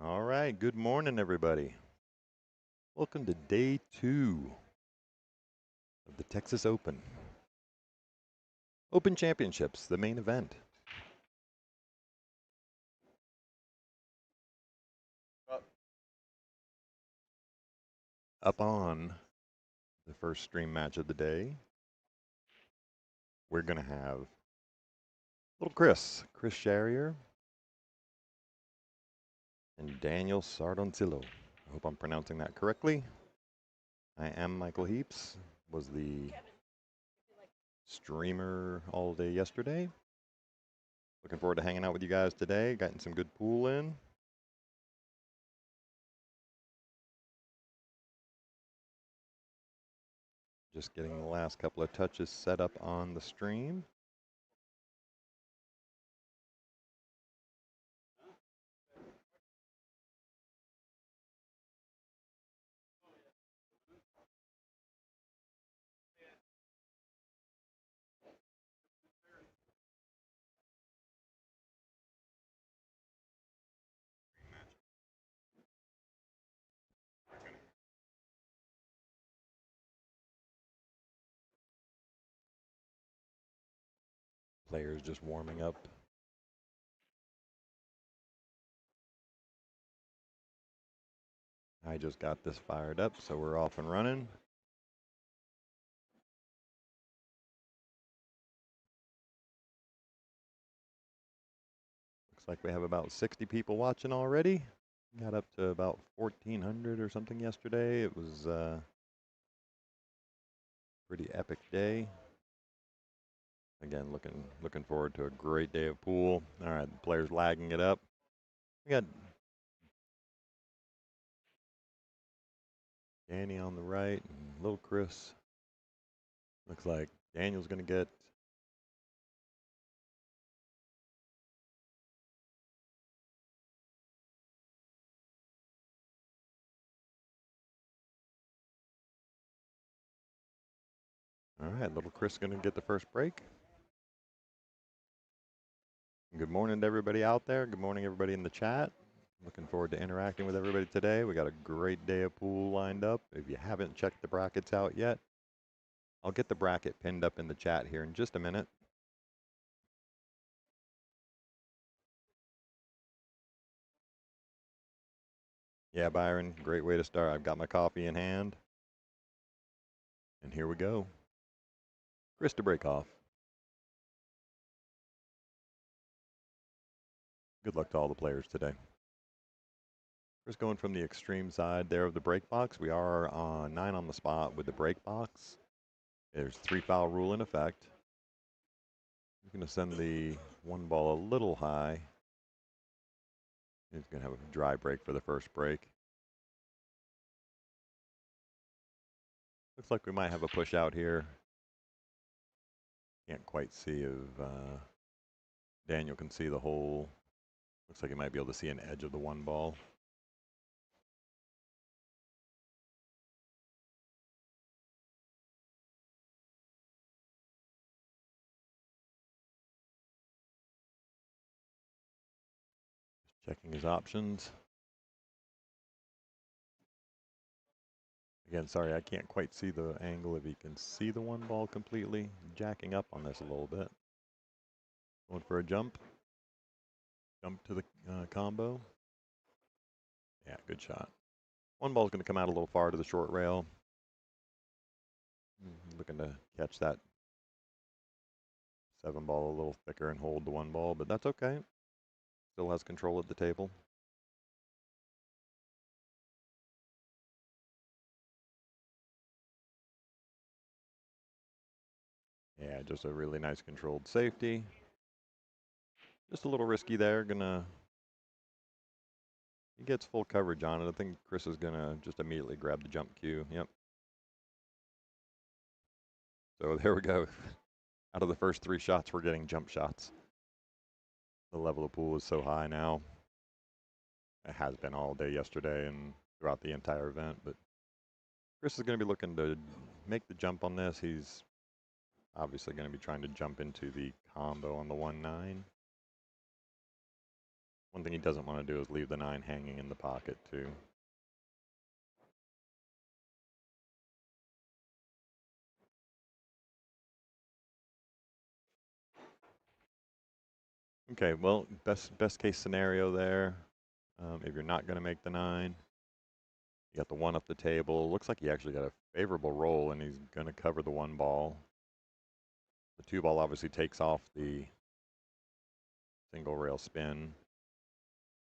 All right, good morning, everybody. Welcome to day 2 of the Texas Open. Open Championships, the main event. Up on the first stream match of the day, we're going to have little Chris Sharrier, and Daniel Sardoncillo. I hope I'm pronouncing that correctly. I am Michael Heaps, was the streamer all day yesterday. Looking forward to hanging out with you guys today, getting some good pool in. Just getting the last couple of touches set up on the stream. Players just warming up. I just got this fired up, so we're off and running. Looks like we have about 60 people watching already. Got up to about 1,400 or something yesterday. It was a pretty epic day. Again, looking forward to a great day of pool. All right, the players lagging it up. We got Danny on the right and little Chris. Looks like Daniel's going to get all right, little Chris going to get the first break. Good morning to everybody out there. Good morning, everybody in the chat. Looking forward to interacting with everybody today. We got a great day of pool lined up. If you haven't checked the brackets out yet, I'll get the bracket pinned up in the chat here in just a minute. Yeah, Byron, great way to start. I've got my coffee in hand. And here we go. Chris to break off. Good luck to all the players today. Chris going from the extreme side there of the break box. We are on 9 on the spot with the break box. There's 3 foul rule in effect. He's going to send the one ball a little high. He's going to have a dry break for the first break. Looks like we might have a push out here. Can't quite see if Daniel can see the hole. Looks like he might be able to see an edge of the one ball. Just checking his options. Again, sorry, I can't quite see the angle if he can see the one ball completely. Jacking up on this a little bit. Going for a jump. Jump to the combo. Yeah, good shot. One ball's going to come out a little far to the short rail. Looking to catch that 7 ball a little thicker and hold the one ball, but that's okay. Still has control at the table. Yeah, just a really nice controlled safety. Just a little risky there. He gets full coverage on it. I think Chris is gonna just immediately grab the jump cue. Yep. So there we go. Out of the first 3 shots, we're getting jump shots. The level of pool is so high now. It has been all day yesterday and throughout the entire event, but Chris is going to be looking to make the jump on this. He's obviously going to be trying to jump into the combo on the 1-9. One thing he doesn't want to do is leave the 9 hanging in the pocket, too. Okay, well, best case scenario there. If you're not going to make the 9, you got the 1 up the table. Looks like he actually got a favorable roll, and he's going to cover the 1 ball. The 2 ball obviously takes off the single rail spin.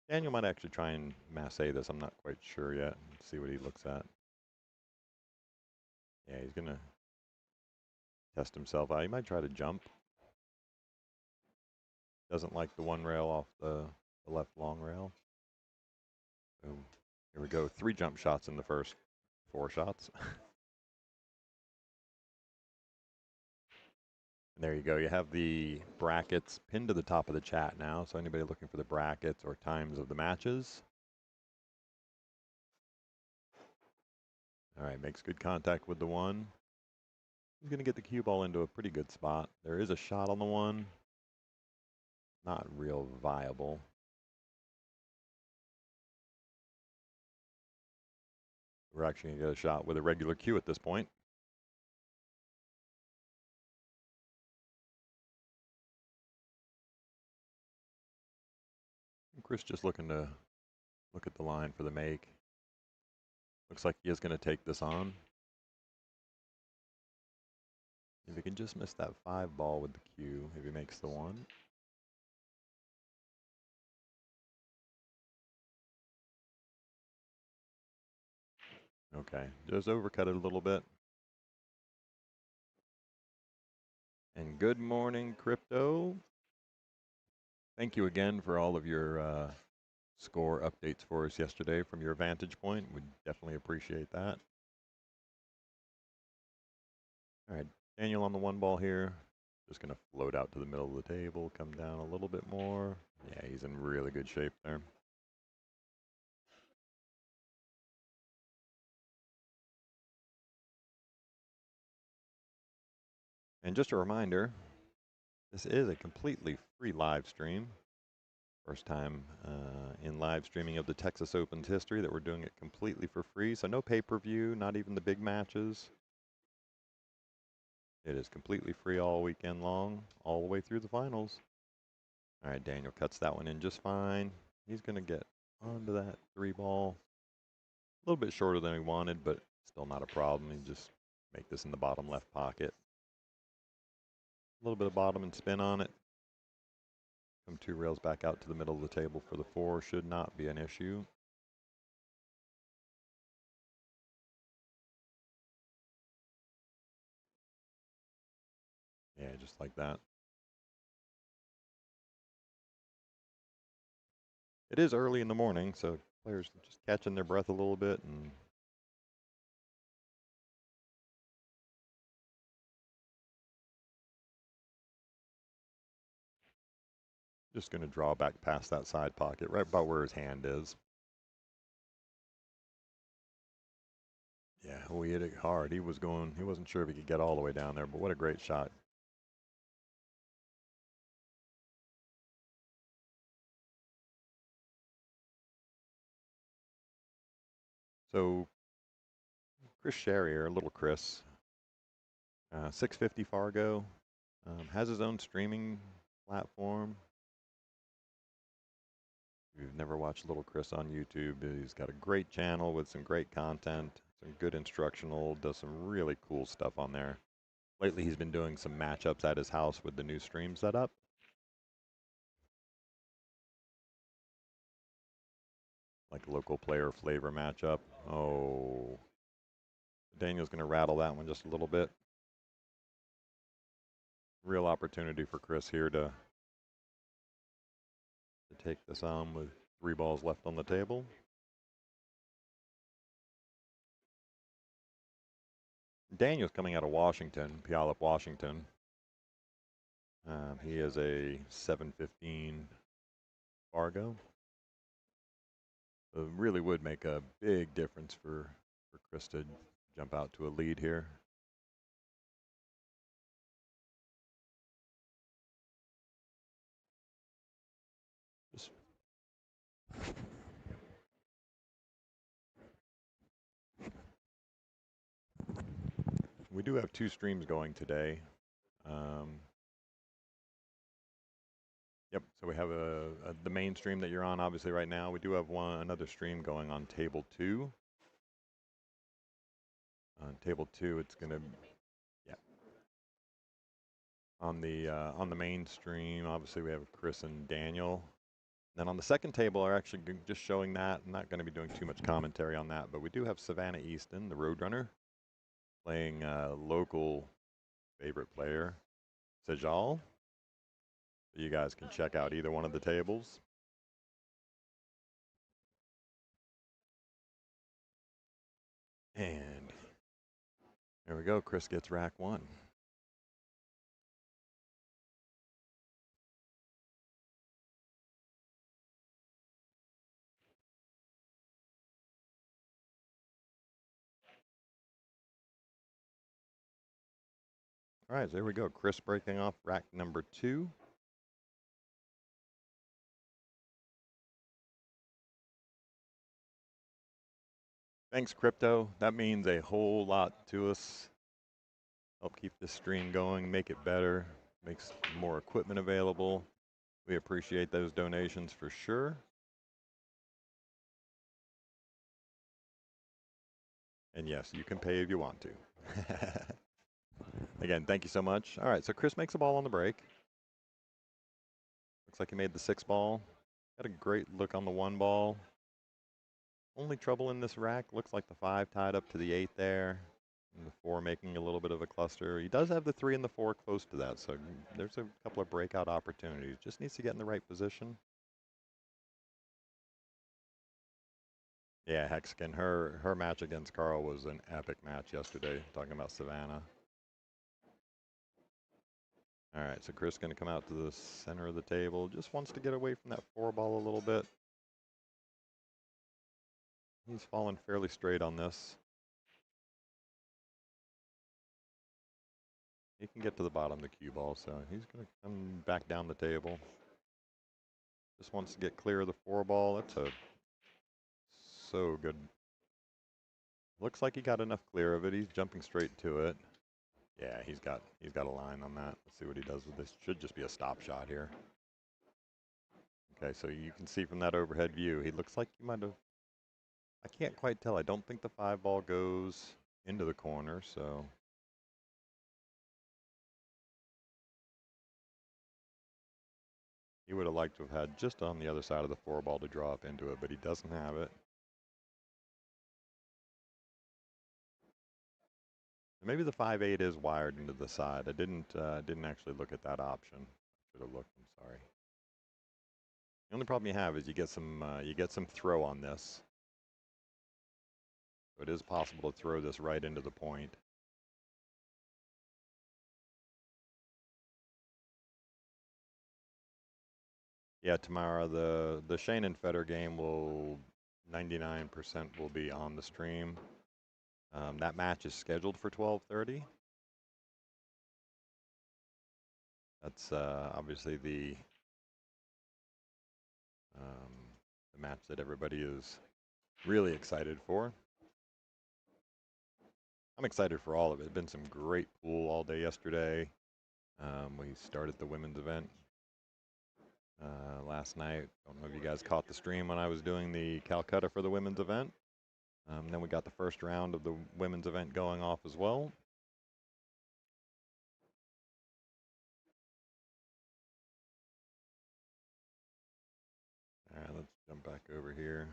Daniel might actually try and masse this. I'm not quite sure yet. Let's see what he looks at. Yeah, he's going to test himself out. He might try to jump. Doesn't like the 1 rail off the left long rail. So here we go. 3 jump shots in the first 4 shots. And there you go. You have the brackets pinned to the top of the chat now. So anybody looking for the brackets or times of the matches. All right, makes good contact with the 1. He's going to get the cue ball into a pretty good spot. There is a shot on the 1. Not real viable. We're actually going to get a shot with a regular cue at this point. And Chris just looking to look at the line for the make. Looks like he is going to take this on. If he can just miss that 5 ball with the cue, if he makes the 1. Okay, just overcut it a little bit. And good morning, crypto. Thank you again for all of your score updates for us yesterday from your vantage point. We definitely appreciate that. All right, Daniel on the 1 ball here. Just going to float out to the middle of the table, come down a little bit more. Yeah, he's in really good shape there. And just a reminder, this is a completely free live stream. First time in live streaming of the Texas Open's history that we're doing it completely for free. So no pay-per-view, not even the big matches. It is completely free all weekend long, all the way through the finals. All right, Daniel cuts that one in just fine. He's going to get onto that 3 ball. A little bit shorter than he wanted, but still not a problem. He just make this in the bottom left pocket. A little bit of bottom and spin on it. Come 2 rails back out to the middle of the table for the 4. Should not be an issue. Yeah, just like that. It is early in the morning, so players are just catching their breath a little bit and just going to draw back past that side pocket, right about where his hand is. Yeah, we hit it hard. He wasn't sure if he could get all the way down there, but what a great shot. So Chris Sherrier, little Chris, 650 Fargo, has his own streaming platform. If you've never watched Little Chris on YouTube, he's got a great channel with some great content, some good instructional, does some really cool stuff on there. Lately, he's been doing some matchups at his house with the new stream setup. Like local player flavor matchup. Oh, Daniel's going to rattle that one just a little bit. Real opportunity for Chris here to take this on with 3 balls left on the table. Daniel's coming out of Washington, Puyallup, Washington. He is a 715 Fargo. It really would make a big difference for Chris to jump out to a lead here. Just We do have 2 streams going today. Yep, so we have the main stream that you're on obviously right now. We do have another stream going on table 2. On table 2, it's going to, yeah. On the main stream, obviously we have Chris and Daniel. Then on the second table are actually just showing that. I'm not going to be doing too much commentary on that, but we do have Savannah Easton, the Roadrunner, playing local favorite player, Sejal. You guys can check out either one of the tables. And there we go. Chris gets rack 1. All right, there we go. Chris breaking off rack number 2. Thanks, Crypto. That means a whole lot to us. Help keep this stream going, make it better, makes more equipment available. We appreciate those donations for sure. And yes, you can pay if you want to. Again, thank you so much. All right, so Chris makes a ball on the break. Looks like he made the 6 ball. Had a great look on the 1 ball. Only trouble in this rack, looks like the 5 tied up to the 8 there. And the 4 making a little bit of a cluster. He does have the 3 and the 4 close to that, so there's a couple of breakout opportunities. Just needs to get in the right position. Yeah, Hexagon, her match against Carl was an epic match yesterday, talking about Savannah. All right, so Chris going to come out to the center of the table. Just wants to get away from that 4 ball a little bit. He's fallen fairly straight on this. He can get to the bottom of the cue ball, so he's going to come back down the table. Just wants to get clear of the 4 ball. That's so good. Looks like he got enough clear of it. He's jumping straight to it. Yeah, he's got a line on that. Let's see what he does with this. Should just be a stop shot here. Okay, so you can see from that overhead view, he looks like he might have, I can't quite tell. I don't think the 5 ball goes into the corner, so. He would have liked to have had just on the other side of the 4 ball to draw up into it, but he doesn't have it. Maybe the 5-8 is wired into the side. I didn't actually look at that option. Should have looked. I'm sorry. The only problem you have is you get some throw on this. So it is possible to throw this right into the point. Yeah, tomorrow the Shane and Fedor game will 99% will be on the stream. That match is scheduled for 12:30. That's obviously the match that everybody is really excited for. I'm excited for all of it. It's been some great pool all day yesterday. We started the women's event last night. Don't know if you guys caught the stream when I was doing the Calcutta for the women's event. Then we got the first round of the women's event going off as well. All right, let's jump back over here.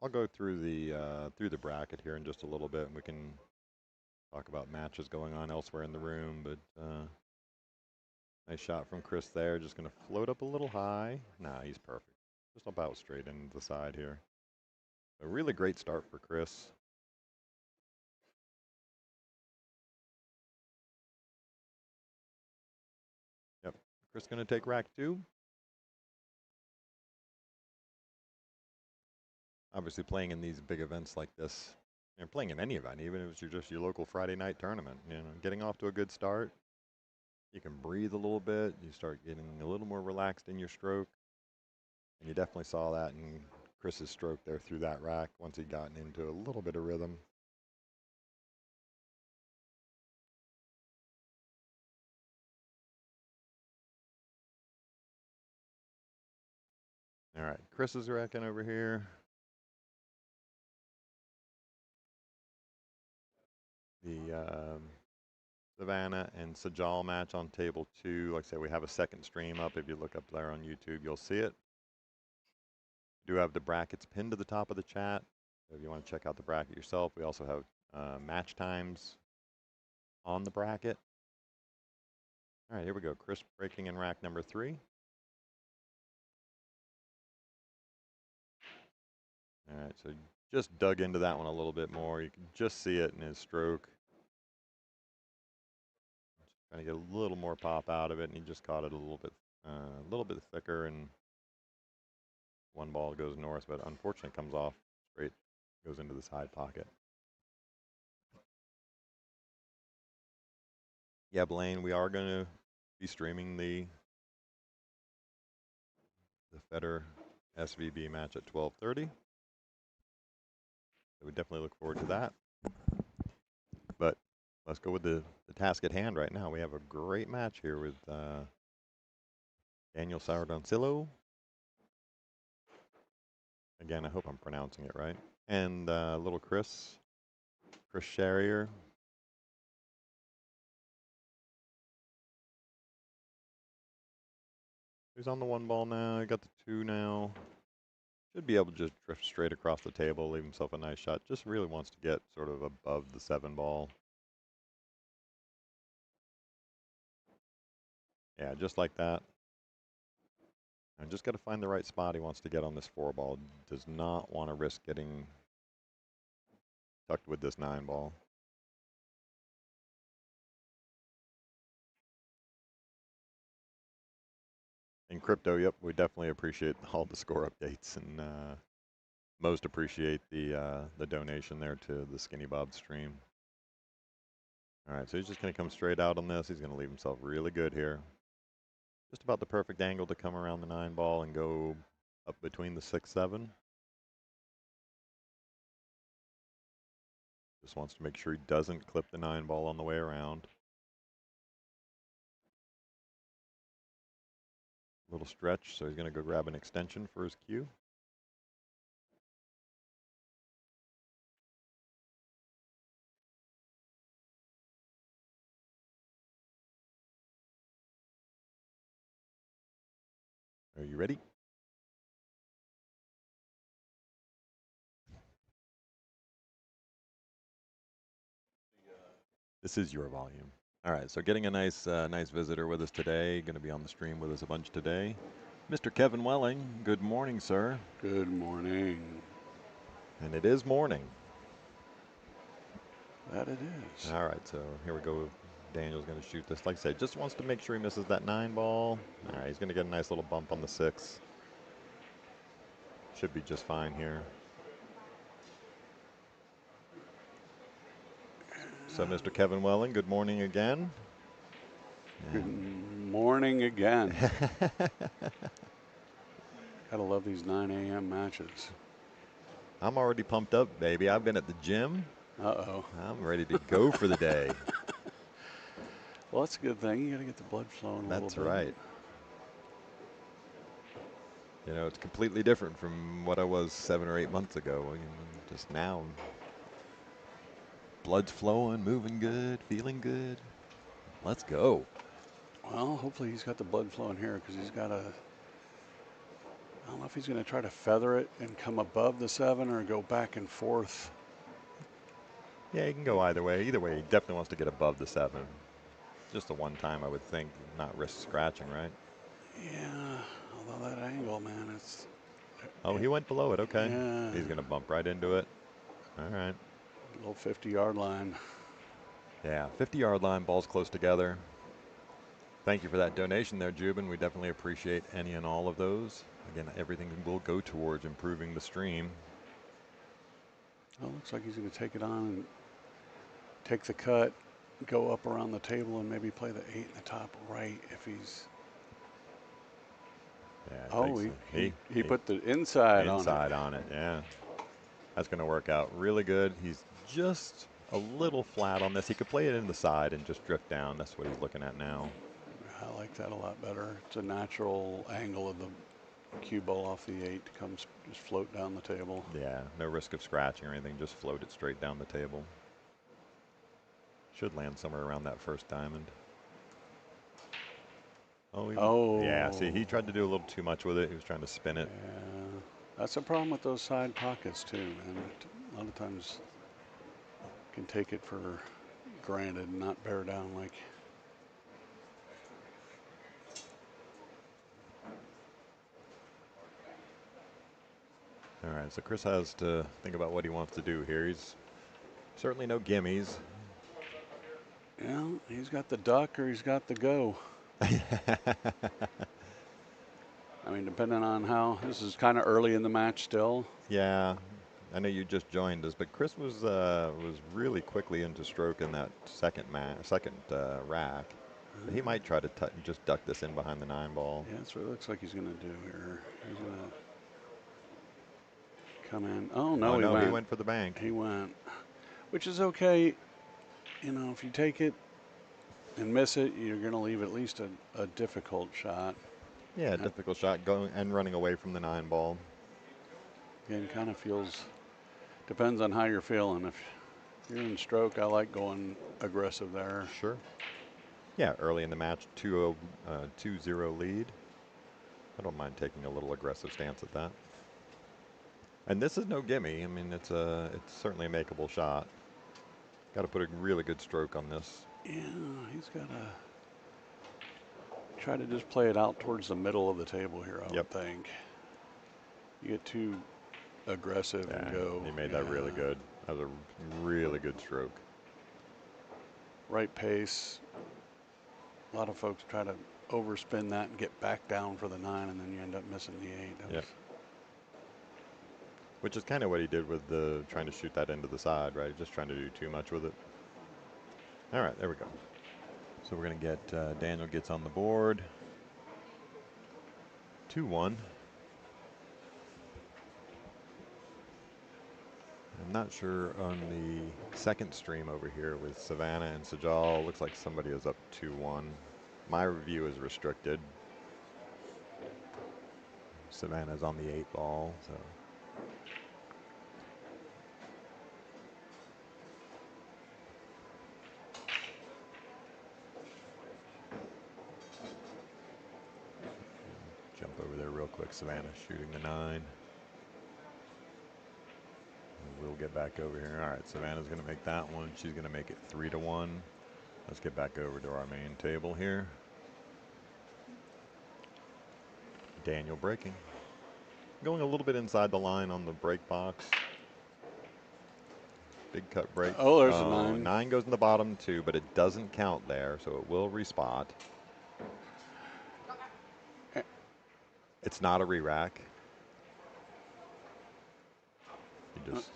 I'll go through the bracket here in just a little bit, and we can talk about matches going on elsewhere in the room. But nice shot from Chris there. Just going to float up a little high. Nah, he's perfect. Just about straight into the side here. A really great start for Chris. Yep, Chris going to take rack 2. Obviously playing in these big events like this, you're playing in any event, even if it's just your local Friday night tournament, getting off to a good start. You can breathe a little bit. You start getting a little more relaxed in your stroke. And you definitely saw that in Chris's stroke there through that rack once he'd gotten into a little bit of rhythm. All right, Chris is racking over here. The Savannah and Sajal match on table 2. Like I said, we have a second stream up. If you look up there on YouTube, you'll see it. We do have the brackets pinned to the top of the chat. So if you want to check out the bracket yourself, we also have match times on the bracket. All right, here we go. Chris breaking in rack number 3. All right, so just dug into that one a little bit more. You can just see it in his stroke. Trying to get a little more pop out of it, and he just caught it a little bit thicker, and one ball goes north, but unfortunately comes off straight, goes into the side pocket. Yeah, Blaine, we are going to be streaming the Fedor SVB match at 12:30. So we definitely look forward to that. But let's go with the task at hand right now. We have a great match here with Daniel Sardoncillo. Again, I hope I'm pronouncing it right. And little Chris Sherrier. He's on the 1 ball now. He got the 2 now. Should be able to just drift straight across the table, leave himself a nice shot. Just really wants to get sort of above the 7 ball. Yeah, just like that. And just got to find the right spot he wants to get on this 4 ball. Does not want to risk getting tucked with this 9 ball. In crypto, yep, we definitely appreciate all the score updates, and most appreciate the donation there to the Skinny Bob stream. All right, so he's just going to come straight out on this. He's going to leave himself really good here. Just about the perfect angle to come around the 9 ball and go up between the 6, 7. Just wants to make sure he doesn't clip the 9 ball on the way around. Little stretch, so he's going to go grab an extension for his cue. Are you ready? This is your volume. All right, so getting a nice visitor with us today. Going to be on the stream with us a bunch today. Mr. Kevin Welling, good morning, sir. Good morning. And it is morning. That it is. All right, so here we go. Daniel's going to shoot this. Like I said, just wants to make sure he misses that 9 ball. All right, he's going to get a nice little bump on the 6. Should be just fine here. So, Mr. Kevin Welling, good morning again. Good morning again. Gotta love these 9 a.m. matches. I'm already pumped up, baby. I've been at the gym. Uh-oh. I'm ready to go for the day. Well, that's a good thing. You gotta get the blood flowing a little bit. That's right. You know, it's completely different from what I was 7 or 8 months ago. Just now, blood's flowing, moving good, feeling good. Let's go. Well, hopefully he's got the blood flowing here because he's got a, I don't know if he's going to try to feather it and come above the 7 or go back and forth. Yeah, he can go either way. Either way, he definitely wants to get above the 7. Just the one time, I would think, not risk scratching, right? Yeah, although that angle, man, it's... Oh, he went below it. Okay. Yeah. He's going to bump right into it. All right. Little 50-yard line. Yeah, 50-yard line, balls close together. Thank you for that donation there, Jubin. We definitely appreciate any and all of those. Again, everything will go towards improving the stream. Well, looks like he's going to take it on and take the cut, go up around the table, and maybe play the 8 in the top right if he's... Yeah, it Oh, takes he put the inside on it. Inside on it, yeah. That's going to work out really good. He's just a little flat on this. He could play it in the side and just drift down. That's what he's looking at now. I like that a lot better. It's a natural angle of the cue ball off the 8 comes just float down the table. Yeah, no risk of scratching or anything. Just float it straight down the table. Should land somewhere around that first diamond. Oh, yeah. See, he tried to do a little too much with it. He was trying to spin it. Yeah, that's a problem with those side pockets too, man. A lot of times can take it for granted and not bear down like. All right, so Chris has to think about what he wants to do here. He's certainly no gimmies. Yeah, he's got the duck or he's got the go. I mean, depending on how, this is kind of early in the match still. Yeah, I know you just joined us, but Chris was really quickly into stroke in that second rack. But he might try to just duck this in behind the 9 ball. Yeah, that's what it looks like he's going to do here. He's going to come in. Oh, no, he went for the bank. He went, which is okay. You know, if you take it and miss it, you're going to leave at least a difficult shot. Yeah, difficult shot going and running away from the 9 ball. Again, kind of feels, depends on how you're feeling. If you're in stroke, I like going aggressive there. Sure. Yeah, early in the match, 2-0 lead. I don't mind taking a little aggressive stance at that. And this is no gimme. I mean, it's certainly a makeable shot. Got to put a really good stroke on this. Yeah, he's got to try to just play it out towards the middle of the table here, I would think. You get too aggressive and go. He made that really good. That was a really good stroke. Right pace. A lot of folks try to overspin that and get back down for the 9, and then you end up missing the 8. Yep. Which is kind of what he did with the trying to shoot that into the side, right? Just trying to do too much with it. All right, there we go. So we're going to get Daniel gets on the board. 2-1. I'm not sure on the second stream over here with Savannah and Sajal. Looks like somebody is up 2-1. My review is restricted. Savannah's on the 8 ball, so. Jump over there real quick. Savannah shooting the 9. We'll get back over here. All right, Savannah's going to make that one. She's going to make it 3-1. Let's get back over to our main table here. Daniel breaking. Going a little bit inside the line on the break box. Big cut break. Oh, there's a 9. 9 goes in the bottom too, but it doesn't count there, so it will respot. It's not a re-rack. You just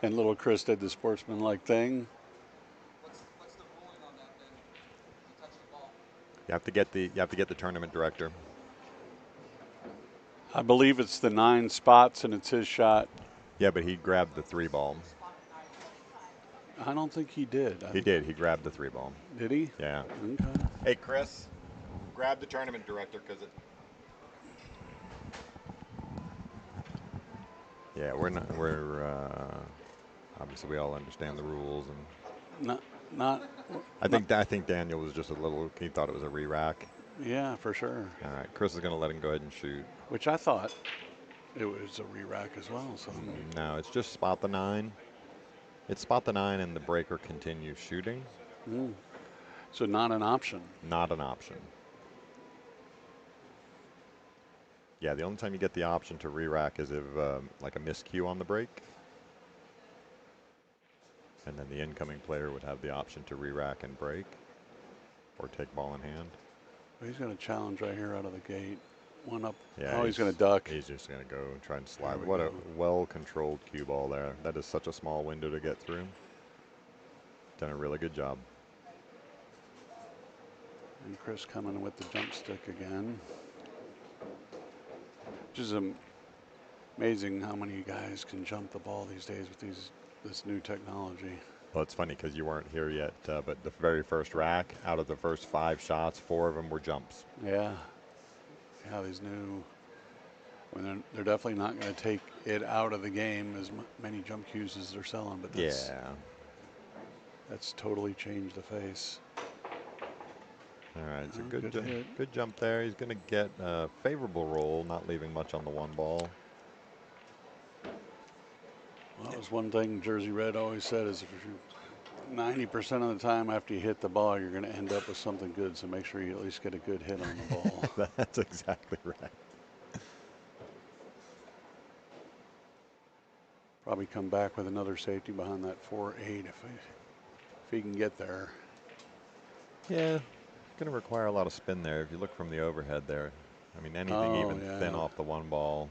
and little Chris did the sportsman-like thing. What's the ruling on that then? You touch the ball. you have to get the tournament director. I believe it's the 9 spots and it's his shot. Yeah, but he grabbed the 3 ball. I don't think he did. He did. He grabbed the 3 ball. Did he? Yeah. Okay. Hey, Chris, grab the tournament director because it. Yeah, we're obviously we all understand the rules and. I think Daniel was just a little. He thought it was a re-rack. Yeah, for sure. All right, Chris is going to let him go ahead and shoot. Which I thought it was a re-rack as well. So No, it's just spot the 9. It's spot the 9 and the breaker continues shooting. So not an option. Not an option. Yeah, the only time you get the option to re-rack is if like a miscue on the break. And then the incoming player would have the option to re-rack and break or take ball in hand. He's going to challenge right here out of the gate. One up. Yeah, he's going to duck. He's just going to go and try and slide. What a well-controlled cue ball there. That is such a small window to get through. Done a really good job. And Chris coming with the jump stick again. Which is amazing how many guys can jump the ball these days with this new technology. Well, it's funny because you weren't here yet, but the very first rack, out of the first 5 shots, 4 of them were jumps. Yeah. Yeah, these new, they're definitely not going to take it out of the game as many jump cues as they're selling, but that's totally changed the face. All right, it's a good jump there. He's going to get a favorable roll, not leaving much on the one ball. Well, that was one thing Jersey Red always said is if you 90% of the time after you hit the ball, you're going to end up with something good. So make sure you at least get a good hit on the ball. That's exactly right. Probably come back with another safety behind that 4-8 if he can get there. Yeah, it's going to require a lot of spin there. If you look from the overhead there, I mean, anything even thin off the one ball.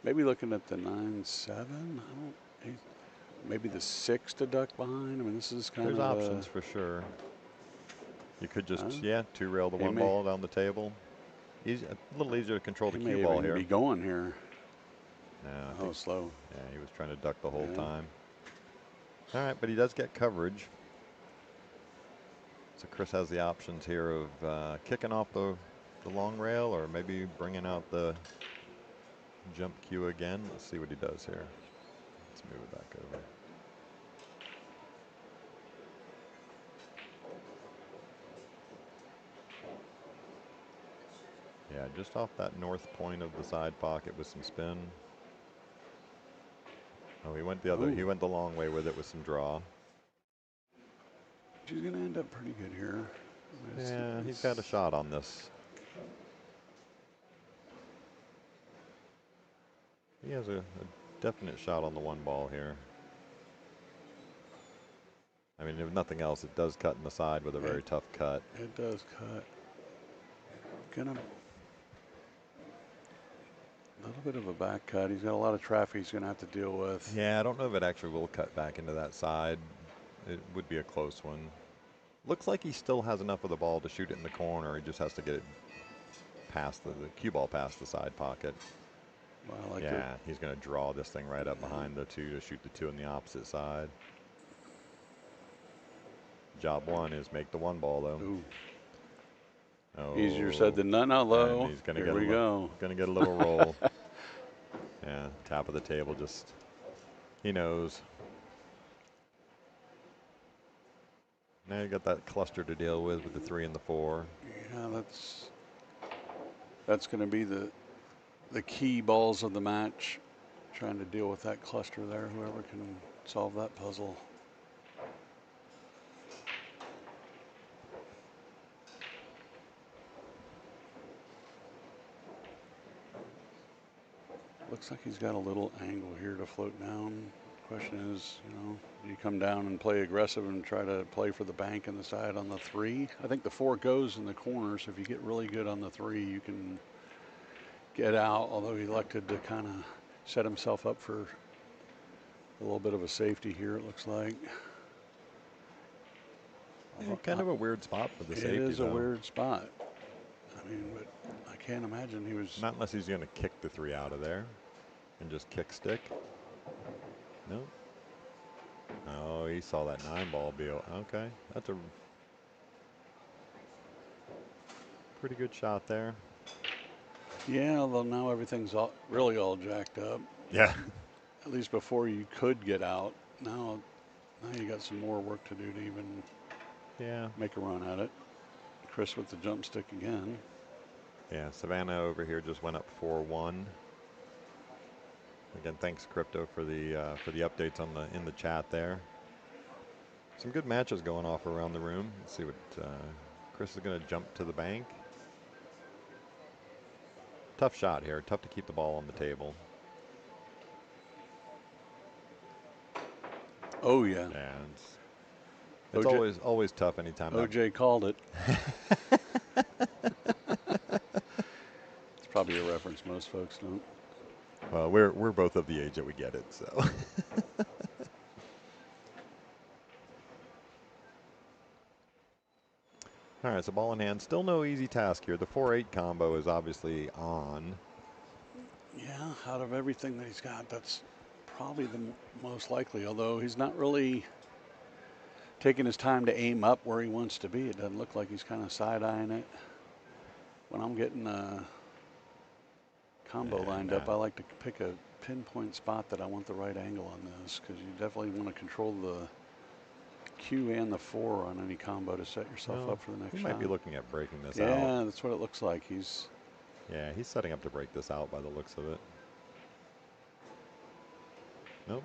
Maybe looking at the 9-7. Maybe the 6 to duck behind. I mean, this is kind of. There's options for sure. You could just, two-rail the one ball down the table. Easy, a little easier to control the cue ball here. Be going here. No, slow. Yeah, he was trying to duck the whole time. All right, but he does get coverage. So Chris has the options here of kicking off the long rail or maybe bringing out the jump cue again. Let's see what he does here. Let's move it back over. Yeah, just off that north point of the side pocket with some spin. Oh, he went the other. He went the long way with it with some draw. He's going to end up pretty good here. Yeah, he's got a shot on this. He has a definite shot on the one ball here. I mean, if nothing else, it does cut in the side with a very tough cut. It does cut. Gonna a little bit of a back cut. He's got a lot of traffic he's going to have to deal with. Yeah, I don't know if it actually will cut back into that side. It would be a close one. Looks like he still has enough of the ball to shoot it in the corner. He just has to get it past the cue ball past the side pocket. Well, he's going to draw this thing right up behind the 2 to shoot the 2 on the opposite side. Job 1 is make the one ball, though. Ooh. Oh, easier said than done. Not low. And he's going to Here we go. Going to get a little roll. Yeah, top of the table. Just he knows. Now you got that cluster to deal with the 3 and the 4. Yeah, that's going to be the key balls of the match. Trying to deal with that cluster there. Whoever can solve that puzzle. Looks like he's got a little angle here to float down. Question is, do you come down and play aggressive and try to play for the bank and the side on the 3? I think the 4 goes in the corner, so if you get really good on the 3, you can get out, although he elected to kind of set himself up for a little bit of a safety here, it looks like. Yeah, kind of a weird spot for the safety. It is a weird spot. I mean, but I can't imagine he was. Not unless he's going to kick the 3 out of there and just kick stick. Nope. Oh, he saw that 9 ball be okay. That's a pretty good shot there. Yeah, although now everything's really all jacked up. Yeah. At least before you could get out. Now you got some more work to do to even make a run at it. Chris with the jump stick again. Yeah, Savannah over here just went up 4-1. Again, thanks Crypto for the updates in the chat there. Some good matches going off around the room. Let's see what Chris is going to jump to the bank. Tough shot here. Tough to keep the ball on the table. Oh yeah. Yeah, it's always tough anytime. OJ called it. It's probably a reference most folks don't. Well, we're both of the age that we get it, so. All right, so ball in hand. Still no easy task here. The 4-8 combo is obviously on. Yeah, out of everything that he's got, that's probably the most likely, although he's not really taking his time to aim up where he wants to be. It doesn't look like he's kind of side-eyeing it. When I'm getting a combo lined up, I like to pick a pinpoint spot that I want the right angle on this, because you definitely want to control the Q and the 4 on any combo to set yourself up for the next shot. He might be looking at breaking this out. Yeah, that's what it looks like. He's setting up to break this out by the looks of it. Nope.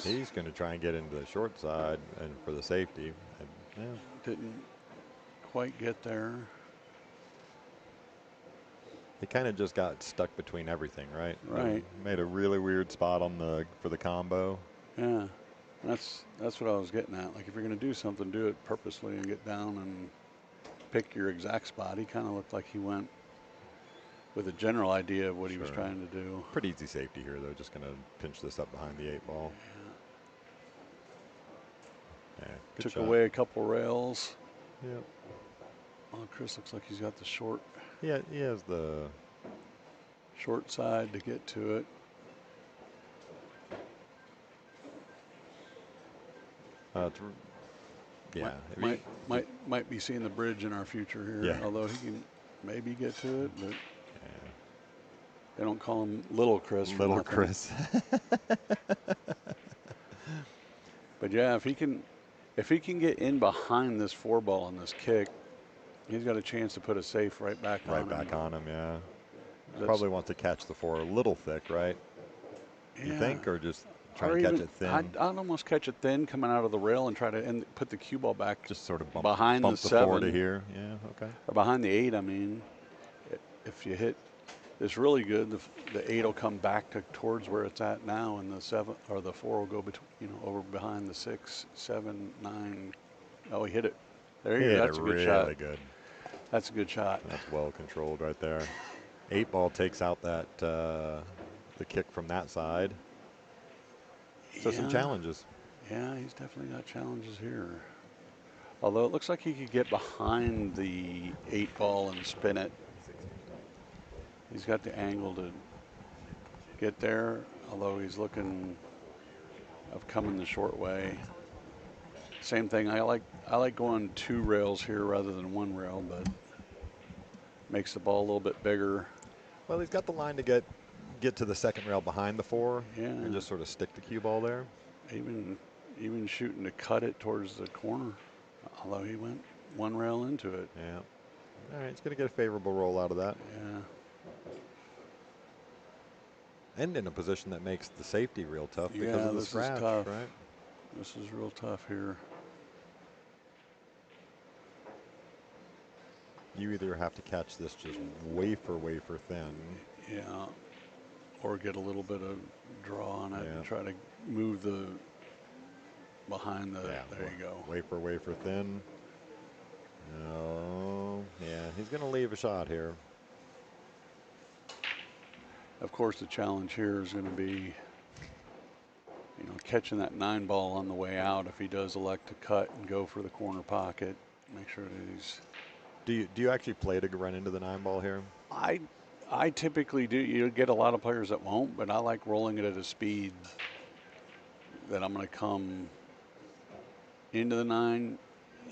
He's going to try and get into the short side and for the safety. And, didn't quite get there. He kind of just got stuck between everything, right? Right. Made a really weird spot on for the combo. Yeah, that's what I was getting at. Like, if you're going to do something, do it purposely and get down and pick your exact spot. He kind of looked like he went with a general idea of what he was trying to do. Pretty easy safety here, though. Just going to pinch this up behind the 8 ball. Yeah, took away a couple rails. Yep. Oh, Chris looks like he's got the short. Yeah, he has the short side to get to it. Yeah. Might be seeing the bridge in our future here. Yeah. Although he can maybe get to it, but they don't call him Little Chris. Little Chris. But yeah, if he can get in behind this 4 ball on this kick, he's got a chance to put a safe right back on him. Right back on him, yeah. Probably wants to catch the 4 a little thick, right? Yeah. You think, or just try to catch it thin? I'd almost catch it thin coming out of the rail and try to put the cue ball back. Just sort of behind bump the the 7 4 to here. Yeah, okay. Or behind the 8. I mean, if you hit this really good, the 8 will come back towards where it's at now, and the 7 or the 4 will go between, over behind the 6, 7, 9. Oh, he hit it. There you go. That's a good shot. Really good. That's a good shot. That's well controlled right there. 8 ball takes out that the kick from that side. So some challenges. Yeah, he's definitely got challenges here. Although it looks like he could get behind the 8 ball and spin it. He's got the angle to get there, although he's looking of coming the short way. Same thing. I like going 2 rails here rather than 1 rail, but makes the ball a little bit bigger. Well, he's got the line to get to the 2nd rail behind the 4, and just sort of stick the cue ball there. Even shooting to cut it towards the corner, although he went 1 rail into it. Yeah. All right, he's going to get a favorable roll out of that. Yeah. And in a position that makes the safety real tough because of the scratch, right? This is real tough here. You either have to catch this just wafer thin. Yeah. Or get a little bit of draw on it and try to move the behind the, there you go. Wafer thin. No, he's going to leave a shot here. Of course, the challenge here is going to be, catching that 9 ball on the way out. If he does elect to cut and go for the corner pocket, make sure that he's. Do you actually play to run into the 9 ball here? I typically do. You get a lot of players that won't, but I like rolling it at a speed that I'm going to come into the 9.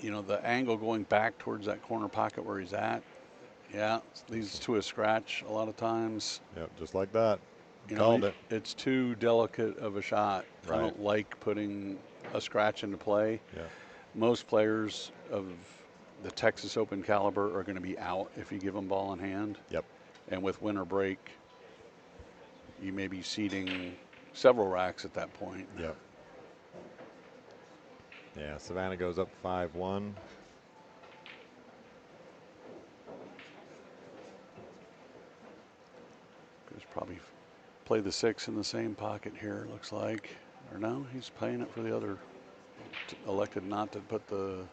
The angle going back towards that corner pocket where he's at. Yeah, leads to a scratch a lot of times. Yep, just like that. Called it. It's too delicate of a shot. Right. I don't like putting a scratch into play. Yeah. Most players of the Texas Open caliber are going to be out if you give them ball in hand. Yep. And with winter break, you may be seeding several racks at that point. Yep. Yeah, Savannah goes up 5-1. He's probably play the 6 in the same pocket here, it looks like. Or no, he's playing it for the other. Elected not to put the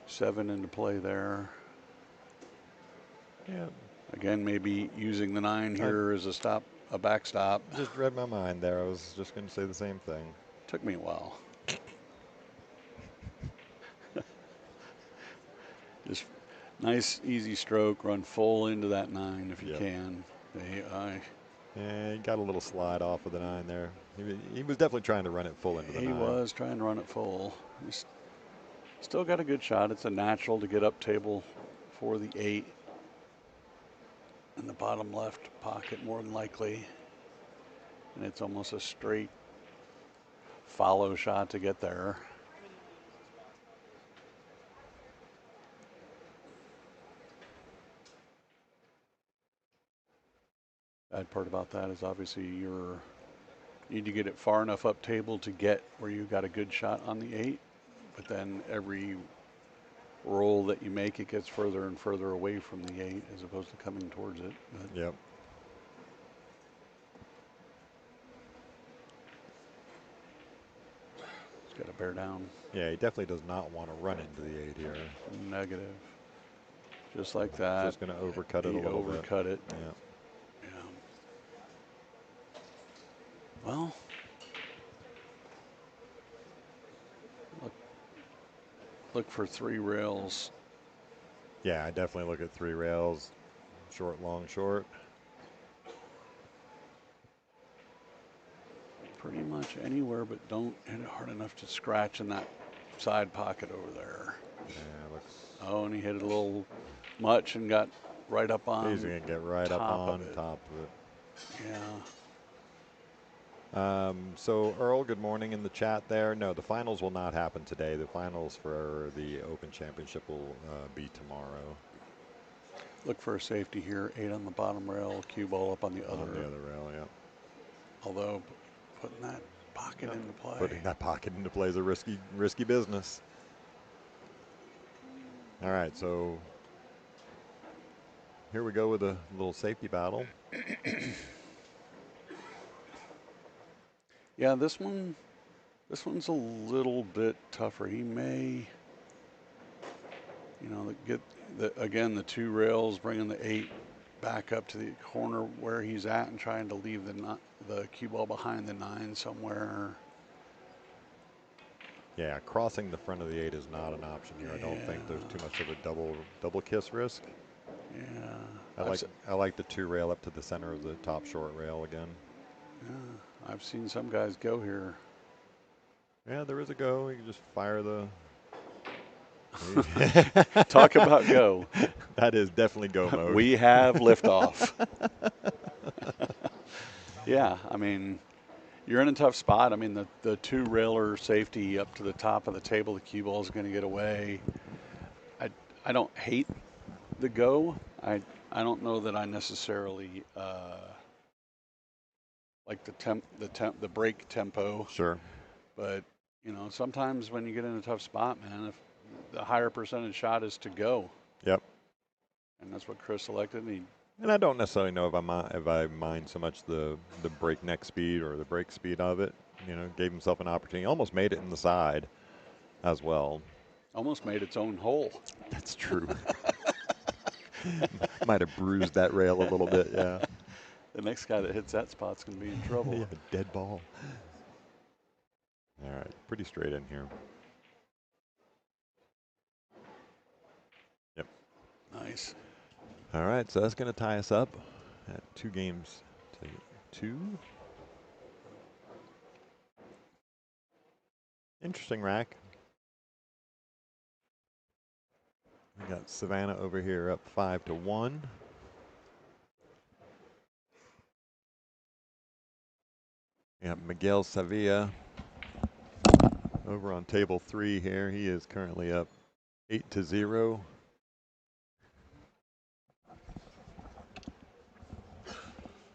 7 into play there. Yeah. Again, maybe using the 9 here as a backstop. Just read my mind there. I was just going to say the same thing. Took me a while. Just nice, easy stroke. Run full into that 9 if you Yep. can. And he got a little slide off of the 9 there. He was definitely trying to run it full into the 9. He was trying to run it full. He's still got a good shot. It's a natural to get up table for the 8 in the bottom left pocket, more than likely. And it's almost a straight follow shot to get there. Bad part about that is obviously you need to get it far enough up table to get where you got a good shot on the 8, but then every roll that you make, it gets further and further away from the 8 as opposed to coming towards it. But yep. It's got to bear down. Yeah, he definitely does not want to run into the 8 here. Negative. Just like that. Just going to overcut it a little bit. Overcut it. Yeah. Well, look for 3 rails. Yeah, I definitely look at 3 rails. Short, long, short. Pretty much anywhere, but don't hit it hard enough to scratch in that side pocket over there. Yeah, looks. Oh, and he hit it a little much and got right up on. He's going to get right up on top of it. Yeah. So Earl, good morning in the chat there. No, the finals will not happen today. The finals for the Open Championship will be tomorrow. Look for a safety here. 8 on the bottom rail, cue ball up on the other. On the other rail, yeah. Although putting that pocket into play. Putting that pocket into play is a risky business. All right, so here we go with a little safety battle. Yeah, this one's a little bit tougher. He may, get again the 2 rails, bringing the 8 back up to the corner where he's at and trying to leave the cue ball behind the 9 somewhere. Yeah, crossing the front of the 8 is not an option here. I don't think there's too much of a double kiss risk. Yeah. I like the 2 rail up to the center of the top short rail again. Yeah, I've seen some guys go here. Yeah, there is a go. You can just fire the. Talk about go. That is definitely go mode. We have liftoff. Yeah, I mean, you're in a tough spot. I mean, the 2 railer safety up to the top of the table, the cue ball is going to get away. I don't hate the go. I don't know that I necessarily like the break tempo. Sure. But sometimes when you get in a tough spot, man, if the higher percentage shot is to go. Yep. And that's what Chris selected. And I don't necessarily know if I mind so much the breakneck speed or the break speed of it. Gave himself an opportunity. Almost made it in the side as well. Almost made its own hole. That's true. Might have bruised that rail a little bit, yeah. The next guy that hits that spot's going to be in trouble. Yeah, dead ball. All right, pretty straight in here. Yep. Nice. All right, so that's going to tie us up at 2 games to 2. Interesting rack. We got Savannah over here up 5-1. We got Miguel Sevilla over on table 3 here. He is currently up 8-0.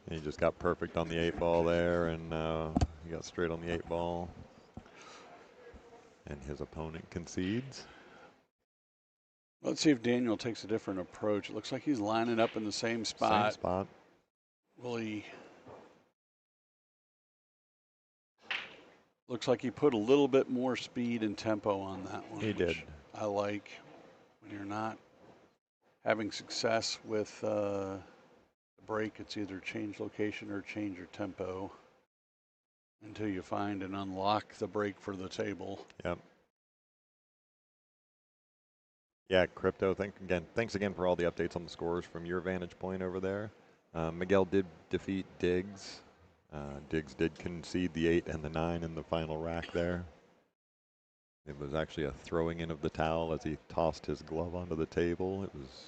He just got perfect on the 8 ball there, and he got straight on the 8 ball. And his opponent concedes. Let's see if Daniel takes a different approach. It looks like he's lining up in the same spot. Same spot. Will he? Looks like he put a little bit more speed and tempo on that one. He did. I like when you're not having success with the break. It's either change location or change your tempo until you find and unlock the break for the table. Yep. Yeah, Crypto, thanks again for all the updates on the scores from your vantage point over there. Miguel did defeat Diggs. Diggs did concede the 8 and the 9 in the final rack there. It was actually a throwing in of the towel as he tossed his glove onto the table. It was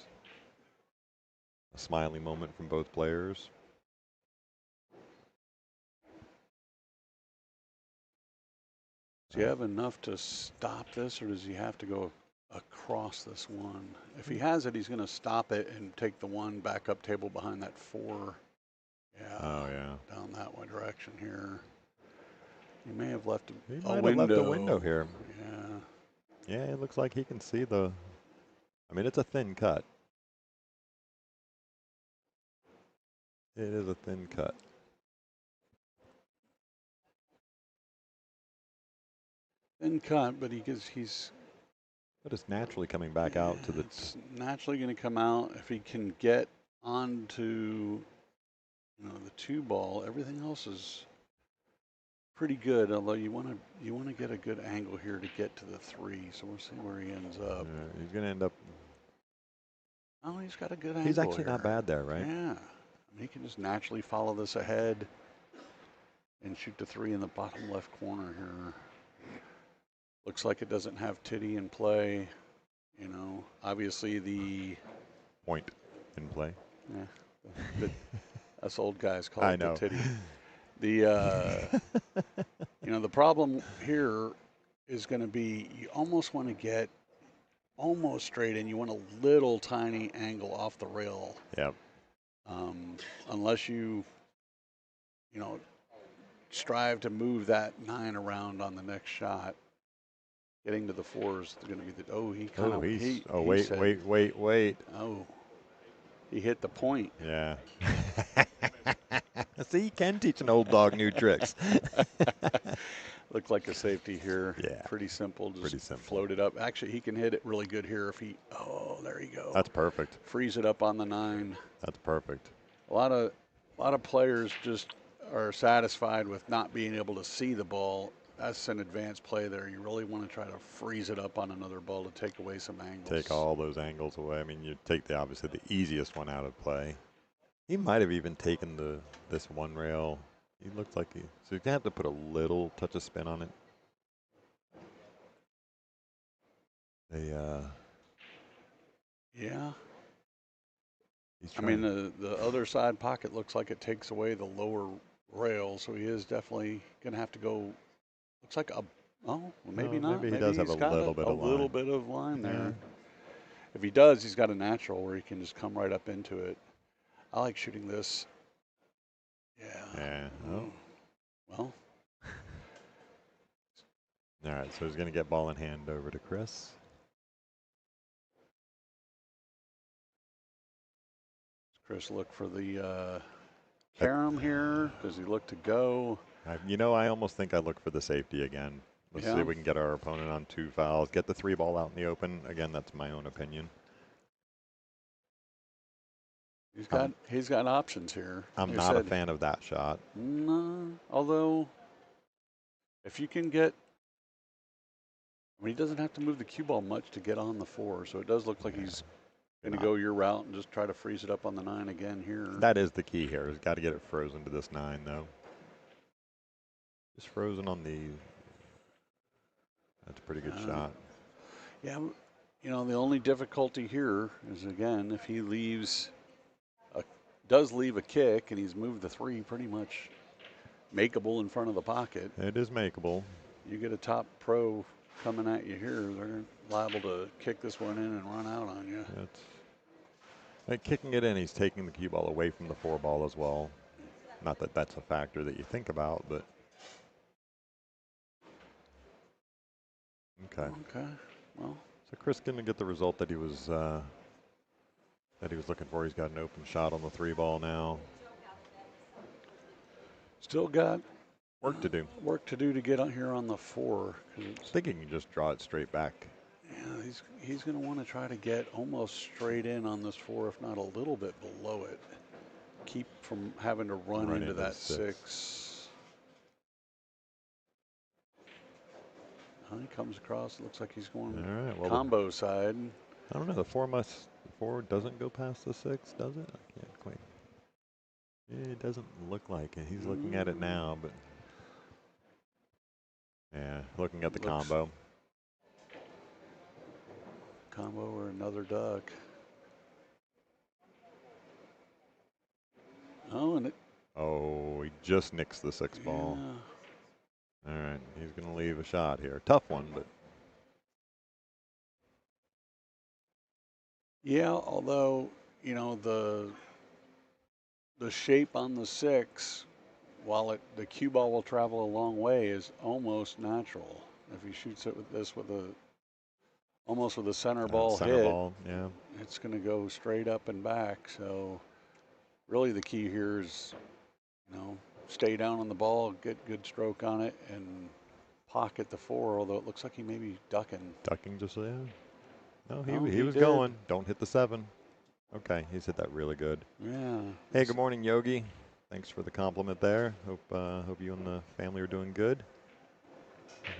a smiley moment from both players. Does he have enough to stop this, or does he have to go across this one? If he has it, he's going to stop it and take the one back up table behind that 4. Yeah. Oh, yeah. Down that one direction here. He may have left He a might window. have left a window here. Yeah. Yeah, it looks like he can see the. I mean, it's a thin cut. It is a thin cut. Thin cut, but he's. But it's naturally coming back out to the. It's naturally going to come out if he can get onto, the 2 ball. Everything else is pretty good. Although you want to get a good angle here to get to the 3. So we'll see where he ends up. He's going to end up. Oh, he's got a good angle. He's actually here. not bad there, right? Yeah. I mean, he can just naturally follow this ahead and shoot the 3 in the bottom left corner here. Looks like it doesn't have titty in play. Obviously the point in play. Yeah, us old guys call I it know. the titty. The the problem here is going to be you almost want to get almost straight in. You want a little tiny angle off the rail. Yep. Unless you strive to move that 9 around on the next shot. Getting to the 4 is going to be the. Oh, he kind of. Wait. Oh, he hit the point. Yeah. See, you can teach an old dog new tricks. Looked like a safety here. Yeah. Pretty simple. Just pretty simple. Float it up. Actually, he can hit it really good here if he. Oh, there you go. That's perfect. Freeze it up on the 9. That's perfect. A lot of players just are satisfied with not being able to see the ball. That's an advanced play there. You really want to try to freeze it up on another ball to take away some angles. Take all those angles away. I mean, you take obviously the easiest one out of play. He might have even taken this one rail. He looked like so you have to put a little touch of spin on it. Yeah. I mean, the other side pocket looks like it takes away the lower rail, so he is definitely going to have to go. Looks like maybe not. Maybe he does have a little bit of line there. Yeah. If he does, he's got a natural where he can just come right up into it. I like shooting this. Yeah. Yeah. Oh. Well. All right, so he's going to get ball in hand over to Chris. Chris look for the carom here. Does he look to go? I almost think I look for the safety again. Let's see if we can get our opponent on 2 fouls. Get the 3 ball out in the open. Again, that's my own opinion. He's got options here. I'm not a fan of that shot. No, although if you can get, he doesn't have to move the cue ball much to get on the 4, so it does look like he's going to go your route and just try to freeze it up on the 9 again here. That is the key here. He's got to get it frozen to this 9, though. Just frozen on the. That's a pretty good shot. Yeah, the only difficulty here is, again, if he does leave a kick and he's moved the 3 pretty much makeable in front of the pocket. It is makeable. You get a top pro coming at you here, they're liable to kick this one in and run out on you. Kicking it in, he's taking the cue ball away from the 4 ball as well. Not that that's a factor that you think about, but. Okay. Well. So Chris going to get the result that he was looking for. He's got an open shot on the 3 ball now. Still got work to do. Work to do to get on here on the 4. I think he can just draw it straight back. Yeah, he's going to want to try to get almost straight in on this 4, if not a little bit below it. Keep from having to run into that 6. He comes across. Looks like he's going combo side. I don't know. The four doesn't go past the 6, does it? I can't quite. It doesn't look like it. He's looking at it now, but yeah, looking at the combo. Combo or another duck. Oh, and it. Oh, he just nicks the 6 ball. Yeah. All right, he's going to leave a shot here. Tough one, but. Yeah, although, you know, the shape on the 6, while the cue ball will travel a long way, is almost natural. If he shoots it with this almost with a center ball center hit, ball, yeah. It's going to go straight up and back. So really the key here is, you know, stay down on the ball, get good stroke on it, and pocket the 4, although it looks like he may be ducking. Ducking just, yeah. No, Oh, he was did. going. Don't hit the 7. Okay, he's hit that really good. Yeah. Hey, good morning, Yogi. Thanks for the compliment there. Hope you and the family are doing good.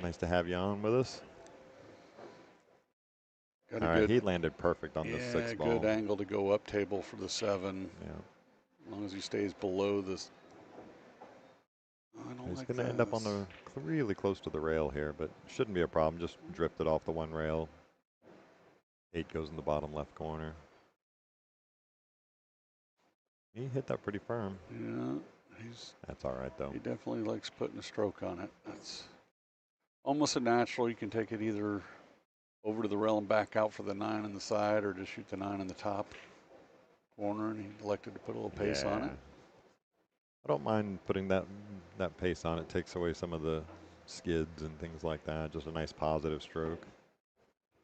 Nice to have you on with us. Got All a right, good, he landed perfect on the 6 ball. good angle to go up table for the 7. Yeah. As long as he stays below this. He's going to end up on the really close to the rail here, but shouldn't be a problem. Just drifted off the 1 rail. 8 goes in the bottom left corner. He hit that pretty firm. Yeah, that's all right though. He definitely likes putting a stroke on it. That's almost a natural. You can take it either over to the rail and back out for the 9 on the side, or just shoot the 9 in the top corner, and he elected to put a little pace on it. I don't mind putting that pace on it. Takes away some of the skids and things like that. Just a nice positive stroke.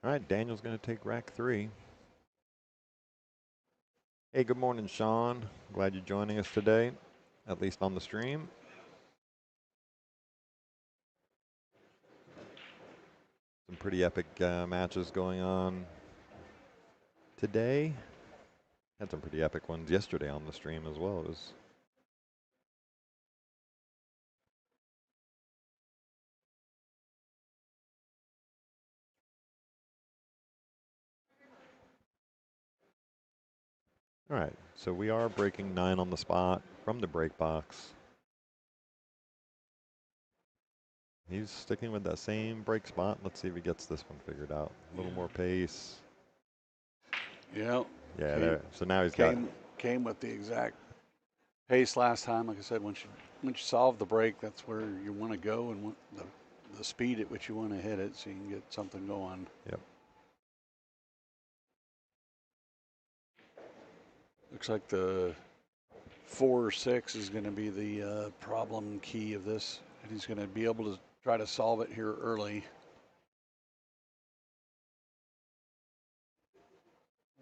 All right, Daniel's going to take rack 3. Hey, good morning, Sean. Glad you're joining us today, at least on the stream. Some pretty epic matches going on today. Had some pretty epic ones yesterday on the stream as well. It was all right, so we are breaking 9 on the spot from the break box. He's sticking with that same break spot. Let's see if he gets this one figured out. A little more pace. Yeah. Yeah, there. So now he's came with the exact pace last time. Like I said, once you solve the break, that's where you want to go, and the speed at which you want to hit it, so you can get something going. Yep. Looks like the 4 or 6 is going to be the problem key of this, and he's going to be able to try to solve it here early.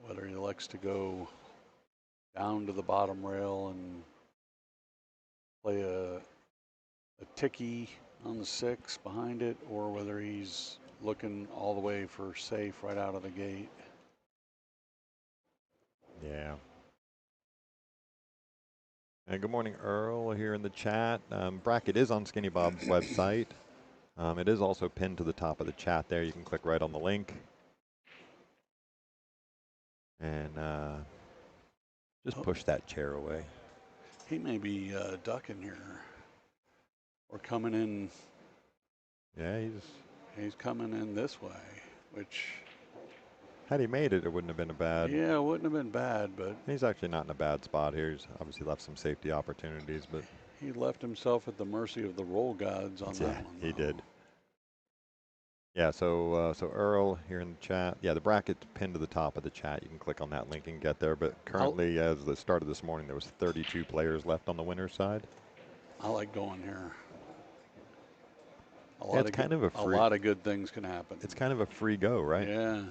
Whether he elects to go down to the bottom rail and play a ticky on the 6 behind it, or whether he's looking all the way for safe right out of the gate. Yeah. And good morning, Earl, here in the chat. Bracket is on Skinny Bob's website. It is also pinned to the top of the chat there. You can click right on the link. And just push that chair away. He may be ducking here, or coming in. Yeah, he's coming in this way, which, had he made it, it wouldn't have been a bad. Yeah, it wouldn't have been bad, but he's actually not in a bad spot here. He's obviously left some safety opportunities, but he left himself at the mercy of the roll gods on that one. He did. Yeah, so Earl here in the chat. Yeah, the bracket's pinned to the top of the chat. You can click on that link and get there. But currently, as the start of this morning, there was 32 players left on the winner's side. I like going here. A lot of good things can happen. It's kind of a free go, right? Yeah.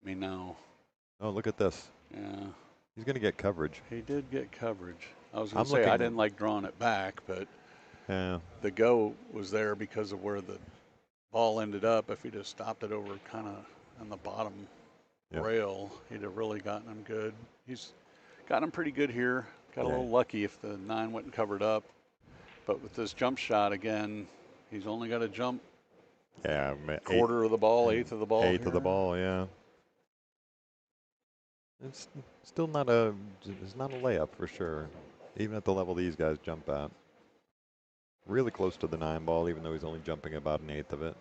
I mean, now. Oh, look at this. Yeah. He's going to get coverage. He did get coverage. I was going to say I didn't like drawing it back, but the go was there because of where the ball ended up. If he just stopped it over kind of on the bottom rail, he'd have really gotten him good. He's got him pretty good here. Got a little lucky if the 9 wasn't covered up. But with this jump shot again, he's only got to jump Yeah, quarter of the ball, eighth of the ball. Eighth of the ball, yeah. It's still not a, it's not a layup for sure, even at the level these guys jump at. Really close to the 9 ball, even though he's only jumping about 1/8 of it.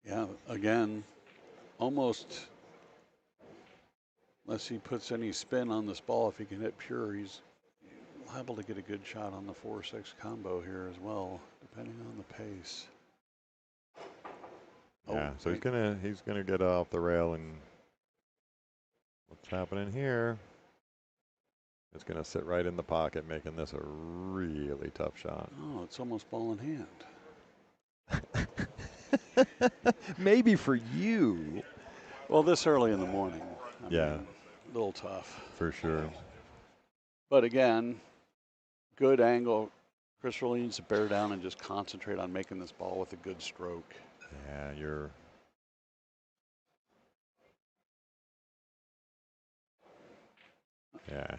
Yeah, again, almost, unless he puts any spin on this ball, if he can hit pure, he's liable to get a good shot on the 4-6 combo here as well, depending on the pace. Yeah, Oh, so he's gonna get off the rail, and what's happening here? It's gonna sit right in the pocket, making this a really tough shot. Oh, it's almost ball in hand. Maybe for you. Well, this early in the morning, I Yeah, mean, a little tough. for sure. But again, good angle. Chris really needs to bear down and just concentrate on making this ball with a good stroke. Yeah, you're. Yeah,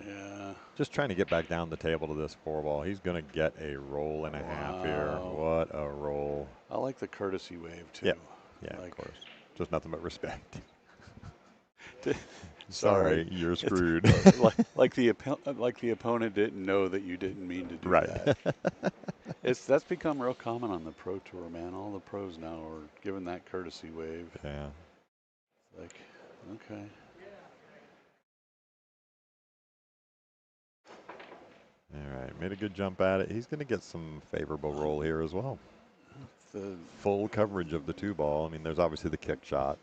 Yeah. just trying to get back down the table to this 4 ball. He's gonna get a roll and a half here. What a roll! I like the courtesy wave too. Yep. Yeah, like, of course. Just nothing but respect. Sorry, you're screwed. like the opponent didn't know that you didn't mean to do Right. that. That's become real common on the pro tour, man. All the pros now are giving that courtesy wave. Yeah. Like, okay. All right, made a good jump at it. He's going to get some favorable roll here as well. The Full coverage of the 2 ball. I mean, there's obviously the kick shot.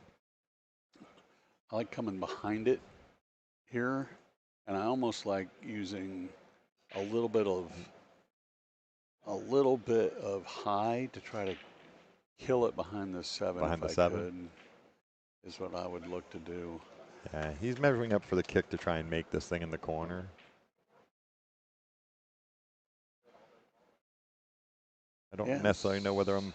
I like coming behind it here, and I almost like using a little bit of high to try to kill it behind the 7. Behind if the I 7? could, is what I would look to do. Yeah, he's measuring up for the kick to try and make this thing in the corner. I don't necessarily know whether I'm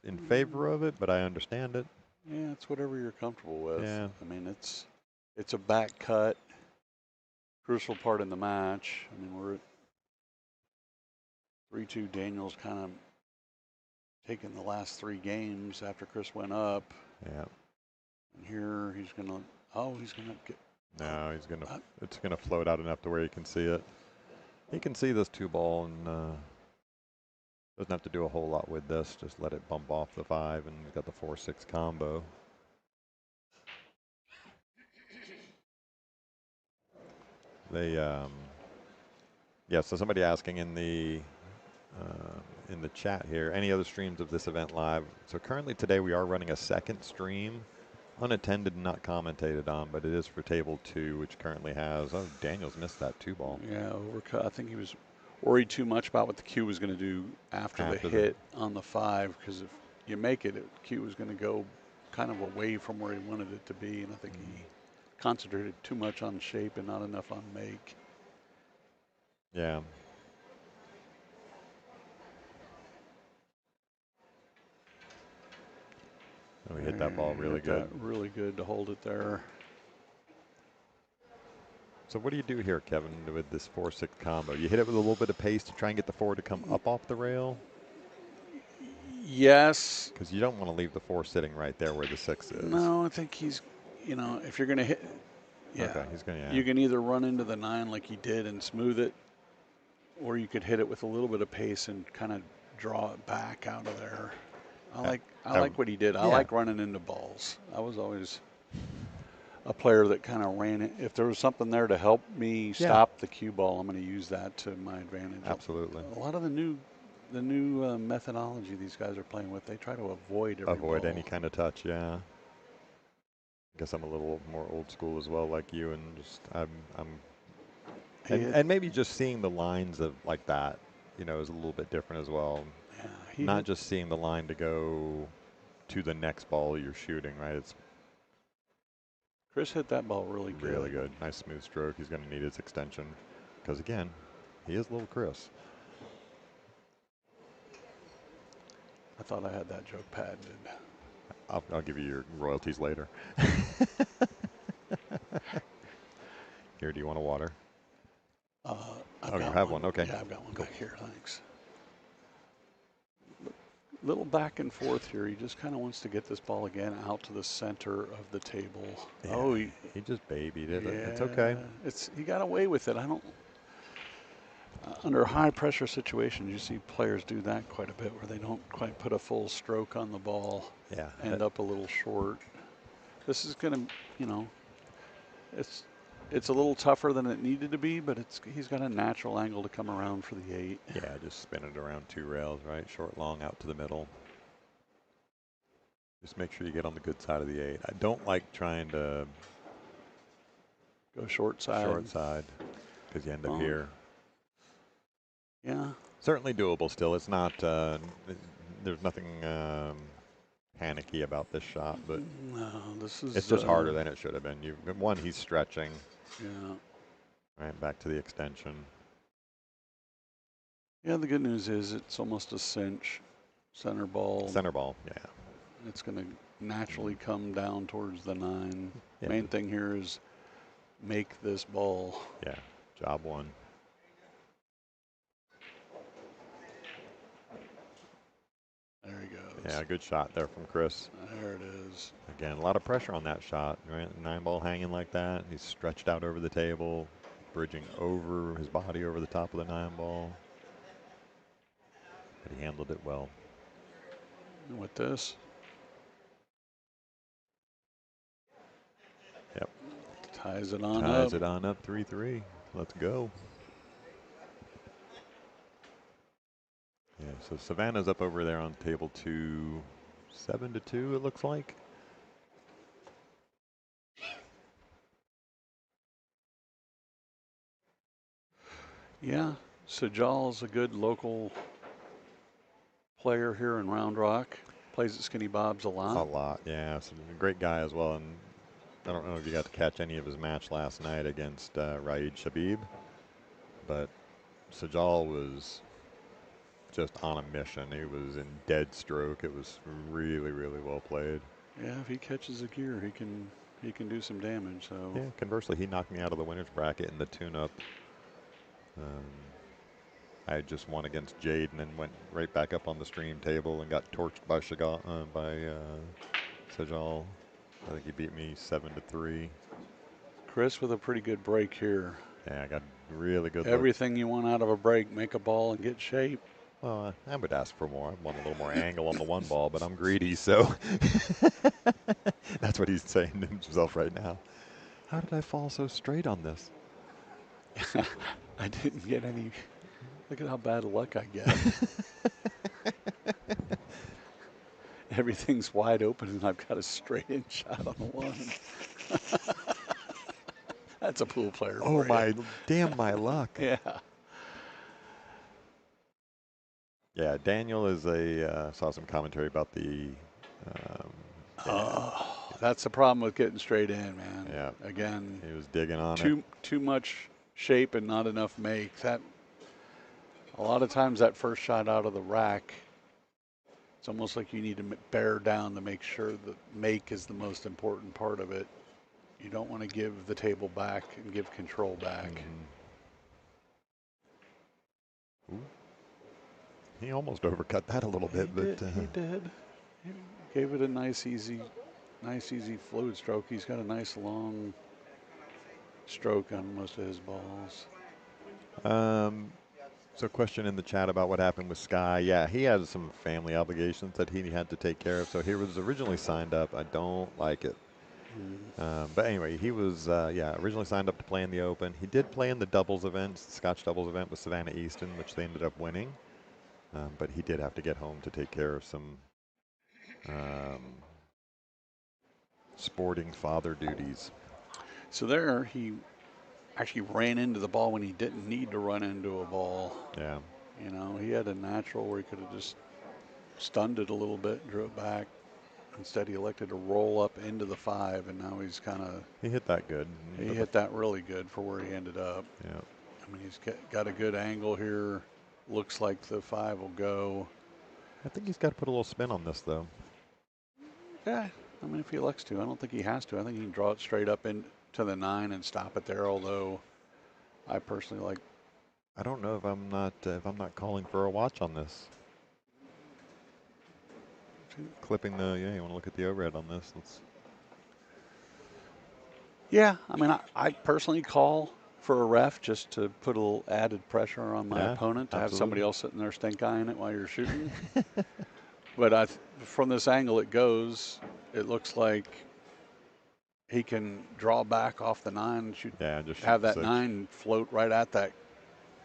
in favor of it, but I understand it. Yeah, it's whatever you're comfortable with. Yeah. I mean, it's a back cut, crucial part in the match. I mean, we're at 3-2. Daniel's kind of taken the last 3 games after Chris went up. Yeah. And here he's gonna get. No, it's gonna float out enough to where you can see it. He can see this 2 ball and doesn't have to do a whole lot with this. Just let it bump off the 5, and he's got the 4-6 combo. They, yeah. So somebody asking in the chat here, any other streams of this event live? So currently today we are running a 2nd stream, unattended and not commentated on, but it is for table 2, which currently has. Oh, Daniel's missed that 2 ball. Yeah, overcut. I think he was worried too much about what the cue was going to do after the hit on the 5, because if you make it, cue was going to go kind of away from where he wanted it to be, and I think he concentrated too much on shape and not enough on make. Yeah. Oh, he hit that ball really good. Really good to hold it there. So what do you do here, Kevin, with this 4-6 combo? You hit it with a little bit of pace to try and get the 4 to come up off the rail? Yes. Because you don't want to leave the 4 sitting right there where the 6 is. No, I think he's, if you're going to hit, yeah. Okay, he's going to, yeah. You can either run into the 9 like he did and smooth it, or you could hit it with a little bit of pace and kind of draw it back out of there. I like what he did. I like running into balls. I was always a player that kind of ran it. If there was something there to help me stop the cue ball, I'm going to use that to my advantage. Absolutely. A lot of the new methodology these guys are playing with, they try to avoid any kind of touch. Yeah. I guess I'm a little more old school as well, like you, and just and maybe just seeing the lines of like that, is a little bit different as well. Yeah, not just seeing the line to go to the next ball you're shooting, right? Chris hit that ball really good. Really good. Nice smooth stroke. He's going to need his extension because, again, he is little Chris. I thought I had that joke patented. I'll give you your royalties later. Here, do you want a water? You have one. Okay. Yeah, I've got one back here. Thanks. Little back and forth here. He just kind of wants to get this ball again out to the center of the table. Yeah, Oh, he just babied it. yeah, It's okay. he got away with it. I don't. Under high pressure situations, you see players do that quite a bit, where they don't quite put a full stroke on the ball. Yeah. End up a little short. This is going to, you know, it's a little tougher than it needed to be, but he's got a natural angle to come around for the 8. Yeah, just spin it around 2 rails, right? Short, long, out to the middle. Just make sure you get on the good side of the 8. I don't like trying to go short side. Short side, because you end up here. Yeah. Certainly doable still. It's not, there's nothing panicky about this shot, but no, this is. It's just harder than it should have been. He's stretching. Yeah. Right, back to the extension. Yeah, the good news is it's almost a cinch. Center ball. Center ball, yeah. It's going to naturally come down towards the 9. Yeah. Main thing here is make this ball. Yeah, job 1. There he goes. Yeah, good shot there from Chris. There it is. Again, a lot of pressure on that shot, right? 9 ball hanging like that. He's stretched out over the table, bridging over his body over the top of the 9 ball. But he handled it well. And with this. Yep. Ties it on up. Ties it on up, 3-3. Let's go. Yeah, so Savannah's up over there on table 2, 7-2 it looks like. Yeah, Sajal's a good local player here in Round Rock. Plays at Skinny Bob's a lot. A lot, yeah. So a great guy as well. And I don't know if you got to catch any of his match last night against Raid Shabib, but Sajal was just on a mission. He was in dead stroke. It was really, really well played. Yeah, if he catches a gear, he can do some damage. So yeah, conversely, he knocked me out of the winner's bracket in the tune-up. I had just won against Jade and then went right back up on the stream table and got torched by Sajal. I think he beat me 7-3. Chris with a pretty good break here. Yeah, I got really good. Everything you want out of a break, make a ball and get shape. Well, I would ask for more. I want a little more angle on the 1 ball, but I'm greedy, so that's what he's saying to himself right now. How did I fall so straight on this? I didn't get any. Look at how bad luck I get. Everything's wide open, and I've got a straight-in shot on the 1. That's a pool player. Oh, my, damn my luck. Yeah. Yeah, Daniel is saw some commentary about the. That's the problem with getting straight in, man. Yeah. Again, He was digging on too much shape and not enough make. That a lot of times that first shot out of the rack, it's almost like you need to bear down to make sure that make is the most important part of it. You don't want to give the table back and give control back. Mm-hmm. He almost overcut that a little bit, but he did. He gave it a nice easy fluid stroke. He's got a nice long stroke on most of his balls. So question in the chat about what happened with Sky. Yeah, he has some family obligations that he had to take care of. So he was originally signed up. I don't like it. But anyway, he was, originally signed up to play in the Open. He did play in the doubles event, the Scotch doubles event with Savannah Easton, which they ended up winning. But he did have to get home to take care of some sporting father duties. So there, he actually ran into the ball when he didn't need to run into a ball. Yeah. You know, he had a natural where he could have just stunned it a little bit and drew it back. Instead, he elected to roll up into the 5, and now he's kind of. He hit that good. He hit that really good for where he ended up. Yeah. I mean, he's got a good angle here. Looks like the 5 will go. I think he's got to put a little spin on this, though. Yeah, I mean, if he elects to. I don't think he has to. I think he can draw it straight up into the 9 and stop it there, although I personally like. I don't know if I'm not calling for a watch on this. clipping the, yeah, you want to look at the overhead on this. Let's. Yeah, I mean, I personally call for a ref just to put a little added pressure on my Yeah, opponent to have absolutely. somebody else sitting there stink eyeing it while you're shooting. But from this angle it goes, it looks like he can draw back off the 9 and shoot, Yeah, just have that six. 9 float right at that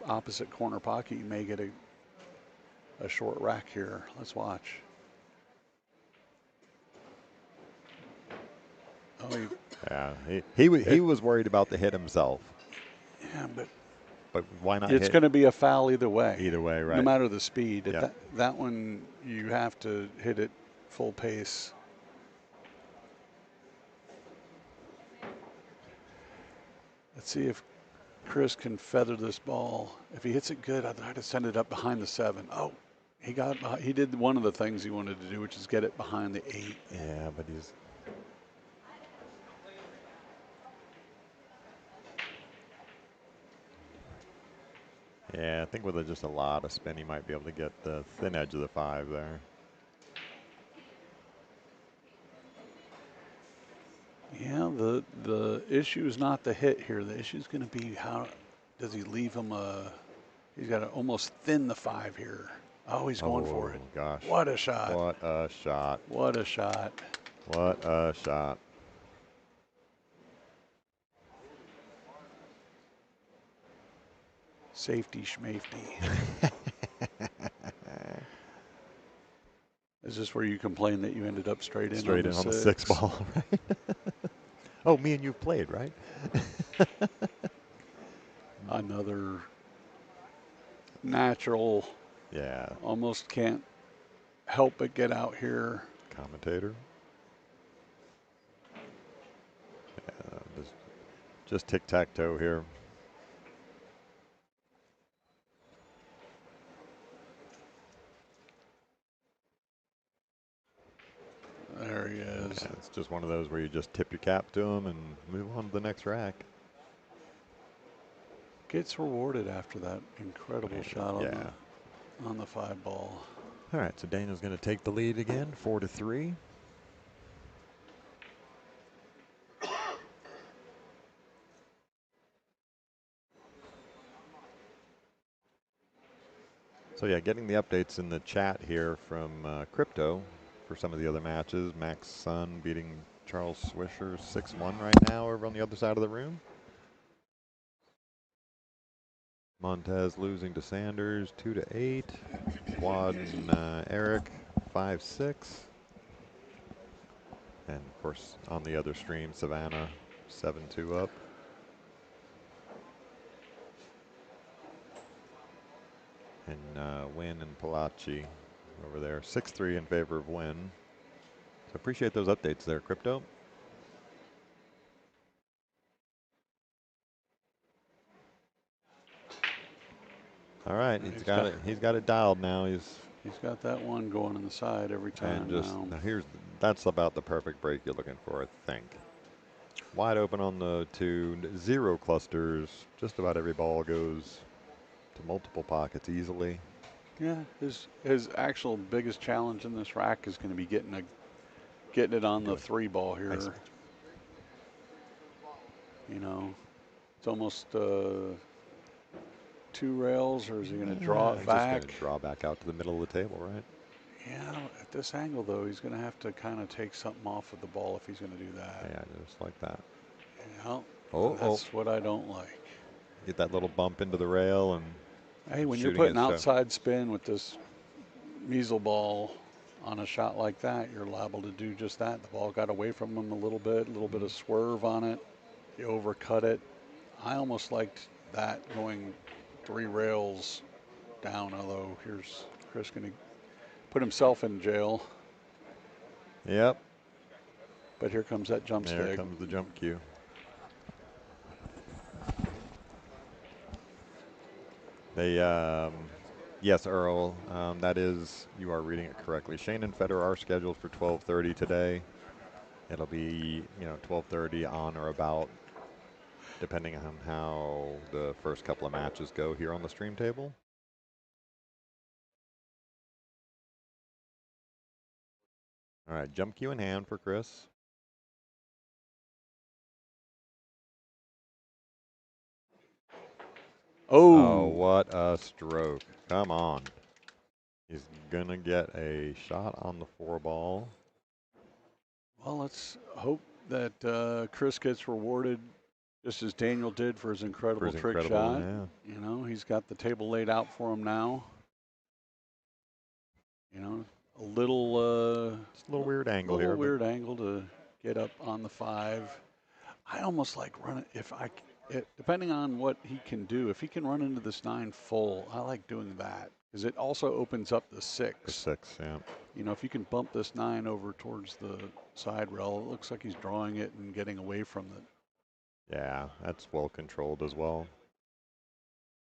opposite corner pocket. You may get a short rack here. Let's watch. Oh, Yeah, he was worried about the hit himself. yeah, But why not it's hit? going to be a foul either way. Either way, right. No matter the speed. Yeah. That one, you have to hit it full pace. Let's see if Chris can feather this ball. If he hits it good, I'd try to send it up behind the 7. Oh, he did one of the things he wanted to do, which is get it behind the 8. Yeah, but he's. Yeah, I think with just a lot of spin, he might be able to get the thin edge of the 5 there. Yeah, the issue is not the hit here. The issue is going to be how does he leave him he's got to almost thin the 5 here. Oh, he's going for it. Oh, gosh. What a shot. What a shot. What a shot. What a shot. Safety schmafety. Is this where you complain that you ended up straight in on the 6 ball, right? Oh, me and you played, right? Another natural. Yeah. Almost can't help but get out here. Commentator. Yeah, just tic-tac-toe here. There he is. Yeah, it's just one of those where you just tip your cap to him and move on to the next rack. Gets rewarded after that incredible shot on the 5 ball. All right, so Daniel's going to take the lead again, 4-3. So yeah, getting the updates in the chat here from Crypto for some of the other matches. Max Sun beating Charles Swisher 6-1 right now over on the other side of the room. Montez losing to Sanders 2-8. Quad and Eric 5-6. And of course on the other stream, Savannah 7-2 up. And Win and Palachi over there 6-3 in favor of Win. So appreciate those updates there, Crypto. All right, he's got it. He's got it dialed now. He's got that one going in the side every time. And just now that's about the perfect break you're looking for, I think. Wide open on the 2, 0 clusters. Just about every ball goes to multiple pockets easily. Yeah, his actual biggest challenge in this rack is going to be getting it on the 3 ball here. Nice. You know, it's almost 2 rails, or is he going to draw it back? Just going to draw back out to the middle of the table, right? Yeah, at this angle, though, he's going to have to kind of take something off of the ball if he's going to do that. Yeah, just like that. Yeah, that's what I don't like. Get that little bump into the rail and. Hey, when you're putting outside spin with this measle ball on a shot like that, you're liable to do just that. The ball got away from him a little bit of swerve on it. You overcut it. I almost liked that going 3 rails down, although here's Chris going to put himself in jail. Yep. But here comes that jump stick. There comes the jump cue. They, yes, Earl, that is, you are reading it correctly. Shane and Fedor are scheduled for 12:30 today. It'll be, 12:30 on or about, depending on how the first couple of matches go here on the stream table. All right, jump cue in hand for Chris. Oh, what a stroke. Come on. He's going to get a shot on the 4 ball. Well, let's hope that Chris gets rewarded just as Daniel did for his incredible trick shot. Yeah. You know, he's got the table laid out for him now. You know, a little It's a little weird angle here. Weird angle to get up on the 5. I almost like running depending on what he can do. If he can run into this 9 full, I like doing that because it also opens up the 6. The 6, yeah. You know, if you can bump this 9 over towards the side rail, it looks like he's drawing it and getting away from it. Yeah, that's well controlled as well.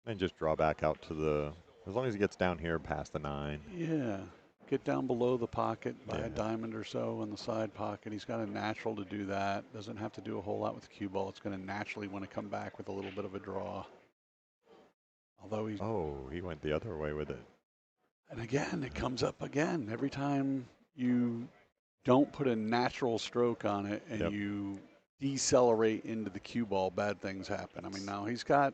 And just draw back out to the, as long as he gets down here past the 9. Yeah, get down below the pocket by a diamond or so in the side pocket. He's got a natural to do that. Doesn't have to do a whole lot with the cue ball. It's going to naturally want to come back with a little bit of a draw. Although he's... Oh, he went the other way with it. And again, it comes up again. Every time you don't put a natural stroke on it and you decelerate into the cue ball, bad things happen. I mean, now he's got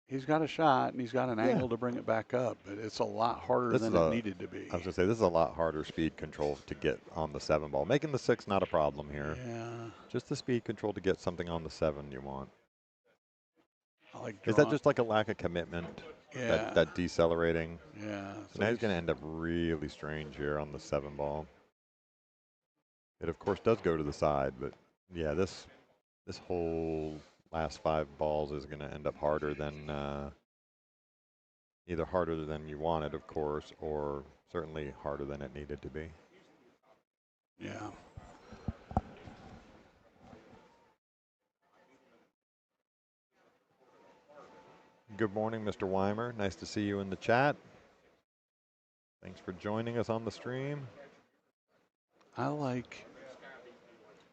a shot and he's got an angle to bring it back up, but it's a lot harder than it needed to be. I was going to say, this is a lot harder speed control to get on the 7 ball. Making the 6 not a problem here. Yeah. Just the speed control to get something on the 7 you want. I like is that just like a lack of commitment? Yeah. That decelerating? Yeah. So now he's going to end up really strange here on the 7 ball. It, of course, does go to the side, but yeah, this whole last 5 balls is going to end up harder than, either harder than you wanted, of course, or certainly harder than it needed to be. Yeah. Good morning, Mr. Weimer. Nice to see you in the chat. Thanks for joining us on the stream. I like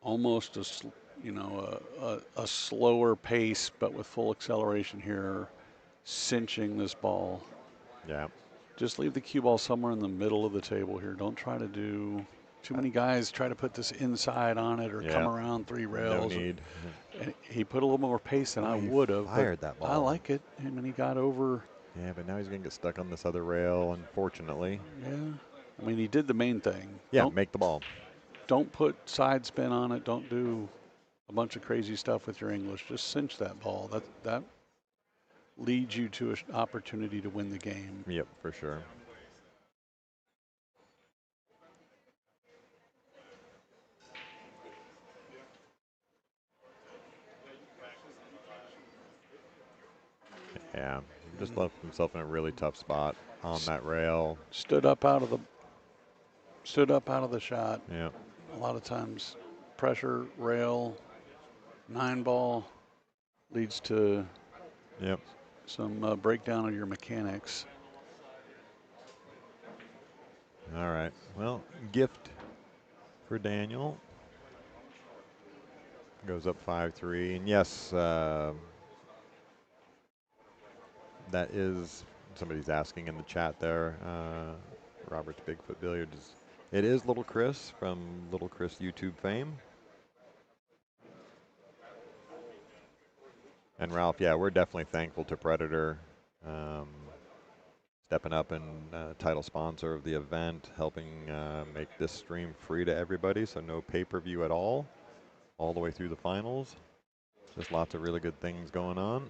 almost a slower pace, but with full acceleration here, cinching this ball. Yeah. Just leave the cue ball somewhere in the middle of the table here. Don't try to do too many guys try to put this inside on it or come around 3 rails. No need. And he put a little more pace than I would have. Fired that ball. I like it. I mean, he got over. Yeah, but now he's going to get stuck on this other rail, unfortunately. Yeah. I mean, he did the main thing. Yeah, make the ball. Don't put side spin on it. Don't do a bunch of crazy stuff with your English. Just cinch that ball. That leads you to an opportunity to win the game. Yep, for sure. Yeah, just left himself in a really tough spot on that rail. Stood up out of the shot. Yeah. A lot of times, pressure, rail, 9 ball leads to some breakdown of your mechanics. All right. Well, gift for Daniel. Goes up 5-3. And yes, that is, somebody's asking in the chat there, Robert's Bigfoot Billiards. It is Little Chris from Little Chris YouTube fame. And Ralph, yeah, we're definitely thankful to Predator stepping up and title sponsor of the event, helping make this stream free to everybody, so no pay-per-view at all the way through the finals. Just lots of really good things going on.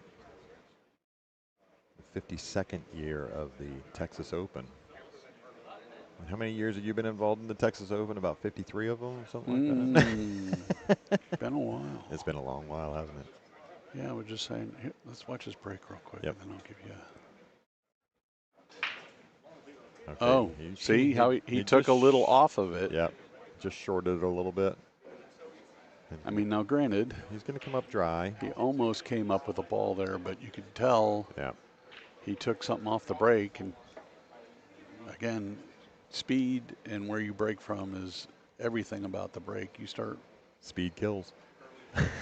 The 52nd year of the Texas Open. And how many years have you been involved in the Texas Open? About 53 of them, something like that? Been a while. It's been a long while, hasn't it? Yeah, we're just saying, here, let's watch this break real quick, and then I'll give you a... Okay. Oh, see how he took a little off of it. Yep, just shorted it a little bit. And I mean, now granted, he's going to come up dry. He almost came up with a ball there, but you could tell he took something off the break. And again, speed and where you break from is everything about the break. You start speed kills.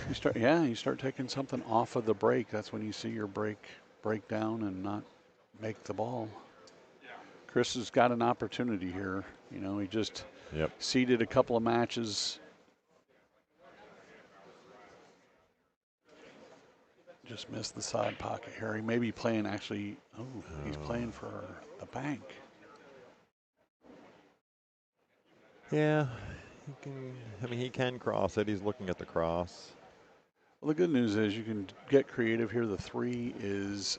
You start taking something off of the break. That's when you see your break break down and not make the ball. Chris has got an opportunity here. You know, he just Yep. seeded a couple of matches. Just missed the side pocket here. He may be playing actually. Oh, he's playing for the bank. Yeah, he can. I mean, he can cross it. He's looking at the cross. Well, the good news is you can get creative here. The 3 is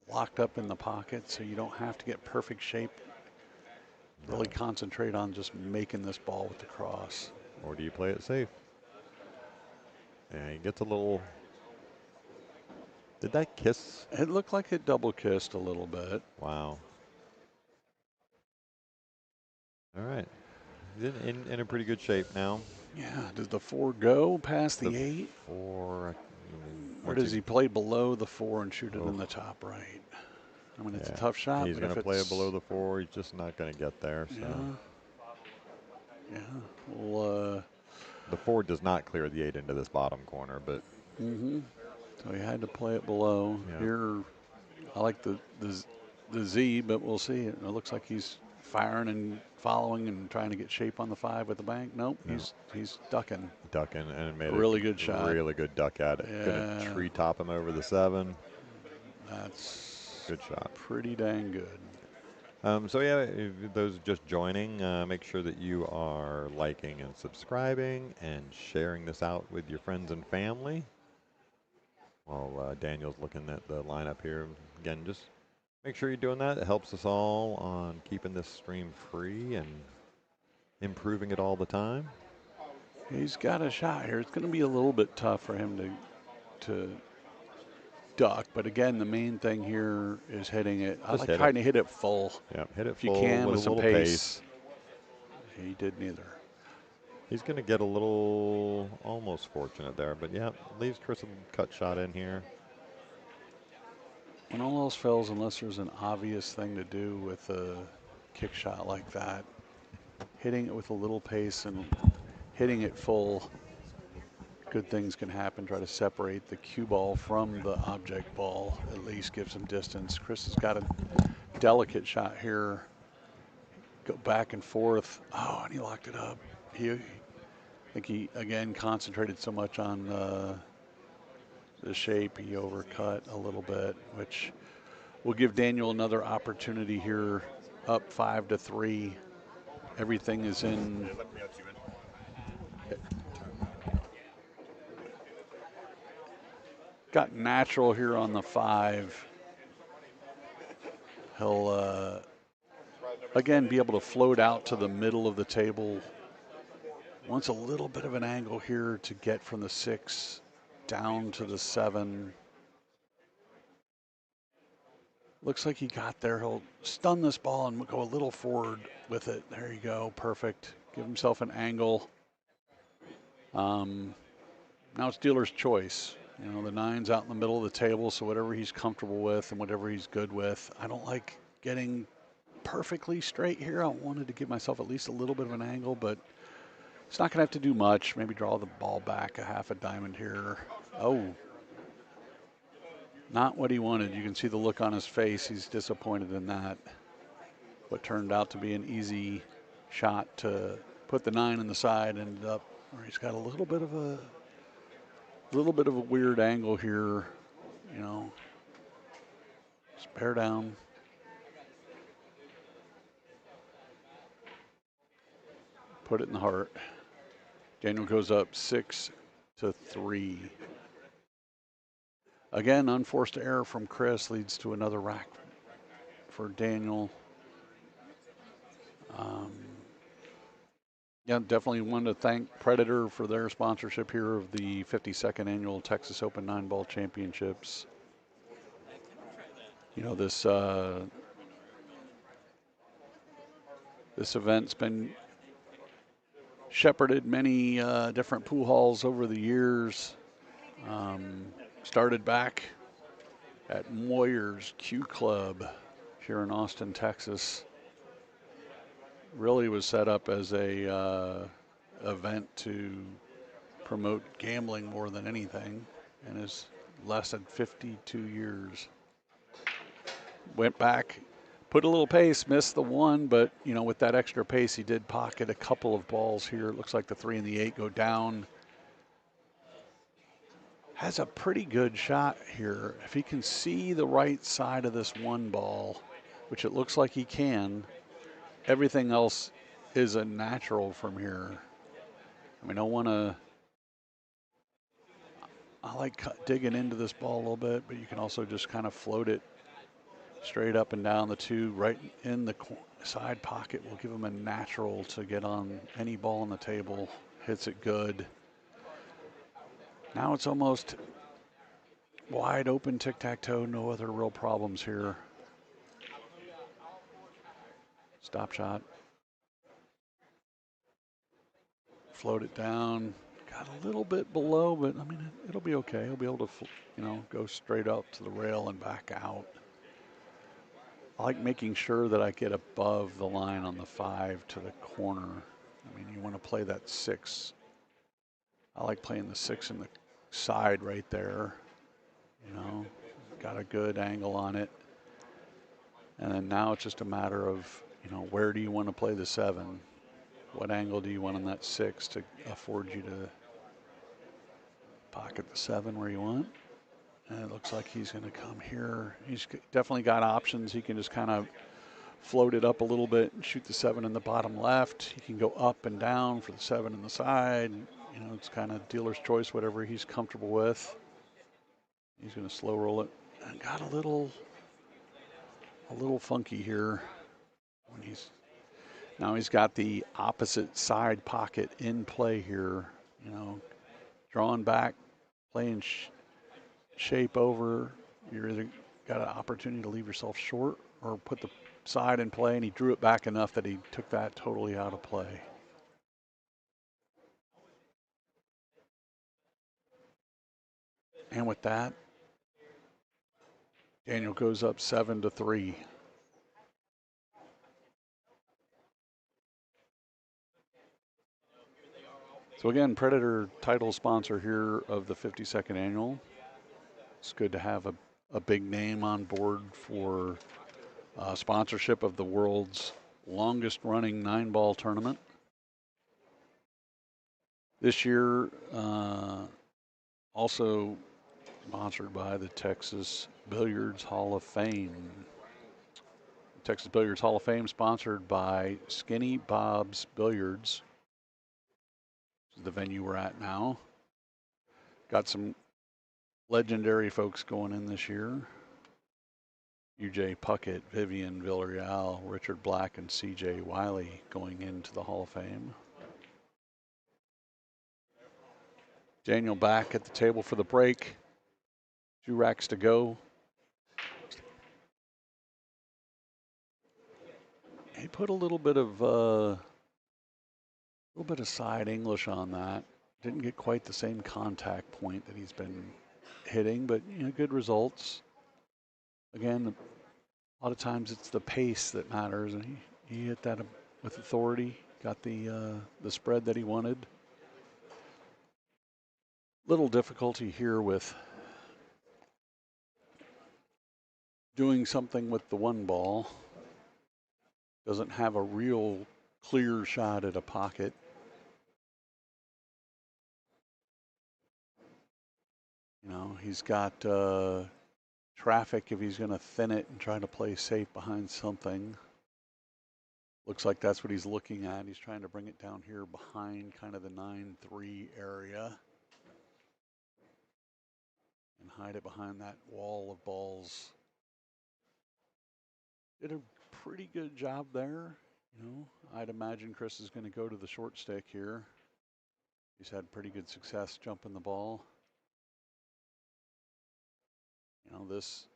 locked up in the pocket, so you don't have to get perfect shape. Really concentrate on just making this ball with the cross. Or do you play it safe? Yeah, he gets a little. Did that kiss? It looked like it double kissed a little bit. Wow. All right. He's in a pretty good shape now. Yeah, does the 4 go past the 8? 4. Or does he play below the 4 and shoot it in the top right? I mean, it's a tough shot. He's going to play it below the 4. He's just not going to get there. So. Yeah. Well, the 4 does not clear the 8 into this bottom corner, but. So he had to play it below. Yeah. Here, I like the Z, but we'll see. It looks like he's firing and following and trying to get shape on the 5 with the bank. Nope, no. He's ducking. Ducking and made a really good shot. Really good duck at it. Yeah. Gonna treetop him over the 7. That's good shot. Pretty dang good. So yeah, if those just joining, make sure that you are liking and subscribing and sharing this out with your friends and family. While Daniel's looking at the lineup here, again, just make sure you're doing that. It helps us all on keeping this stream free and improving it all the time. He's got a shot here. It's going to be a little bit tough for him to duck, but again, the main thing here is hitting it. I like trying to hit it full. Yeah, hit it if full you can with some pace. He did neither. He's going to get a little almost fortunate there, but yeah, leaves Chris a cut shot in here. When all else fails, unless there's an obvious thing to do with a kick shot like that, hitting it with a little pace and hitting it full, good things can happen. Try to separate the cue ball from the object ball, at least give some distance. Chris has got a delicate shot here. Go back and forth. Oh, and he locked it up. I think he, again, concentrated so much on the shape, he overcut a little bit, which will give Daniel another opportunity here, up 5-3. Everything is in. Got natural here on the 5. He'll, again, be able to float out to the middle of the table. Wants a little bit of an angle here to get from the 6 down to the 7. Looks like he got there. He'll stun this ball and go a little forward with it. There you go, perfect. Give himself an angle. Now it's dealer's choice. You know, the 9's out in the middle of the table, so whatever he's comfortable with and whatever he's good with. I don't like getting perfectly straight here. I wanted to give myself at least a little bit of an angle, but it's not going to have to do much. Maybe draw the ball back a half a diamond here. Oh, not what he wanted. You can see the look on his face. He's disappointed in that. What turned out to be an easy shot to put the 9 in the side ended up where he's got a little bit of a weird angle here. You know, just bear down. Put it in the heart. Daniel goes up 6-3. Again, unforced error from Chris leads to another rack for Daniel. Yeah, definitely want to thank Predator for their sponsorship here of the 52nd annual Texas Open 9-Ball Championships. You know, this event's been shepherded many different pool halls over the years. Started back at Moyer's Q Club here in Austin, Texas. Really was set up as a event to promote gambling more than anything, and has lasted 52 years. Went back put a little pace, missed the one, but, you know, with that extra pace, he did pocket a couple of balls here. It looks like the 3 and the 8 go down. Has a pretty good shot here. If he can see the right side of this one ball, which it looks like he can, everything else is a natural from here. I mean, I like digging into this ball a little bit, but you can also just kind of float it straight up and down the 2 right in the side pocket. Will give him a natural to get on any ball on the table. Hits it good. Now it's almost wide open tic-tac-toe. No other real problems here. Stop shot. Float it down. Got a little bit below, but I mean, it'll be okay. He'll be able to, you know, go straight up to the rail and back out. I like making sure that I get above the line on the 5 to the corner. I mean, you want to play that 6. I like playing the 6 in the side right there. You know, got a good angle on it. And then now it's just a matter of, you know, where do you want to play the 7? What angle do you want on that 6 to afford you to pocket the 7 where you want? And it looks like he's going to come here. He's definitely got options. He can just kind of float it up a little bit and shoot the 7 in the bottom left. He can go up and down for the 7 in the side. You know, it's kind of dealer's choice, whatever he's comfortable with. He's going to slow roll it. And got a little funky here when now he's got the opposite side pocket in play here. You know, drawing back, playing shape over. You're either got an opportunity to leave yourself short or put the side in play, and he drew it back enough that he took that totally out of play. And with that, Daniel goes up 7-3. So again, Predator title sponsor here of the 52nd annual. It's good to have a big name on board for sponsorship of the world's longest running 9-ball tournament. This year, also sponsored by the Texas Billiards Hall of Fame. Texas Billiards Hall of Fame sponsored by Skinny Bob's Billiards. This is the venue we're at now. Got some legendary folks going in this year. UJ Puckett, Vivian Villarreal, Richard Black, and CJ Wiley going into the Hall of Fame. Daniel back at the table for the break. 2 racks to go. He put a little bit of side English on that. Didn't get quite the same contact point that he's been hitting, but you know, good results. Again, a lot of times it's the pace that matters, and he hit that with authority. Got the spread that he wanted. Little difficulty here with doing something with the 1 ball. Doesn't have a real clear shot at a pocket. You know, he's got traffic if he's going to thin it and try to play safe behind something. Looks like that's what he's looking at. He's trying to bring it down here behind kind of the 9-3 area and hide it behind that wall of balls. Did a pretty good job there. You know, I'd imagine Chris is going to go to the short stick here. He's had pretty good success jumping the ball. You know, this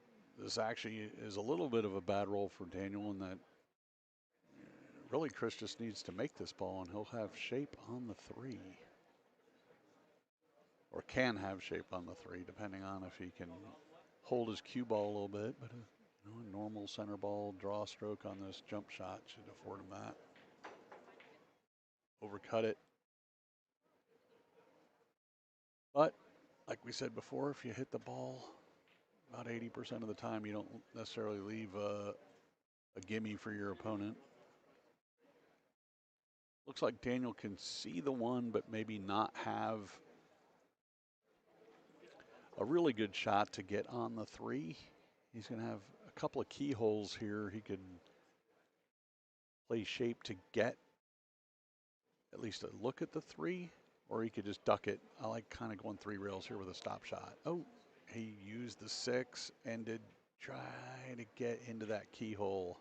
actually is a little bit of a bad roll for Daniel in that really Chris just needs to make this ball and he'll have shape on the 3. Or can have shape on the 3, depending on if he can hold his cue ball a little bit. But you know, a normal center ball draw stroke on this jump shot should afford him that. Overcut it. But like we said before, if you hit the ball about 80% of the time, you don't necessarily leave a a gimme for your opponent. Looks like Daniel can see the one, but maybe not have a really good shot to get on the 3. He's going to have a couple of keyholes here. He could play shape to get at least a look at the 3, or he could just duck it. I like kind of going 3 rails here with a stop shot. Oh, he used the 6 and did try to get into that keyhole.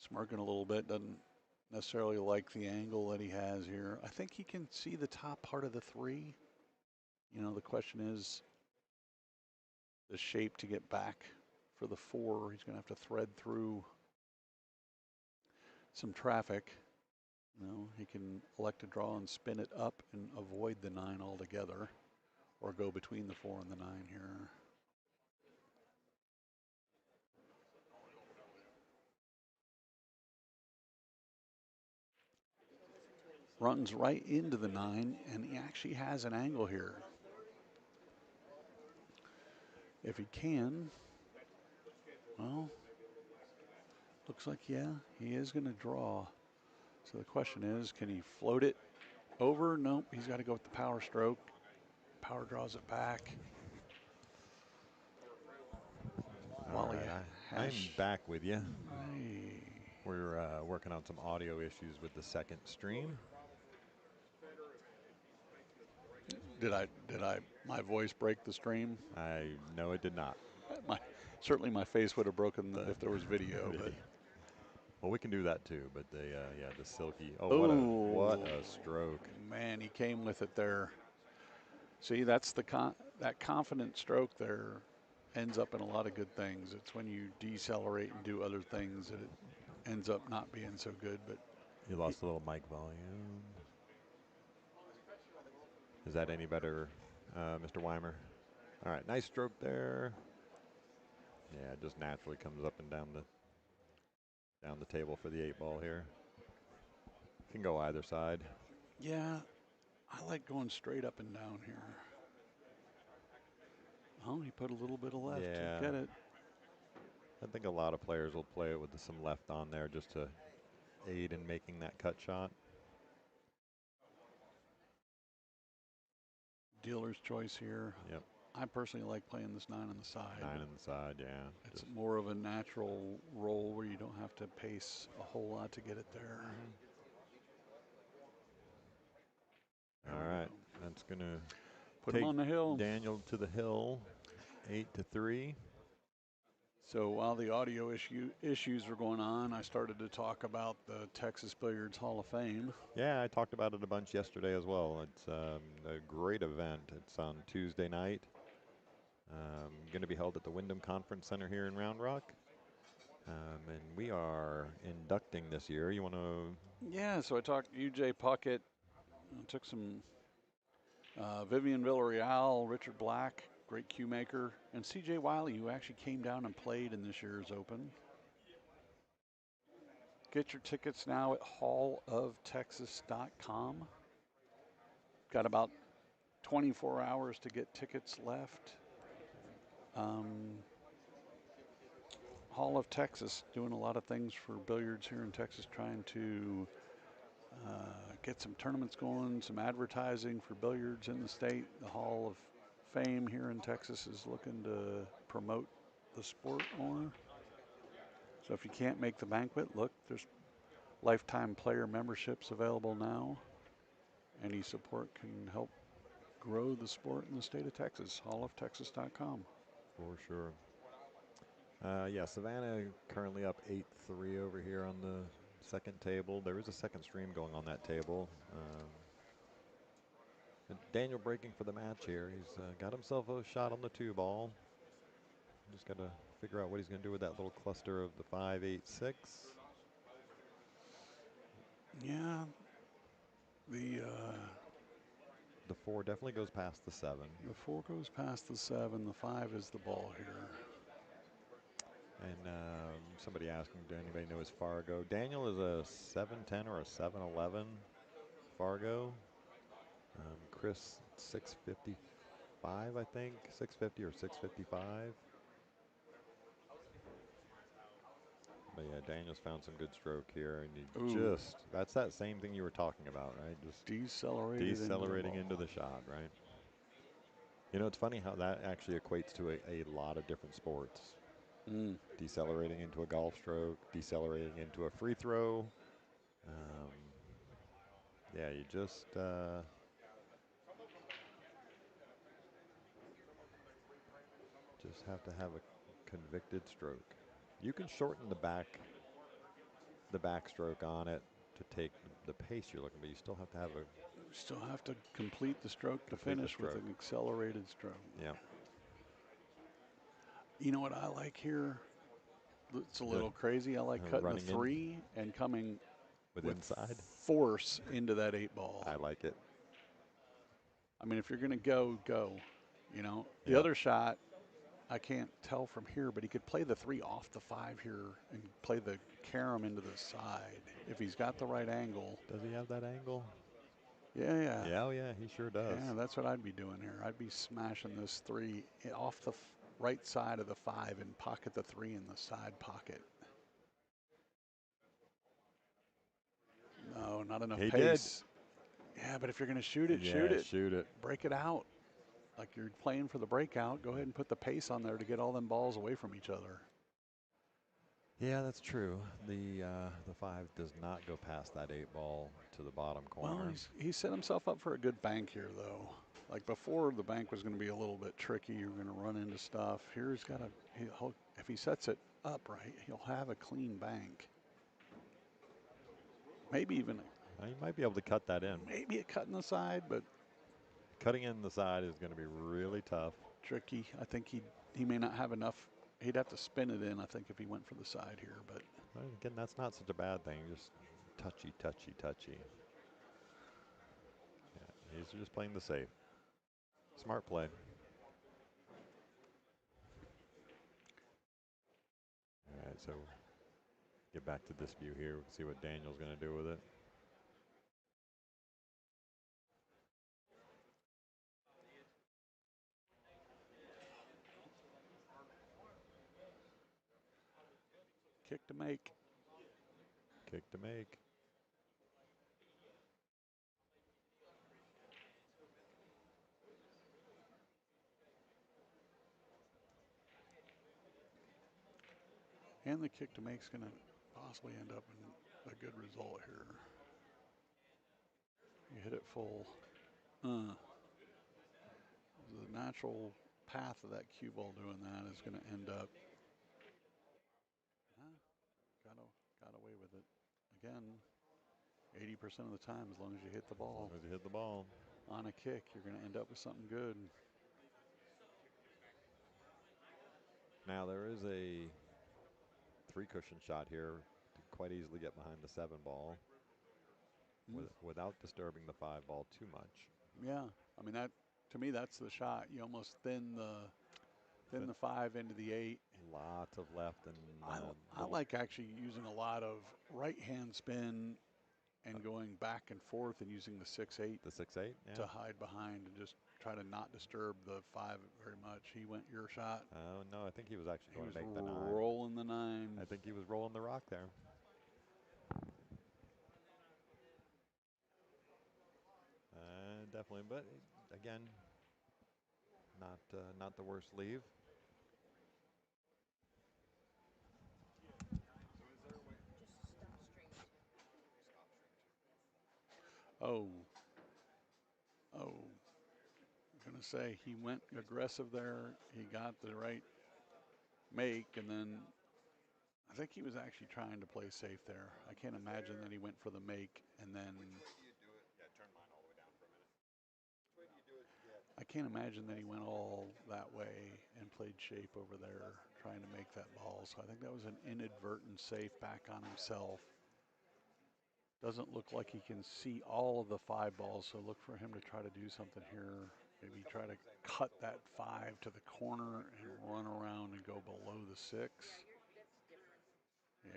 Smirking a little bit, doesn't necessarily like the angle that he has here. I think he can see the top part of the 3. You know, the question is the shape to get back for the 4. He's going to have to thread through some traffic. You know, he can elect to draw and spin it up and avoid the 9 altogether, or go between the 4 and the 9 here. Runs right into the 9, and he actually has an angle here. If he can, well, looks like, yeah, he is going to draw. So the question is, can he float it over? Nope, he's got to go with the power stroke. Power draws it back. All right, I'm back with you. Hey. We're working on some audio issues with the second stream. Did my voice break the stream? No, it did not. Certainly my face would have broken if there was video. But. Well, we can do that too. But the silky. Oh, what a stroke! Man, he came with it there. See, that's that confident stroke there ends up in a lot of good things. It's when you decelerate and do other things that it ends up not being so good. But you lost a little mic volume. Is that any better, Mr. Weimer? All right, nice stroke there. Yeah, it just naturally comes up and down the table for the 8-ball here. Can go either side. Yeah, I like going straight up and down here. Oh, he put a little bit of left to get it. I think a lot of players will play it with some left on there just to aid in making that cut shot. Dealer's choice here. Yep. I personally like playing this 9 on the side. 9 on the side, yeah. It's more of a natural roll where you don't have to pace a whole lot to get it there. All right, that's going to put him on the hill. Daniel to the hill, 8-3. So while the audio issues were going on, I started to talk about the Texas Billiards Hall of Fame. Yeah, I talked about it a bunch yesterday as well. It's a great event. It's on Tuesday night. Going to be held at the Wyndham Conference Center here in Round Rock. And we are inducting this year. You want to? Yeah, so I talked to UJ Puckett. I took some Vivian Villarreal, Richard Black, great cue maker, and CJ Wiley, who actually came down and played in this year's Open. Get your tickets now at halloftexas.com. Got about 24 hours to get tickets left. Hall of Texas doing a lot of things for billiards here in Texas, trying to get some tournaments going, some advertising for billiards in the state. The Hall of Fame here in Texas is looking to promote the sport more. So if you can't make the banquet, look, there's lifetime player memberships available now. Any support can help grow the sport in the state of Texas. halloftexas.com. For sure. Yeah, Savannah currently up 8-3 over here on the second table. There is a second stream going on that table. Daniel breaking for the match here. He's got himself a shot on the 2-ball. Just got to figure out what he's going to do with that little cluster of the 5, 8, 6. Yeah. The 4 definitely goes past the 7. The 4 goes past the 7. The 5 is the ball here. And somebody asking, do anybody know his Fargo? Daniel is a 7-10 or a 7-11 Fargo. Chris, 650 655, I think, 650 or 655. But yeah, Daniel's found some good stroke here, and that's that same thing you were talking about, right? Just decelerating into the shot, right? You know, it's funny how that actually equates to a lot of different sports. Decelerating into a golf stroke, decelerating into a free throw. Yeah, you just have to have a convicted stroke. You can shorten the backstroke on it to take the pace you're looking, but you still have to have a Still have to complete the stroke to finish with an accelerated stroke. Yeah. You know what I like here? It's a little crazy. I like cutting the 3 and coming with inside force into that 8 ball. I like it. I mean, if you're going to go. You know, the other shot, I can't tell from here, but he could play the 3 off the 5 here and play the carom into the side if he's got the right angle. Does he have that angle? Yeah. Yeah, he sure does. Yeah, that's what I'd be doing here. I'd be smashing this 3 off the right side of the 5 and pocket the 3 in the side pocket. No, not enough pace. Yeah, but if you're going to shoot it, shoot it. Shoot it. Break it out. Like you're playing for the breakout, go ahead and put the pace on there to get all them balls away from each other. Yeah, that's true. The 5 does not go past that 8 ball to the bottom corner. Well, he set himself up for a good bank here, though. Like before, the bank was going to be a little bit tricky. You're going to run into stuff. Here he's got if he sets it up right, he'll have a clean bank. Maybe even he might be able to cut that in. Maybe a cut in the side, but cutting in the side is going to be really tough. Tricky. I think he may not have enough. He'd have to spin it in, I think, if he went for the side here. But again, that's not such a bad thing. Just touchy. Yeah, he's just playing the safe. Smart play. All right, so get back to this view here. We can see what Daniel's going to do with it. Kick to make. And the kick to make is going to possibly end up in a good result here. You hit it full. The natural path of that cue ball doing that is going to end up. Got away with it. Again, 80% of the time, as long as you hit the ball. As long as you hit the ball. On a kick, you're going to end up with something good. Now there is a 3 cushion shot here to quite easily get behind the 7 ball without disturbing the 5 ball too much. Yeah, I mean to me that's the shot. You almost thin the 5 into the 8. Lots of left and I like actually using a lot of right hand spin and going back and forth and using the 6-8. The 6-8 to hide behind and just try to not disturb the 5 very much. He went your shot. Oh no, I think he was actually going to make the 9. Rolling the 9. I think he was rolling the rock there. Definitely, but again, not the worst leave. Oh, I'm going to say he went aggressive there. He got the right make, and then I think he was actually trying to play safe there. I can't imagine that he went for the make and then. I can't imagine that he went all that way and played shape over there trying to make that ball. So I think that was an inadvertent safe back on himself. Doesn't look like he can see all of the 5 balls, so look for him to try to do something here. Maybe try to cut that 5 to the corner and run around and go below the 6. Yeah.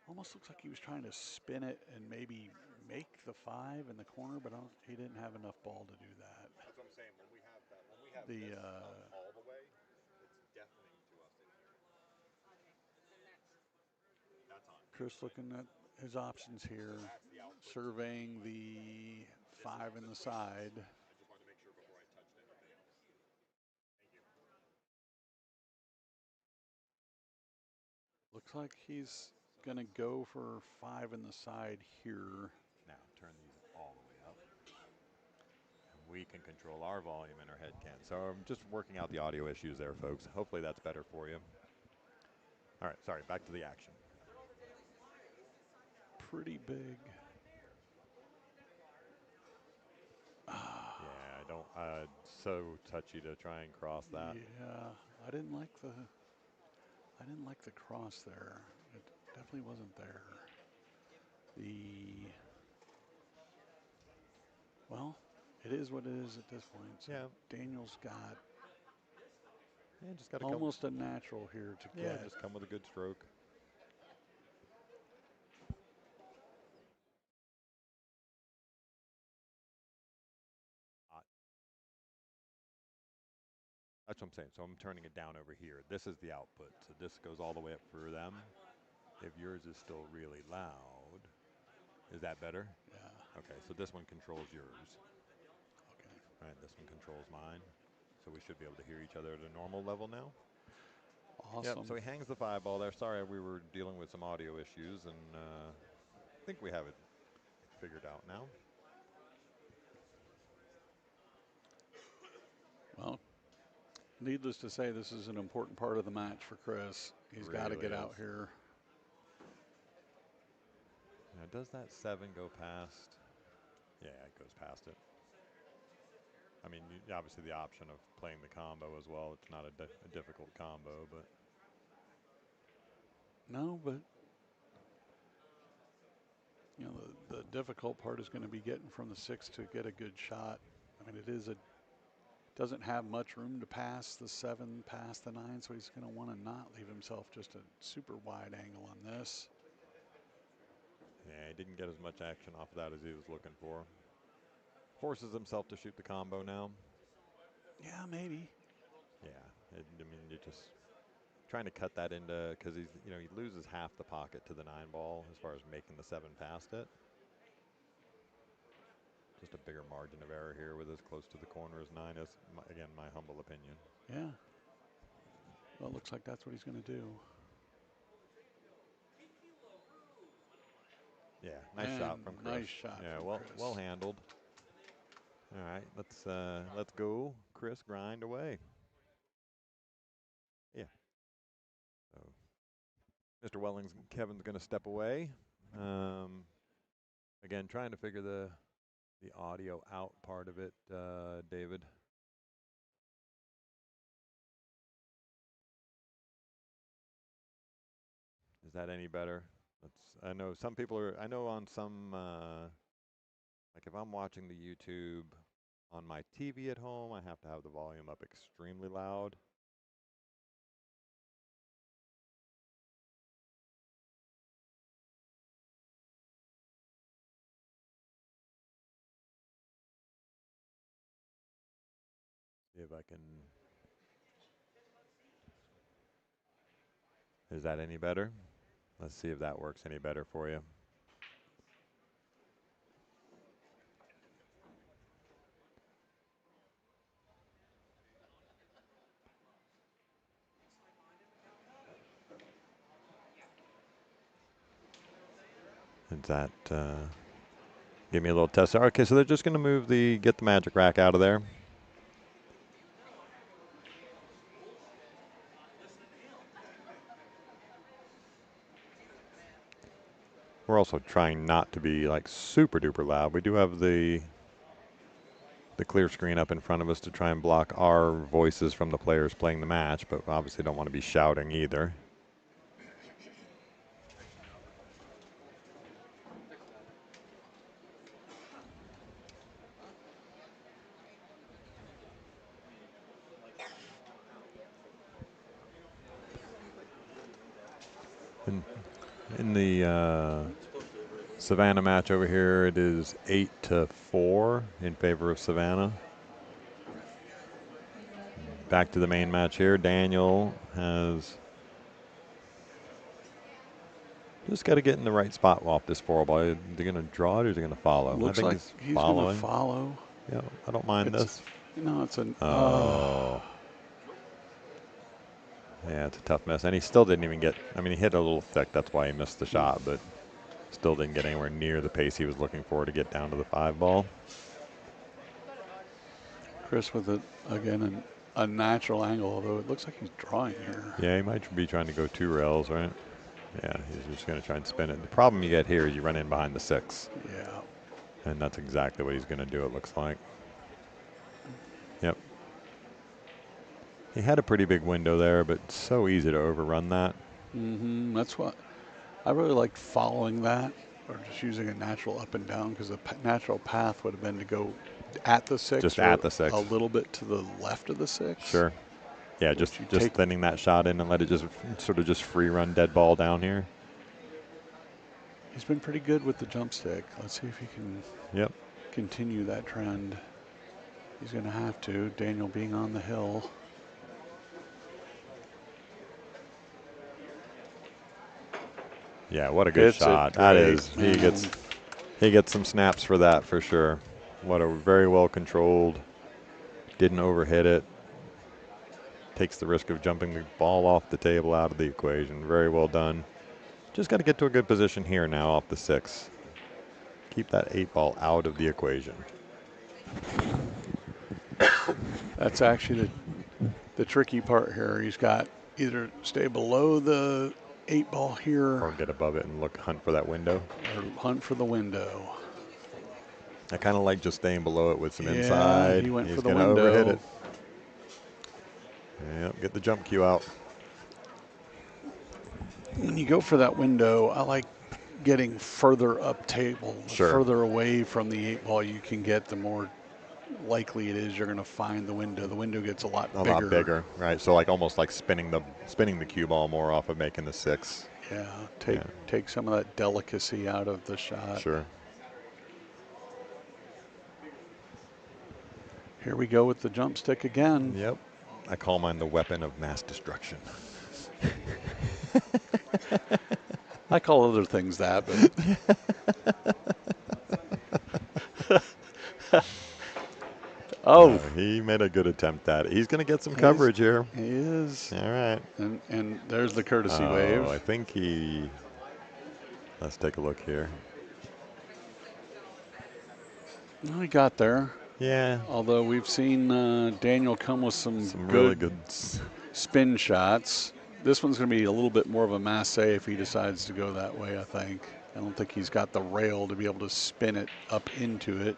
Almost looks like he was trying to spin it and maybe make the 5 in the corner, but he didn't have enough ball to do that. That's what I'm saying. the all the way, it's deafening to us in here. That's on. Chris looking at his options here, That's the output. surveying the 5 in the side. I just wanted to make sure before I touched anything else. Thank you. Looks like he's going to go for 5 in the side here. Now turn these all the way up. And we can control our volume and our head can. So I'm just working out the audio issues there, folks. Hopefully that's better for you. All right, sorry, back to the action. Pretty big. Yeah, I don't, so touchy to try and cross that. Yeah, I didn't like the cross there. It definitely wasn't there. Well, it is what it is at this point. So Yeah. Daniel's got just got to almost a natural here to get. just come with a good stroke. That's what I'm saying. So I'm turning it down over here. This is the output. So this goes all the way up for them. If yours is still really loud, is that better? Yeah. Okay, so this one controls yours. Okay. All right, this one controls mine. So we should be able to hear each other at a normal level now. Awesome. Yep, so he hangs the 5 ball there. Sorry, we were dealing with some audio issues, and I think we have it figured out now. Well, needless to say, this is an important part of the match for Chris. He's got to Really get out is. here. Now, does that 7 go past? Yeah, it goes past it. I mean, obviously the option of playing the combo as well. It's not a difficult combo, but. No, but you know, the difficult part is going to be getting from the 6 to get a good shot. I mean, doesn't have much room to pass the 7 past the 9, so he's going to want to not leave himself just a super wide angle on this. Yeah, he didn't get as much action off of that as he was looking for. Forces himself to shoot the combo now. Yeah, maybe. Yeah, I mean, you're just trying to cut that into, because he loses half the pocket to the 9 ball as far as making the 7 past it. Just a bigger margin of error here with as close to the corner as 9 is, again, my humble opinion. Yeah. Well, it looks like that's what he's going to do. Yeah, nice shot from Chris. Nice shot. Yeah, from Chris. well handled. All right, let's go, Chris. Grind away. Yeah. So, Mr. Kevin's going to step away. Again, trying to figure the audio out part of it, David. Is that any better? I know some people are. I know on some, like if I'm watching the YouTube on my TV at home, I have to have the volume up extremely loud. See if I can. Is that any better? Let's see if that works any better for you. Is that, give me a little test. Okay, so they're just going to get the magic rack out of there. We're also trying not to be like super duper loud. We do have the clear screen up in front of us to try and block our voices from the players playing the match, but obviously don't want to be shouting either. In the Savannah match over here, it is 8-4 in favor of Savannah. back to the main match here. Daniel has just got to get in the right spot off this 4-ball. Is he going to draw it or is he going to follow? Looks I think like he's following. going to follow. Yeah, I don't mind this. No, it's an. Oh. Yeah, it's a tough miss. And he still didn't even get, I mean, he hit a little thick. That's why he missed the shot, but still didn't get anywhere near the pace he was looking for to get down to the 5-ball. Chris with it again, a natural angle, although it looks like he's drawing here. Yeah, he might be trying to go 2 rails, right? Yeah, he's just going to try and spin it. The problem you get here is you run in behind the 6. Yeah. And that's exactly what he's going to do, it looks like. Yep. He had a pretty big window there, but it's so easy to overrun that. That's what I really liked, following that, or just using a natural up and down, because the natural path would have been to go at the 6. Just at the 6. A little bit to the left of the 6. Sure. Yeah, just thinning that shot in and let it just sort of just free run dead ball down here. He's been pretty good with the jump stick. Let's see if he can continue that trend. He's going to have to, Daniel being on the hill. Yeah, what a good shot. That is, he gets some snaps for that for sure. What a very well controlled, didn't overhit it. Takes the risk of jumping the ball off the table out of the equation. Very well done. Just got to get to a good position here now off the 6. Keep that 8-ball out of the equation. That's actually the tricky part here. He's got either stay below the 8-ball here, or get above it and hunt for that window. Or hunt for the window. I kind of like just staying below it with some inside. He went He's for the gonna window. overhit it. Yep, get the jump cue out. When you go for that window, I like getting further up table. Sure. The further away from the 8-ball you can get, the more likely it is you're going to find the window. The window gets a lot bigger. A lot bigger, right? So like almost like spinning the cue ball more off of making the 6. Yeah, take some of that delicacy out of the shot. Sure. Here we go with the jump stick again. Yep. I call mine the weapon of mass destruction. I call other things that, but he made a good attempt at it. He's going to get some coverage here. He is. All right. And there's the courtesy wave. I think let's take a look here. No, he got there. Yeah. Although we've seen Daniel come with some really good spin shots. This one's going to be a little bit more of a masse if he decides to go that way, I think. I don't think he's got the rail to be able to spin it up into it.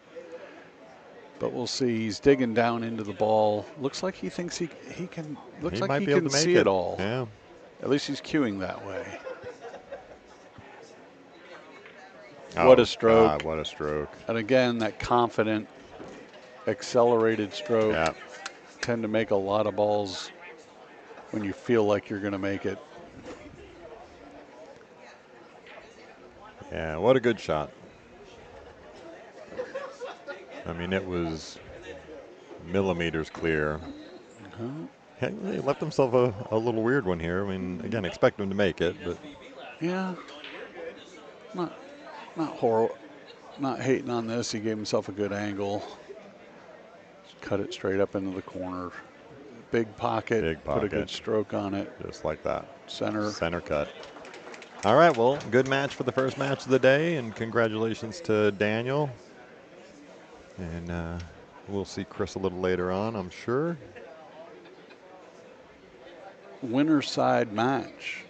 But we'll see. He's digging down into the ball. Looks like he thinks he can. Looks like he can see it all. Yeah. At least he's cueing that way. What a stroke. God, what a stroke. And again, that confident, accelerated stroke. Yeah. Tend to make a lot of balls when you feel like you're going to make it. Yeah, what a good shot. I mean, it was millimeters clear. He left himself a little weird one here. I mean, again, expect him to make it, but yeah, not horrible. Not hating on this. He gave himself a good angle. Just cut it straight up into the corner. Big pocket. Put a good stroke on it. Just like that. Center cut. All right, well, good match for the first match of the day, and congratulations to Daniel. And we'll see Chris a little later on, I'm sure. Winner side match.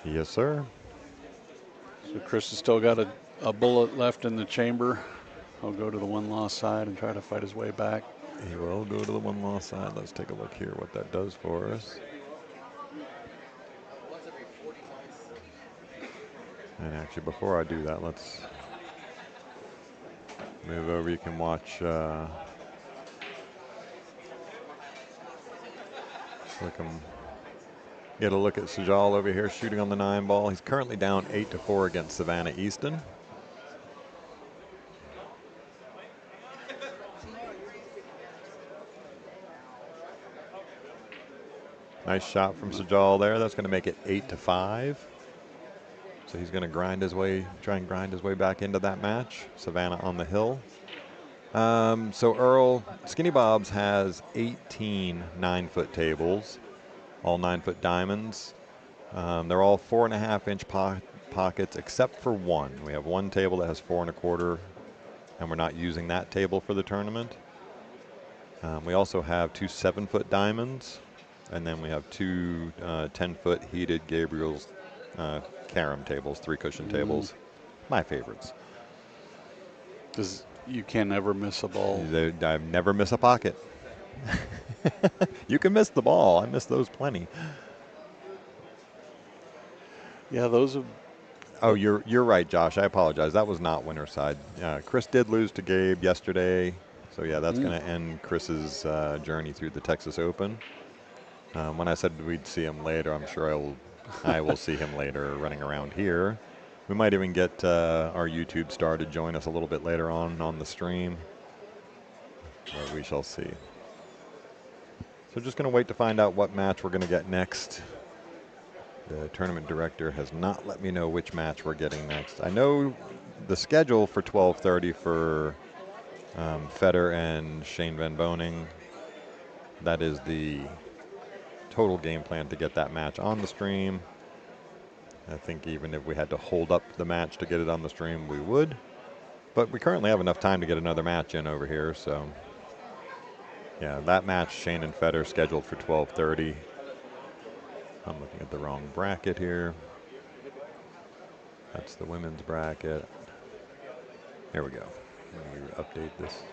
Yes, sir. So Chris has still got a bullet left in the chamber. He'll go to the one-loss side and try to fight his way back. He will go to the one-loss side. Let's take a look here what that does for us. And actually, before I do that, let's move over. You can watch. Get a look at Sajal over here shooting on the 9-ball. He's currently down 8-4 against Savannah Easton. Nice shot from Sajal there. That's going to make it 8-5. So he's going to try and grind his way back into that match. Savannah on the hill. So Earl, Skinny Bob's has 18 9-foot tables, all 9-foot diamonds. They're all 4.5-inch pockets except for one. We have one table that has 4 1/4, and we're not using that table for the tournament. We also have 2 7-foot diamonds, and then we have 2 10-foot heated Gabriel's carom tables, 3 cushion tables. My favorites. You can never miss a ball. I never miss a pocket. You can miss the ball. I miss those plenty. Yeah, those have. Oh, you're right, Josh. I apologize. That was not winner's side. Chris did lose to Gabe yesterday, so yeah, that's going to end Chris's journey through the Texas Open. When I said we'd see him later, I'm sure I will see him later running around here. We might even get our YouTube star to join us a little bit later on the stream. But we shall see. So just going to wait to find out what match we're going to get next. The tournament director has not let me know which match we're getting next. I know the schedule for 12:30 for Fedor and Shane Van Boning. That is the total game plan to get that match on the stream. I think even if we had to hold up the match to get it on the stream, we would. But we currently have enough time to get another match in over here. So, yeah, that match, Shane and Fedor, scheduled for 12:30. I'm looking at the wrong bracket here. That's the women's bracket. There we go. Let me update this.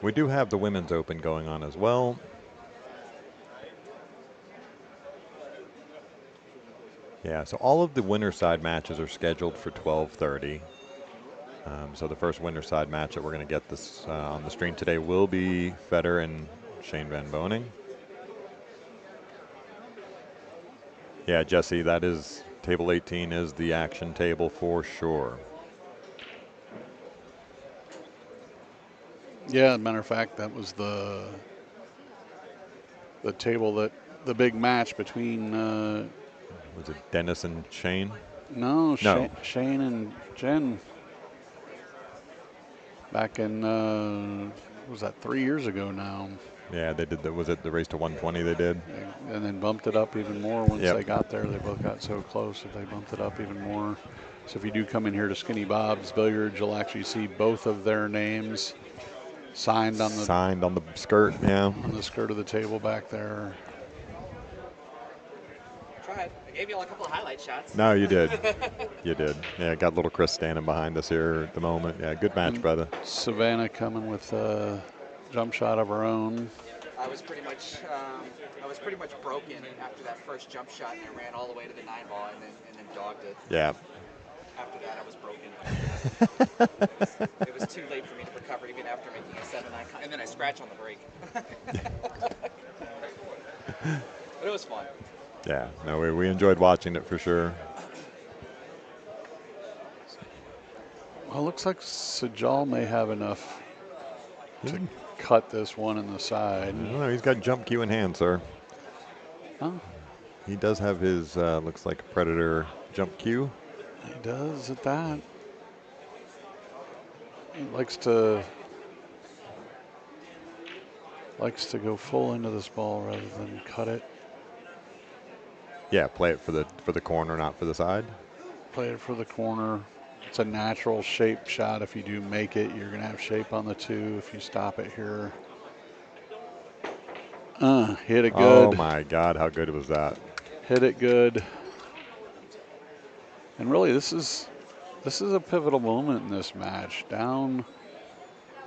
We do have the Women's Open going on as well. Yeah, so all of the winner side matches are scheduled for 12:30. So the first winner side match that we're going to get this on the stream today will be Fedor and Shane Van Boning. Yeah, Jesse, that is table 18 is the action table for sure. Yeah, as a matter of fact, that was the table that the big match between. Was it Dennis and Shane? No. Shane and Jen. Back in was that 3 years ago now? Yeah, they did. Was it the race to 120 they did? And then bumped it up even more once they got there. They both got so close that they bumped it up even more. So if you do come in here to Skinny Bob's Billiards, you'll actually see both of their names signed on the skirt. Yeah, on the skirt of the table back there. Tried. I gave you all a couple of highlight shots. No, you did. You did. Yeah, got little Chris standing behind us here at the moment. Yeah, good match, and brother. Savannah coming with a jump shot of her own. I was pretty much broken after that first jump shot, and I ran all the way to the 9-ball and then dogged it. Yeah. After that, I was broken. It was too late for me to recover, even after making a 7-9, and then I scratched on the break. But it was fun. Yeah, no, we enjoyed watching it for sure. Well, it looks like Sajal may have enough to cut this one in the side. No, he's got jump cue in hand, sir. Huh? He does have his, looks like a Predator jump cue. He does at that. He likes to go full into this ball rather than cut it. Yeah, play it for the corner, not for the side. Play it for the corner. It's a natural shape shot. If you do make it, you're going to have shape on the 2. If you stop it here. Hit it good. Oh, my God. How good was that? Hit it good. And really, this is a pivotal moment in this match. Down.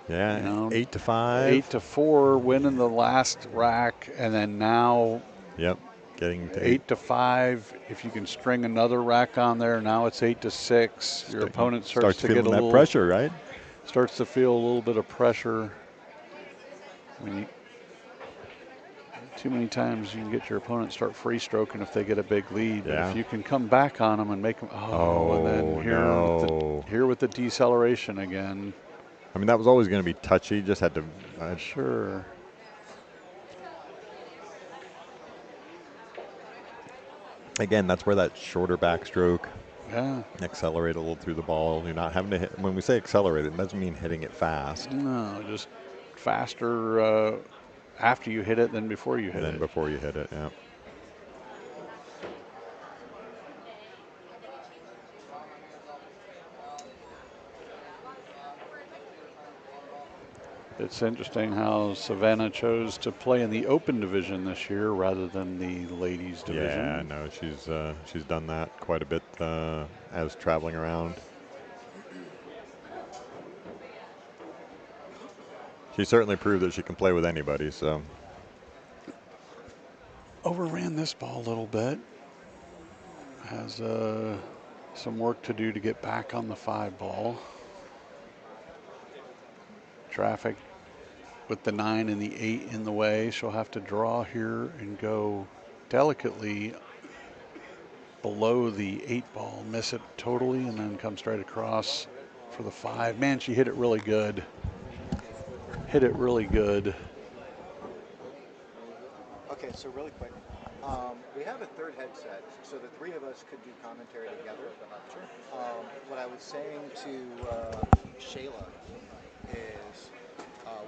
Yeah, 8-5. 8-4, winning the last rack. And then now. Yep. Getting to 8-5. If you can string another rack on there, now it's 8-6. Your opponent starts to get a little pressure, right? Starts to feel a little bit of pressure. Too many times you can get your opponent start free stroking if they get a big lead. Yeah. But if you can come back on them and make them, and then here with the deceleration again. I mean, that was always going to be touchy. Just had to. Sure. Again, that's where that shorter backstroke, Yeah. accelerate a little through the ball. You're not having to hit. When we say accelerate, it doesn't mean hitting it fast. No, just faster after you hit it than before you hit Than it. before you hit it, yeah. It's interesting how Savannah chose to play in the open division this year rather than the ladies division. Yeah, no, she's done that quite a bit as traveling around. She certainly proved that she can play with anybody. So Overran this ball a little bit. Has some work to do to get back on the 5 ball. Traffic with the 9 and the 8 in the way. She'll have to draw here and go delicately below the 8 ball, miss it totally, and then come straight across for the 5. Man, she hit it really good. Hit it really good. Okay, so really quick, we have a third headset, so the 3 of us could do commentary together. Sure. What I was saying to Shayla is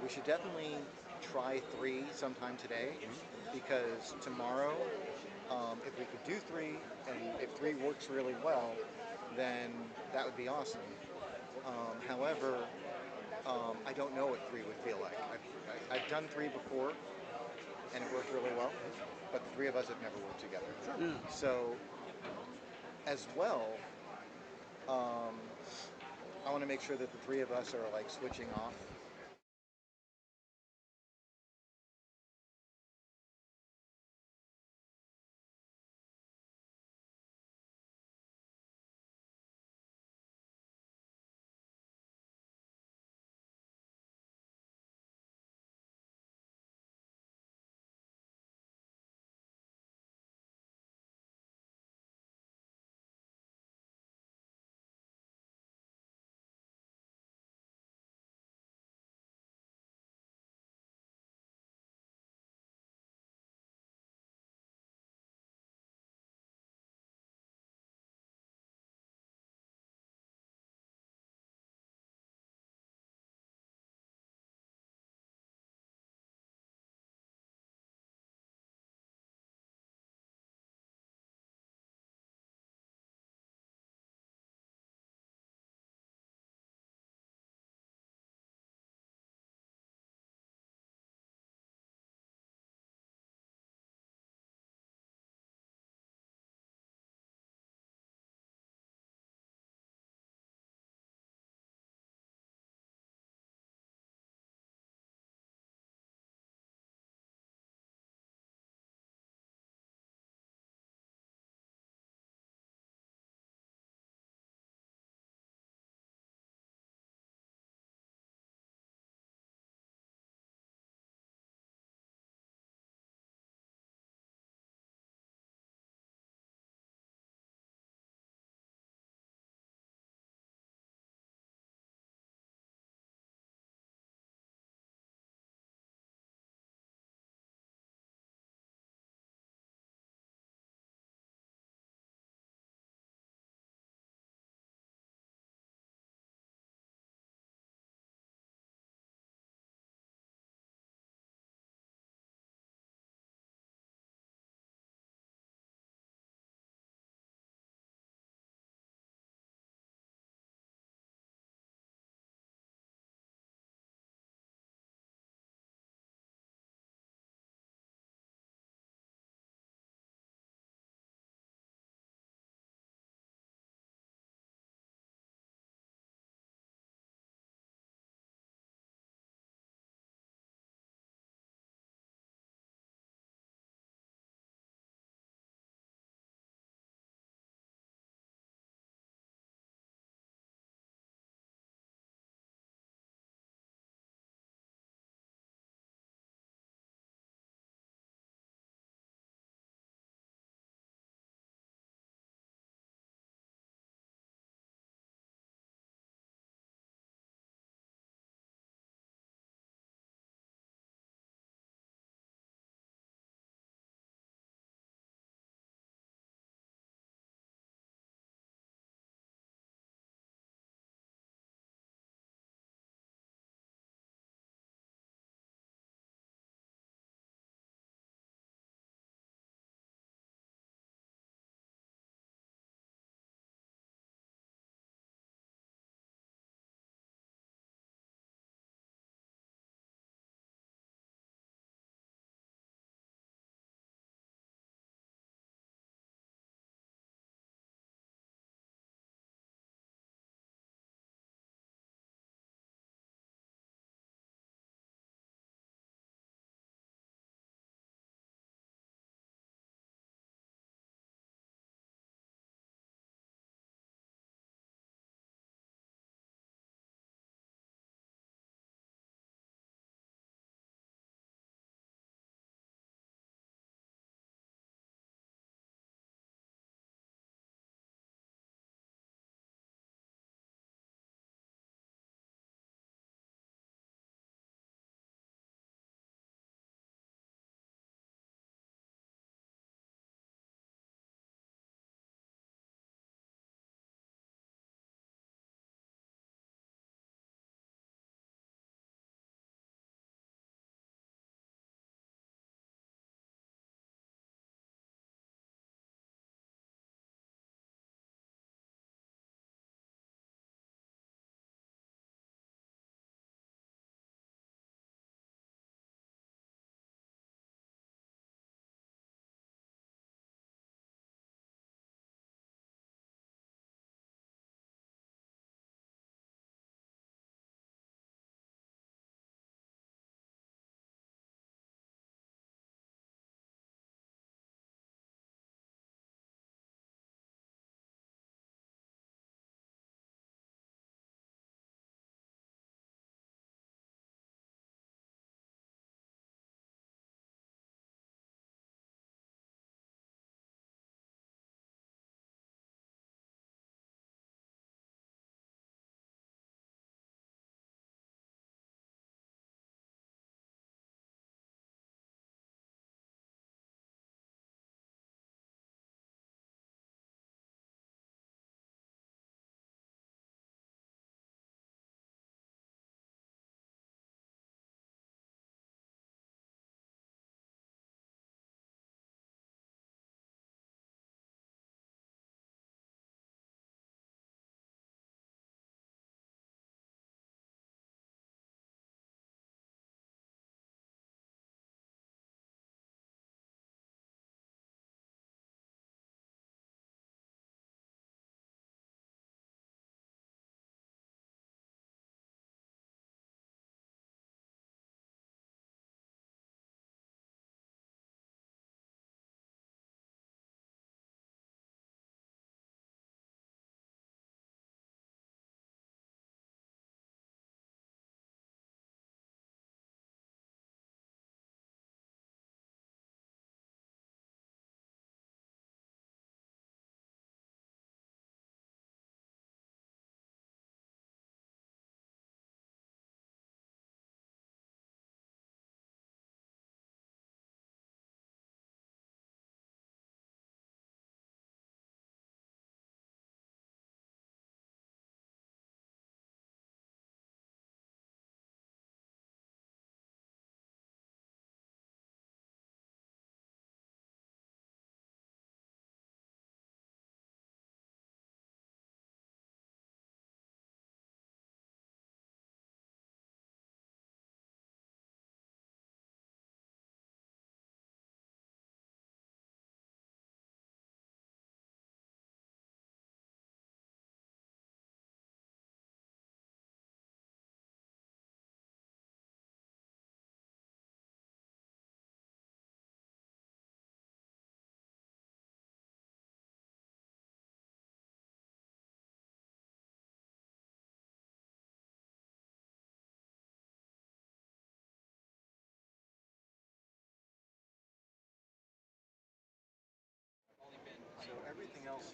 we should definitely try 3 sometime today, because tomorrow, if we could do 3, and if 3 works really well, then that would be awesome. However, I don't know what 3 would feel like. I've done 3 before, and it worked really well, but the 3 of us have never worked together. Sure. Yeah. So, as well, I want to make sure that the 3 of us are like switching off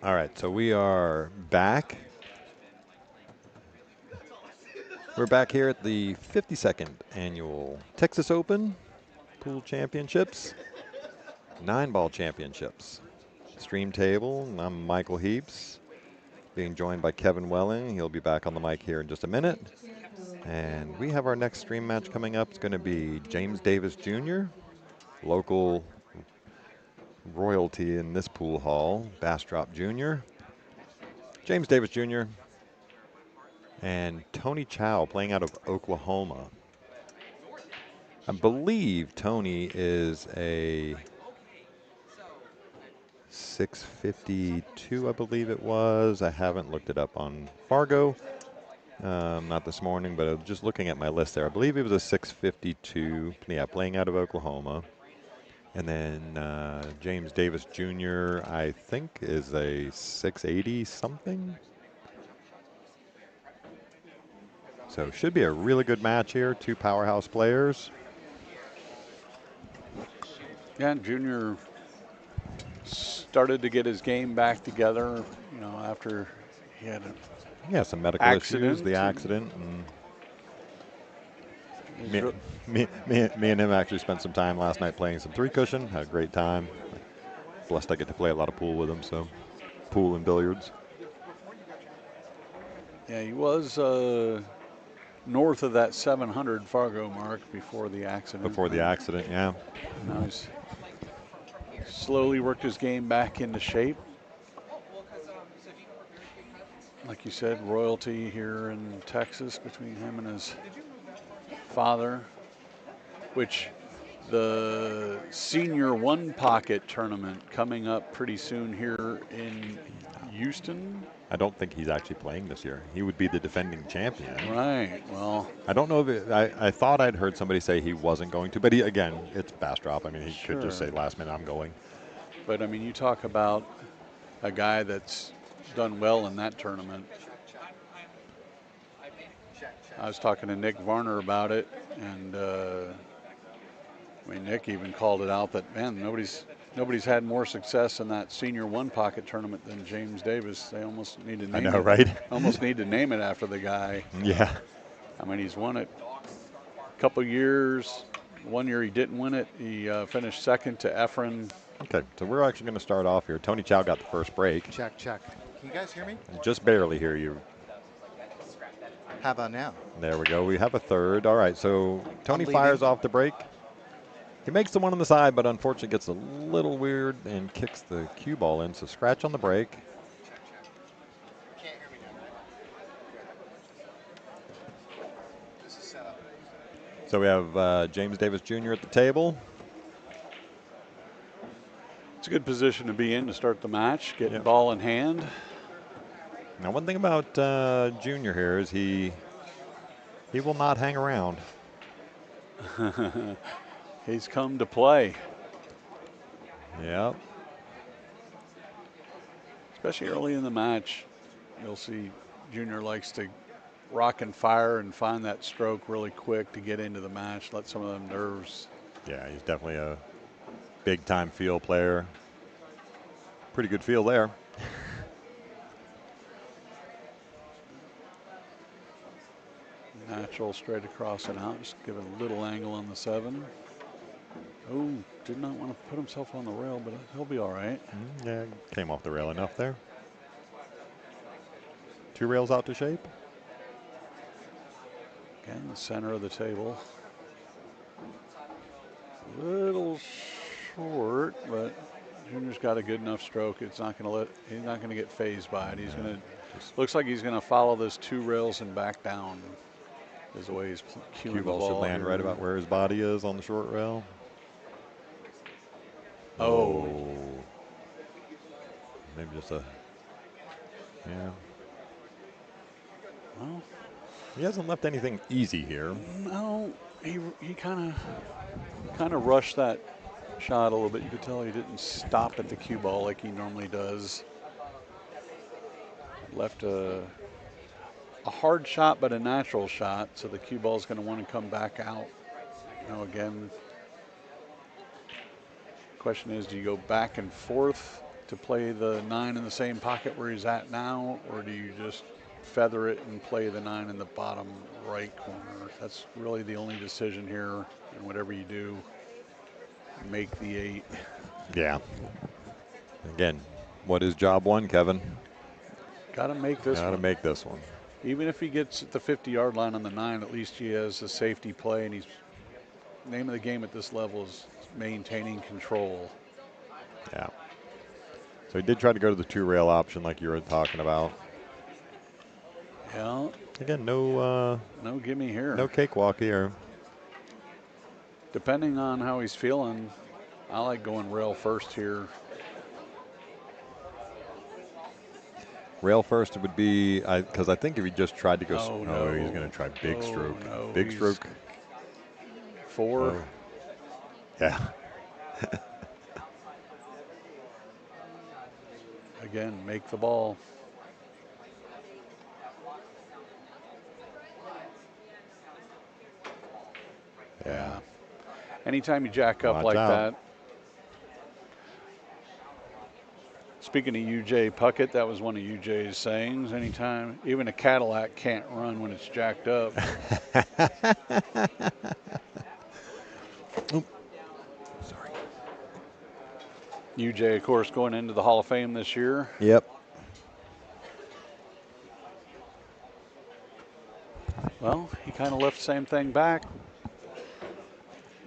All right, so we are back. We're back here at the 52nd annual Texas Open Pool Championships, 9-ball championships. Stream table, I'm Michael Heaps, being joined by Kevin Welling. He'll be back on the mic here in just a minute. And we have our next stream match coming up. It's going to be James Davis Jr., local royalty in this pool hall, Bastrop Jr., James Davis Jr., and Tony Chow playing out of Oklahoma. I believe Tony is a 652, I believe it was. I haven't looked it up on Fargo. Not this morning, but just looking at my list there. I believe he was a 652, yeah, playing out of Oklahoma. And then James Davis Jr., I think, is a 680 something. So should be a really good match here. Two powerhouse players. Yeah, Junior started to get his game back together, you know, after he had some medical issues, the accident. And me and him actually spent some time last night playing some three cushion. Had a great time. Blessed I get to play a lot of pool with him, so pool and billiards. Yeah, he was north of that 700 Fargo mark before the accident. Before the accident, yeah. Now he's slowly worked his game back into shape. Like you said, royalty here in Texas between him and his father, which the senior one pocket tournament coming up pretty soon here in Houston. I don't think he's actually playing this year. He would be the defending champion. Right, well. I don't know if I thought I'd heard somebody say he wasn't going to, but again, it's Bastrop. I mean, he could just say last minute, I'm going. But I mean, you talk about a guy that's done well in that tournament. I was talking to Nick Varner about it, and I mean, Nick even called it out that, man, nobody's had more success in that senior one pocket tournament than James Davis. They almost need to name it. I know, right? Almost need to name it after the guy. Yeah. I mean, he's won it a couple years. One year he didn't win it. He finished second to Efren. Okay, so we're actually going to start off here. Tony Chow got the first break. Check, check. Can you guys hear me? Just barely hear you. How about now? There we go. We have a third. All right, so Tony fires off the break. He makes the one on the side, but unfortunately gets a little weird and kicks the cue ball in. So scratch on the break. Can't hear me now, right? This is set up. So we have James Davis Jr. at the table. It's a good position to be in to start the match, getting the ball in hand. Now, one thing about Junior here is he will not hang around. He's come to play. Yep. Especially early in the match, you'll see Junior likes to rock and fire and find that stroke really quick to get into the match, let some of them nerves. Yeah, he's definitely a big-time field player. Pretty good feel there. Natural straight across and out. Just give it a little angle on the 7. Oh, did not want to put himself on the rail, but he'll be all right. Yeah, came off the rail enough there. 2 rails out to shape. Again, the center of the table. A little short, but Junior's got a good enough stroke. He's not going to get phased by it. He's going to, looks like he's going to follow those 2 rails and back down. Is the way he's cueing the ball. Should land right about where his body is on the short rail. Oh. Maybe just a, yeah. Well, he hasn't left anything easy here. No, he kind of rushed that shot a little bit. You could tell he didn't stop at the cue ball like he normally does. Left a hard shot, but a natural shot. So the cue ball is going to want to come back out. You know, again, question is, do you go back and forth to play the 9 in the same pocket where he's at now, or do you just feather it and play the 9 in the bottom right corner? That's really the only decision here, and whatever you do, make the 8. Yeah. Again, what is job 1, Kevin? Got to make this Got to one. make this one. Even if he gets at the 50-yard line on the 9, at least he has a safety play, and he's name of the game at this level is maintaining control. Yeah. So he did try to go to the 2-rail option like you were talking about. Yeah. Again, no gimme here. No cakewalk here. Depending on how he's feeling, I like going rail first here. Rail first would be, because I think if he just tried to go, Oh, no. he's going to try big stroke. No, big stroke. 4. Oh. Yeah. Again, make the ball. Yeah. Anytime you jack up Watch like out. that. Speaking of UJ Puckett, that was one of UJ's sayings. Anytime, even a Cadillac can't run when it's jacked up. Oop. Sorry. UJ, of course, going into the Hall of Fame this year. Yep. Well, he kind of left the same thing back.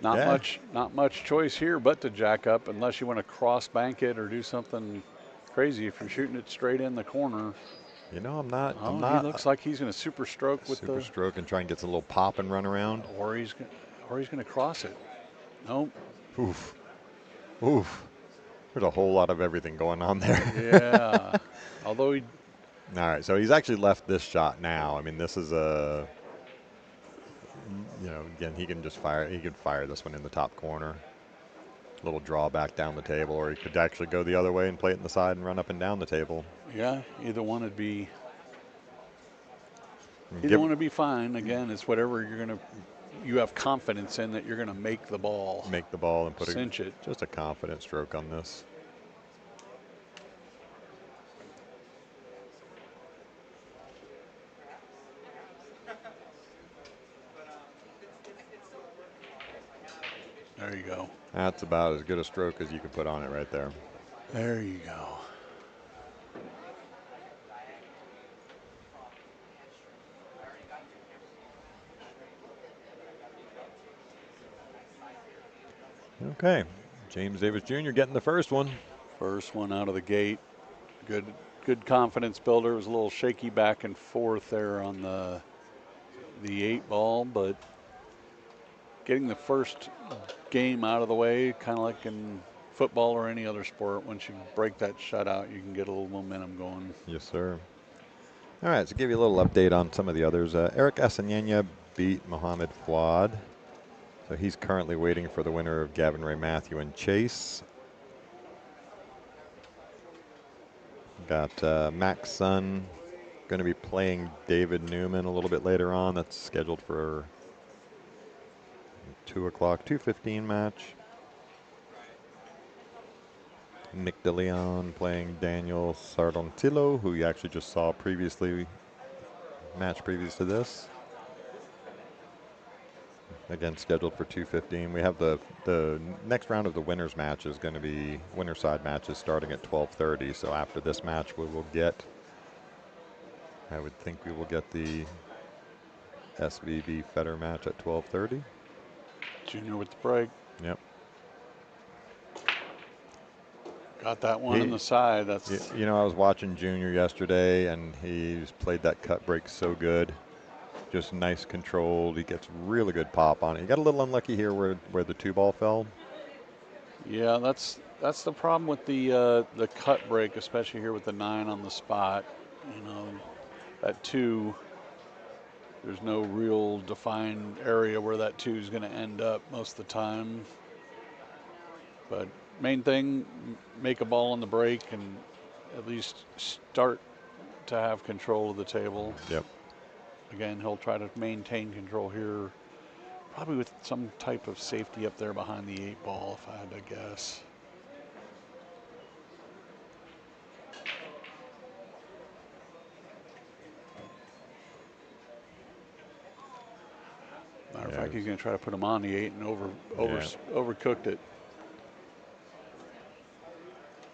Not much choice here but to jack up unless you want to cross bank it or do something crazy. If you're shooting it straight in the corner. You know, I'm not. He looks like he's going to super stroke with super stroke and try and get a little pop and run around. Or he's going to cross it. Nope. Oof. Oof. There's a whole lot of everything going on there. Yeah. Although he. All right, so he's actually left this shot now. I mean, this is a. Again, he can just fire. He could fire this one in the top corner. Little drawback down the table, or he could actually go the other way and play it in the side and run up and down the table. Yeah, either one would be. Either one would be fine. Again, it's whatever you have confidence in that you're going to make the ball. Make the ball and cinch it. Just a confident stroke on this. There you go. That's about as good a stroke as you could put on it right there. There you go. Okay, James Davis Jr. getting the first one. First one out of the gate. Good confidence builder. It was a little shaky back and forth there on the 8 ball, but getting the first game out of the way, kind of like in football or any other sport, once you break that shutout, you can get a little momentum going. Yes, sir. All right, so give you a little update on some of the others. Eric Asanyanya beat Mohamed Fouad. So he's currently waiting for the winner of Gavin Ray Matthew and Chase. Got Max Sun going to be playing David Newman a little bit later on. That's scheduled for 2 o'clock, 2:15 match. Nick DeLeon playing Daniel Sardontillo, who you actually just saw previously, match previous to this. Again, scheduled for 2:15. We have the next round of the winners match is going to be winner side matches starting at 12:30. So after this match, we will get. I would think we will get the SVB Fedor match at 12:30. Junior with the break. Yep. Got that one on the side. That's. You know, I was watching Junior yesterday, and he's played that cut break so good. Just nice controlled. He gets really good pop on it. He got a little unlucky here where the 2 ball fell. Yeah, that's the problem with the cut break, especially here with the 9 on the spot. You know, that 2. There's no real defined area where that 2 is going to end up most of the time. But main thing, make a ball on the break and at least start to have control of the table. Yep. Again, he'll try to maintain control here, probably with some type of safety up there behind the 8 ball, if I had to guess. think he's going to try to put him on the 8 and overcooked it.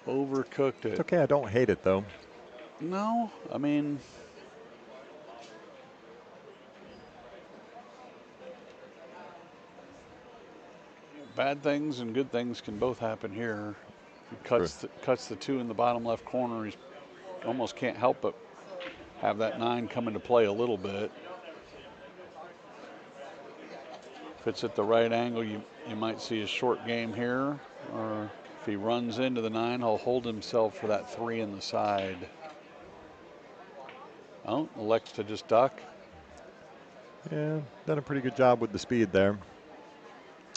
Overcooked it. It's okay. I don't hate it though. No, I mean, bad things and good things can both happen here. He cuts the 2 in the bottom left corner. He almost can't help but have that 9 come into play a little bit. If it's at the right angle, you might see a short game here, or if he runs into the 9, he'll hold himself for that 3 in the side. Oh, elects to just duck. Yeah, done a pretty good job with the speed there.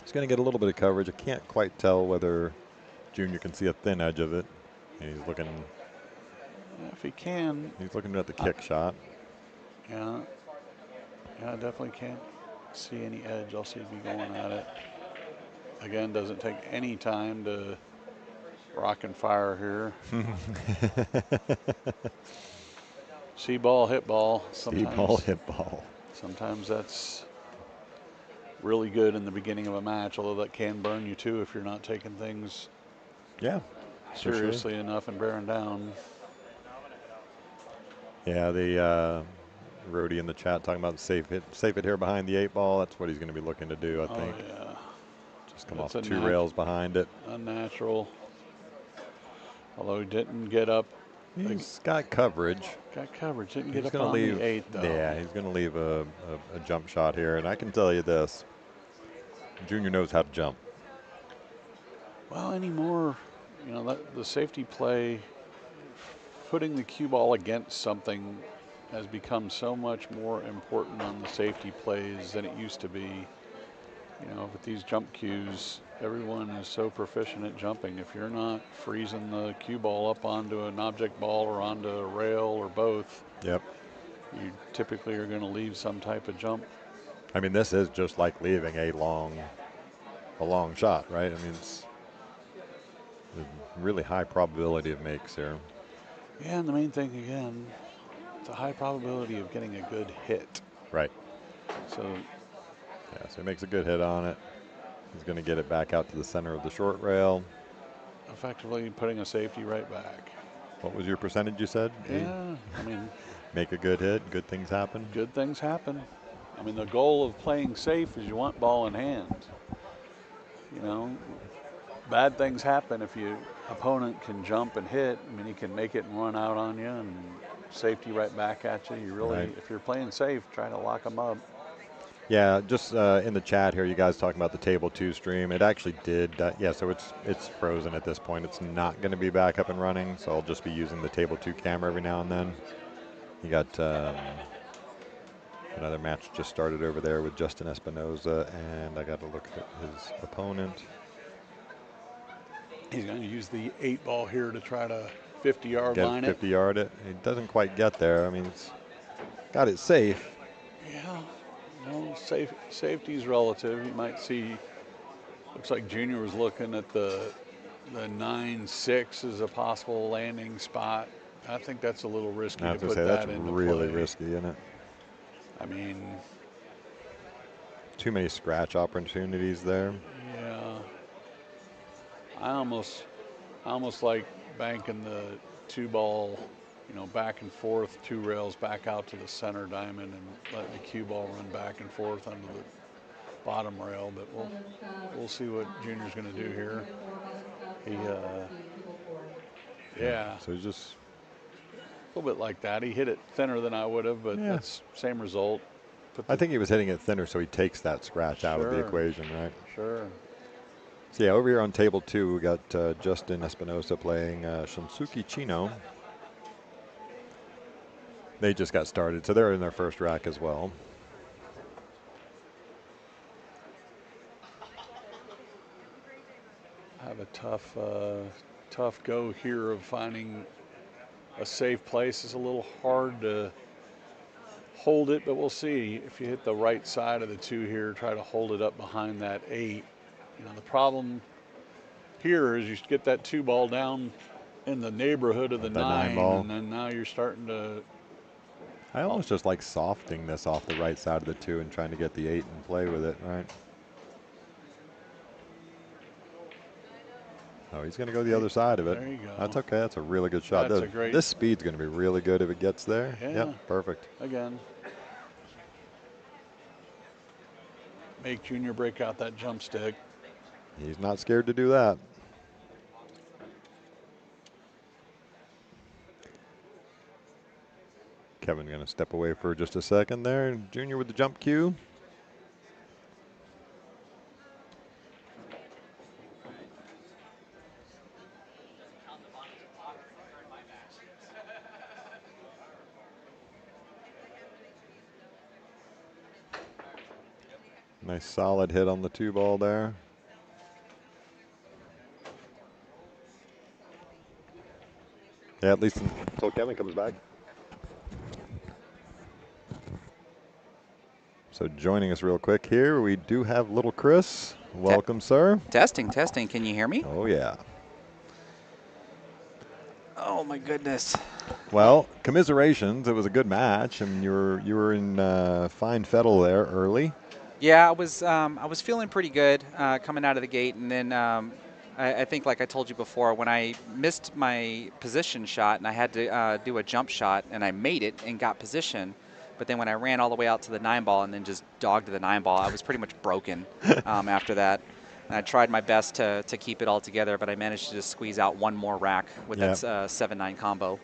He's going to get a little bit of coverage. I can't quite tell whether Junior can see a thin edge of it. And he's looking. Yeah, if he can. He's looking at the kick shot. Yeah, I definitely can't see any edge. I'll see if he's going at it. Again, doesn't take any time to rock and fire here. See ball, hit ball. See ball, hit ball. Sometimes that's really good in the beginning of a match, although that can burn you too if you're not taking things seriously enough and bearing down. Yeah, the Rody in the chat talking about the safe it here behind the 8 ball. That's what he's going to be looking to do, I think. Oh, yeah. Just come off 2 rails behind it. Unnatural. Although he didn't get up. He's got coverage. Didn't get up on the 8 though. Yeah, he's going to leave a jump shot here. And I can tell you this. Junior knows how to jump. Well, anymore, you know, the safety play, putting the cue ball against something has become so much more important on the safety plays than it used to be. You know, with these jump cues, everyone is so proficient at jumping. If you're not freezing the cue ball up onto an object ball or onto a rail or both, you typically are going to leave some type of jump. I mean, this is just like leaving a long shot, right? I mean, it's a really high probability of makes here. Yeah, and the main thing, again, it's a high probability of getting a good hit. Right. So he makes a good hit on it. He's going to get it back out to the center of the short rail. Effectively putting a safety right back. What was your percentage you said? Yeah, I mean. Make a good hit, good things happen. Good things happen. I mean, the goal of playing safe is you want ball in hand. You know, bad things happen if your opponent can jump and hit. I mean, he can make it and run out on you and safety right back at you. You really, if you're playing safe, try to lock them up. Yeah, just in the chat here, you guys talking about the Table 2 stream. It actually did. So it's frozen at this point. It's not going to be back up and running, so I'll just be using the Table 2 camera every now and then. You got another match just started over there with Justin Espinoza, and I got to look at his opponent. He's going to use the 8 ball here to try to 50-yard line it. 50-yard it. He doesn't quite get there. I mean, it's got it safe. Yeah. No, safety's relative. You might see, looks like Junior was looking at the 9-6 as a possible landing spot. I think that's a little risky to put that into play. That's really risky, isn't it? I mean, too many scratch opportunities there. Yeah. I almost like banking the 2 ball, you know, back and forth, 2 rails back out to the center diamond and letting the cue ball run back and forth under the bottom rail. But we'll see what Junior's going to do here. So he's just a little bit like that. He hit it thinner than I would have, but that's same result. I think he was hitting it thinner, so he takes that scratch out of the equation, right? Sure. So over here on Table 2, we got Justin Espinosa playing Shinsuke Chino. They just got started, so they're in their first rack as well. Have a tough go here of finding a safe place. It's a little hard to hold it, but we'll see. If you hit the right side of the 2 here, try to hold it up behind that 8. You know, the problem here is you get that 2 ball down in the neighborhood of the 9 ball. and then now you're starting to I almost just like softening this off the right side of the 2 and trying to get the 8 and play with it, right? Oh, he's going to go the other side of it. There you go. That's okay. That's a really good shot. That's a great. This speed's going to be really good if it gets there. Yeah. Yep, perfect. Again. Make Junior break out that jump stick. He's not scared to do that. Kevin going to step away for just a second there. Junior with the jump cue. Nice solid hit on the 2 ball there. Yeah, at least until Kevin comes back. So joining us real quick here, we do have little Chris. Welcome, sir. Testing, testing. Can you hear me? Oh, yeah. Oh, my goodness. Well, commiserations. It was a good match, and you were in fine fettle there early. Yeah, I was feeling pretty good coming out of the gate, and then I think, like I told you before, when I missed my position shot and I had to do a jump shot, and I made it and got position, but then when I ran all the way out to the 9 ball and then just dogged the 9 ball, I was pretty much broken after that. And I tried my best to keep it all together, but I managed to just squeeze out one more rack with that 7-9 combo.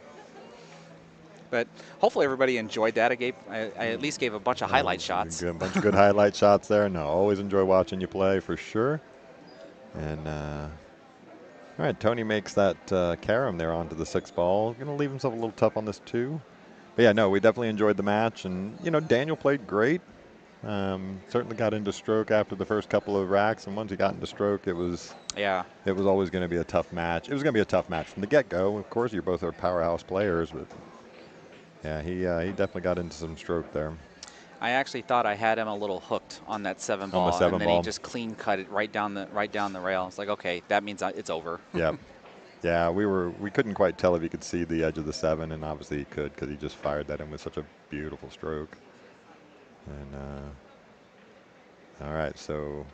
But hopefully everybody enjoyed that. I at least gave a bunch of highlight shots. A bunch of good highlight shots there. No, always enjoy watching you play for sure. And all right, Tony makes that carom there onto the 6 ball. Going to leave himself a little tough on this 2. But yeah, no, we definitely enjoyed the match. And, you know, Daniel played great. Certainly got into stroke after the first couple of racks. And once he got into stroke, it was always going to be a tough match. It was going to be a tough match from the get-go. Of course, you're both powerhouse players, but yeah, he definitely got into some stroke there. I actually thought I had him a little hooked on that 7 ball, and then he just clean cut it right down the rail. It's like, okay, that means it's over. Yeah, yeah. We couldn't quite tell if he could see the edge of the 7, and obviously he could because he just fired that in with such a beautiful stroke. And all right, so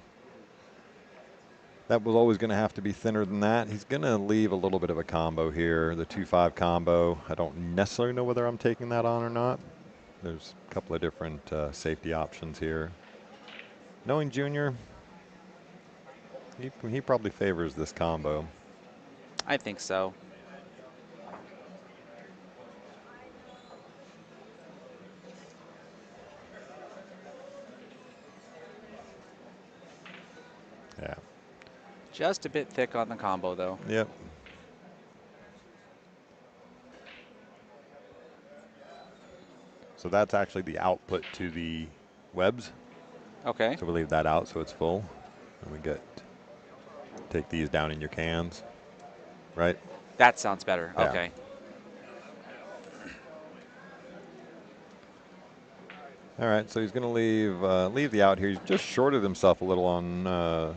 that was always going to have to be thinner than that. He's going to leave a little bit of a combo here, the 2-5 combo. I don't necessarily know whether I'm taking that on or not. There's a couple of different safety options here. Knowing Junior, he probably favors this combo. I think so. Yeah. Just a bit thick on the combo, though. Yep. So that's actually the output to the webs. Okay. So we leave that out so it's full. And we take these down in your cans, right? That sounds better. Yeah. Okay. All right, so he's going to leave the out here. He's just shorted himself a little on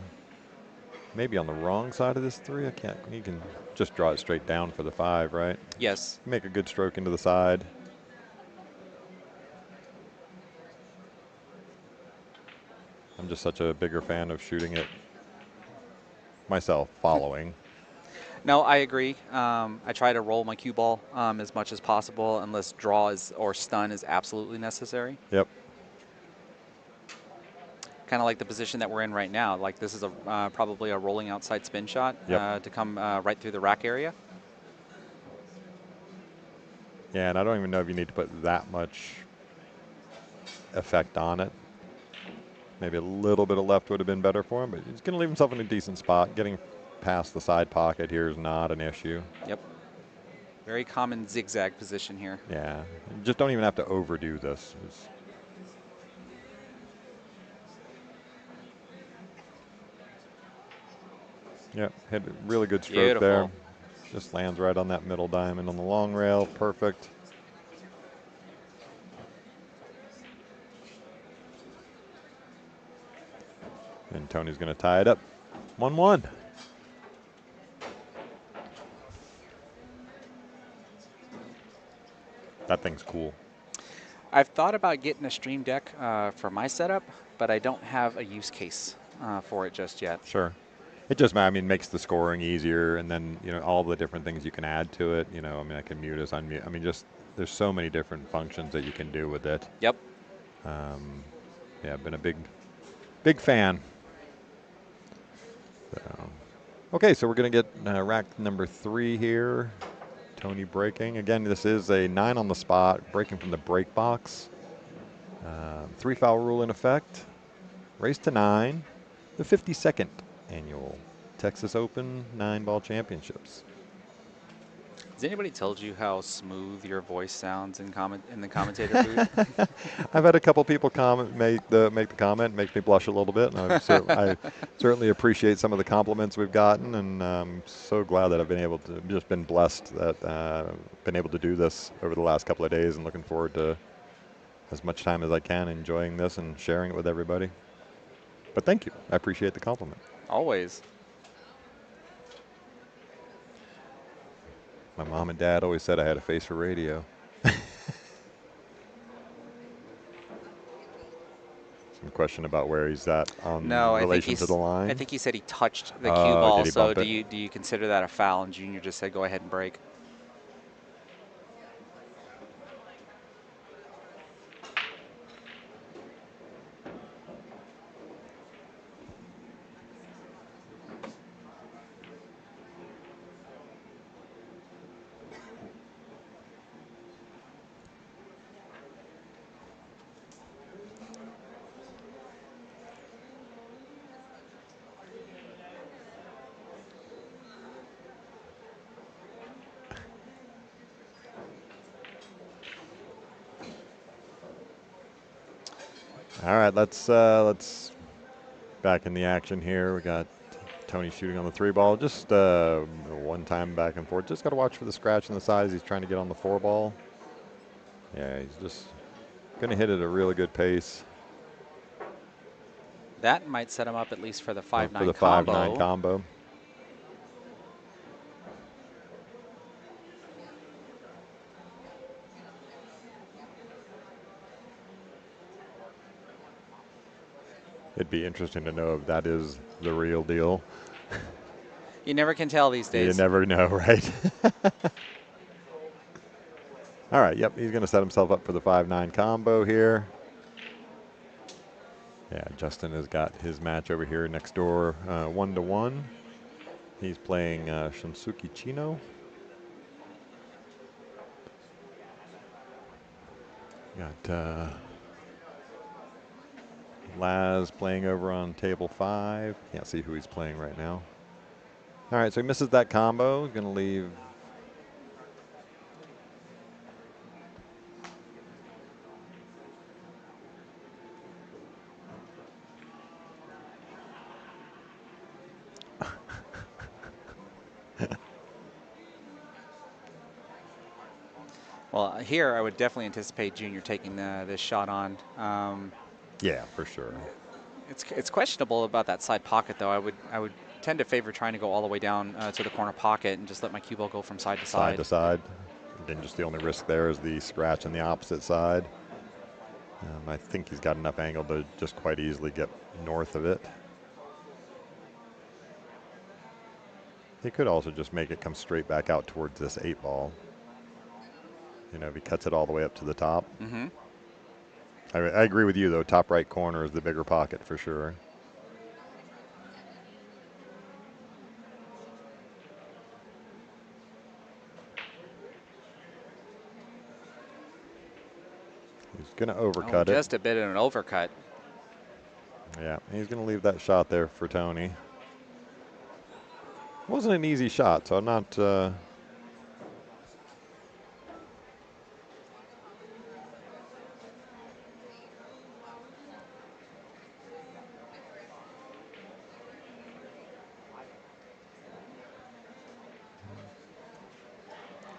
maybe on the wrong side of this 3. I can't. He can just draw it straight down for the 5, right? Yes. Make a good stroke into the side. I'm just such a bigger fan of shooting it myself, following. No, I agree. I try to roll my cue ball as much as possible unless draw or stun is absolutely necessary. Yep. Kind of like the position that we're in right now. Like this is probably a rolling outside spin shot to come right through the rack area. Yeah, and I don't even know if you need to put that much effect on it. Maybe a little bit of left would have been better for him, but he's going to leave himself in a decent spot. Getting past the side pocket here is not an issue. Yep. Very common zigzag position here. Yeah, you just don't even have to overdo this. Yep, hit a really good stroke there. Just lands right on that middle diamond on the long rail. Perfect. And Tony's going to tie it up. 1-1. That thing's cool. I've thought about getting a Stream Deck for my setup, but I don't have a use case for it just yet. Sure. It just, I mean, makes the scoring easier, and then, you know, all the different things you can add to it. You know, I mean, I can mute us, unmute. I mean, just, there's so many different functions that you can do with it. Yep. Yeah, I've been a big fan. So. Okay, so we're going to get rack number 3 here. Tony breaking. Again, this is a 9 on the spot, breaking from the break box. 3 foul rule in effect. Race to 9. The 52nd annual Texas Open 9-ball championships. Has anybody told you how smooth your voice sounds in the commentator booth? I've had a couple people make the comment. It makes me blush a little bit. And I certainly appreciate some of the compliments we've gotten, and I'm so glad that I've been blessed that been able to do this over the last couple of days, and looking forward to as much time as I can enjoying this and sharing it with everybody. But thank you. I appreciate the compliment. Always. My mom and dad always said I had a face for radio. Some question about where he's at on relation to the line. I think he said he touched the cue ball. So do you consider that a foul? And Junior just said go ahead and break. All right, let's back in the action here. We got Tony shooting on the 3 ball. Just one time back and forth. Just got to watch for the scratch in the sides. He's trying to get on the 4 ball. Yeah, he's just going to hit at a really good pace. That might set him up at least for the 5-9 combo. For the 5-9 combo. It'd be interesting to know if that is the real deal. You never can tell these days. You never know, right? All right, yep, he's going to set himself up for the 5-9 combo here. Yeah, Justin has got his match over here next door, 1-1. He's playing Shunsuke Chino. Got Laz playing over on table 5. Can't see who he's playing right now. All right, so he misses that combo. He's going to leave. Well, here I would definitely anticipate Junior taking this shot on. Yeah, for sure. It's questionable about that side pocket, though. I would tend to favor trying to go all the way down to the corner pocket and just let my cue ball go from side to side. Side to side. Then just the only risk there is the scratch on the opposite side. I think he's got enough angle to just quite easily get north of it. He could also just make it come straight back out towards this 8 ball. You know, if he cuts it all the way up to the top. Mm-hmm. I agree with you, though. Top right corner is the bigger pocket for sure. He's going to overcut it. Just a bit of an overcut. Yeah, he's going to leave that shot there for Tony. Wasn't an easy shot, so I'm not...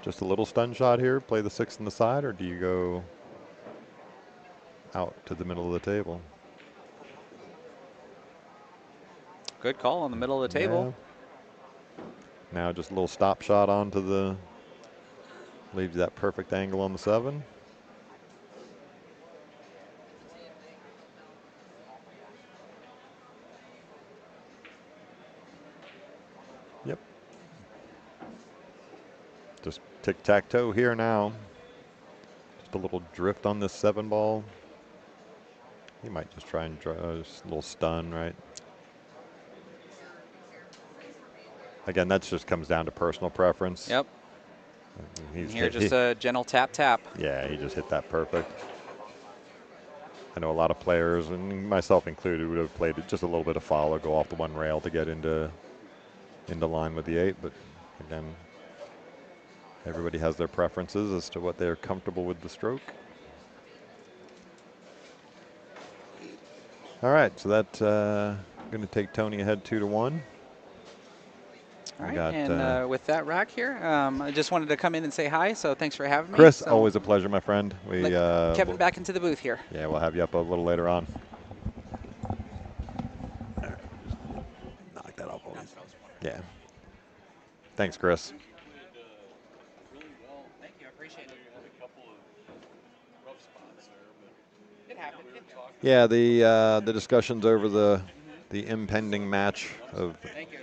Just a little stun shot here, play the 6 on the side, or do you go out to the middle of the table? Good call on the middle of the table. Yeah. Now just a little stop shot onto the, leaves that perfect angle on the 7. Yep. Just tic-tac-toe here now. Just a little drift on this 7 ball. He might just try and draw a little stun, right? Again, that just comes down to personal preference. Yep. He's here, just a gentle tap, tap. Yeah, he just hit that perfect. I know a lot of players, and myself included, would have played just a little bit of follow, go off the 1 rail to get into line with the 8. But again, everybody has their preferences as to what they're comfortable with the stroke. All right, so that's going to take Tony ahead 2-1. All right, and with that rack here, I just wanted to come in and say hi, so thanks for having me. Chris, so always a pleasure, my friend. We Kevin back into the booth here. Yeah, we'll have you up a little later on. Knock that off. Yeah. Thanks, Chris. Thank you, I appreciate it. It happened. Yeah, the discussions over the impending match of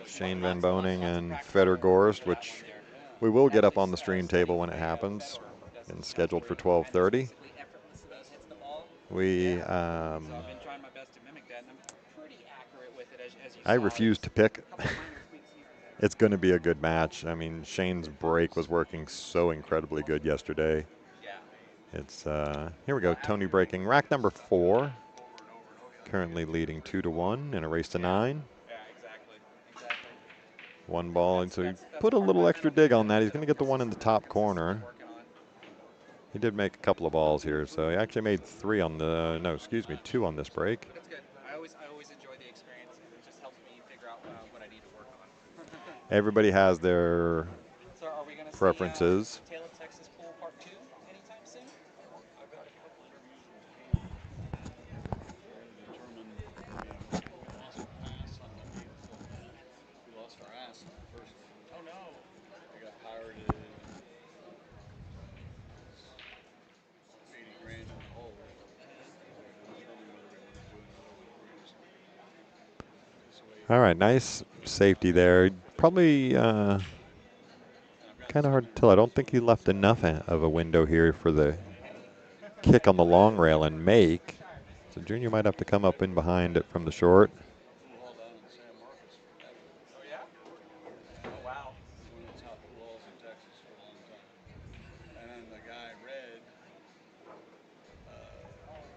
Shane Van Boening and Fedor Gorst, which we will get up on the stream table when it happens, and scheduled for 12:30. I refuse to pick. It's going to be a good match. I mean, Shane's break was working so incredibly good yesterday. It's here we go. Tony breaking rack number 4. Currently leading 2-1 in a race to 9. Yeah, exactly. 1 ball, and so he put a little extra dig on that. He's going to get the 1 in the top corner. He did make a couple of balls here, so he actually made 3 on the, no, excuse me, 2 on this break. That's good. I always enjoy the experience. It just helps me figure out what I need to work on. Everybody has their So are we gonna preferences. See, Tale of Texas Pool Part 2 anytime soon? I've got a couple interviews with Kate. Determine, we lost our ass on the 8th. We lost our ass on the first one. Oh no! I got pirated. 80 grand in the hole. All right, nice safety there. Probably kind of hard to tell. I don't think he left enough of a window here for the kick on the long rail and make. So Junior might have to come up in behind it from the short. Oh yeah? Oh wow. One of the top pool halls in Texas for a long time. And then the guy Red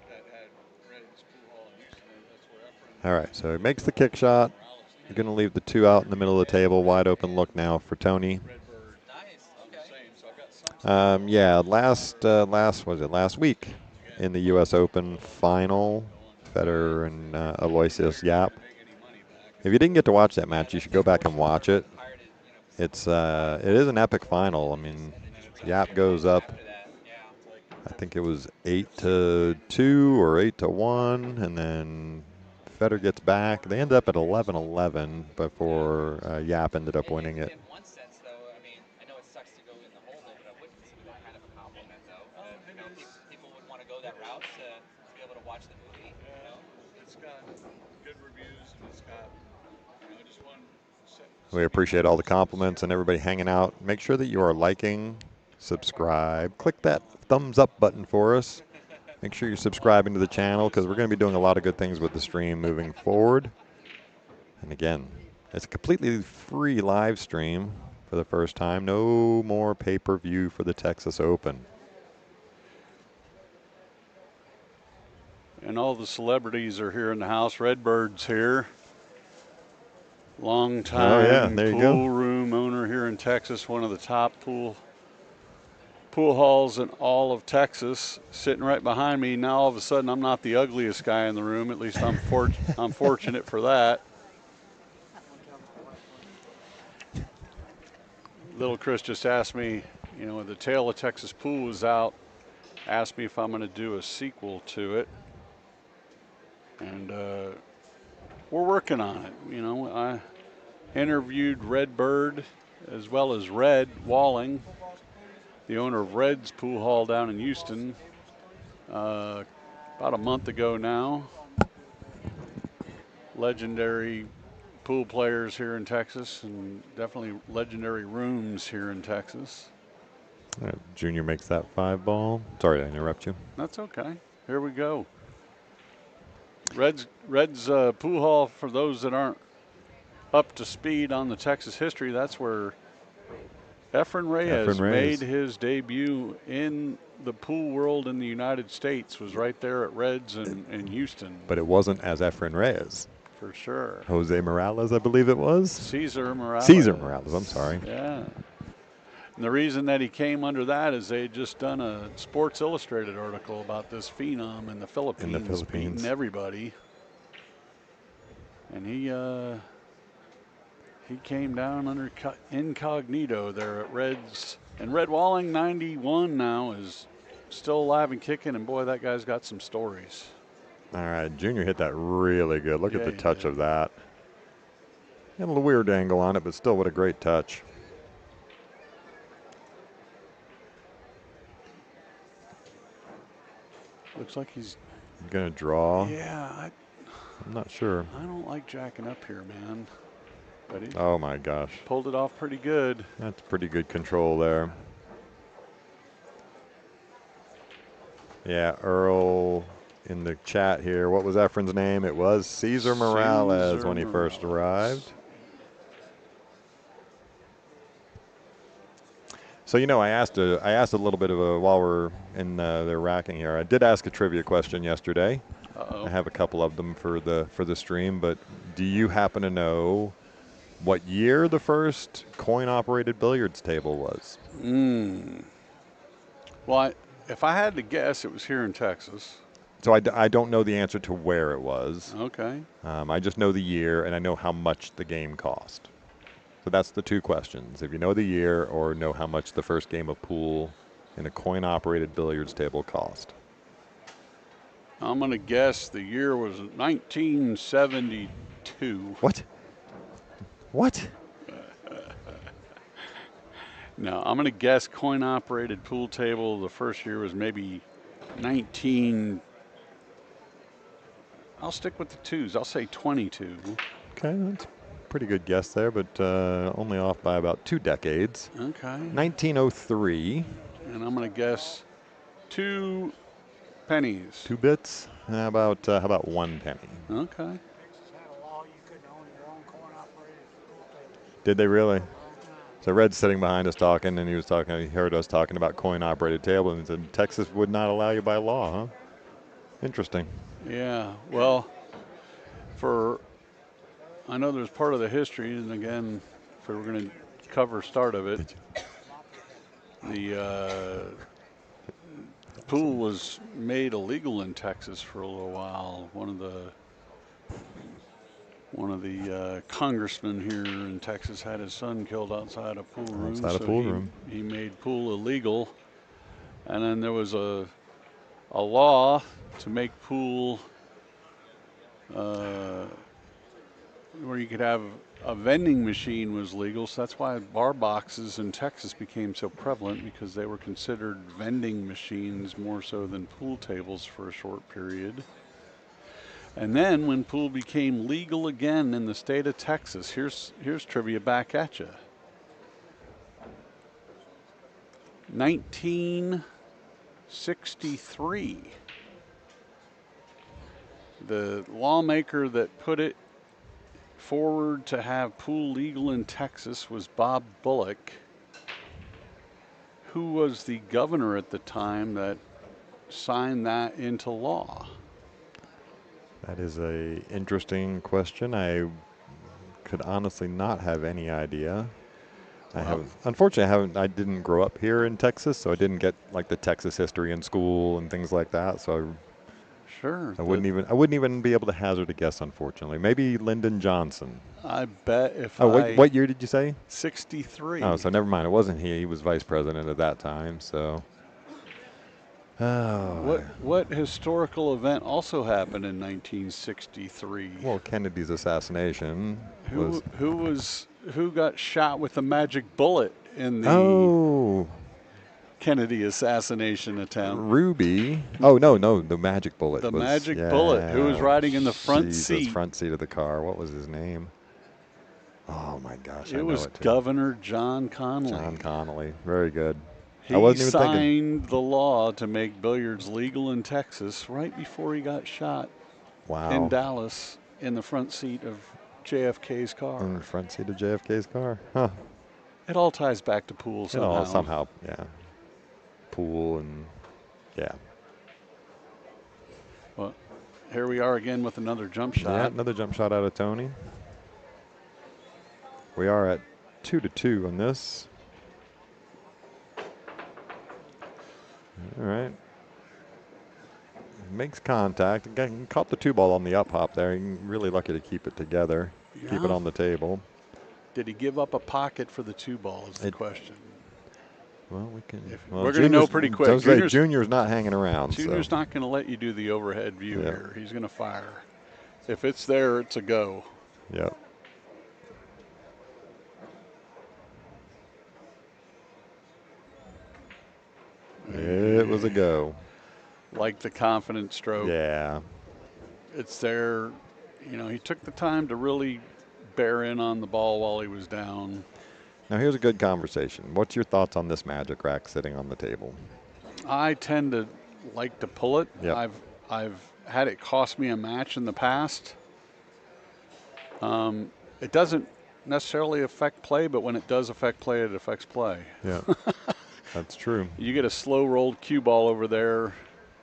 that had Red's pool hall in Houston, that's where Efren. All right, so he makes the kick shot. You're going to leave the 2 out in the middle of the table. Wide open look now for Tony. Yeah, last week in the U.S. Open final, Federer and Aloysius Yap. If you didn't get to watch that match, you should go back and watch it. It is an epic final. I mean, Yap goes up, I think it was 8-2 or 8-1, and then Federer gets back. They ended up at 11-11 before Yap ended up winning it. In one sense, though, I mean, I know it sucks to go in the hole, but I would consider it kind of a compliment, though. People would want to go that route to be able to watch the movie. It's got good reviews, and it's got, just one. We appreciate all the compliments and everybody hanging out. Make sure that you are liking, subscribe, click that thumbs up button for us. Make sure you're subscribing to the channel because we're going to be doing a lot of good things with the stream moving forward. And again, it's a completely free live stream for the first time. No more pay-per-view for the Texas Open. And all the celebrities are here in the house. Redbird's here. Long time pool room owner here in Texas, one of the top pool halls in all of Texas, sitting right behind me. Now all of a sudden I'm not the ugliest guy in the room. At least I'm fortunate for that. Little Chris just asked me, the Tale of Texas Pool is out, asked me if I'm going to do a sequel to it. And we're working on it. I interviewed Redbird as well as Red Walling, the owner of Red's Pool Hall down in Houston, about a month ago now. Legendary pool players here in Texas, and definitely legendary rooms here in Texas. Junior makes that 5 ball. Sorry to interrupt you. That's okay. Here we go. Red's pool hall, for those that aren't up to speed on the Texas history, that's where Efren Reyes made his debut in the pool world in the United States, was right there at Reds in Houston. But it wasn't as Efren Reyes. For sure. Jose Morales, I believe it was. Cesar Morales. Cesar Morales, I'm sorry. Yeah. And the reason that he came under that is they had just done a Sports Illustrated article about this phenom in the Philippines. Beating everybody. And he came down under incognito there at Reds. And Red Walling, 91 now, is still alive and kicking. And boy, that guy's got some stories. All right, Junior hit that really good. Look at the touch of that. Had a little weird angle on it, but still, what a great touch. Looks like he's going to draw. Yeah. I'm not sure. I don't like jacking up here, man. But he oh, my gosh. Pulled it off pretty good. That's pretty good control there. Yeah, Earl in the chat here. What was Efren's name? It was Cesar Morales when he first arrived. So, you know, I asked a little bit of a, while we're in their racking here, I did ask a trivia question yesterday. I have a couple of them for the stream, but do you happen to know what year the first coin-operated billiards table was? Well, if I had to guess, it was here in Texas. So I don't know the answer to where it was. Okay. I just know the year, and I know how much the game cost. So that's the two questions. If you know the year or know how much the first game of pool in a coin-operated billiards table cost. I'm going to guess the year was 1972. What? What? No, I'm going to guess coin-operated pool table. The first year was maybe 19. I'll stick with the twos. I'll say 22. Okay, that's a pretty good guess there, but only off by about 2 decades. Okay. 1903. And I'm going to guess 2 pennies. 2 bits? How about 1 penny? Okay. Did they really? So Red's sitting behind us talking, and he heard us talking about coin-operated table, and said Texas would not allow you by law, huh? Interesting. Yeah, well, I know there's part of the history, and again, if we were going to cover start of it, the pool was made illegal in Texas for a little while. One of the congressmen here in Texas had his son killed outside a pool room. He made pool illegal, and then there was a law to make pool where you could have a vending machine was legal. So that's why bar boxes in Texas became so prevalent, because they were considered vending machines more so than pool tables for a short period. And then when pool became legal again in the state of Texas, here's trivia back at you. 1963. The lawmaker that put it forward to have pool legal in Texas was Bob Bullock, who was the governor at the time that signed that into law. That is a interesting question. I could honestly not have any idea. Unfortunately, I didn't grow up here in Texas, so I didn't get like the Texas history in school and things like that. So I wouldn't even be able to hazard a guess, unfortunately. Maybe Lyndon Johnson. I bet if what year did you say? 63. Oh, so never mind. It wasn't he. He was vice president at that time, so. Oh. What historical event also happened in 1963? Well, Kennedy's assassination. Who got shot with a magic bullet in the Kennedy assassination attempt? Ruby. Oh no, the magic bullet. The magic bullet. Who was riding in the front seat? Front seat of the car. What was his name? Oh my gosh, I It know was it too. Governor John Connolly. John Connolly, very good. I He wasn't even thinking. signed the law to make billiards legal in Texas right before he got shot in Wow. Dallas in the front seat of JFK's car. In the front seat of JFK's car. Huh. It all ties back to pool It all somehow. somehow, yeah. Pool and yeah. Well, here we are again with another jump Yeah, shot. another jump shot out of Tony. We are at 2-2 on this. All right. Makes contact. Again, caught the 2-ball on the up hop there. You're really lucky to keep it together. Yeah. Keep it on the table. Did he give up a pocket for the 2-ball is the question. Well, we can. We're going to know pretty quick. Junior's not hanging around. Junior's not going to let you do the overhead view Yep. here. He's going to fire. If it's there, it's a go. Yep. It was a go. Like the confident stroke. Yeah. It's there. You know, he took the time to really bear in on the ball while he was down. Now here's a good conversation. What's your thoughts on this magic rack sitting on the table? I tend to like to pull it. Yep. I've had it cost me a match in the past. It doesn't necessarily affect play, but when it does affect play, it affects play. Yeah. That's true. You get a slow rolled cue ball over there,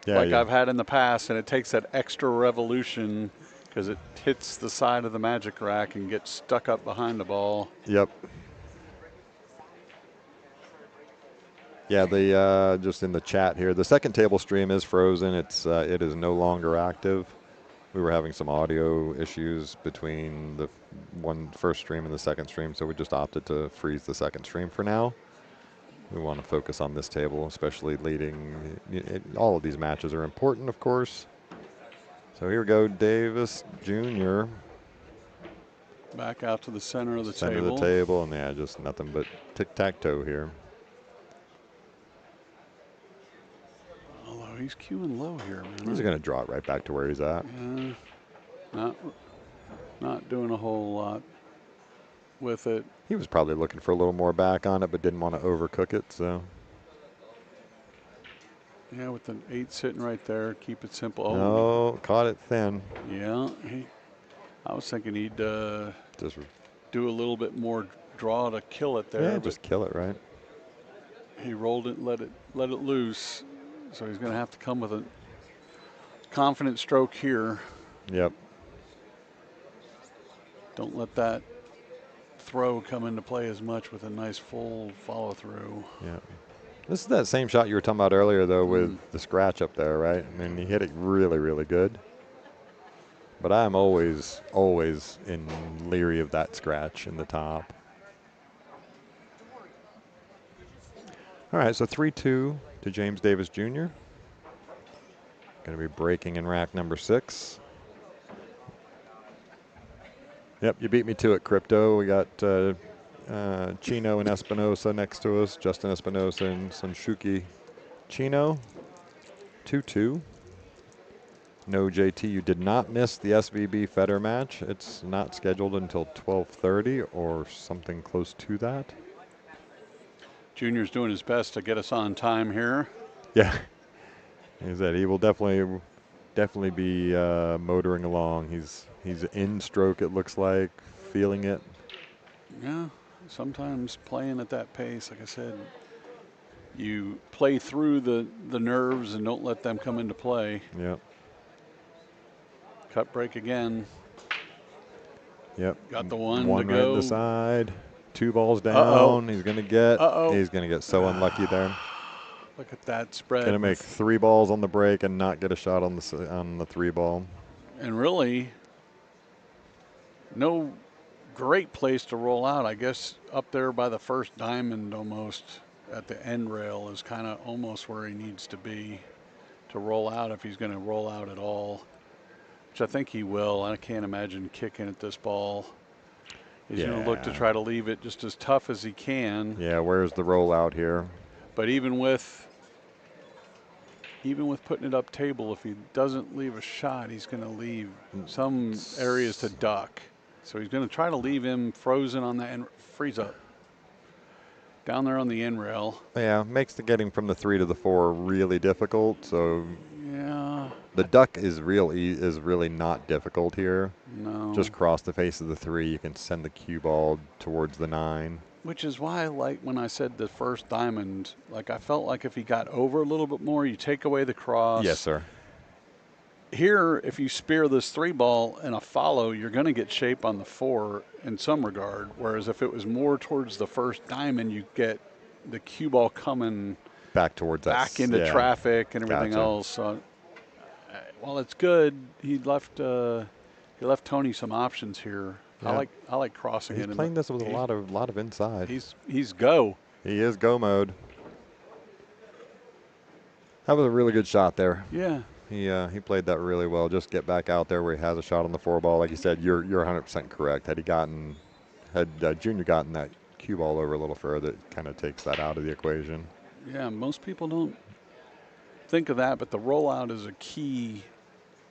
like I've had in the past, and it takes that extra revolution because it hits the side of the magic rack and gets stuck up behind the ball. Yep. Yeah, the just in the chat here, the second table stream is frozen. It is no longer active. We were having some audio issues between the first stream and the second stream, so we just opted to freeze the second stream for now. We want to focus on this table, especially leading. All of these matches are important, of course. So here we go, Davis Jr. Back out to the center of the Center table. of the table, and yeah, just nothing but tic-tac-toe here. Although he's cueing low here, man. He's going to draw it right back to where he's at. Yeah, not doing a whole lot with it. He was probably looking for a little more back on it, but didn't want to overcook it, so. Yeah, with the 8 sitting right there, keep it simple. Oh, No, caught it thin. yeah. I was thinking he'd Just do a little bit more draw to kill it there. yeah, just kill it, right? He rolled it, let it loose. So he's going to have to come with a confident stroke here. Yep. Don't let that throw come into play as much with a nice full follow through. Yeah. This is that same shot you were talking about earlier, though, with the scratch up there, right? I mean, he hit it really, really good. But I'm always in leery of that scratch in the top. All right, so 3-2 to James Davis Jr. Going to be breaking in rack number 6. Yep, you beat me to it, Crypto. We got Chino and Espinosa next to us. Justin Espinosa and Sunshuki Chino. 2-2. No, JT, you did not miss the SVB Fedor match. It's not scheduled until 12:30 or something close to that. Junior's doing his best to get us on time here. Yeah. He said he will definitely be motoring along. He's in stroke, it looks like, feeling it. Yeah, sometimes playing at that pace, like I said, you play through the nerves and don't let them come into play. Yep. Cut break again. Yep. Got the one to to right go. in the side. 2 balls down. Uh-oh. He's going to get. Uh-oh. He's going to get so unlucky there. Look at that spread. Going to make 3 balls on the break and not get a shot on the 3 ball. And really, no great place to roll out. I guess up there by the first diamond almost at the end rail is kind of almost where he needs to be to roll out if he's going to roll out at all, which I think he will. I can't imagine kicking at this ball. He's going to look to try to leave it just as tough as he can. Yeah, where's the rollout here? But even with putting it up table, if he doesn't leave a shot, he's going to leave some areas to duck. So he's going to try to leave him frozen on the end, freeze up. Down there on the end rail. Yeah, makes the getting from the 3 to the 4 really difficult. So Yeah. the duck is really not difficult here. No. Just cross the face of the 3. You can send the cue ball towards the 9. Which is why I like when I said the first diamond, like I felt like if he got over a little bit more, you take away the cross. Yes, sir. Here, if you spear this 3 ball in a follow, you're going to get shape on the 4 in some regard. Whereas if it was more towards the first diamond, you get the cue ball coming back towards back into traffic and everything else. So while it's good, he left Tony some options here. Yeah. I like crossing it. He's playing this with a lot of inside. He's go. He is go mode. That was a really good shot there. Yeah. He played that really well. Just get back out there where he has a shot on the 4 ball. Like you said, you're 100% correct. Had Junior gotten that cue ball over a little further, it kind of takes that out of the equation. Yeah, most people don't think of that, but the rollout is a key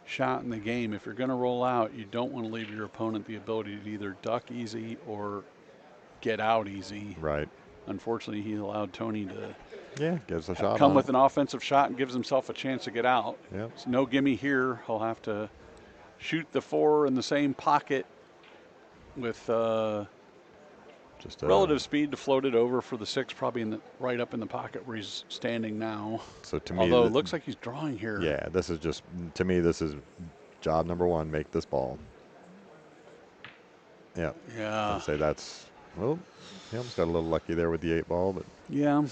shot in the game. If you're going to roll out, you don't want to leave your opponent the ability to either duck easy or get out easy. Right. Unfortunately, he allowed Tony to gives a shot come with an offensive shot and gives himself a chance to get out. Yep. So no gimme here. He'll have to shoot the 4 in the same pocket with just relative speed to float it over for the 6, probably right up in the pocket where he's standing now. So to me, although it looks like he's drawing here. Yeah, this is just, to me, this is job number 1, make this ball. Yeah. Yeah. I'd say that's, well, he almost got a little lucky there with the 8 ball, but yeah.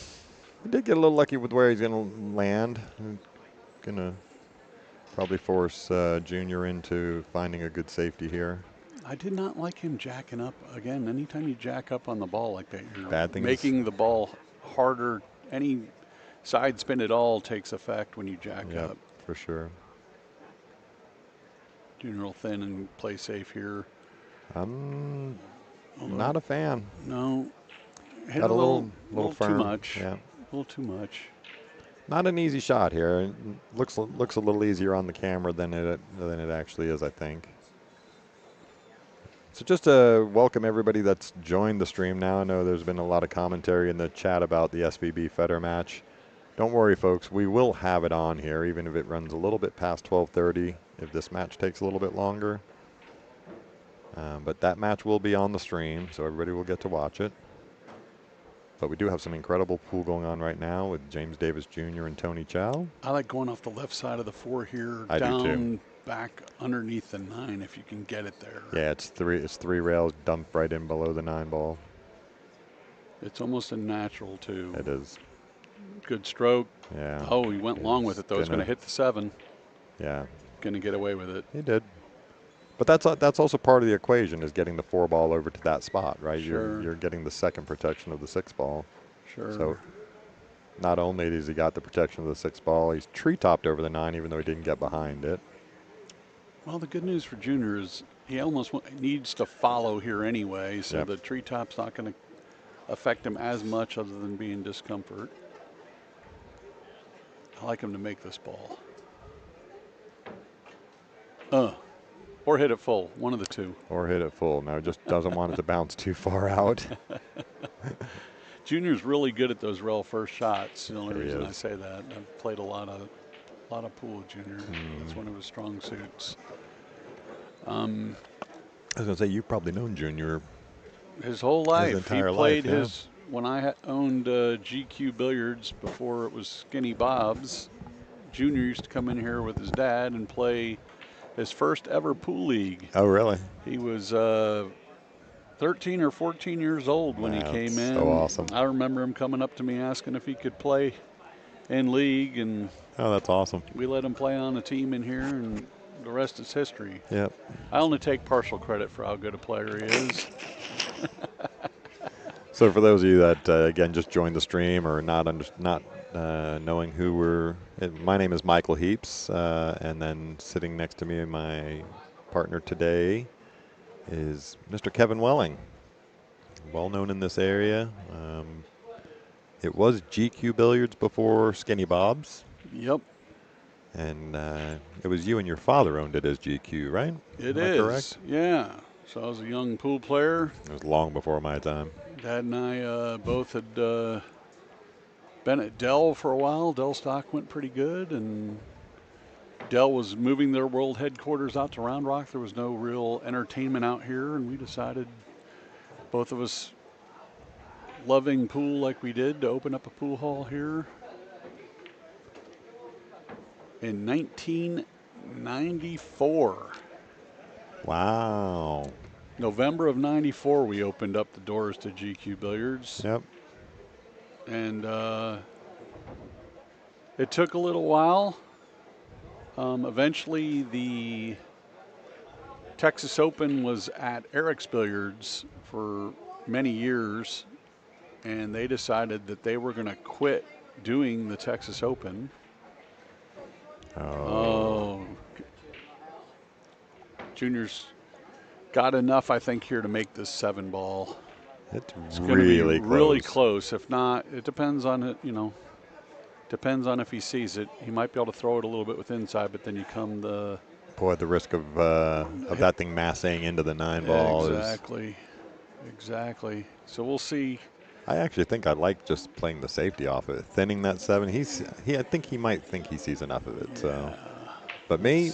He did get a little lucky with where he's going to land. Going to probably force Junior into finding a good safety here. I did not like him jacking up. Again, anytime you jack up on the ball like that, you're making the ball harder. Any side spin at all takes effect when you jack up. For sure. Junior will thin and play safe here. I'm not a fan. No. Hit Got a little too much. Yeah. A little too much. Not an easy shot here. It looks a little easier on the camera than it actually is, I think. So just to welcome everybody that's joined the stream now. I know there's been a lot of commentary in the chat about the SVB Fedor match. Don't worry, folks. We will have it on here, even if it runs a little bit past 12:30. If this match takes a little bit longer, but that match will be on the stream, so everybody will get to watch it. But we do have some incredible pool going on right now with James Davis Jr. and Tony Chow. I like going off the left side of the 4 here, I do down too. Back underneath the 9 if you can get it there. Yeah, it's three rails dumped right in below the 9 ball. It's almost a natural too. It is. Good stroke. Yeah. Oh, he went long with it though. It's going to hit the 7. Yeah. Going to get away with it. He did. But that's also part of the equation, is getting the 4 ball over to that spot, right? Sure. You're getting the second protection of the 6 ball. Sure. So not only has he got the protection of the 6 ball, he's tree topped over the 9, even though he didn't get behind it. Well, the good news for Junior is he almost needs to follow here anyway, so Yep. the treetop's not going to affect him as much other than being discomfort. I like him to make this ball. Or hit it full, one of the two. Or hit it full. Now, just doesn't want it to bounce too far out. Junior's really good at those rail first shots. The only Sure he reason is. I say that. I've played a lot of pool with Junior. That's one of his strong suits. I was going to say, you've probably known Junior his whole life. His entire he played life, yeah. his when I owned GQ Billiards before it was Skinny Bob's. Junior used to come in here with his dad and play his first ever pool league. Oh, really? He was 13 or 14 years old when he came in. So awesome. I remember him coming up to me asking if he could play in league, and Oh, that's awesome. we let him play on a team in here, and the rest is history. Yep. I only take partial credit for how good a player he is. So for those of you that, again, just joined the stream or not knowing who we're, my name is Michael Heaps, and then sitting next to me, my partner today is Mr. Kevin Welling, well known in this area. It was GQ Billiards before Skinny Bob's. Yep. And it was you and your father owned it as GQ, right? It Am I is. correct? Yeah. So I was a young pool player. It was long before my time. Dad and I both had been at Dell for a while. Dell stock went pretty good, and Dell was moving their world headquarters out to Round Rock. There was no real entertainment out here, and we decided, both of us loving pool like we did, to open up a pool hall here in 1994. Wow. November of 94, we opened up the doors to GQ Billiards. Yep. And it took a little while. Eventually, the Texas Open was at Eric's Billiards for many years, and they decided that they were going to quit doing the Texas Open. Oh. Junior's got enough, I think, here to make this 7-ball. It's Going to really be close. really close. If not, it depends on it. Depends on if he sees it. He might be able to throw it a little bit with inside, but then you come the. Boy, the risk of that thing massing into the 9-ball Exactly. Exactly. So we'll see. I actually think I like just playing the safety off it, thinning that 7. I think he might think he sees enough of it. Yeah. So, but me,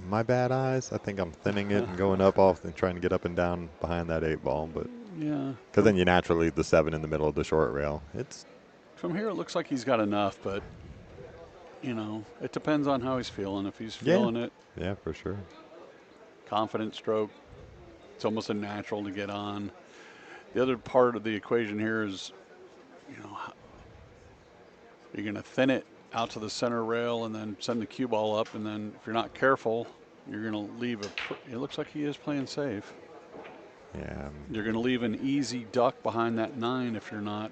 my bad eyes, I think I'm thinning it and going up off and trying to get up and down behind that 8-ball. But yeah, because then you naturally leave the 7 in the middle of the short rail. It's from here it looks like he's got enough, but it depends on how he's feeling. If he's feeling it, yeah, for sure. confident stroke, it's almost a natural to get on. The other part of the equation here is, you're going to thin it out to the center rail and then send the cue ball up, and then if you're not careful, you're going to leave it looks like he is playing safe. Yeah. You're going to leave an easy duck behind that 9 if you're not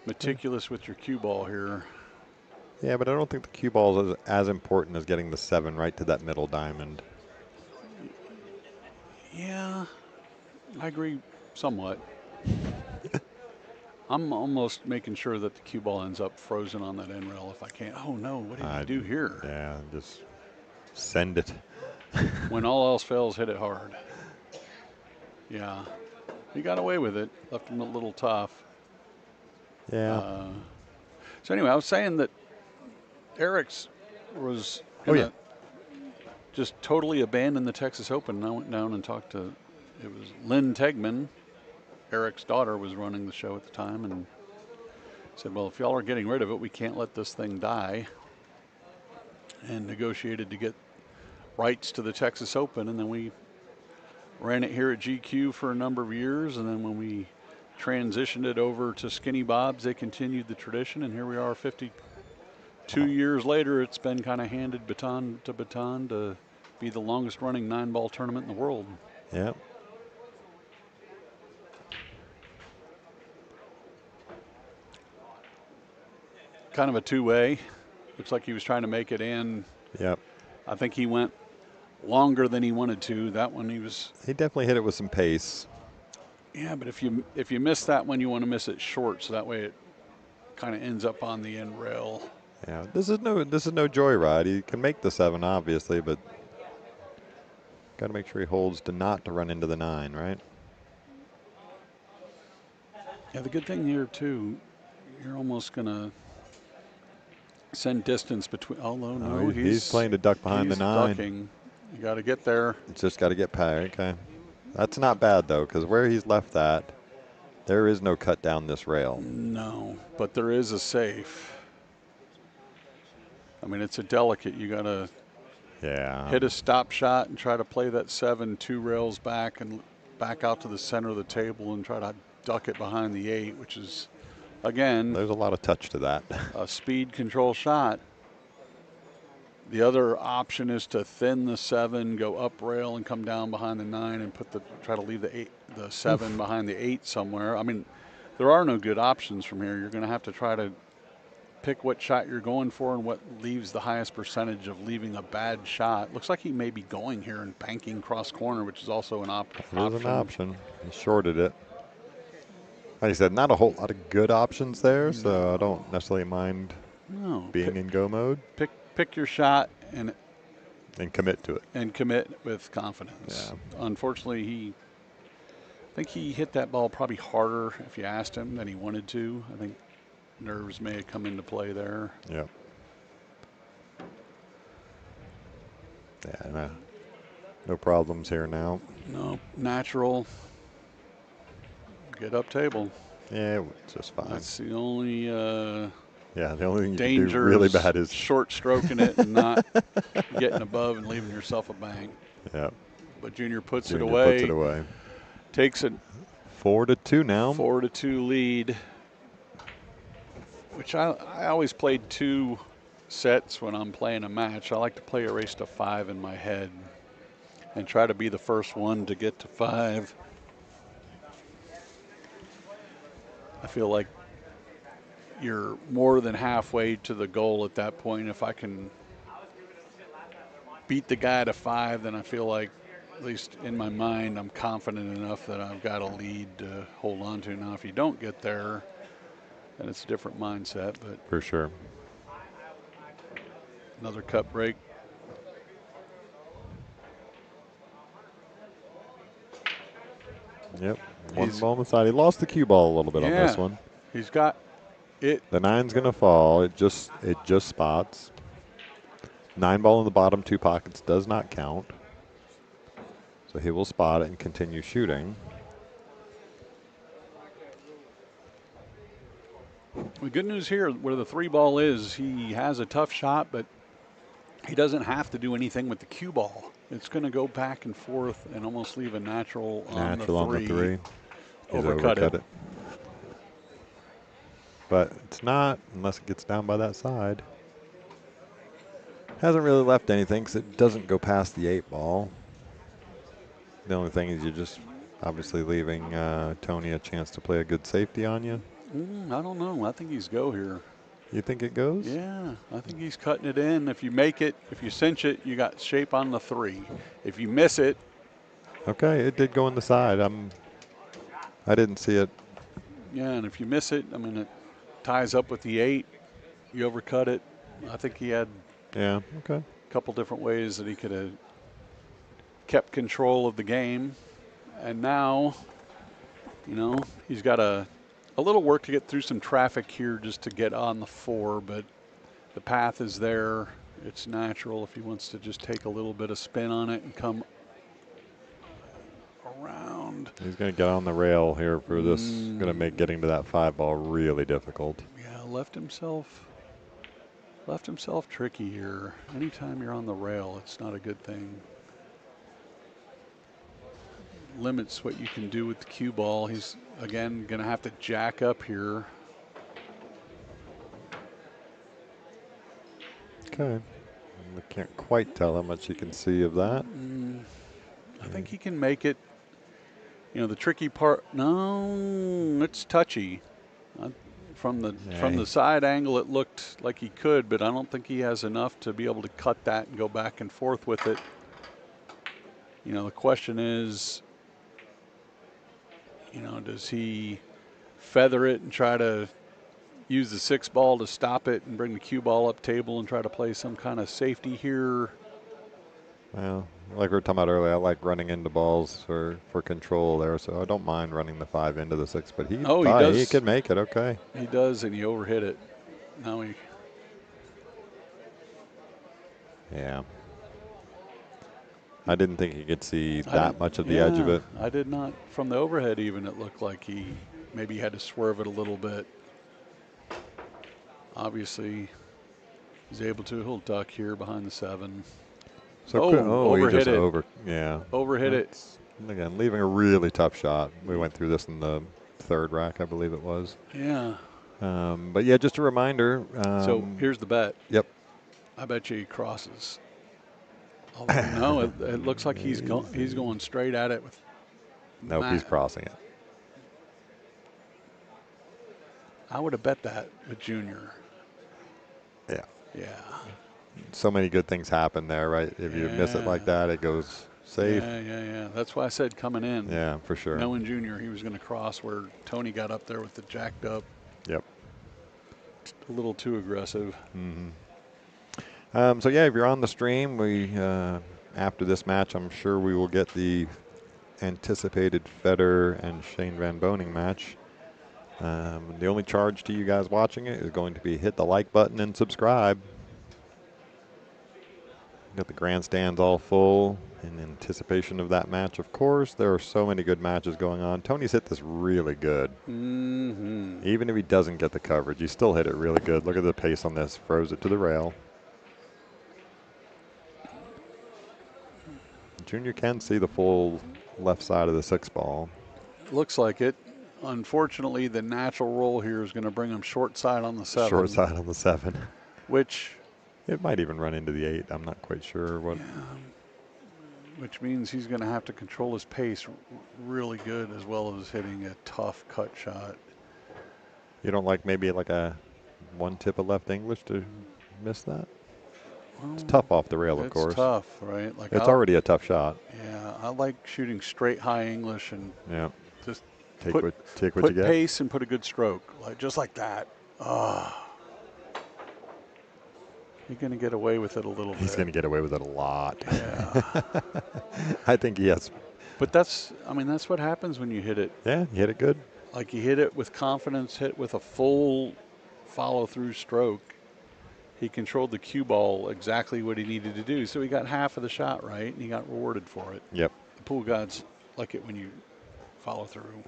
meticulous with your cue ball here. Yeah, but I don't think the cue ball is as important as getting the 7 right to that middle diamond. Yeah, I agree somewhat. I'm almost making sure that the cue ball ends up frozen on that end rail if I can. Oh no, what did I do here? Yeah, just send it. When all else fails, hit it hard. Yeah, he got away with it. Left him a little tough. Yeah. So anyway, I was saying that Eric's was gonna just totally abandon the Texas Open. And I went down and talked to, it was Lynn Tegman, Eric's daughter, was running the show at the time, and said, well, if y'all are getting rid of it, we can't let this thing die. And negotiated to get rights to the Texas Open, and then we ran it here at GQ for a number of years, and then when we transitioned it over to Skinny Bob's, they continued the tradition, and here we are 52 years later. It's been kind of handed baton to be the longest running 9-ball tournament in the world. Yep. Kind of a two-way. Looks like he was trying to make it in. Yep. I think he went longer than he wanted to. That one he definitely hit it with some pace. Yeah, but if you miss that one, you want to miss it short, so that way it kind of ends up on the end rail. Yeah, this is no joyride. He can make the 7, obviously, but got to make sure he holds to not to run into the 9, right? Yeah, the good thing here too, you're almost gonna send distance between. Although no, he's playing to duck behind the 9. Ducking. You got to get there. It's just got to get past. Okay, that's not bad though, because where he's left that, there is no cut down this rail. No, but there is a safe. I mean, it's a delicate. You got to hit a stop shot and try to play that 7 2 rails back and back out to the center of the table and try to duck it behind the 8, which is, again, there's a lot of touch to that. A speed control shot. The other option is to thin the 7, go up rail and come down behind the 9 and try to leave the 7 behind the 8 somewhere. I mean, there are no good options from here. You're going to have to try to pick what shot you're going for and what leaves the highest percentage of leaving a bad shot. Looks like he may be going here and banking cross corner, which is also an option. There's an option. He shorted it. Like I said, not a whole lot of good options there, so I don't necessarily mind being in go mode. Pick your shot, and And commit to it. And commit with confidence. Yeah. Unfortunately, I think he hit that ball probably harder if you asked him than he wanted to. I think nerves may have come into play there. Yeah. Yeah, no problems here now. No, natural. Get up table. Yeah, just fine. That's the only yeah, the only thing you can do danger really bad is short stroking it and not getting above and leaving yourself a bank. Yeah. But Junior puts Junior it away. puts it away. Takes it 4-2 now. 4-2 lead. Which I always played 2 sets when I'm playing a match. I like to play a race to 5 in my head and try to be the first one to get to 5. I feel like you're more than halfway to the goal at that point. If I can beat the guy to 5, then I feel like, at least in my mind, I'm confident enough that I've got a lead to hold on to. Now, if you don't get there, then it's a different mindset. But for sure. Another cut break. Yep. One ball on the side. He lost the cue ball a little bit on this one. He's got it. The 9's going to fall. It just spots. 9 ball in the bottom 2 pockets does not count. So he will spot it and continue shooting. The good news here, where the 3 ball is, he has a tough shot, but he doesn't have to do anything with the cue ball. It's going to go back and forth and almost leave a natural on the 3. He's overcut it. But it's not, unless it gets down by that side. Hasn't really left anything because it doesn't go past the 8 ball. The only thing is you're just obviously leaving Tony a chance to play a good safety on you. I don't know. I think he's go here. You think it goes? Yeah, I think he's cutting it in. If you make it, if you cinch it, you got shape on the 3. If you miss it. Okay, it did go in the side. I didn't see it. Yeah, and if you miss it, I mean, it ties up with the 8. You overcut it. I think he had a couple different ways that he could have kept control of the game. And now, you know, he's got a little work to get through some traffic here just to get on the 4, but the path is there. It's natural if he wants to just take a little bit of spin on it and come around. He's going to get on the rail here for this. Going to make getting to that 5 ball really difficult. Yeah, left himself tricky here. Anytime you're on the rail, it's not a good thing. Limits what you can do with the cue ball. He's again going to have to jack up here. Okay. I can't quite tell how much you can see of that. I think he can make it. You know, the tricky part, no, it's touchy. From the side angle, it looked like he could, but I don't think he has enough to be able to cut that and go back and forth with it. You know, the question is, you know, does he feather it and try to use the 6 ball to stop it and bring the cue ball up table and try to play some kind of safety here? Well, like we were talking about earlier, I like running into balls for control there, so I don't mind running the 5 into the 6, but he could make it, okay. He does, and he overhit it. Now he... Yeah. I didn't think he could see that much of the edge of it. I did not. From the overhead even, it looked like he maybe had to swerve it a little bit. Obviously, he's able to. He'll duck here behind the 7. So overhit it. Overhit it. Again, leaving a really tough shot. We went through this in the 3rd rack, I believe it was. Yeah. But yeah, just a reminder. So here's the bet. Yep. I bet you he crosses. No, it looks like he's going straight at it. Nope, he's crossing it. I would have bet that with Junior. Yeah. Yeah. So many good things happen there, right? If you miss it like that, it goes safe. Yeah. That's why I said coming in. Yeah, for sure. Knowing Junior, he was going to cross where Tony got up there with the jacked up. Yep. A little too aggressive. So yeah, if you're on the stream, we after this match, I'm sure we will get the anticipated Fedor and Shane Van Boening match. The only charge to you guys watching it is going to be hit the like button and subscribe. Got the grandstands all full in anticipation of that match, of course. There are so many good matches going on. Tony's hit this really good. Mm-hmm. Even if he doesn't get the coverage, he still hit it really good. Look at the pace on this. Froze it to the rail. Junior can see the full left side of the 6-ball. Looks like it. Unfortunately, the natural roll here is going to bring him short side on the 7. Short side on the 7. Which... It might even run into the 8. I'm not quite sure what. Yeah, which means he's going to have to control his pace really good, as well as hitting a tough cut shot. You don't like maybe like a 1 tip of left English to miss that? Well, it's tough off the rail, of course. It's tough, right? Like it's already a tough shot. Yeah, I like shooting straight high English and just take what you put get. Pace and put a good stroke, like just like that. You're going to get away with it a little bit. He's going to get away with it a lot. Yeah. I think he has. But that's what happens when you hit it. Yeah, you hit it good. Like you hit it with confidence, hit with a full follow-through stroke. He controlled the cue ball exactly what he needed to do. So he got half of the shot right, and he got rewarded for it. Yep. The pool gods like it when you follow through.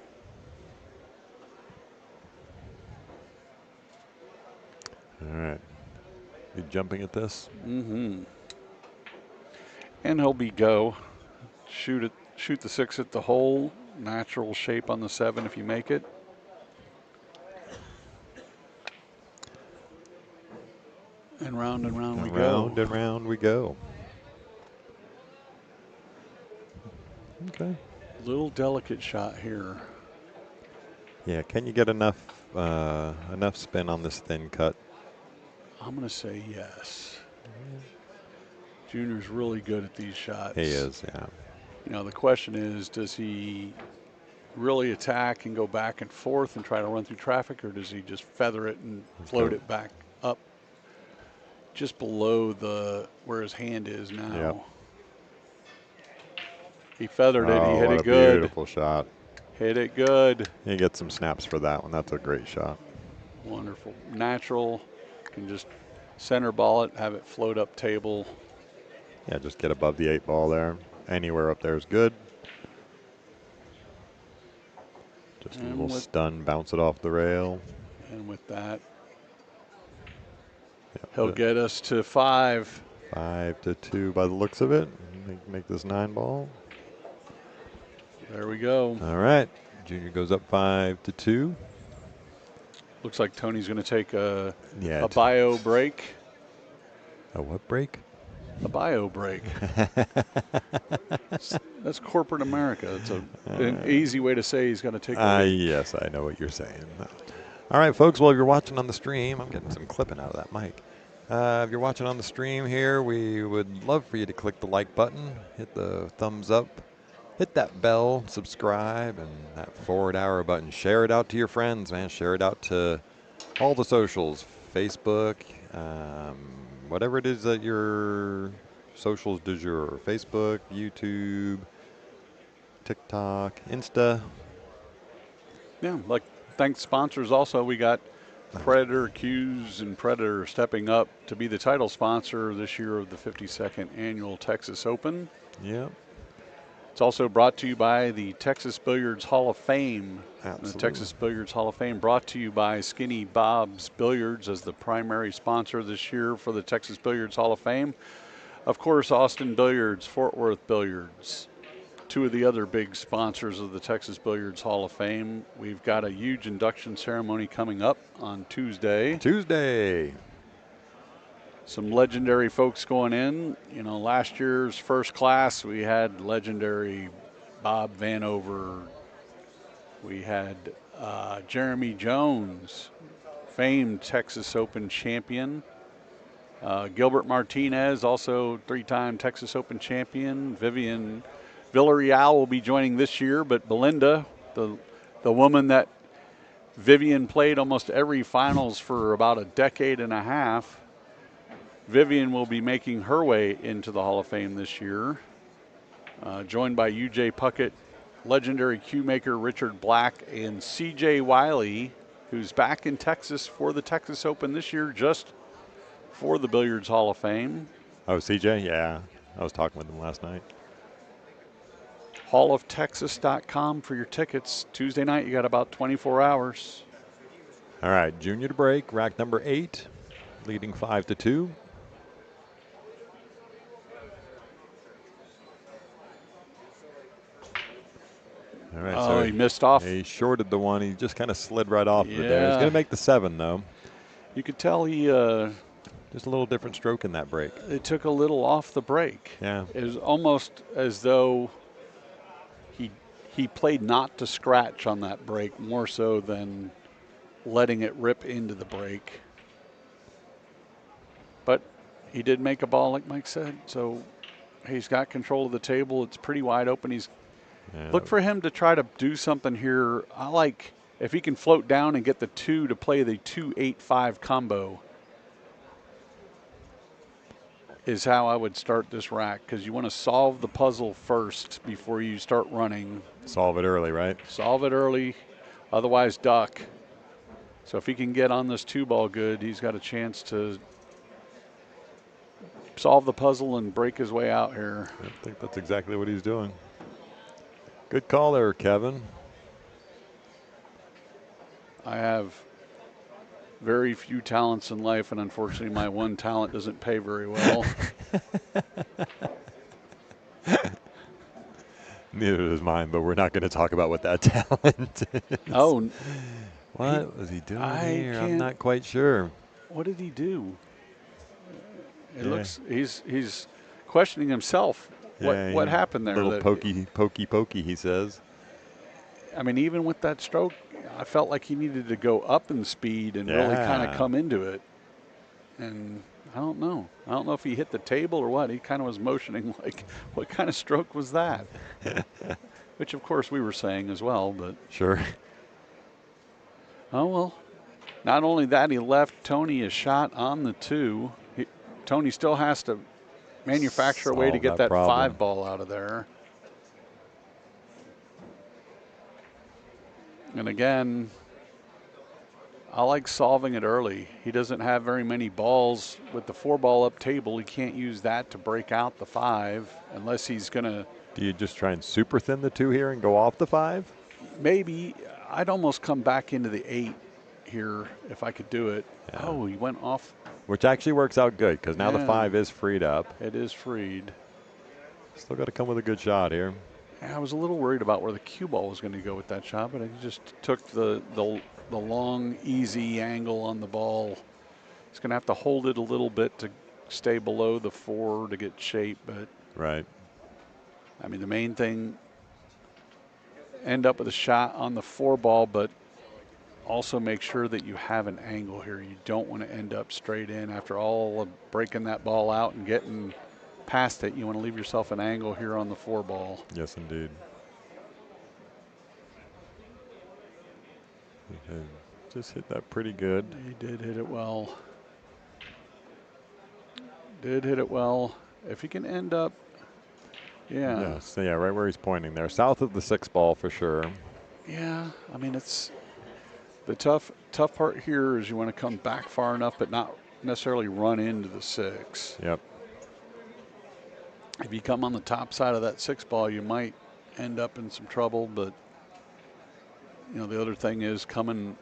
All right. You jumping at this? Mm-hmm. And he'll be go. Shoot the 6 at the hole. Natural shape on the 7 if you make it. And round we go. Round and round we go. Okay. Little delicate shot here. Yeah, can you get enough spin on this thin cut? I'm going to say yes. Junior's really good at these shots. He is, yeah. You know, the question is, does he really attack and go back and forth and try to run through traffic, or does he just feather it and float it back up just below where his hand is now? Yep. He feathered it. He hit what it a good. Beautiful shot. Hit it good. You get some snaps for that one. That's a great shot. Wonderful. Natural. Can just center ball it, have it float up table. Yeah, just get above the 8-ball there. Anywhere up there is good. Just a little stun, bounce it off the rail. And with that, he'll get us to 5. 5-2 by the looks of it. Make this 9-ball. There we go. All right. Junior goes up 5-2. Looks like Tony's going to take a Yeah, bio break. A what break? A bio break. That's corporate America. It's an easy way to say he's going to take a break. Yes, I know what you're saying. All right, folks. Well, if you're watching on the stream, I'm getting some clipping out of that mic. If you're watching on the stream here, we would love for you to click the like button, hit the thumbs up, hit that bell, subscribe, and that forward arrow button. Share it out to your friends, man. Share it out to all the socials, Facebook, whatever it is that your socials du jour. Facebook, YouTube, TikTok, Insta. Yeah, like thanks sponsors also. We got Predator, Q's, and Predator stepping up to be the title sponsor this year of the 52nd Annual Texas Open. Yeah. It's also brought to you by the Texas Billiards Hall of Fame. Absolutely. The Texas Billiards Hall of Fame brought to you by Skinny Bob's Billiards as the primary sponsor this year for the Texas Billiards Hall of Fame. Of course, Austin Billiards, Fort Worth Billiards, two of the other big sponsors of the Texas Billiards Hall of Fame. We've got a huge induction ceremony coming up on Tuesday. Some legendary folks going in. You know, last year's first class, we had legendary Bob Vanover. We had Jeremy Jones, famed Texas Open champion. Gilbert Martinez, also 3-time Texas Open champion. Vivian Villarreal will be joining this year, but Belinda, the woman that Vivian played almost every finals for about a decade and a half, Vivian will be making her way into the Hall of Fame this year, joined by UJ Puckett, legendary cue maker Richard Black, and CJ Wiley, who's back in Texas for the Texas Open this year, just for the Billiards Hall of Fame. Oh, CJ? Yeah. I was talking with him last night. halloftexas.com for your tickets. Tuesday night, you got about 24 hours. All right, junior to break, rack number 8, leading 5-2. All right, Oh, so he missed off. He shorted the one. He just kind of slid right off of it there. He's Yeah. going to make the 7, though. You could tell he Just a little different stroke in that break. it took a little off the break. Yeah. It was almost as though he played not to scratch on that break more so than letting it rip into the break. But he did make a ball, like Mike said. So he's got control of the table. It's pretty wide open. Look for him to try to do something here. I like if he can float down and get the 2 to play the 2-8-5 combo. Is how I would start this rack, because you want to solve the puzzle first before you start running. Solve it early, right? Solve it early, otherwise duck. So if he can get on this 2-ball good, he's got a chance to solve the puzzle and break his way out here. I think that's exactly what he's doing. Good call there, Kevin. I have very few talents in life, and unfortunately my one talent doesn't pay very well. Neither does mine, but we're not going to talk about what that talent is. Oh, what was he doing here? I'm can't- not quite sure. what did he do? It Yeah. looks he's questioning himself. Yeah, What happened there? Little that- pokey, he says. I mean, even with that stroke, I felt like he needed to go up in speed and really kind of Yeah. come into it. And I don't know. I don't know if he hit the table or what. He kind of was motioning like, what kind of stroke was that? Which, of course, we were saying as well. But Sure. oh, well. Not only that, he left Tony a shot on the 2. Tony still has to manufacture a way to Solve get that that problem. 5-ball out of there. And again, I like solving it early. He doesn't have very many balls with the 4-ball up table. He can't use that to break out the 5 unless he's going to. Do you just try and super thin the 2 here and go off the 5? Maybe I'd almost come back into the 8 here if I could do it. Yeah. Oh, he went off. Which actually works out good because now the Yeah. 5 is freed up. It is freed. Still got to come with a good shot here. I was a little worried about where the cue ball was going to go with that shot, but I just took the long, easy angle on the ball. He's going to have to hold it a little bit to stay below the 4 to get shape, but Right. I mean, the main thing, end up with a shot on the 4-ball, but also make sure that you have an angle here. You don't want to end up straight in after all of breaking that ball out and getting past it. You want to leave yourself an angle here on the 4-ball. Yes, indeed. He had just hit that pretty good. He did hit it well. Did hit it well. If he can end up, yeah. Yes, yeah, right where he's pointing there. South of the 6 ball for sure. Yeah, I mean, it's the tough part here is you want to come back far enough, but not necessarily run into the 6. Yep. If you come on the top side of that 6-ball, you might end up in some trouble. But you know, the other thing is coming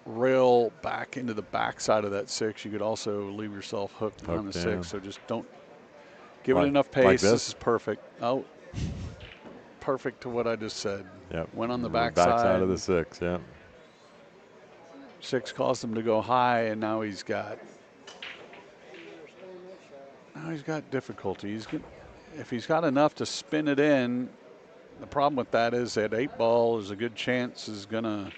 rail back into the back side of that 6. You could also leave yourself hooked on the Hooked, 6. yeah. So just don't give Like- it enough like pace. this? This is perfect. Oh, perfect to what I just said. Yep. Went on the back back side of the side. 6. Yeah. 6 caused him to go high, and now he's got difficulty. If he's got enough to spin it in, the problem with that is that 8-ball is a good chance is gonna.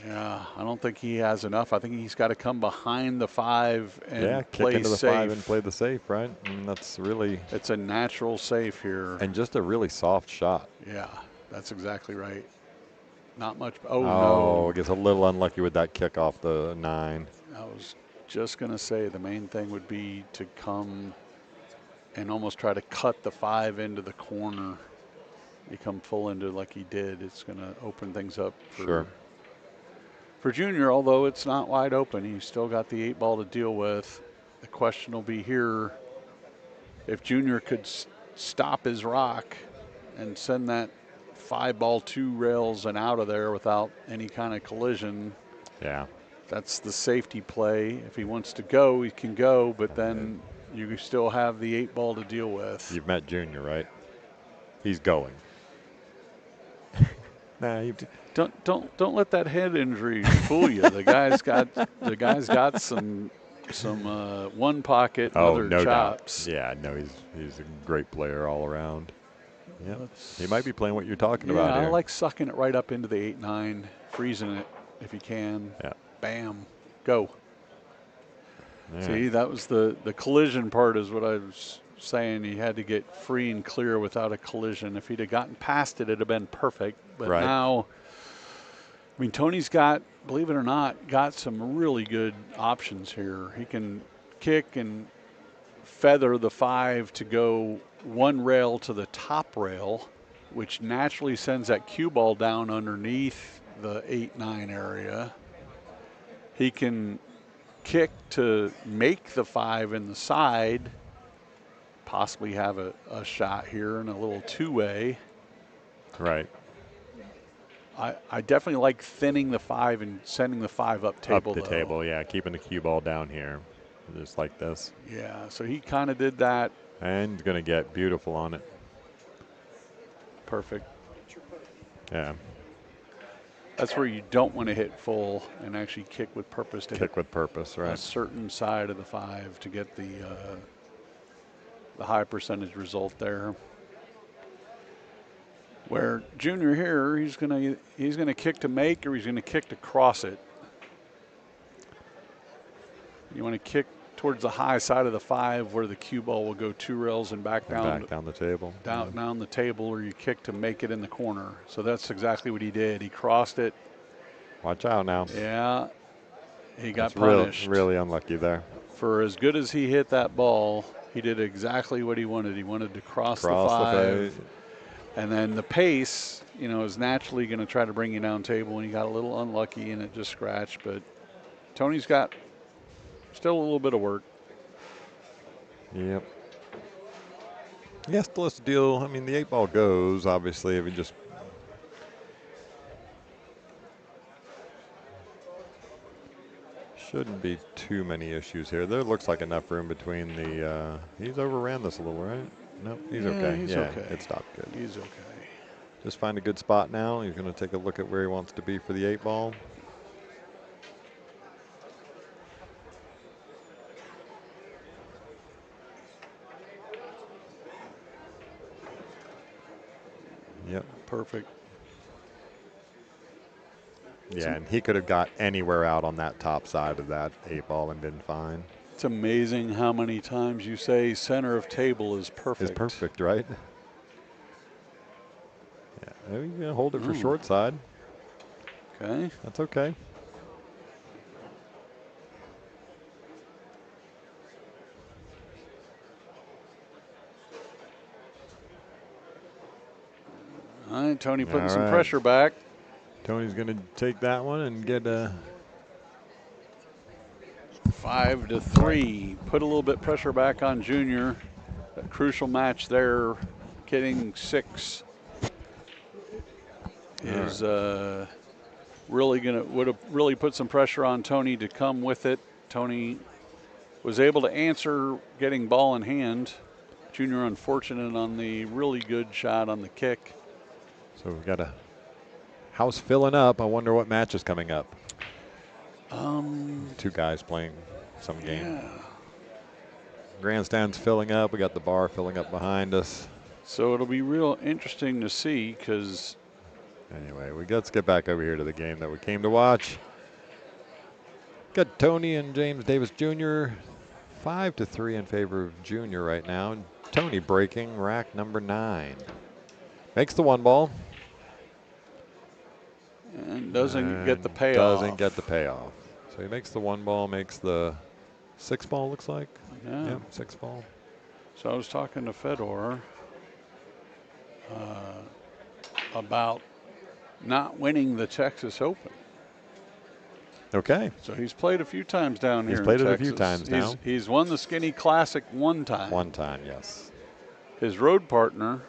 Yeah, I don't think he has enough. I think he's got to come behind the 5 and Yeah, kick play into the safe. 5 and play the safe, right? And that's really, It's a natural safe here. and just a really soft shot. Yeah, that's exactly right. Not much. Oh, Oh, no. gets a little unlucky with that kick off the 9. I was just going to say the main thing would be to come and almost try to cut the 5 into the corner. You come full into like he did. It's going to open things up for Junior, although it's not wide open. He's still got the 8 ball to deal with. The question will be here if Junior could stop his rock and send that 5 ball 2 rails and out of there without any kind of collision. Yeah. That's the safety play. If he wants to go, he can go, but then you still have the 8 ball to deal with. You've met Junior, right? He's going. Nah, Don't let that head injury fool you. The guy's got some one pocket other no chops. doubt. Yeah, no, he's a great player all around. Yeah, he might be playing what you're talking about here. I like sucking it right up into the 8-9, freezing it if you can. Yeah. Bam, go. Yeah. See, that was the collision part is what I was saying. He had to get free and clear without a collision. If he'd have gotten past it, it'd have been perfect. But now, I mean, Tony's got, believe it or not, got some really good options here. He can kick and feather the 5 to go 1 rail to the top rail, which naturally sends that cue ball down underneath the 8-9 area. He can kick to make the 5 in the side, possibly have a shot here in a little 2-way. Right. I definitely like thinning the 5 and sending the 5 up table. Up the table, yeah, keeping the cue ball down here, just like this. Yeah, so he kind of did that. And going to get beautiful on it. Perfect. Yeah. That's where you don't want to hit full and actually kick with purpose. To kick with purpose, right. A certain side of the 5 to get the high percentage result there. Where Junior here, he's gonna kick to make, or he's gonna kick to cross it. You want to kick towards the high side of the 5 where the cue ball will go 2 rails and back down the table. Down the table, or you kick to make it in the corner. So that's exactly what he did. He crossed it. Watch out now. Yeah, he got punished. Really unlucky there. For as good as he hit that ball, he did exactly what he wanted. He wanted to cross the 5. And then the pace, is naturally going to try to bring you down table, and he got a little unlucky and it just scratched. But Tony's got still a little bit of work. Yep. Yes, let's deal. I mean, the 8 ball goes, obviously, if you just. Shouldn't be too many issues here. There looks like enough room between the. He's overran this a little, right? No, he's okay. He's okay. It stopped good. He's okay. Just find a good spot now. He's going to take a look at where he wants to be for the 8 ball. Yep. Perfect. Yeah, and he could have got anywhere out on that top side of that 8 ball and been fine. It's amazing how many times you say center of table is perfect. Is perfect, right? Yeah, maybe you're going to hold it for short side. Okay. That's okay. All right, Tony putting some pressure back. Tony's going to take that one and get a 5-3. Put a little bit pressure back on Junior. A crucial match there. Getting 6 is would have really put some pressure on Tony to come with it. Tony was able to answer getting ball in hand. Junior unfortunate on the really good shot on the kick. So we've got a house filling up. I wonder what match is coming up. 2 guys playing some game. Yeah. Grandstand's filling up. We got the bar filling up behind us. So it'll be real interesting to see because. Anyway, let's get back over here to the game that we came to watch. Got Tony and James Davis Jr. 5-3 in favor of Junior right now. And Tony breaking rack number 9. Makes the 1 ball. And doesn't get the payoff. Doesn't get the payoff. So he makes the 1 ball, makes the 6 ball, looks like. Yeah. Yep, 6 ball. So I was talking to Fedor about not winning the Texas Open. Okay. So he's played a few times down here He's played in it Texas. a few times now. He's won the Skinny Classic 1 time. 1 time, yes. His road partner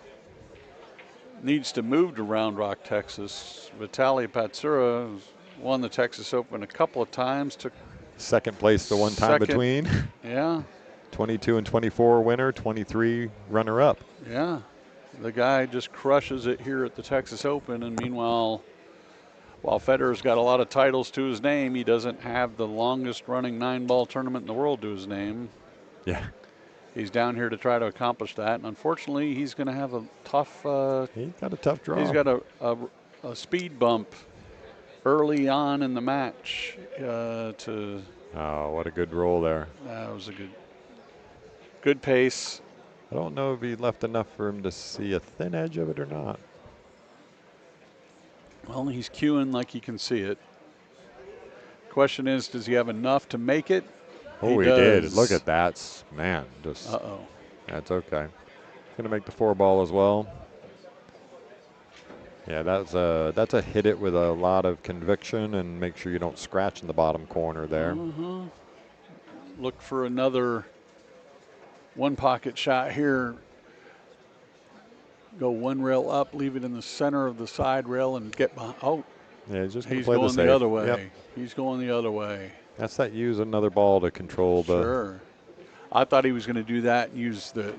needs to move to Round Rock, Texas. Vitaly Patsura won the Texas Open a couple of times. Took second place the 1 time between. Yeah. 22 and 24 winner, 23 runner-up. Yeah. The guy just crushes it here at the Texas Open, and meanwhile, while Federer's got a lot of titles to his name, he doesn't have the longest running 9-ball tournament in the world to his name. Yeah. He's down here to try to accomplish that, and unfortunately, he's going to have a tough. He's got a tough draw. He's got a speed bump early on in the match. Oh, what a good roll there. That was a good pace. I don't know if he left enough for him to see a thin edge of it or not. Well, he's cueing like he can see it. Question is, does he have enough to make it? Oh, he did. Look at that. Man, just. Uh-oh. That's okay. Going to make the 4 ball as well. Yeah, that's a hit it with a lot of conviction and make sure you don't scratch in the bottom corner there. Look for another 1 pocket shot here. Go 1 rail up, leave it in the center of the side rail and get behind. Oh, yeah, he's going the the other way. Yep. He's going the other way. That's that use another ball to control the. Sure. I thought he was going to do that and use the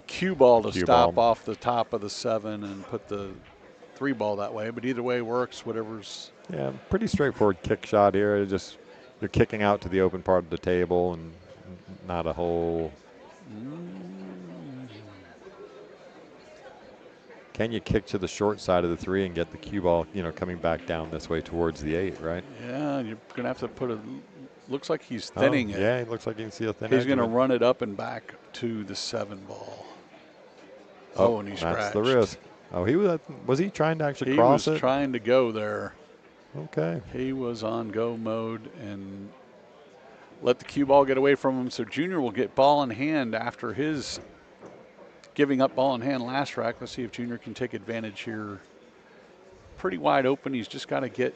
cue ball to stop off the top of the 7 and put the 3 ball that way. But either way works, whatever's. Yeah, pretty straightforward kick shot here. Just you're kicking out to the open part of the table and not a whole. Can you kick to the short side of the 3 and get the cue ball, coming back down this way towards the 8, right? Yeah, you're going to have to put looks like he's thinning it. Yeah, it looks like you can see a thin He's edge. going to run it up and back to the 7 ball. Oh, and he scratched. That's the risk. Oh, was he trying to actually cross it? He was trying to go there. Okay. He was on go mode and let the cue ball get away from him. So Junior will get ball in hand after his giving up ball in hand last rack. Let's see if Junior can take advantage here. Pretty wide open. He's just got to get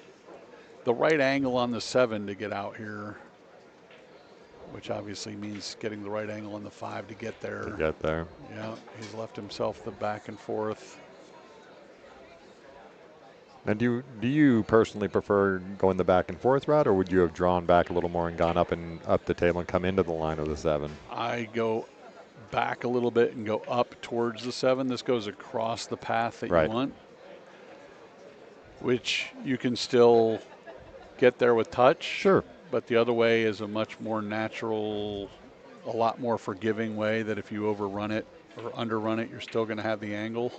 the right angle on the 7 to get out here, which obviously means getting the right angle on the 5 to get there. Yeah, he's left himself the back and forth. And do you personally prefer going the back and forth route, or would you have drawn back a little more and gone up the table and come into the line of the 7? I go back a little bit and go up towards the 7. This goes across the path that you want, which you can still get there with touch. Sure. But the other way is a much more natural, a lot more forgiving way that if you overrun it or underrun it, you're still going to have the angle.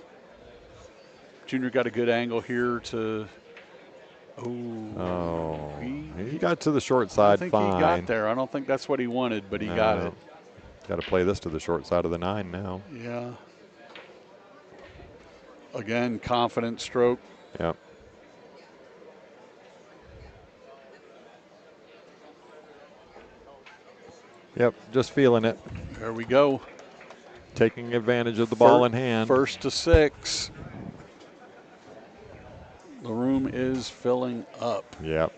Junior got a good angle here to. He got to the short side. I think he got there. I don't think that's what he wanted, but he got it. Got to play this to the short side of the 9 now. Yeah. Again, confident stroke. Yep. Yep, just feeling it. There we go. Taking advantage of the ball in hand. First to 6. The room is filling up. Yep.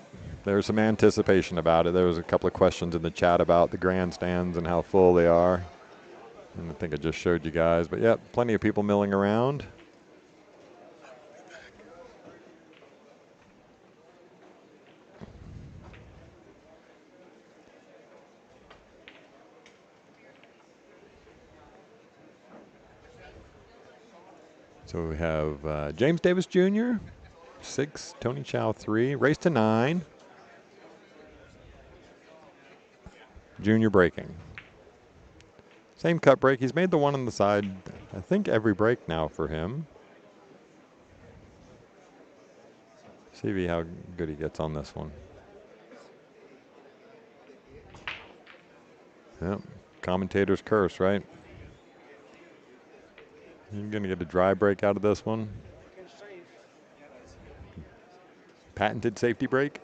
There's some anticipation about it. There was a couple of questions in the chat about the grandstands and how full they are. And I think I just showed you guys. But, yep, plenty of people milling around. So we have James Davis Jr., 6, Tony Chow 3, race to 9. Junior breaking. Same cut break. He's made the 1 on the side, I think, every break now for him. See how good he gets on this one. Yep. Commentator's curse, right? You're going to get a dry break out of this one. Patented safety break.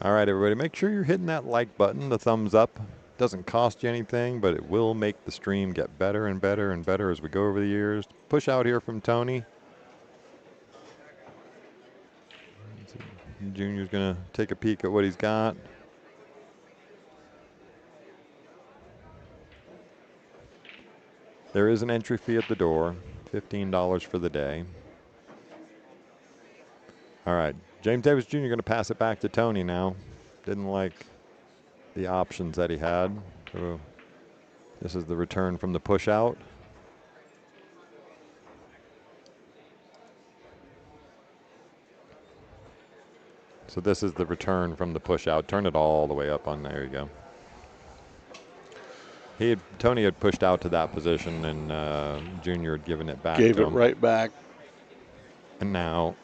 All right, everybody, make sure you're hitting that like button, the thumbs up. Doesn't cost you anything, but it will make the stream get better and better and better as we go over the years. Push out here from Tony. Junior's going to take a peek at what he's got. There is an entry fee at the door, $15 for the day. All right, James Davis Jr. going to pass it back to Tony now. Didn't like the options that he had. So this is the return from the push out. So this is the return from the push out. Turn it all the way up on there. You go. Tony had pushed out to that position, and Junior had given it back. Gave to it him. right back. And now.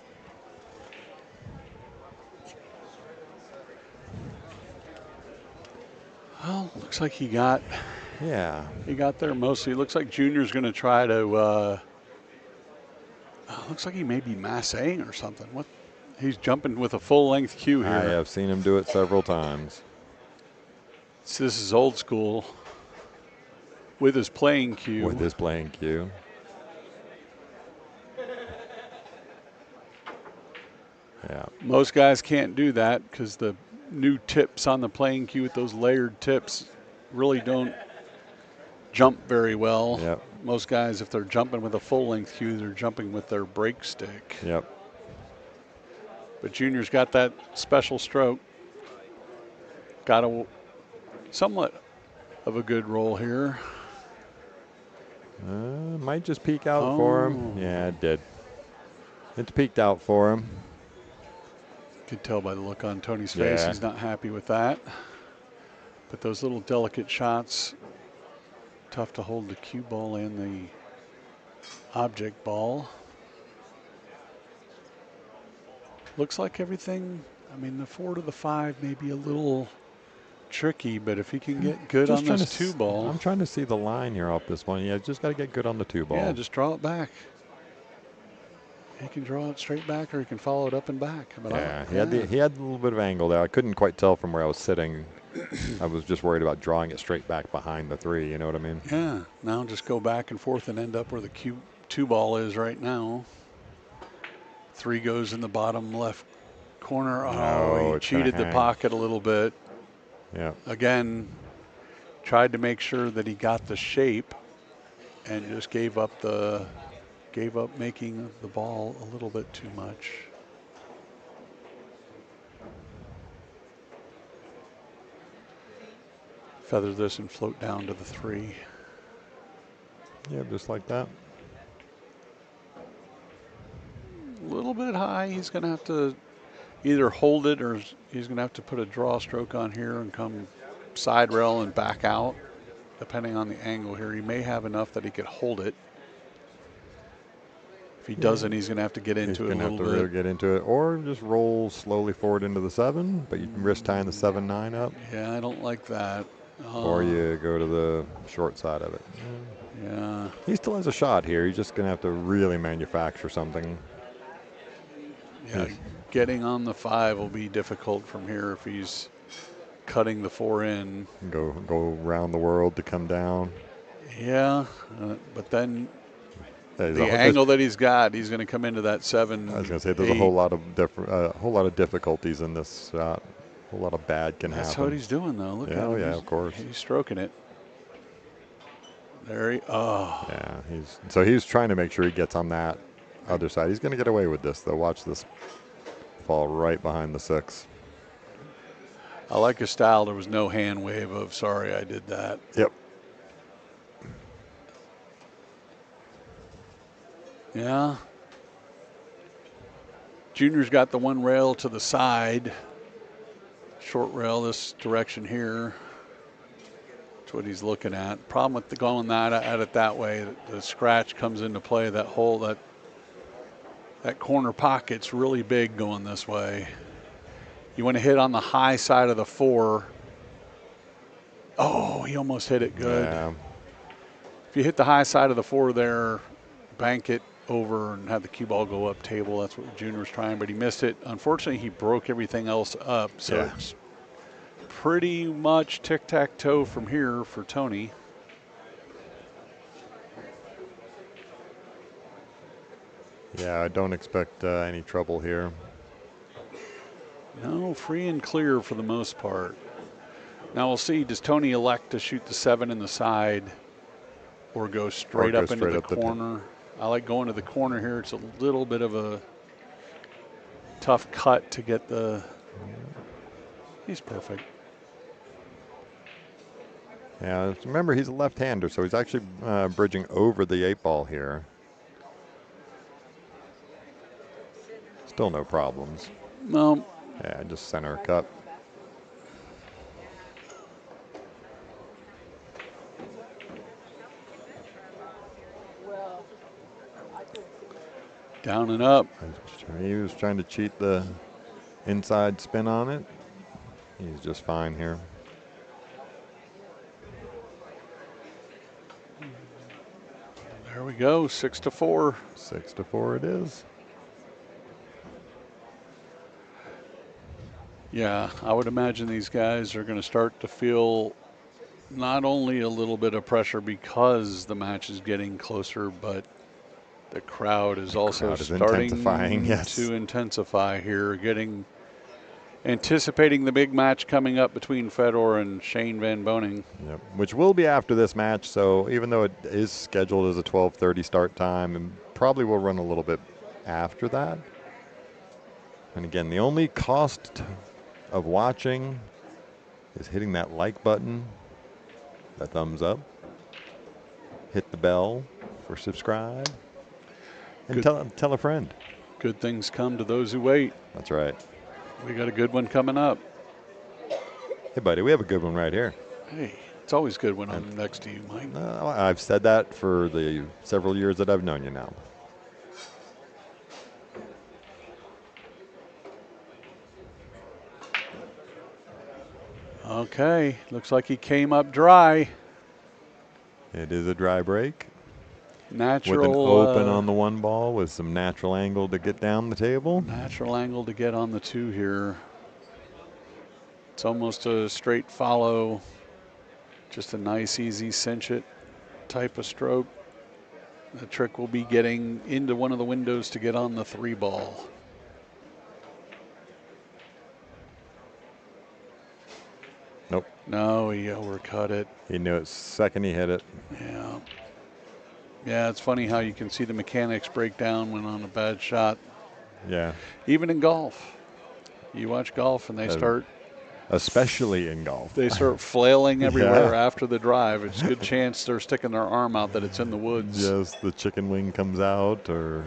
Well, looks like he got. Yeah. He got there mostly. Looks like Junior's going to try to. Looks like he may be massing or something. What? He's jumping with a full-length cue here. I have seen him do it several times. So this is old school. With his playing cue. With his playing cue. Yeah. Most guys can't do that because the new tips on the playing cue with those layered tips really don't jump very well. Yep. Most guys, if they're jumping with a full-length cue, they're jumping with their break stick. Yep. But Junior's got that special stroke. Got a somewhat of a good roll here. Might just peek out for him. Yeah, it did. It's peeked out for him. Could tell by the look on Tony's face. Yeah. He's not happy with that. But those little delicate shots, tough to hold the cue ball and the object ball. Looks like everything, I mean, the 4 to the 5 may be a little tricky, but if he can get good on this 2 ball. I'm trying to see the line here off this one. Yeah, just got to get good on the 2 ball. Yeah, just draw it back. He can draw it straight back, or he can follow it up and back. But Yeah, he had a little bit of angle there. I couldn't quite tell from where I was sitting. I was just worried about drawing it straight back behind the 3, you know what I mean? Yeah, now just go back and forth and end up where the 2 ball is right now. 3 goes in the bottom left corner. Oh, he cheated the pocket a little bit. Yeah. Again, tried to make sure that he got the shape and just gave up making the ball a little bit too much. Feather this and float down to the 3. Yeah, just like that. A little bit high. He's going to have to either hold it, or he's going to have to put a draw stroke on here and come side rail and back out, depending on the angle here. He may have enough that he could hold it. If he doesn't, he's going to have to get into it a little bit. He's going to have to really get into it, or just roll slowly forward into the 7, but you can risk tying the 7-9 up. Yeah, I don't like that. Or you go to the short side of it. Yeah. He still has a shot here. He's just going to have to really manufacture something. Yeah, getting on the 5 will be difficult from here if he's cutting the 4 in. Go around the world to come down. Yeah, but then the angle that he's got, he's going to come into that 7. I was going to say there's a whole lot of difficulties in this shot. A whole lot of bad can happen. That's what he's doing, though. Look at him. Yeah, of course. He's stroking it. There he. Oh. Yeah, he's trying to make sure he gets on that other side. He's going to get away with this, though. Watch this fall right behind the 6. I like his style. There was no hand wave of sorry I did that. Yep. Yeah. Junior's got the 1 rail to the side. Short rail this direction here. That's what he's looking at. Problem with going at it that way, the scratch comes into play. That hole, that corner pocket's really big going this way. You want to hit on the high side of the 4. Oh, he almost hit it good. Yeah. If you hit the high side of the 4 there, bank it, over and have the cue ball go up table. That's what Junior was trying, but he missed it. Unfortunately, he broke everything else up. So Yeah. it's pretty much tic-tac-toe from here for Tony. Yeah, I don't expect any trouble here. No, free and clear for the most part. Now we'll see, does Tony elect to shoot the 7 in the side or go straight go up into straight the up the corner? I like going to the corner here. It's a little bit of a tough cut to get the, he's perfect. Yeah, remember he's a left-hander, so he's actually bridging over the 8-ball here. Still no problems. No, Yeah, just center cup. down and up. He was trying to cheat the inside spin on it. He's just fine here. There we go, 6-4. 6-4 it is. Yeah, I would imagine these guys are going to start to feel not only a little bit of pressure because the match is getting closer, but the crowd is also starting to intensify here, anticipating the big match coming up between Fedor and Shane Van Boening. Yep. Which will be after this match, so even though it is scheduled as a 12:30 start time, and probably will run a little bit after that. And again, the only cost of watching is hitting that like button, that thumbs up, hit the bell for subscribe, and tell a friend. Good things come to those who wait. That's right. We got a good one coming up. Hey, buddy, we have a good one right here. Hey, it's always good when I'm next to you, Mike. I've said that for the several years that I've known you now. Okay, looks like he came up dry. It is a dry break. Natural. With an open on the 1 ball with some natural angle to get down the table. Natural angle to get on the 2 here. It's almost a straight follow. Just a nice, easy cinch it type of stroke. The trick will be getting into one of the windows to get on the 3 ball. Nope. No, he overcut it. He knew it second he hit it. Yeah. Yeah, it's funny how you can see the mechanics break down when on a bad shot. Yeah. Even in golf. You watch golf and they start. Especially in golf. They start flailing everywhere after the drive. It's a good chance they're sticking their arm out that it's in the woods. Just the chicken wing comes out, or.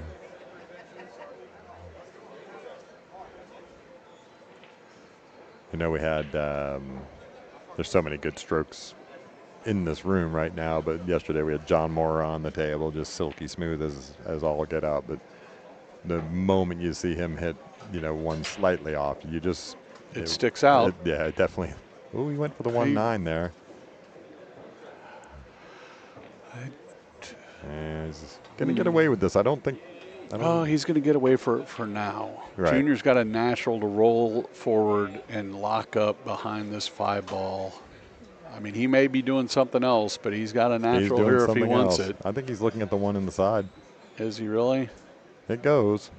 You know, we had, there's so many good strokes in this room right now, but yesterday we had John Moore on the table, just silky smooth as all get out. But the moment you see him hit, one slightly off, you just. It sticks out. Yeah, definitely. Oh, he went for the 1-9 there. And he's going to get away with this. I don't think. He's going to get away for now. Right. Junior's got a natural to roll forward and lock up behind this 5 ball. I mean, he may be doing something else, but he's got a natural here if he wants it. I think he's looking at the 1 in the side. Is he really? It goes.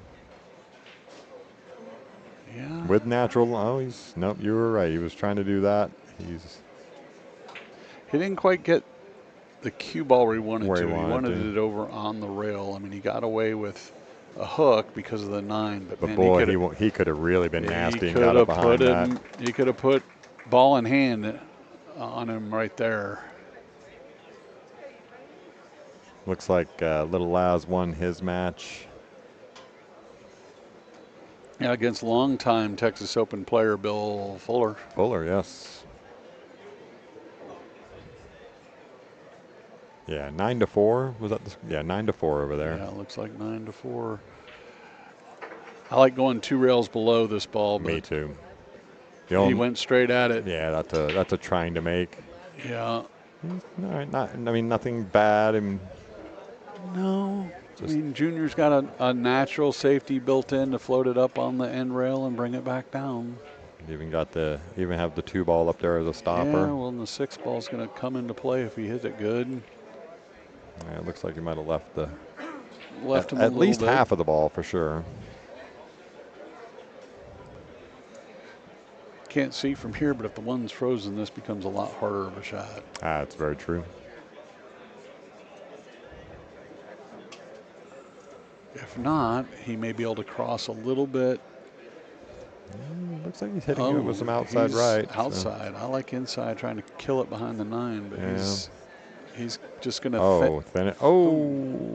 Yeah. With natural. Nope, you were right. He was trying to do that. He didn't quite get the cue ball where he wanted to. He wanted it over on the rail. I mean, he got away with a hook because of the 9. But man, boy, he could have really been nasty and got up behind that. He could have put ball in hand on him right there. Looks like Little Laz won his match. Yeah, against longtime Texas Open player Bill Fuller. Fuller, yes. Yeah, 9-4 was that? 9-4 over there. Yeah, it looks like 9-4. I like going 2 rails below this ball. Me too. He went straight at it. Yeah, that's a trying to make. Yeah. All right, nothing bad. No. I mean, Junior's got a natural safety built in to float it up on the end rail and bring it back down. Even have the 2-ball up there as a stopper. Yeah, well, and the 6 ball's going to come into play if he hits it good. Yeah, it looks like he might have left him at least half of the ball for sure. Can't see from here, but if the one's frozen, this becomes a lot harder of a shot. That's very true. If not, he may be able to cross a little bit. Looks like he's hitting it with some outside right. Outside. So. I like inside, trying to kill it behind the 9, but he's just going to. Oh, thin it. Oh.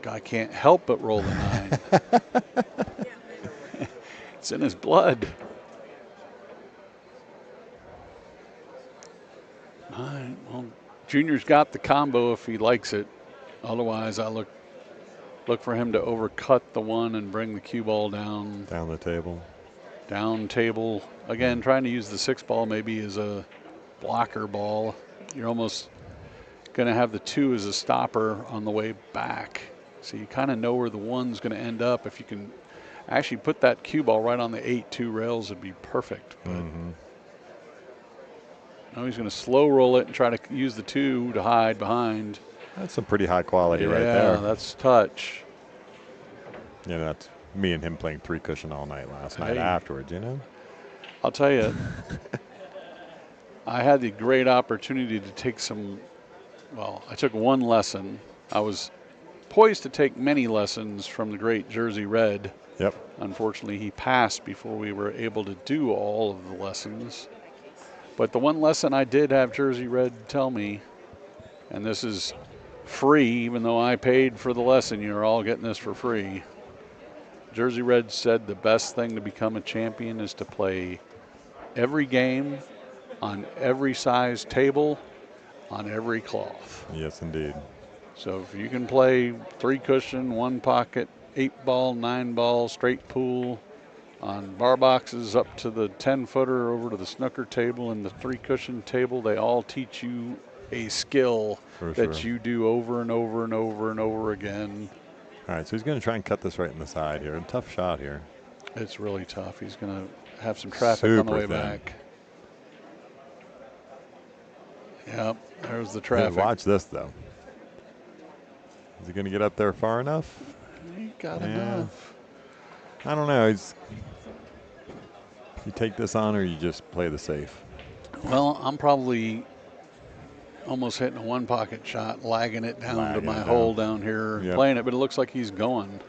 Guy can't help but roll the 9. It's in his blood. 9. Well, Junior's got the combo if he likes it. Otherwise, I look for him to overcut the 1 and bring the cue ball down. Down the table. Down table. Again, trying to use the 6 ball maybe as a blocker ball. You're almost going to have the 2 as a stopper on the way back. So you kind of know where the 1's going to end up. If you can actually put that cue ball right on the 8-2 rails, it'd be perfect. But now he's going to slow roll it and try to use the 2 to hide behind. That's some pretty high quality right there. Yeah, that's touch. Yeah, that's me and him playing 3 cushion all night last night afterwards, you know? I'll tell you, I had the great opportunity to take I took 1 lesson. I was poised to take many lessons from the great Jersey Red. Yep. Unfortunately, he passed before we were able to do all of the lessons. But the 1 lesson I did have Jersey Red tell me, and this is free, even though I paid for the lesson, you're all getting this for free. Jersey Red said the best thing to become a champion is to play every game on every size table on every cloth. Yes, indeed. So if you can play 3 cushion, 1 pocket, 8 ball, 9 ball, straight pool on bar boxes up to the 10-footer over to the snooker table and the 3 cushion table, they all teach you a skill that you do over and over and over and over again. All right, so he's going to try and cut this right in the side here. A tough shot here. It's really tough. He's going to have some traffic on the way back. Yep, there's the traffic. Hey, watch this, though. Is he going to get up there far enough? He got enough. I don't know. You take this on or you just play the safe? Well, I'm probably almost hitting a 1 pocket shot, lagging it down to my hole down here, playing it, but it looks like he's going.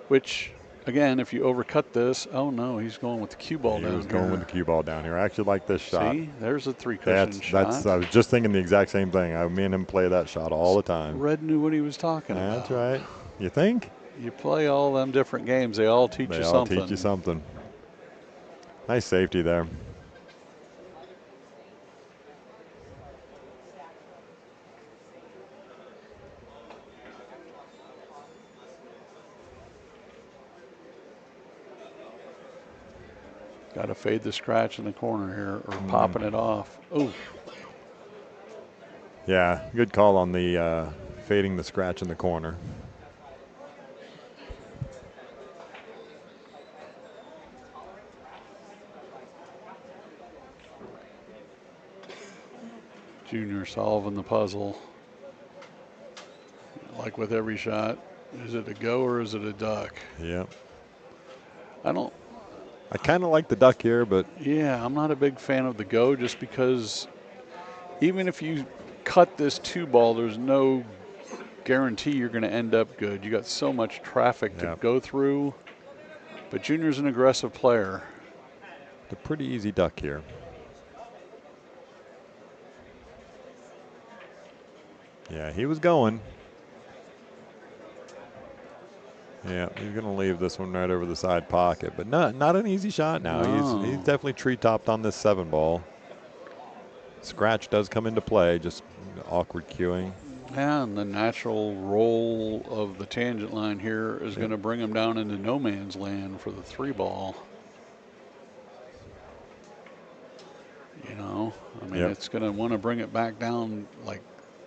Which, again, if you overcut this, oh no, he's going with the cue ball down here. He was going with the cue ball down here. I actually like this shot. See, there's a 3 cushion shot. I was just thinking the exact same thing. Me and him play that shot all the time. Red knew what he was talking about. That's right. You think? You play all them different games, they all teach you something. They all teach you something. Nice safety there. Got to fade the scratch in the corner here, or popping it off. Oh. Yeah, good call on the fading the scratch in the corner. Junior solving the puzzle. Like with every shot, is it a go or is it a duck? Yep. I kind of like the duck here, but. Yeah, I'm not a big fan of the go just because even if you cut this 2 ball, there's no guarantee you're going to end up good. You got so much traffic to go through. But Junior's an aggressive player. It's a pretty easy duck here. Yeah, he was going. Yeah, he's going to leave this one right over the side pocket, but not an easy shot now. No. He's definitely tree-topped on this 7 ball. Scratch does come into play, just awkward cueing. Yeah, and the natural roll of the tangent line here is going to bring him down into no man's land for the 3 ball. You know, I mean, it's going to want to bring it back down like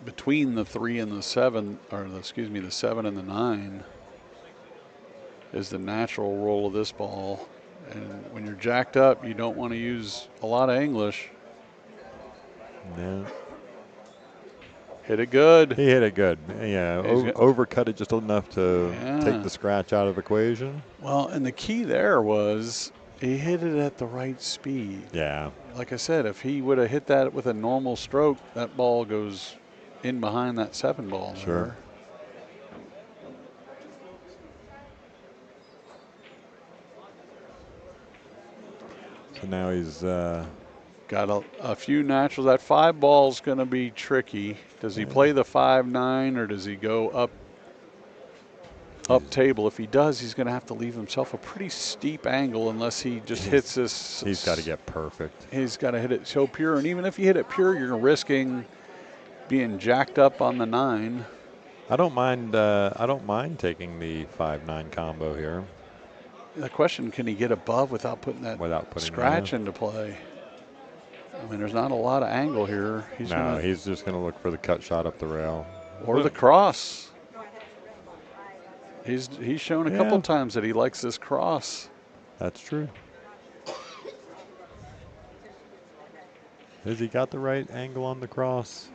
between the 3 and the 7, or excuse me, the 7 and the 9 is the natural roll of this ball. And when you're jacked up, you don't want to use a lot of English. No. Hit it good. He hit it good. Yeah, overcut it just enough to take the scratch out of the equation. Well, and the key there was he hit it at the right speed. Yeah. Like I said, if he would have hit that with a normal stroke, that ball goes in behind that 7 ball. Sure. There. So now he's got a few naturals. That 5 ball's going to be tricky. Does he play the 5-9 or does he go up table? If he does, he's going to have to leave himself a pretty steep angle unless he just hits this. He's got to get perfect. He's got to hit it so pure. And even if you hit it pure, you're risking being jacked up on the 9. I don't mind taking the 5-9 combo here. The question, can he get above without putting that scratch into play? I mean, there's not a lot of angle here. He's just going to look for the cut shot up the rail. Or the cross. He's shown a couple times that he likes this cross. That's true. Has he got the right angle on the cross?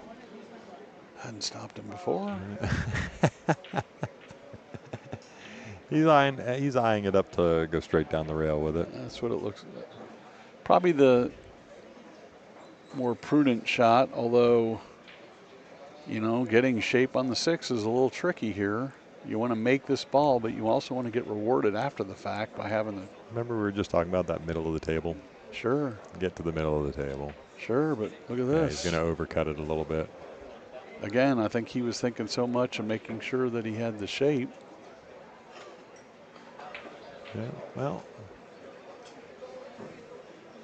Hadn't stopped him before. He's eyeing it up to go straight down the rail with it. That's what it looks like. Probably the more prudent shot, although, you know, getting shape on the 6 is a little tricky here. You want to make this ball, but you also want to get rewarded after the fact by having the... Remember we were just talking about that middle of the table? Sure. Get to the middle of the table. Sure, but look at this. He's going to overcut it a little bit. Again, I think he was thinking so much of making sure that he had the shape. Yeah, well,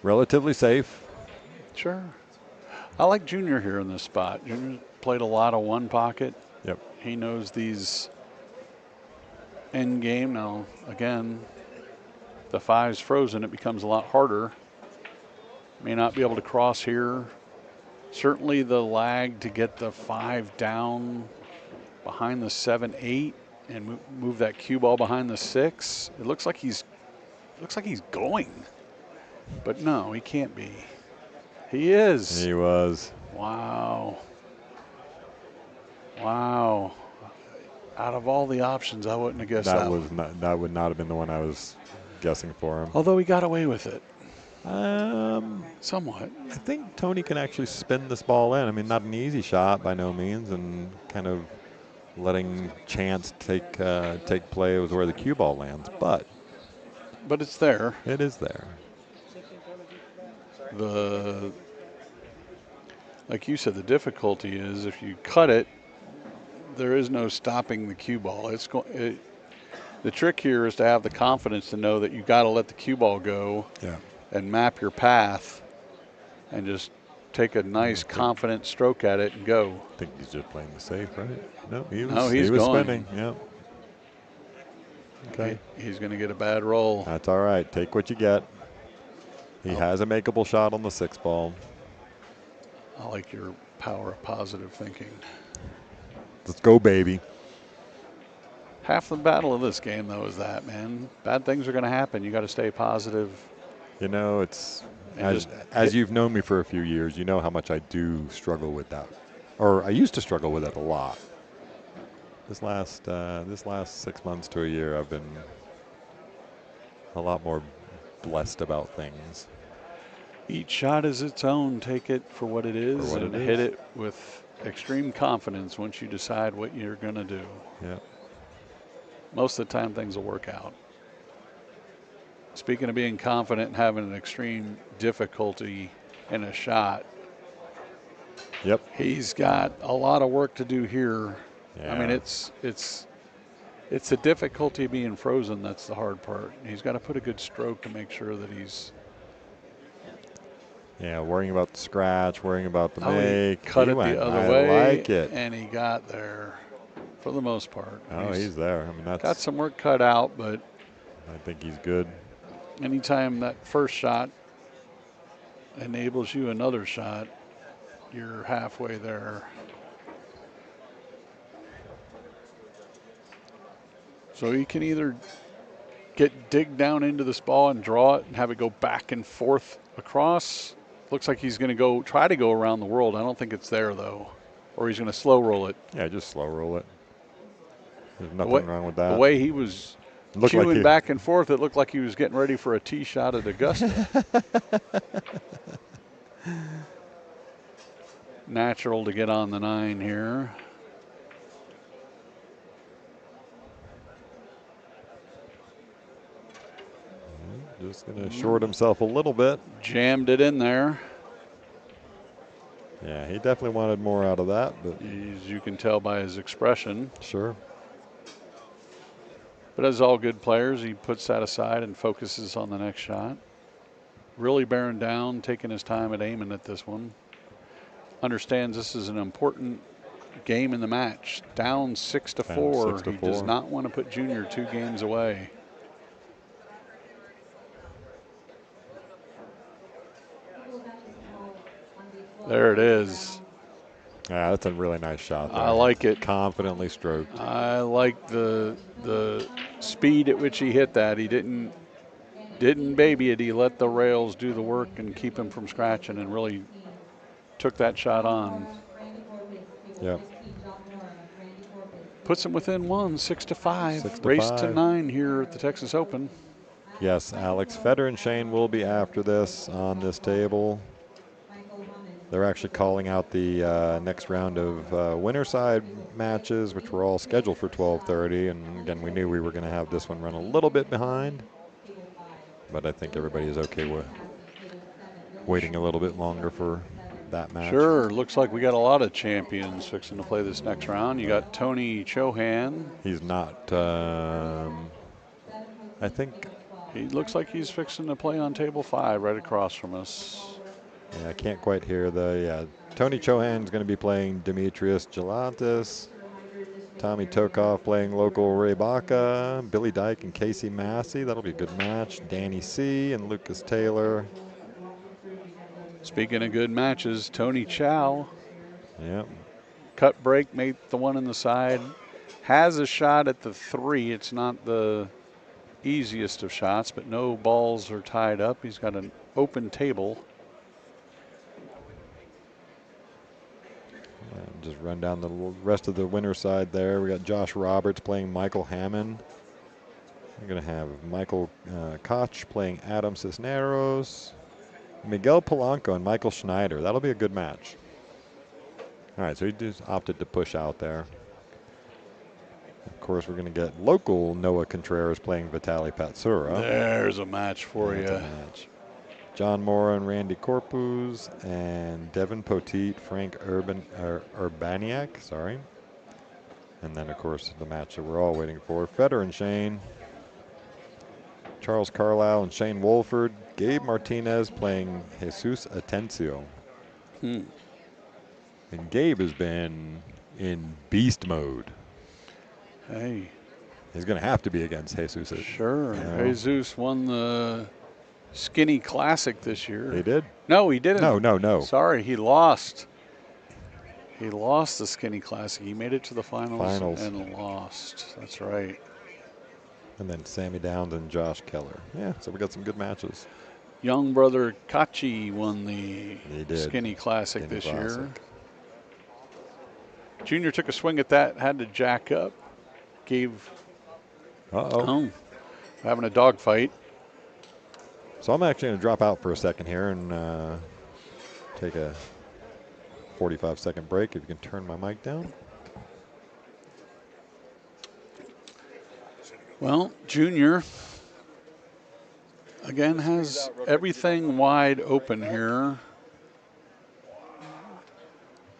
relatively safe. Sure. I like Junior here in this spot. Junior played a lot of 1 pocket. Yep. He knows these end game. Now, again, the 5's frozen. It becomes a lot harder. May not be able to cross here. Certainly the lag to get the 5 down behind the 7-8 and move that cue ball behind the 6. It looks like he's going, but no, he can't be. He is. He was. Wow. Wow. Out of all the options, I wouldn't have guessed that. That would not have been the one I was guessing for him. Although he got away with it. Somewhat. I think Tony can actually spin this ball in. I mean, not an easy shot by no means, and kind of letting chance take play with where the cue ball lands, but it's there. It is there. Like you said, the difficulty is if you cut it, there is no stopping the cue ball. The trick here is to have the confidence to know that you got to let the cue ball go. Yeah. And map your path and just take a nice confident stroke at it and go. I think he's just playing the safe, right? No, he was going. spinning. Yeah. Okay. He's going to get a bad roll. That's all right. Take what you get. He has a makeable shot on the 6 ball. I like your power of positive thinking. Let's go, baby. Half the battle of this game, though, is that, man. Bad things are going to happen. You got to stay positive. You know, it's as you've known me for a few years, you know how much I do struggle with that, or I used to struggle with it a lot. This last 6 months to a year, I've been a lot more blessed about things. Each shot is its own. Take it for what it is and hit it with extreme confidence once you decide what you're going to do. Yeah. Most of the time, things will work out. Speaking of being confident and having an extreme difficulty in a shot. Yep. He's got a lot of work to do here. Yeah. I mean, it's the difficulty of being frozen that's the hard part. He's got to put a good stroke to make sure that he's. Yeah, worrying about the scratch, worrying about the make. He cut it the other way. I like it. And he got there for the most part. Oh, he's there. I mean, that's got some work cut out, but I think he's good. Anytime that first shot enables you another shot, you're halfway there. So he can either dig down into this ball and draw it and have it go back and forth across. Looks like he's going to try to go around the world. I don't think it's there, though. Or he's going to slow roll it. Yeah, just slow roll it. There's nothing wrong with that. The way he was chewing like back and forth, it looked like he was getting ready for a tee shot at Augusta. Natural to get on the 9 here. Just going to short himself a little bit. Jammed it in there. Yeah, he definitely wanted more out of that, but as you can tell by his expression. Sure. But as all good players, he puts that aside and focuses on the next shot. Really bearing down, taking his time at aiming at this one. Understands this is an important game in the match. Down 6-4. He does not want to put Junior 2 games away. There it is. Yeah, that's a really nice shot there. I like it. Confidently stroked. I like the speed at which he hit that. He didn't baby it. He let the rails do the work and keep him from scratching, and really took that shot on. Yep. Puts him within 1, 6-5. Race to 9 here at the Texas Open. Yes, Alex, Fedor and Shane will be after this on this table. They're actually calling out the next round of winter side matches, which were all scheduled for 12:30. And again, we knew we were going to have this one run a little bit behind. But I think everybody is okay with waiting a little bit longer for that match. Sure. Looks like we got a lot of champions fixing to play this next round. You got Tony Chohan. He's not, I think. He looks like he's fixing to play on table 5 right across from us. Yeah, I can't quite hear Tony Chohan's going to be playing Demetrius Gelatis. Tommy Tokov playing local Ray Baca. Billy Dyke and Casey Massey. That'll be a good match. Danny C. and Lucas Taylor. Speaking of good matches, Tony Chow. Yep. Cut break, made the one in the side. Has a shot at the 3. It's not the easiest of shots, but no balls are tied up. He's got an open table. Just run down the rest of the winner side there. We got Josh Roberts playing Michael Hammond. We're going to have Michael Koch playing Adam Cisneros. Miguel Polanco and Michael Schneider. That'll be a good match. All right, so he just opted to push out there. Of course, we're going to get local Noah Contreras playing Vitaly Patsura. There's a match for you. John Mora and Randy Corpus, and Devin Poteet, Frank Urbaniak, sorry. And then, of course, the match that we're all waiting for, Fedor and Shane. Charles Carlisle and Shane Wolford. Gabe Martinez playing Jesus Atencio. And Gabe has been in beast mode. Hey. He's going to have to be against Jesus. Sure. Jesus won the Skinny Classic this year. He did? No, he didn't. No. Sorry, he lost. He lost the Skinny Classic. He made it to the finals. And lost. That's right. And then Sammy Downs and Josh Keller. Yeah, so we got some good matches. Young brother Kachi won the Skinny Classic this year. Junior took a swing at that, had to jack up. Having a dog fight. So I'm actually going to drop out for a second here and take a 45-second break. If you can turn my mic down. Well, Junior, again, has everything wide open here.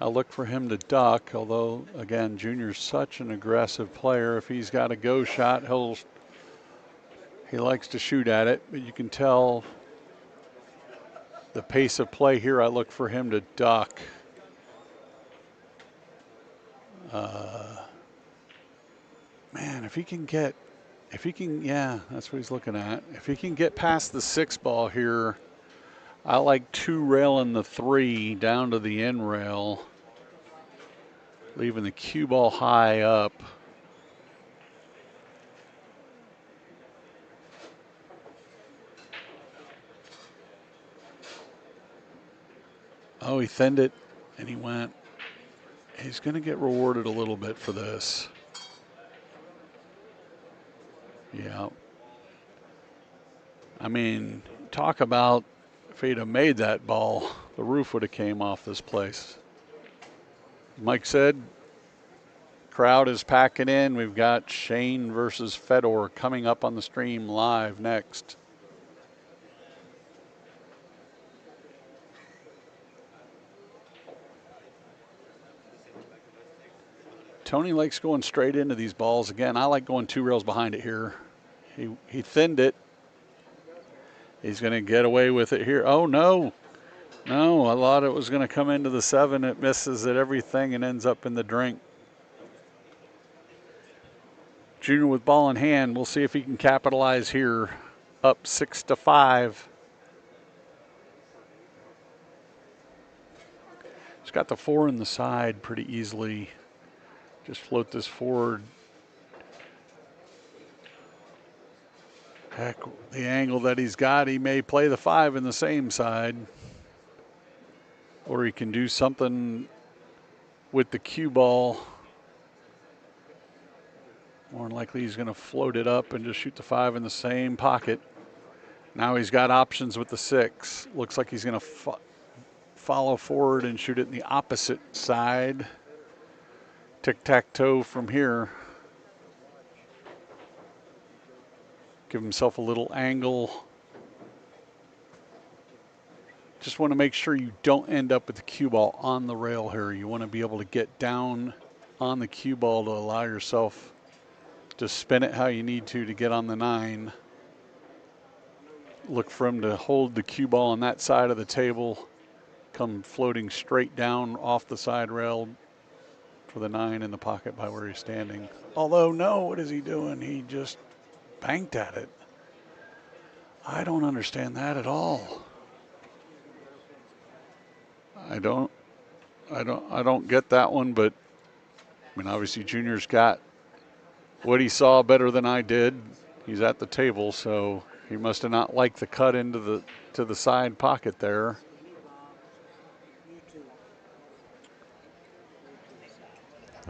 I'll look for him to duck, although, again, Junior's such an aggressive player. If he's got a go shot, he likes to shoot at it, but you can tell the pace of play here. I look for him to duck. Man, yeah, that's what he's looking at. If he can get past the 6 ball here, I like 2 railing the 3 down to the end rail, leaving the cue ball high up. Oh, he thinned it, and he went. He's going to get rewarded a little bit for this. Yeah. I mean, talk about if he'd have made that ball, the roof would have came off this place. Mike said, crowd is packing in. We've got Shane versus Fedor coming up on the stream live next. Tony likes going straight into these balls. Again, I like going 2 rails behind it here. He thinned it. He's going to get away with it here. Oh, no. No, I thought it was going to come into the 7. It misses at everything and ends up in the drink. Junior with ball in hand. We'll see if he can capitalize here. Up 6-5. He's got the 4 in the side pretty easily. Just float this forward. Heck, the angle that he's got, he may play the 5 in the same side. Or he can do something with the cue ball. More than likely he's going to float it up and just shoot the 5 in the same pocket. Now he's got options with the 6. Looks like he's going to follow forward and shoot it in the opposite side. Tic-tac-toe from here. Give himself a little angle. Just want to make sure you don't end up with the cue ball on the rail here. You want to be able to get down on the cue ball to allow yourself to spin it how you need to get on the 9. Look for him to hold the cue ball on that side of the table. Come floating straight down off the side rail for the 9 in the pocket by where he's standing. Although, no, what is he doing? He just banked at it. I don't understand that at all. I don't get that one, but I mean, obviously Junior's got what he saw better than I did. He's at the table, so he must have not liked the cut into the side pocket there.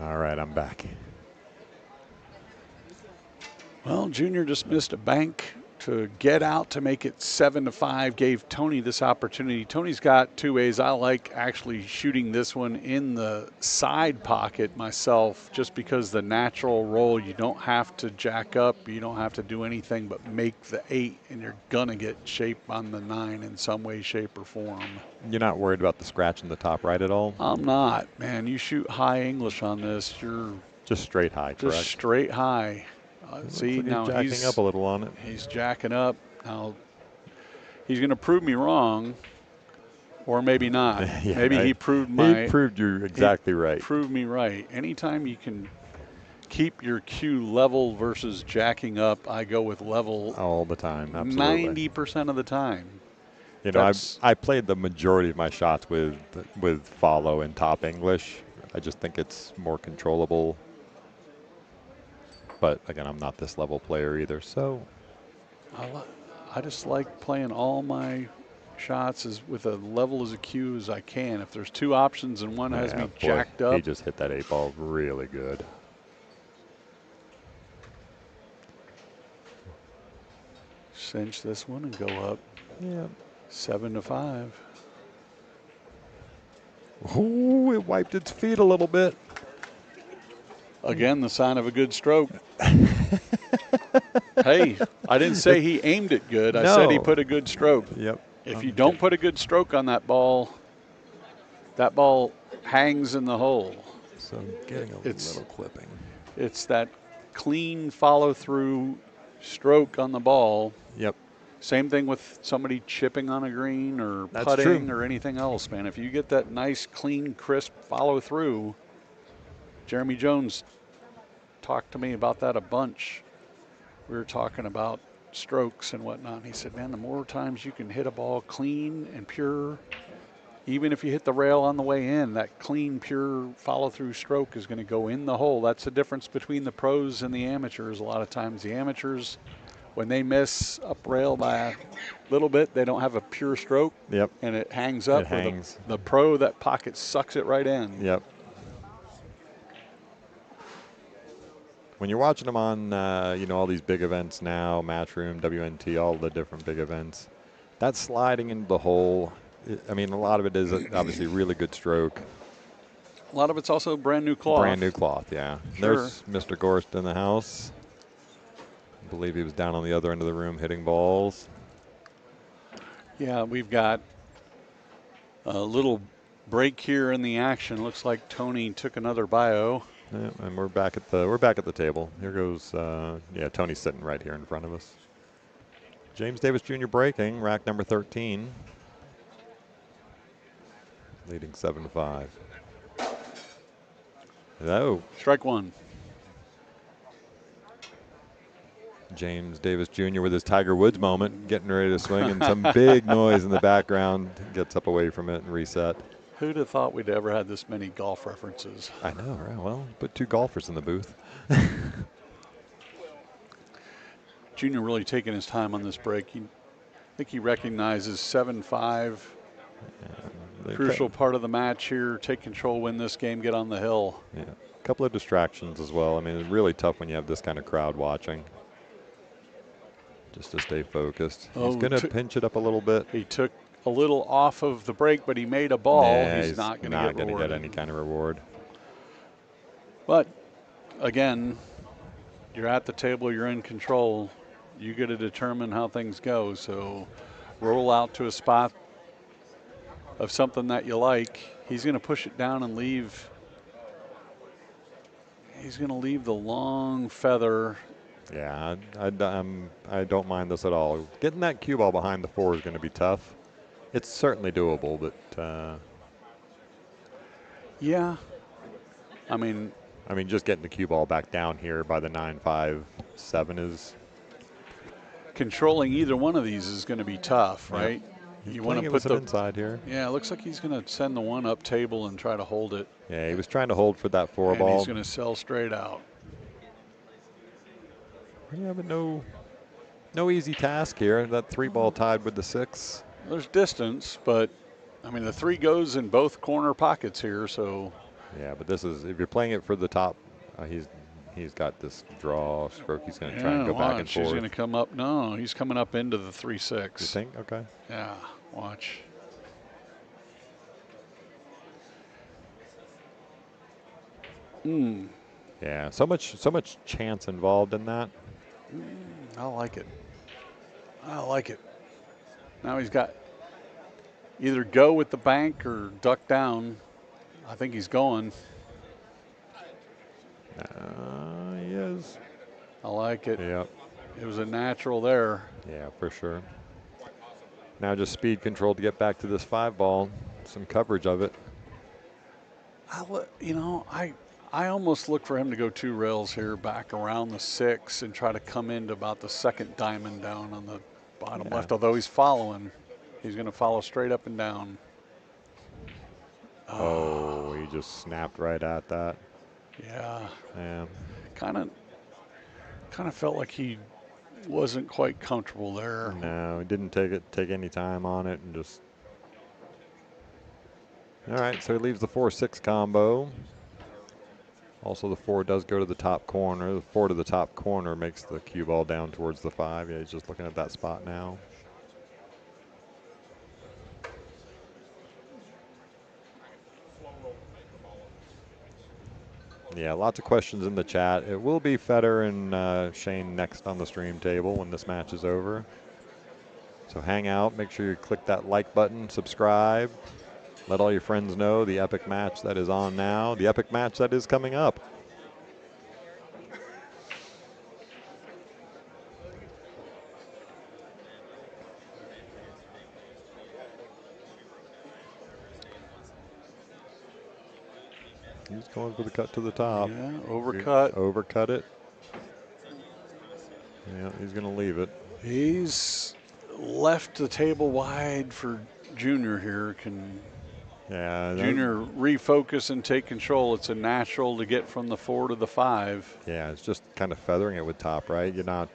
All right, I'm back. Well, Junior just missed a bank to get out to make it 7-5. Gave Tony this opportunity. Tony's got 2 ways. I like actually shooting this one in the side pocket myself, just because the natural roll, you don't have to jack up, you don't have to do anything but make the 8, and you're gonna get shape on the 9 in some way, shape, or form. You're not worried about the scratch in the top right at all? I'm not, man. You shoot high English on this, you're just straight high, correct? Just straight high. See, like now he's jacking up a little on it. He's jacking up. Now, he's going to prove me wrong, or maybe not. Yeah, maybe right. he proved you exactly right. Proved me right. Anytime you can keep your cue level versus jacking up, I go with level all the time. Absolutely. 90% of the time. You know, I played the majority of my shots with follow and top English. I just think it's more controllable. But again, I'm not this level player either, so. I just like playing all my shots with a level as a cue as I can. If there's 2 options and one has me jacked up. He just hit that 8 ball really good. Cinch this one and go up. Yeah. 7-5. Ooh, it wiped its feet a little bit. Again, the sign of a good stroke. Hey, I didn't say he aimed it good. I said he put a good stroke. Yep. If you don't put a good stroke on that ball hangs in the hole. So I'm getting a little clipping. It's that clean follow-through stroke on the ball. Yep. Same thing with somebody chipping on a green or putting or anything else, man. If you get that nice, clean, crisp follow-through, Jeremy Jones talked to me about that a bunch. We were talking about strokes and whatnot. He said, man, the more times you can hit a ball clean and pure, even if you hit the rail on the way in, that clean, pure follow-through stroke is going to go in the hole. That's the difference between the pros and the amateurs. A lot of times the amateurs when they miss up rail by a little bit, they don't have a pure stroke. Yep. And it hangs up. It hangs. The pro, that pocket sucks it right in. Yep. When you're watching them on, you know, all these big events now, Matchroom, WNT, all the different big events, that sliding into the hole, I mean, a lot of it is obviously really good stroke. A lot of it's also brand new cloth. Brand new cloth, yeah. Sure. There's Mr. Gorst in the house. I believe he was down on the other end of the room hitting balls. Yeah, we've got a little break here in the action. Looks like Tony took another bio. Yeah, and we're back at the table. Here goes, yeah, Tony's sitting right here in front of us. James Davis Jr. breaking, rack number 13. Leading 7-5. Hello. Strike one. James Davis Jr. with his Tiger Woods moment, getting ready to swing, and some big noise in the background. Gets up away from it and reset. Who'd have thought we'd ever had this many golf references? I know, right? Well, put 2 golfers in the booth. Junior really taking his time on this break. I think he recognizes 7-5. Crucial part of the match here. Take control, win this game, get on the hill. Yeah, a couple of distractions as well. I mean, it's really tough when you have this kind of crowd watching. Just to stay focused. He's going to pinch it up a little bit. He took a little off of the break, but he made a ball. Yeah, he's not going to get any kind of reward. But again, you're at the table, you're in control. You get to determine how things go. So roll out to a spot of something that you like. He's going to push it down and leave. He's going to leave the long feather. Yeah, I don't mind this at all. Getting that cue ball behind the 4 is going to be tough. It's certainly doable, but yeah. I mean, just getting the cue ball back down here by the 9-5-7 is controlling either one of these is going to be tough, right? He's you want to put put the inside here. Yeah, it looks like he's going to send the one up table and try to hold it. Yeah, he was trying to hold for that 4 and ball. He's going to sell straight out. Yeah, but no easy task here. That 3 ball tied with the 6. There's distance, but I mean the 3 goes in both corner pockets here, so. Yeah, but this is, if you're playing it for the top, he's got this draw stroke. He's going to try and go back and forth. He's going to come up. No, he's coming up into the 3-6. You think? Okay. Yeah, watch. Yeah, so much chance involved in that. I like it. I like it. Now he's got either go with the bank or duck down. I think he's going. He is. I like it. Yep. It was a natural there. Yeah, for sure. Now just speed control to get back to this 5 ball. Some coverage of it. I almost look for him to go 2 rails here, back around the 6, and try to come into about the 2nd diamond down on the bottom left. Although he's following, he's going to follow straight up and down. Oh, he just snapped right at that. Yeah. Yeah. Kind of felt like he wasn't quite comfortable there. No, he didn't take any time on it, and just. All right, so he leaves the 4-6 combo. Also, the 4 does go to the top corner. The 4 to the top corner makes the cue ball down towards the 5. Yeah, he's just looking at that spot now. Yeah, lots of questions in the chat. It will be Fedor and Shane next on the stream table when this match is over. So hang out. Make sure you click that like button, subscribe. Let all your friends know the epic match that is on now, the epic match that is coming up. He's going for the cut to the top. Yeah, overcut. Overcut it. Yeah, he's going to leave it. He's left the table wide for Junior here. Yeah, Junior refocus and take control. It's a natural to get from the 4 to the 5. Yeah, it's just kind of feathering it with top, right? You're not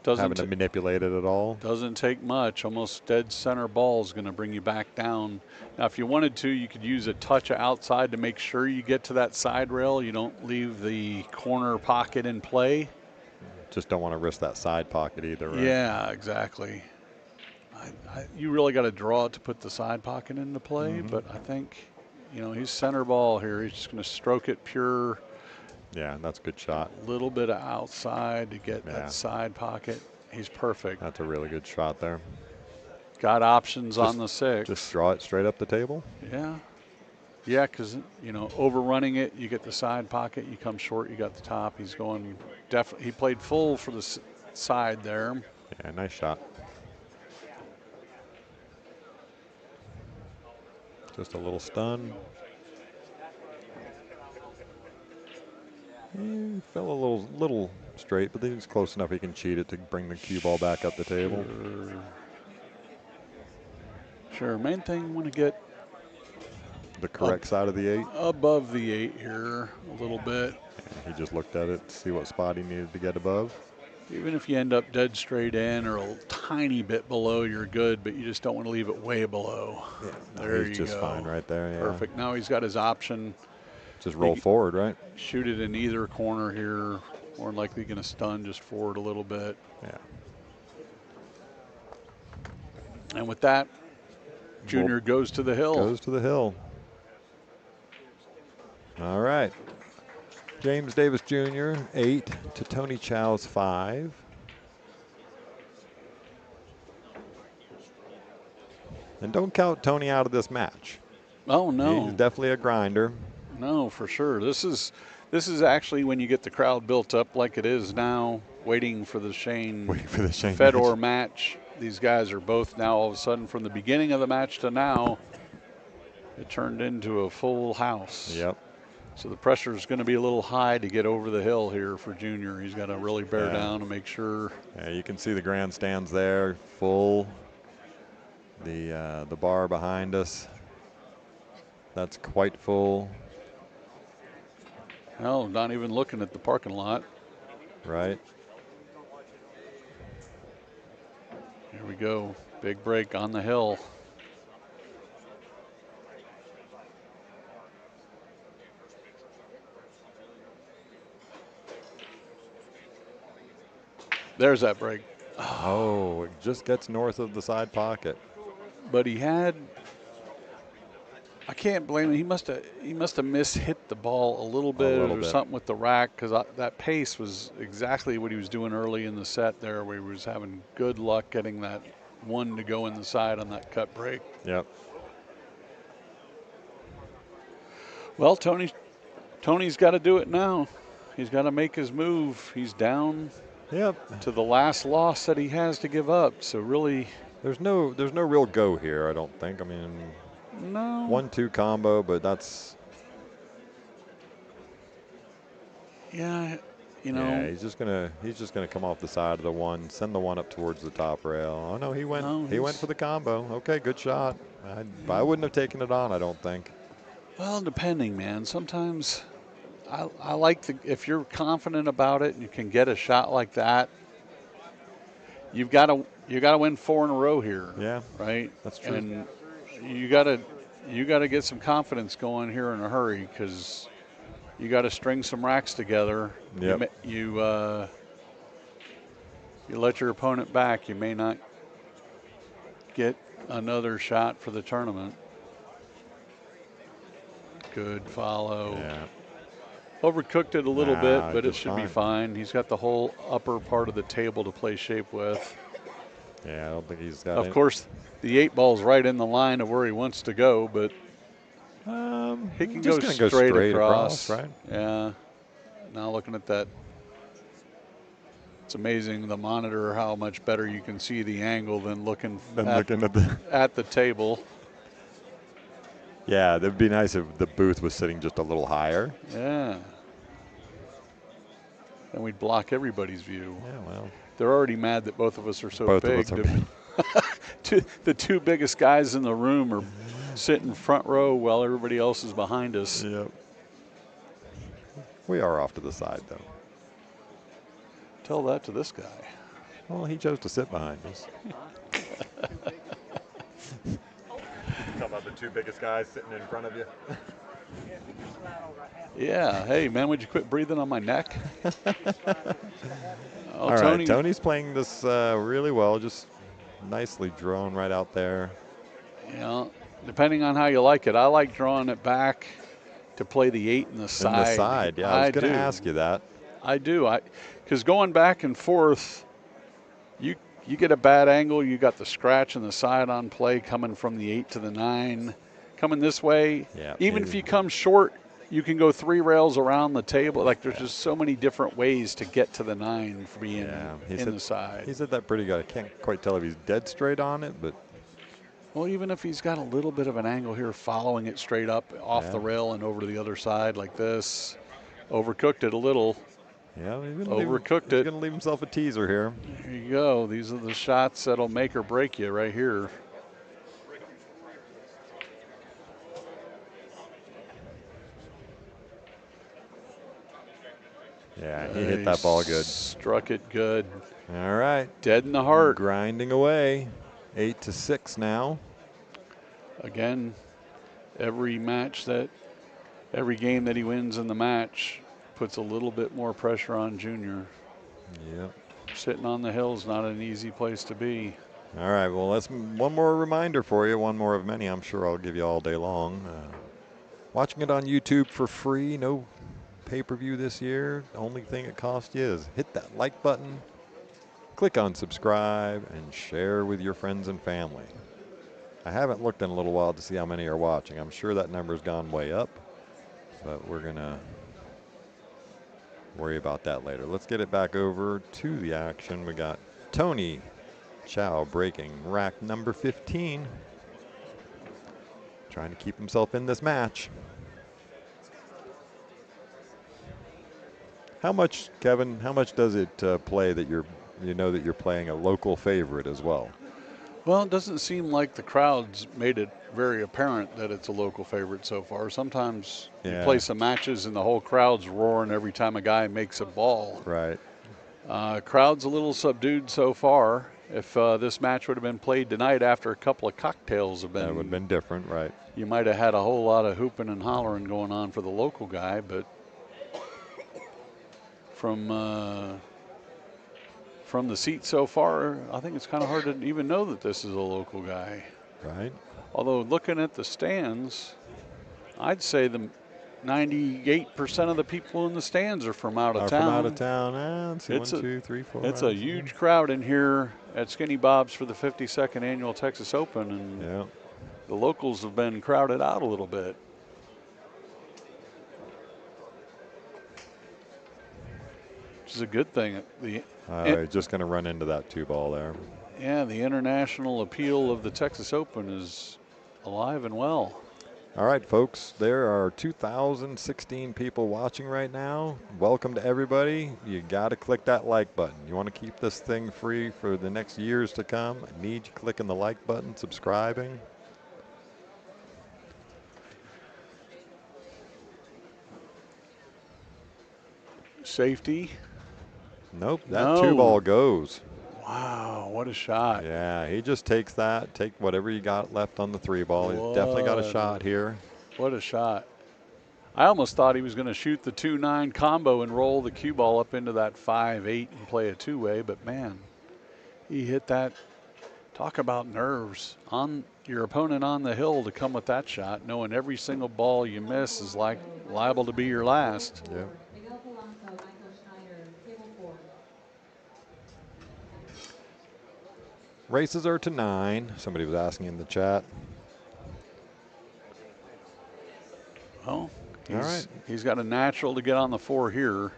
having to manipulate it at all. Doesn't take much. Almost dead center ball is going to bring you back down. Now, if you wanted to, you could use a touch of outside to make sure you get to that side rail. You don't leave the corner pocket in play. Just don't want to risk that side pocket either, right? Yeah, exactly. You really got to draw it to put the side pocket into play, but I think, you know, he's center ball here. He's just going to stroke it pure. Yeah, that's a good shot. A little bit of outside to get that side pocket. He's perfect. That's a really good shot there. Got options on the 6. Just draw it straight up the table? Yeah. Yeah, because, you know, overrunning it, you get the side pocket. You come short, you got the top. He's going definitely. He played full for the side there. Yeah, nice shot. Just a little stun. He fell a little straight, but then he's close enough he can cheat it to bring the cue ball back up the table. Sure. Main thing, want to get the correct side of the 8. Above the 8 here a little bit. Yeah, he just looked at it to see what spot he needed to get above. Even if you end up dead straight in or a tiny bit below, you're good, but you just don't want to leave it way below. Yeah, there he's you just go. Fine right there. Yeah. Perfect. Now he's got his option. Just roll forward, right? Shoot it in either corner here. More than likely going to stun just forward a little bit. Yeah. And with that, Junior goes to the hill. Goes to the hill. All right. James Davis Jr., 8 to Tony Chow's 5. And don't count Tony out of this match. Oh, no. He's definitely a grinder. No, for sure. This is actually when you get the crowd built up like it is now, waiting for the Shane Fedor match. These guys are both now all of a sudden from the beginning of the match to now, it turned into a full house. Yep. So the pressure is going to be a little high to get over the hill here for Junior. He's got to really bear down and make sure. Yeah, you can see the grandstands there, full. The bar behind us, that's quite full. Well, not even looking at the parking lot. Right. Here we go. Big break on the hill. There's that break. Oh, it just gets north of the side pocket. But he had, I can't blame him. He must have mishit the ball a little bit something with the rack, because that pace was exactly what he was doing early in the set there, where he was having good luck getting that one to go in the side on that cut break. Yep. Well, Tony's got to do it now. He's got to make his move. He's down. Yep. To the last loss that he has to give up. So really, there's no real go here, I don't think. I mean, no 1-2 combo, but that's. Yeah, you know. Yeah, he's just gonna come off the side of the one, send the one up towards the top rail. Oh no, he went for the combo. Okay, good shot. I wouldn't have taken it on, I don't think. Well, depending, man. Sometimes. I like if you're confident about it and you can get a shot like that, you got to win 4 in a row here. Yeah, right. That's true. And you got to get some confidence going here in a hurry, because you got to string some racks together. Yep. You let your opponent back, you may not get another shot for the tournament. Good follow. Yeah. Overcooked it a little bit, but it should be fine. He's got the whole upper part of the table to play shape with. Yeah, I don't think he's got. Of course, the 8 ball's right in the line of where he wants to go, but he can go straight across. Right? Yeah. Now looking at that, it's amazing the monitor how much better you can see the angle than looking at the table. Yeah, that'd be nice if the booth was sitting just a little higher. Yeah. Then we'd block everybody's view. Yeah, well. They're already mad that both of us are so both big. Of us are big. The 2 biggest guys in the room are sitting front row while everybody else is behind us. Yep. We are off to the side, though. Tell that to this guy. Well, he chose to sit behind us. Talk about the two biggest guys sitting in front of you. Yeah. Hey, man, would you quit breathing on my neck? All right, Tony's playing this really well, just nicely drawn right out there. You know, depending on how you like it. I like drawing it back to play the 8 and the side. And the side, yeah, I was going to ask you that. I do. Because going back and forth, you get a bad angle. You got the scratch and the side on play coming from the 8 to the 9. Coming this way, yeah, even if you come short, you can go 3 rails around the table. Like, there's just so many different ways to get to the 9 for being in the side. He said that pretty good. I can't quite tell if he's dead straight on it, but. Well, even if he's got a little bit of an angle here, following it straight up off the rail and over to the other side like this, overcooked it a little. Yeah, he's overcooked it. He's going to leave himself a teaser here. There you go. These are the shots that'll make or break you right here. Yeah, he hit that ball good. Struck it good. All right. Dead in the heart. Grinding away. 8-6 now. Again, every game that he wins in the match puts a little bit more pressure on Junior. Yep. Sitting on the hill is not an easy place to be. All right, well, that's one more reminder for you, one more of many I'm sure I'll give you all day long. Watching it on YouTube for free, no pay-per-view this year. The only thing it costs you is hit that like button, click on subscribe, and share with your friends and family. I haven't looked in a little while to see how many are watching. I'm sure that number's gone way up, but we're going to worry about that later. Let's get it back over to the action. We got Tony Chow breaking rack number 15. Trying to keep himself in this match. How much, Kevin, how much does it play that you know that you're playing a local favorite as well? Well, it doesn't seem like the crowd's made it very apparent that it's a local favorite so far. Sometimes you play some matches and the whole crowd's roaring every time a guy makes a ball. Right. Crowd's a little subdued so far. If this match would have been played tonight after a couple of cocktails have been... That would have been different, right. You might have had a whole lot of hooping and hollering going on for the local guy, but from the seat so far, I think it's kind of hard to even know that this is a local guy. Right. Although looking at the stands, I'd say the 98% of the people in the stands are from out of town. From out of town. Let's see, 1, 2, 3, 4. It's a huge crowd in here at Skinny Bob's for the 52nd annual Texas Open, and the locals have been crowded out a little bit. Which is a good thing. Just going to run into that 2-ball there. Yeah, the international appeal of the Texas Open is alive and well. All right, folks, there are 2,016 people watching right now. Welcome to everybody. You got to click that like button. You want to keep this thing free for the next years to come. I need you clicking the like button, subscribing. Safety. Nope, that 2-ball goes. Wow, what a shot. Yeah, he just takes that, take whatever you got left on the 3-ball. He's definitely got a shot here. What a shot. I almost thought he was going to shoot the 2-9 combo and roll the cue ball up into that 5-8 and play a 2-way, but man, he hit that. Talk about nerves on your opponent on the hill to come with that shot, knowing every single ball you miss is like liable to be your last. Yeah. Races are to 9. Somebody was asking in the chat. Well, he's got a natural to get on the 4 here.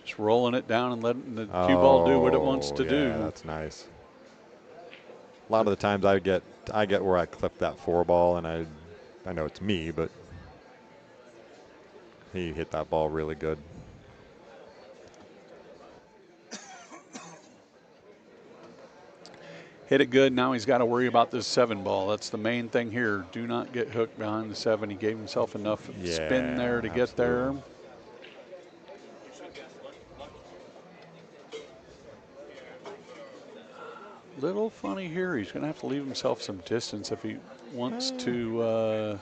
Just rolling it down and letting the cue ball do what it wants to do. That's nice. A lot of the times I get where I clip that 4-ball, and I know it's me, but he hit that ball really good. Hit it good. Now he's got to worry about this 7-ball. That's the main thing here. Do not get hooked behind the 7. He gave himself enough spin there to get there. Little funny here. He's going to have to leave himself some distance if he wants to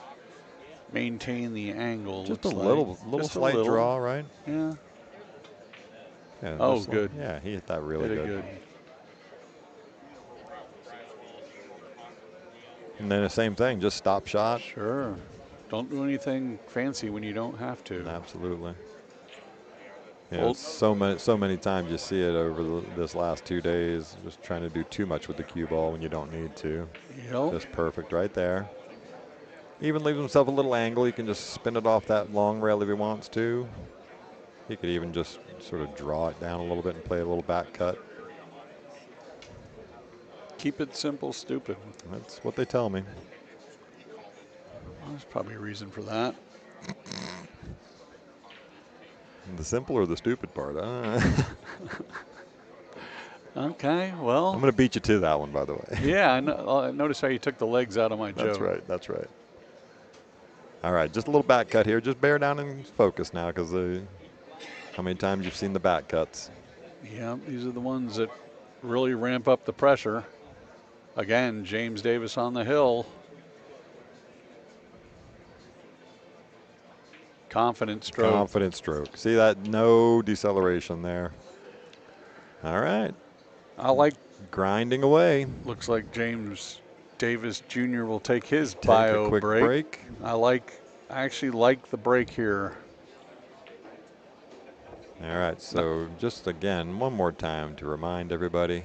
maintain the angle. Just a looks little like. Just a slight little. draw, right? Yeah. Yeah, Oh, just good. Yeah, he hit that really Hit it good. good. And then the same thing, just stop shot. Sure. Don't do anything fancy when you don't have to. Absolutely. Yeah, Well- so many times you see it over this last 2 days, just trying to do too much with the cue ball when you don't need to. Yep. Just perfect right there. Even leaves himself a little angle. He can just spin it off that long rail if he wants to. He could even just sort of draw it down a little bit and play a little back cut. Keep it simple, stupid. That's what they tell me. Well, there's probably a reason for that. The simple or the stupid part? Okay, well. I'm going to beat you to that one, by the way. Yeah, I noticed how you took the legs out of my joke. That's right. That's right. All right, just a little back cut here. Just bear down and focus now, because how many times you've seen the back cuts? Yeah, these are the ones that really ramp up the pressure. Again, James Davis on the hill. Confident stroke. Confident stroke. See that? No deceleration there. All right. I like. Grinding away. Looks like James Davis Jr. will take his Take bio a quick break. I actually like the break here. All right, so just again, one more time to remind everybody.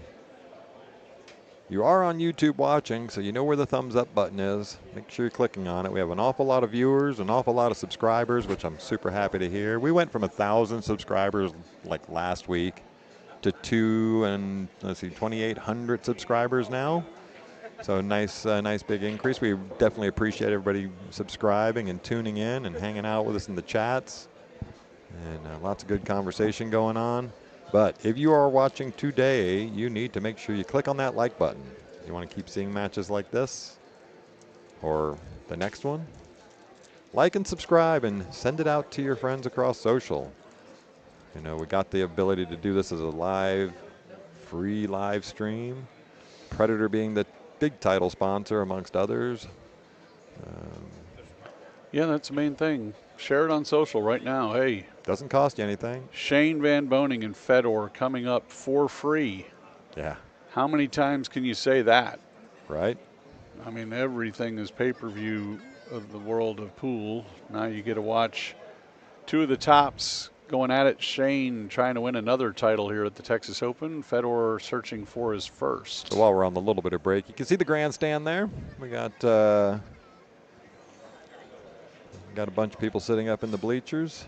You are on YouTube watching, so you know where the thumbs up button is. Make sure you're clicking on it. We have an awful lot of viewers, an awful lot of subscribers, which I'm super happy to hear. We went from 1,000 subscribers like last week to 2,800 subscribers now. So nice big increase. We definitely appreciate everybody subscribing and tuning in and hanging out with us in the chats. And lots of good conversation going on. But if you are watching today, you need to make sure you click on that like button. You want to keep seeing matches like this or the next one? Like and subscribe and send it out to your friends across social. You know, we got the ability to do this as a free live stream. Predator being the big title sponsor amongst others. Yeah, that's the main thing. Share it on social right now. Hey. Doesn't cost you anything. Shane Van Boening and Fedor coming up for free. Yeah. How many times can you say that? Right. I mean, everything is pay-per-view of the world of pool. Now you get to watch two of the tops going at it. Shane trying to win another title here at the Texas Open. Fedor searching for his first. So while we're on the little bit of break, you can see the grandstand there. We got a bunch of people sitting up in the bleachers.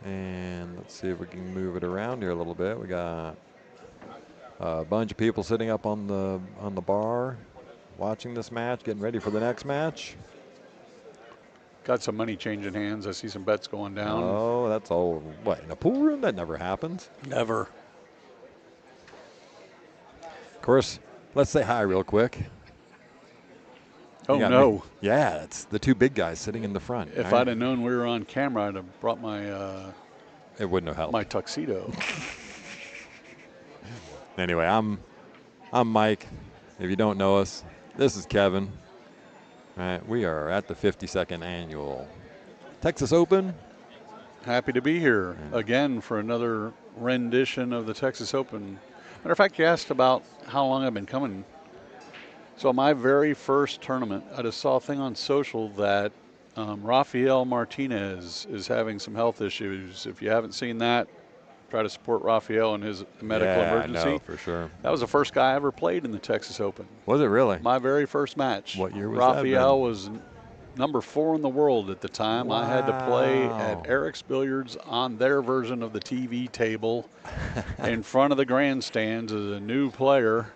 And let's see if we can move it around here a little bit. We got a bunch of people sitting up on the bar watching this match, getting ready for the next match. Got some money changing hands. I see some bets going down. Oh, that's all. What, in a pool room? That never happens. Never. Of course, let's say hi real quick. Oh, no. Me. Yeah, it's the two big guys sitting in the front. If I'd have known we were on camera, I'd have brought my it wouldn't have helped. my tuxedo. Anyway, I'm Mike. If you don't know us, this is Kevin. All right, we are at the 52nd annual Texas Open. Happy to be here again for another rendition of the Texas Open. Matter of fact, you asked about how long I've been coming. So my very first tournament, I just saw a thing on social that Rafael Martinez is having some health issues. If you haven't seen that, try to support Rafael in his medical emergency. No, for sure. That was the first guy I ever played in the Texas Open. Was it really? My very first match. What year was Rafael that? was number 4 in the world at the time. Wow. I had to play at Eric's Billiards on their version of the TV table in front of the grandstands as a new player.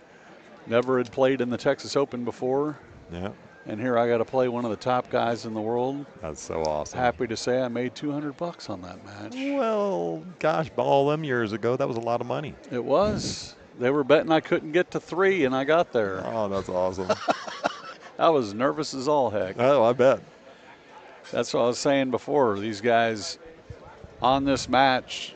Never had played in the Texas Open before. Yeah. And here I got to play one of the top guys in the world. That's so awesome. Happy to say I made $200 on that match. Well, gosh, all them years ago, that was a lot of money. It was. They were betting I couldn't get to 3, and I got there. Oh, that's awesome. I was nervous as all heck. Oh, I bet. That's what I was saying before. These guys on this match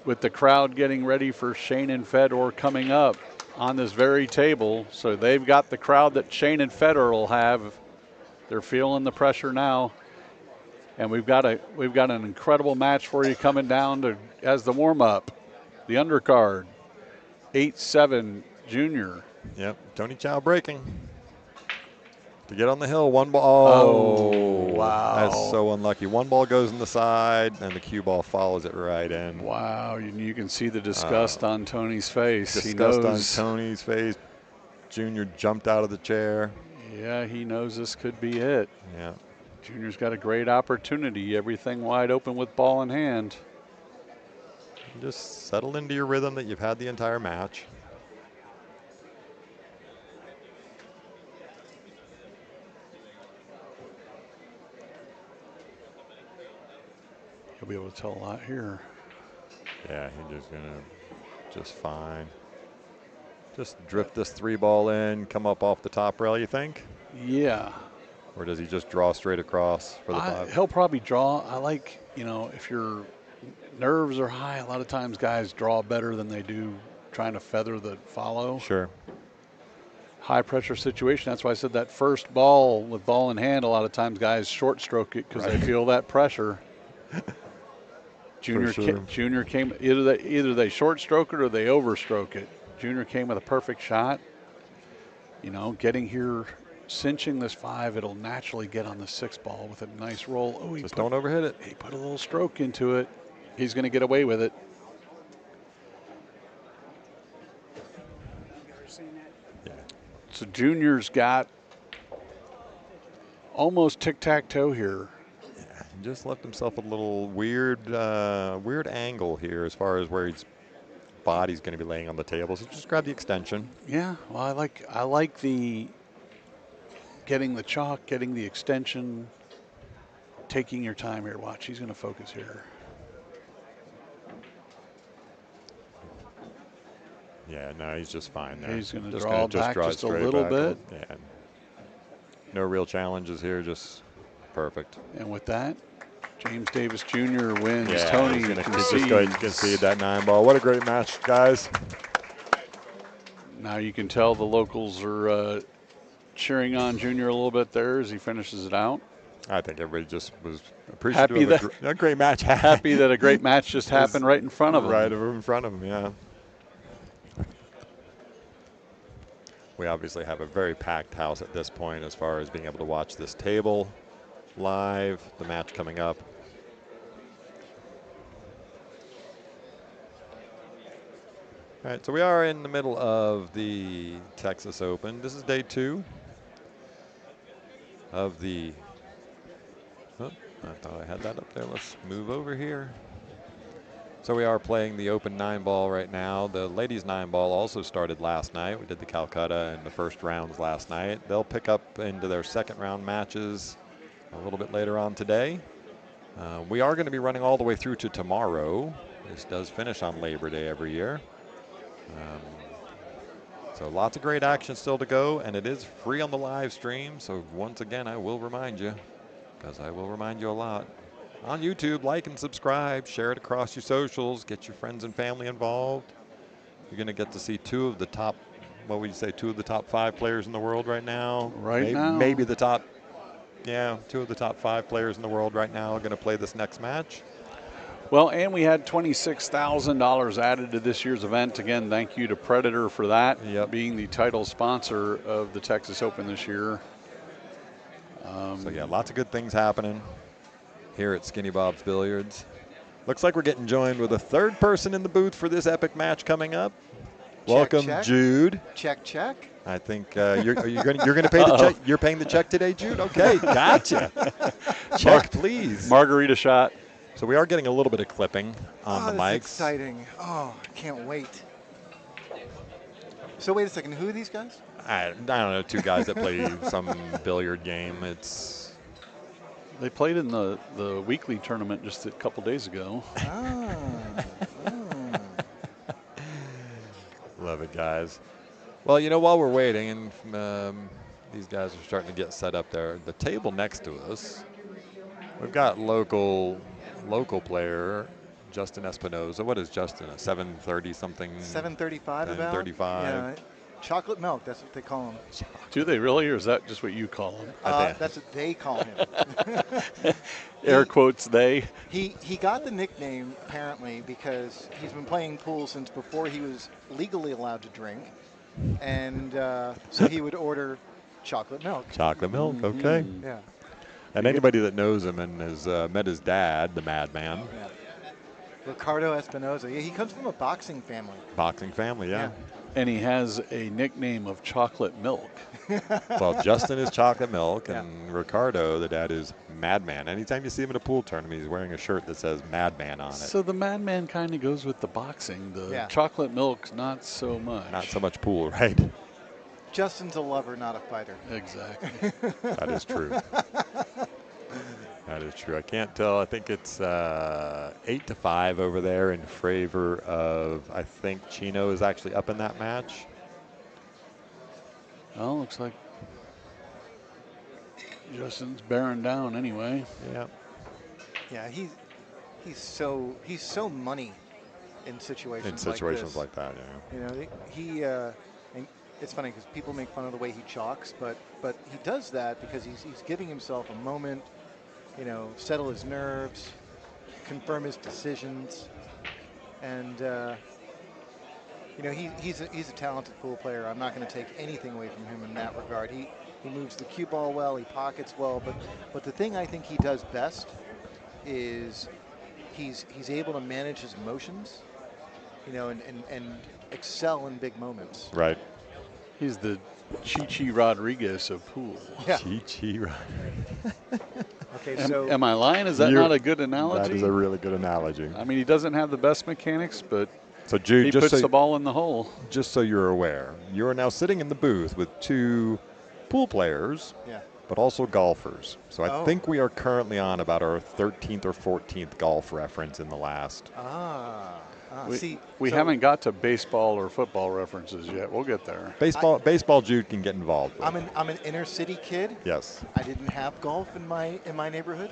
with the crowd getting ready for Shane and Fedor coming up on this very table. So they've got the crowd that Shane and Fedor will have. They're feeling the pressure now. And we've got an incredible match for you coming down to as the warm-up, the undercard, 8-7 junior. Yep, Tony Chow breaking. To get on the hill, one ball. Oh, wow. That's so unlucky. One ball goes in the side, and the cue ball follows it right in. Wow, you can see the disgust on Tony's face. Disgust he knows. on Tony's face. Junior jumped out of the chair. Yeah, he knows this could be it. Yeah. Junior's got a great opportunity. Everything wide open with ball in hand. Just settle into your rhythm that you've had the entire match. You'll be able to tell a lot here. Yeah, he's just gonna just fine. Just drift this 3-ball in, come up off the top rail, you think? Yeah. Or does he just draw straight across for the 5? He'll probably draw. I like, if your nerves are high, a lot of times guys draw better than they do trying to feather the follow. Sure. High pressure situation. That's why I said that first ball with ball in hand, a lot of times guys short stroke it because they feel that pressure. Junior came, either they short stroke it or they overstroke it. Junior came with a perfect shot. Getting here, cinching this 5, it'll naturally get on the 6-ball with a nice roll. Oh, just don't overhit it. He put a little stroke into it. He's going to get away with it. Yeah. So Junior's got almost tic-tac-toe here. Yeah, he just left himself a little weird angle here as far as where his body's going to be laying on the table. So just grab the extension. Yeah, well, I like the getting the chalk, getting the extension, taking your time here. Watch, he's going to focus here. Yeah, no, he's just fine there. He's going to draw back just a little bit. Yeah. No real challenges here, just perfect. And with that, James Davis Jr. wins. Yeah, Tony he's going to concedes. just go ahead and concede that 9-ball. What a great match, guys. Now you can tell the locals are cheering on Junior a little bit there as he finishes it out. I think everybody just was appreciative of a great match. Happy that a great match just happened right in front of him. Right in front of him, yeah. We obviously have a very packed house at this point as far as being able to watch this table live, the match coming up. All right, so we are in the middle of the Texas Open. This is day 2 of the, oh, I thought I had that up there. Let's move over here. So we are playing the open 9-ball right now. The ladies 9-ball also started last night. We did the Calcutta in the first rounds last night. They'll pick up into their second round matches a little bit later on today. We are going to be running all the way through to tomorrow. This does finish on Labor Day every year. So lots of great action still to go, and it is free on the live stream. So once again, I will remind you, because I will remind you a lot. On YouTube, like and subscribe, share it across your socials, get your friends and family involved. You're going to get to see 2 of the top, what would you say, 2 of the top 5 players in the world right now? Maybe the top, 2 of the top 5 players in the world right now are going to play this next match. Well, and we had $26,000 added to this year's event. Again, thank you to Predator for that, being the title sponsor of the Texas Open this year. So yeah, lots of good things happening here at Skinny Bob's Billiards. Looks like we're getting joined with a 3rd person in the booth for this epic match coming up. Welcome, check. Jude. Check. I think you're going to pay the check. You're paying the check today, Jude. Okay, gotcha. Check, please. Margarita shot. So we are getting a little bit of clipping on the mics. That's exciting. Oh, I can't wait. So wait a second. Who are these guys? I don't know. 2 guys that play some billiard game. They played in the weekly tournament just a couple days ago. Love it, guys. Well, while we're waiting, and these guys are starting to get set up there, the table next to us, we've got local player Justin Espinoza. What is Justin? A 730 something? 735 about. 735. Yeah, chocolate milk. That's what they call him. Do they really, or is that just what you call him? That's what they call him. Air quotes they. He got the nickname apparently because he's been playing pool since before he was legally allowed to drink, and so he would order chocolate milk. Chocolate milk, okay. Yeah. And anybody that knows him and has met his dad, the Madman. Yeah. Ricardo Espinoza. Yeah, he comes from a boxing family. Boxing family, yeah. And he has a nickname of chocolate milk. Well, Justin is chocolate milk, and Ricardo, the dad, is Madman. Anytime you see him at a pool tournament, he's wearing a shirt that says Madman on it. So the Madman kind of goes with the boxing. The chocolate milk's not so much. Not so much pool, right? Justin's a lover, not a fighter. Exactly. That is true. That is true. I can't tell. I think it's 8-5 over there in favor of, I think Chino is actually up in that match. Well, looks like Justin's bearing down anyway. Yeah. Yeah, he's so money in situations like that, yeah. You know, he and it's funny because people make fun of the way he chalks, but he does that because he's giving himself a moment, you know, settle his nerves, confirm his decisions, and you know, he's a talented pool player. I'm not going to take anything away from him in that regard. He moves the cue ball well, he pockets well, but the thing I think he does best is he's able to manage his emotions, you know, and excel in big moments. Right. He's the Chi-Chi Rodriguez of pool. Yeah. Chi-Chi Rodriguez. Okay, so am I lying? Is that not a good analogy? That is a really good analogy. I mean, he doesn't have the best mechanics, but so Jude, he puts the ball in the hole. Just so you're aware, you are now sitting in the booth with two pool players, but also golfers. So I think we are currently on about our 13th or 14th golf reference in the last. We haven't got to baseball or football references yet. We'll get there. Baseball Jude can get involved with. I'm an inner city kid. Yes. I didn't have golf in my neighborhood,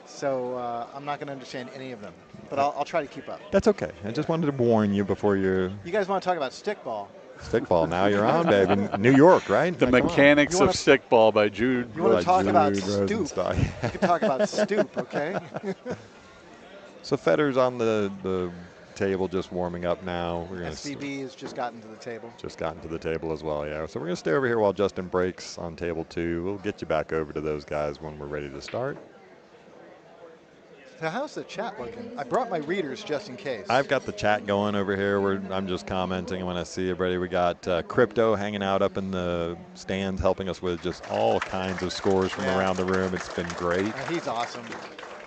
so I'm not going to understand any of them. But I'll try to keep up. That's okay. I just wanted to warn you before you. You guys want to talk about stickball? Stickball. Now you're on, baby. New York, right? The mechanics of stickball by Jude. You want to talk about stoop? You can talk about stoop, okay? So Fedor's on the table, just warming up now. We're gonna SVB has just gotten to the table. Just gotten to the table as well, yeah. So we're going to stay over here while Justin breaks on table 2. We'll get you back over to those guys when we're ready to start. So how's the chat looking? I brought my readers just in case. I've got the chat going over here. I'm just commenting when I see everybody. We got Crypto hanging out up in the stands, helping us with just all kinds of scores from around the room. It's been great. He's awesome.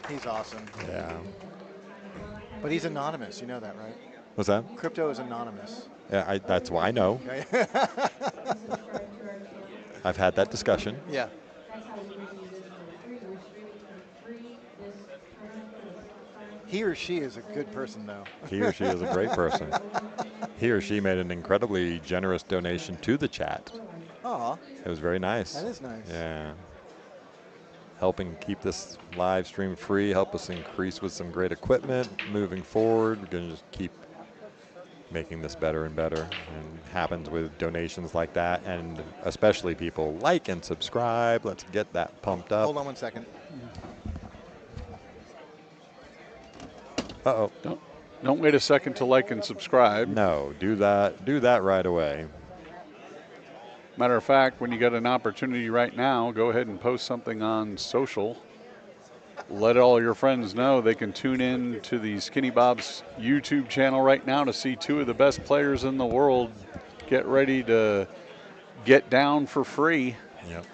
He's awesome. Yeah. But he's anonymous. You know that, right? What's that? Crypto is anonymous. Yeah, that's why I know. I've had that discussion. Yeah. He or she is a good person, though. He or she is a great person. He or she made an incredibly generous donation to the chat. Aw. It was very nice. That is nice. Yeah. Helping keep this live stream free, help us increase with some great equipment moving forward. We're going to just keep making this better and better. And it happens with donations like that, and especially people like and subscribe. Let's get that pumped up. Hold on one second. Uh-oh. Don't wait a second to like and subscribe. No, do that right away. Matter of fact, when you get an opportunity right now, go ahead and post something on social. Let all your friends know they can tune in to the Skinny Bob's YouTube channel right now to see 2 of the best players in the world get ready to get down for free. Yep.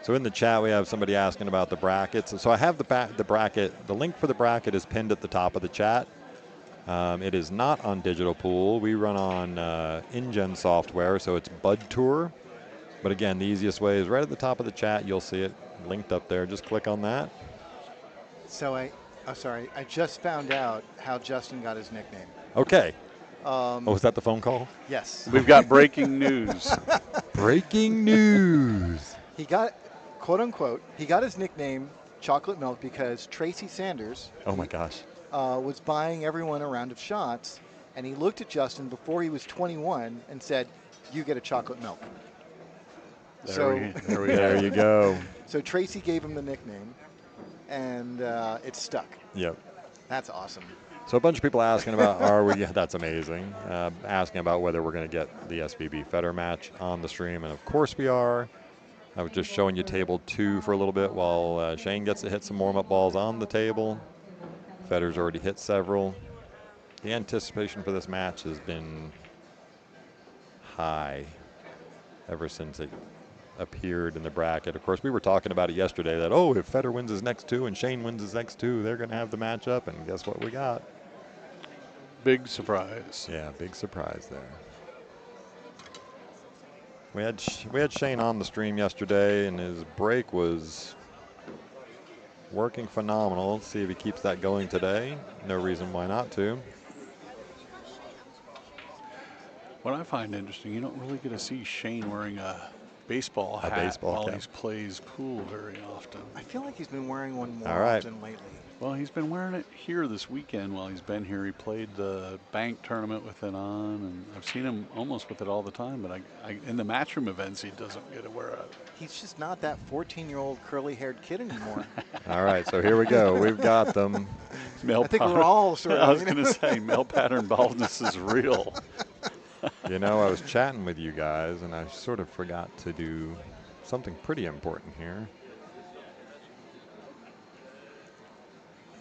So in the chat, we have somebody asking about the brackets. So I have the bracket. The link for the bracket is pinned at the top of the chat. It is not on Digital Pool. We run on InGen software, so it's Bud Tour. But again, the easiest way is right at the top of the chat. You'll see it linked up there. Just click on that. So I just found out how Justin got his nickname. Okay. Was that the phone call? Yes. We've got breaking news. Breaking news. He got, quote unquote, he got his nickname Chocolate Milk because Tracy Sanders. Oh my gosh. was buying everyone a round of shots, and he looked at Justin before he was 21 and said, "You get a chocolate milk." There you go. So Tracy gave him the nickname, and it stuck. Yep. That's awesome. So a bunch of people asking about, are we, that's amazing, asking about whether we're going to get the SVB Fedor match on the stream, and of course we are. I was just showing you table 2 for a little bit while Shane gets to hit some warm-up balls on the table. Fedor's already hit several. The anticipation for this match has been high ever since it appeared in the bracket. Of course, we were talking about it yesterday that, oh, if Fedor wins his next 2 and Shane wins his next 2, they're going to have the matchup, and guess what we got? Big surprise. Yeah, big surprise there. We had Shane on the stream yesterday, and his break was working phenomenal. Let's see if he keeps that going today. No reason why not to. What I find interesting, you don't really get to see Shane wearing a baseball hat while he plays pool very often. I feel like he's been wearing one more All right. often lately. Well, he's been wearing it here this weekend while he's been here. He played the bank tournament with it on, and I've seen him almost with it all the time, but I in the matchroom events, he doesn't get to wear it. He's just not that 14-year-old curly-haired kid anymore. All right, so here we go. We've got them. I think we're all sort of. I was going to say, male pattern baldness is real. You know, I was chatting with you guys, and I sort of forgot to do something pretty important here.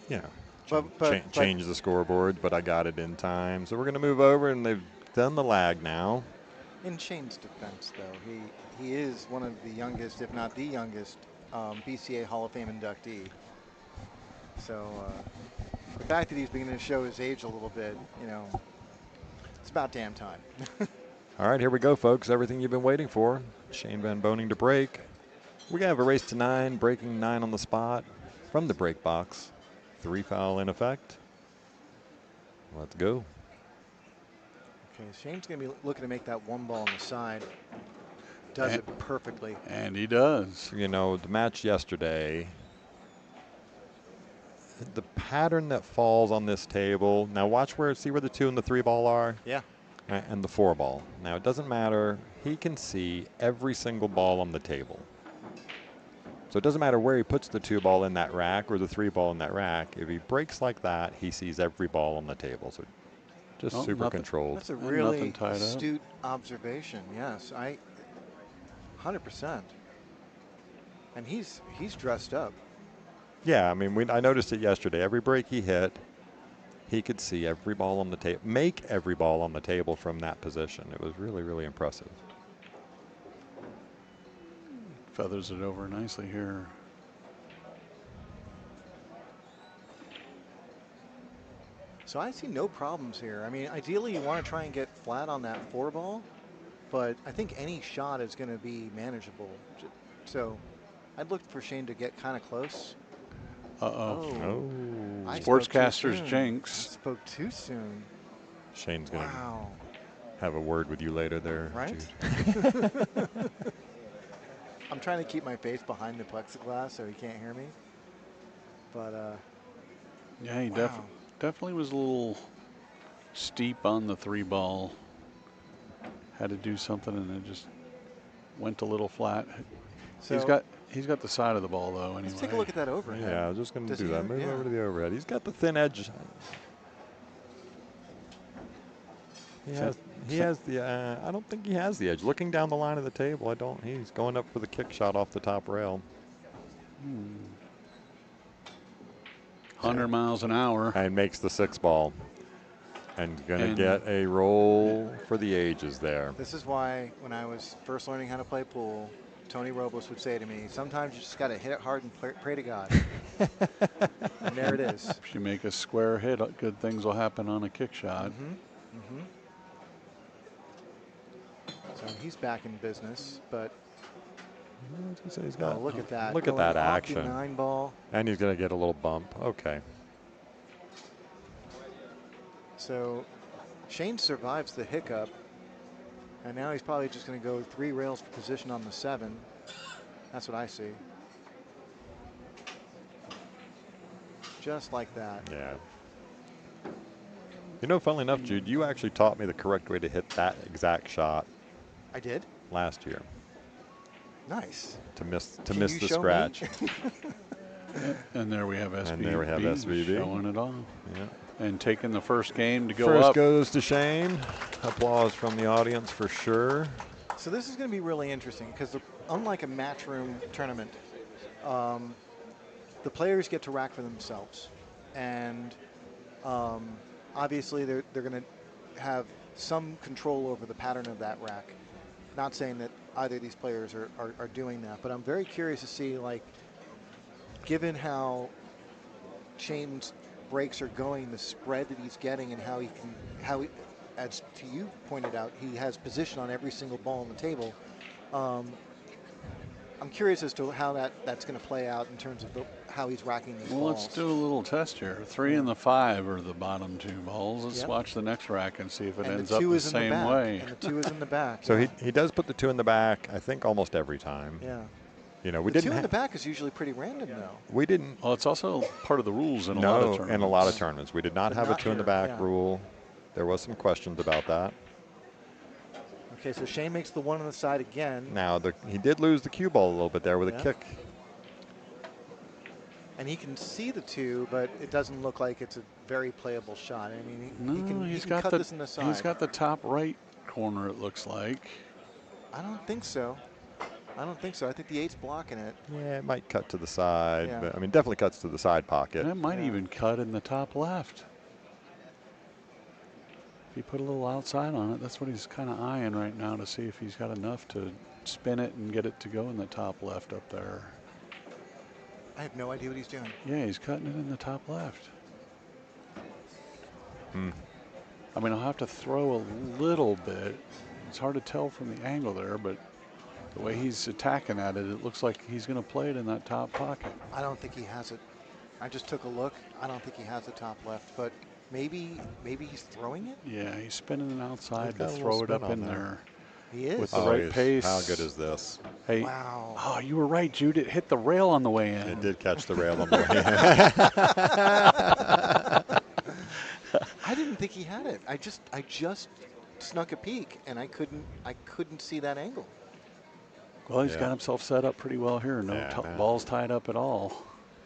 Yeah, change the scoreboard, but I got it in time. So we're going to move over, and they've done the lag now. In Shane's defense, though, he is one of the youngest, if not the youngest, BCA Hall of Fame inductee. So the fact that he's beginning to show his age a little bit, you know, it's about damn time. All right, here we go, folks. Everything you've been waiting for. Shane Van Boening to break. We have a race to 9, breaking 9 on the spot from the break box. 3 foul in effect. Let's go. Okay, Shane's going to be looking to make that 1 ball on the side. Does it perfectly. And he does. You know, the match yesterday, the pattern that falls on this table. Now watch see where the 2 and the 3 ball are? Yeah. And the 4 ball. Now it doesn't matter. He can see every single ball on the table. So it doesn't matter where he puts the 2 ball in that rack or the 3 ball in that rack. If he breaks like that, he sees every ball on the table. So just super controlled. That's a really astute observation. Yes, 100%. And he's dressed up. Yeah, I mean, I noticed it yesterday. Every break he hit, he could see every ball on the table, make every ball on the table from that position. It was really, really impressive. Feathers it over nicely here. So I see no problems here. I mean, ideally you want to try and get flat on that 4 ball, but I think any shot is going to be manageable. So I'd look for Shane to get kind of close. Uh-oh. Oh. Sportscaster's jinx. I spoke too soon. Shane's going to have a word with you later there, right? Jude. I'm trying to keep my face behind the plexiglass so he can't hear me. But yeah, he definitely was a little steep on the 3 ball. Had to do something, and it just went a little flat. So he's got the side of the ball though. Anyway, let's take a look at that overhead. Yeah, I was just going to do that. Move over to the overhead. He's got the thin edge. He has the. I don't think he has the edge. Looking down the line of the table, he's going up for the kick shot off the top rail. 100 miles an hour. And makes the 6 ball. And going to get a roll for the ages there. This is why when I was first learning how to play pool, Tony Robles would say to me, sometimes you just got to hit it hard and pray to God. And there it is. If you make a square hit, good things will happen on a kick shot. So he's back in business, but he's got, look at that. Look at that action. 9 ball. And he's going to get a little bump. Okay. So Shane survives the hiccup. And now he's probably just going to go 3 rails for position on the 7. That's what I see. Just like that. Yeah. You know, funnily enough, Jude, you actually taught me the correct way to hit that exact shot I did. last year Nice. to miss Can the you show me? scratch. And there we have SVB. And there we have SVB. Showing it off. Yeah. And taking the first game to go First up. goes to Shane. Applause from the audience for sure. So this is going to be really interesting because unlike a matchroom tournament, the players get to rack for themselves, and obviously they're going to have some control over the pattern of that rack. Not saying that either of these players are doing that, but I'm very curious to see, like, given how Shane's breaks are going, the spread that he's getting, and how he, as to you pointed out, he has position on every single ball on the table. I'm curious as to how that's going to play out in terms of how he's racking these balls. Let's do a little test here. 3 and the 5 are the bottom 2 balls. Let's watch the next rack and see if it ends up the same way. And the 2 is in the back. So he does put the 2 in the back, I think, almost every time. Yeah. You know, we the didn't 2 in the back is usually pretty random, though. We didn't. Well, it's also part of the rules in a lot of tournaments. No, in a lot of tournaments. We did not But have not a 2 in the here, back yeah. rule. There was some questions about that. Okay, so Shane makes the 1 on the side again. Now, he did lose the cue ball a little bit there with a kick. And he can see the 2, but it doesn't look like it's a very playable shot. I mean, he can cut this in the side. He's got the top right corner, it looks like. I don't think so. I don't think so. I think the 8's blocking it. Yeah, it might cut to the side. Yeah. But, I mean, definitely cuts to the side pocket. And it might even cut in the top left. If you put a little outside on it, that's what he's kind of eyeing right now to see if he's got enough to spin it and get it to go in the top left up there. I have no idea what he's doing. Yeah, he's cutting it in the top left. Hmm. I mean, I'll have to throw a little bit. It's hard to tell from the angle there, but the way he's attacking at it, it looks like he's going to play it in that top pocket. I don't think he has it. I just took a look. I don't think he has the top left, but maybe he's throwing it? Yeah, he's spinning it outside got to a throw little it up spin in on there. He is. With the right pace. How good is this? Hey, wow. Oh, you were right, Jude. It hit the rail on the way in. It did catch the rail on the way in. I didn't think he had it. I just snuck a peek, and I couldn't see that angle. Well, he's got himself set up pretty well here. No balls tied up at all.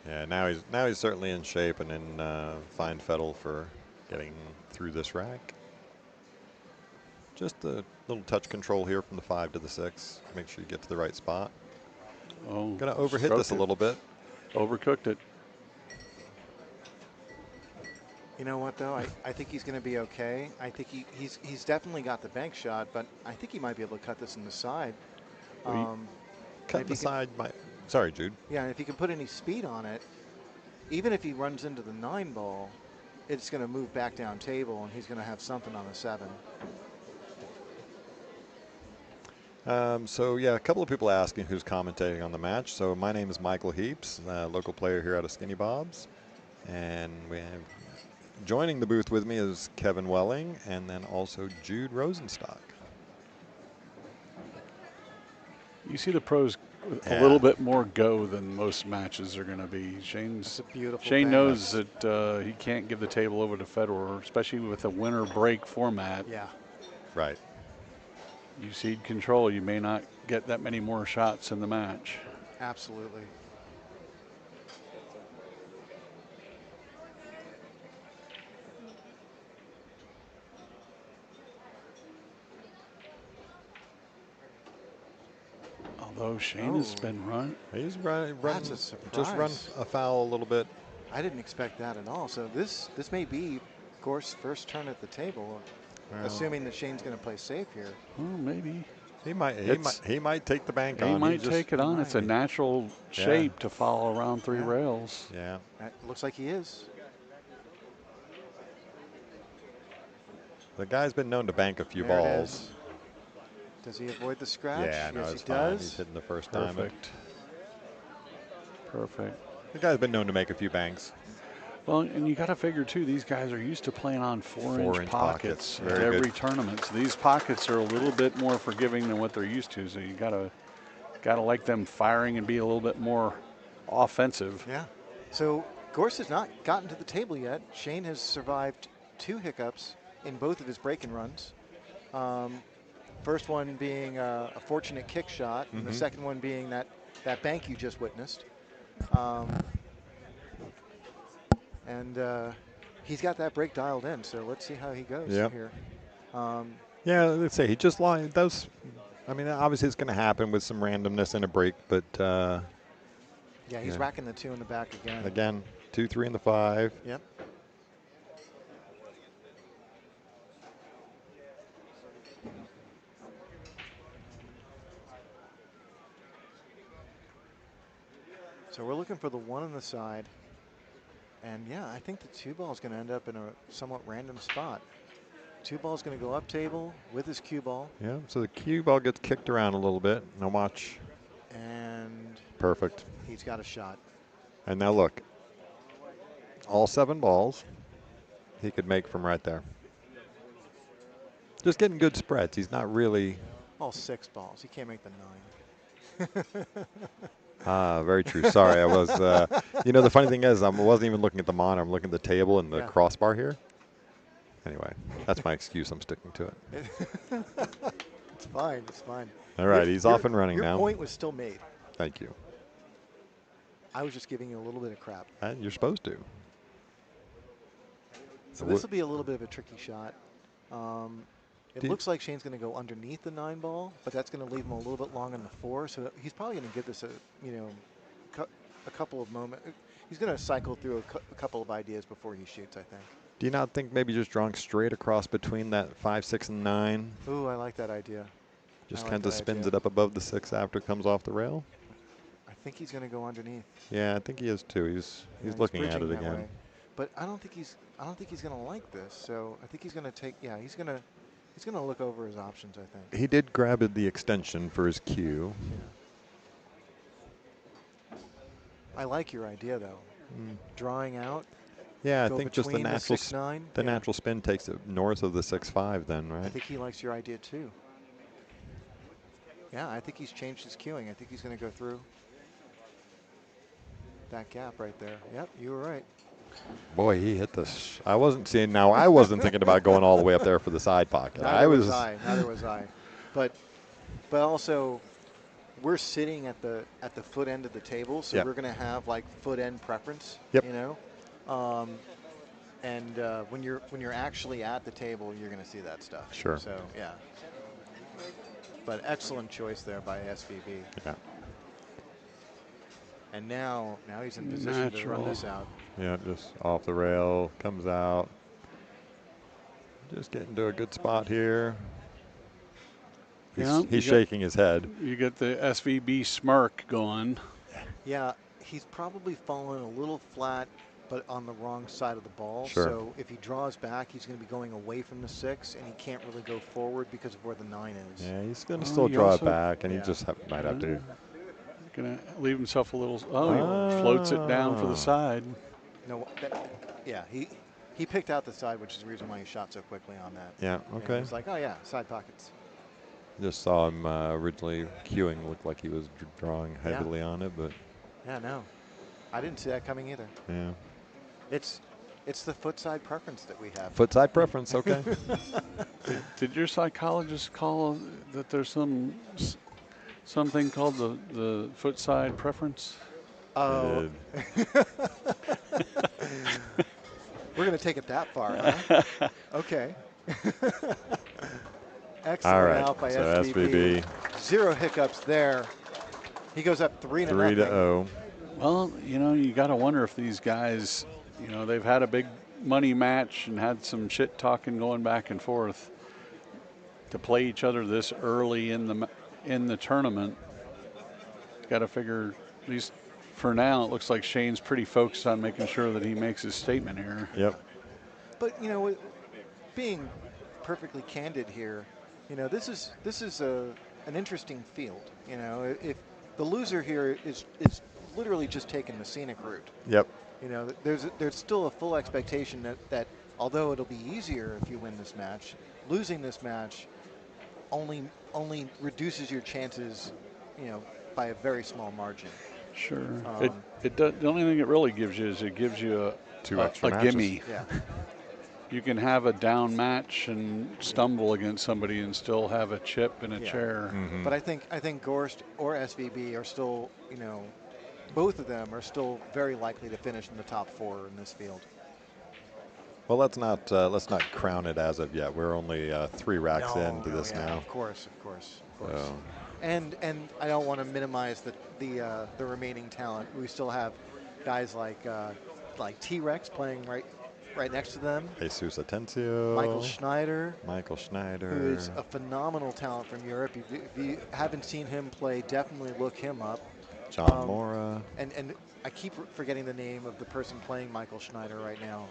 Yeah, now he's certainly in shape and in fine fettle for getting through this rack. Just a little touch control here from the 5 to the 6. Make sure you get to the right spot. Oh, Gonna overhit this a little bit. Overcooked it. You know what, though? I think he's going to be okay. I think he's definitely got the bank shot, but I think he might be able to cut this in the side. Cut the side. Sorry, Jude. Yeah, and if he can put any speed on it, even if he runs into the 9 ball, it's going to move back down table, and he's going to have something on the 7. So, yeah, a couple of people asking who's commentating on the match. So my name is Michael Heaps, local player here out of Skinny Bob's. And we have joining the booth with me is Kevin Welling and then also Jude Rosenstock. You see the pros with a little bit more go than most matches are going to be. Shane knows that he can't give the table over to Fedor, especially with a winner break format. Yeah. Right. You cede control, you may not get that many more shots in the match. Absolutely. Although Shane has been run. He's That's a surprise. Just run afoul a little bit. I didn't expect that at all. So this may be Gorst's first turn at the table, assuming that Shane's going to play safe here. Oh, maybe. He might take the bank on. He might take it on. It's a natural shape to follow around 3 rails. Yeah. That looks like he is. The guy's been known to bank a few balls. Does he avoid the scratch? Yeah, no, yes, it's he fine. does. He's hitting the first time. Perfect. The guy's been known to make a few banks. Well, and you got to figure too, these guys are used to playing on 4-inch pockets at every tournament. So these pockets are a little bit more forgiving than what they're used to. So you gotta like them firing and be a little bit more offensive. Yeah. So Gorst has not gotten to the table yet. Shane has survived 2 hiccups in both of his break-in runs. First one being a fortunate kick shot, and the second one being that bank you just witnessed. And he's got that break dialed in, so let's see how he goes here. Yeah, let's say he just those. I mean, obviously it's going to happen with some randomness in a break, but yeah, he's racking the 2 in the back again. Again, 2, 3, and the 5. Yep. So we're looking for the 1 on the side. And yeah, I think the 2 ball is going to end up in a somewhat random spot. 2 ball is going to go up table with his cue ball. Yeah, so the cue ball gets kicked around a little bit. Now watch. And perfect. He's got a shot. And now look, all 7 balls he could make from right there. Just getting good spreads. He's not really. All 6 balls. He can't make the 9. Very true. Sorry, I was. You know, the funny thing is, I wasn't even looking at the monitor. I'm looking at the table and the crossbar here. Anyway, that's my excuse. I'm sticking to it. It's fine. It's fine. All right, he's off and running now. Your point was still made. Thank you. I was just giving you a little bit of crap. You're supposed to. So this will be a little bit of a tricky shot. It looks like Shane's going to go underneath the 9 ball, but that's going to leave him a little bit long on the 4. So he's probably going to give this a couple of moments. He's going to cycle through a couple of ideas before he shoots, I think. Do you not think maybe just drawing straight across between that 5, 6, and 9? Ooh, I like that idea. Just kind of spins it up above the 6 after it comes off the rail. I think he's going to go underneath. Yeah, I think he is too. He's looking at it again. Way. But I don't think he's going to like this. So I think he's going to take. Yeah, he's going to look over his options, I think. He did grab the extension for his cue. Yeah. I like your idea though. Drawing out. Yeah, I think just the natural natural spin takes it north of the 6-5 then, right? I think he likes your idea too. Yeah, I think he's changed his cueing. I think he's going to go through that gap right there. Yep, you were right. Boy, he hit this. I wasn't thinking about going all the way up there for the side pocket. Neither was I. But also, we're sitting at the foot end of the table, so we're going to have like foot end preference. Yep. You know. And when you're actually at the table, you're going to see that stuff. Sure. So yeah. But excellent choice there by SVB. Yeah. And now he's in position to run this out. Yeah, just off the rail, comes out. Just getting to a good spot here. He's shaking his head. You get the SVB smirk going. Yeah, he's probably fallen a little flat, but on the wrong side of the ball. Sure. So if he draws back, he's going to be going away from the 6, and he can't really go forward because of where the 9 is. Yeah, he's going to still draw it back, and he just might have to. Going to leave himself a little. He floats it down for the side. No, he picked out the side, which is the reason why he shot so quickly on that. Yeah, okay. It's like, oh yeah, side pockets. Just saw him originally cueing, looked like he was drawing heavily on it, but. Yeah, no, I didn't see that coming either. Yeah. It's the foot side preference that we have. Foot side preference, okay. Did your psychologist call that there's something called the foot side preference? Oh. We're going to take it that far, huh? Okay. Excellent out by SVB. 0 hiccups there. He goes up 3-0. Well, you got to wonder if these guys, they've had a big money match and had some shit talking going back and forth. To play each other this early in the tournament, got to figure, at least for now, it looks like Shane's pretty focused on making sure that he makes his statement here. Yep. But being perfectly candid here, this is an interesting field. If the loser here is literally just taking the scenic route. Yep. There's still a full expectation that although it'll be easier if you win this match, losing this match only reduces your chances, by a very small margin. Sure. The only thing it really gives you is a two extra matches. gimme. Yeah. You can have a down match and stumble against somebody and still have a chip and a chair. But I think Gorst or SVB are still, both of them are still very likely to finish in the top 4 in this field. Well, let's not crown it as of yet. We're only 3 racks into this now. Of course. So. And I don't want to minimize the remaining talent. We still have guys like T-Rex playing right next to them. Jesus Atencio. Michael Schneider, who is a phenomenal talent from Europe. If you haven't seen him play, definitely look him up. John Mora. And I keep forgetting the name of the person playing Michael Schneider right now.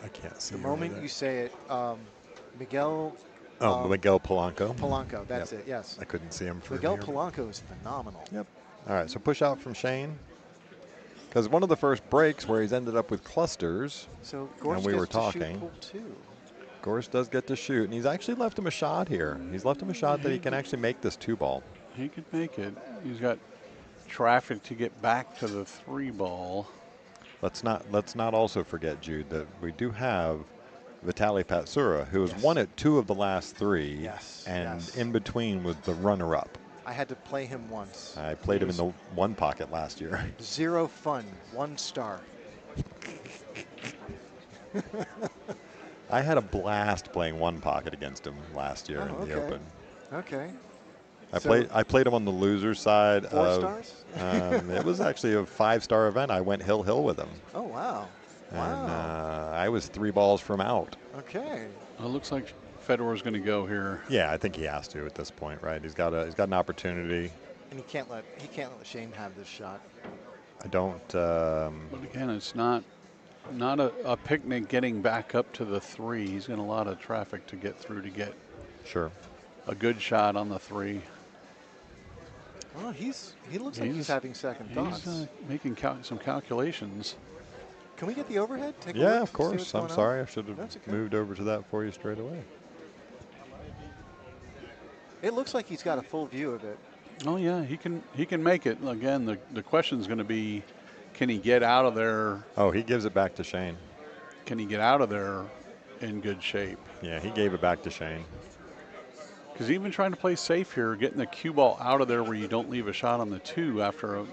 I can't see. The moment you say it, Miguel. Miguel Polanco. Polanco, that's it. Yes. I couldn't see him from Miguel here. Polanco is phenomenal. Yep. All right, so push out from Shane. Because one of the first breaks where he's ended up with clusters, so Gorst and we were talking. To shoot pool 2. Gorst does get to shoot, and he's actually left him a shot here. He's left him a shot that he can actually make this 2-ball. He could make it. He's got traffic to get back to the 3-ball. Let's not also forget, Jude, that we do have Vitaly Patsura, who has won it 2 of the last 3. Yes. And in between was the runner-up. I had to play him once. I played him in the 1 pocket last year. 0 fun, 1 star. I had a blast playing 1 pocket against him last year in the Open. Okay. I played him on the loser side. 4 stars? It was actually a 5-star event. I went hill with him. Oh, wow. And I was 3 balls from out. Okay. Well, it looks like Fedor's going to go here. Yeah, I think he has to at this point, right? He's got an opportunity. And he can't let Shane have this shot. I don't. But again, it's not a picnic getting back up to the 3. He's got a lot of traffic to get through to get a good shot on the 3. Oh, he looks like he's having second thoughts. He's making some calculations. Can we get the overhead? Take a yeah, look, of course. I'm sorry. I should have moved over to that for you straight away. It looks like he's got a full view of it. Oh yeah, he can make it. Again, the question is going to be, can he get out of there? Oh, he gives it back to Shane. Can he get out of there in good shape? Yeah, he gave it back to Shane. Because even trying to play safe here, getting the cue ball out of there where you don't leave a shot on the 2 after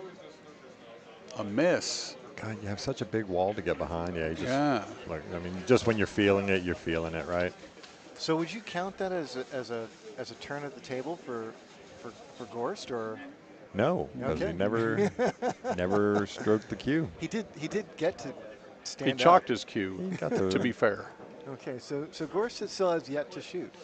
a miss. God, you have such a big wall to get behind. Yeah, Look, I mean, just when you're feeling it, right? So would you count that as a turn at the table for Gorst, or? No, because he never stroked the cue. He did get to stand. He chalked his cue. To be fair. Okay, so Gorst still has yet to shoot.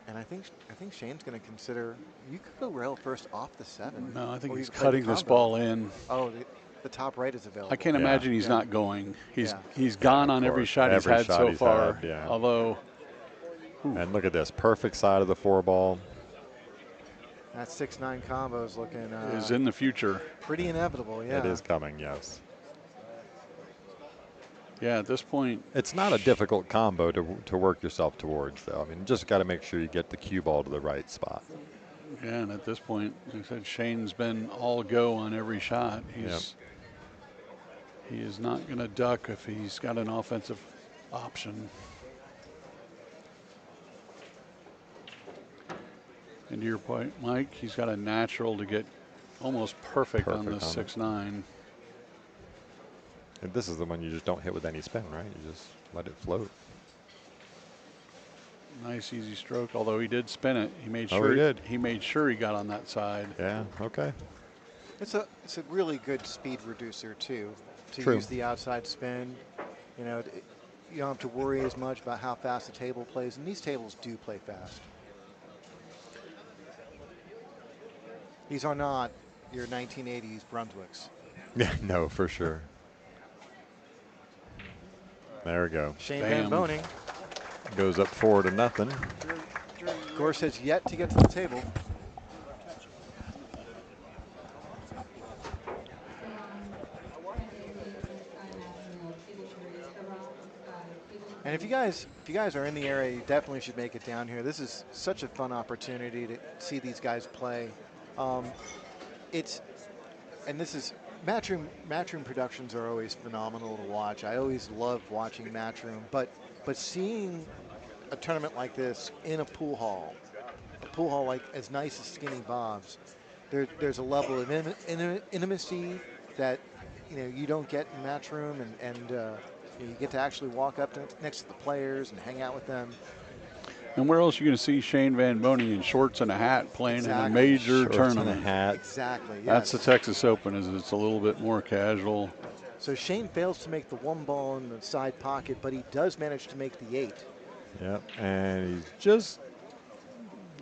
And I think Shane's going to consider, you could go rail first off the 7. No, I think he's cutting this ball in. Oh, the top right is available. I can't imagine he's not going. He's gone on every shot he's had so far. Although, and look at this, perfect side of the 4-ball. That 6-9 combo is looking is in the future. Pretty inevitable, yeah. It is coming, yes. Yeah, at this point, it's not a difficult combo to work yourself towards, though. I mean, just got to make sure you get the cue ball to the right spot. Yeah, and at this point, like I said, Shane's been all go on every shot. He is not going to duck if he's got an offensive option. And to your point, Mike, he's got a natural to get almost perfect on the 6-9. And this is the one you just don't hit with any spin, right? You just let it float. Nice easy stroke, although he did spin it. He made sure he made sure he got on that side. Yeah, okay. It's a really good speed reducer too, to use the outside spin. You know, you don't have to worry as much about how fast the table plays, and these tables do play fast. These are not your 1980s Brunswicks. Yeah, no, for sure. There we go. Shane Van Boning goes up 4-0. Gorst has yet to get to the table. And if you guys are in the area, you definitely should make it down here. This is such a fun opportunity to see these guys play. And this is Matchroom productions are always phenomenal to watch. I always love watching Matchroom, but seeing a tournament like this in a pool hall like as nice as Skinny Bob's, there's a level of intimacy that you don't get in Matchroom, and you get to actually walk up next to the players and hang out with them. And where else are you going to see Shane Van Boening in shorts and a hat playing in a major Shorts tournament? And a hat. Exactly. Yes. That's the Texas Open. It's a little bit more casual. So Shane fails to make the 1 ball in the side pocket, but he does manage to make the 8. Yep, and he's just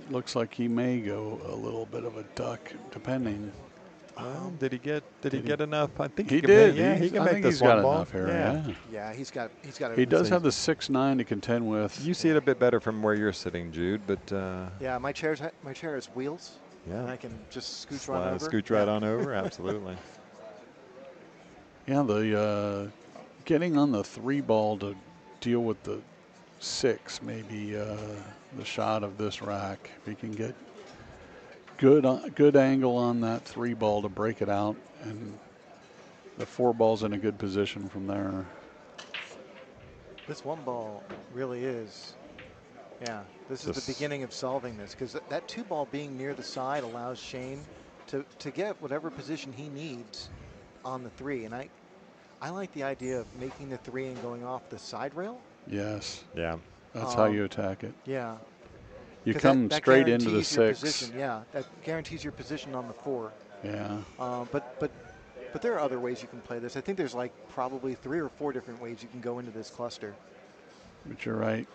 looks like he may go a little bit of a duck, depending. Did he get enough? I think he did. Yeah, he can I make think this he's got 1 ball. enough here. Yeah, he's got. He does have the 6'9" to contend with. You see it a bit better from where you're sitting, Jude, but yeah, my chair has wheels. Yeah, and I can just scooch right over. Scooch right on over, absolutely. Yeah, the getting on the 3 ball to deal with the 6 may be the shot of this rack. If he can get good angle on that 3 ball to break it out, and the 4 ball's in a good position from there. This 1 ball really is. Yeah, this is the beginning of solving this, because that 2 ball being near the side allows Shane to get whatever position he needs on the 3. And I like the idea of making the 3 and going off the side rail. Yes. Yeah. That's how you attack it. Yeah. You come that straight into the 6. Position. Yeah, that guarantees your position on the 4. Yeah. But there are other ways you can play this. I think there's like probably 3 or 4 different ways you can go into this cluster. But you're right.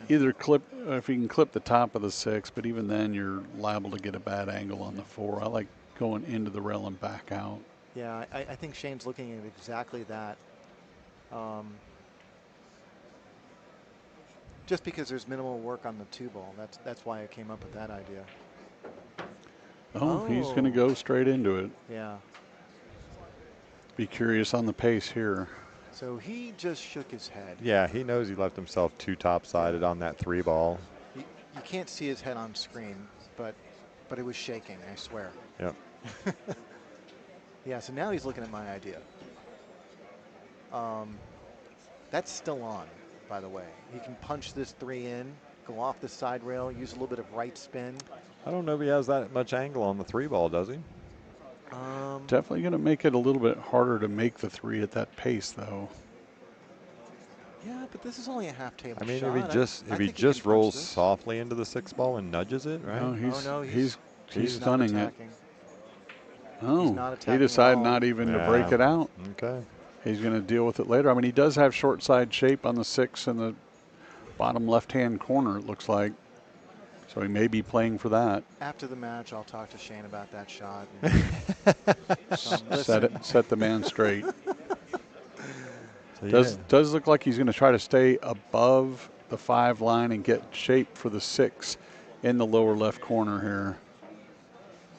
Yeah. Either clip, if you can clip the top of the 6, but even then you're liable to get a bad angle on the 4. I like going into the rail and back out. Yeah, I think Shane's looking at exactly that. Just because there's minimal work on the 2 ball. That's why I came up with that idea. Oh, he's going to go straight into it. Yeah. Be curious on the pace here. So he just shook his head. Yeah, he knows he left himself too top-sided on that 3 ball. You can't see his head on screen, but it was shaking, I swear. Yep. Yeah, so now he's looking at my idea. That's still on, by the way. He can punch this 3 in, go off the side rail, use a little bit of right spin. I don't know if he has that much angle on the 3 ball, does he? Definitely going to make it a little bit harder to make the 3 at that pace, though. Yeah, but this is only a half table shot. I mean, if he just rolls softly into the 6 ball and nudges it, right? No, he's stunning it. Oh, he decided not even to break it out. Okay. He's going to deal with it later. I mean, he does have short side shape on the 6 in the bottom left-hand corner, it looks like. So he may be playing for that. After the match, I'll talk to Shane about that shot. Set the man straight. So does look like he's going to try to stay above the 5 line and get shape for the 6 in the lower left corner here.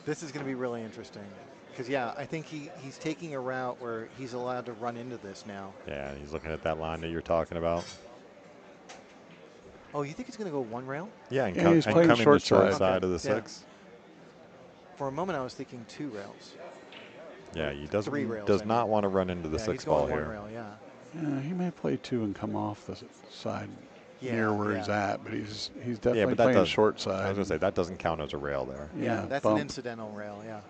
This is going to be really interesting. Because, yeah, I think he's taking a route where he's allowed to run into this now. Yeah, he's looking at that line that you're talking about. Oh, you think he's going to go 1 rail? Yeah, he's playing short side of the 6. For a moment, I was thinking 2 rails. Yeah, he does 3 rails, does not want to run into the 6 ball here. 1 rail, yeah, he may play 2 and come off the side near where he's at, but he's definitely playing short side. I was going to say, that doesn't count as a rail there. Yeah, that's an incidental rail, yeah.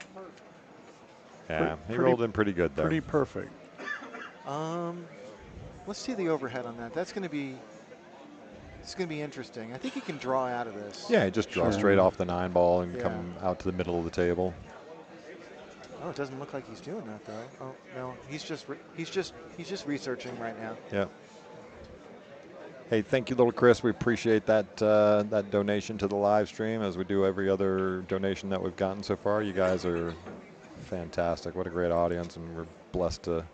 Yeah, he rolled in pretty good there. Pretty perfect. Let's see the overhead on that. It's going to be interesting. I think he can draw out of this. Yeah, just draw straight off the 9 ball and come out to the middle of the table. Oh, it doesn't look like he's doing that though. Oh no, he's just researching right now. Yeah. Hey, thank you, little Chris. We appreciate that that donation to the live stream, as we do every other donation that we've gotten so far. You guys are fantastic. What a great audience, and we're blessed to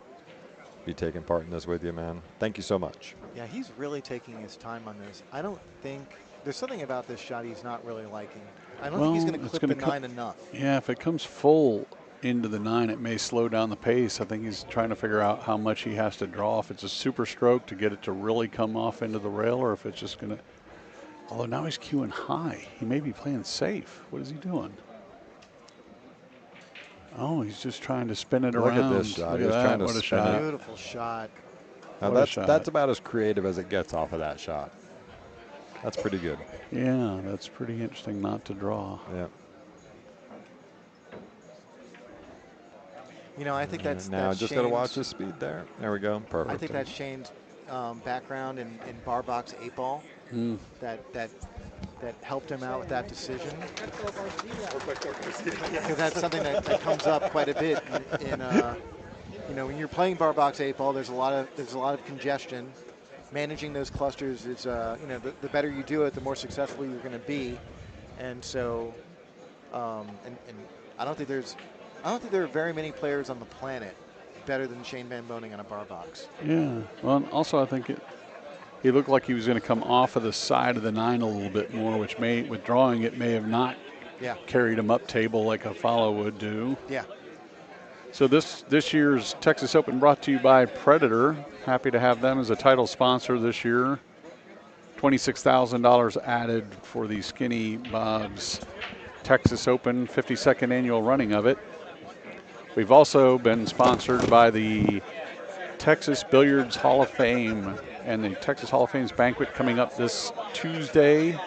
be taking part in this with you, man. Thank you so much. Yeah, he's really taking his time on this. I don't think there's something about this shot he's not really liking. I don't think he's going to clip the 9 enough. Yeah, if it comes full into the 9, it may slow down the pace. I think he's trying to figure out how much he has to draw. If it's a super stroke to get it to really come off into the rail, or if it's just going to. Although now he's cueing high. He may be playing safe. What is he doing? Oh, he's just trying to spin it Look around. at this shot. Look He's at trying that. to What a spin it. shot. Beautiful shot. Now What a shot. that's about as creative as it gets off of that shot. That's pretty good. Yeah, that's pretty interesting not to draw. Yeah. You know, I think that's Now that's just got to watch Shane's- the speed there. There we go. Perfect. I think that's Shane's background in bar box 8-ball that helped him out with that decision. Because that's something that comes up quite a bit in you know, when you're playing bar box 8-ball, there's a lot of congestion. Managing those clusters is you know, the better you do it, the more successful you're going to be. And so, and I don't think there are very many players on the planet better than Shane Van Boening on a bar box. Yeah. Well, also I think he looked like he was going to come off of the side of the 9 a little bit more, which with drawing it may have not carried him up table like a follow would do. Yeah. So this year's Texas Open brought to you by Predator. Happy to have them as a title sponsor this year. $26,000 added for the Skinny Bob's Texas Open 52nd annual running of it. We've also been sponsored by the Texas Billiards Hall of Fame and the Texas Hall of Fame's banquet coming up this Tuesday.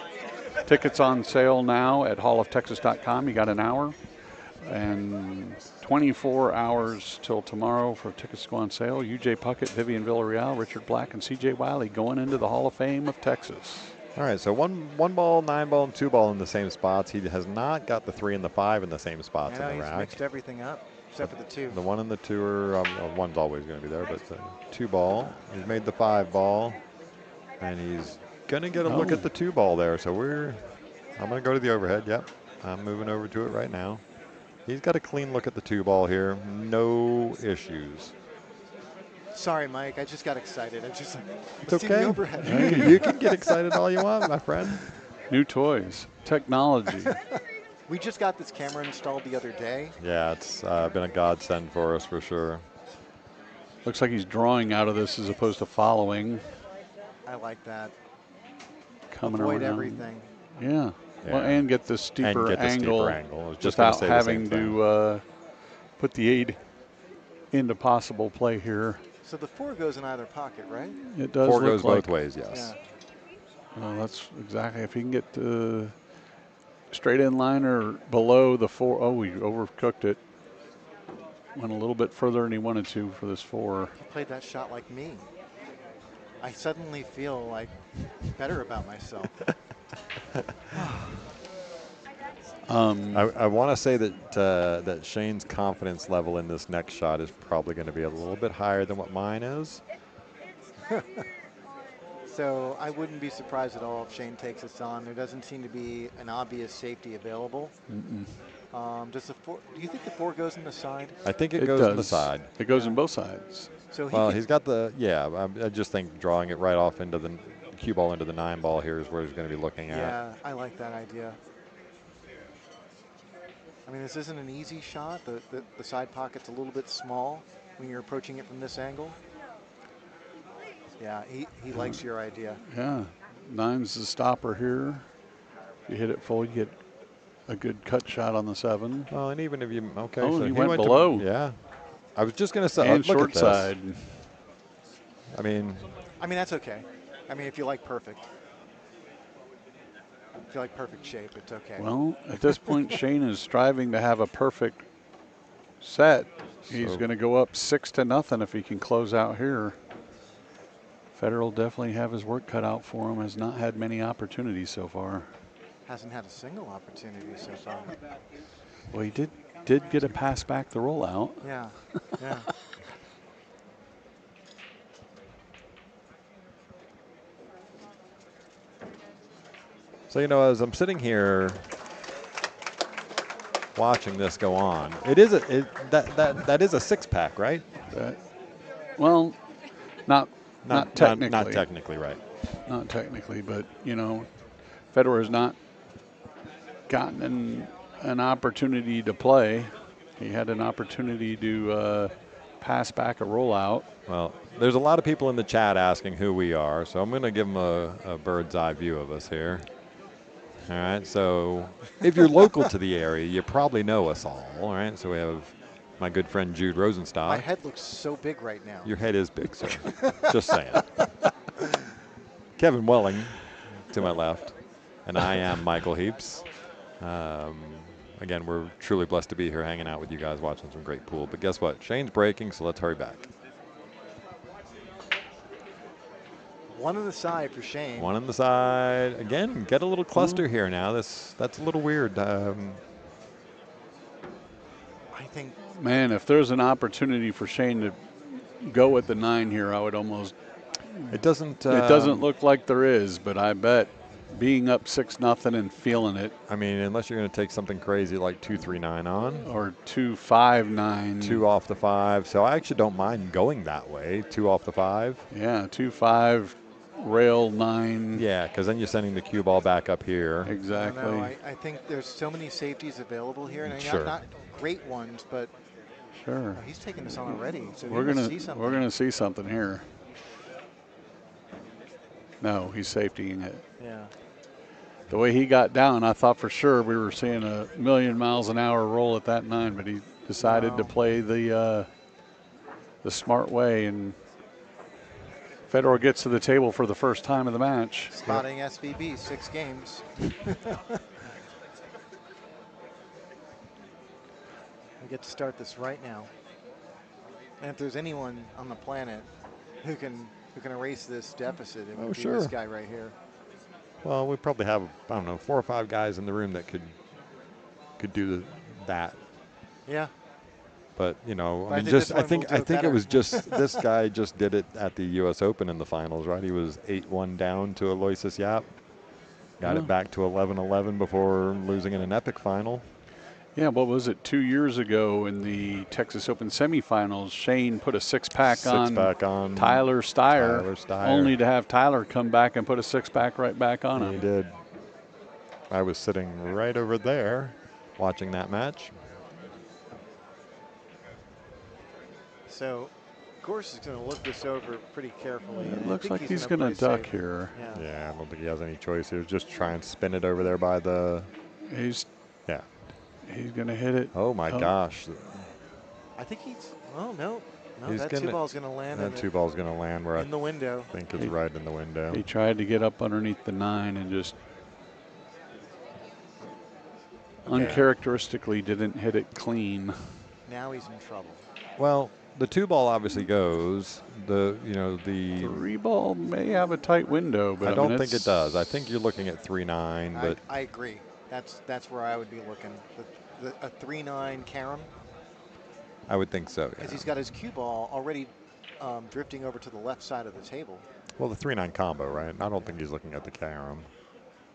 Tickets on sale now at halloftexas.com. You got an hour and 24 hours till tomorrow for tickets to go on sale. UJ Puckett, Vivian Villarreal, Richard Black, and CJ Wiley going into the Hall of Fame of Texas. All right, so one ball, 9 ball, and 2 ball in the same spots. He has not got the 3 and the 5 in the same spots in the He's rack. mixed everything up except for the 2. The 1 and the 2 are, well, 1's always going to be there, but the 2 ball. He's made the 5 ball, and he's going to get a look at the 2 ball there. So I'm going to go to the overhead. Yep, I'm moving over to it right now. He's got a clean look at the 2 ball here. No issues. Sorry, Mike. I just got excited. I just It's see the okay. overhead. You can get excited all you want, my friend. New toys, technology. We just got this camera installed the other day. Yeah, it's been a godsend for us for sure. Looks like he's drawing out of this as opposed to following. I like that. Coming Avoid around. everything. Yeah. Yeah. Well, and get the steeper angle, I was just gonna without say the having same thing. to put the 8 into possible play here. So the 4 goes in either pocket, right? It does 4 look goes like, both ways, yes. Yeah. Well, that's exactly, if he can get straight in line or below the 4. Oh, he overcooked it. Went a little bit further than he wanted to for this 4. He played that shot like me. I suddenly feel like better about myself. I want to say that Shane's confidence level in this next shot is probably going to be a little bit higher than what mine is. So I wouldn't be surprised at all if Shane takes this on. There doesn't seem to be an obvious safety available. Does the 4? Do you think the 4 goes in the side? I think it goes does. on the side. It goes in both sides. So he Well, could- he's got the, I just think drawing it right off into the cue ball into the 9 ball here is where he's going to be looking at. Yeah, I like that idea. I mean, this isn't an easy shot. The side pocket's a little bit small when you're approaching it from this angle. Yeah, he likes your idea. Yeah. 9's the stopper here. If you hit it full, you get a good cut shot on the 7. Well, and even if you, okay. Oh, so he went to- below. yeah. I was just going to say, And look short at this. side. I mean, That's okay. I mean, if you like perfect. If you like perfect shape, it's okay. Well, at this point, Shane is striving to have a perfect set. He's So- going to go up 6-0 if he can close out here. Federer will definitely have his work cut out for him. Has not had many opportunities so far. Hasn't had a single opportunity so far. Well, he did get a pass back the rollout. Yeah, yeah. so, as I'm sitting here watching this go on, that is a 6-pack, right? Well, not technically. Not technically, right. Not technically, but, Federer has not gotten an opportunity to play. He had an opportunity to pass back a rollout. Well, there's a lot of people in the chat asking who we are, so I'm going to give them a bird's eye view of us here. All right, so if you're local to the area, you probably know us all. All right, so we have my good friend Jude My Rosenstock. head looks so big right now. Your head is big, sir. Just saying. Kevin Welling to my left, and I am Michael Heaps. Again, we're truly blessed to be here hanging out with you guys, watching some great pool. But guess what? Shane's breaking, so let's hurry back. One on the side for Shane. One on the side. Again, get a little cluster here now. That's a little weird. I think. Man, if there's an opportunity for Shane to go with the 9 here, I would almost. It doesn't. It doesn't look like there is, but I bet being up 6-0 and feeling it. I mean, unless you're going to take something crazy like 2-3-9 on. Or 2-5-9. 2 off the 5. So I actually don't mind going that way. 2 off the 5. Yeah, 2-5, rail 9. Yeah, because then you're sending the cue ball back up here. Exactly. I think there's so many safeties available here, and Sure. not great ones, but Sure. he's taking this on already. So We're see gonna see something here. No, he's safetying it. Yeah. The way he got down, I thought for sure we were seeing a 1,000,000 miles an hour roll at that 9, but he decided to play the smart way, and Fedor gets to the table for the first time of the match. Spotting SVB, 6 games. We get to start this right now. And if there's anyone on the planet who can erase this deficit, it would be this guy right here. Well, we probably have, I don't know, 4 or 5 guys in the room that could do that. Yeah. But you know, But I mean, I think it was just this guy just did it at the U.S. Open in the finals, right? He was 8-1 down to Aloysius Yap, got it back to 11-11 before losing in an epic final. Yeah, what was it, 2 years ago in the Texas Open semifinals? Shane put a six-pack on Tyler Steyer, only to have Tyler come back and put a 6-pack right back on him. He did. I was sitting right over there watching that match. So Gorst is going to look this over pretty carefully. It looks like he's going to duck here. Yeah, I don't think he has any choice. He was just trying to spin it over there by the. He's going to hit it. Oh my gosh! I think he's. Oh no, He's that 2 ball's going to land. That 2 ball's going to land where in the window. I think it's right in the window. He tried to get up underneath the 9 and just uncharacteristically didn't hit it clean. Now he's in trouble. Well, the 2 ball obviously goes. The 3 ball may have a tight window, but I don't think it does. I think you're looking at 3-9, but I agree. That's where I would be looking. A 3-9 carom. I would think so. Because he's got his cue ball already drifting over to the left side of the table. Well, the 3-9 combo, right? I don't think he's looking at the carom.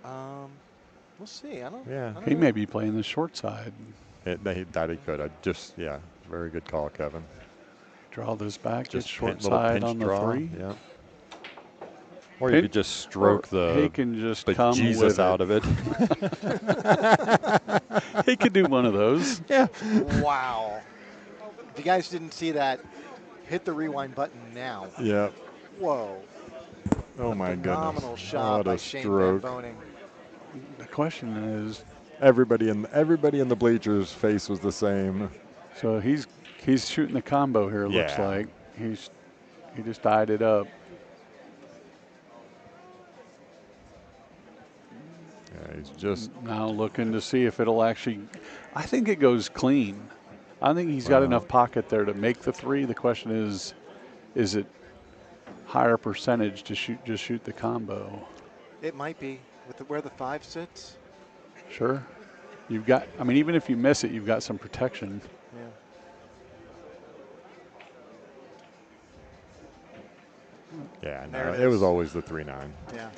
We'll see. I don't He know. may be playing the short side. That he could. Very good call, Kevin. Draw this back, Just get short little side pinch on the draw. 3. Yeah. Or you could just stroke He can just come Jesus with out of it. He could do one of those. Yeah. Wow. If you guys didn't see that, hit the rewind button now. Yeah. Whoa. Oh my goodness. Phenomenal shot What by a Shane stroke. Van Boening. The question is, Everybody in the bleachers' face was the same. so he's shooting the combo here. It looks Yeah. like he just eyed it up. Yeah, he's just Now looking to see if it'll actually. I think it goes clean. I think he's got enough pocket there to make the 3. The question is it higher percentage to shoot the combo? It might be with where the 5 sits. Sure. You've got. I mean, even if you miss it, you've got some protection. Yeah. Yeah, There no, it it was is. always the 3-9. Yeah.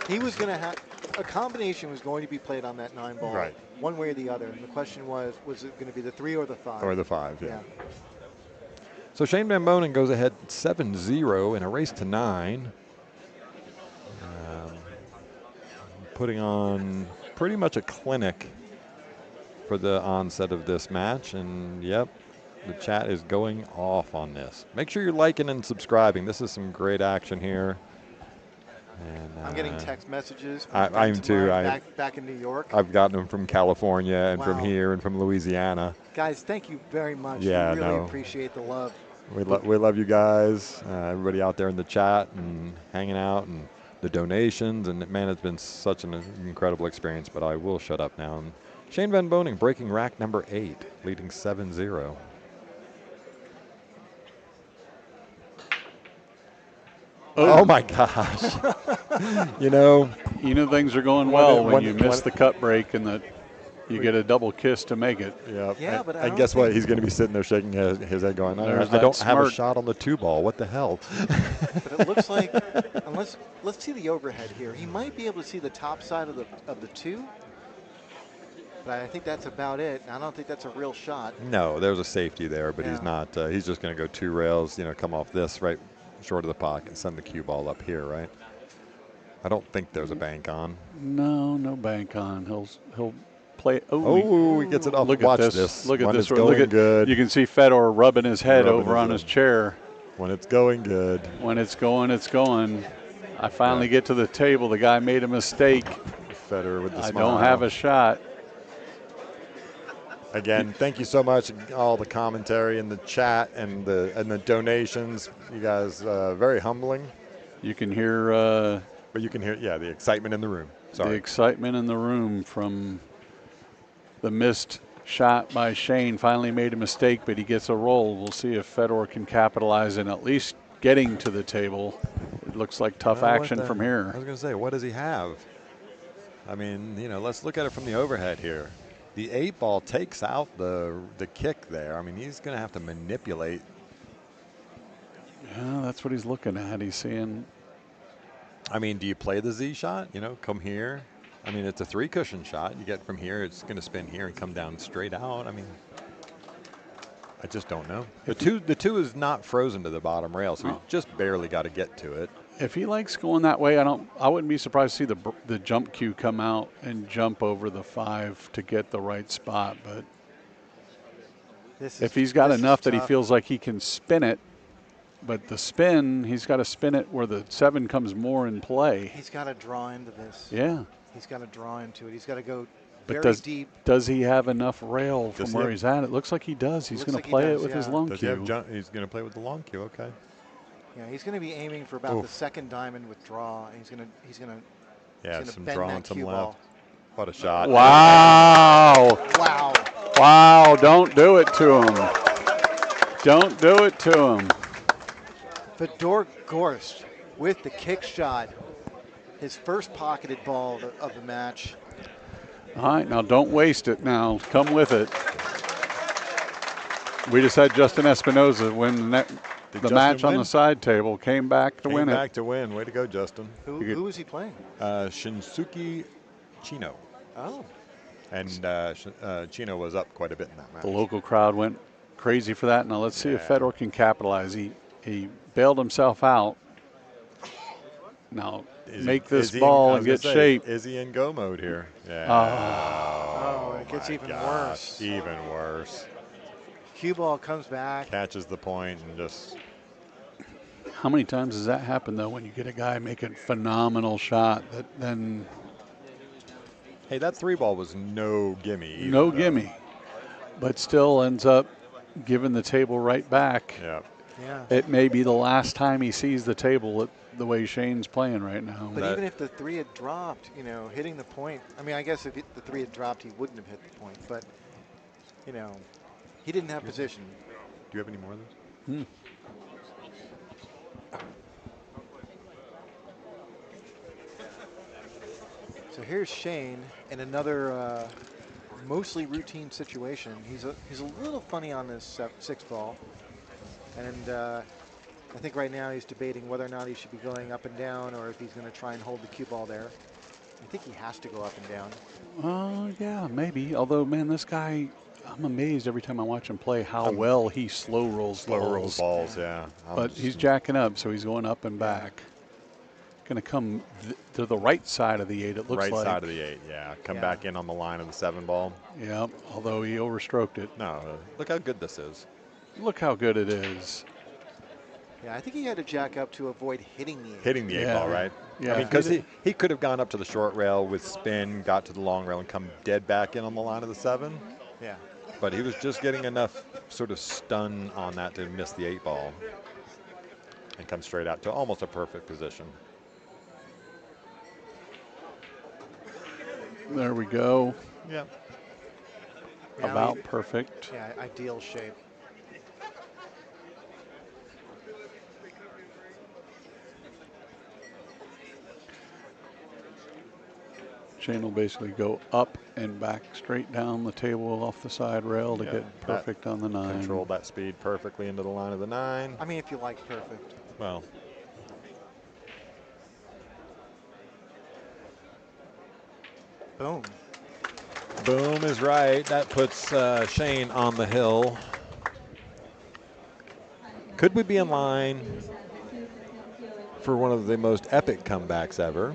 He was going to have a combination was going to be played on that 9 ball, Right. one way or the other. And the question was it going to be the 3 or the 5? Or the 5, yeah. Yeah. So Shane Van Boening goes ahead 7-0 in a race to 9. Putting on pretty much a clinic for the onset of this match. And, yep, the chat is going off on this. Make sure you're liking and subscribing. This is some great action here. And I'm getting text messages. I Friends am of too. mine back in New York. I've gotten them from California and from Wow. here and from Louisiana. Guys, thank you very much. Yeah, we really no. appreciate the love. We love you guys, everybody out there in the chat and hanging out and the donations. And man, it's been such an incredible experience, but I will shut up now. And Shane Van Boning breaking rack number 8, leading 7-0. Oh my gosh. You know things are going well when you miss the cut break and you get a double kiss to make it. Yeah, but and guess what? He's going to be sitting there shaking his head going, I don't have a shot on the 2-ball. What the hell? But it looks like, let's see the overhead here. He might be able to see the top side of the 2. But I think that's about it. I don't think that's a real shot. No, there's a safety there, but Yeah. he's not. He's just going to go 2 rails, come off this right short of the pocket and send the cue ball up here, right? I don't think there's a bank on. No bank on. He'll play. Oh, he gets it off. Look Watch at this. Look at when this. It's going good. You can see Fedor rubbing his head over on his chair. When it's going good. When it's going, it's going. I finally get to the table. The guy made a mistake. Fedor with the smile. I don't have a shot. Again, thank you so much, all the commentary in the chat and the donations. You guys, very humbling. You can hear. But you can hear, the excitement in the room. Sorry. The excitement in the room from the missed shot by Shane. Finally made a mistake, but he gets a roll. We'll see if Fedor can capitalize in at least getting to the table. It looks like tough action from here. I was going to say, what does he have? I mean, let's look at it from the overhead here. The 8-ball takes out the kick there. I mean, he's going to have to manipulate. Yeah, that's what he's looking at. He's seeing. I mean, do you play the Z shot? Come here. I mean, it's a 3-cushion shot. You get from here, it's going to spin here and come down straight out. I mean, I just don't know. The two is not frozen to the bottom rail, so we just barely got to get to it. If he likes going that way, I wouldn't be surprised to see the jump cue come out and jump over the 5 to get the right spot. But if he's got enough that he feels like he can spin it, but the spin, he's got to spin it where the 7 comes more in play. He's got to draw into this. Yeah. He's got to draw into it. He's got to go but very deep. Does he have enough rail from where he's at? It looks like he does. He's going to play it with his long cue. He's going to play with the long cue. Okay. Yeah, he's going to be aiming for about the 2nd diamond with draw. And he's going to some bend draw that and some cue left. ball. What a shot. Wow. Wow. Wow, don't do it to him. Don't do it to him. Fedor Gorst with the kick shot. His first pocketed ball of the match. All right, now don't waste it now. Come with it. We just had Justin Espinoza win the match on the side table. Came back to win it. Came back to win. Way to go, Justin. Who was he playing? Shinsuke Chino. Oh. And Chino was up quite a bit in that match. The local crowd went crazy for that. Now let's see if Fedor can capitalize. He bailed himself out. Now make this ball and get shape. Is he in go mode here? Yeah. Oh, it gets even worse. Even worse. Cue ball comes back. Catches the point and just. How many times does that happen though when you get a guy making phenomenal shot that then. Hey, that 3-ball was no gimme. Either, no gimme, but still ends up giving the table right back. Yeah. Yeah. It may be the last time he sees the table the way Shane's playing right now. But even if the 3 had dropped, hitting the point. I mean, I guess if the 3 had dropped, he wouldn't have hit the point. But, he didn't have position. Do you have any more of those? So here's Shane in another mostly routine situation. He's a little funny on this 6-ball. And I think right now he's debating whether or not he should be going up and down or if he's going to try and hold the cue ball there. I think he has to go up and down. Yeah, maybe. Although, man, this guy, I'm amazed every time I watch him play how well he slow rolls balls, yeah. But he's jacking up, so he's going up and back. Going to come to the right side of the 8, it looks like. Right side of the 8, yeah. Come back in on the line of the 7-ball. Yeah, although he overstroked it. No, look how good this is. Look how good it is. Yeah, I think he had to jack up to avoid hitting the 8. Hitting the 8 Yeah. ball, right? Yeah. I mean, because he could have gone up to the short rail with spin, got to the long rail, and come dead back in on the line of the 7. Yeah. But he was just getting enough sort of stun on that to miss the 8 ball and come straight out to almost a perfect position. There we go. Yep. Now About he- perfect. Yeah, ideal shape. Shane will basically go up and back straight down the table off the side rail to Yeah, get perfect on the 9. Controlled that speed perfectly into the line of the 9. I mean, if you like perfect. Well, Boom. boom is right. That puts Shane on the hill. Could we be in line for one of the most epic comebacks ever?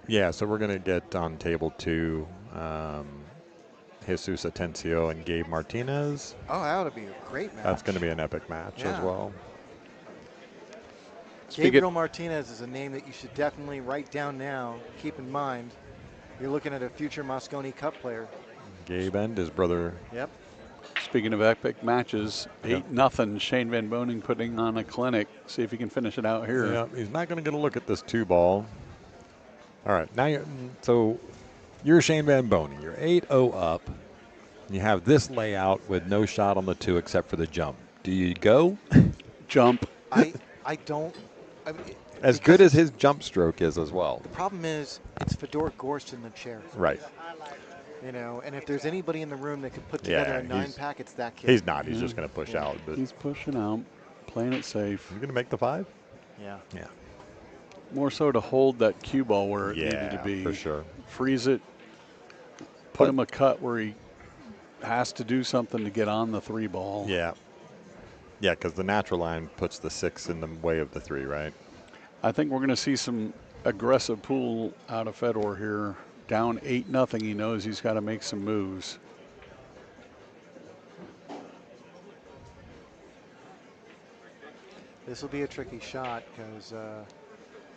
Yeah, so we're going to get on table 2, Jesus Atencio and Gabe Martinez. Oh, that would be a great match. That's going to be an epic match as Yeah. well. Gabriel Martinez is a name that you should definitely write down now. Keep in mind, you're looking at a future Mosconi Cup player. Gabe and his brother. Yep. Speaking of epic matches, Yeah. 8-0. Shane Van Boening putting on a clinic. See if he can finish it out here. Yeah, he's not going to get a look at this 2 ball. All right, now you're Shane Van Boening. You're 8-0 up. You have this layout with no shot on the 2 except for the jump. Do you go? Jump. I don't. I mean, As good as his jump stroke is as well. the problem is it's Fedor Gorst in the chair. Right. You know, and if there's anybody in the room that could put Yeah, together a 9 he's- pack, it's that kid. He's not. He's just going to push out. But He's pushing out, playing it safe. he's going to make the 5? Yeah. Yeah. More so to hold that cue ball where it needed to be. for sure. Freeze it. Put him a cut where he has to do something to get on the 3 ball. Yeah. Yeah, because the natural line puts the 6 in the way of the 3, right? I think we're going to see some aggressive pool out of Fedor here. Down 8-0. He knows he's got to make some moves. This will be a tricky shot because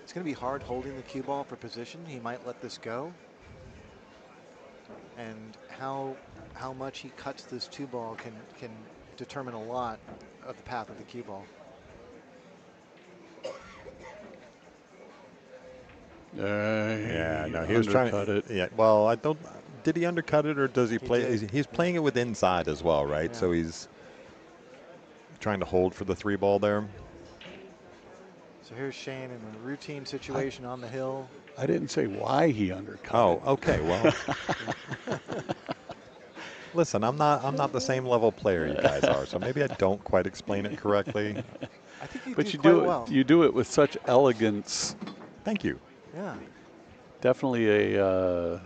it's going to be hard holding the cue ball for position. He might let this go. And how much he cuts this 2 ball can determine a lot of the path of the cue ball. Yeah, no, he was trying to to. Yeah, well, I don't. Did he undercut it or does he play? did. He's playing it with inside as well, right? Yeah. So he's trying to hold for the 3 ball there. So here's Shane in a routine situation on the hill. I didn't say why he undercut. Oh, okay. Well, listen, I'm not the same level player you guys are, so maybe I don't quite explain it correctly. I think you But do you quite do it. well. You do it with such elegance. Thank you. Yeah. Definitely a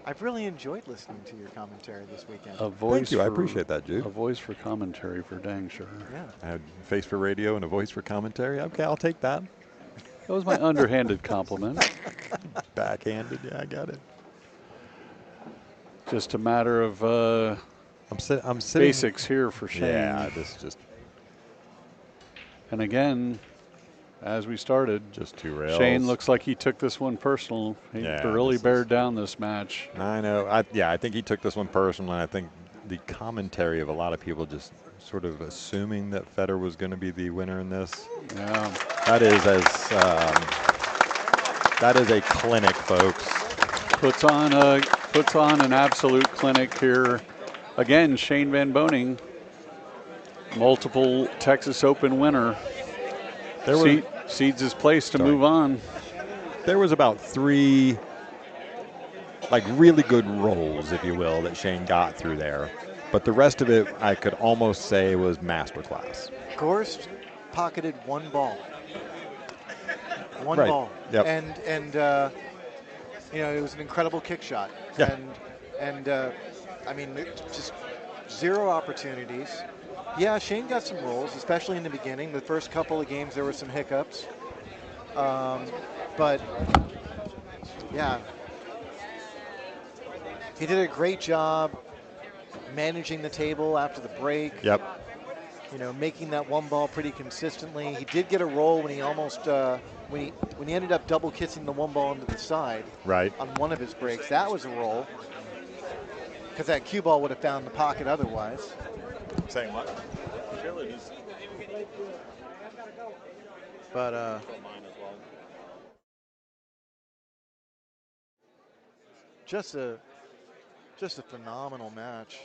I've really enjoyed listening to your commentary this weekend. voice. Thank you. I for- appreciate that, Jude. A voice for commentary for dang sure. Yeah. I had a face for radio and a voice for commentary. Okay, I'll take that. That was my underhanded compliment. Backhanded. Yeah, I got it. Just a matter of I'm sitting. basics here for Shane. Yeah, this is just And again, as we started, just 2 rails. Shane looks like he took this one personal. He Yeah, really this is- bared down this match. I know. I think he took this one personal, and I think the commentary of a lot of people just sort of assuming that Fedor was going to be the winner in this. Yeah. That is a clinic, folks. Puts on an absolute clinic here. Again, Shane Van Boening, multiple Texas Open winner. There was Seeds his place to Sorry. move on. there was about 3 like really good rolls, if you will, that Shane got through there. But the rest of it, I could almost say, was masterclass. Gorst pocketed 1 ball. One Right. ball. Yep. And you know, it was an incredible kick shot. Yeah. And I mean, just 0 opportunities. Yeah, Shane got some rolls, especially in the beginning. The first couple of games, there were some hiccups. But yeah, he did a great job managing the table after the break. Yep. You know, making that one ball pretty consistently. He did get a roll when he almost when he ended up double kissing the one ball into the side. Right. On one of his breaks, that was a roll because that cue ball would have found the pocket otherwise. Saying what? But just a phenomenal match.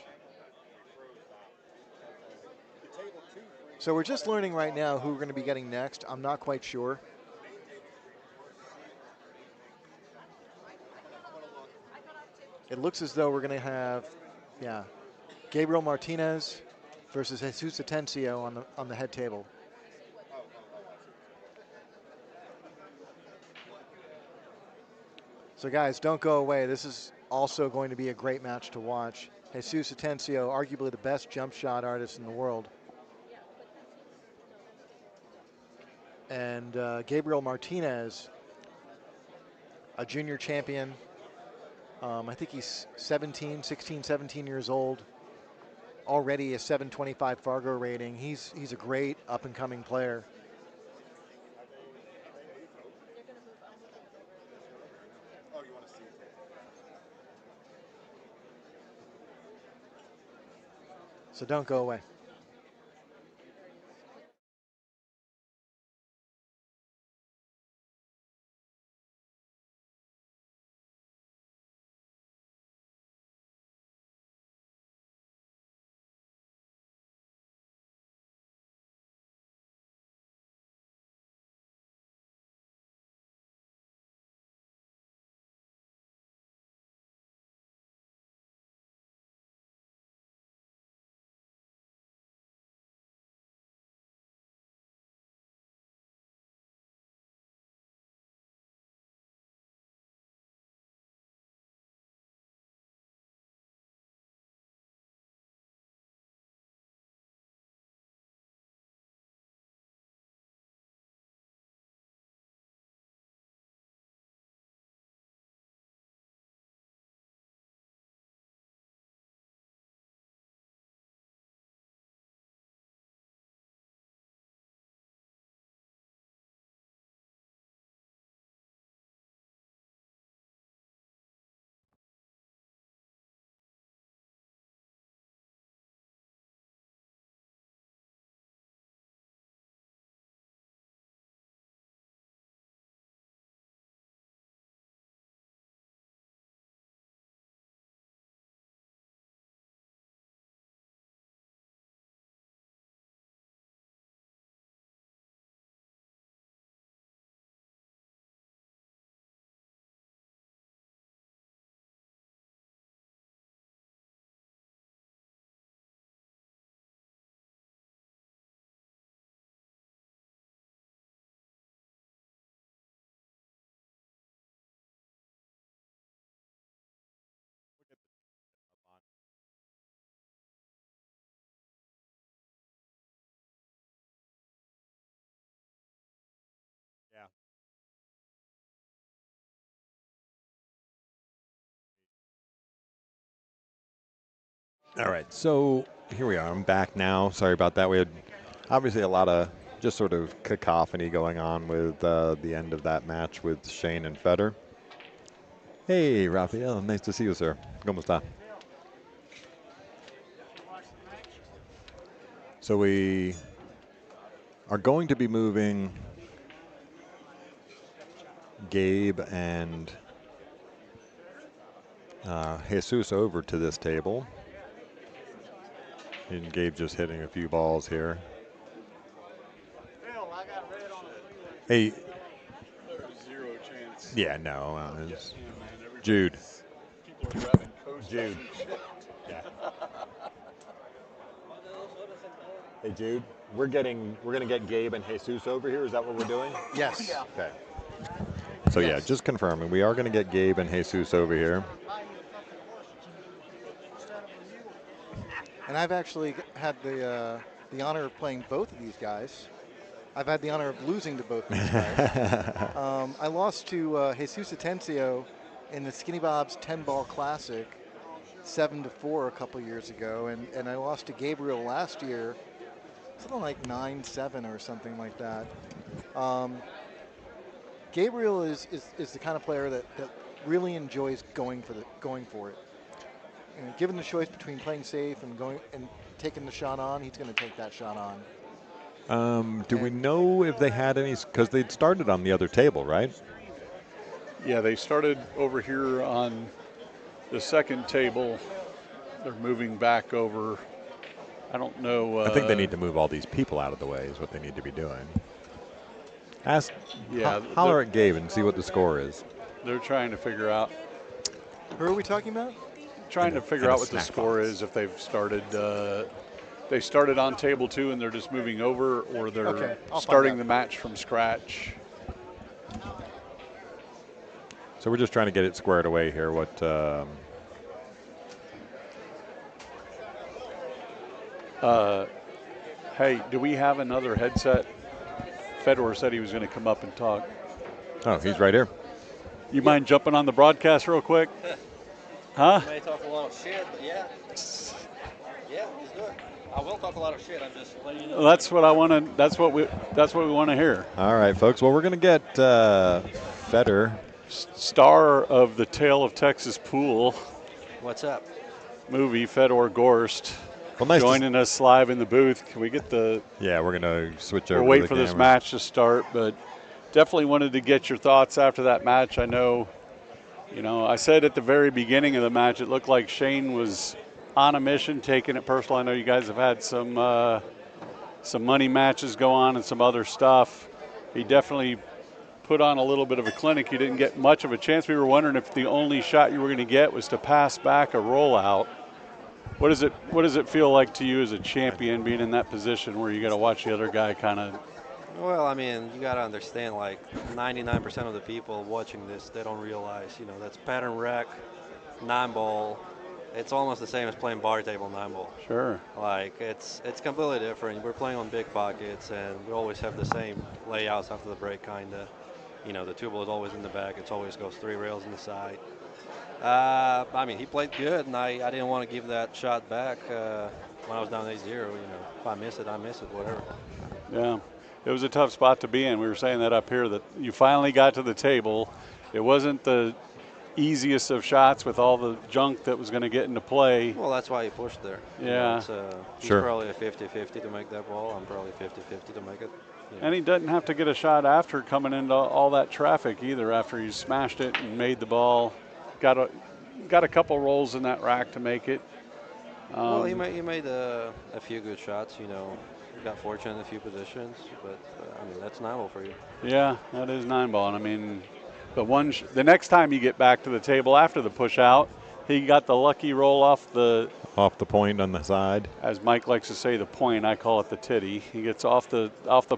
So we're just learning right now who we're going to be getting next. I'm not quite sure. It looks as though we're going to have, yeah, Gabriel Martinez versus Jesus Atencio on the head table. So guys, don't go away. This is also going to be a great match to watch. Jesus Atencio, arguably the best jump shot artist in the world. And Gabriel Martinez, a junior champion. I think he's 16, 17 years old. Already a 725 Fargo rating. He's a great up-and-coming player. So don't go away. Yeah. All right, so here we are. I'm back now. Sorry about that. We had obviously a lot of just sort of cacophony going on with the end of that match with Shane and Fedor. Hey, Rafael, nice to see you, sir. ¿Cómo está? So we are going to be moving Gabe and Jesus over to this table. And Gabe just hitting a few balls here. Hey. There's 0 chance. Yeah, no. Yeah, man, Jude. People are grabbing coasters Jude. and shit. Yeah. Hey, Jude. We're gonna get Gabe and Jesus over here. Is that what we're doing? Yes. Okay. So yeah, just confirming. We are gonna get Gabe and Jesus over here. And I've actually had the honor of playing both of these guys. I've had the honor of losing to both of these guys. I lost to Jesus Atencio in the Skinny Bob's 10-ball classic, 7-4 a couple years ago, and I lost to Gabriel last year, something like 9-7 or something like that. Gabriel is the kind of player that really enjoys going for it. And given the choice between playing safe and going and taking the shot on, he's going to take that shot on. Do we know if they had any? Because they'd started on the other table, right? Yeah, they started over here on the second table. They're moving back over. I don't know. I think they need to move all these people out of the way is what they need to be doing. Holler at Gabe and see what the score is. They're trying to figure out. Who are we talking about? Trying to figure out what the score is, if they've started. They started on table 2 and they're just moving over, or they're starting the match from scratch. So we're just trying to get it squared away here. What? Hey, do we have another headset? Fedor said he was going to come up and talk. Oh, he's right here. You mind jumping on the broadcast real quick? Huh? You may talk a lot of shit, but yeah. Yeah, he's good. I will talk a lot of shit. I'm just letting you know. Well, that's what I want to. That's what we want to hear. All right, folks. Well, we're going to get Fedor, star of the Tale of Texas Pool. What's up? Movie, Fedor Gorst. Well, nice joining us live in the booth. Can we get the? Yeah, we're going to switch over. We're waiting for this match to start, but definitely wanted to get your thoughts after that match. I know, I said at the very beginning of the match, it looked like Shane was on a mission, taking it personal. I know you guys have had some money matches go on and some other stuff. He definitely put on a little bit of a clinic. You didn't get much of a chance. We were wondering if the only shot you were going to get was to pass back a rollout. What does it feel like to you as a champion, being in that position where you got to watch the other guy kind of? Well, I mean, you got to understand, like 99% of the people watching this, they don't realize, that's pattern rack, 9-ball. It's almost the same as playing bar table 9-ball. Sure. Like it's completely different. We're playing on big pockets, and we always have the same layouts after the break, kind of. The 2-ball is always in the back. It always goes 3 rails in the side. I mean, he played good, and I didn't want to give that shot back when I was down 8-0. If I miss it, I miss it, whatever. Yeah, it was a tough spot to be in. We were saying that up here, that you finally got to the table. It wasn't the easiest of shots with all the junk that was going to get into play. Well, that's why he pushed there. Yeah. He's probably a 50-50 to make that ball. I'm probably 50-50 to make it. And he doesn't have to get a shot after coming into all that traffic either, after he smashed it and made the ball. Got a couple rolls in that rack to make it. Well, he made a few good shots. He got fortunate in a few positions, but I mean, that's 9-ball for you. Yeah, that is 9-ball. And I mean, the next time you get back to the table after the push out, he got the lucky roll off the point on the side. As Mike likes to say, the point. I call it the titty. He gets off the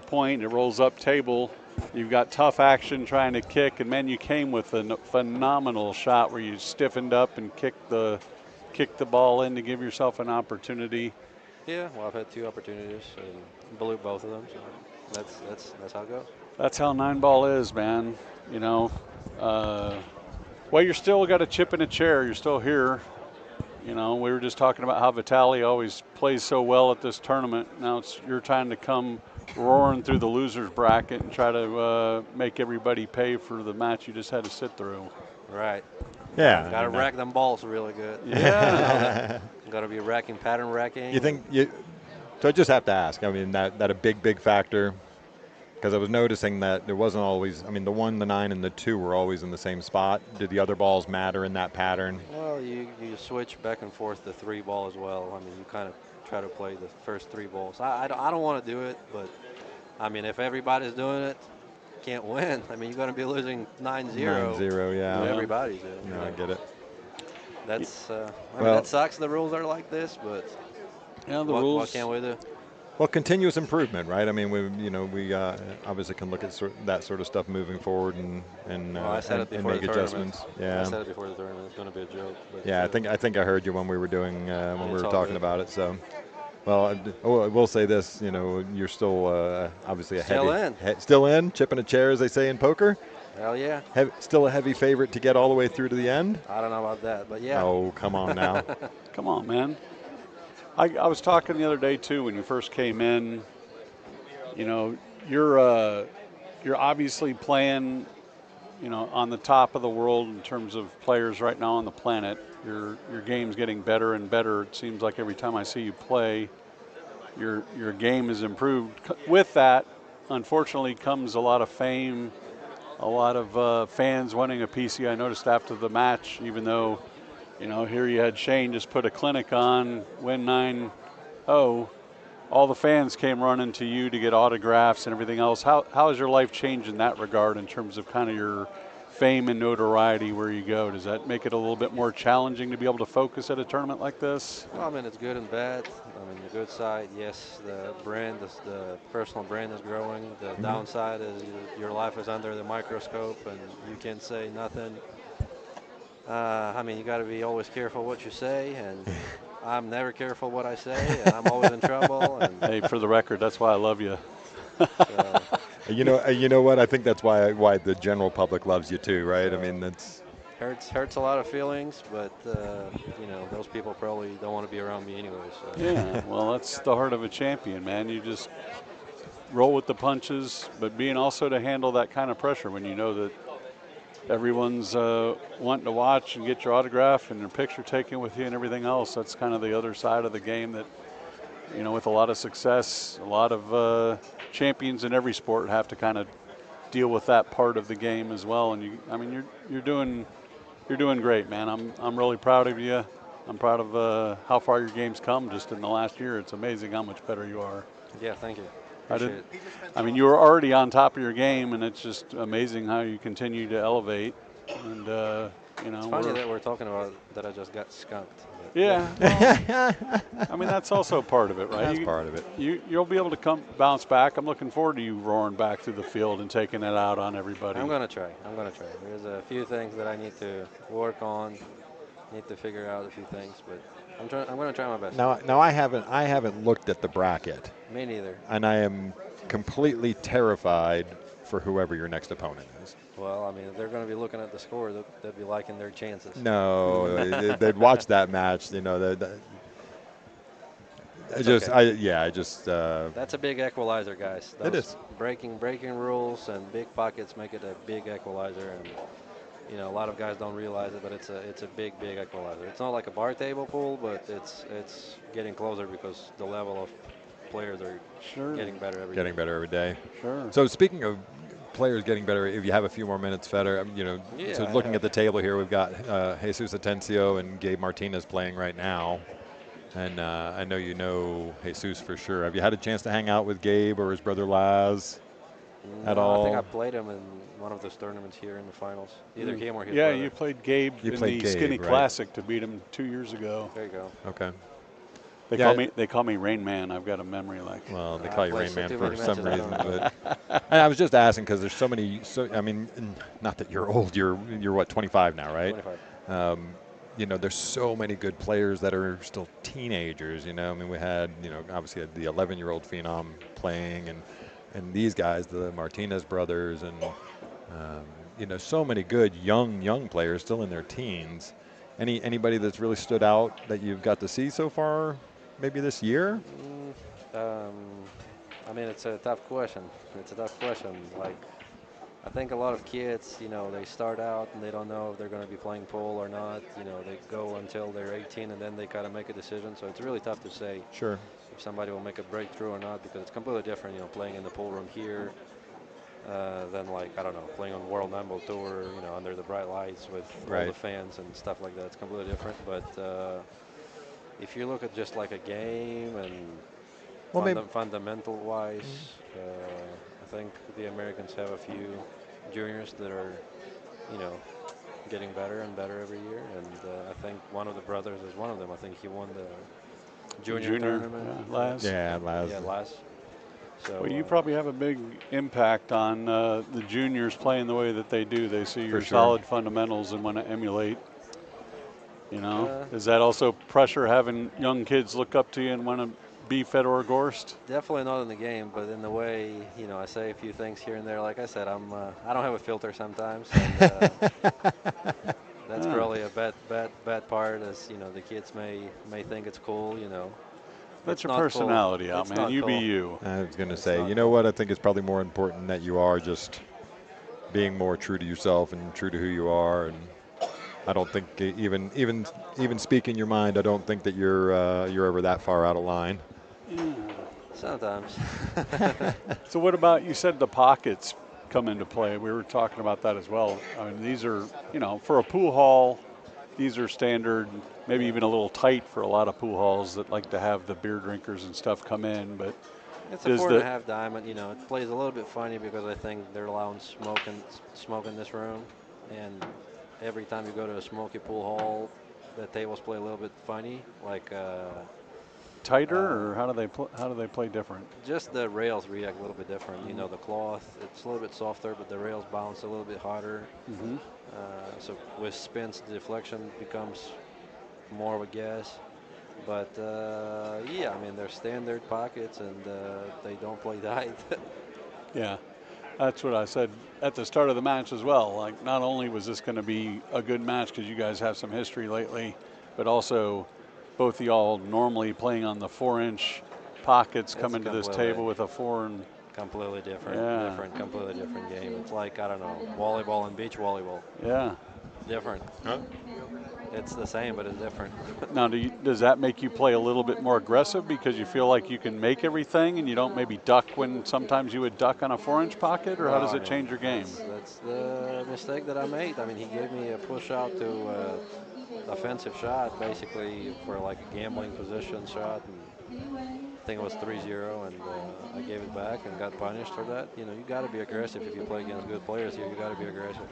point. It rolls up table. You've got tough action trying to kick, and man, you came with a phenomenal shot where you stiffened up and kicked the ball in to give yourself an opportunity. Yeah, well, I've had 2 opportunities and blew both of them. So that's how it goes. That's how 9-ball is, man. Well, you're still got a chip in a chair. You're still here. We were just talking about how Vitaly always plays so well at this tournament. Now it's your time to come roaring through the loser's bracket and try to make everybody pay for the match you just had to sit through. Right. Yeah. Got to rack them balls really good. Yeah. Got to be pattern racking. You think so I just have to ask. I mean, that a big factor, because I was noticing that there wasn't always. I mean, the 1, the 9, and the 2 were always in the same spot. Did the other balls matter in that pattern? Well, you switch back and forth the 3-ball as well. I mean, you kind of try to play the first 3 balls. I don't want to do it, but I mean, if everybody's doing it, can't win. I mean, you're going to be losing 9-0. 9-0, yeah. Everybody's doing it. No, I get it. That's that sucks. The rules are like this, but yeah, what can we do? Well, continuous improvement, right? I mean, we obviously can look at that sort of stuff moving forward and Well, I said it and before the make tournament. adjustments. I Yeah. said it before the tournament. It's going to be a joke. But, Yeah, I think I heard you when we were doing when we it's were all talking good. about it. So, well, I will say this. You're still obviously a Still heavy, in. still in, chipping a chair, as they say in poker. Hell yeah. Still a heavy favorite to get all the way through to the end. I don't know about that, but yeah. Oh, come on now. Come on, man. I was talking the other day too when you first came in. You're obviously playing, on the top of the world in terms of players right now on the planet. Your game's getting better and better. It seems like every time I see you play, your game is improved. With that, unfortunately, comes a lot of fame, a lot of fans wanting a piece of you. I noticed after the match, even though, here you had Shane just put a clinic on, win 9-0. All the fans came running to you to get autographs and everything else. How has your life changed in that regard in terms of kind of your fame and notoriety where you go? Does that make it a little bit more challenging to be able to focus at a tournament like this? Well, I mean, it's good and bad. I mean, the good side, yes, the the personal brand is growing. The downside is your life is under the microscope and you can't say nothing. I mean, you got to be always careful what you say, and I'm never careful what I say, and I'm always in trouble. And Hey, for the record, that's why I love you. so, You know what? I think that's why the general public loves you too, right? I mean, that's hurts a lot of feelings, but those people probably don't want to be around me anyway. So Yeah, well, that's the heart of a champion, man. You just roll with the punches, but being also to handle that kind of pressure when you know that everyone's wanting to watch and get your autograph and your picture taken with you and everything else. That's kind of the other side of the game that, with a lot of success, a lot of champions in every sport have to kind of deal with that part of the game as well. And you're doing great, man. I'm really proud of you. I'm proud of how far your game's come just in the last year. It's amazing how much better you are. yeah, thank you. I Appreciate didn't. it. You were already on top of your game, and it's just amazing how you continue to elevate. And It's funny that we're talking about that I just got skunked. But yeah. Well, that's also part of it, right? that's part of it. You'll be able to bounce back. I'm looking forward to you roaring back through the field and taking it out on everybody. I'm gonna try. There's a few things that I need to work on. Need to figure out a few things, but I'm gonna try my best. Now I haven't looked at the bracket, Me neither. and I am completely terrified for whoever your next opponent is. Well, I mean, if they're going to be looking at the score, they'll be liking their chances. No, they'd watch that match. I just. That's a big equalizer, guys. It is. Breaking rules and big pockets make it a big equalizer, and a lot of guys don't realize it, but it's a big equalizer. It's not like a bar table pool, but it's getting closer because the level of players are getting better every day. Sure. So speaking of players getting better, if you have a few more minutes, Fedor, so looking at the table here, we've got Jesus Atencio and Gabe Martinez playing right now. And I know you know Jesus for sure. Have you had a chance to hang out with Gabe or his brother Laz at all? I think I played him in one of those tournaments here in the finals. Either him or his Yeah, brother. you played Gabe in the Skinny Classic to beat him 2 years ago. There you go. Okay. They call me Rain Man. I've got a memory like. Well, they call you Rain Man for some matches, reason, but I was just asking because there's so many. I mean, not that you're old. You're what, 25 now, right? 25. There's so many good players that are still teenagers. I mean, we had obviously had the 11-year-old phenom playing, and these guys, the Martinez brothers, and so many good young players still in their teens. Anybody that's really stood out that you've got to see so far? Maybe this year? I mean, it's a tough question. Like, I think a lot of kids, they start out and they don't know if they're going to be playing pool or not. They go until they're 18 and then they kind of make a decision. So it's really tough to say Sure. if somebody will make a breakthrough or not, because it's completely different, playing in the pool room here than, like, I don't know, playing on World Number Tour, under the bright lights with all the fans and stuff like that. It's completely different. But if you look at just like a game and fundamental-wise, I think the Americans have a few juniors that are, getting better and better every year. And I think one of the brothers is one of them. I think he won Junior tournament. Yeah, last. Yeah, Yeah, last. So Well, you probably have a big impact on the juniors playing the way that they do. They see your sure. solid fundamentals and want to emulate. You know, Uh, is that also pressure having young kids look up to you and want to be Fedor Gorst? definitely not in the game, but in the way, you know, I say a few things here and there. Like I said, I don't have a filter sometimes. And, that's probably a bad part, as you know, the kids may think it's cool, you know. Let It's your not personality cool. out, It's man. not You be cool. you. I was going to It's say, not you know cool. what? I think it's probably more important that you are just being more true to yourself and true to who you are. And I don't think even speaking your mind, I don't think that you're ever that far out of line. Yeah. Sometimes. So what about, you said the pockets come into play. We were talking about that as well. I mean, these are, you know, for a pool hall, these are standard, maybe even a little tight for a lot of pool halls that like to have the beer drinkers and stuff come in. But It's a 4.5 diamond. You know, it plays a little bit funny because I think they're allowing smoke in this room, and every time you go to a smoky pool hall, the tables play a little bit funny, like tighter, or how do they play different? just the rails react a little bit different. You know, the cloth, it's a little bit softer, but the rails bounce a little bit harder. Mm-hmm. So with spins, the deflection becomes more of a guess. But yeah, I mean, they're standard pockets, and they don't play tight. Yeah, that's what I said at the start of the match as well. Like, not only was this going to be a good match because you guys have some history lately, but also both of y'all normally playing on the 4-inch pockets, coming to this table with a 4 and completely different, Yeah. completely different game. It's like, I don't know, volleyball and beach volleyball. Yeah. Different. Huh? It's the same, but it's different. Now, does that make you play a little bit more aggressive because you feel like you can make everything and you don't maybe duck when sometimes you would duck on a 4-inch pocket, or how does it change your game? That's the mistake that I made. I mean, he gave me a push out to offensive shot, basically for like a gambling position shot, and I think it was 3-0, and I gave it back and got punished for that. You know, you got to be aggressive if you play against good players here. You got to be aggressive.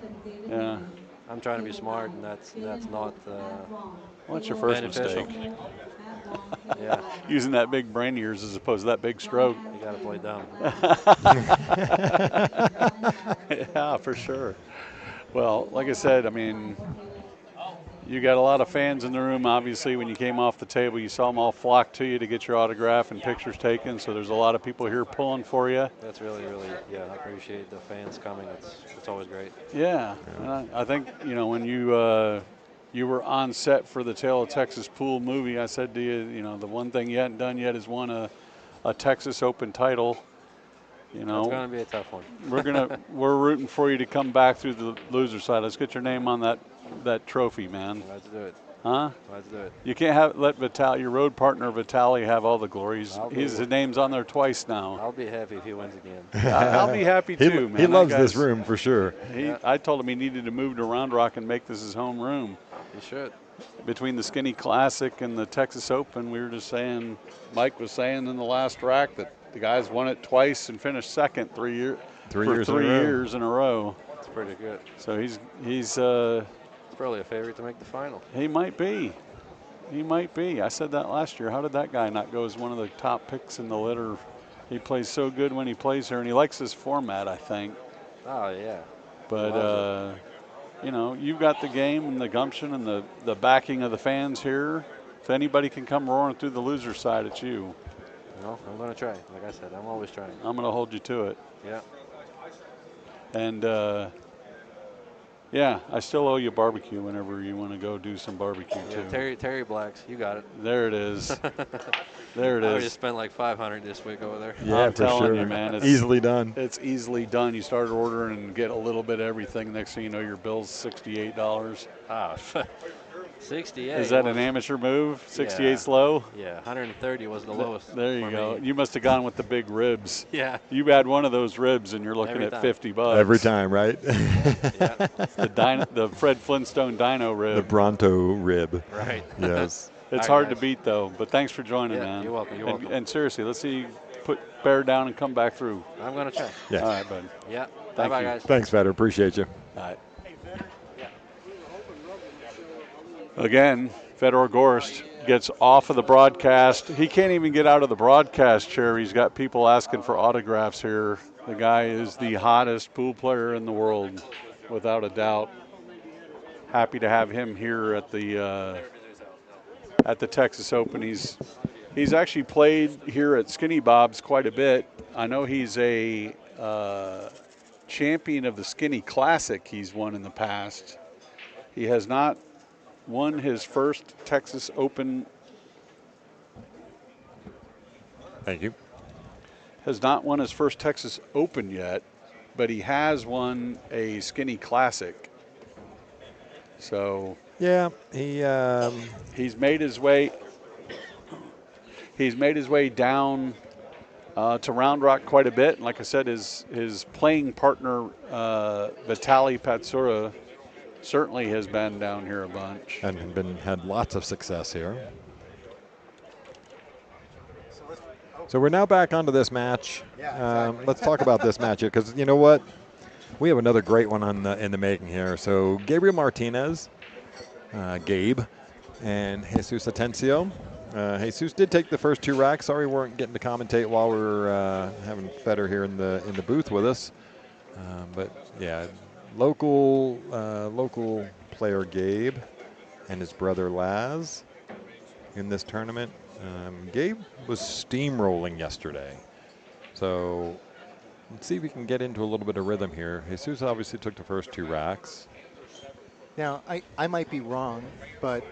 Yeah. I'm trying to be smart, and that's not Well, that's your first beneficial. mistake. Yeah. Using that big brain of yours as opposed to that big stroke. You got to play dumb. Yeah, for sure. Well, like I said, I mean, you got a lot of fans in the room. Obviously, when you came off the table, you saw them all flock to you to get your autograph and pictures taken. So there's a lot of people here pulling for you. That's really, yeah, I appreciate the fans coming. It's always great. Yeah. And I think, you know, when you were on set for the Tale of Texas Pool movie, I said to you, you know, the one thing you hadn't done yet is won a Texas Open title. You know, it's going to be a tough one. we're rooting for you to come back through the loser side. Let's get your name on that trophy, man. Let's do it. Huh? Let's do it. You can't let your road partner Vitali have all the glories. His name's on there twice now. I'll be happy if he wins again. I'll be happy too, man. He loves this room for sure. I told him he needed to move to Round Rock and make this his home room. He should. Between the Skinny Classic and the Texas Open, we were just saying, Mike was saying in the last rack that the guys won it twice and finished second 3 years in a row. That's pretty good. So he's probably a favorite to make the final. He might be. He might be. I said that last year. How did that guy not go as one of the top picks in the litter? He plays so good when he plays here, and he likes this format, I think. Oh, yeah. But, you know, you've got the game and the gumption and the backing of the fans here. If anybody can come roaring through the loser side, it's you. No, I'm going to try. Like I said, I'm always trying. I'm going to hold you to it. Yeah. And, yeah, I still owe you barbecue whenever you want to go do some barbecue, too. Terry Black's. You got it. There it is. There it is. I just spent like $500 this week over there. Yeah, I'm telling you, man. It's easily done. It's easily done. You start ordering and get a little bit of everything. Next thing you know, your bill's $68. Ah, 68. Is that an amateur move? 68's low? Yeah, 130 was the lowest. There you go. You must have gone with the big ribs. Yeah. You had one of those ribs and you're looking at $50. Every time, right? Yeah. The Fred Flintstone Dino rib. The Bronto rib. Right. Yes. It's hard to beat, though. But thanks for joining, man. You're welcome. You're welcome. And seriously, let's see you bear down and come back through. I'm going to try. Yeah. All right, bud. Yeah. Thank Bye-bye, you. guys. Thanks, Fedor. Appreciate you. All right. Again, Fedor Gorst gets off of the broadcast. He can't even get out of the broadcast chair. He's got people asking for autographs here. The guy is the hottest pool player in the world, without a doubt. Happy to have him here at the Texas Open. He's actually played here at Skinny Bob's quite a bit. I know he's a champion of the Skinny Classic he's won in the past. He has not won his first Texas Open. Thank you. Has not won his first Texas Open yet, but he has won a Skinny Classic. So Yeah, he's made his way. He's made his way down to Round Rock quite a bit. And like I said, his playing partner Vitaly Patsura certainly has been down here a bunch. and had lots of success here. So we're now back onto this match. Yeah, exactly. Let's talk about this match here, because you know what? We have another great one in the making here. So Gabriel Martinez, Gabe, and Jesus Atencio. Jesus did take the first 2 racks. Sorry we weren't getting to commentate while we were having Fedor here in the booth with us. But yeah, local player Gabe and his brother Laz in this tournament. Gabe was steamrolling yesterday. So let's see if we can get into a little bit of rhythm here. Jesus obviously took the first 2 racks. Now, I might be wrong, but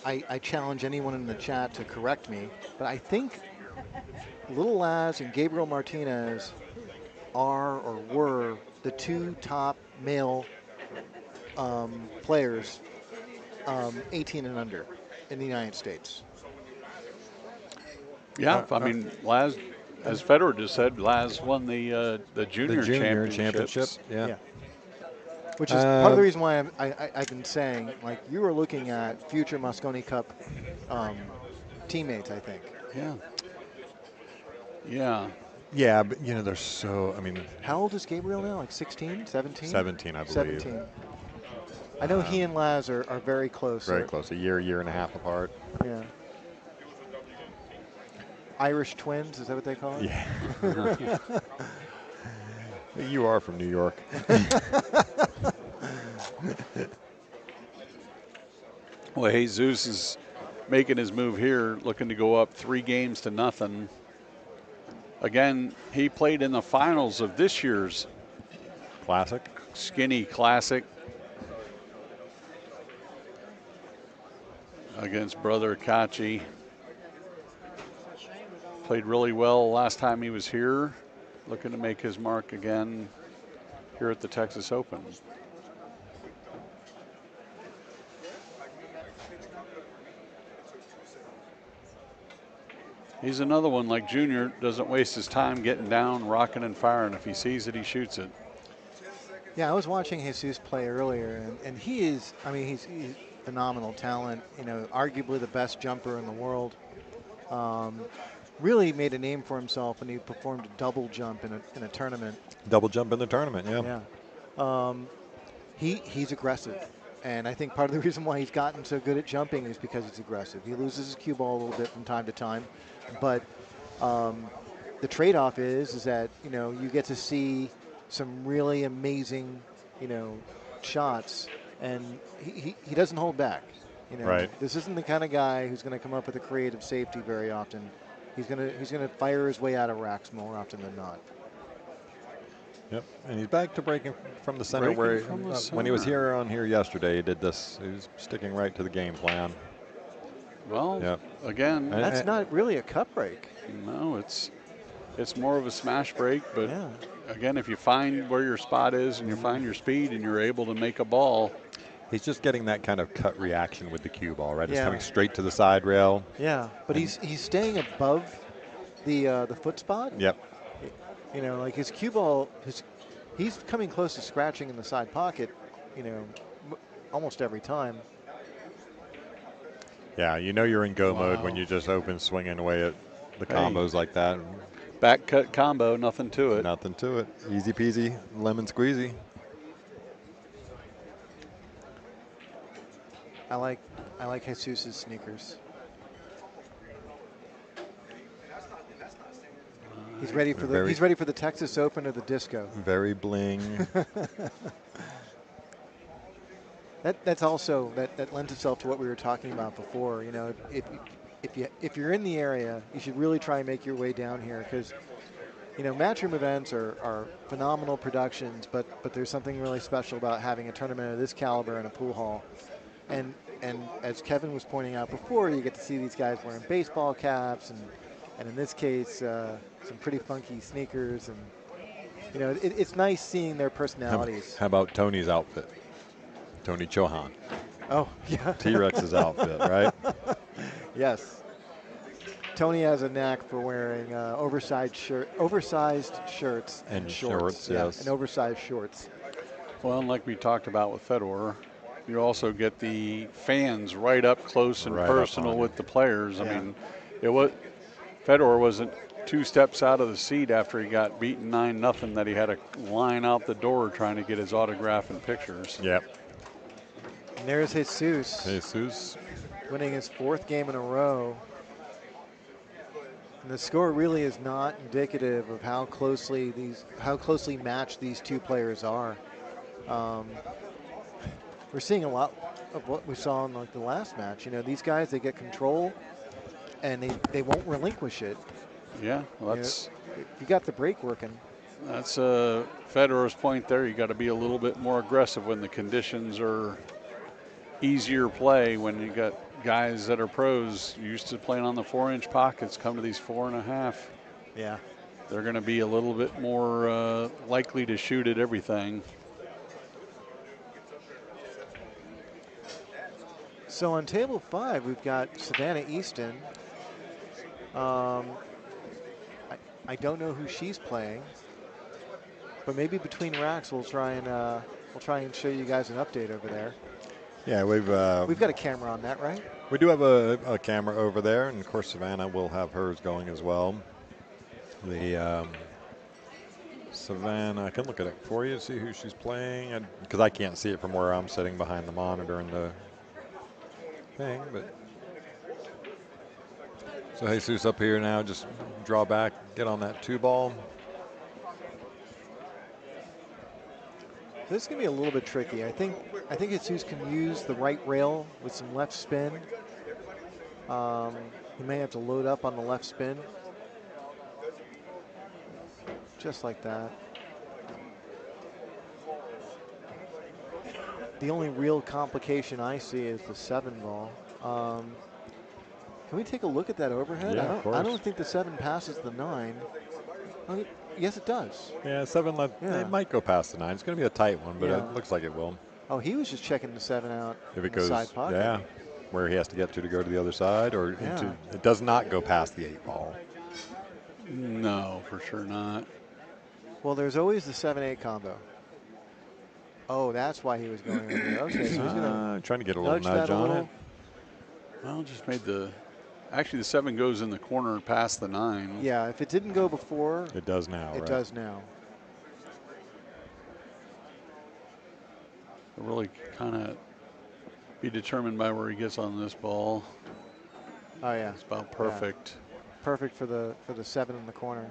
I challenge anyone in the chat to correct me. But I think Little Laz and Gabriel Martinez are or were the 2 top male players 18 and under in the United States. Yeah, I mean, Laz, as Fedor just said, Laz won the junior championship. Yeah. Which is part of the reason why I've been saying, like, you were looking at future Mosconi Cup teammates, I think. Yeah. Yeah. Yeah, but you know, they're so, I mean. How old is Gabriel now? Like 16, 17? 17, I believe. 17. I know he and Laz are very close. Very close, a year and a half apart. Yeah. Irish twins, is that what they call it? Yeah. You are from New York. Well, Jesus is making his move here, looking to go up 3 games to nothing. Again, he played in the finals of this year's Classic. Skinny Classic against brother Kachi. Played really well last time he was here. Looking to make his mark again here at the Texas Open. He's another one like Junior, doesn't waste his time getting down, rocking and firing. If he sees it, he shoots it. Yeah, I was watching Jesus play earlier, and he is, I mean, he's phenomenal talent, you know, arguably the best jumper in the world. Really made a name for himself when he performed a double jump in a tournament. Double jump in the tournament, yeah. Yeah. He's aggressive. And I think part of the reason why he's gotten so good at jumping is because he's aggressive. He loses his cue ball a little bit from time to time. But the trade-off is that, you know, you get to see some really amazing, you know, shots. And he doesn't hold back. You know, right. This isn't the kind of guy who's going to come up with a creative safety very often. He's gonna fire his way out of racks more often than not. Yep, and he's back to breaking from the center where when he was here yesterday, he did this. He was sticking right to the game plan. Well, yep. Again, that's not really a cut break. No, it's more of a smash break. But yeah. Again, if you find where your spot is and you find your speed and you're able to make a ball. He's just getting that kind of cut reaction with the cue ball, right? Yeah. It's coming straight to the side rail. Yeah, but he's staying above the foot spot. Yep. You know, like his cue ball, he's coming close to scratching in the side pocket, you know, almost every time. Yeah, you know you're in go mode when you just open swinging away at the combos like that. Back cut combo, nothing to it. Nothing to it. Easy peasy, lemon squeezy. I like Jesus's sneakers. He's ready for the he's ready for the Texas Open or the disco. Very bling. That's also that lends itself to what we were talking about before. You know, if you're in the area, you should really try and make your way down here because, you know, Matchroom events are phenomenal productions, but there's something really special about having a tournament of this caliber in a pool hall. And as Kevin was pointing out before, you get to see these guys wearing baseball caps and in this case, some pretty funky sneakers. And, you know, it's nice seeing their personalities. How about Tony's outfit? Tony Chohan. Oh, yeah. T-Rex's outfit, right? Yes. Tony has a knack for wearing oversized shirts And shorts. shorts, yes. And oversized shorts. Well, and like we talked about with Fedor, you also get the fans right up close and Right up personal on with you. the players. I Yeah. mean, Fedor wasn't 2 steps out of the seat after he got beaten 9-0 that he had to line out the door trying to get his autograph and pictures. Yep. And there's Jesus. Jesus. Winning his 4th game in a row. And the score really is not indicative of how closely matched these two players are. We're seeing a lot of what we saw in like the last match. You know, these guys, they get control and they won't relinquish it. Yeah, well, that's You got the break working. that's Fedor's point there. You got to be a little bit more aggressive when the conditions are easier play. When you got guys that are pros used to playing on the 4-inch pockets, come to these 4.5. Yeah. They're going to be a little bit more likely to shoot at everything. So on table 5, we've got Savannah Easton. I don't know who she's playing, but maybe between racks we'll try and show you guys an update over there. Yeah, we've got a camera on that, right? We do have a camera over there, and of course Savannah will have hers going as well. The Savannah, I can look at it for you, see who she's playing, because I can't see it from where I'm sitting behind the monitor and the thing. But so Jesus up here now, just draw back, get on that 2-ball. This is going to be a little bit tricky. I think Jesus can use the right rail with some left spin. He may have to load up on the left spin. Just like that. The only real complication I see is the 7-ball. Can we take a look at that overhead? Yeah, of course. I don't think the 7 passes the 9. Oh, yes, it does. Yeah, 7 left. Yeah. It might go past the 9. It's going to be a tight one, but Yeah. it looks like it will. Oh, he was just checking the 7 out If in it the goes, side pocket. yeah, where he has to get to go to the other side, or Yeah. into, it does not go past the 8-ball. No, for sure not. Well, there's always the 7-8 combo. Oh, that's why he was going over there. Okay, so he's going to Trying to get a little nudge nudge that a on little. it. Well, just made actually the 7 goes in the corner past the 9. Yeah, if it didn't go before, It does now, it right? does now. It'll really kind of be determined by where he gets on this ball. Oh yeah, It's about perfect. perfect for the 7 in the corner.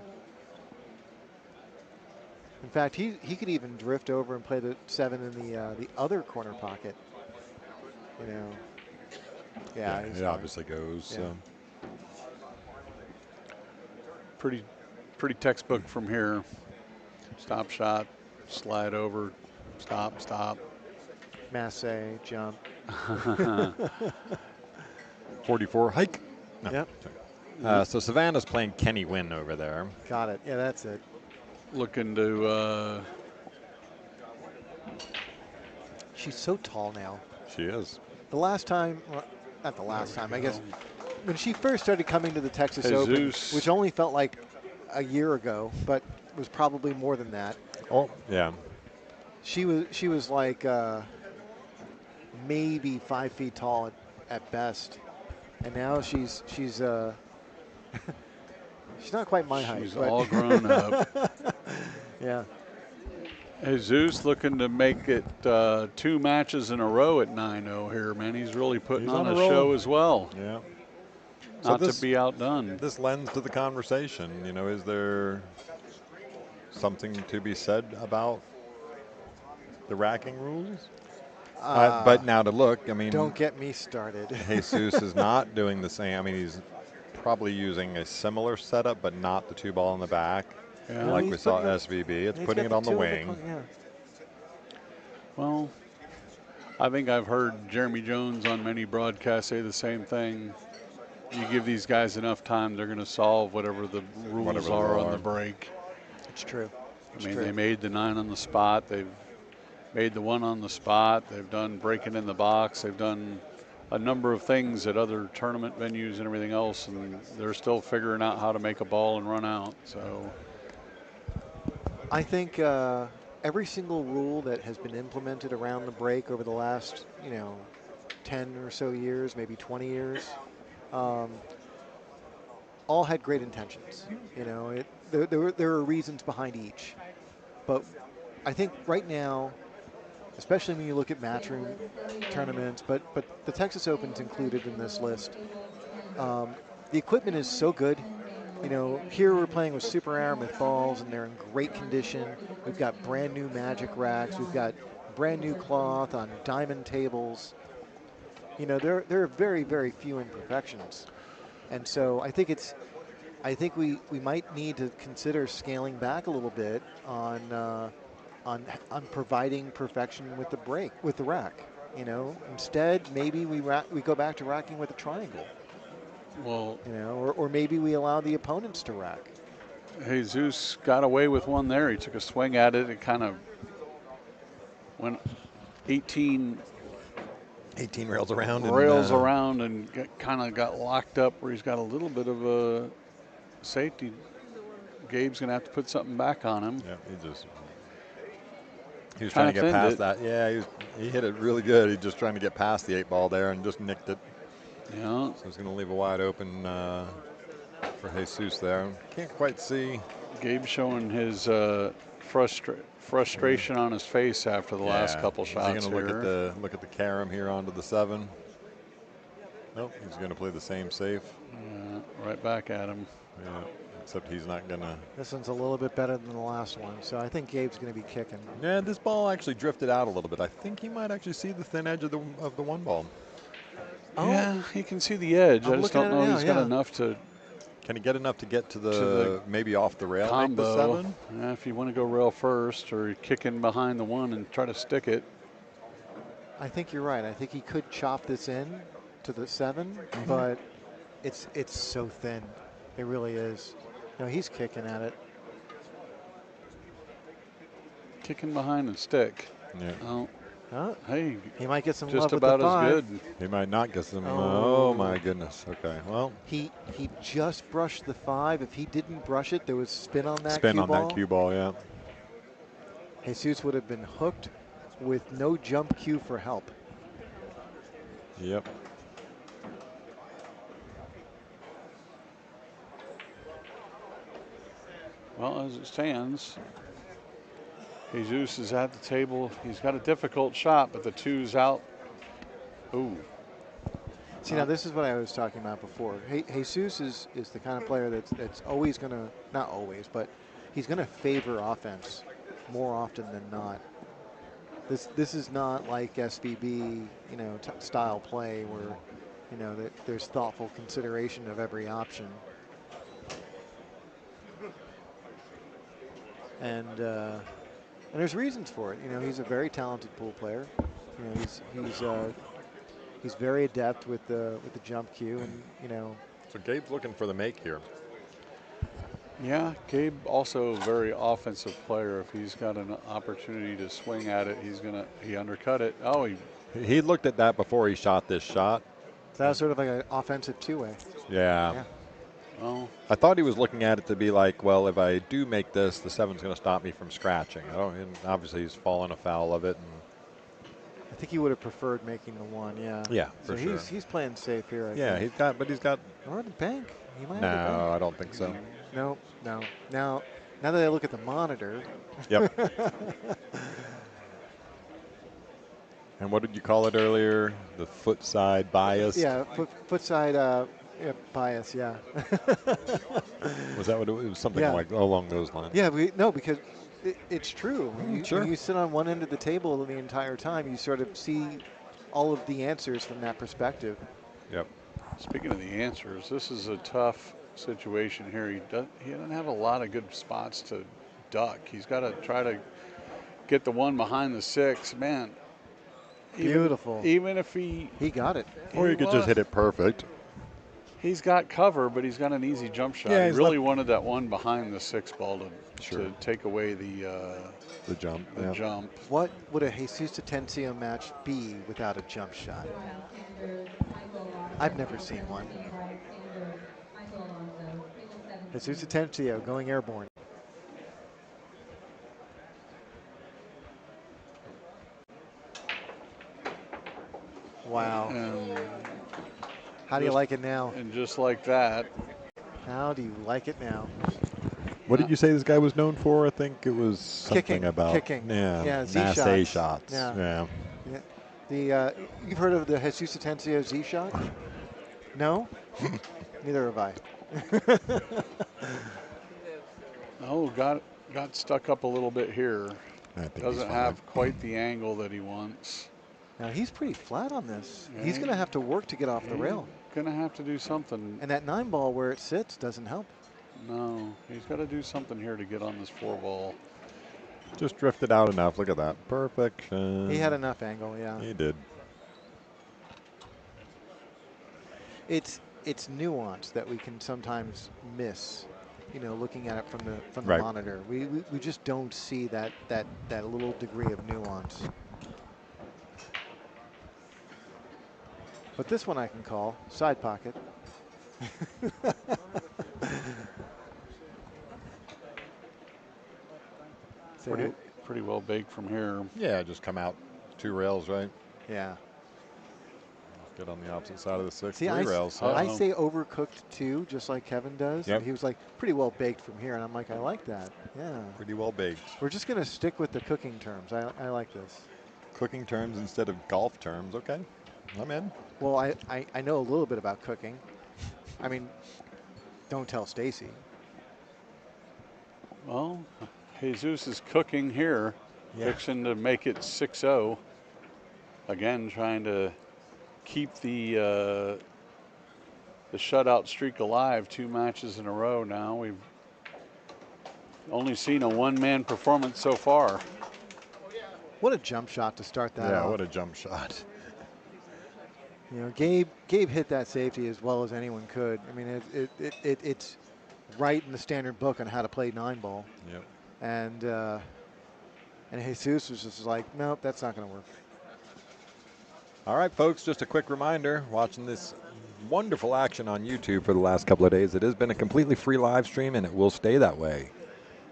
In fact, he could even drift over and play the 7 in the other corner pocket. You know. Yeah, he's it fine. obviously goes. Yeah. Pretty textbook from here. Stop shot, slide over, stop. Masse, jump. 44 hike. No. Yep, So Savannah's playing Kenny Wynn over there. got it. Yeah, that's it. Looking to She's so tall now. She is. The last time, well, not the last time, I guess, when she first started coming to the Texas Open, Jesus. which only felt like a year ago, but was probably more than that. Oh, yeah. She was like maybe 5 feet tall at best, and now she's she's not quite my height. she's but all grown up. yeah. Jesus looking to make it 2 matches in a row at 9-0 here, man. He's really putting He's on on a a roll. show as well. Yeah. not this- to be outdone. This lends to the conversation. You know, is there something to be said about the racking rules? But now to look, I mean, Don't get me started. Jesus is not doing the same. I mean, he's probably using a similar setup, but not the 2-ball in the back, Yeah. like he's we saw putting it- SVB. It's He's putting got it on the two wing. yeah. Well, I think I've heard Jeremy Jones on many broadcasts say the same thing. You give these guys enough time, they're going to solve whatever the rules Whatever are they on are. the break. It's true. I mean, they made the 9 on the spot. They've made the 1 on the spot. They've done breaking in the box. They've done a number of things at other tournament venues and everything else, and they're still figuring out how to make a ball and run out. So I think every single rule that has been implemented around the break over the last, 10 or so years, maybe 20 years, all had great intentions. There are reasons behind each. But I think right now, especially when you look at matchroom tournaments, but the Texas Open's included in this list, the equipment is so good. Here we're playing with Super Aramith balls, and they're in great condition. We've got brand new Magic racks. We've got brand new cloth on diamond tables. There are very, very few imperfections. And so I think we might need to consider scaling back a little bit on providing perfection with the rack. Instead maybe we go back to racking with a triangle. well, Or maybe we allow the opponents to rack. Jesus got away with one there. He took a swing at it. It kind of went 18 rails around. around and kind of got locked up where he's got a little bit of a safety. Gabe's going to have to put something back on him. Yeah, he was trying to get past that. Yeah, he hit it really good. He's just trying to get past the 8-ball there and just nicked it. Yeah. So he's going to leave a wide open for Jesus there. Can't quite see. Gabe showing his frustration on his face after the last couple shots. He's going to look at the carom here onto the 7. Nope, he's going to play the same safe. Yeah, right back at him. Yeah, except he's not going to. This one's a little bit better than the last one, so I think Gabe's going to be kicking. Yeah, this ball actually drifted out a little bit. I think he might actually see the thin edge of the 1 ball. Oh. Yeah, he can see the edge. I just don't know he's got enough to. Can he get enough to get to the maybe off the rail combo? The 7? Yeah, if you want to go rail first or kick in behind the 1 and try to stick it. I think you're right. I think he could chop this in to the 7, but it's so thin. It really is. He's kicking at it. Kicking behind and stick. Yeah. Oh. Huh? Hey, he might get some just love about with the 5. as good. He might not get some. Oh. Oh my goodness. Okay. Well, he just brushed the 5. If he didn't brush it, there was spin on that spin cue on ball. that cue ball. Yeah. Jesus would have been hooked with no jump cue for help. Yep. Well, as it stands, Jesus is at the table. He's got a difficult shot, but the 2's out. Ooh. See, now this is what I was talking about before. Jesus is the kind of player that's always going to, not always, but he's going to favor offense more often than not. This is not like SVB, style play where, that there's thoughtful consideration of every option. And there's reasons for it. He's a very talented pool player. He's very adept with the jump cue, and So Gabe's looking for the make here. Yeah, Gabe also a very offensive player. If he's got an opportunity to swing at it, he undercut it. Oh, he looked at that before he shot this shot. So that was sort of like an offensive 2-way. Yeah. Well, I thought he was looking at it to be like, well, if I do make this, the 7's going to stop me from scratching. And obviously he's fallen afoul of it. And I think he would have preferred making the 1. Yeah. Yeah, so for sure. He's playing safe here. I yeah, think. he's got. Or the bank. He might have the No, bank. I don't think so. No. Now that I look at the monitor. Yep. And what did you call it earlier? The foot side bias. Yeah, foot side Yeah, bias, yeah. Was that what it was? Something Yeah. like along those lines. Yeah, no, because it's true. Sure. When you sit on one end of the table the entire time, you sort of see all of the answers from that perspective. Yep. Speaking of the answers, this is a tough situation here. He doesn't have a lot of good spots to duck. He's got to try to get the one behind the 6. Man, Beautiful. Even if he got it. Or you could just hit it perfect. He's got cover, but he's got an easy jump shot. Yeah, he really wanted that one behind the 6 ball to take away the jump. jump. What would a Jesus Atencio match be without a jump shot? I've never seen one. Jesus Atencio going airborne. Wow. How do you like it now? And just like that. How do you like it now? What did you say this guy was known for? I think it was something about kicking. Yeah, Z masse shots. shots. Yeah. You've heard of the Jesus Atencio Z shot? No? Neither have I. Oh, got stuck up a little bit here. Doesn't have quite the angle that he wants. Now he's pretty flat on this. Yeah. He's going to have to work to get off the rail. Going to have to do something. And that 9 ball where it sits doesn't help. No, he's got to do something here to get on this 4 ball. Just drifted out enough. Look at that. Perfection. He had enough angle, yeah. He did. It's nuance that we can sometimes miss, you know, looking at it from the Right. monitor. We just don't see that little degree of nuance. But this one I can call side pocket. Pretty well baked from here. Yeah, just come out 2 rails, right? Yeah. Get on the opposite side of the 6, See, 3 rails. So. I say overcooked too, just like Kevin does. Yep. And he was like, pretty well baked from here. And I'm like, I like that. Yeah. Pretty well baked. We're just going to stick with the cooking terms. I like this. Cooking terms instead of golf terms. Okay. I'm in. Well, I know a little bit about cooking. I mean, don't tell Stacy. Well, Jesus is cooking here, fixing to make it 6-0. Again, trying to keep the shutout streak alive 2 matches in a row now. We've only seen a one-man performance so far. What a jump shot to start that off. Yeah, what a jump shot. You know, Gabe hit that safety as well as anyone could. I mean, it's right in the standard book on how to play 9 ball. Yep. And Jesus was just like, nope, that's not going to work. All right, folks, just a quick reminder, watching this wonderful action on YouTube for the last couple of days, it has been a completely free live stream, and it will stay that way.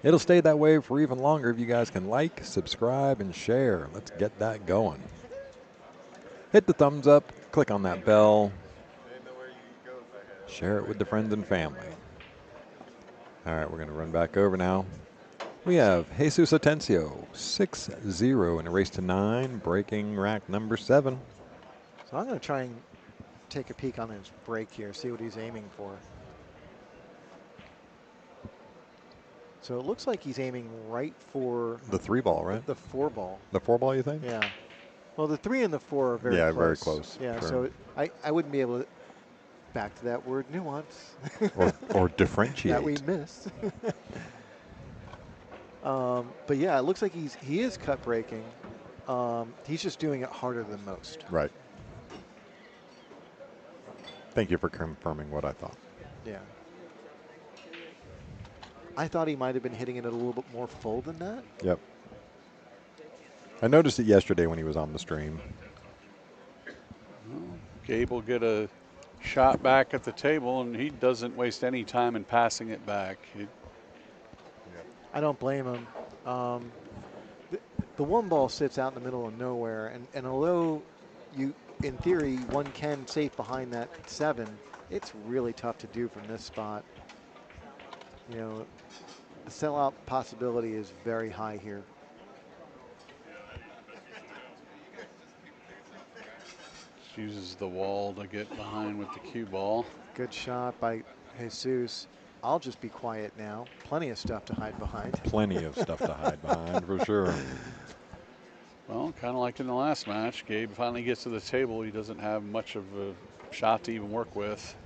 It'll stay that way for even longer if you guys can like, subscribe, and share. Let's get that going. Hit the thumbs up, click on that bell, share it with the friends and family. All right, we're going to run back over now. We have Jesus Atencio, 6-0 in a race to 9, breaking rack number 7. So I'm going to try and take a peek on his break here, see what he's aiming for. So it looks like he's aiming right for the 3 ball, right? The 4 ball. The 4 ball, you think? Yeah. Well, the 3 and the 4 are very close. Yeah, very close. Yeah, sure. so I wouldn't be able to, back to that word nuance. or differentiate. That we missed. But yeah, it looks like he is cut breaking. He's just doing it harder than most. Right. Thank you for confirming what I thought. Yeah. I thought he might have been hitting it a little bit more full than that. Yep. I noticed it yesterday when he was on the stream. Well, Gabe will get a shot back at the table, and he doesn't waste any time in passing it back. I don't blame him. The 1 ball sits out in the middle of nowhere, and although you, in theory, one can safe behind that 7, it's really tough to do from this spot. You know, the sellout possibility is very high here. Just uses the wall to get behind with the cue ball. Good shot by Jesus. I'll just be quiet now. Plenty of stuff to hide behind. Plenty of stuff to hide behind, for sure. Well, kind of like in the last match, Gabe finally gets to the table. He doesn't have much of a shot to even work with.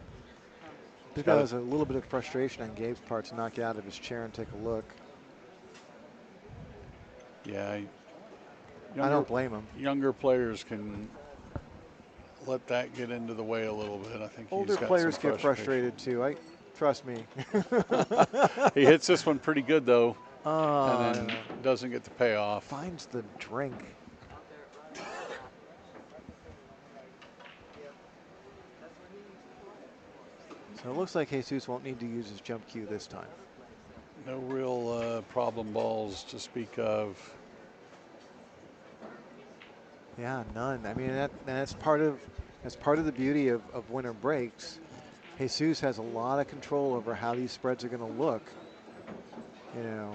I think that was a little bit of frustration on Gabe's part to knock you out of his chair and take a look. Yeah, I don't blame him. Younger players can let that get into the way a little bit. I think Older he's got players some get frustrated too. Trust me. He hits this one pretty good though, and then Yeah. doesn't get the payoff. Finds the drink. So it looks like Jesus won't need to use his jump cue this time. No real problem balls to speak of. Yeah, none. I mean, that's part of the beauty of winter breaks. Jesus has a lot of control over how these spreads are going to look. You know,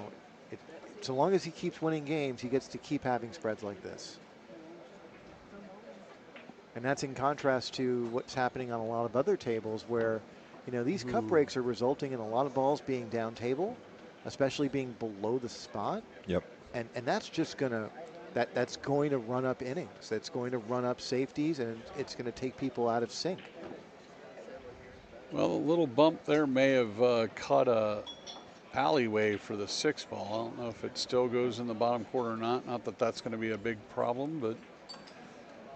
so long as he keeps winning games, he gets to keep having spreads like this. And that's in contrast to what's happening on a lot of other tables where, you know, these cup breaks are resulting in a lot of balls being down table, especially being below the spot. Yep. And that's just going to, that's going to run up innings. That's going to run up safeties, and it's going to take people out of sync. Well, a little bump there may have caught a alleyway for the 6 ball. I don't know if it still goes in the bottom quarter or not. Not that that's going to be a big problem, but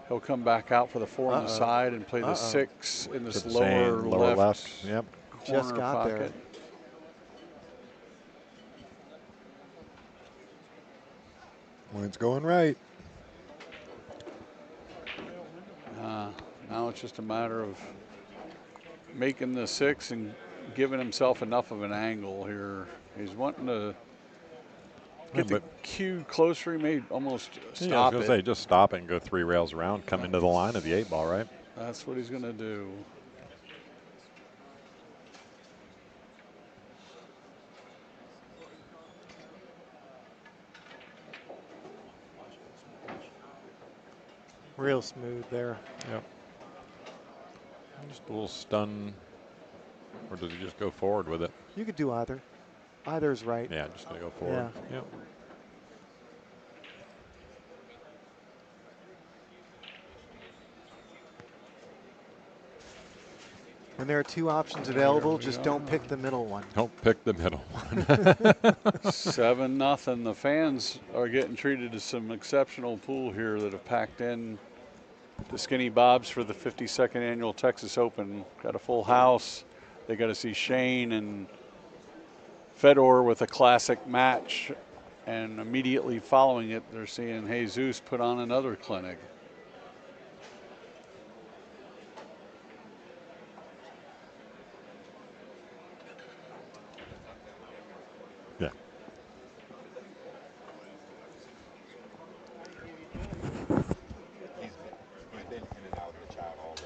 he'll come back out for the 4 on the side and play the 6 in this lower left. Yep. Just got pocket. there. When it's going right. Now it's just a matter of making the 6 and giving himself enough of an angle here. He's wanting to get the cue closer. He may almost stop I was going it. to say, just stop it and go 3 rails around, come into the line of the 8 ball, right? That's what he's going to do. Real smooth there. Yep. Just a little stun, or does he just go forward with it? You could do either. Either's right. Yeah, just going to go forward. Yeah. Yep. When there are 2 options available, just don't pick the middle one. Don't pick the middle one. 7-0. The fans are getting treated to some exceptional pool here that have packed in the Skinny Bobs for the 52nd annual Texas Open. Got a full house. They got to see Shane and Fedor with a classic match, and immediately following it, they're seeing Jesus put on another clinic. Yeah. He's been in and out of the chat all day.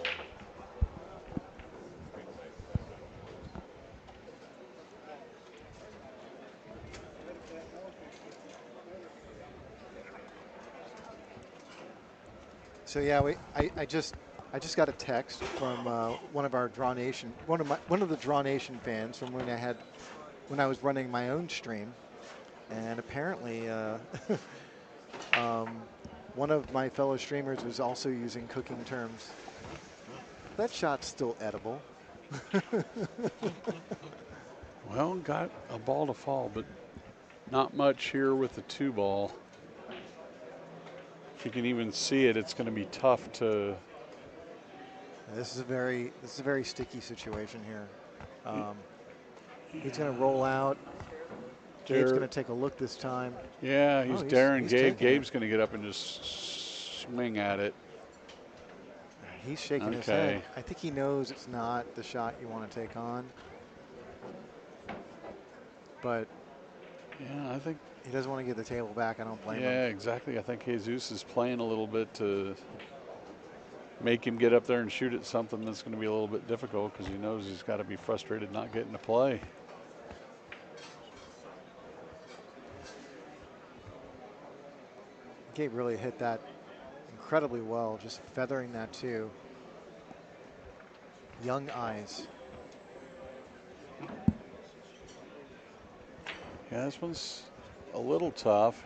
So yeah, I just got a text from one of the Draw Nation fans from when I was running my own stream, and apparently one of my fellow streamers was also using cooking terms. That shot's still edible. Well, got a ball to fall, but not much here with the 2 ball. If you can even see it, it's going to be tough to. This is a very sticky situation here. He's going to roll out. Gabe's going to take a look this time. Yeah, he's daring Gabe. taking Gabe's going to get up and just swing at it. He's shaking his head. I think he knows it's not the shot you want to take on. But yeah, I think he doesn't want to get the table back. I don't blame him. Yeah, exactly. I think Jesus is playing a little bit to make him get up there and shoot at something that's going to be a little bit difficult because he knows he's got to be frustrated not getting to play. Gabe really hit that incredibly well, just feathering that too. young eyes. Yeah, this one's a little tough.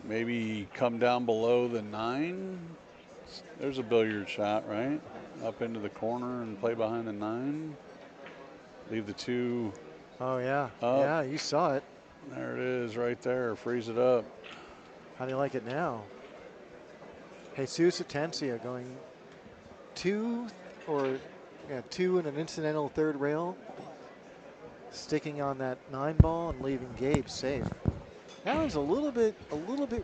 Maybe come down below the 9. There's a billiard shot, right? Up into the corner and play behind the 9. Leave the 2 Oh, yeah. up. Yeah, you saw it. There it is right there. Freeze it up. How do you like it now? Jesus Atencia going 2 and an incidental third rail. Sticking on that 9 ball and leaving Gabe safe. That was a little bit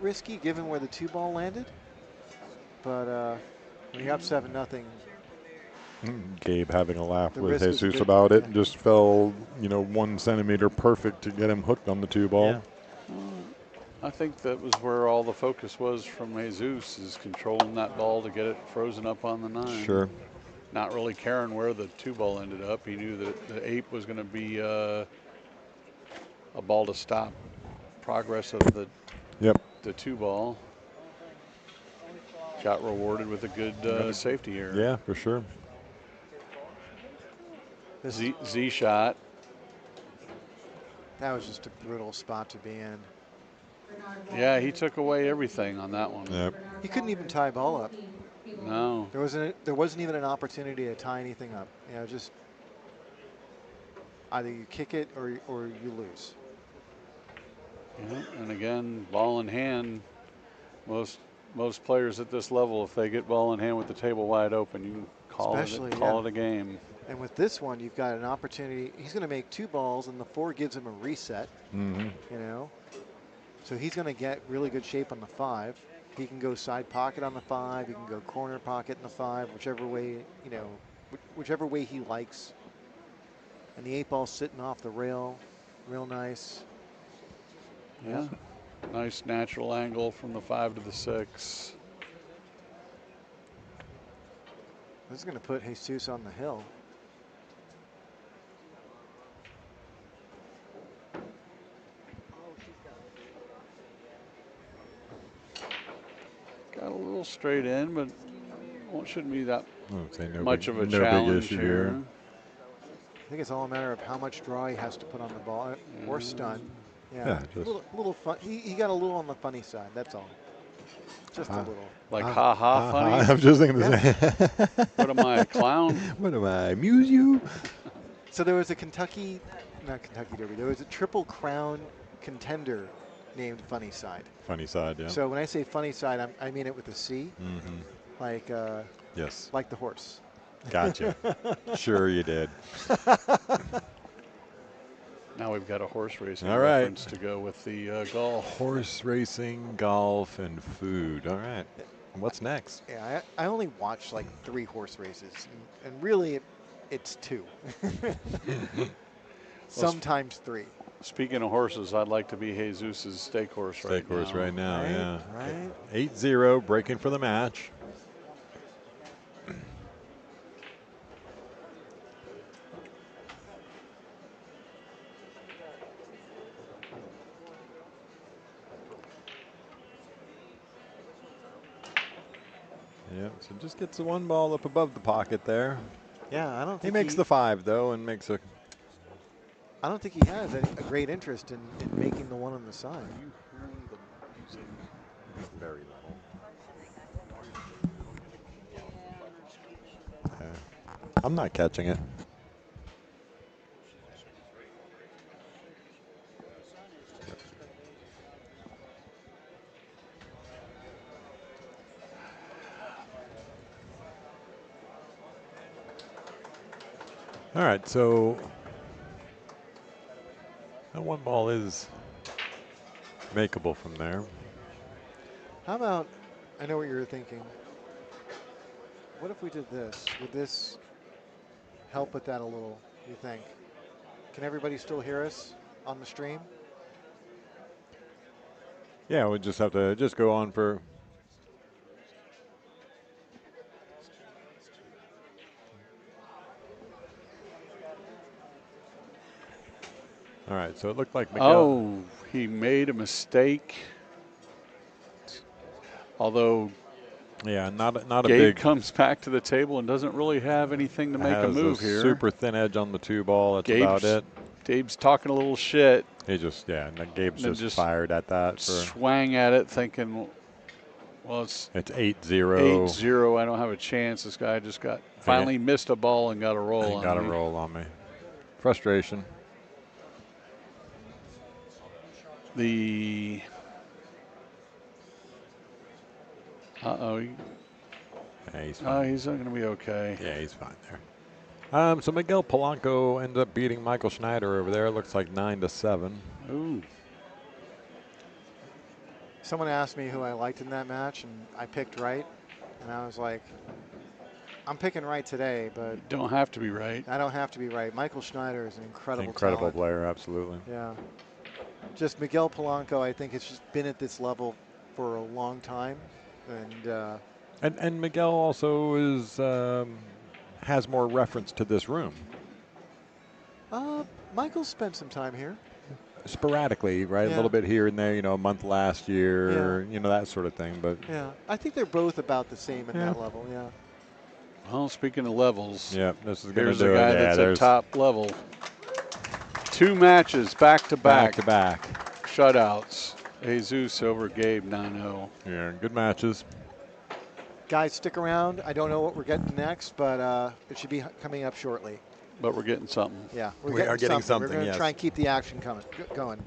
risky given where the 2 ball landed. But when you're up 7-0, Gabe having a laugh The with risk was a Jesus bit- about it. yeah. Just fell, 1 centimeter perfect to get him hooked on the 2 ball. Yeah. I think that was where all the focus was from Jesus, is controlling that ball to get it frozen up on the 9. Sure. Not really caring where the 2 ball ended up. He knew that the 8 was going to be a ball to stop progress of the Yep. 2 ball. Got rewarded with a good safety here. Yeah, for sure. Z shot. That was just a brutal spot to be in. Yeah, he took away everything on that one. Yep. He couldn't even tie ball up. No. There wasn't even an opportunity to tie anything up. Just either you kick it or you lose. Yeah, and again, ball in hand. Most players at this level, if they get ball in hand with the table wide open, you call it a game. And with this one, you've got an opportunity. He's going to make 2 balls, and the 4 gives him a reset. Mm-hmm. So he's going to get really good shape on the 5. He can go side pocket on the 5. He can go corner pocket in the 5, whichever way he likes. And the 8 ball sitting off the rail, real nice. Yeah. Nice natural angle from the 5 to the 6. This is going to put Jesus on the hill. Got a little straight in, but shouldn't be that much of a big challenge issue here. I think it's all a matter of how much draw he has to put on the ball or stun. Yeah, a little fun. He got a little on the funny side. That's all. Just a little. Like ha funny. I'm just thinking the same. What am I, a clown? What am I, amuse you? So there was a not Kentucky Derby. There was a Triple Crown contender named Funny Side. Funny side, yeah. So when I say funny side, I mean it with a C. Mm-hmm. Like yes. Like the horse. Gotcha. Sure you did. Now we've got a horse racing All right. reference to go with the golf. Horse racing, golf, and food. All right. What's next? Yeah, I only watch like 3 horse races, and really it's 2. Sometimes 3. Speaking of horses, I'd like to be Jesus's stake horse right now. Right now, Right, yeah. right. 8-0, breaking for the match. Yeah, so just gets the 1 ball up above the pocket there. Yeah, I don't He think makes the 5 though, and makes a. I don't think he has a great interest in making the 1 on the side. Very little. I'm not catching it. All right, so that 1 ball is makeable from there. How about, I know what you were thinking. What if we did this? Would this help with that a little, you think? Can everybody still hear us on the stream? Yeah, we just have to just go on for. All right, so it looked like Miguel. Oh, he made a mistake. Although Yeah, not a Gabe big. comes back to the table and doesn't really have anything to make a Has move here. Super thin edge on the 2 ball. That's about it. Gabe's talking a little shit. He just, yeah, and Gabe's Then just fired at that. Swang at it thinking, well, it's 8-0. 8-0. I don't have a chance. This guy just finally missed a ball and got a roll on me. Got a roll on me. Frustration. Uh-oh. Yeah, he's fine. He's not going to be okay. Yeah, he's fine there. So Miguel Polanco ends up beating Michael Schneider over there. Looks like 9-7. Ooh. Someone asked me who I liked in that match, and I picked right. And I was like, I'm picking right today, but you don't have to be right. I don't have to be right. Michael Schneider is an incredible talent. Player, absolutely. Yeah. Just Miguel Polanco, I think it's just been at this level for a long time, and Miguel also is has more reference to this room. Michael spent some time here. Sporadically, right? Yeah. A little bit here and there, a month last year, that sort of thing. But yeah, I think they're both about the same at that level. Yeah. Well, speaking of levels, this is going to do it. Here's a guy that's at top level. 2 matches back to back. Shutouts. Jesus over Gabe 9-0. Yeah, good matches. Guys, stick around. I don't know what we're getting next, but it should be coming up shortly. But we're getting something. Yeah, we are getting something. We're going to try and keep the action going.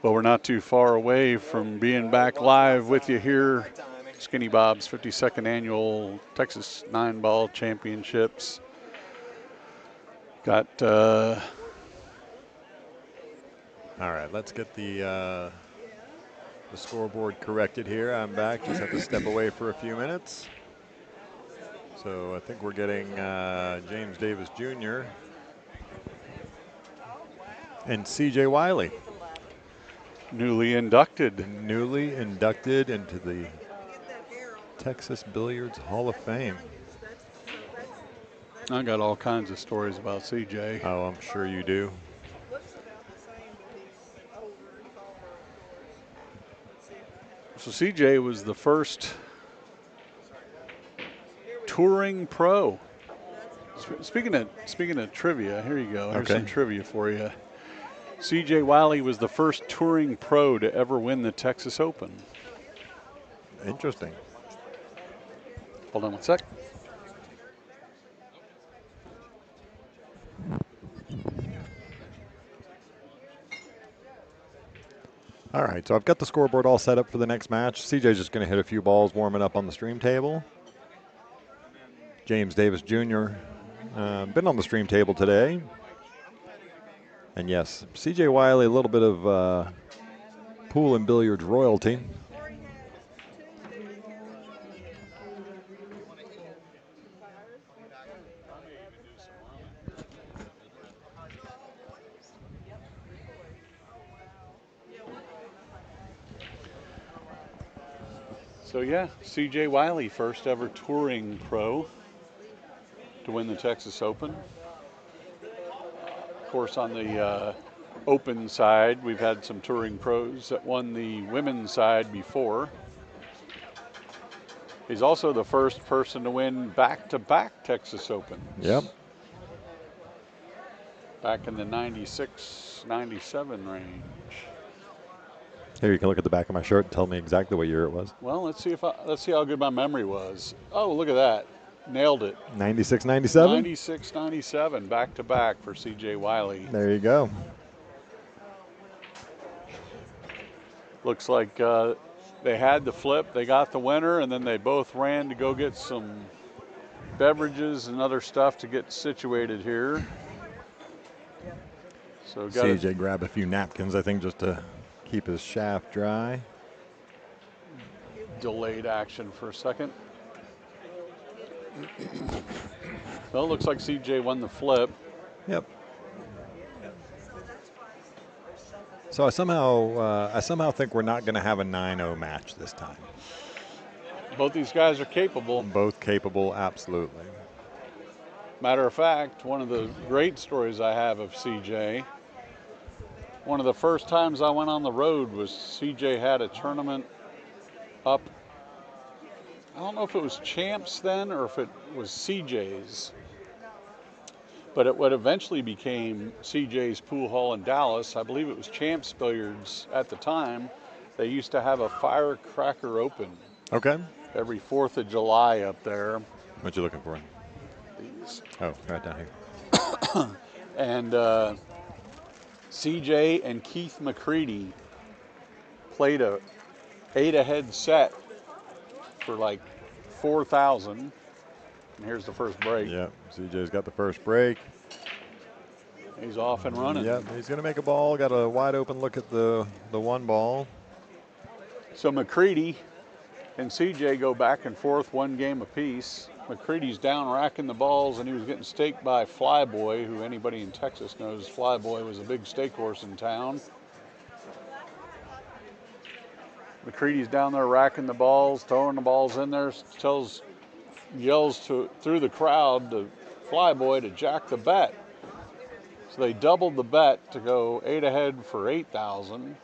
Well, we're not too far away from being back live with you here. Skinny Bob's 52nd annual Texas 9-ball championships. Got All right, let's get the scoreboard corrected here. I'm back. Just have to step away for a few minutes. So I think we're getting James Davis Jr. and CJ Wiley. newly inducted. Newly inducted into the Texas Billiards Hall of Fame. I got all kinds of stories about CJ. Oh, I'm sure you do. So CJ was the first touring pro. Speaking of trivia, here you go. Here's Okay. some trivia for you. CJ Wiley was the first touring pro to ever win the Texas Open. Interesting. Hold on one sec. All right, so I've got the scoreboard all set up for the next match. CJ's just going to hit a few balls, warming up on the stream table. James Davis Jr. Been on the stream table today. And yes, CJ Wiley, a little bit of pool and billiards royalty. So yeah, CJ Wiley, first ever touring pro to win the Texas Open. Of course, on the Open side, we've had some touring pros that won the women's side before. He's also the first person to win back-to-back Texas Opens. Yep. Back in the 96, 97 range. Here, you can look at the back of my shirt and tell me exactly what year it was. Well, let's see how good my memory was. Oh, look at that. Nailed it. 96, 97? 96, 97, back-to-back for CJ Wiley. There you go. Looks like they had the flip, they got the winner, and then they both ran to go get some beverages and other stuff to get situated here. So got CJ grabbed a few napkins, I think, just to keep his shaft dry. delayed action for a second. Well, it looks like CJ won the flip. Yep. So I somehow think we're not going to have a 9-0 match this time. Both these guys are capable. Both capable, absolutely. Matter of fact, one of the great stories I have of CJ, one of the first times I went on the road was CJ had a tournament up. I don't know if it was Champs then or if it was CJ's. But it what eventually became CJ's Pool Hall in Dallas. I believe it was Champs Billiards at the time. They used to have a Firecracker Open. Okay. Every 4th of July up there. What you looking for? These. Oh, right down here. And CJ and Keith McCready played a 8-ahead set for like 4,000. And here's the first break. Yep, CJ's got the first break. He's off and running. Yep, he's going to make a ball. Got a wide open look at the one ball. So McCready and CJ go back and forth, one game apiece. McCready's down racking the balls, and he was getting staked by Flyboy, who anybody in Texas knows Flyboy was a big stake horse in town. McCready's down there racking the balls, throwing the balls in there, yells through the crowd to Flyboy to jack the bet. So they doubled the bet to go 8 ahead for 8,000.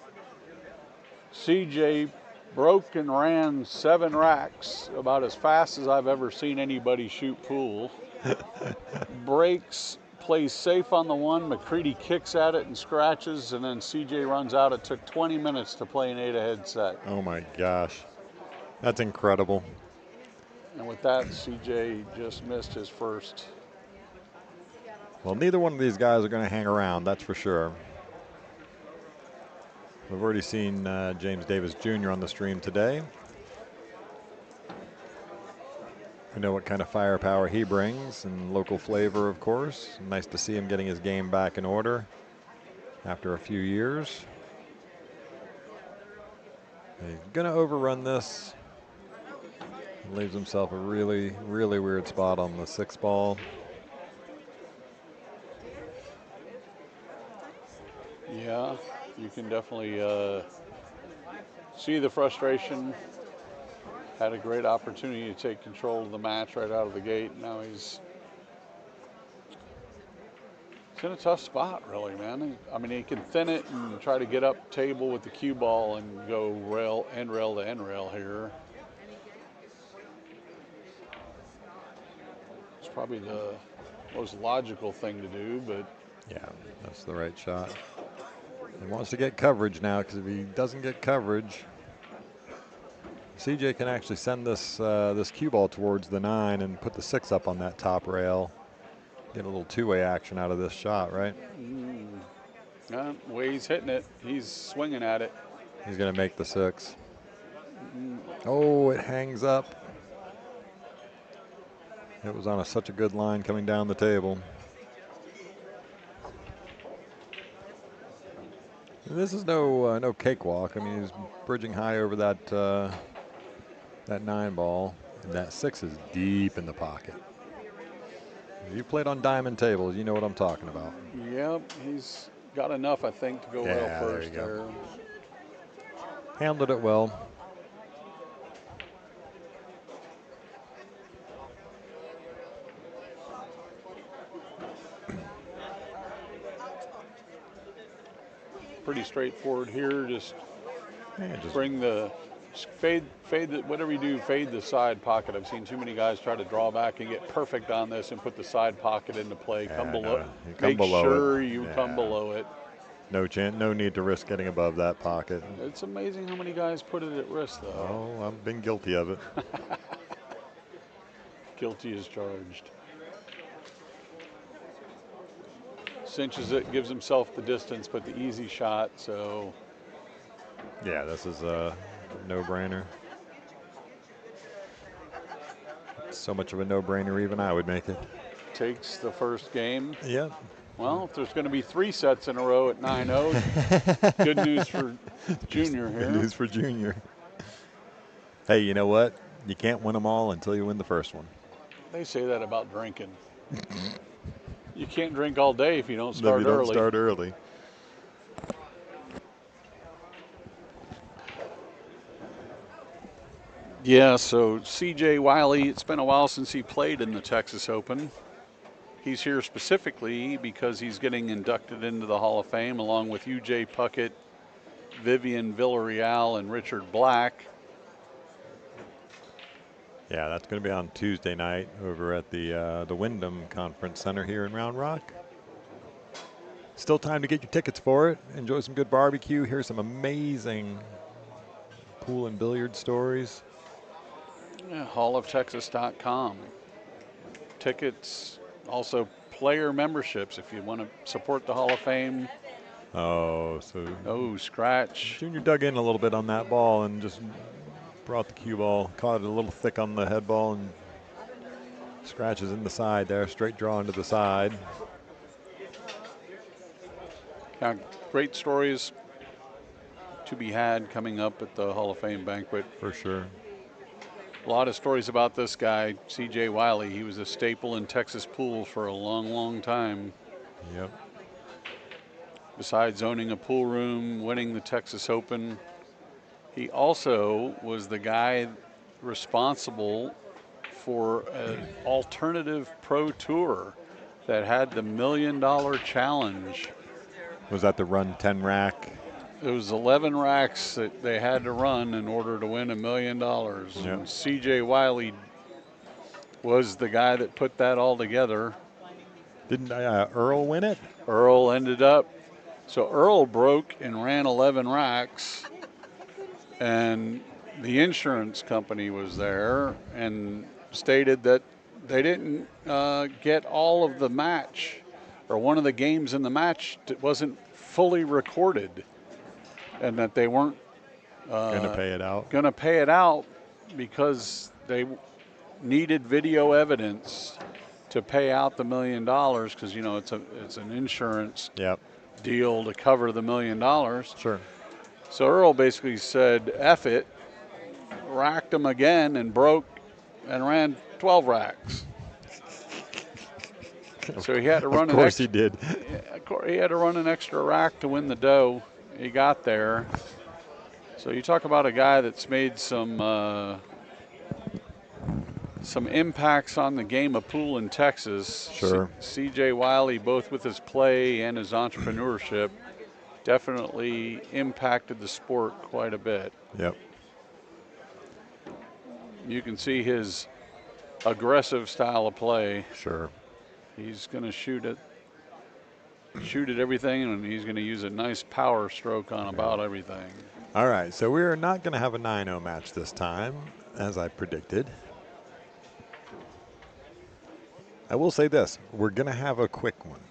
CJ broke and ran 7 racks, about as fast as I've ever seen anybody shoot pool. Breaks, plays safe on the one. McCready kicks at it and scratches, and then CJ runs out. It took 20 minutes to play an 8-ahead set. Oh my gosh, that's incredible. And with that, CJ just missed his first. Well, neither one of these guys are going to hang around, that's for sure. We've already seen James Davis Jr. on the stream today. We know what kind of firepower he brings and local flavor, of course. Nice to see him getting his game back in order after a few years. He's going to overrun this. Leaves himself a really, really weird spot on the 6 ball. Yeah, you can definitely see the frustration. Had a great opportunity to take control of the match right out of the gate. Now he's in a tough spot, really, man. I mean, he can thin it and try to get up table with the cue ball and go end rail to end rail here. It's probably the most logical thing to do, but yeah, that's the right shot. He wants to get coverage now, because if he doesn't get coverage, CJ can actually send this this cue ball towards the 9 and put the 6 up on that top rail. Get a little two-way action out of this shot, right? The way he's hitting it, he's swinging at it. He's going to make the 6. Oh, it hangs up. It was on such a good line coming down the table. This is no cakewalk. I mean, he's bridging high over that that 9 ball, and that 6 is deep in the pocket. You played on diamond tables, you know what I'm talking about. Yep, he's got enough, I think, to go well first there. Handled it well. Pretty straightforward here. Just bring the fade whatever you do, fade the side pocket. I've seen too many guys try to draw back and get perfect on this and put the side pocket into play. Yeah, come below. No, Make sure it. you come below it. No need to risk getting above that pocket. It's amazing how many guys put it at risk, though. Oh, I've been guilty of it. Guilty as charged. Cinches it, gives himself the distance, but the easy shot, so. Yeah, this is a no-brainer. So much of a no-brainer, even I would make it. Takes the first game. Yeah. Well, if there's going to be 3 sets in a row at 9-0, good news for Junior here. Good news for Junior. Hey, you know what? You can't win them all until you win the first one. They say that about drinking. You can't drink all day if you don't start early. Don't start early. Yeah, so CJ Wiley, it's been a while since he played in the Texas Open. He's here specifically because he's getting inducted into the Hall of Fame along with UJ Puckett, Vivian Villarreal, and Richard Black. Yeah, that's going to be on Tuesday night over at the Wyndham Conference Center here in Round Rock. Still time to get your tickets for it. Enjoy some good barbecue. Here's some amazing pool and billiard stories. Yeah, halloftexas.com. Tickets, also player memberships if you want to support the Hall of Fame. Oh, so. Oh, scratch. Junior dug in a little bit on that ball and just brought the cue ball, caught it a little thick on the head ball, and scratches in the side there, straight draw into the side. Yeah, great stories to be had coming up at the Hall of Fame banquet. For sure. A lot of stories about this guy, CJ Wiley. He was a staple in Texas pool for a long, long time. Yep. Besides owning a pool room, winning the Texas Open, he also was the guy responsible for an alternative pro tour that had the $1 Million Challenge. Was that the run 10 rack? It was 11 racks that they had to run in order to win $1 million. Yep. And CJ Wiley was the guy that put that all together. Didn't Earl win it? Earl ended up. So Earl broke and ran 11 racks. And the insurance company was there and stated that they didn't get all of the match, or one of the games in the match that wasn't fully recorded. and that they weren't Going to pay it out. going to pay it out because they needed video evidence to pay out the $1 million because, you know, it's an insurance Yep. deal to cover the $1 million. Sure. So Earl basically said, F it, racked them again and broke and ran 12 racks. So he had to run Of course he did. He had to run an extra rack to win the dough. He got there. So you talk about a guy that's made some impacts on the game of pool in Texas. Sure. C.J. Wiley, both with his play and his entrepreneurship, definitely impacted the sport quite a bit. Yep. You can see his aggressive style of play. Sure. He's going to shoot at everything, and he's going to use a nice power stroke on about everything. All right, so we're not going to have a 9-0 match this time, as I predicted. I will say this, we're going to have a quick one,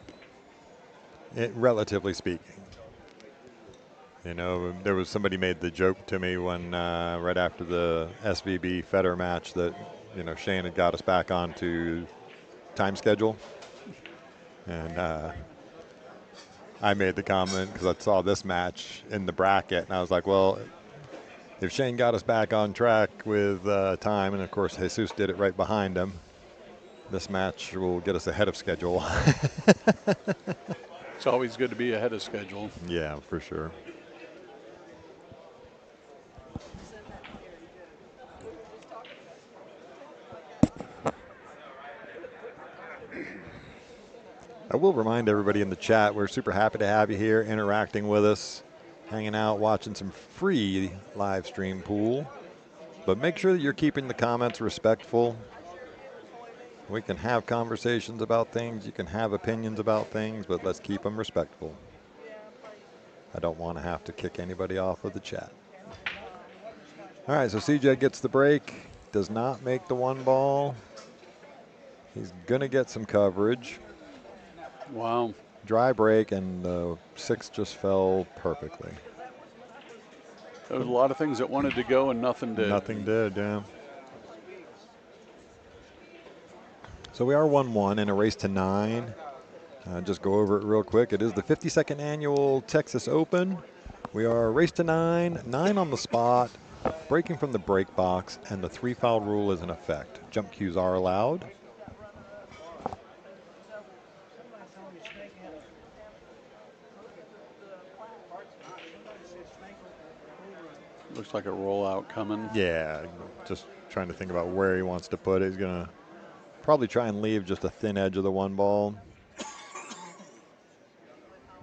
relatively speaking. You know, there was somebody made the joke to me when right after the SVB Fedor match that, you know, Shane had got us back onto time schedule. And I made the comment because I saw this match in the bracket, and I was like, well, if Shane got us back on track with time, and of course Jesus did it right behind him, this match will get us ahead of schedule. It's always good to be ahead of schedule. Yeah, for sure. I will remind everybody in the chat, we're super happy to have you here interacting with us, hanging out, watching some free live stream pool. But make sure that you're keeping the comments respectful. We can have conversations about things, you can have opinions about things, but let's keep them respectful. I don't want to have to kick anybody off of the chat. All right, so CJ gets the break, does not make the one ball. He's going to get some coverage. Wow. Dry break, and the 6 just fell perfectly. There was a lot of things that wanted to go and nothing did. Nothing did, yeah. So we are 1-1 in a race to 9. Just go over it real quick. It is the 52nd annual Texas Open. We are a race to 9 on the spot, breaking from the break box, and the 3-foul rule is in effect. Jump cues are allowed. Looks like a rollout coming. Yeah, just trying to think about where he wants to put it. He's going to probably try and leave just a thin edge of the one ball.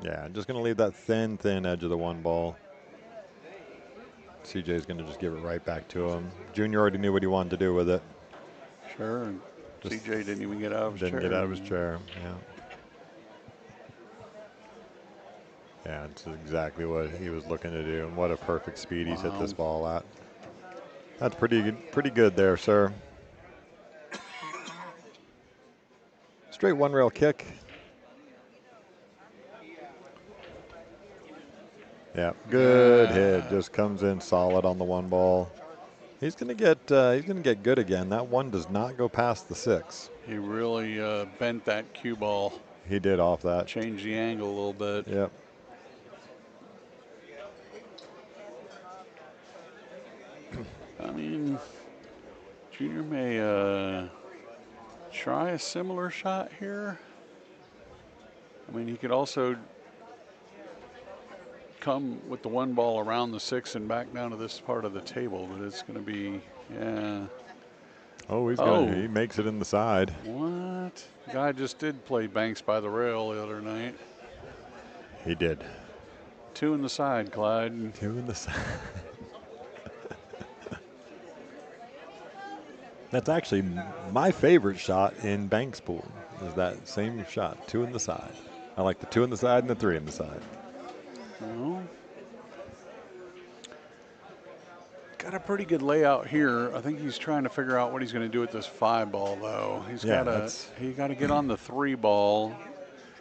Yeah, just going to leave that thin edge of the one ball. CJ's going to just give it right back to him. Junior already knew what he wanted to do with it. Sure, and CJ didn't even get out of his chair. Didn't get out of his chair, yeah. Yeah, it's exactly what he was looking to do, and what a perfect speed he's hit this ball at. That's pretty good there, sir. Straight one rail kick. Yeah, good hit. Just comes in solid on the one ball. He's gonna get good again. That one does not go past the 6. He really bent that cue ball. He did off that. Changed the angle a little bit. Yep. I mean, Junior may try a similar shot here. I mean, he could also come with the one ball around the 6 and back down to this part of the table, but it's going to be, yeah. Oh, he makes it in the side. What? The guy just did play Banks by the rail the other night. He did. 2 in the side, Clyde. 2 in the side. That's actually my favorite shot in Banks pool, is that same shot, 2 in the side. I like the 2 in the side and the 3 in the side. Well, got a pretty good layout here. I think he's trying to figure out what he's going to do with this 5 ball, though. He got to get on the 3 ball.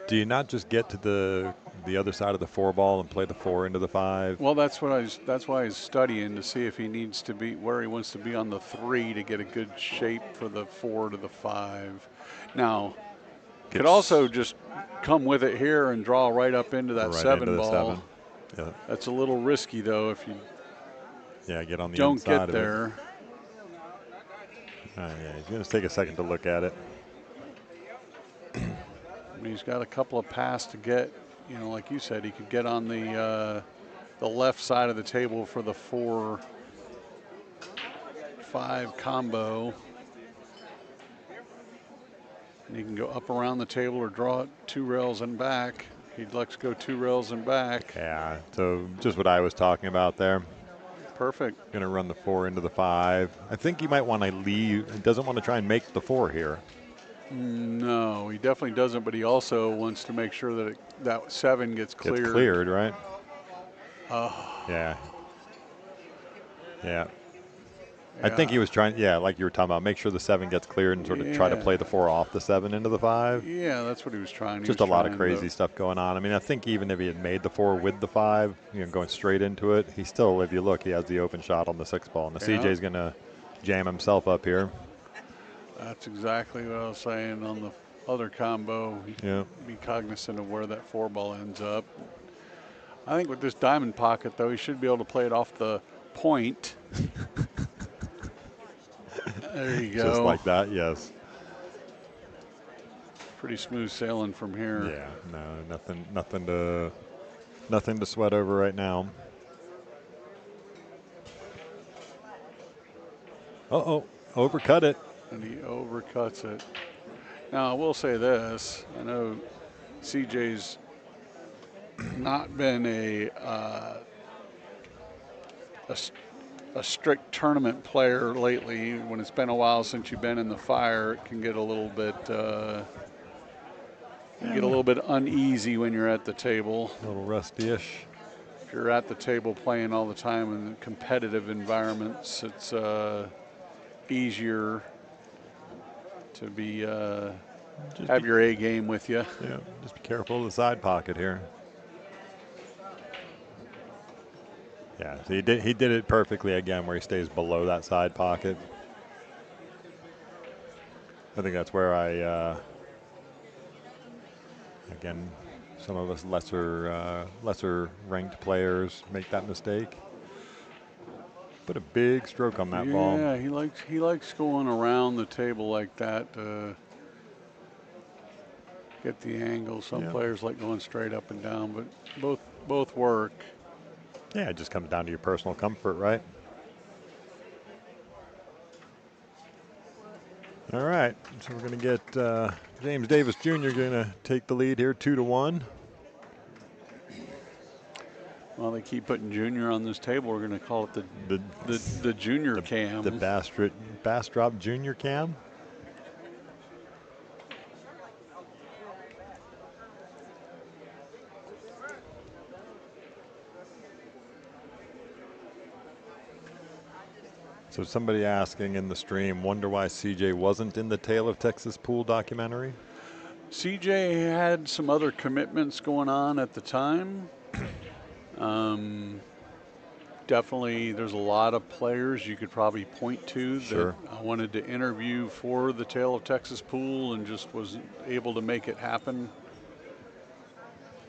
Do you not just get to the the other side of the 4-ball and play the 4 into the 5. Well, that's why he's studying to see if he needs to be where he wants to be on the 3 to get a good shape for the 4 to the 5. Now, could also just come with it here and draw right up into that Right 7 into the ball. 7. Yeah. That's a little risky though if you get on the don't inside get there. Yeah, he's going to take a second to look at it. I mean, he's got a couple of passes to get. You know, like you said, he could get on the left side of the table for the 4-5 combo. And he can go up around the table or draw it 2 rails and back. He'd like to go 2 rails and back. Yeah, so just what I was talking about there. Perfect. Going to run the 4 into the 5. I think he might want to leave. He doesn't want to try and make the 4 here. No, he definitely doesn't, but he also wants to make sure that that 7 gets cleared. Gets cleared, right? Oh. Yeah. I think he was trying, like you were talking about, make sure the 7 gets cleared and sort of try to play the 4 off the 7 into the 5. Yeah, that's what he was trying. Just a lot of crazy stuff going on. I mean, I think even if he had made the 4 with the 5, going straight into it, he still, if you look, he has the open shot on the 6 ball. And the CJ's going to jam himself up here. That's exactly what I was saying on the other combo. Be cognizant of where that 4 ball ends up. I think with this diamond pocket, though, he should be able to play it off the point. There you go. Just like that, yes. Pretty smooth sailing from here. Yeah, no, nothing to sweat over right now. Overcut it. And he overcuts it. Now, I will say this. I know CJ's not been a strict tournament player lately. When it's been a while since you've been in the fire, it can get a little bit uneasy when you're at the table. A little rusty-ish. If you're at the table playing all the time in competitive environments, it's easier to be have your A game with you. Yeah, just be careful of the side pocket here. Yeah, so he did it perfectly again, where he stays below that side pocket. I think that's where again, some of us lesser ranked players make that mistake. Put a big stroke on that ball. Yeah, he likes going around the table like that to get the angle. Some players like going straight up and down, but both work. Yeah, it just comes down to your personal comfort, right? All right, so we're going to get James Davis Jr. going to take the lead here, 2-1. Well, they keep putting Junior on this table. We're going to call it the Junior Cam. The Bastrop Junior Cam. So somebody asking in the stream, wonder why CJ wasn't in the Tale of Texas Pool documentary? CJ had some other commitments going on at the time. Definitely, there's a lot of players you could probably point to that I wanted to interview for the Tale of Texas Pool and just wasn't able to make it happen.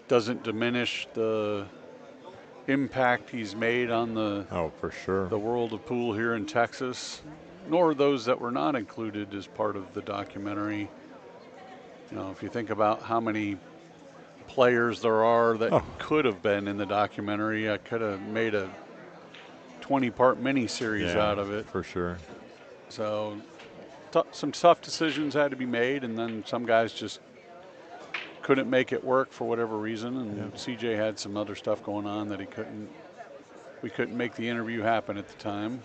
Doesn't diminish the impact he's made on the the world of pool here in Texas, nor those that were not included as part of the documentary. You know, if you think about how many players there are that could have been in the documentary, I could have made a 20-part mini-series out of it. For sure. So some tough decisions had to be made, and then some guys just couldn't make it work for whatever reason, and CJ had some other stuff going on that we couldn't make the interview happen at the time.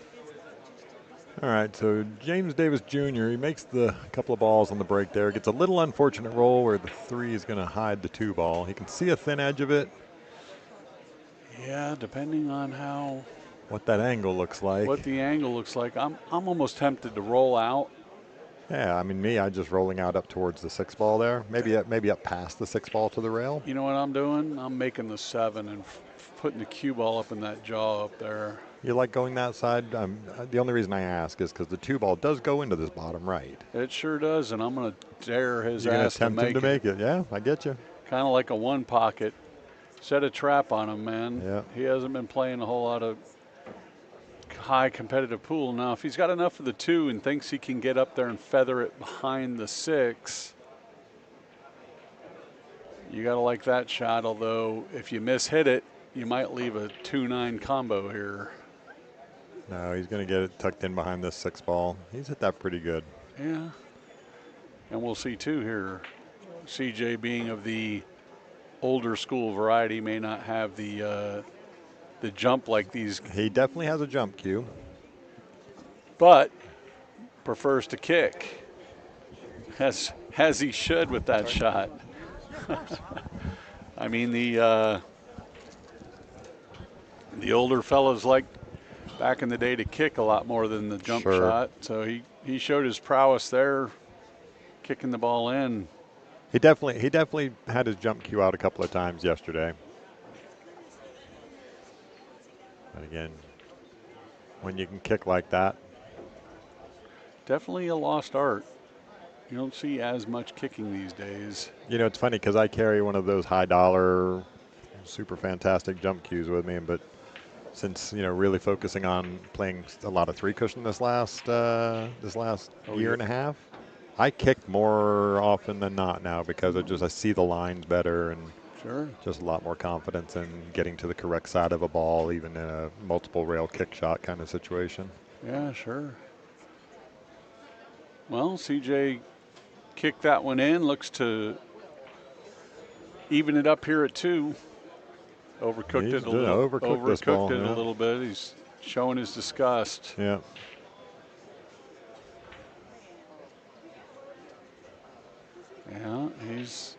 All right, so James Davis Jr., he makes the couple of balls on the break there. Gets a little unfortunate roll where the 3 is going to hide the 2 ball. He can see a thin edge of it. Yeah, depending on what that angle looks like. What the angle looks like. I'm almost tempted to roll out Yeah, I mean, I just rolling out up towards the 6 ball there. Maybe up past the 6 ball to the rail. You know what I'm doing? I'm making the 7 and putting the cue ball up in that jaw up there. You like going that side? The only reason I ask is because the 2 ball does go into this bottom right. It sure does, and I'm going to dare his You're going to ass to attempt him make to make it. Yeah, I get you. Kind of like a one pocket. Set a trap on him, man. Yeah. He hasn't been playing a whole lot of high competitive pool. Now, if he's got enough of the 2 and thinks he can get up there and feather it behind the 6, you got to like that shot. Although, if you miss-hit it, you might leave a 2-9 combo here. No, he's going to get it tucked in behind this 6 ball. He's hit that pretty good. Yeah. And we'll see, too, here. CJ, being of the older school variety, may not have the jump like these. He definitely has a jump cue, but prefers to kick, as he should with that shot. I mean, the older fellas like back in the day to kick a lot more than the jump shot. So he showed his prowess there, kicking the ball in. He definitely had his jump cue out a couple of times yesterday. But again, when you can kick like that. Definitely a lost art. You don't see as much kicking these days. You know, it's funny because I carry one of those high dollar, super fantastic jump cues with me, but since, you know, really focusing on playing a lot of 3 cushion this last year and a half, I kick more often than not now because I see the lines better and just a lot more confidence in getting to the correct side of a ball, even in a multiple rail kick shot kind of situation. Yeah, sure. Well, CJ kicked that one in. Looks to even it up here at 2. Overcooked it a little. Overcooked it a little bit. He's showing his disgust. Yeah. Yeah, he's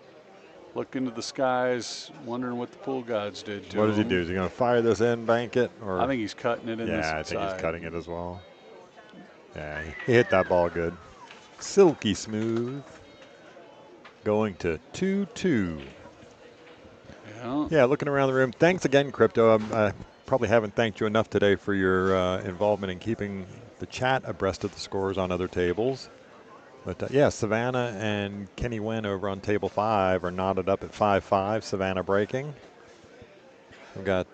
looking to the skies, wondering what the pool gods did to him. What does he do? Is he going to fire this in, bank it? Or? I think he's cutting it in the side. Yeah, I think he's cutting it as well. Yeah, he hit that ball good. Silky smooth. Going to 2-2. Yeah, looking around the room. Thanks again, Crypto. I probably haven't thanked you enough today for your involvement in keeping the chat abreast of the scores on other tables. But yeah, Savannah and Kenny Nguyen over on table 5 are knotted up at 5-5. Savannah breaking. We've got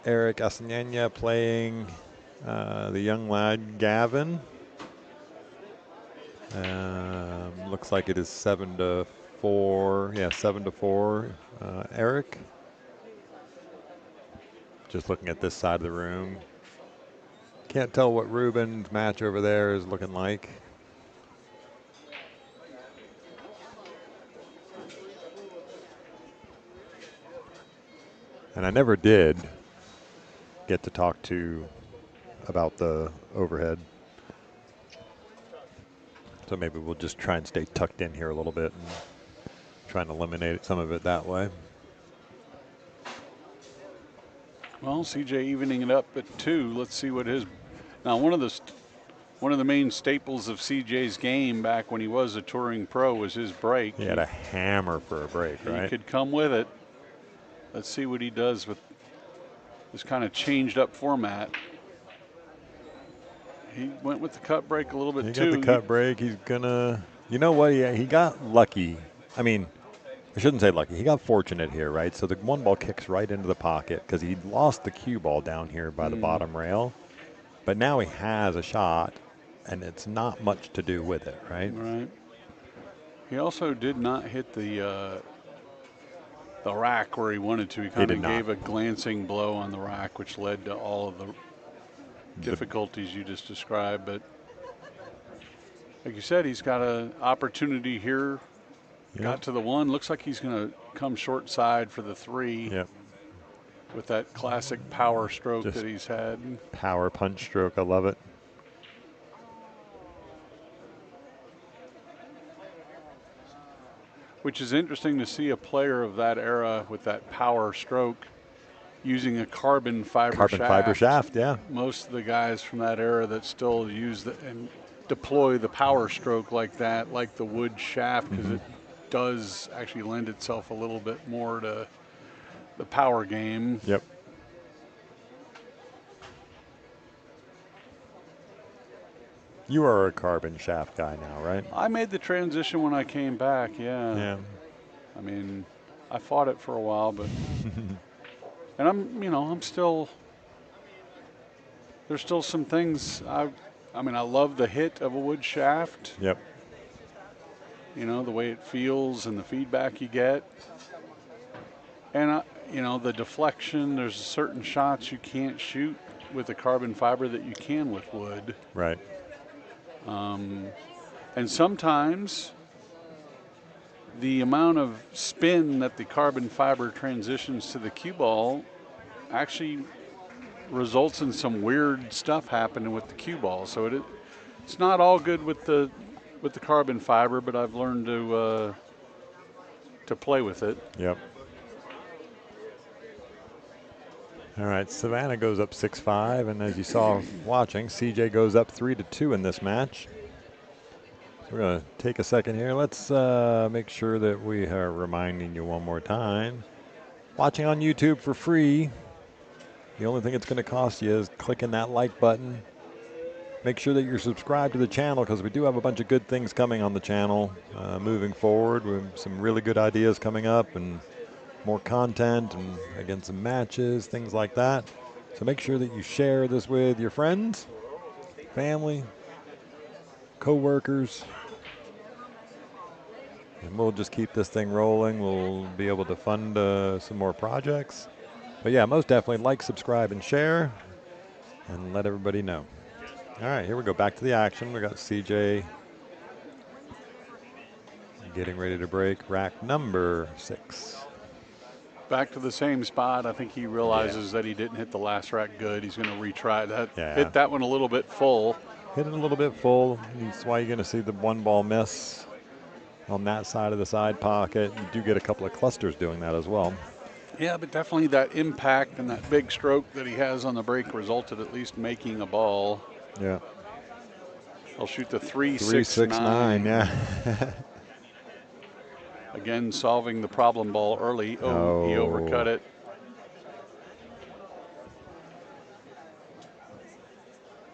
Eric Asanyanya playing the young lad Gavin. Looks like it is 7-4. Yeah, 7-4. Eric. Just looking at this side of the room. Can't tell what Ruben's match over there is looking like. And I never did get to talk to about the overhead. So maybe we'll just try and stay tucked in here a little bit and try and eliminate some of it that way. Well, CJ evening it up at 2. Let's see what his. Now, one of the main staples of CJ's game back when he was a touring pro was his break. He had a hammer for a break, right? He could come with it. Let's see what he does with this kind of changed up format. He went with the cut break a little bit too. He got the cut break. He's gonna. You know what? He got lucky. I mean, I shouldn't say lucky. He got fortunate here, right? So the 1 ball kicks right into the pocket because he lost the cue ball down here by the bottom rail. But now he has a shot, and it's not much to do with it, right? Right. He also did not hit the rack where he wanted to. He kind of gave a glancing blow on the rack, which led to all of the difficulties you just described. But like you said, he's got an opportunity here. Yep. Got to the 1. Looks like he's going to come short side for the 3. Yep. With that classic power stroke that he's had. Power punch stroke. I love it. Which is interesting to see a player of that era with that power stroke using a carbon fiber shaft. Carbon fiber shaft, yeah. Most of the guys from that era that still use and deploy the power stroke like that, like the wood shaft, because it does actually lend itself a little bit more to the power game. Yep. You are a carbon shaft guy now, right? I made the transition when I came back, yeah. Yeah. I mean, I fought it for a while, but and I'm still, there's still some things I mean, I love the hit of a wood shaft. Yep. You know, the way it feels and the feedback you get. And the deflection, there's certain shots you can't shoot with a carbon fiber that you can with wood. Right. And sometimes the amount of spin that the carbon fiber transitions to the cue ball actually results in some weird stuff happening with the cue ball. So it's not all good with the carbon fiber, but I've learned to play with it. Yep. All right, Savannah goes up 6-5, and as you saw watching, CJ goes up 3-2 in this match. So we're going to take a second here. Let's make sure that we are reminding you one more time. Watching on YouTube for free. The only thing it's going to cost you is clicking that like button. Make sure that you're subscribed to the channel because we do have a bunch of good things coming on the channel moving forward. We have some really good ideas coming up and more content and again some matches, things like that. So make sure that you share this with your friends, family, co-workers, and we'll just keep this thing rolling. We'll be able to fund some more projects. But yeah, most definitely like, subscribe, and share, and let everybody know. All right, here we go. Back to the action. We got CJ getting ready to break rack number 6. Back to the same spot. I think he realizes that he didn't hit the last rack good. He's going to retry that. Yeah. Hit that one a little bit full. Hit it a little bit full. That's why you're going to see the one ball miss on that side of the side pocket. You do get a couple of clusters doing that as well. Yeah, but definitely that impact and that big stroke that he has on the break resulted at least making a ball. Yeah. I'll shoot the 3-6-9. 3-6-9, yeah. Again, solving the problem ball early. Oh, he overcut it.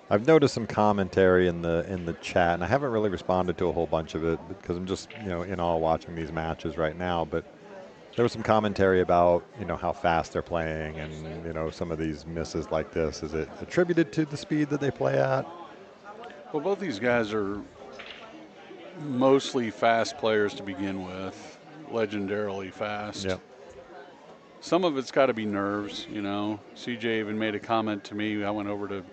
I've noticed some commentary in the chat, and I haven't really responded to a whole bunch of it because I'm just, in awe watching these matches right now. But there was some commentary about, how fast they're playing and, some of these misses like this. Is it attributed to the speed that they play at? Well, both these guys are mostly fast players to begin with, legendarily fast. Yep. Some of it's got to be nerves, CJ even made a comment to me. I went over to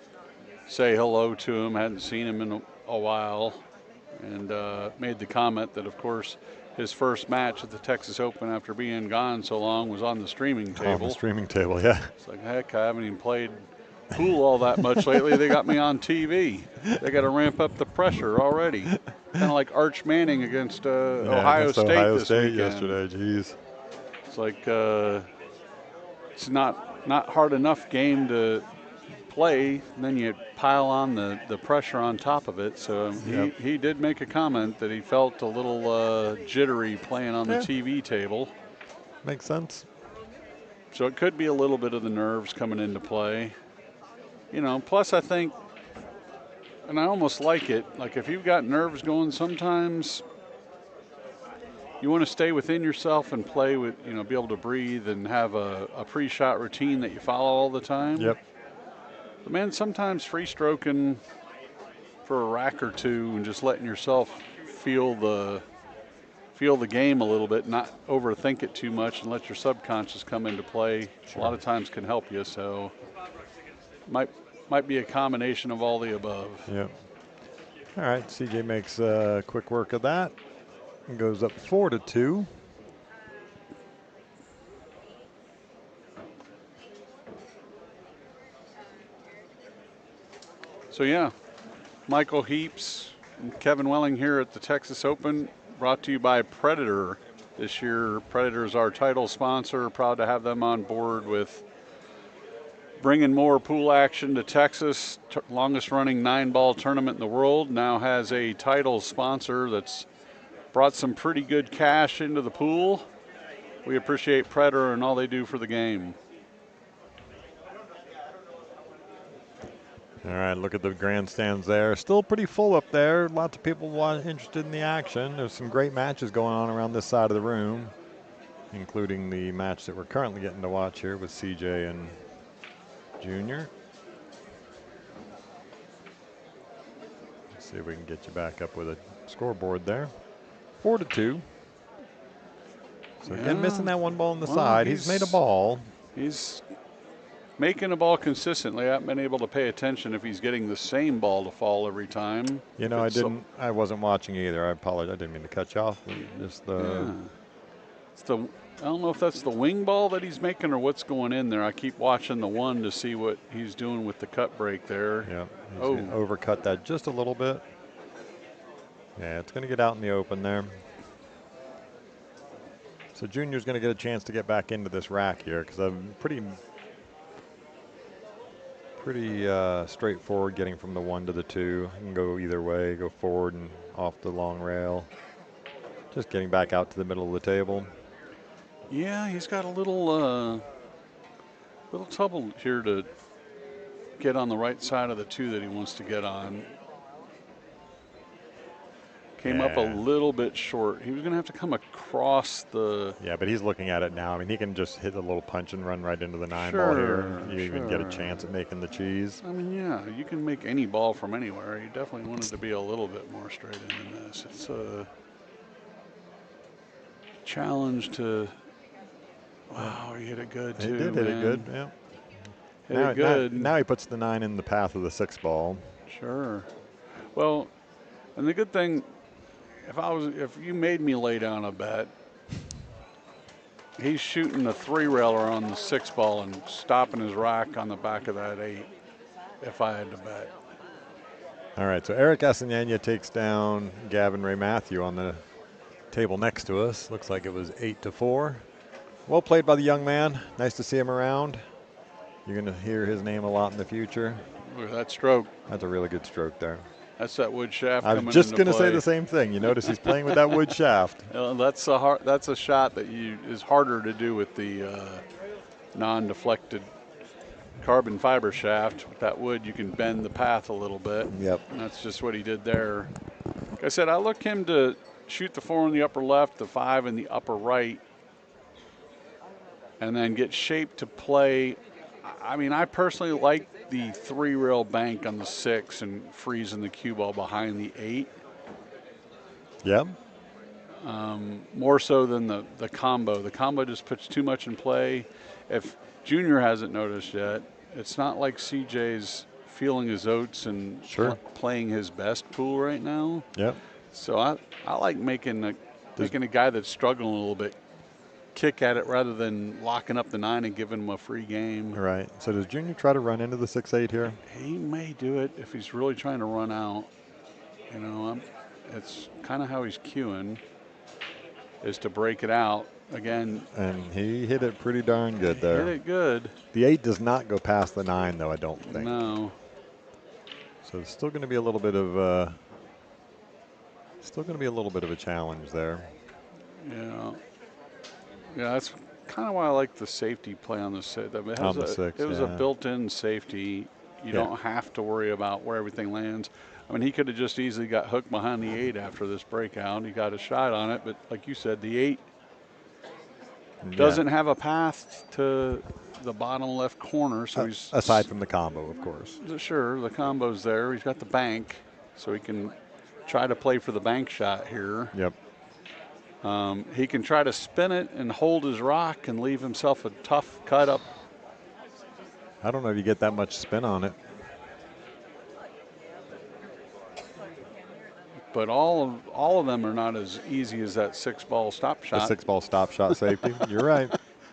say hello to him, hadn't seen him in a while, and made the comment that, of course, his first match at the Texas Open after being gone so long was on the streaming table. On the streaming table, yeah. It's like, heck, I haven't even played pool all that much lately. They got me on TV. They got to ramp up the pressure already. Kind of like Arch Manning against Ohio State Ohio this State weekend. yesterday. Jeez. It's like it's not hard enough game to play, and then you pile on the pressure on top of it. So he did make a comment that he felt a little jittery playing on the TV table. Makes sense. So it could be a little bit of the nerves coming into play. Plus I think, and I almost like it, like if you've got nerves going sometimes, you want to stay within yourself and play with, be able to breathe and have a pre-shot routine that you follow all the time. Yep. But man, sometimes free stroking for a rack or two and just letting yourself feel the game a little bit, not overthink it too much and let your subconscious come into play. Sure. A lot of times can help you. So might be a combination of all the above. Yep. All right, CJ makes quick work of that and goes up 4-2. So yeah, Michael Heaps and Kevin Welling here at the Texas Open, brought to you by Predator. This year, Predator is our title sponsor. Proud to have them on board with bringing more pool action to Texas. Longest running 9-ball tournament in the world. Now has a title sponsor that's brought some pretty good cash into the pool. We appreciate Predator and all they do for the game. All right, look at the grandstands there. Still pretty full up there. Lots of people interested in the action. There's some great matches going on around this side of the room, including the match that we're currently getting to watch here with CJ and Junior. Let's see if we can get you back up with a scoreboard there. 4-2. So again, missing that one ball on the side. He's made a ball. He's making a ball consistently. I haven't been able to pay attention if he's getting the same ball to fall every time. You know, I wasn't watching either. I apologize. I didn't mean to cut you off. Just the. Yeah. I don't know if that's the wing ball that he's making or what's going in there. I keep watching the one to see what he's doing with the cut break there. Yeah. He's gonna overcut that just a little bit. Yeah, it's going to get out in the open there. So Junior's going to get a chance to get back into this rack here because I'm pretty straightforward getting from the 1 to the 2. You can go either way, go forward and off the long rail. Just getting back out to the middle of the table. Yeah, he's got a little trouble here to get on the right side of the 2 that he wants to get on. Came up a little bit short. He was going to have to come across the. Yeah, but he's looking at it now. I mean, he can just hit a little punch and run right into the 9 ball here. You even get a chance at making the cheese. I mean, yeah, you can make any ball from anywhere. You definitely wanted to be a little bit more straight in than this. It's a challenge to. Wow, he hit it good too. He did hit it good, yeah. Hit it good. Now he puts the 9 in the path of the 6 ball. Sure. Well, and the good thing. If you made me lay down a bet, he's shooting the 3-railer on the 6 ball and stopping his rack on the back of that 8 if I had to bet. All right, so Eric Asenanya takes down Gavin Ray Matthew on the table next to us. Looks like it was 8-4. Well played by the young man. Nice to see him around. You're going to hear his name a lot in the future. Look at that stroke. That's a really good stroke there. That's that wood shaft. I was just going to say the same thing. You notice he's playing with that wood shaft. That's a shot that is harder to do with the non-deflected carbon fiber shaft. With that wood, you can bend the path a little bit. Yep. And that's just what he did there. Like I said, I look him to shoot the 4 in the upper left, the 5 in the upper right, and then get shaped to play. I mean, I personally like the 3-rail bank on the 6 and freezing the cue ball behind the 8. Yep. More so than the combo. The combo just puts too much in play. If Junior hasn't noticed yet, it's not like CJ's feeling his oats and playing his best pool right now. Yep. So I like making a guy that's struggling a little bit kick at it rather than locking up the 9 and giving him a free game. Right. So does Junior try to run into the 6-8 here? He may do it if he's really trying to run out. You know, it's kind of how he's cueing, is to break it out again. And he hit it pretty darn good there. Hit it good. The 8 does not go past the 9, though, I don't think. No. So it's still going to be a little bit of a challenge there. Yeah. Yeah, that's kind of why I like the safety play on the 6. It was a built-in safety. You don't have to worry about where everything lands. I mean, he could have just easily got hooked behind the 8 after this breakout. He got a shot on it, but like you said, the 8 doesn't have a path to the bottom left corner. So he's aside from the combo, of course. Sure, the combo's there. He's got the bank, so he can try to play for the bank shot here. Yep. He can try to spin it and hold his rock and leave himself a tough cut up. I don't know if you get that much spin on it. But all of them are not as easy as that 6-ball stop shot. The 6-ball stop shot safety. You're right.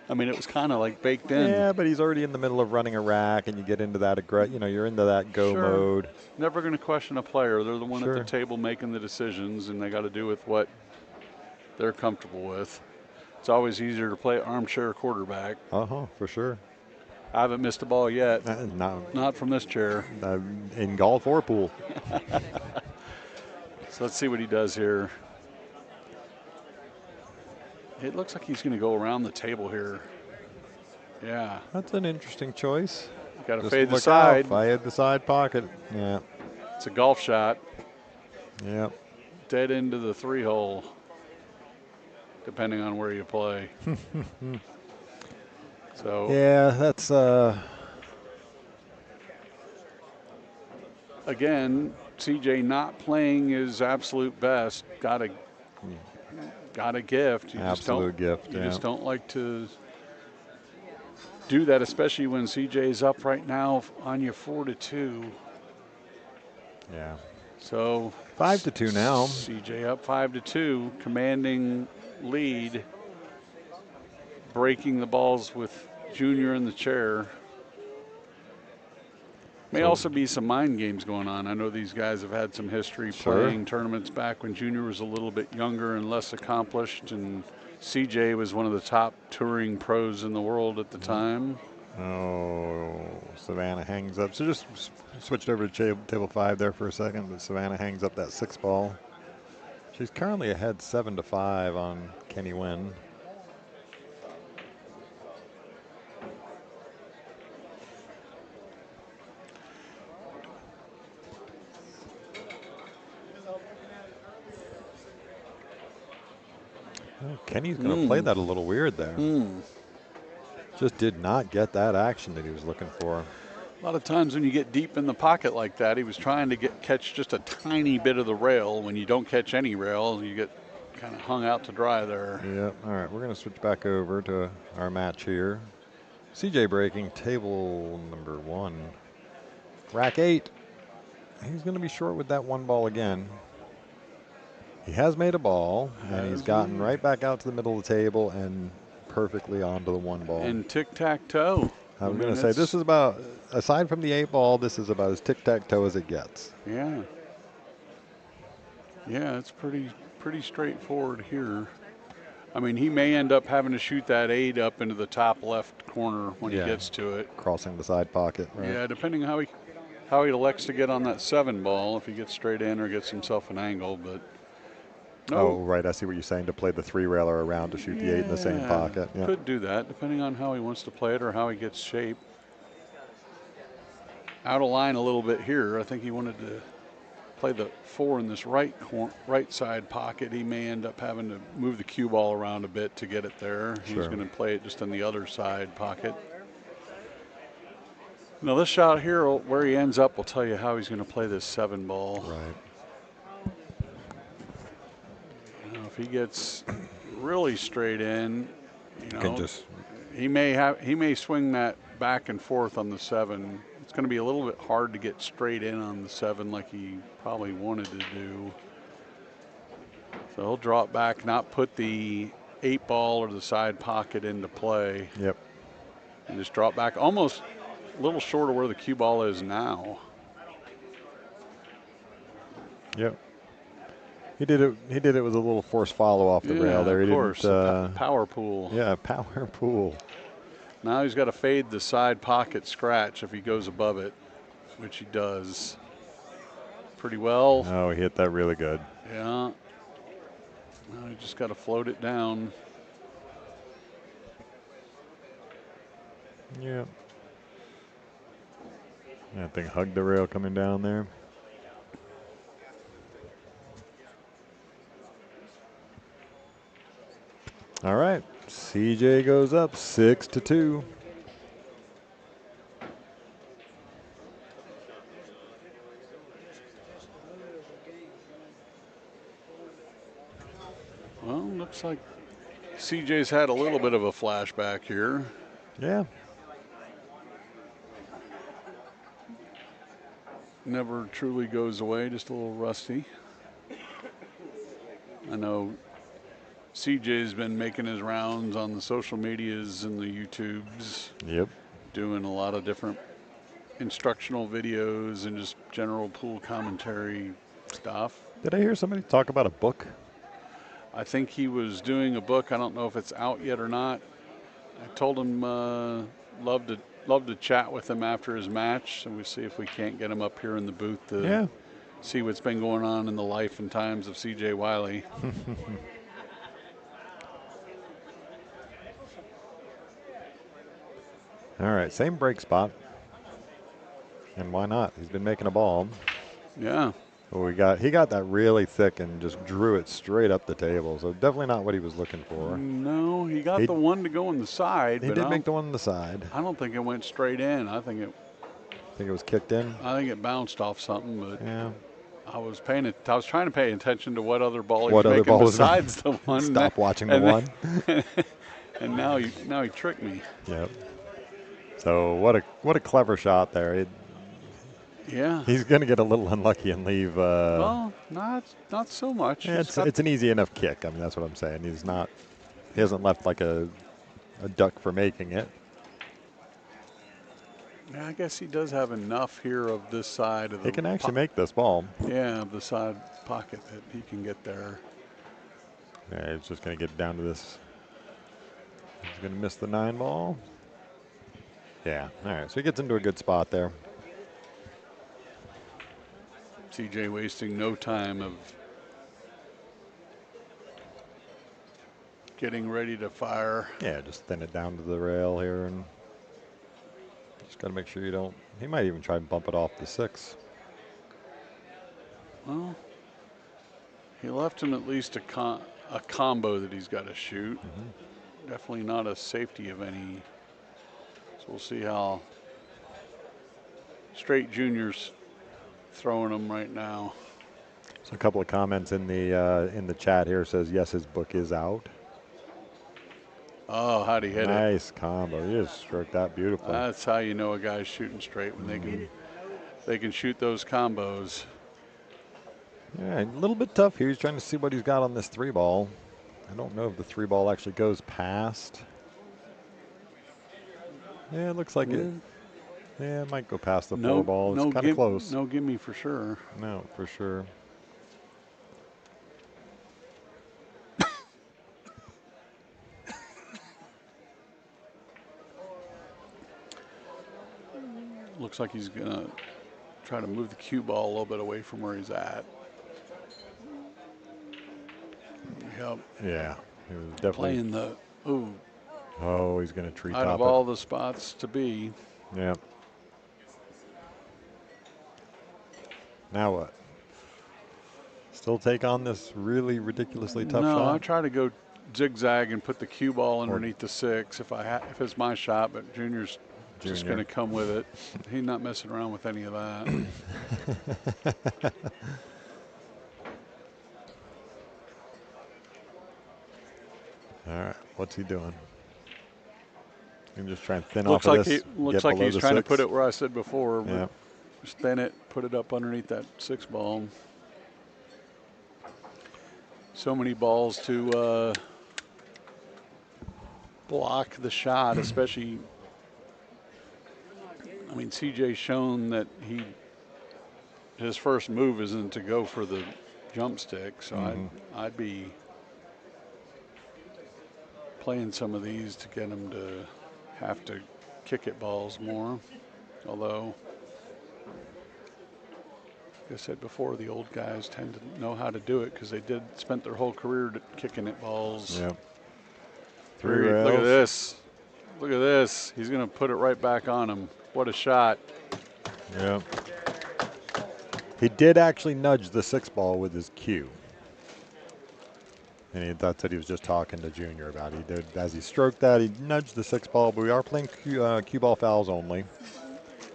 I mean, it was kind of like baked in. Yeah, but he's already in the middle of running a rack, and you get into that you're into that go mode. Never going to question a player. They're the one at the table making the decisions, and they got to do with what they're comfortable with. It's always easier to play armchair quarterback. For sure. I haven't missed a ball yet. Not from this chair. In golf or pool. So let's see what he does here. It looks like he's going to go around the table here. Yeah. That's an interesting choice. Got to Just fade the look side. out. Fade the side pocket. Yeah. It's a golf shot. Yep. Dead into the 3-hole, depending on where you play. So yeah, that's again, CJ not playing his absolute best. Got a gift. You absolute gift. You just don't like to do that, especially when CJ's up right now on you 4-2. Yeah. So 5-2 now. CJ up 5-2, commanding lead, breaking the balls with Junior in the chair. May also be some mind games going on. I know these guys have had some history playing tournaments back when Junior was a little bit younger and less accomplished, and CJ was one of the top touring pros in the world at the time. Oh, Savannah hangs up. So just switched over to table 5 there for a second, but Savannah hangs up that 6 ball. She's currently ahead 7-5 on Kenny Wynn. Oh, Kenny's going to play that a little weird there. Just did not get that action that he was looking for. A lot of times when you get deep in the pocket like that, he was trying to catch just a tiny bit of the rail. When you don't catch any rail, you get kind of hung out to dry there. Yep. All right, we're going to switch back over to our match here. CJ breaking table number 1. Rack 8. He's going to be short with that 1 ball again. He has made a ball, and he's gotten right back out to the middle of the table and perfectly onto the 1 ball. And tic-tac-toe. I was going to say, this is about, aside from the 8 ball, this is about as tic-tac-toe as it gets. Yeah. Yeah, it's pretty straightforward here. I mean, he may end up having to shoot that 8 up into the top left corner when he gets to it. Crossing the side pocket, right? Yeah, depending how he elects to get on that 7 ball, if he gets straight in or gets himself an angle, but Oh, right. I see what you're saying, to play the 3-railer around to shoot the 8 in the same pocket. Yeah. Could do that, depending on how he wants to play it or how he gets shape. Out of line a little bit here. I think he wanted to play the 4 in this right side pocket. He may end up having to move the cue ball around a bit to get it there. He's going to play it just on the other side pocket. Now this shot here, where he ends up, will tell you how he's going to play this 7 ball. Right. If he gets really straight in, he may swing that back and forth on the 7. It's going to be a little bit hard to get straight in on the 7 like he probably wanted to do. So he'll drop back, not put the 8 ball or the side pocket into play. Yep. And just drop back almost a little short of where the cue ball is now. Yep. He did it with a little forced follow off the rail there. Of course. Power pool. Yeah, power pool. Now he's got to fade the side pocket scratch if he goes above it, which he does pretty well. Oh, he hit that really good. Yeah. Now he just got to float it down. Yeah. That thing hugged the rail coming down there. All right, CJ goes up 6-2. Well, looks like CJ's had a little bit of a flashback here. Yeah. Never truly goes away, just a little rusty. I know CJ's been making his rounds on the social medias and the YouTubes. Yep. Doing a lot of different instructional videos and just general pool commentary stuff. Did I hear somebody talk about a book? I think he was doing a book. I don't know if it's out yet or not. I told him love to love to chat with him after his match, and we see if we can't get him up here in the booth to Yeah. see what's been going on in the life and times of C.J. Wiley. All right, same break spot. And why not? He's been making a ball. Yeah. Well, he got that really thick and just drew it straight up the table. So definitely not what he was looking for. No, he got the one to go on the side. He did make the one on the side. I don't think it went straight in. I think it was kicked in. I think it bounced off something, but yeah. I was trying to pay attention to what other ball he was making besides the one. Stop watching the one. And now he tricked me. Yep. So what a clever shot there. Yeah. He's going to get a little unlucky and leave. Well, not so much. Yeah, it's an easy enough kick. I mean, that's what I'm saying. He hasn't left like a duck for making it. Yeah, I guess he does have enough here of this side of the. He can actually make this ball. Yeah, of the side pocket that he can get there. Yeah, he's just going to get down to this. He's going to miss the 9 ball. Yeah. All right. So he gets into a good spot there. CJ wasting no time of getting ready to fire. Yeah, just thin it down to the rail here and just got to make sure you don't. He might even try and bump it off the 6. Well, he left him at least a combo that he's got to shoot. Definitely not a safety of any. So we'll see how straight Junior's throwing them right now. So a couple of comments in the chat here says yes, his book is out. Oh, how'd he hit it? Nice combo. He just stroked that beautifully. That's how you know a guy's shooting straight when they can shoot those combos. Yeah, a little bit tough here. He's trying to see what he's got on this 3 ball. I don't know if the 3 ball actually goes past. Yeah, it looks like it. Yeah, it might go past the 4 ball. It's kind of close. No gimme for sure. No, for sure. Looks like he's going to try to move the cue ball a little bit away from where he's at. Yep. Yeah, he was definitely playing the. Ooh. Oh, he's going to treetop it. Out of all the spots to be. Yeah. Now what? Still take on this really ridiculously tough shot? No, I try to go zigzag and put the cue ball underneath the 6 if it's my shot, but Junior's just going to come with it. He's not messing around with any of that. All right, what's he doing? I'm just trying to thin looks off like of this. Looks like he's trying 6. to put it where I said before. Yeah. Just thin it, put it up underneath that 6 ball. So many balls to block the shot, especially. I mean, CJ's shown that his first move isn't to go for the jump stick, so I'd be playing some of these to get him to have to kick at balls more. Although, like I said before, the old guys tend to know how to do it because they spent their whole career kicking at balls. Yep. 3 rails. Look at this. Look at this. He's going to put it right back on him. What a shot. Yeah. He did actually nudge the 6 ball with his cue. And that's what he was just talking to Junior about. He did, as he stroked that, he nudged the 6 ball, but we are playing cue ball fouls only.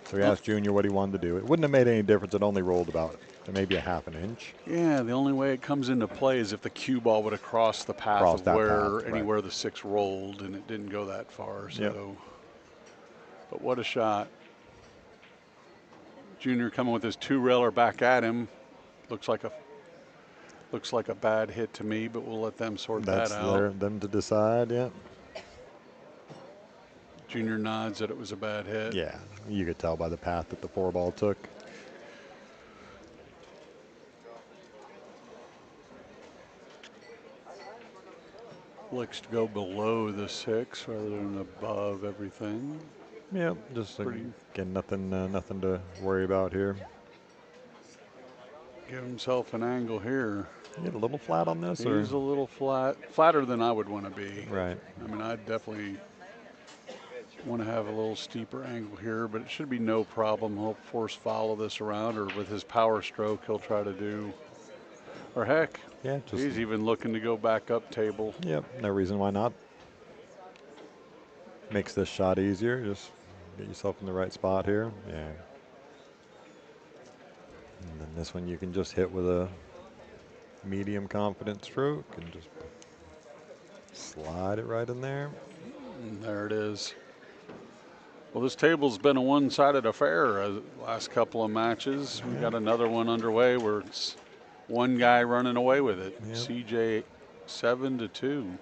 So he asked Junior what he wanted to do. It wouldn't have made any difference. It only rolled about maybe a half an inch. Yeah, the only way it comes into play is if the cue ball would have crossed the path of anywhere the 6 rolled, and it didn't go that far. So, but what a shot. Junior coming with his 2-railer back at him. Looks like a bad hit to me, but we'll let them sort that out. That's them to decide, yeah. Junior nods that it was a bad hit. Yeah, you could tell by the path that the 4 ball took. Looks to go below the 6 rather than above everything. Yeah, just Pretty- again, nothing to worry about here. Give himself an angle here. Get a little flat on this, or He's a little flatter than I would want to be. right? I mean, I'd definitely want to have a little steeper angle here, but it should be no problem. He'll force follow this around, or with his power stroke, he'll try to do, or heck, Yeah, just he's even looking to go back up table. yep. No reason why not. Makes this shot easier. Just get yourself in the right spot here. Yeah. And then this one you can just hit with a medium confident stroke and just slide it right in there. And there it is. Well, this table's been a one-sided affair the last couple of matches. We got another one underway where it's one guy running away with it. Yep. CJ 7-2.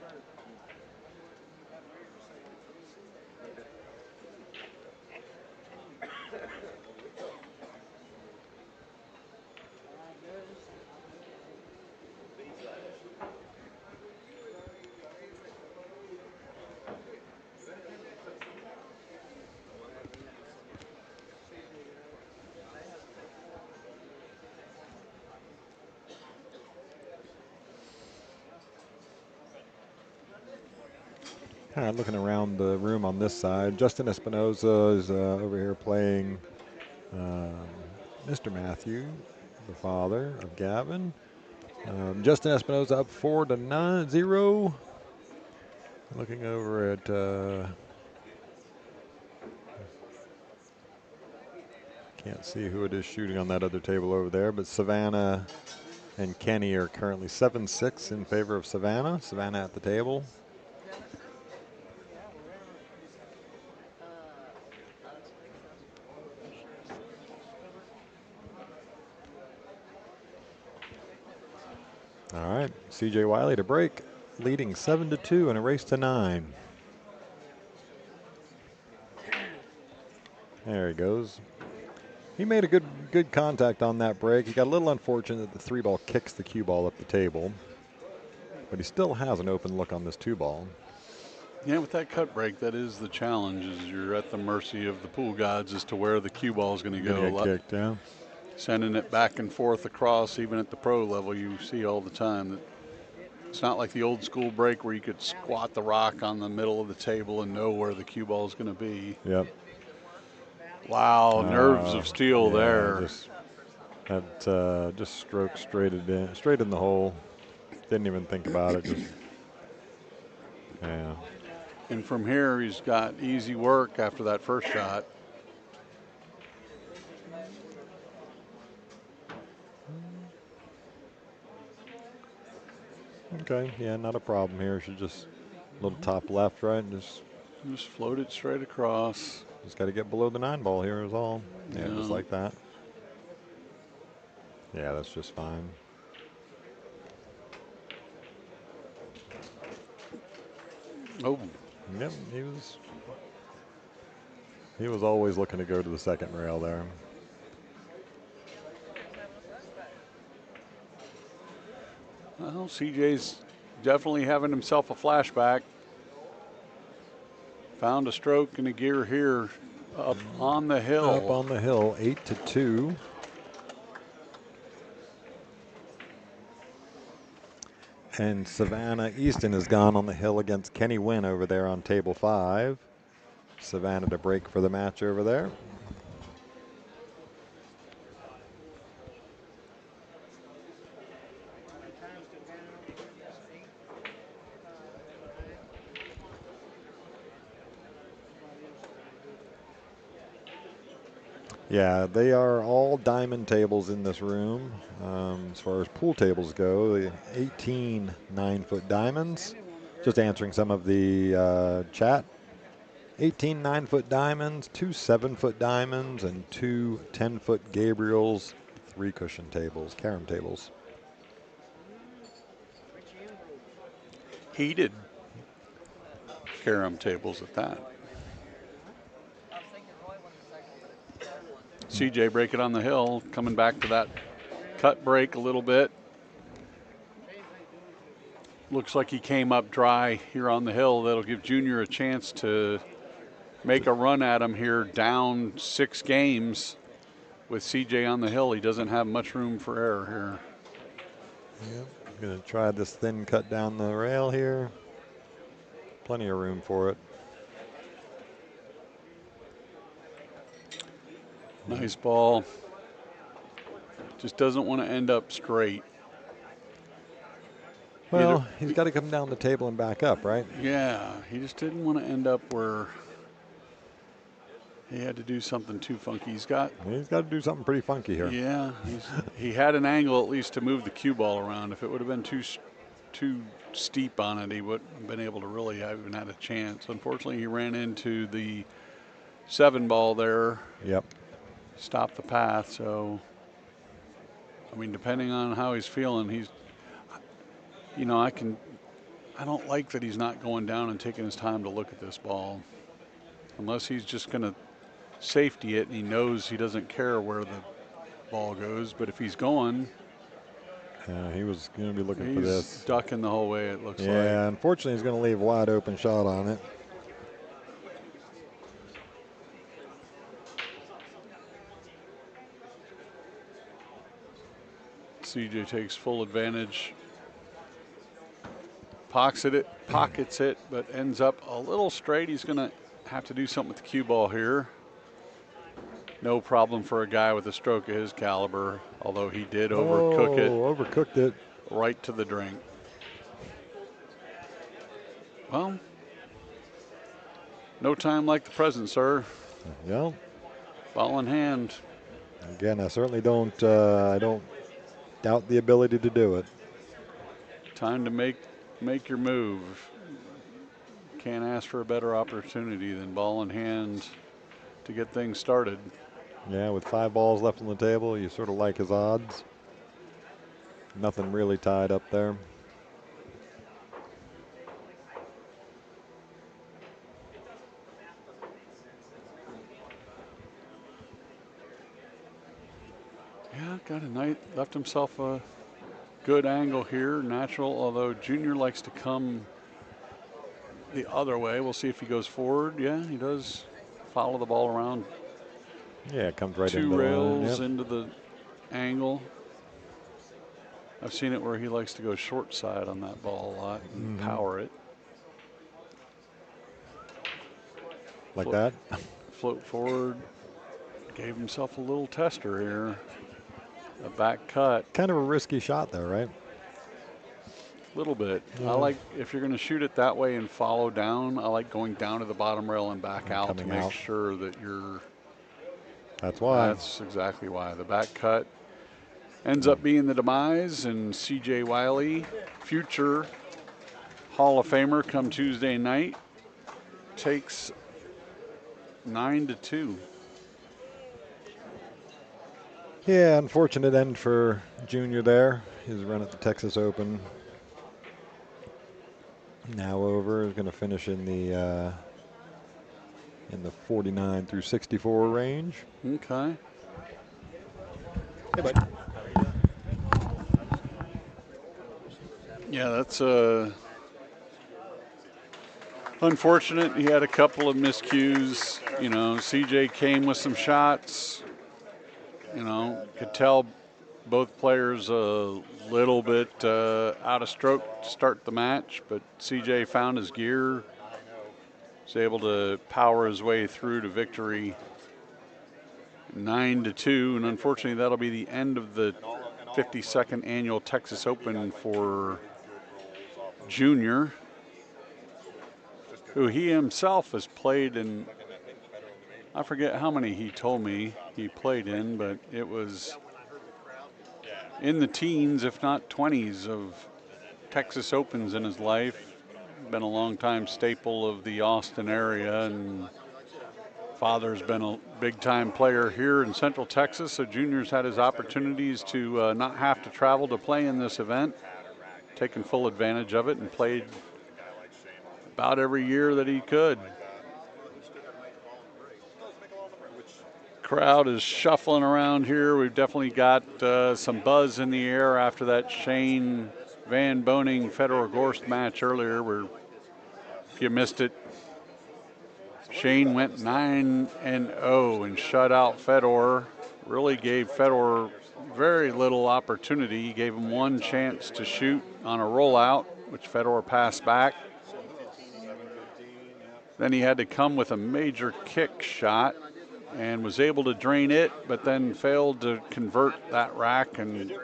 All right, looking around the room on this side, Justin Espinoza is over here playing Mr. Matthew, the father of Gavin. Justin Espinoza up 4-0. Looking over at can't see who it is shooting on that other table over there, but Savannah and Kenny are currently 7-6 in favor of Savannah. Savannah at the table. All right, CJ Wiley to break, leading 7-2 in a race to 9. There he goes. He made a good contact on that break. He got a little unfortunate that the 3 ball kicks the cue ball up the table, but he still has an open look on this 2 ball. Yeah, with that cut break, that is the challenge, is you're at the mercy of the pool gods as to where the cue ball is going to go. Get kicked, yeah. Sending it back and forth across, even at the pro level, you see all the time that it's not like the old school break where you could squat the rock on the middle of the table and know where the cue ball is going to be. Yep. Wow, nerves of steel yeah, there. Just stroked straight in the hole. Didn't even think about it. Just yeah. And from here, he's got easy work after that first shot. Okay, yeah, not a problem here. Should just a little top left, right, and just float it straight across. Just got to get below the 9 ball here is all. Yeah, Yeah. just like that. Yeah, that's just fine. Oh. Yep, he was always looking to go to the second rail there. Well, CJ's definitely having himself a flashback. Found a stroke and a gear here up on the hill. Up on the hill, 8-2. And Savannah Easton has gone on the hill against Kenny Wynn over there on table 5. Savannah to break for the match over there. Yeah, they are all diamond tables in this room. As far as pool tables go, the 18 9-foot diamonds. Just answering some of the chat. 18 9-foot diamonds, 2 7-foot diamonds, and 2 10-foot Gabriels, 3 cushion tables, carom tables. Heated carom tables at that. CJ breaking on the hill, coming back to that cut break a little bit. Looks like he came up dry here on the hill. That'll give Junior a chance to make a run at him here down 6 games with CJ on the hill. He doesn't have much room for error here. Yep. Going to try this thin cut down the rail here. Plenty of room for it. Nice ball. Just doesn't want to end up straight. Well, he's got to come down the table and back up, right? Yeah, he just didn't want to end up where he had to do something too funky. He's got to do something pretty funky here. Yeah, he had an angle at least to move the cue ball around. If it would have been too steep on it, he wouldn't have been able to really even had a chance. Unfortunately, he ran into the 7 ball there. Yep. Stopped the path. So, I mean, depending on how he's feeling, he's, you know, I don't like that he's not going down and taking his time to look at this ball. Unless he's just going to safety it and he knows he doesn't care where the ball goes. But if he's going, he was going to be looking for this. Ducking the whole way, it looks like. Yeah, unfortunately, he's going to leave a wide open shot on it. CJ takes full advantage. Pockets it, but ends up a little straight. He's going to have to do something with the cue ball here. No problem for a guy with a stroke of his caliber, although he did overcook it. Overcooked it. Right to the drink. Well, no time like the present, sir. Yeah. Ball in hand. Again, I certainly don't I don't doubt the ability to do it. Time to make your move. Can't ask for a better opportunity than ball in hand to get things started. Yeah, with 5 balls left on the table, you sort of like his odds. Nothing really tied up there. Yeah, got a nice, left himself a good angle here, natural, although Junior likes to come the other way. We'll see if he goes forward. Yeah, he does follow the ball around. Yeah, it comes right 2 into rails the line. into the angle. I've seen it where he likes to go short side on that ball a lot and power it. Like that? Float forward. Gave himself a little tester here. A back cut. Kind of a risky shot there, right? A little bit. Yeah. I like, if you're going to shoot it that way and follow down, I like going down to the bottom rail and back out to make sure that you're. That's why. That's exactly why. The back cut ends up being the demise, and CJ Wiley, future Hall of Famer come Tuesday night, takes 9-2. Yeah, unfortunate end for Junior there. His run at the Texas Open now over. Is going to finish in the 49 through 64 range. Okay. Hey, bud. Yeah, that's unfortunate. He had a couple of miscues. You know, CJ came with some shots. You know, could tell both players a little bit out of stroke to start the match, but CJ found his gear, was able to power his way through to victory, 9-2, and unfortunately that'll be the end of the 52nd annual Texas Open for Junior, who he himself has played in. I forget how many he told me he played in, but it was in the teens, if not 20s, of Texas Opens in his life. Been a long-time staple of the Austin area, and father's been a big-time player here in Central Texas, so Junior's had his opportunities to not have to travel to play in this event, taken full advantage of it and played about every year that he could. Crowd is shuffling around here. We've definitely got some buzz in the air after that Shane Van Boning Fedor Gorst match earlier, where if you missed it, Shane went 9-0 and shut out Fedor. Really gave Fedor very little opportunity. He gave him one chance to shoot on a rollout, which Fedor passed back. Then he had to come with a major kick shot and was able to drain it, but then failed to convert that rack, and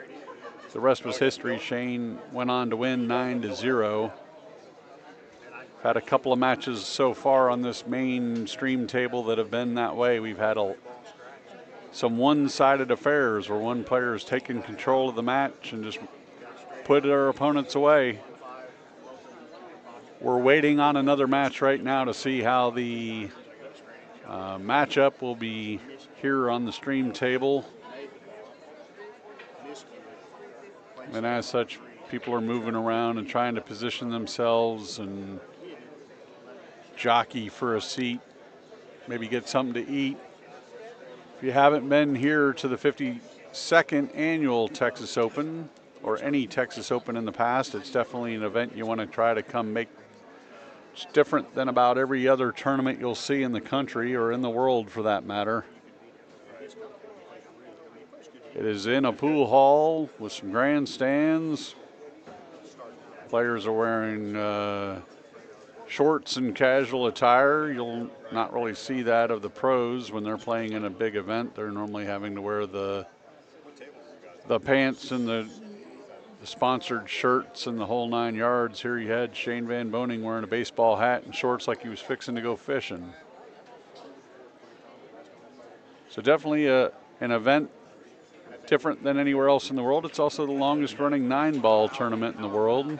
the rest was history. Shane went on to win 9-0. Had a couple of matches so far on this mainstream table that have been that way. We've had some one-sided affairs where one player has taken control of the match and just put our opponents away. We're waiting on another match right now to see how the matchup will be here on the stream table. And as such, people are moving around and trying to position themselves and jockey for a seat, maybe get something to eat. If you haven't been here to the 52nd annual Texas Open or any Texas Open in the past, it's definitely an event you want to try to come make. It's different than about every other tournament you'll see in the country or in the world for that matter. It is in a pool hall with some grandstands. Players are wearing shorts and casual attire. You'll not really see that of the pros when they're playing in a big event. They're normally having to wear the pants and the sponsored shirts and the whole 9 yards. Here you had Shane Van Boening wearing a baseball hat and shorts like he was fixing to go fishing. So definitely an event different than anywhere else in the world. It's also the longest running 9-ball tournament in the world.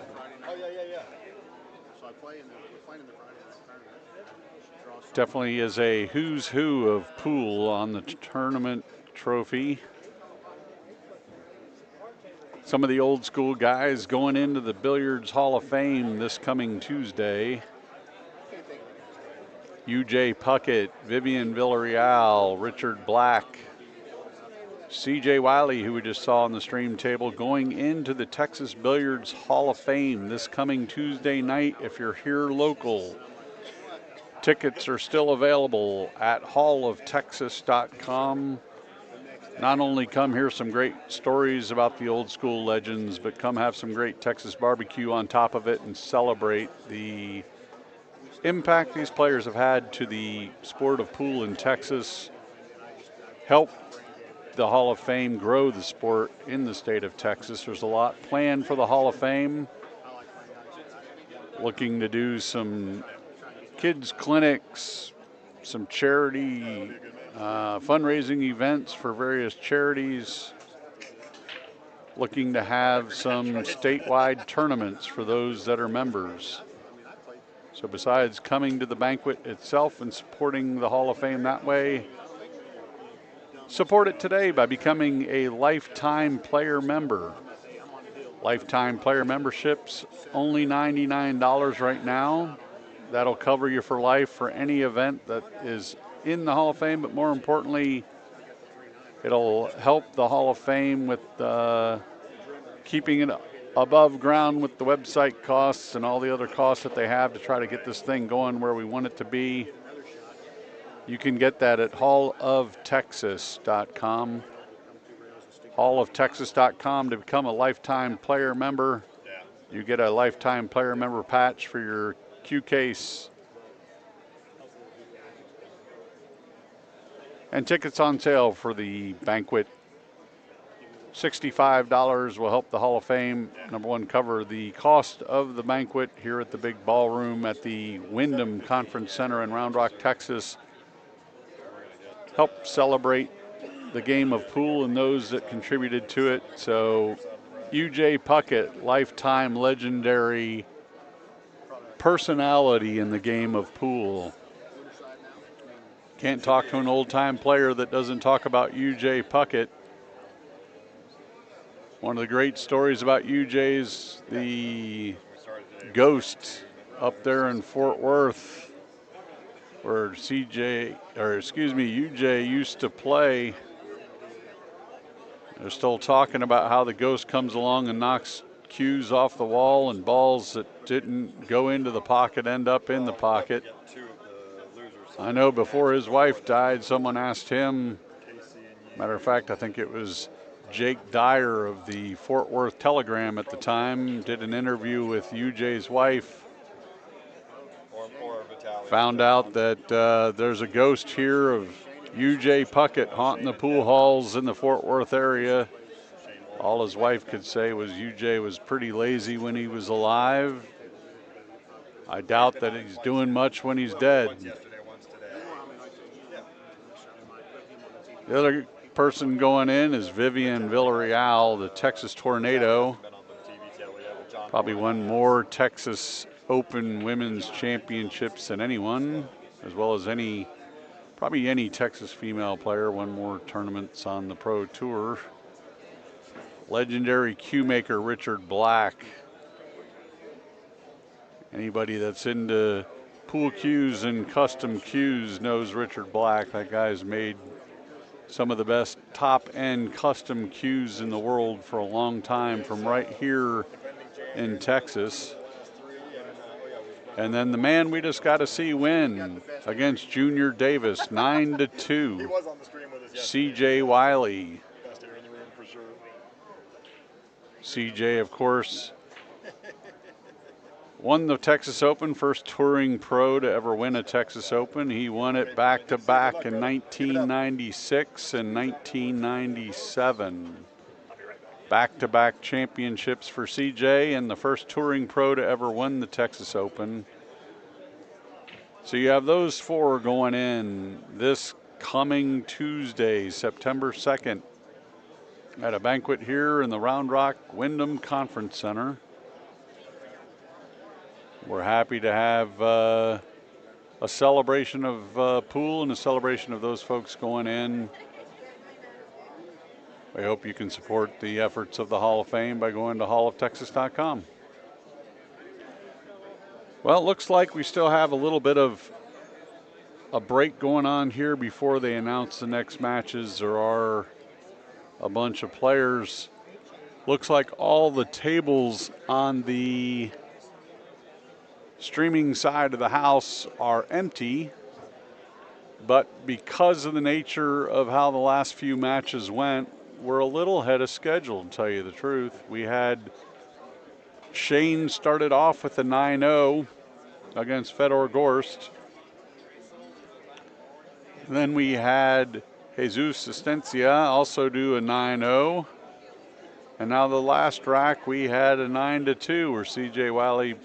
Definitely is a who's who of pool on the tournament trophy. Some of the old school guys going into the Billiards Hall of Fame this coming Tuesday. UJ Puckett, Vivian Villarreal, Richard Black, CJ Wiley, who we just saw on the stream table, going into the Texas Billiards Hall of Fame this coming Tuesday night. If you're here local, tickets are still available at halloftexas.com. Not only come hear some great stories about the old school legends, but come have some great Texas barbecue on top of it and celebrate the impact these players have had to the sport of pool in Texas. Help the Hall of Fame grow the sport in the state of Texas. There's a lot planned for the Hall of Fame. Looking to do some kids clinics, some charity fundraising events for various charities. Looking to have some statewide tournaments for those that are members. So besides coming to the banquet itself and supporting the Hall of Fame that way, support it today by becoming a lifetime player member. Lifetime player memberships only $99 right now. That'll cover you for life for any event that is in the Hall of Fame, but more importantly, it'll help the Hall of Fame with keeping it above ground with the website costs and all the other costs that they have to try to get this thing going where we want it to be. You can get that at halloftexas.com. halloftexas.com to become a lifetime player member. You get a lifetime player member patch for your Q case. And tickets on sale for the banquet. $65 will help the Hall of Fame, number one, cover the cost of the banquet here at the big ballroom at the Wyndham Conference Center in Round Rock, Texas. Help celebrate the game of pool and those that contributed to it. So UJ Puckett, lifetime legendary personality in the game of pool. Can't talk to an old-time player that doesn't talk about UJ Puckett. One of the great stories about UJ's the Ghost up there in Fort Worth, where UJ used to play. They're still talking about how the Ghost comes along and knocks cues off the wall, and balls that didn't go into the pocket end up in the pocket. I know before his wife died, someone asked him, matter of fact, I think it was Jake Dyer of the Fort Worth Telegram at the time, did an interview with UJ's wife. Found out that there's a ghost here of UJ Puckett haunting the pool halls in the Fort Worth area. All his wife could say was UJ was pretty lazy when he was alive. I doubt that he's doing much when he's dead. The other person going in is Vivian Villarreal, the Texas Tornado. Probably won more Texas Open Women's Championships than anyone, as well as probably any Texas female player. Won more tournaments on the Pro Tour. Legendary cue maker Richard Black. Anybody that's into pool cues and custom cues knows Richard Black. That guy's made some of the best top-end custom cues in the world for a long time from right here in Texas. And then the man we just got to see win against Junior Davis, 9-2. CJ Wiley. CJ, of course, won the Texas Open, first touring pro to ever win a Texas Open. He won it back-to-back in 1996 and 1997. Back-to-back championships for CJ, and the first touring pro to ever win the Texas Open. So you have those four going in this coming Tuesday, September 2nd, at a banquet here in the Round Rock Wyndham Conference Center. We're happy to have a celebration of pool and a celebration of those folks going in. I hope you can support the efforts of the Hall of Fame by going to halloftexas.com. Well, it looks like we still have a little bit of a break going on here before they announce the next matches. There are a bunch of players. Looks like all the tables on the streaming side of the house are empty, but because of the nature of how the last few matches went, we're a little ahead of schedule, to tell you the truth. We had Shane started off with a 9-0 against Fedor Gorst. Then we had Jesus Astencia also do a 9-0. And now the last rack, we had a 9-2 where CJ Wiley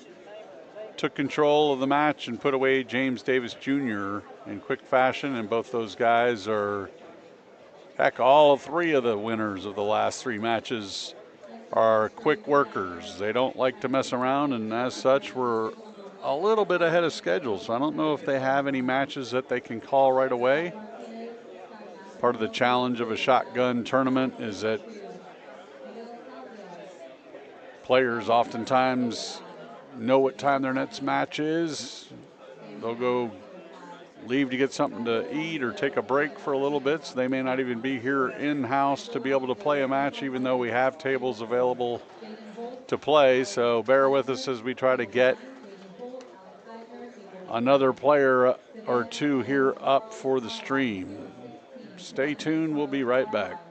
took control of the match and put away James Davis Jr. in quick fashion. And both those guys are, heck, all three of the winners of the last three matches are quick workers. They don't like to mess around, and as such, we're a little bit ahead of schedule. So I don't know if they have any matches that they can call right away. Part of the challenge of a shotgun tournament is that players oftentimes know what time their next match is. They'll go leave to get something to eat or take a break for a little bit, so they may not even be here in-house to be able to play a match, even though we have tables available to play. So bear with us as we try to get another player or two here up for the stream. Stay tuned, we'll be right back.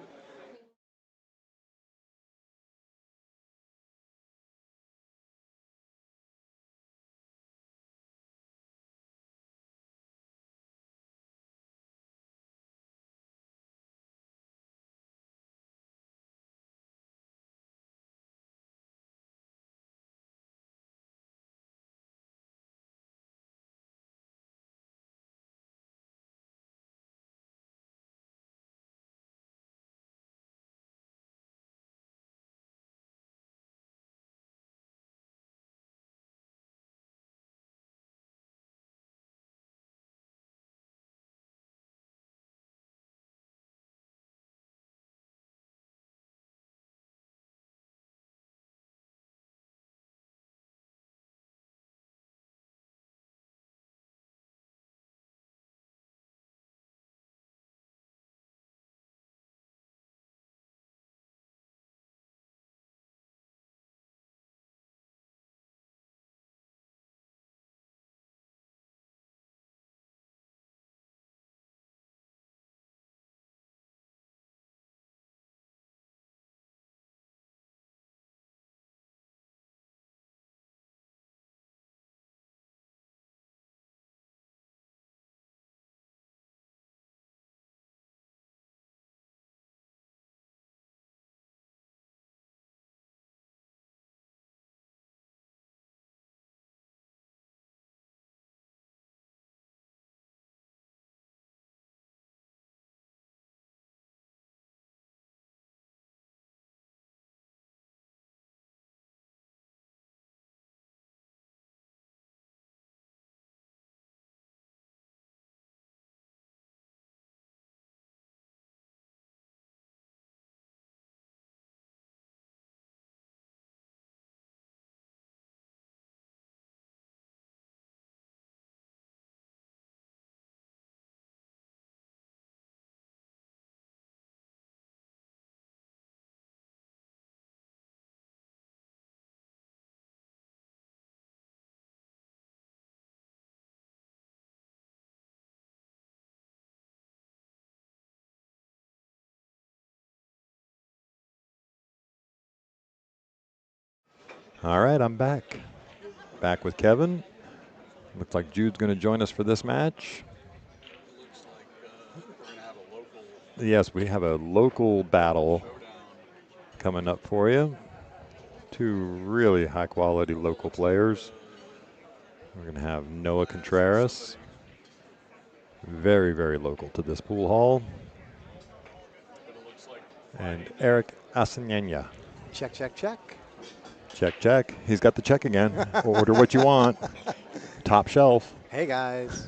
All right, I'm back. Back with Kevin. Looks like Jude's going to join us for this match. It looks like we're going to have a local Yes, we have a local battle showdown. coming up for you. Two really high-quality local players. We're going to have Noah Contreras, very, very local to this pool hall, and Eric Asenenya. Check, check, check. Check, check. He's got the check again. Order what you want. Top shelf. Hey, guys.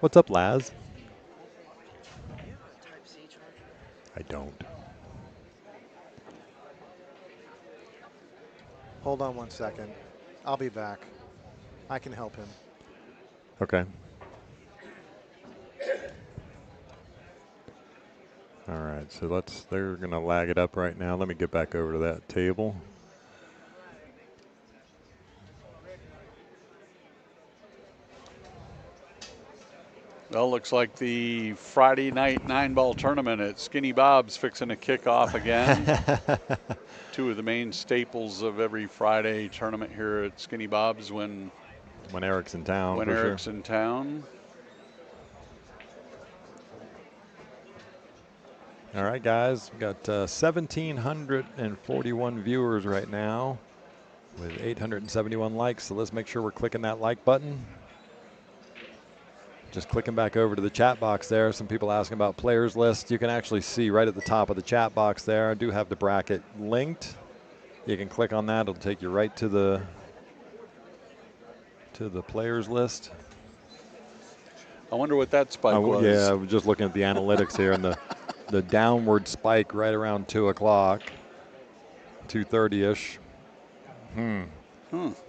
What's up, Laz? I don't. Hold on 1 second. I'll be back. I can help him. Okay. All right, so they're going to lag it up right now. Let me get back over to that table. Well, looks like the Friday night 9-ball tournament at Skinny Bob's fixing to kick off again. Two of the main staples of every Friday tournament here at Skinny Bob's when Eric's in town. When Eric's in town. All right, guys, we've got 1,741 viewers right now with 871 likes. So let's make sure we're clicking that like button. Just clicking back over to the chat box there. Some people asking about players list. You can actually see right at the top of the chat box there. I do have the bracket linked. You can click on that. It'll take you right to the players list. I wonder what that spike was. Yeah, I was just looking at the analytics here, and the downward spike right around 2 o'clock, 2:30-ish. You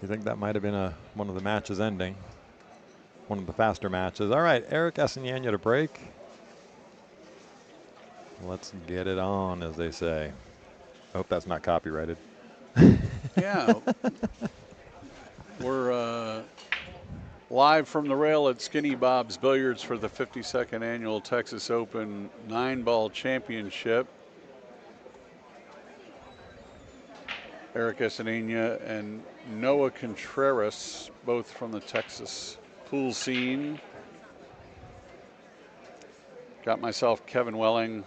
think that might have been one of the matches ending? One of the faster matches. All right, Eric Asenenya to break. Let's get it on, as they say. I hope that's not copyrighted. Yeah. We're live from the rail at Skinny Bob's Billiards for the 52nd Annual Texas Open 9-ball Championship. Eric Asenenya and Noah Contreras, both from the Texas pool scene. Got myself Kevin Welling.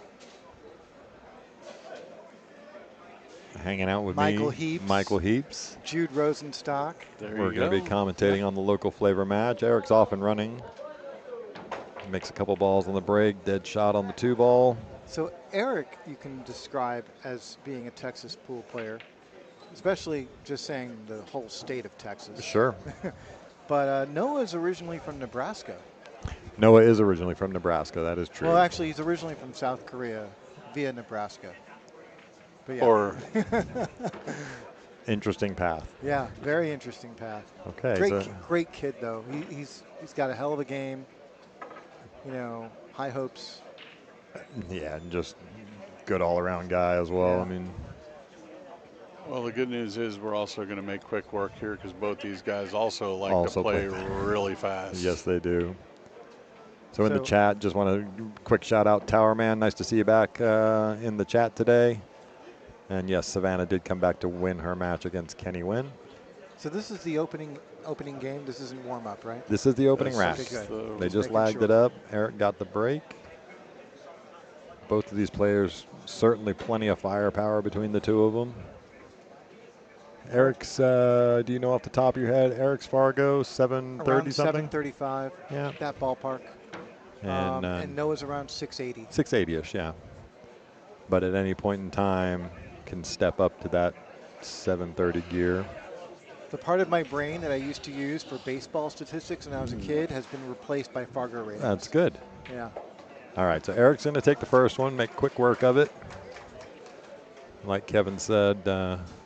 Hanging out with Michael me, Heaps. Michael Heaps. Jude Rosenstock. We're going to be commentating on the local flavor match. Eric's off and running. Makes a couple balls on the break, dead shot on the 2-ball. So Eric, you can describe as being a Texas pool player, especially just saying the whole state of Texas. Sure. But Noah is originally from Nebraska. Noah is originally from Nebraska. That is true. Well, actually, he's originally from South Korea via Nebraska. But yeah. Or interesting path. Yeah, very interesting path. Okay. Great kid though. He's got a hell of a game. You know, high hopes. Yeah, and just good all-around guy as well. Yeah. I mean. Well, the good news is we're also going to make quick work here because both these guys also like to play really fast. Yes, they do. So in the chat, just want a quick shout out, Tower Man. Nice to see you back in the chat today. And yes, Savannah did come back to win her match against Kenny Wynn. So this is the opening game. This isn't warm up, right? This is the opening rack. Okay, They just lagged it up. Eric got the break. Both of these players, certainly plenty of firepower between the two of them. Eric's, do you know off the top of your head, Eric's Fargo, 730 something? 735. Yeah. That ballpark. And Noah's around 680. 680-ish, yeah. But at any point in time, can step up to that 730 gear. The part of my brain that I used to use for baseball statistics when I was a kid has been replaced by Fargo ratings. That's good. Yeah. All right, so Eric's going to take the first one, make quick work of it. Like Kevin said,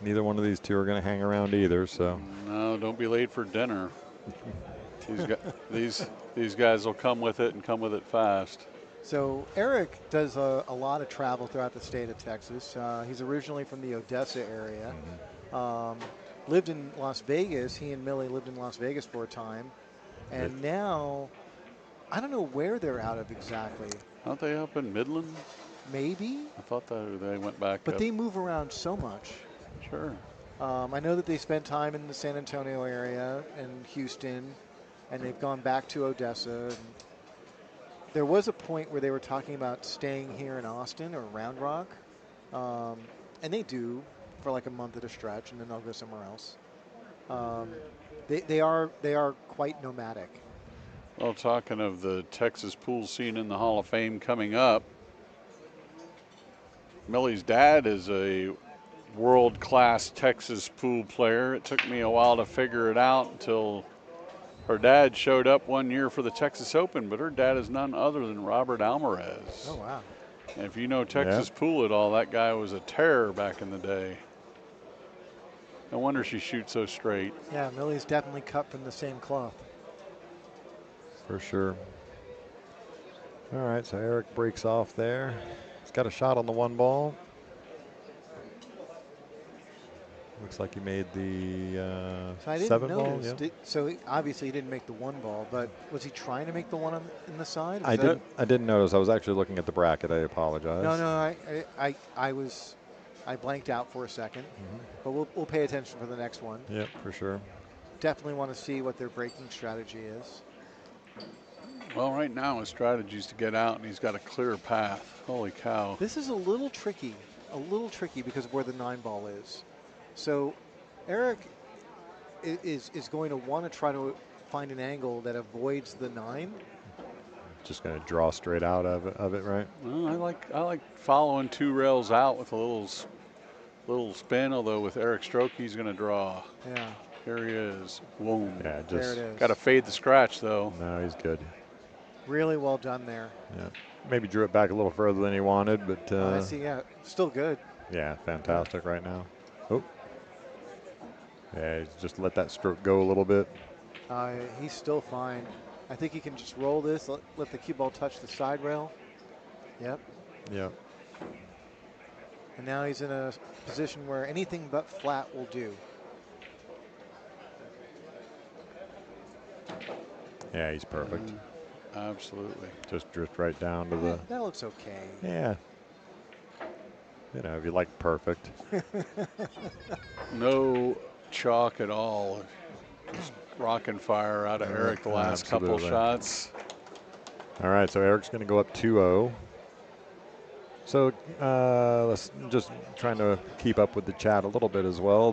neither one of these two are going to hang around either. So no, don't be late for dinner. These guys will come with it and come with it fast. So Eric does a lot of travel throughout the state of Texas. He's originally from the Odessa area. Lived in Las Vegas. He and Millie lived in Las Vegas for a time. And now, I don't know where they're out of exactly. Aren't they up in Midland? maybe. I thought that they went back But up. they move around so much. Sure. I know that they spent time in the San Antonio area and Houston, and they've gone back to Odessa. And there was a point where they were talking about staying here in Austin or Round Rock, and they do for like a month at a stretch, and then they'll go somewhere else. They are quite nomadic. Well, talking of the Texas pool scene in the Hall of Fame coming up, Millie's dad is a world-class Texas pool player. It took me a while to figure it out until her dad showed up one year for the Texas Open, but her dad is none other than Robert Alvarez. Oh, wow. And if you know Texas pool at all, that guy was a terror back in the day. No wonder she shoots so straight. Yeah, Millie's definitely cut from the same cloth. For sure. All right, so Eric breaks off there. He's got a shot on the 1 ball. Looks like he made the So I didn't 7 ball. notice. Yeah. So obviously he didn't make the 1 ball, but was he trying to make the one in the side? I didn't notice. I was actually looking at the bracket. I apologize. No, I blanked out for a second, but we'll pay attention for the next one. Yep, for sure. Definitely want to see what their breaking strategy is. Well, right now his strategy is to get out, and he's got a clear path. Holy cow. This is a little tricky because of where the 9 ball is. So Eric is going to want to try to find an angle that avoids the 9. Just going to draw straight out of it, right? Well, I like following 2 rails out with a little spin, although with Eric Stroke, he's going to draw. Yeah. Here he is. Boom. Yeah, There it is. Got to fade the scratch, though. No, he's good. Really well done there. Yeah. Maybe drew it back a little further than he wanted, but I see. Yeah, still good. yeah, fantastic right now. Oh. Yeah, he's just let that stroke go a little bit. He's still fine. I think he can just roll this, let the cue ball touch the side rail. Yep. Yep. And now he's in a position where anything but flat will do. Yeah, he's perfect. Absolutely. Just drift right down to the. That looks okay. Yeah. You know, if you like perfect. No chalk at all. Just rock and fire out of Eric the last couple shots. All right, so Eric's going to go up 2-0. So let's just trying to keep up with the chat a little bit as well.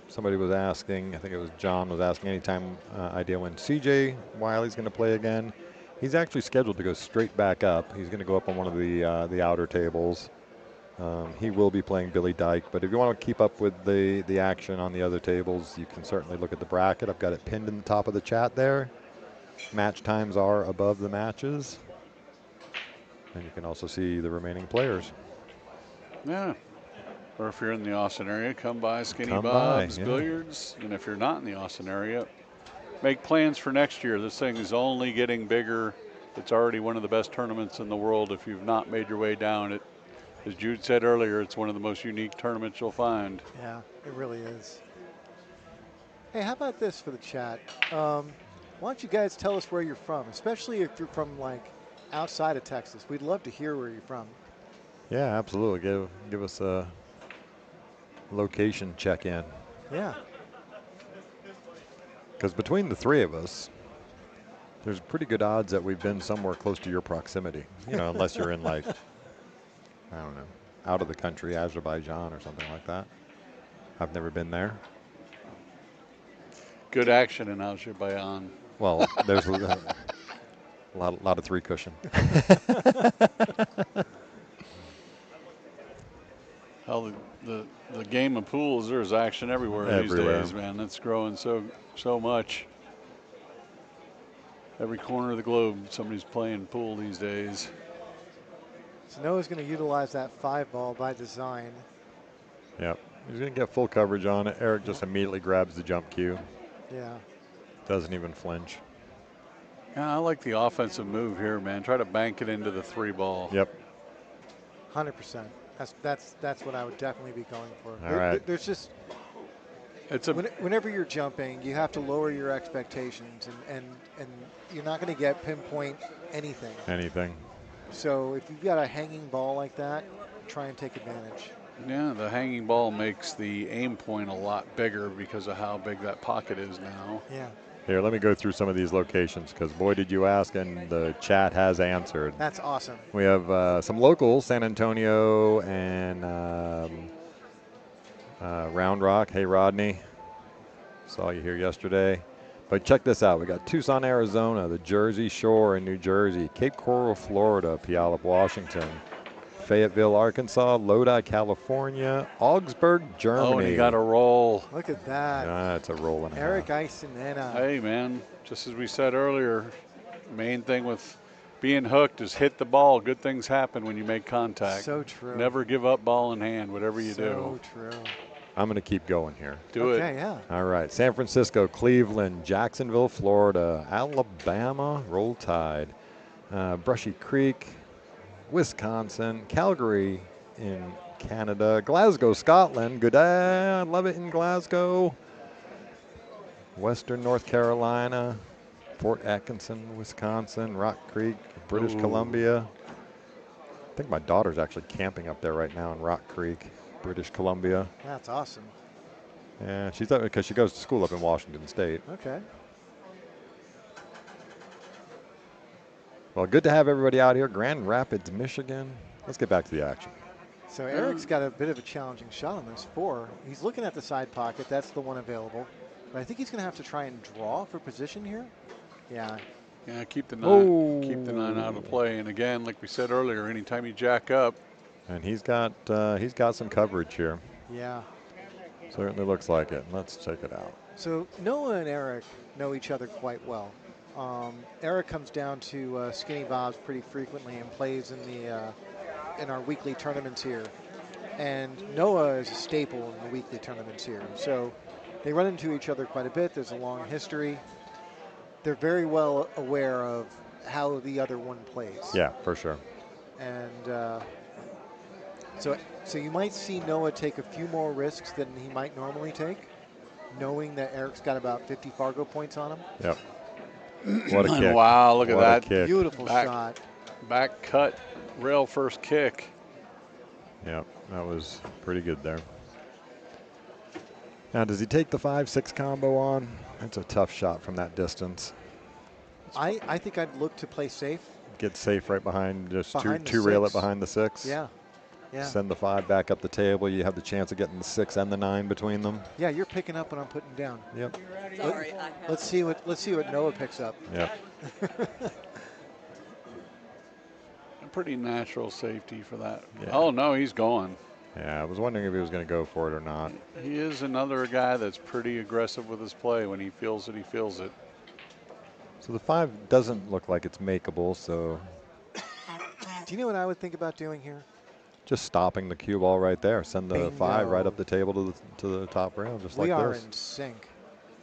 Somebody was asking, I think it was John was asking, anytime idea when CJ Wiley's going to play again. He's actually scheduled to go straight back up. He's going to go up on one of the outer tables. He will be playing Billy Dyke, but if you want to keep up with the action on the other tables, you can certainly look at the bracket. I've got it pinned in the top of the chat there. Match times are above the matches. And you can also see the remaining players. Yeah. Or if you're in the Austin area, come by Skinny Bob's Billiards. And if you're not in the Austin area, make plans for next year. This thing is only getting bigger. It's already one of the best tournaments in the world. If you've not made your way down it, as Jude said earlier, it's one of the most unique tournaments you'll find. Yeah, it really is. Hey, how about this for the chat? Why don't you guys tell us where you're from, especially if you're from like outside of Texas. We'd love to hear where you're from. Yeah, absolutely. Give us a location check-in. Yeah. Because between the 3 of us, there's pretty good odds that we've been somewhere close to your proximity. You know, unless you're in like, I don't know, out of the country, Azerbaijan or something like that. I've never been there. Good action in Azerbaijan. Well, there's a lot of 3 cushion. Hell, the game of pools, there's action everywhere these days, man. It's growing so much. Every corner of the globe, somebody's playing pool these days. So Noah's going to utilize that 5 ball by design. Yep. He's going to get full coverage on it. Eric just immediately grabs the jump cue. Yeah. Doesn't even flinch. Yeah, I like the offensive move here, man. Try to bank it into the 3 ball. Yep. 100%. That's what I would definitely be going for. All right. There's just whenever you're jumping, you have to lower your expectations, and you're not going to get pinpoint anything. Anything. So if you've got a hanging ball like that, try and take advantage. Yeah, the hanging ball makes the aim point a lot bigger because of how big that pocket is now. Yeah. Here, let me go through some of these locations because boy, did you ask, and the chat has answered. That's awesome. We have some locals, San Antonio and Round Rock. Hey, Rodney. Saw you here yesterday. But check this out. We got Tucson, Arizona, the Jersey Shore in New Jersey, Cape Coral, Florida, Puyallup, Washington, Fayetteville, Arkansas, Lodi, California, Augsburg, Germany. Oh, and he got a roll. Look at that. That's a roll and a Eric half. Eisenena. Hey, man, just as we said earlier, main thing with being hooked is hit the ball. Good things happen when you make contact. So true. Never give up ball in hand, whatever you do. So true. I'm going to keep going here. Do it. Okay, yeah. All right. San Francisco, Cleveland, Jacksonville, Florida, Alabama, Roll Tide, Brushy Creek, Wisconsin, Calgary in Canada, Glasgow, Scotland. Good day. I love it in Glasgow. Western North Carolina, Fort Atkinson, Wisconsin, Rock Creek, British Columbia. I think my daughter's actually camping up there right now in Rock Creek, British Columbia. That's awesome. Yeah, she's up because she goes to school up in Washington State. Okay. Well, good to have everybody out here. Grand Rapids, Michigan. Let's get back to the action. So Eric's got a bit of a challenging shot on this 4. He's looking at the side pocket. That's the one available. But I think he's going to have to try and draw for position here. Yeah. Yeah, keep the 9. Keep the 9 out of play. And again, like we said earlier, anytime you jack up. And he's got some coverage here. Yeah. Certainly looks like it. Let's check it out. So Noah and Eric know each other quite well. Eric comes down to Skinny Bob's pretty frequently and plays in our weekly tournaments here. And Noah is a staple in the weekly tournaments here. So they run into each other quite a bit. There's a long history. They're very well aware of how the other one plays. Yeah, for sure. And so you might see Noah take a few more risks than he might normally take, knowing that Eric's got about 50 Fargo points on him. Yep. What a kick. Wow, look at that. Kick. Beautiful shot. Back cut, rail first kick. Yep, that was pretty good there. Now, does he take the 5-6 combo on? That's a tough shot from that distance. I think I'd look to play safe. Get safe right behind, just Behind the two rail it 6. behind the 6. Yeah. Yeah. Send the 5 back up the table. You have the chance of getting the 6 and the 9 between them. Yeah, you're picking up what I'm putting down. Yep. Let's see what Noah picks up. Yep. A pretty natural safety for that. Yeah. Oh, no, he's gone. Yeah, I was wondering if he was going to go for it or not. He is another guy that's pretty aggressive with his play. When he feels it, he feels it. So the 5 doesn't look like it's makeable, so Do you know what I would think about doing here? just stopping the cue ball right there. Send the Bingo. 5 right up the table to the top rail, just like We are this. in sync.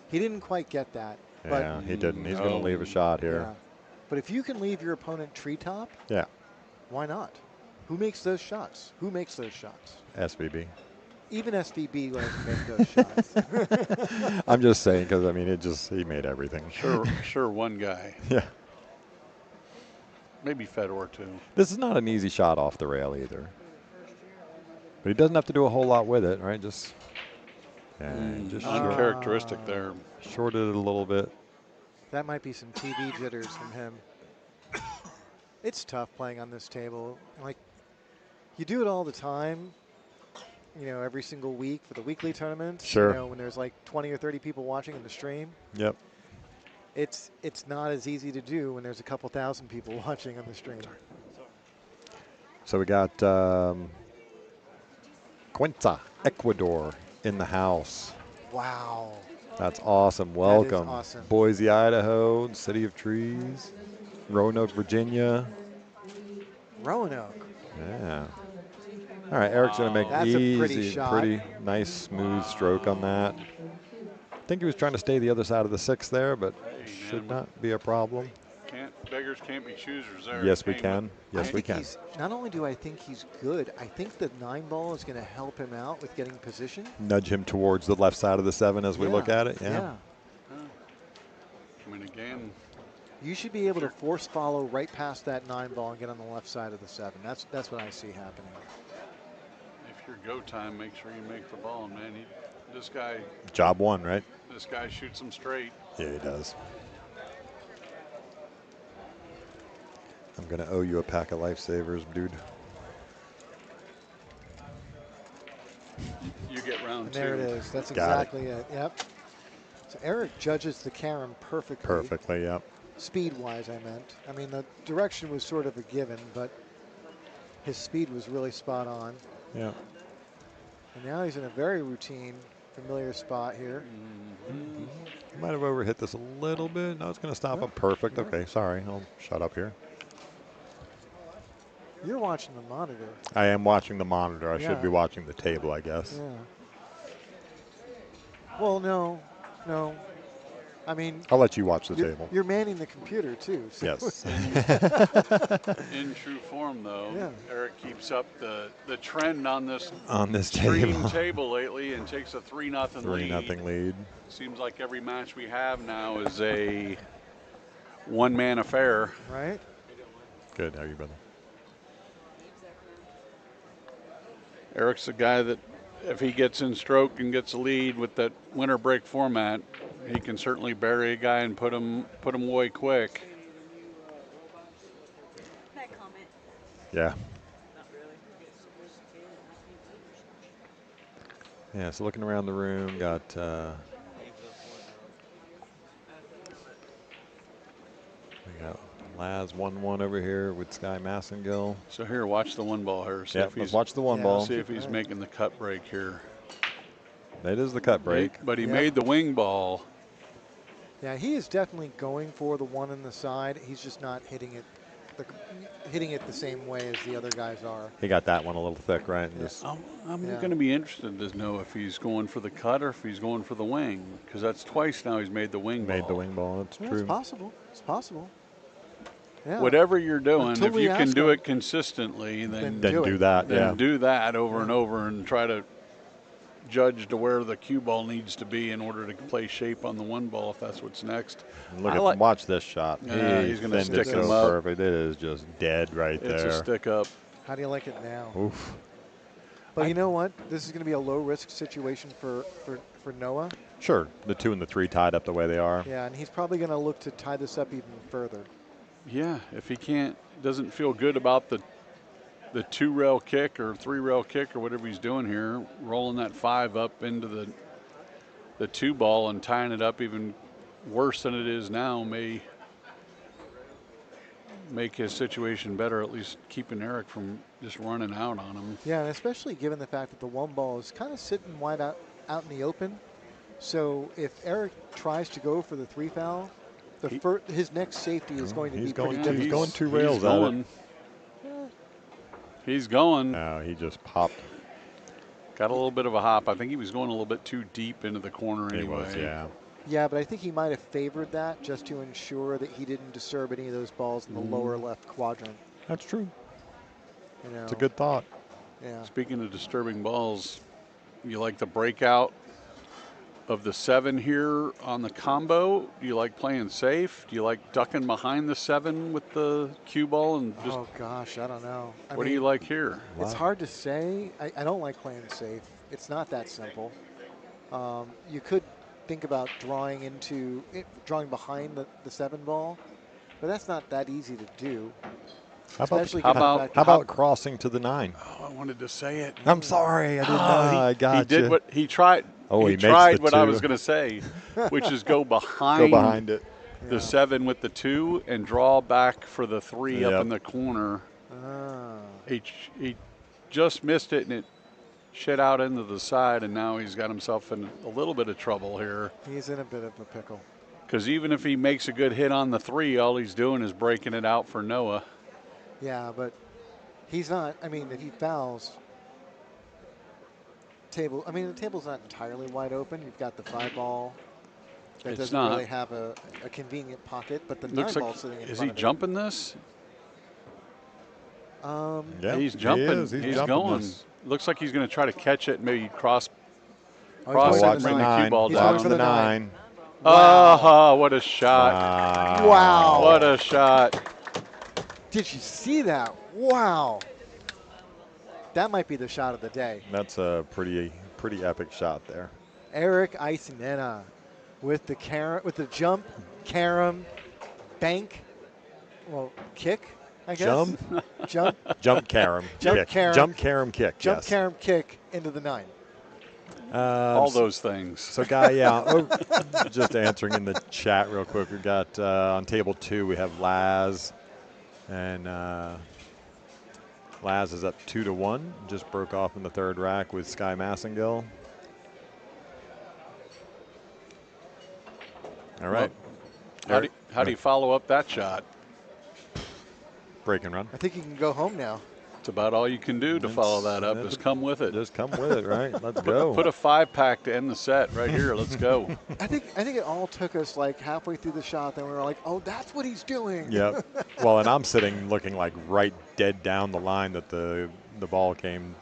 He didn't quite get that. Yeah, he didn't. He's going No. to leave a shot here. Yeah. But if you can leave your opponent treetop, Yeah. why not? Who makes those shots? Who makes those shots? SVB. Even SVB doesn't make those shots. I'm just saying because, I mean, he made everything. Sure, one guy. Yeah. Maybe Fedor, too. This is not an easy shot off the rail either. But he doesn't have to do a whole lot with it, right? Just Uncharacteristic there. shorted it a little bit. That might be some TV jitters from him. It's tough playing on this table. Like, you do it all the time, every single week for the weekly tournaments. Sure. When there's like 20 or 30 people watching in the stream. Yep. It's not as easy to do when there's a couple thousand people watching on the stream. So we got Cuenca, Ecuador in the house. Wow. That's awesome. Welcome. awesome. Boise, Idaho, City of Trees, Roanoke, Virginia. Roanoke. Yeah. All right, Eric's going to make That's a pretty easy, shot. pretty nice, smooth stroke on that. I think he was trying to stay the other side of the 6 there, but should not be a problem. Beggars can't be choosers there. Yes, we can. Yes, I we think can. not only do I think he's good, I think the 9 ball is going to help him out with getting position. Nudge him towards the left side of the 7 as we look at it. Yeah. I mean, again, You should be able to force follow right past that 9 ball and get on the left side of the 7. That's what I see happening. If your go time, make sure you make the ball, man. This guy. Job one, right? This guy shoots them straight. Yeah, he does. I'm going to owe you a pack of lifesavers, dude. You get round And 2. there it is. That's Got exactly it. Yep. So Eric judges the carom perfectly. Perfectly, yep. Speed-wise, I meant. I mean, the direction was sort of a given, but his speed was really spot on. Yeah. And now he's in a very routine, familiar spot here. He might have overhit this a little bit. No, it's going to stop him. Perfect. Okay, sorry. I'll shut up here. You're watching the monitor. I am watching the monitor. I Yeah. should be watching the table, I guess. Yeah. Well, no. I mean, I'll let you watch the table. You're manning the computer too. So. Yes. In true form, though, Yeah. Eric keeps up the trend on this table. screen table lately and takes a 3-0 lead. 3-0 lead. Seems like every match we have now is a one-man affair. Right. Good. How are you, brother? Eric's the guy that if he gets in stroke and gets a lead with that winter break format, he can certainly bury a guy and put him away quick. Yeah. Yeah, so looking around the room, got we got Laz 1-1 over here with Sky Massengill. So here, watch the 1 ball here. See Yeah, if he's, let's watch the 1 ball. See if he's making the cut break here. That is the cut break. But he made the wing ball. Yeah, he is definitely going for the 1 in the side. He's just not hitting it the same way as the other guys are. He got that one a little thick, right? And just I'm going to be interested to know if he's going for the cut or if he's going for the wing, because that's twice now he's made the wing ball. made the wing ball. That's Yeah, true. it's possible. It's possible. Yeah. Whatever you're doing, Until if we you can ask do him. it consistently, then Then do that. then Yeah. do that over and over and try to judge to where the cue ball needs to be in order to play shape on the 1 ball if that's what's next. And look at watch this shot. Yeah, he's gonna thinned it stick him so up. perfect. It is just dead right It's there. a stick up. How do you like it now? Oof. But you know what? This is going to be a low-risk situation for Noah. Sure, the 2 and the 3 tied up the way they are. Yeah, and he's probably going to look to tie this up even further. Yeah, if he doesn't feel good about the 2-rail kick or 3-rail kick or whatever he's doing here, rolling that 5 up into the 2 ball and tying it up even worse than it is now may make his situation better, at least keeping Eric from just running out on him. Yeah, and especially given the fact that the 1 ball is kind of sitting wide out in the open. So if Eric tries to go for the 3 foul, his next safety is going to be pretty difficult. He's going 2 rails at it. He's going. No, he just popped. Got a little bit of a hop. I think he was going a little bit too deep into the corner anyway. He was, yeah. Yeah, but I think he might have favored that just to ensure that he didn't disturb any of those balls in the lower left quadrant. That's true. You know, It's a good thought. Yeah. Speaking of disturbing balls, you like the breakout of the 7 here on the combo? Do you like playing safe? Do you like ducking behind the 7 with the cue ball and just? Oh gosh, I don't know. What do you like here? It's hard to say. I don't like playing safe. It's not that simple. You could think about drawing behind the 7 ball, but that's not that easy to do. How about crossing to the 9? Oh, I wanted to say it. I'm sorry, I didn't know. I got He did you. what he tried. Oh, he he makes tried the what I 2. was going to say, which is go behind it. the 7 with the 2 and draw back for the 3 up in the corner. He just missed it and it shit out into the side, and now he's got himself in a little bit of trouble here. He's in a bit of a pickle. Because even if he makes a good hit on the 3, all he's doing is breaking it out for Noah. Yeah, but he's not. I mean, if he fouls, the table's not entirely wide open. You've got the 5 ball that It's doesn't not. really have a convenient pocket, but the 9 Looks ball like, sitting in is front he of it. jumping this? Yeah, he's jumping. He is. He's jumping going. this. Looks like he's going to try to catch it, maybe cross Oh, he's it, going and for bring the the 9. cue ball He's down. going for the 9. Oh, what a shot. Wow. What a shot. Did you see that? Wow. That might be the shot of the day. That's a pretty epic shot there. Eric Eisenena with the jump, carom, bank, well, kick, I guess. Jump carom. Jump kick. carom. Jump carom kick. Jump yes. carom kick into the 9. All those things. So, Guy, yeah, just answering in the chat real quick. We got on table 2, we have Laz, and Laz is up 2-1. Just broke off in the 3rd rack with Sky Massengill. All right. Well, how do you follow up that shot? Break and run. I think you can go home now. It's about all you can do to follow that up. Just come with it. Just come with it, right? Let's go. Put a 5-pack to end the set right here. Let's go. I think it all took us like halfway through the shot. Then we were like, oh, that's what he's doing. Yep. Well, and I'm sitting looking like right dead down the line that the ball came.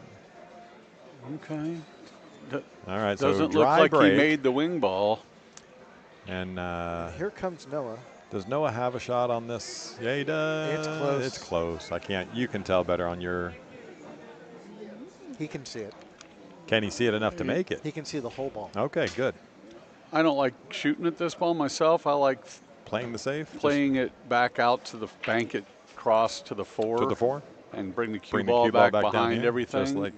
Okay. All right. Doesn't so look dry like break. he made the wing ball. And here comes Noah. Does Noah have a shot on this? Yeah, he does. It's close. It's close. I can't. You can tell better on your. He can see it. Can he see it enough to make it? He can see the whole ball. Okay, good. I don't like shooting at this ball myself. I like playing the safe. Playing it back out to the bank it cross to the 4. To the 4. And bring the cue ball back behind everything. Just like,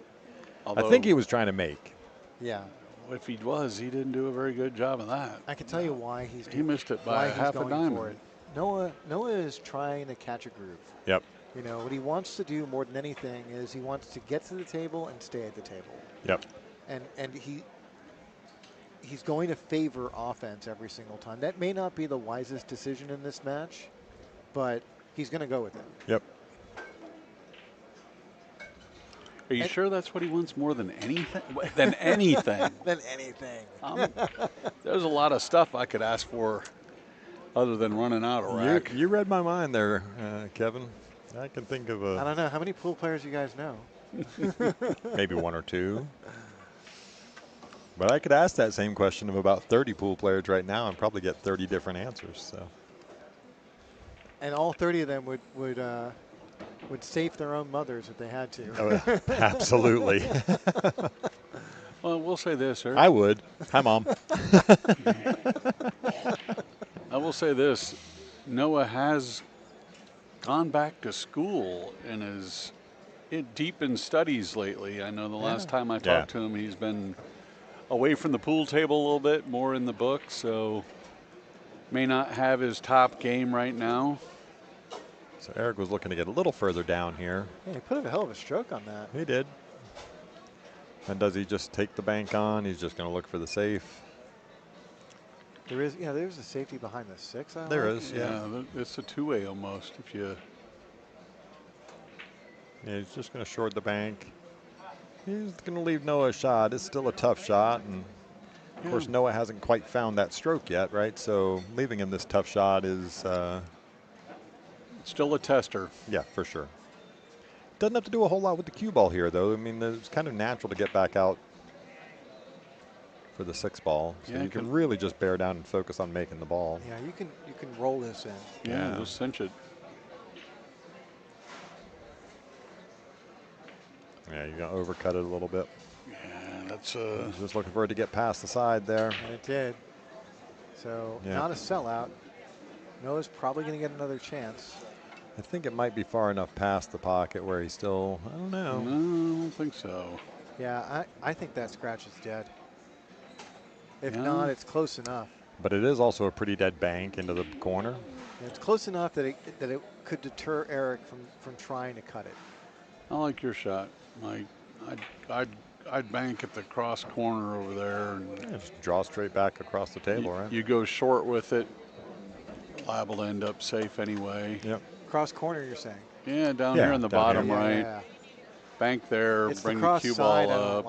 although, I think he was trying to make. Yeah. If he was, he didn't do a very good job of that. I can tell you why he missed it by half a diamond. Noah is trying to catch a groove. Yep. You know, what he wants to do more than anything is he wants to get to the table and stay at the table. Yep. And he's going to favor offense every single time. That may not be the wisest decision in this match, but he's going to go with it. Yep. Are you sure that's what he wants more than anything? Than anything. Than anything. There's a lot of stuff I could ask for other than running out of rack. You read my mind there, Kevin. I can think of I don't know. How many pool players you guys know? maybe 1 or 2. But I could ask that same question of about 30 pool players right now and probably get 30 different answers. So. And all 30 of them would save their own mothers if they had to. Oh, absolutely. Well, we'll say this, sir. I would. Hi, Mom. I will say this. Noah has gone back to school and is deep in studies lately. I know the last time I talked to him, he's been away from the pool table a little bit, more in the book, so may not have his top game right now. So Eric was looking to get a little further down here. Yeah, he put a hell of a stroke on that. He did. And does he just take the bank on? He's just going to look for the safe. There's a safety behind the 6. There is, yeah. It's a 2-way almost. If you. Yeah, he's just going to short the bank. He's going to leave Noah a shot. It's still a tough shot, and of course Noah hasn't quite found that stroke yet, right? So leaving him this tough shot is still a tester. Yeah, for sure. Doesn't have to do a whole lot with the cue ball here, though. I mean, it's kind of natural to get back out for the 6 ball. So you can really just bear down and focus on making the ball. Yeah, you can roll this in. Yeah, just cinch it. Yeah, you're going to overcut it a little bit. Yeah, that's just looking for it to get past the side there. And it did. So not a sellout. Noah's probably going to get another chance. I think it might be far enough past the pocket where he's still, I don't know. No, I don't think so. Yeah, I think that scratch is dead. If not, it's close enough. But it is also a pretty dead bank into the corner. Yeah, it's close enough that it could deter Eric from trying to cut it. I like your shot, Mike. I'd bank at the cross corner over there. And just draw straight back across the table, right? You go short with it. Liable to end up safe anyway. Yep. Cross corner, you're saying? Yeah, down here on the bottom right. Yeah. Bank there, it's bring the cue ball up.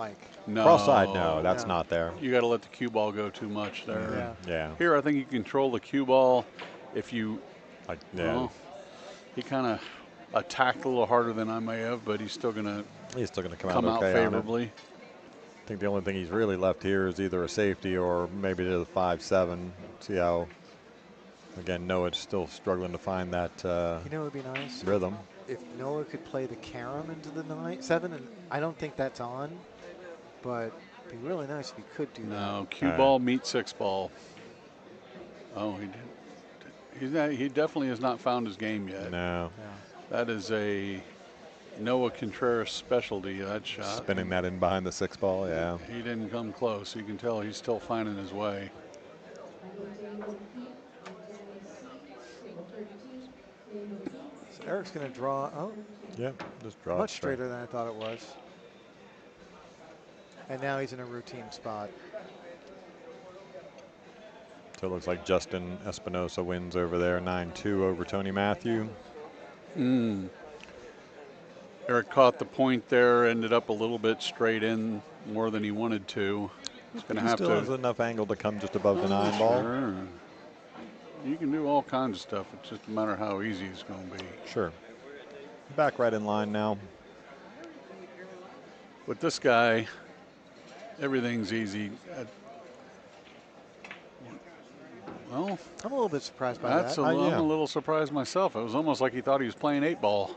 No. Cross side, no, that's not there. You got to let the cue ball go too much there. Yeah. Here, I think you control the cue ball if you. He kind of attacked a little harder than I may have, but he's still going to come out okay favorably. think the only thing he's really left here is either a safety or maybe to the 5-7. See how, again, Noah's still struggling to find that You know, it would be nice rhythm. if Noah could play the carom into the 7, and I don't think that's on, but it'd be really nice if he could do that. No, cue ball meets 6 ball. Oh, he did. He definitely has not found his game yet. No. Yeah. That is a Noah Contreras specialty, that shot. Spinning that in behind the 6 ball, yeah. He didn't come close. You can tell he's still finding his way. So Eric's going to draw. Oh, Yeah, just draw much it straight. straighter than I thought it was. And now he's in a routine spot. So it looks like Justin Espinosa wins over there, 9-2 over Tony Matthew. Eric caught the point there, ended up a little bit straight in more than he wanted to. He's going to have Still has enough angle to come just above the 9 ball. Sure. You can do all kinds of stuff. It's just a matter of how easy it's going to be. Sure. Back right in line now. With this guy, everything's easy. Well, I'm a little bit surprised by that's that. I'm yeah. a little surprised myself. It was almost like he thought he was playing 8 ball.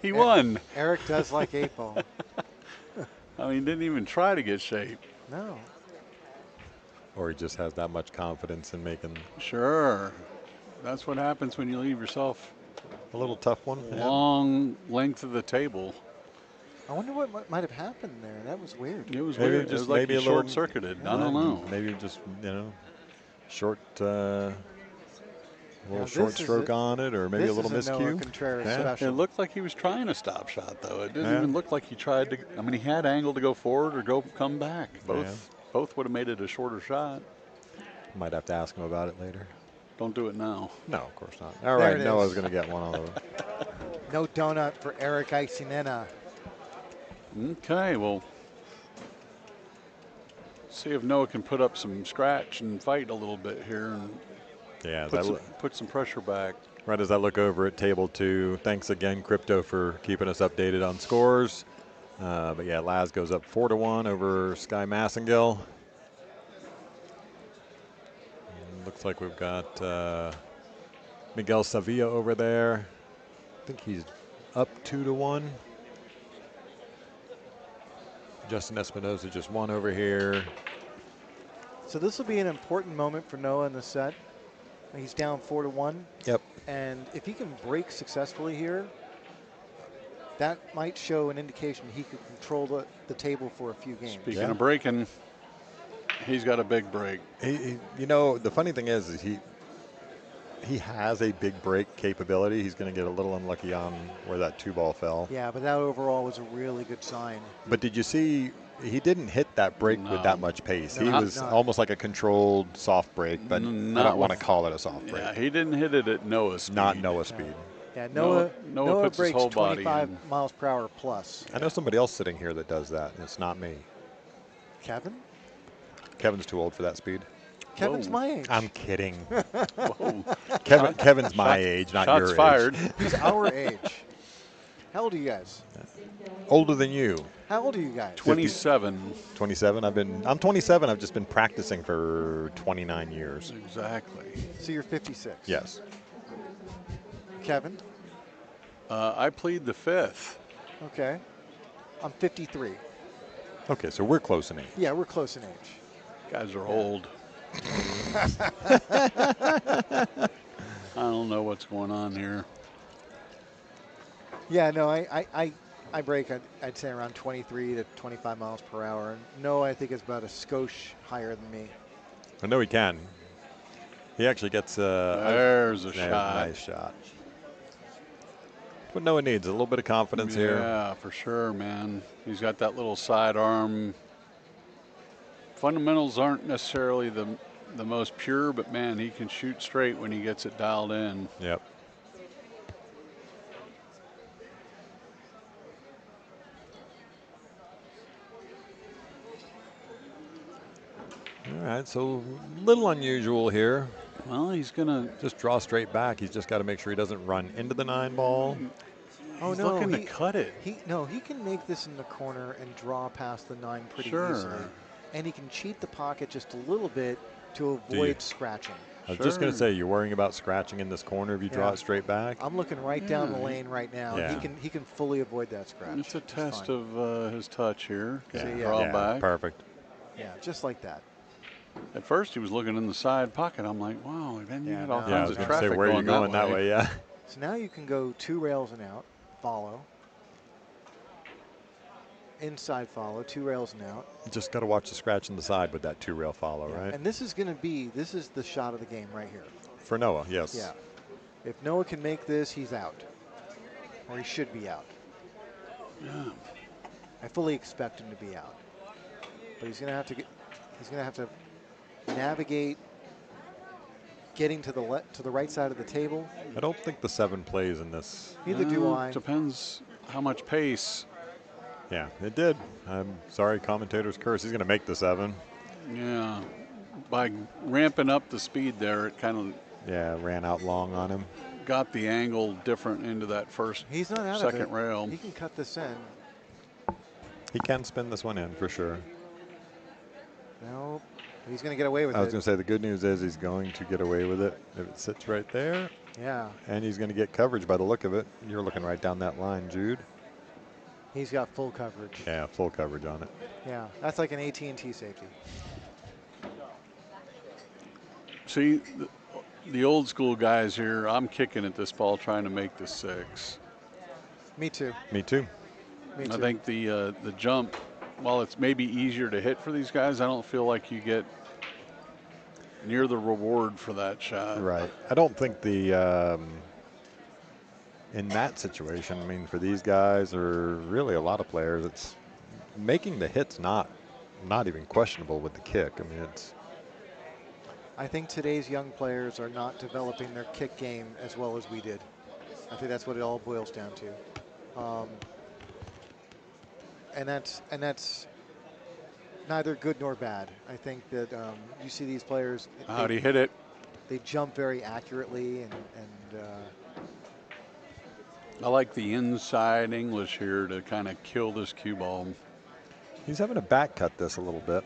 He won. Eric does like 8 ball. I mean, didn't even try to get shape. No. Or he just has that much confidence in making Sure. That's what happens when you leave yourself a little tough one. long length of the table. I wonder what might have happened there. That was weird. It was Maybe weird. just It was like maybe he a little- short-circuited. I don't know. Maybe just, short, a Now little this short is stroke on it, or maybe this a little is a Noah miscue. Contreras Yeah. special. It looked like he was trying a stop shot, though. It didn't Yeah. even look like he tried to. I mean, he had angle to go forward or come back. Both would have made it a shorter shot. Might have to ask him about it later. Don't do it now. No, of course not. All There right, it Noah's is. going to get one of them. No donut for Eric Isinena. Okay, well, see if Noah can put up some scratch and fight a little bit here and Yeah, put some pressure back. right as I look over at table 2, thanks again, Crypto, for keeping us updated on scores. But yeah, Laz goes up 4-1 over Sky Massengill. Looks like we've got Miguel Sevilla over there. I think he's up 2-1. Justin Espinosa just won over here. So this will be an important moment for Noah in the set. He's down 4-1. Yep. And if he can break successfully here, that might show an indication he could control the table for a few games. Speaking of breaking, he's got a big break. The funny thing is he has a big break capability. He's going to get a little unlucky on where that 2 ball fell. Yeah, but that overall was a really good sign. But did you see he didn't hit that break with that much pace? No, He not- was not. almost like a controlled soft break, but I Not don't want to with- call it a soft break. Yeah, he didn't hit it at Noah's speed. Not Noah speed. Yeah, Noah Noah puts his breaks whole body 25 in. miles per hour plus. I know somebody else sitting here that does that, and it's not me. Kevin? Kevin's too old for that speed. Kevin's Whoa. my age. I'm kidding. Whoa. Kevin's my age, not Shots your fired. age. He's our age. How old are you guys? Older than you. How old are you guys? 27. 27. I'm 27. I've just been practicing for 29 years. Exactly. So you're 56. Yes. Kevin? I plead the 5th. Okay. I'm 53. Okay, so we're close in age. Yeah, we're close in age. Guys are old. I don't know what's going on here. Yeah, no, I break, I'd say around 23 to 25 miles per hour. No, I think it's about a skosh higher than me. I know he can. He actually gets There's a yeah, shot. nice shot. What Noah needs, a little bit of confidence here. Yeah, for sure, man. He's got that little sidearm. Fundamentals aren't necessarily the most pure, but man, he can shoot straight when he gets it dialed in. Yep. All right, so a little unusual here. Well, he's gonna Just draw straight back. He's just got to make sure he doesn't run into the 9 ball. Oh, He's no, looking to cut it. He can make this in the corner and draw past the 9 pretty Sure. easily. And he can cheat the pocket just a little bit to avoid scratching. I was just going to say, you're worrying about scratching in this corner if you draw Yeah. it straight back? I'm looking right down the lane right now. Yeah. He can fully avoid that scratch. It's a test of his touch here. Yeah. Draw Yeah, back. perfect. Yeah, just like that. At first, he was looking in the side pocket. I'm like, wow. Then you had all Yeah, I kinds was of going to say, traffic where are you going that that way? Yeah. So now you can go 2 rails and out, follow. Inside follow, 2 rails and out. Just got to watch the scratch in the side with that 2-rail follow, right? And this is the shot of the game right here. For Noah, yes. Yeah. If Noah can make this, he's out. Or he should be out. Yeah. I fully expect him to be out. But he's going to have to navigate getting to the right side of the table. I don't think the 7 plays in this. Neither do I. Depends how much pace. Yeah, it did. I'm sorry, commentator's curse. He's going to make the 7. Yeah. By ramping up the speed there, it kind of ran out long on him. got the angle different into that first He's not out second of it. rail. He can cut this in. He can spin this one in for sure. No, he's going to get away with it. I was going to say the good news is he's going to get away with it if it sits right there. Yeah. And he's going to get coverage by the look of it. You're looking right down that line, Jude. He's got full coverage. Yeah, full coverage on it. Yeah, that's like an AT&T safety. See, the old school guys here, I'm kicking at this ball trying to make the 6. Me too. Me too. Me too. I think the jump, while it's maybe easier to hit for these guys, I don't feel like you get near the reward for that shot. Right. I don't think the in that situation, I mean, for these guys or really a lot of players, it's making the hits not even questionable with the kick. I mean, it's. I think today's young players are not developing their kick game as well as we did. I think that's what it all boils down to. And that's neither good nor bad. I think that you see these players. How'd he hit it? They jump very accurately and I like the inside English here to kind of kill this cue ball. He's having to back cut this a little bit.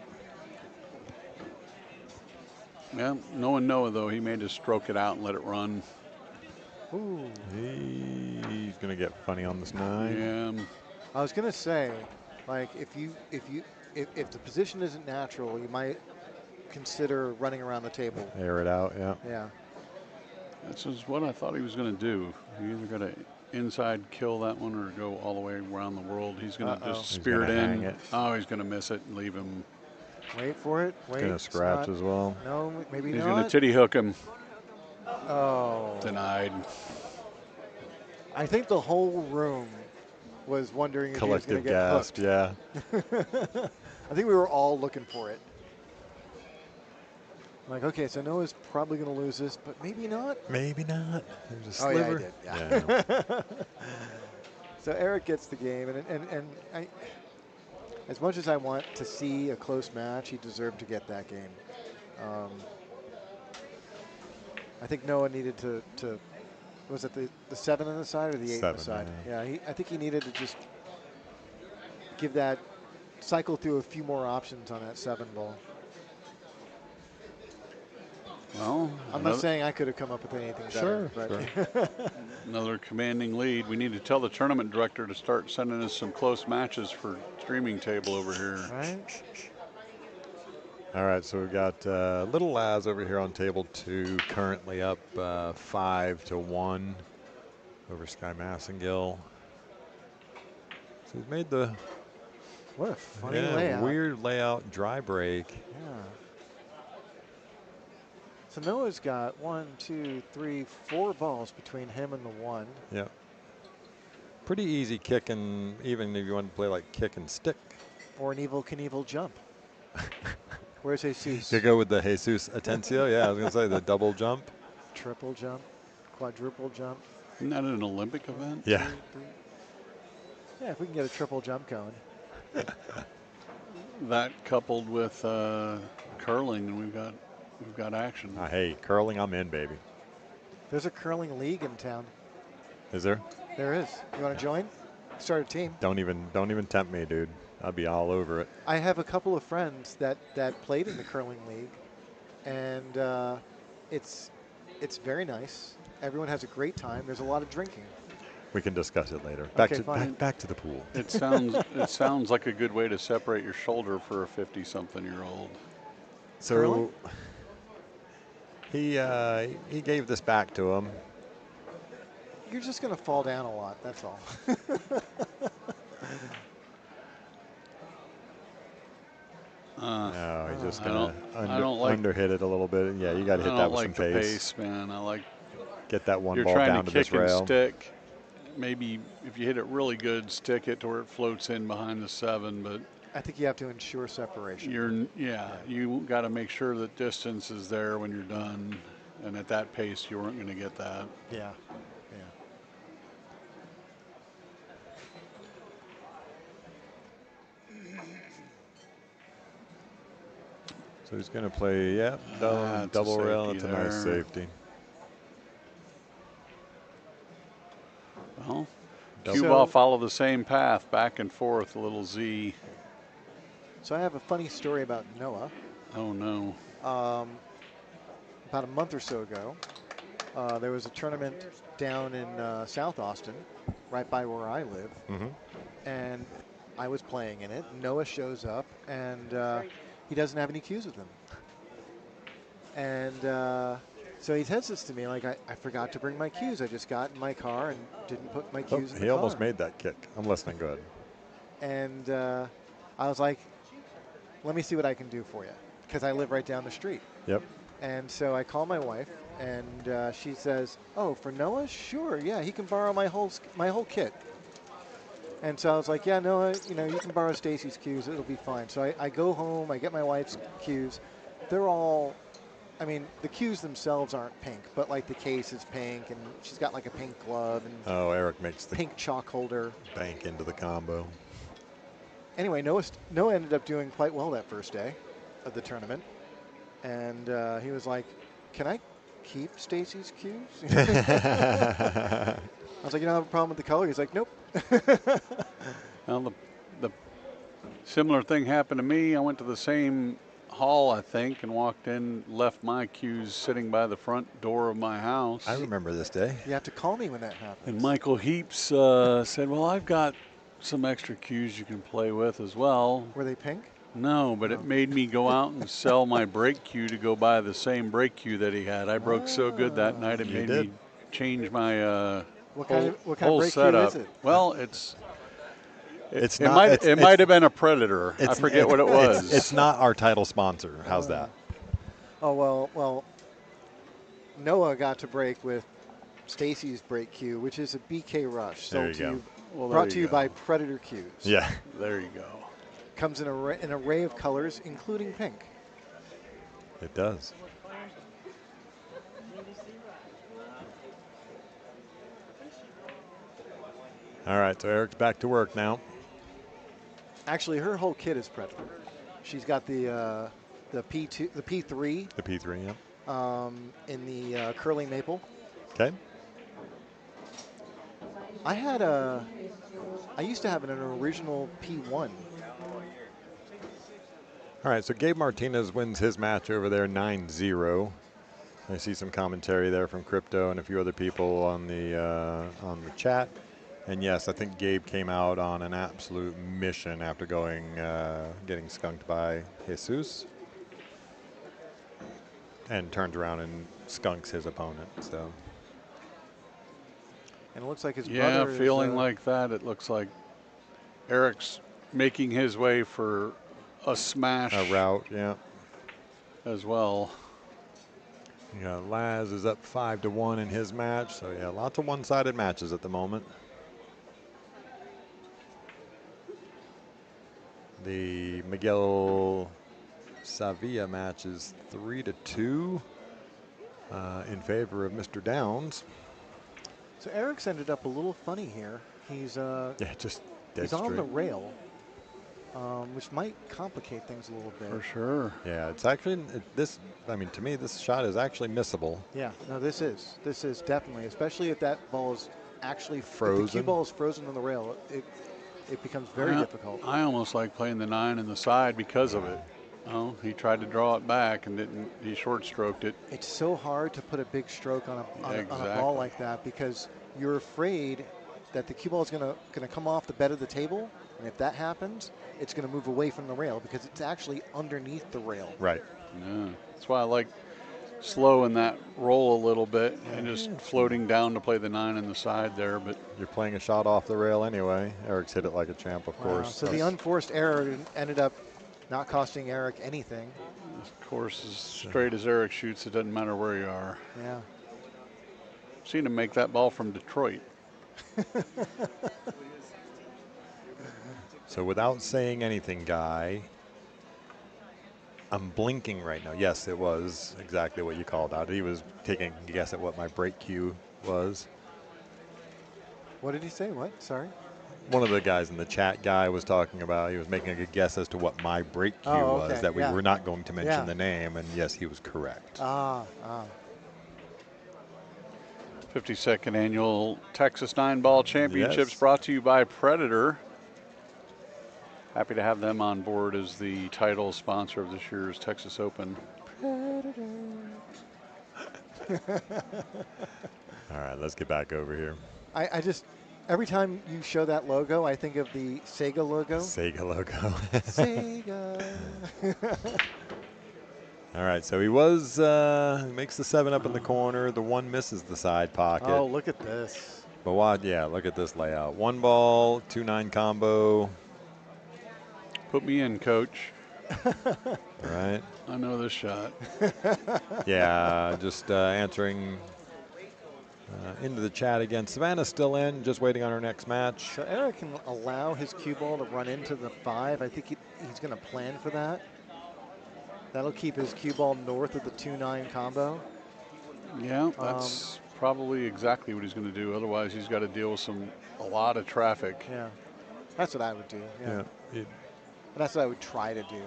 Yeah, knowing Noah though, he may just stroke it out and let it run. Ooh. He's going to get funny on this 9. Yeah. I was going to say, like, if the position isn't natural, you might consider running around the table. Air it out, yeah. Yeah. This is what I thought he was going to do. He either got to inside kill that one or go all the way around the world. He's going to just spear it in. Oh, he's going to miss it and leave him. Wait for it. Wait. He's going to scratch as well. No, maybe He's not. going to titty hook him. Oh. Denied. I think the whole room was wondering if he was going Collective to get gasp, hooked. yeah. I think we were all looking for it. Like, okay, so Noah's probably going to lose this, but maybe not. Maybe not. There's a Oh, sliver. yeah, I did. Yeah. So Eric gets the game, and I, as much as I want to see a close match, he deserved to get that game. I think Noah needed to was it the 7 on the side or the 8 on the 7, side? yeah. Yeah, I think he needed to just give that, cycle through a few more options on that 7 ball. Well, I'm not saying I could have come up with anything better. Sure. another commanding lead. We need to tell the tournament director to start sending us some close matches for streaming table over here. Right. All right, so we've got Little Laz over here on table 2, currently up 5-1 over Sky Massengill. So he's made the What a funny layout. weird layout, dry break. Yeah. So Noah's got 1, 2, 3, 4 balls between him and the 1. Yeah. Pretty easy kick, and even if you want to play like kick and stick. Or an Evil Knievel jump. Where's Jesus? You go with the Jesus Atencio. Yeah, I was going to say the double jump. Triple jump, quadruple jump. Isn't that an Olympic event? Yeah. 2, 3. Yeah, if we can get a triple jump going. That coupled with curling, and we've got action. Hey, curling, I'm in, baby. There's a curling league in town. Is there? There is. You want to join? Start a team. Don't even tempt me, dude. I'll be all over it. I have a couple of friends that played in the curling league, and it's very nice. Everyone has a great time. There's a lot of drinking. We can discuss it later. Okay, fine. Back to the pool. It sounds like a good way to separate your shoulder for a 50-something-year-old. So Curling? he gave this back to him. You're just going to fall down a lot. That's all. No, he's just I gonna don't like underhit it a little bit. Yeah, you got to hit that with some the pace. pace, man. I like Get that one you're ball trying down to to this kick and rail. stick. Maybe if you hit it really good, stick it to where it floats in behind the 7. But I think you have to ensure separation. you got to make sure that distance is there when you're done. And at that pace, you weren't going to get that. Yeah. So he's going to play, That's a double rail. safety It's a nice there. safety. Well, Double. cue ball follow the same path, back and forth, a little Z. So I have a funny story about Noah. Oh, no. About a month or so ago, there was a tournament down in South Austin, right by where I live, and I was playing in it. Noah shows up, and he doesn't have any cues with him. And so he says this to me, like, I forgot to bring my cues. I just got in my car and didn't put my cues in the He car. almost made that kick. I'm listening. Go ahead. And I was like, let me see what I can do for you, because I live right down the street. Yep. And so I call my wife, and she says, "Oh, for Noah? Sure, yeah, he can borrow my whole kit." And so I was like, "Yeah, Noah, you can borrow Stacy's cues. It'll be fine." So I go home, I get my wife's cues. They're all, I mean, the cues themselves aren't pink, but like the case is pink, and she's got like a pink glove and Oh, Eric makes the pink chalk holder. bank into the combo. Anyway, Noah ended up doing quite well that first day of the tournament. And he was like, "Can I keep Stacy's cues?" I was like, "You don't have a problem with the color?" He's like, "Nope." Well, the similar thing happened to me. I went to the same hall, I think, and walked in, left my cues sitting by the front door of my house. I remember this day. You have to call me when that happens. And Michael Heaps said, "Well, I've got some extra cues you can play with as well." Were they pink? No, but it made me go out and sell my brake cue to go buy the same brake cue that he had. I broke so good that night it made me change my What whole, kind of whole brake setup. cue is it? Well, it might have been a Predator. I forget what it was. It's not our title sponsor. How's that? Oh well. Noah got to break with Stacy's brake cue, which is a BK Rush, There sold you to go. you, Well, brought there to you you go. by Predator Cues. Yeah. There you go. Comes in an array of colors, including pink. It does. All right, so Eric's back to work now. Actually, her whole kit is Predator. She's got the P2, the P3. The P3, yeah. In the curling maple. Okay. I used to have an original P1. All right, so Gabe Martinez wins his match over there 9-0. I see some commentary there from Crypto and a few other people on the chat. And yes, I think Gabe came out on an absolute mission after getting skunked by Jesus, and turns around and skunks his opponent. So. And it looks like his Yeah, brother feeling is, like that. It looks like Eric's making his way for a smash. A route, yeah. As well. Yeah, Laz is up 5-1 in his match. So yeah, lots of one-sided matches at the moment. The Miguel Savia match is 3-2 in favor of Mr. Downs. So Eric's ended up a little funny here. He's Just dead he's on straight. the rail, which might complicate things a little bit. For sure. Yeah, it's actually to me, this shot is actually missable. Yeah, no, this is definitely, especially if that ball is actually if the Frozen. cue ball is frozen on the rail, it becomes very difficult. I almost like playing the 9 in the side because of it. Oh, he tried to draw it back and didn't. He short stroked it. It's so hard to put a big stroke on a ball Exactly. like that because you're afraid that the cue ball is going to come off the bed of the table, and if that happens, it's going to move away from the rail because it's actually underneath the rail. Right. Yeah, that's why I like slowing that roll a little bit and just floating down to play the 9 in the side there. But You're playing a shot off the rail anyway. Eric's hit it like a champ, of course. So the unforced error ended up not costing Eric anything. of course, as straight as Eric shoots, it doesn't matter where you are. Yeah. Seen him make that ball from Detroit. So without saying anything, Guy, I'm blinking right now. Yes, it was exactly what you called out. He was taking a guess at what my break cue was. What did he say? What? Sorry. One of the guys in the chat, Guy, was talking about, he was making a good guess as to what my break cue was, that we were not going to mention the name, and yes, he was correct. 52nd annual Texas 9-ball championships Yes. brought to you by Predator. Happy to have them on board as the title sponsor of this year's Texas Open. All right, let's get back over here. I just, every time you show that logo, I think of the Sega logo. Sega logo. Sega. All right, so he was, makes the 7 up in the corner. The 1 misses the side pocket. Oh, look at this. But what? Yeah, look at this layout. 1 ball, 2-9 combo. Put me in, coach. All right. I know this shot. Yeah, just answering into the chat again. Savannah's still in, just waiting on her next match. So Eric can allow his cue ball to run into the 5. I think he's going to plan for that. That'll keep his cue ball north of the 2-9 combo. Yeah, that's probably exactly what he's going to do. Otherwise, he's got to deal with a lot of traffic. Yeah, that's what I would do. Yeah, Yeah. that's what I would try to do.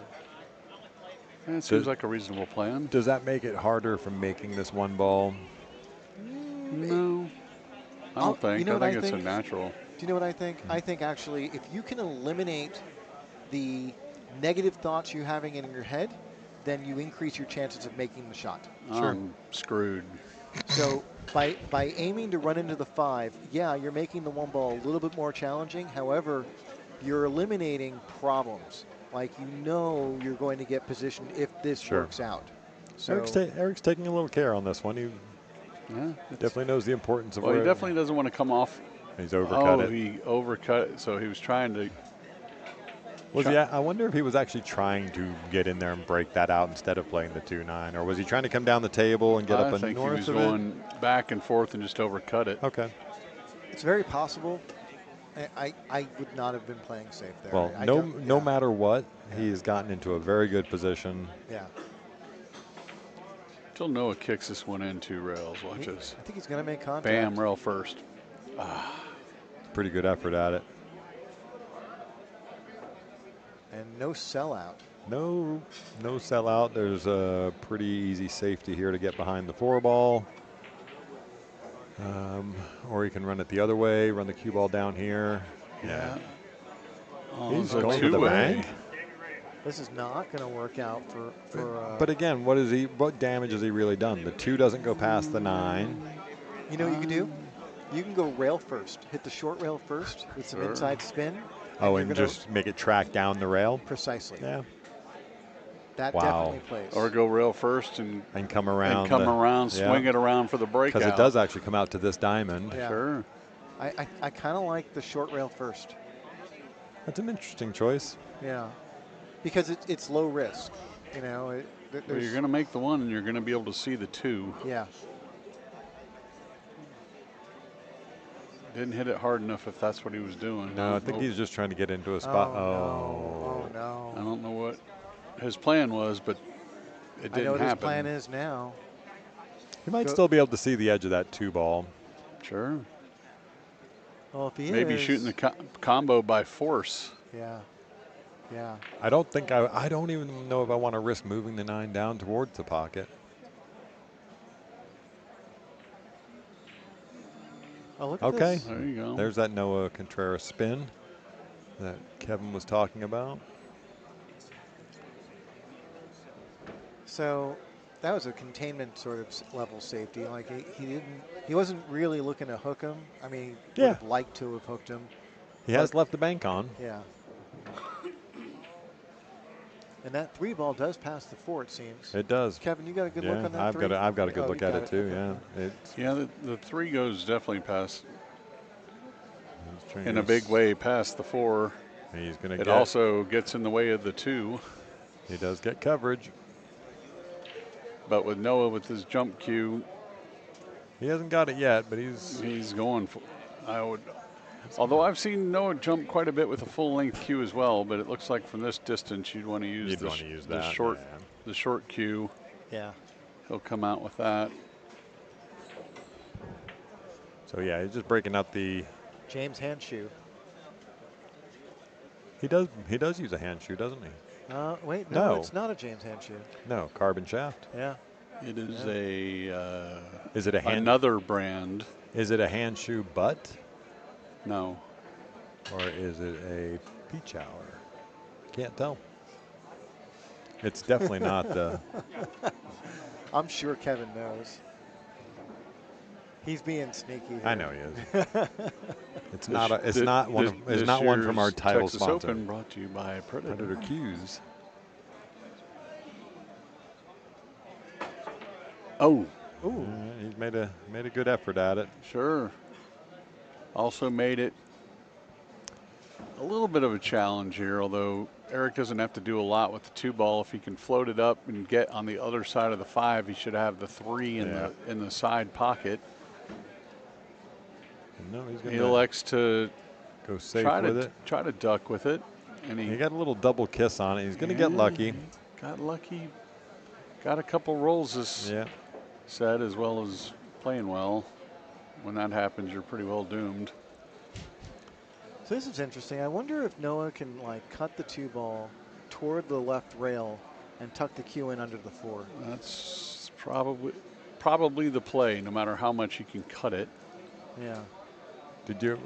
And it seems like a reasonable plan. Does that make it harder from making this 1 ball? No, I don't think. You know I think what it's a natural. Do you know what I think? I think actually, if you can eliminate the negative thoughts you're having in your head, then you increase your chances of making the shot. I'm screwed. So by aiming to run into the 5, yeah, you're making the 1 ball a little bit more challenging. However, you're eliminating problems. Like, you know you're going to get positioned if this works out. So Eric's taking a little care on this one. He definitely knows the importance of Well, he definitely doesn't want to come off. He's overcut it. He overcut it, so he was trying to. I wonder if he was actually trying to get in there and break that out instead of playing the 2-9, or was he trying to come down the table and get up and north of it? I think he was going back and forth and just overcut it. Okay. It's very possible. I would not have been playing safe there. Well, no matter what, he's gotten into a very good position. Yeah. Till Noah kicks this one in 2 rails. Watch this. I think he's going to make contact. Bam, rail first. Pretty good effort at it. And no sellout. No sellout. There's a pretty easy safety here to get behind the 4 ball. Or he can run it the other way, run the cue ball down here. Yeah. He's going to the bank. This is not going to work out for but again, what damage has he really done? The 2 doesn't go past the 9. You know what you can do? You can go rail first. Hit the short rail first with some inside spin. And just make it track down the rail? Precisely. Yeah. That definitely plays. Or go rail first and come around. Swing it around for the breakout. Because it does actually come out to this diamond. Yeah. Sure. I kind of like the short rail first. That's an interesting choice. Yeah. Because it's low risk. You know, well, you're going to make the 1 and you're going to be able to see the 2. Yeah. Didn't hit it hard enough if that's what he was doing. No, I think he's just trying to get into a spot. Oh, no. I don't know what his plan was, but it didn't happen. I know what his plan is now. He might still be able to see the edge of that 2 ball. Sure. Well, if he maybe shooting the combo by force. Yeah. Yeah. I don't think I don't even know if I want to risk moving the 9 down towards the pocket. Oh, look at Okay. this. There you go. There's that Noah Contreras spin that Kevin was talking about. So that was a containment sort of level safety. Like he wasn't really looking to hook him. I mean, he would have liked to have hooked him. He has left the bank on. Yeah. And that 3 ball does pass the 4, it seems. It does. Kevin, you got a good look on that? I've got a good look at it too. Okay. Yeah. Yeah, the 3 goes definitely past in to a big way past the 4. He's gonna. It also gets in the way of the 2. He does get coverage. But with Noah with his jump cue, he hasn't got it yet, but he's going for. Although I've seen Noah jump quite a bit with a full length cue as well, but it looks like from this distance you'd want to use the short cue. Yeah. He'll come out with that. So yeah, he's just breaking out the James hand shoe. He does use a hand shoe, doesn't he? Wait, no, it's not a James hand shoe. No, carbon shaft. Yeah. It is is it a hand? Another brand. Is it a hand shoe butt? No. Or is it a peach hour? Can't tell. It's definitely not the. I'm sure Kevin knows. He's being sneaky here. I know he is. It's not one from our title Texas sponsor. Open brought to you by Predator Cues. Oh. Ooh. He's made a good effort at it. Sure. Also made it a little bit of a challenge here, although Eric doesn't have to do a lot with the 2 ball. If he can float it up and get on the other side of the 5, he should have the 3 in the side pocket. No, he's he elects to go safe try to duck with it, and he got a little double kiss on it. He's going to get lucky. Got lucky. Got a couple rolls, as said, as well as playing well. When that happens, you're pretty well doomed. So this is interesting. I wonder if Noah can cut the 2 ball toward the left rail and tuck the cue in under the 4. That's probably the play, no matter how much you can cut it. Yeah. Did you?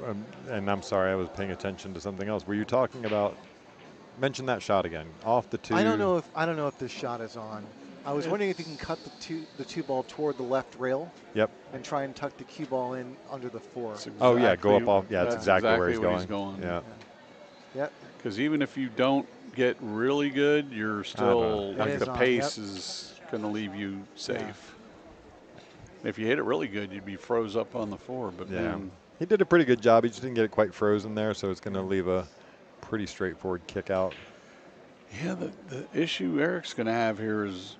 And I'm sorry, I was paying attention to something else. Were you talking about? Mention that shot again. Off the 2. I don't know if this shot is on. I was wondering if you can cut the 2 ball toward the left rail. Yep. And try and tuck the cue ball in under the 4. Oh yeah, go up off. Yeah, that's exactly where he's going. Yeah. Yep. Because even if you don't get really good, you're still the pace is going to leave you safe. Yeah. If you hit it really good, you'd be froze up on the 4. But man, he did a pretty good job. He just didn't get it quite frozen there, so it's going to leave a pretty straightforward kick out. Yeah, the issue Eric's going to have here is,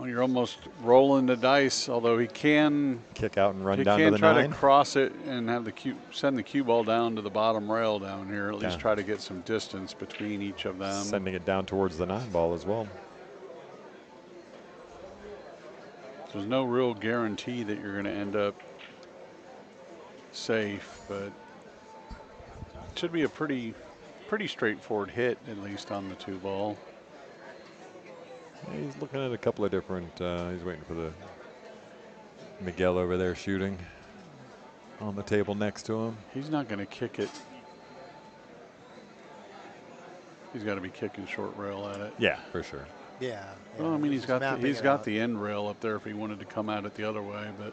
you're almost rolling the dice. Although he can kick out and run down to the 9. He can try to cross it and have send the cue ball down to the bottom rail down here. At least try to get some distance between each of them. Sending it down towards the 9 ball as well. There's no real guarantee that you're going to end up safe, but it should be a pretty straightforward hit, at least on the 2 ball. Yeah, he's looking at a couple of different. He's waiting for the Miguel over there shooting on the table next to him. He's not going to kick it. He's got to be kicking short rail at it. Yeah, for sure. Yeah. Well, I mean, he's got the end rail up there if he wanted to come at it the other way, but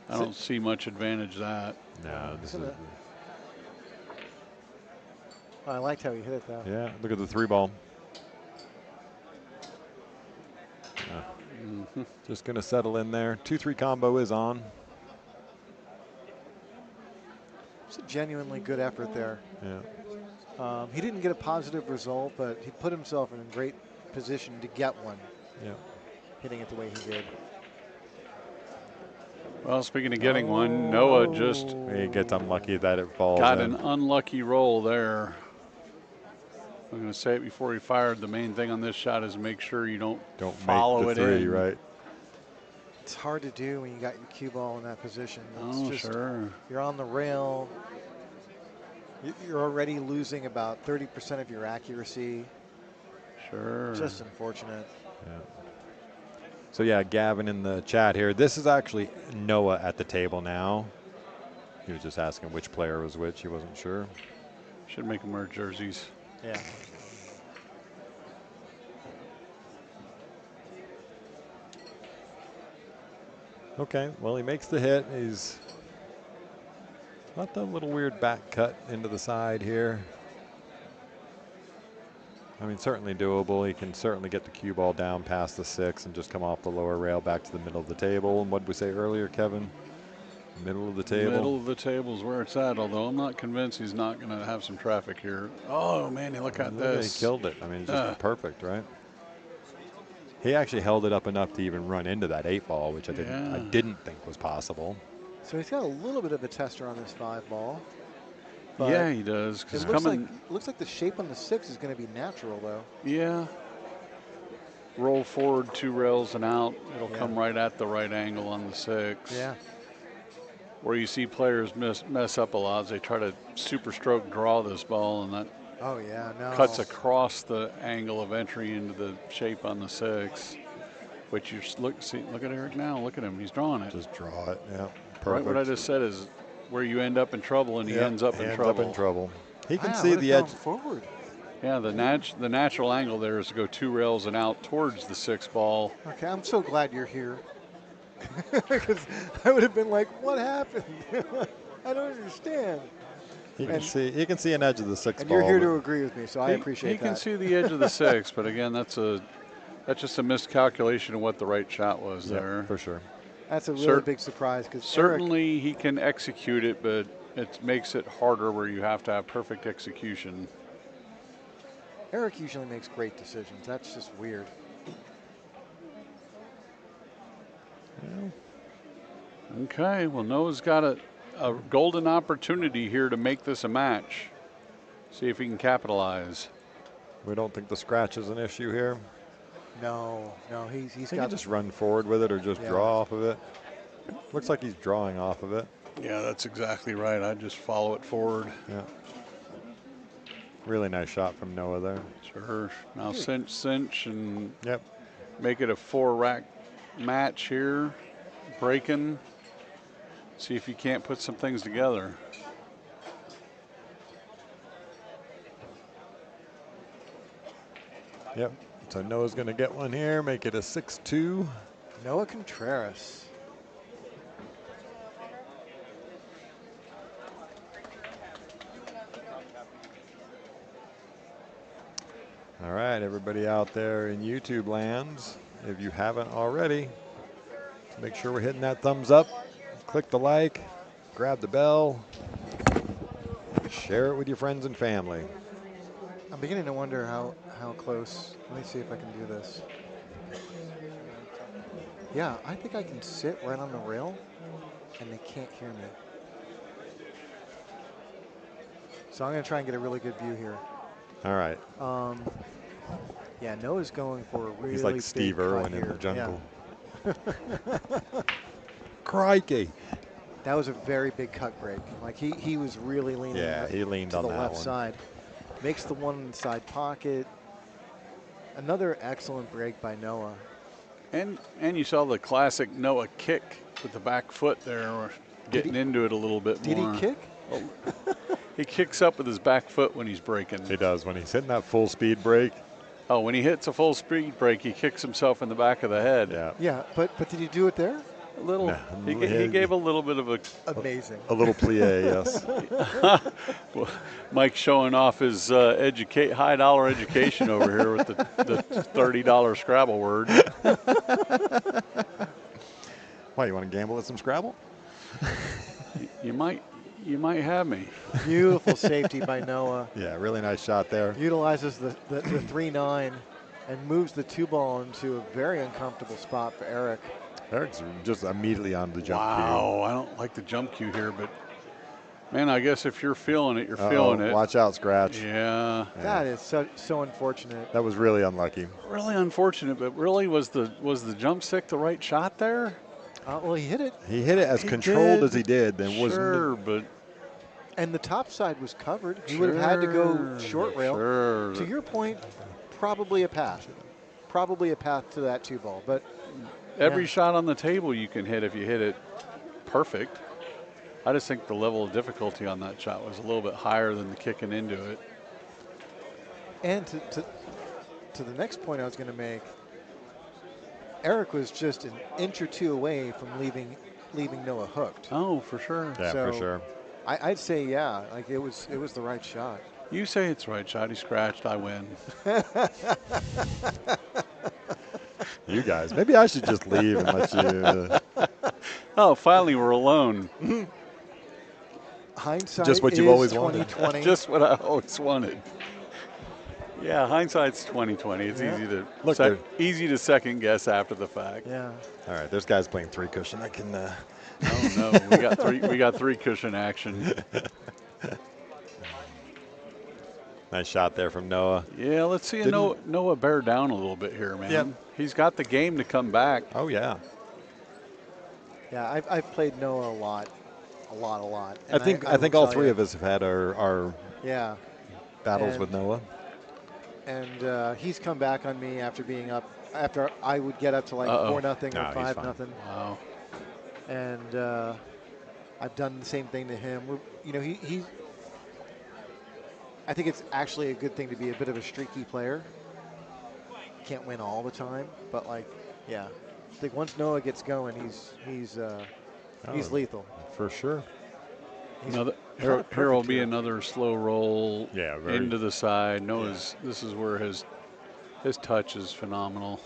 I don't see much advantage that. No, this is. I liked how he hit it though. Yeah, look at the 3 ball. Just going to settle in there. 2-3 combo is on. It's a genuinely good effort there. Yeah. He didn't get a positive result, but he put himself in a great position to get one. Yeah. Hitting it the way he did. Well, speaking of getting one, Noah he gets unlucky that it falls. Got an unlucky roll there. I'm going to say it before he fired. The main thing on this shot is make sure you don't follow make the it 3, in. Right. It's hard to do when you got your cue ball in that position. It's sure. You're on the rail. You're already losing about 30% of your accuracy. Sure. Just unfortunate. Yeah. So yeah, Gavin in the chat here. This is actually Noah at the table now. He was just asking which player was which. He wasn't sure. Should make them wear jerseys. Yeah. Okay, well, he makes the hit. He's got the little weird back cut into the side here. I mean, certainly doable. He can certainly get the cue ball down past the 6 and just come off the lower rail back to the middle of the table. And what did we say earlier, Kevin? Middle of the table. Middle of the table is where it's at, although I'm not convinced he's not going to have some traffic here. Oh, man, you look at this. He killed it. I mean, just perfect, right? He actually held it up enough to even run into that 8 ball, which I didn't think was possible. So he's got a little bit of a tester on this 5 ball. Yeah, he does. Cause it looks like the shape on the 6 is going to be natural, though. Yeah. Roll forward 2 rails and out. It'll come right at the right angle on the 6. Yeah. Where you see players mess up a lot is they try to super stroke draw this ball, and that cuts across the angle of entry into the shape on the 6. Which you look at Eric now. Look at him. He's drawing it. Just draw it. Yeah. Perfect. Right. What I just said is where you end up in trouble, and he ends up in trouble. He can see the edge forward. Yeah, the natural angle there is to go 2 rails and out towards the 6 ball. Okay, I'm so glad you're here. Because I would have been like, what happened? I don't understand. He can see an edge of the 6 and ball. And you're here to agree with me, so I appreciate that. He can see the edge of the 6, but again, that's just a miscalculation of what the right shot was there. For sure. That's a really big surprise. Because certainly he can execute it, but it makes it harder where you have to have perfect execution. Eric usually makes great decisions. That's just weird. Yeah. Okay, well, Noah's got a golden opportunity here to make this a match. See if he can capitalize. We don't think the scratch is an issue here. No, he's he got can just run forward with it or just draw off of it. Looks like he's drawing off of it. Yeah, that's exactly right. I'd just follow it forward. Yeah. Really nice shot from Noah there. Sure. Now cinch, and make it a 4-rack match here. Breaking. See if you can't put some things together. Yep. So Noah's going to get one here, make it a 6-2. Noah Contreras. All right, everybody out there in YouTube lands, if you haven't already, make sure we're hitting that thumbs up, click the like, grab the bell, share it with your friends and family. I'm beginning to wonder how close. Let me see if I can do this. Yeah, I think I can sit right on the rail and they can't hear me. So I'm going to try and get a really good view here. All right. Yeah, Noah's going for a really He's like big Steve Irwin in the jungle. Yeah. Crikey. That was a very big cut break. Like he was really leaning he leaned to on the that left one. side. Makes the one inside pocket. Another excellent break by Noah. And you saw the classic Noah kick with the back foot there, getting into it a little bit more. Did he kick? Oh, he kicks up with his back foot when he's breaking. He does. When he's hitting that full speed break. Oh, when he hits a full speed break, he kicks himself in the back of the head. Yeah. Yeah, but did he do it there? A little. No, he gave a little bit of a amazing. A little plie, yes. Well, Mike's showing off his high dollar education over here with the $30 Scrabble word. Why, you want to gamble at some Scrabble? You might have me. Beautiful safety by Noah. Yeah, really nice shot there. Utilizes the 3-9 and moves the 2-ball into a very uncomfortable spot for Eric. Eric's just immediately on the jump Wow, I don't like the jump cue here, but man, I guess if you're feeling it, you're feeling it. Watch out, Scratch. Yeah. That is so unfortunate. That was really unlucky. Really unfortunate, but really was the jump stick the right shot there? Well, he hit it. He hit it as controlled as he did. There sure, wasn't. But and the top side was covered. He would have had to go short rail. Sure. To your point, probably a path. Probably a path to that 2-ball, but every shot on the table you can hit if you hit it perfect. I just think the level of difficulty on that shot was a little bit higher than the kicking into it. And to the next point I was going to make, Eric was just an inch or two away from leaving Noah hooked. Oh, for sure. Yeah, So for sure. I'd say, yeah, like it was the right shot. You say it's the right shot. He scratched. I win. You guys, maybe I should just leave and let you. Oh, finally we're alone. Hindsight Just what is you've always wanted. 2020. Just what I always wanted. Yeah, hindsight's 2020. It's Yeah. easy to Look, easy to second guess after the fact. Yeah. All right, there's guys playing 3 cushion. I can. Oh no, we got three cushion action. Nice shot there from Noah. Yeah, let's see Noah bear down a little bit here, man. Yep. He's got the game to come back. Oh yeah. Yeah, I've played Noah a lot. I think all three of us have had our yeah battles And- with Noah. And he's come back on me after being up. After I would get up to like Uh-oh. 4-0 No, or he's 5-0, Wow. and I've done the same thing to him. He's. I think it's actually a good thing to be a bit of a streaky player. Can't win all the time, but yeah. I think once Noah gets going, he's lethal. For sure. Another, kinda here will perfect be here. another slow roll Yeah, very. into the side. Noah's. This is where his touch is phenomenal.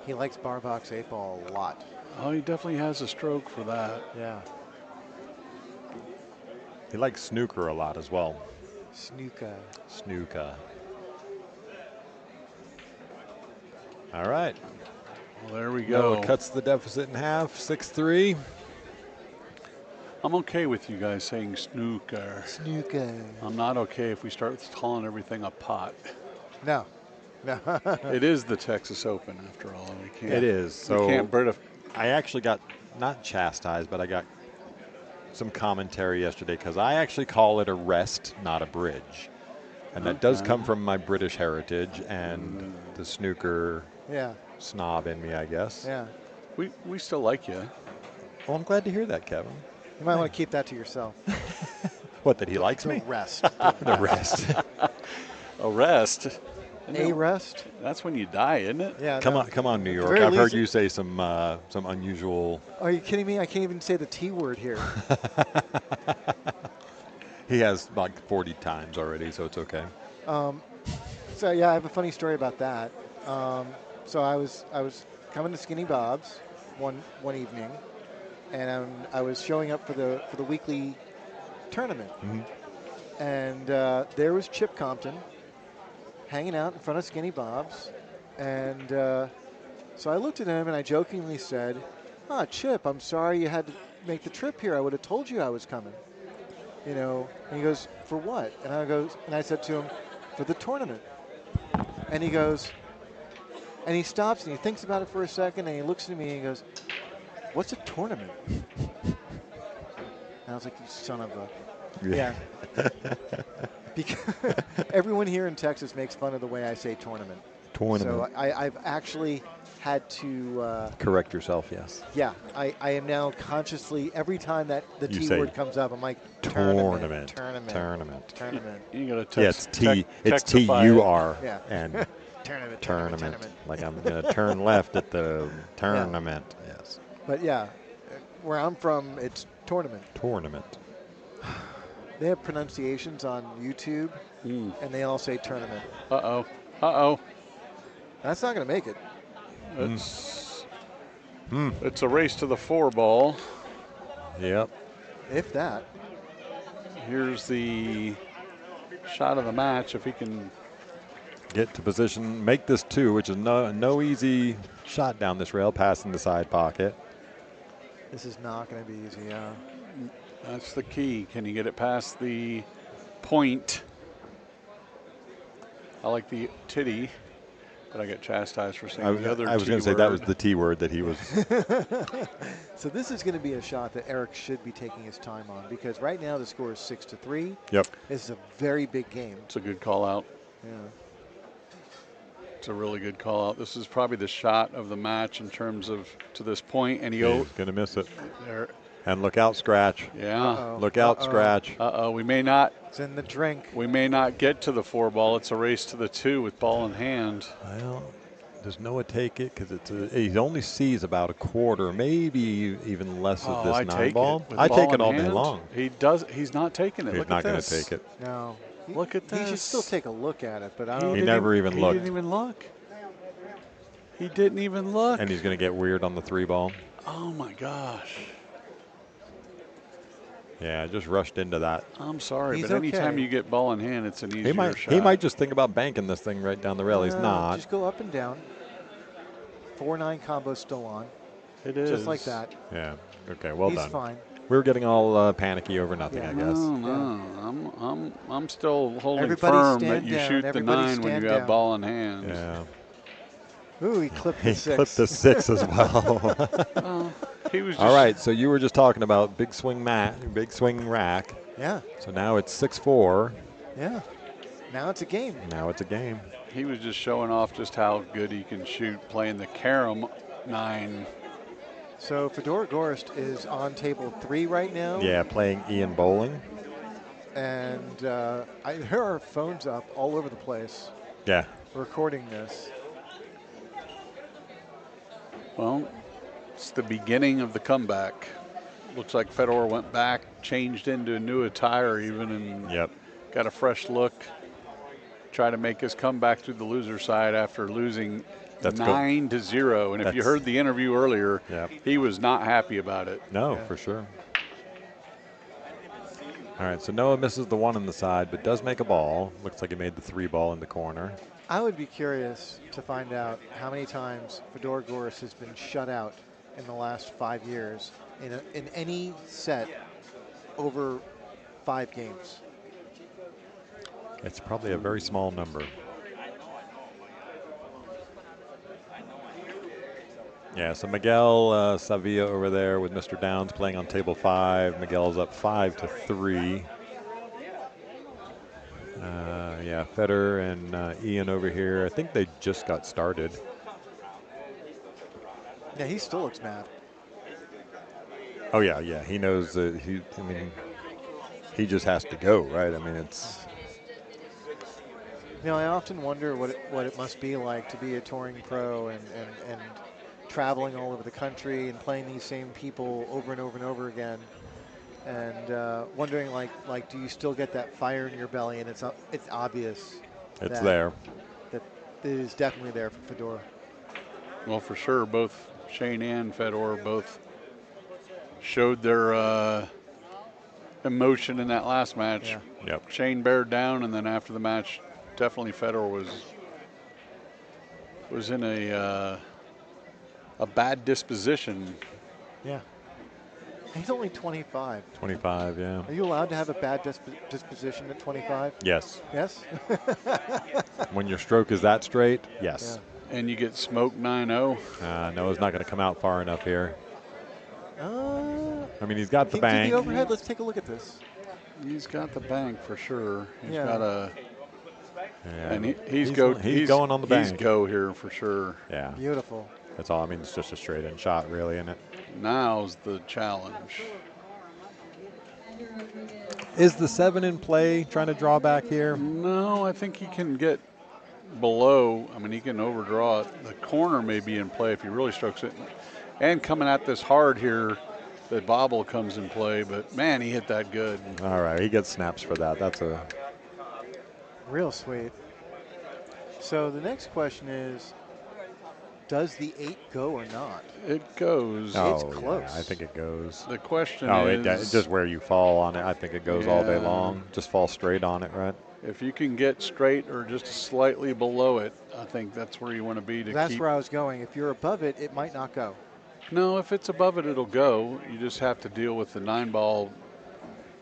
He likes bar box 8-ball a lot. Oh, he definitely has a stroke for that. Yeah. He likes snooker a lot as well. Snooker. Snooker. All right. Well, there we go. Noah cuts the deficit in half, 6-3. I'm okay with you guys saying snooker. Snooker. I'm not okay if we start calling everything a pot. No. No. It is the Texas Open, after all. We can't. It is. So we can't I actually got not chastised, but I got some commentary yesterday because I actually call it a rest, not a bridge. And that does come from my British heritage and the snooker Yeah. snob in me, I guess. Yeah. We still like you. Well, I'm glad to hear that, Kevin. You might want to keep that to yourself. What, that he likes The me? rest. The rest. A rest. A rest. That's when you die, isn't it? Yeah. Come no. on, New York. very I've heard least- you say some unusual. Are you kidding me? I can't even say the T word here. He has like 40 times already, so it's okay. So yeah, I have a funny story about that. So I was coming to Skinny Bob's one evening, and I was showing up for the weekly tournament, and there was Chip Compton hanging out in front of Skinny Bob's, and so I looked at him and I jokingly said, "Ah, Chip, I'm sorry you had to make the trip here. I would have told you I was coming." You know, and he goes, "For what?" And I said to him, "For the tournament." And he goes, and he stops and he thinks about it for a second and he looks at me and he goes, "What's a tournament?" And I was like, "You son of a..." Yeah. Because everyone here in Texas makes fun of the way I say tournament. Tournament. So I've actually had to... Correct yourself, yes. Yeah, I am now consciously, every time that the You T say word comes up, I'm like, Tournament. tournament. Tournament. You got to Yeah, it's T-U-R Yeah. and Tournament. tournament. Like I'm going to turn left at the tournament. Yes. But yeah, where I'm from, it's tournament. Tournament. They have pronunciations on YouTube, and they all say tournament. Uh-oh. That's not going to make it. It's a race to the 4 ball. Yep. If that. Here's the shot of the match. If he can Get to position, make this 2, which is no easy shot down this rail, passing the side pocket. This is not going to be easy, yeah. That's the key. Can you get it past the point? I like the titty, but I get chastised for saying the other I was T going to say that was word. the T word that he was. So this is going to be a shot that Eric should be taking his time on, because right now the score is 6-3. Yep. This is a very big game. It's a good call out. Yeah. That's a really good call out. This is probably the shot of the match in terms of to this point, and He's going to miss it. there. And look out, Scratch. Yeah. Uh-oh. Look out, Scratch. We may not. It's in the drink. We may not get to the 4 ball. It's a race to the 2 with ball in hand. Well, does Noah take it? Because he only sees about a quarter, maybe even less of this 9 ball. I take it all day long. He does. He's not taking it. He's Look not at going to this. take it. No. Look at He should this. still take a look at it, but I don't. He never even looked. He didn't even look. He didn't even look. And he's going to get weird on the 3 ball. Oh my gosh. Yeah, I just rushed into that. I'm sorry, He's but anytime okay. you get ball in hand, it's an easier shot. He might just think about banking this thing right down the rail. He's not. Just go up and down. 4-9 combo still on. It is. Just like that. Yeah. Okay, well He's done. fine. We were getting all panicky over nothing, Yeah. I guess. No. I'm still holding Everybody firm stand that you down. shoot the Everybody 9 when stand you have down. ball in hand. Yeah. Ooh, he clipped the He 6. clipped the 6 as well. Well, he was just All right, so you were just talking about big swing rack. Yeah, So now it's 6-4. yeah. Now it's a game. Now it's a game. He was just showing off just how good he can shoot playing the carom 9. So Fedor Gorst is on table 3 right now. Yeah, playing Ian Bowling. And there are phones up all over the place Yeah. recording this. Well, it's the beginning of the comeback. Looks like Fedor went back, changed into a new attire even, and Yep. got a fresh look. Try to make his comeback through the loser side after losing That's 9-0. And if you That's- heard the interview earlier, Yep. he was not happy about it. No, Yeah. for sure. All right, so Noah misses the 1 on the side, but does make a ball. Looks like he made the 3 ball in the corner. I would be curious to find out how many times Fedor Gorst has been shut out in the last 5 years in any set over 5 games. It's probably a very small number. Yeah, so Miguel Sevilla over there with Mr. Downs playing on table 5. Miguel's up 5-3. Yeah, Fedor and Ian over here. I think they just got started. Yeah, he still looks mad. Oh yeah, he knows that he just has to go, right? I mean, it's You know, I often wonder what it must be like to be a touring pro and traveling all over the country and playing these same people over and over and over again, and wondering like do you still get that fire in your belly? And it's obvious. it's there. That it is definitely there for Fedor. Well, for sure, both Shane and Fedor both showed their emotion in that last match. Yeah. Yep. Shane bared down, and then after the match, definitely Fedor was in a bad disposition. Yeah. He's only 25. 25, yeah. Are you allowed to have a bad disposition at 25? Yes. Yes. When your stroke is that straight, yes. And you get smoked 9-0. Noah's not going to come out far enough here. Yeah. I mean, he's got the Can you do bank. the overhead? Let's take a look at this. He's got the bank for sure. He's Yeah. got a, Yeah. and he's going on the He's bank. go here for sure. Yeah. Beautiful. That's all. I mean, it's just a straight in shot, really, isn't it? Now's the challenge. Is the 7 in play, trying to draw back here? No, I think he can get below. I mean, he can overdraw it. The corner may be in play if he really strokes it. And coming at this hard here, the bobble comes in play. But, man, he hit that good. All right, he gets snaps for that. That's a Real sweet. So the next question is, does the 8 go or not? It goes. It's yeah, close. I think it goes. The question It's is, just where you fall on it. I think it goes all day Yeah. long. Just fall straight on it, right? if you can get straight or just slightly below it, I think that's where you want to be to That's keep. where I was going. If you're above it, it might not go. No, if it's above it, it'll go. You just have to deal with the 9 ball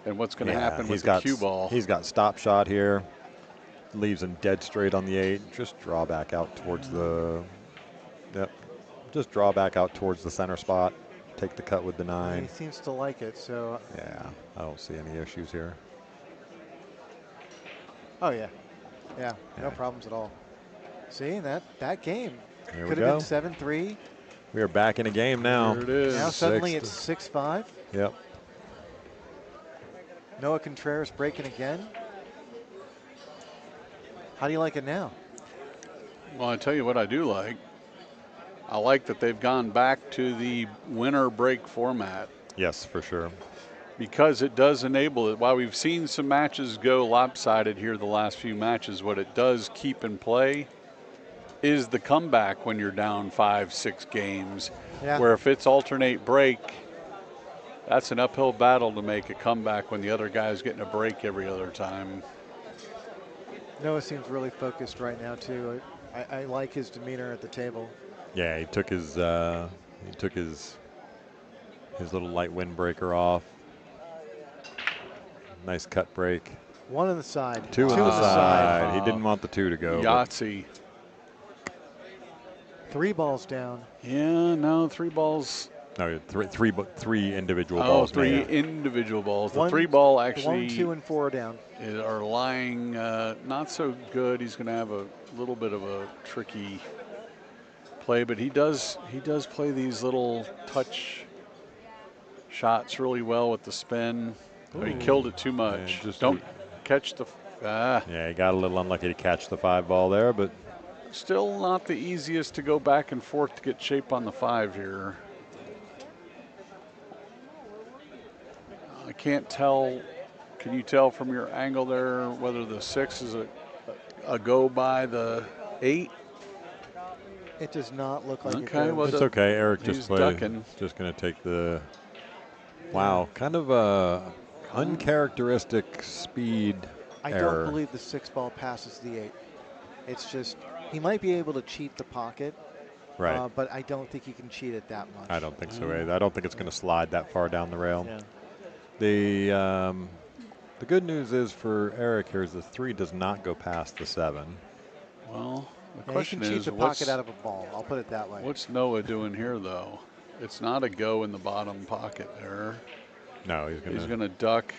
and what's going to happen with the cue ball. He's got stop shot here. Leaves him dead straight on the 8. Just draw back out towards the. Yep. Just draw back out towards the center spot. Take the cut with the 9. He seems to like it. So, Yeah, I don't see any issues here. oh yeah, yeah, no Yeah. problems at all. See, that game There we could have go. been 7-3. We are back in a game now. There it is. Now suddenly Six it's 6-5. Yep. Noah Contreras breaking again. How do you like it now? Well, I tell you what I do like. I like that they've gone back to the winner break format Yes, for sure. because it does enable it. While we've seen some matches go lopsided here the last few matches, what it does keep in play is the comeback when you're down 5-6 games. Yeah. Where if it's alternate break, that's an uphill battle to make a comeback when the other guy's getting a break every other time. Noah seems really focused right now too. I like his demeanor at the table. Yeah, he took his little light windbreaker off. Nice cut break. One on the side. Two on the side. He didn't want the two to go. Yahtzee. 3 balls down. Yeah, no, 3 balls. No, three individual Oh, balls. 3 made. individual balls. The One- 3 ball 1, actually 2, and 4 are down. are lying not so good. He's going to have a little bit of a tricky play, but he does play these little touch shots really well with the spin. Oh, he killed it too much. Yeah, just Don't catch the. Yeah, he got a little unlucky to catch the 5 ball there, but Still not the easiest to go back and forth to get shape on the 5 here. I can't tell. Can you tell from your angle there whether the 6 is a go by the 8? It does not look like Okay, it well, goes. it's okay. Eric he's just ducking. just going to take the. Wow, kind of a uncharacteristic speed I error. don't believe the 6 ball passes the 8. It's just, he might be able to cheat the pocket, Right. but I don't think he can cheat it that much. I don't think so either. I don't think it's going to slide that far down the rail. Yeah. The good news is for Eric here is the 3 does not go past the 7. Well, the Yeah, he question can cheat is, the pocket out of a ball. I'll put it that way. what's Noah doing here, though? It's not a go in the bottom pocket there. No, He's going to duck,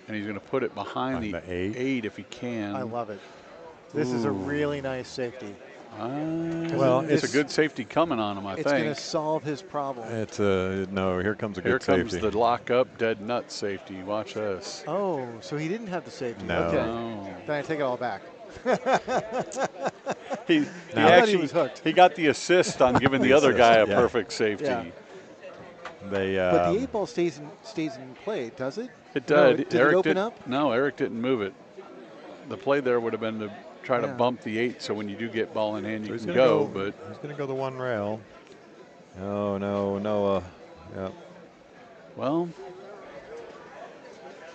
and he's going to put it behind On the the 8. 8 if he can. I love it. This is a really nice safety. Well, it's a good safety coming on him, I It's think. going to solve his problem. It's no. Here comes a Here good comes safety. the lock up dead nut safety. Watch this. Oh, so he didn't have the safety. No. Okay. No. Then I take it all back. He I thought actually he was hooked. he got the assist on giving the other guy a perfect safety. Yeah. They But the 8 ball stays in play, does it? It No, did. did Eric it open did, up? No, Eric didn't move it. The play there would have been to try to Yeah. bump the 8, so when you do get ball in hand, So you he's can gonna go. But he's going to go the 1 rail. Oh no, Noah. Yep. well,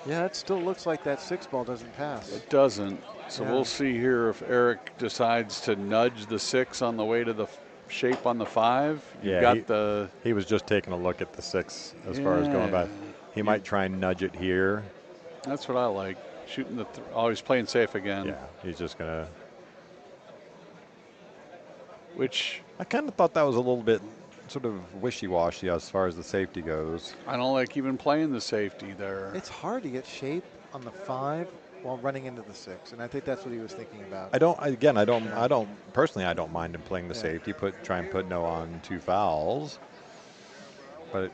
Yeah, it still looks like that 6 ball doesn't pass. it doesn't. So Yeah. we'll see here if Eric decides to nudge the 6 on the way to the shape on the 5. You've Yeah, got the. He was just taking a look at the 6 as far as going back. He might try and nudge it here. That's what I like. Shooting the. Oh, he's playing safe again. Yeah, he's just going to. Which I kind of thought that was a little bit sort of wishy-washy as far as the safety goes. I don't like even playing the safety there. It's hard to get shape on the 5 while running into the 6, and I think that's what he was thinking about. I don't personally, I don't mind him playing the safety, try and put Noah on 2 fouls. But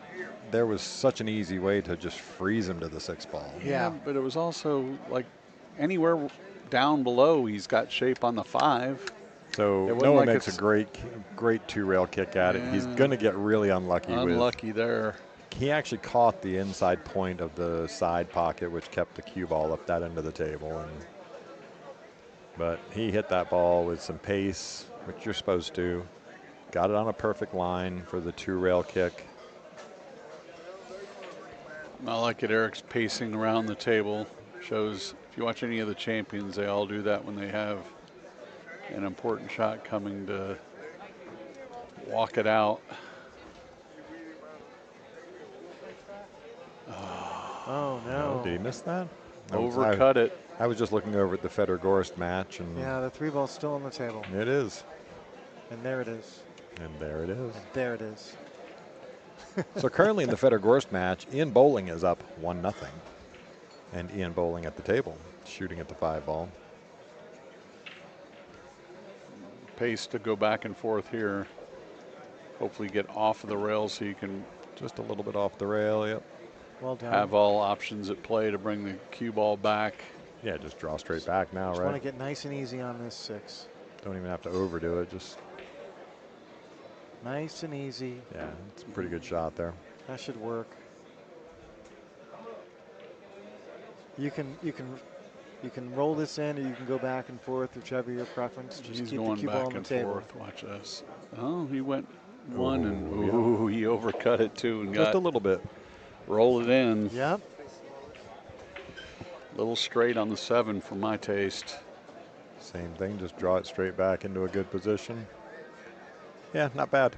there was such an easy way to just freeze him to the 6 ball. Yeah. But it was also like anywhere down below, he's got shape on the 5. So It wasn't Noah like makes a it's- great 2-rail kick at it. He's Yeah. going to get really unlucky with. Unlucky there. He actually caught the inside point of the side pocket, which kept the cue ball up that end of the table. But he hit that ball with some pace, which you're supposed to. Got it on a perfect line for the 2-rail kick. I like it. Eric's pacing around the table. Shows if you watch any of the champions, they all do that when they have an important shot coming to walk it out. Oh, no. Did he miss that? Overcut it. I was just looking over at the Fedor Gorst match, and Yeah, the 3 ball's still on the table. it is. And there it is. And there it is. And there it is. So currently in the Fedor Gorst match, Ian Bowling is up 1-0. And Ian Bowling at the table, shooting at the 5 ball. pace to go back and forth here. Hopefully get off of the rail so you can Just a little bit off the rail, yep. Well done. have all options at play to bring the cue ball back. Yeah, just draw straight back now, Just right? want to get nice and easy on this 6. Don't even have to overdo it. Just, Nice and easy. yeah, it's a pretty good shot there. That should work. You can roll this in, or you can go back and forth, whichever your preference. Just He's keep the going cue ball back on the and table. forth. Watch this. Oh, he went one, and Ooh, he overcut it too, and Just got a little bit. roll it in. Yep. A little straight on the 7 for my taste. Same thing, just draw it straight back into a good position. Yeah, not bad.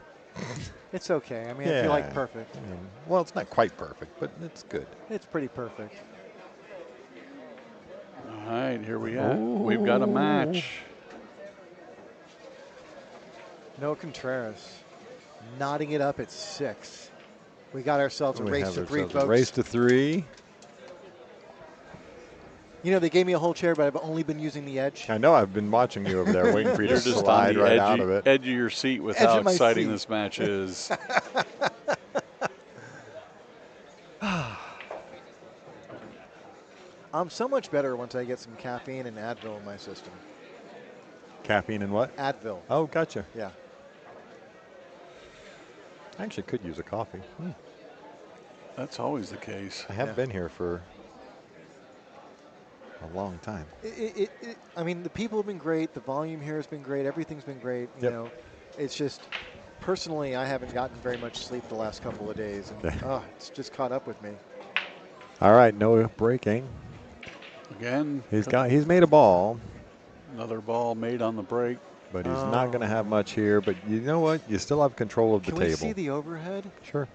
It's okay. I mean, if you like Yeah. perfect, I mean, well, it's not quite perfect, but it's good. it's pretty perfect. All right, here we are. We've got a match. No Contreras. Knotting it up at 6. We got ourselves a We race have to 3, ourselves a folks. race to 3. You know, they gave me a whole chair, but I've only been using the edge. I know, I've been watching you over there, waiting for you to You're just on slide the right edge, out of it. edge of your seat with Edge how of my exciting seat. this match is. I'm so much better once I get some caffeine and Advil in my system. Caffeine and what? Advil. Oh, gotcha. Yeah. I actually could use a coffee. That's always the case. I have Yeah. been here for a long time. I mean, the people have been great. The volume here has been great. Everything's been great. You Yep. know, it's just personally, I haven't gotten very much sleep the last couple of days, and Okay. it's just caught up with me. All right, no breaking. Again, He's made a ball, another ball made on the break. but he's not going to have much here. But you know what? You still have control of the Can table. we see the overhead? Sure.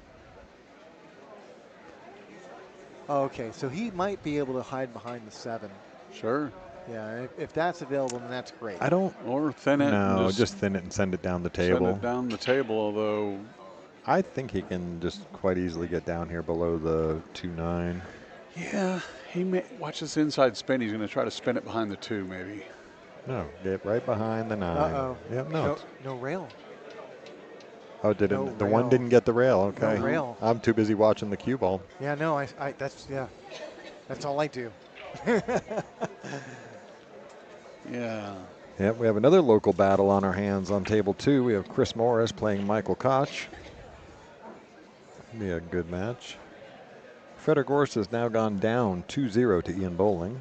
Oh, okay, so he might be able to hide behind the 7. Sure. Yeah, if that's available, then that's great. I don't. Or thin it. No, and just thin it and send it down the send table. it down the table, although I think he can just quite easily get down here below the 2-9. yeah, he may watch this inside spin. He's going to try to spin it behind the 2, maybe. No, get right behind the 9. Uh-oh. Yep, No rail. Oh, didn't no the one rail. didn't get the rail? Okay. No rail. I'm too busy watching the cue ball. Yeah, no, that's all I do. Yeah. Yep, we have another local battle on our hands on table 2. We have Chris Morris playing Michael Koch. Be a good match. Fedor Gorst has now gone down 2-0 to Ian Bowling.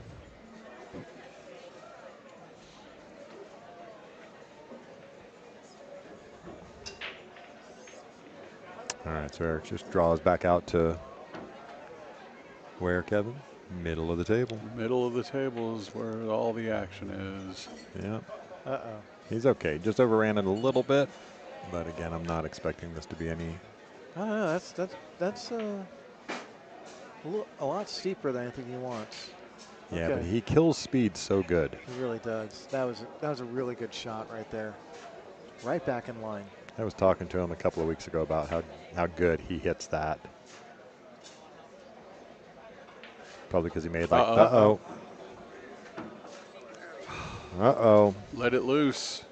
All right, so Eric just draws back out to where, Kevin? Middle of the table. Middle of the table is where all the action is. Yep. Uh-oh. He's okay. Just overran it a little bit, but again, I'm not expecting this to be any. I don't know. That's a lot steeper than I think he wants. Yeah, Okay. but he kills speed so good. He really does. That was a really good shot right there. Right back in line. I was talking to him a couple of weeks ago about how good he hits that. Probably because he made like, uh-oh. Uh-oh. Let it loose.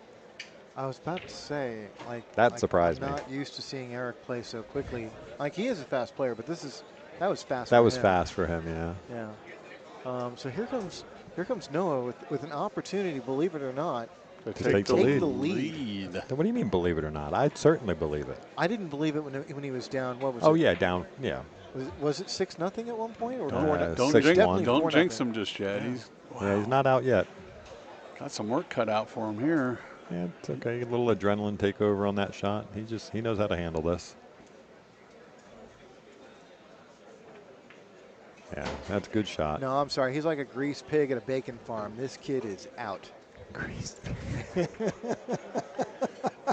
I was about to say, That surprised me. I'm not used to seeing Eric play so quickly. Like, he is a fast player, but that was fast. That for was him. fast for him, yeah. Yeah. So here comes Noah with an opportunity, believe it or not, To take the take lead. the lead. What do you mean, believe it or not? I certainly believe it. I didn't believe it when he was down. What was Oh, it? yeah, down, yeah. Was it 6-0 at one point or Uh, 4-0? Don't 6-1. jinx, don't 4-0. jinx him just yet. Yeah. Yeah, he's not out yet. Got some work cut out for him here. Yeah, it's okay. A little adrenaline takeover on that shot. He knows how to handle this. Yeah, that's a good shot. No, I'm sorry. He's like a grease pig at a bacon farm. This kid is out. Grease.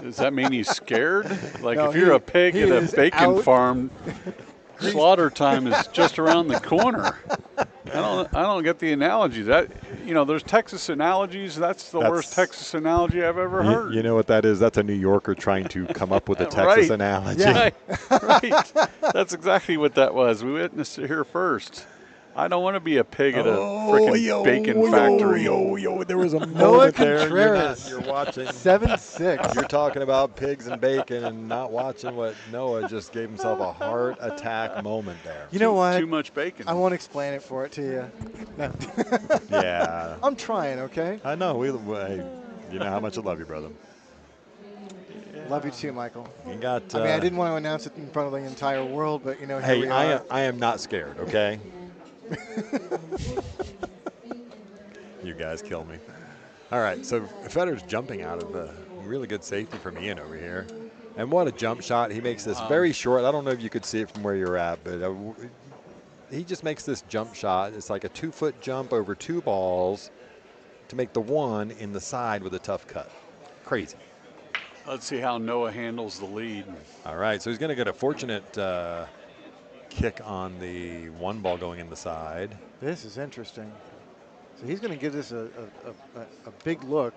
Does that mean he's scared? Like No, if you're a pig he at a is bacon out. farm, slaughter time is just around the corner. I don't get the analogy. That there's Texas analogies. That's the worst Texas analogy I've ever heard. You know what that is? That's a New Yorker trying to come up with a Texas analogy. Yeah. Right. That's exactly what that was. We witnessed it here first. I don't want to be a pig at a freaking bacon factory. There was a Noah moment there. Contreras. You're watching. 7-6. You're talking about pigs and bacon and not watching what Noah just gave himself a heart attack moment there. You know what? Too much bacon. I won't explain it for it to you. No. Yeah. I'm trying, okay? I know. Hey, you know how much I love you, brother. Love you too, Michael. You got. I mean, I didn't want to announce it in front of the entire world, but you know, here we Hey, are. I am not scared. Okay. You guys kill me. All right, so Fedor's jumping out of a really good safety from Ian over here. And what a jump shot. He makes this very short. I don't know if you could see it from where you're at, but he just makes this jump shot. It's like a 2-foot jump over 2 balls to make the one in the side with a tough cut. Crazy. Let's see how Noah handles the lead. All right, so he's going to get a fortunate kick on the 1 ball going in the side. This is interesting. So he's going to give this a big look.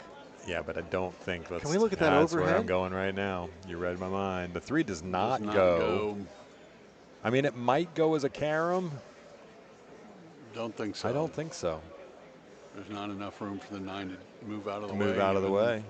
Yeah, but I don't think. Can we look at that that's overhead? where I'm going right now. You read my mind. The 3 does not, Does not go. I mean, it might go as a carom. Don't think so. I don't think so. There's not enough room for the 9 to move out of the way. Move out of the way.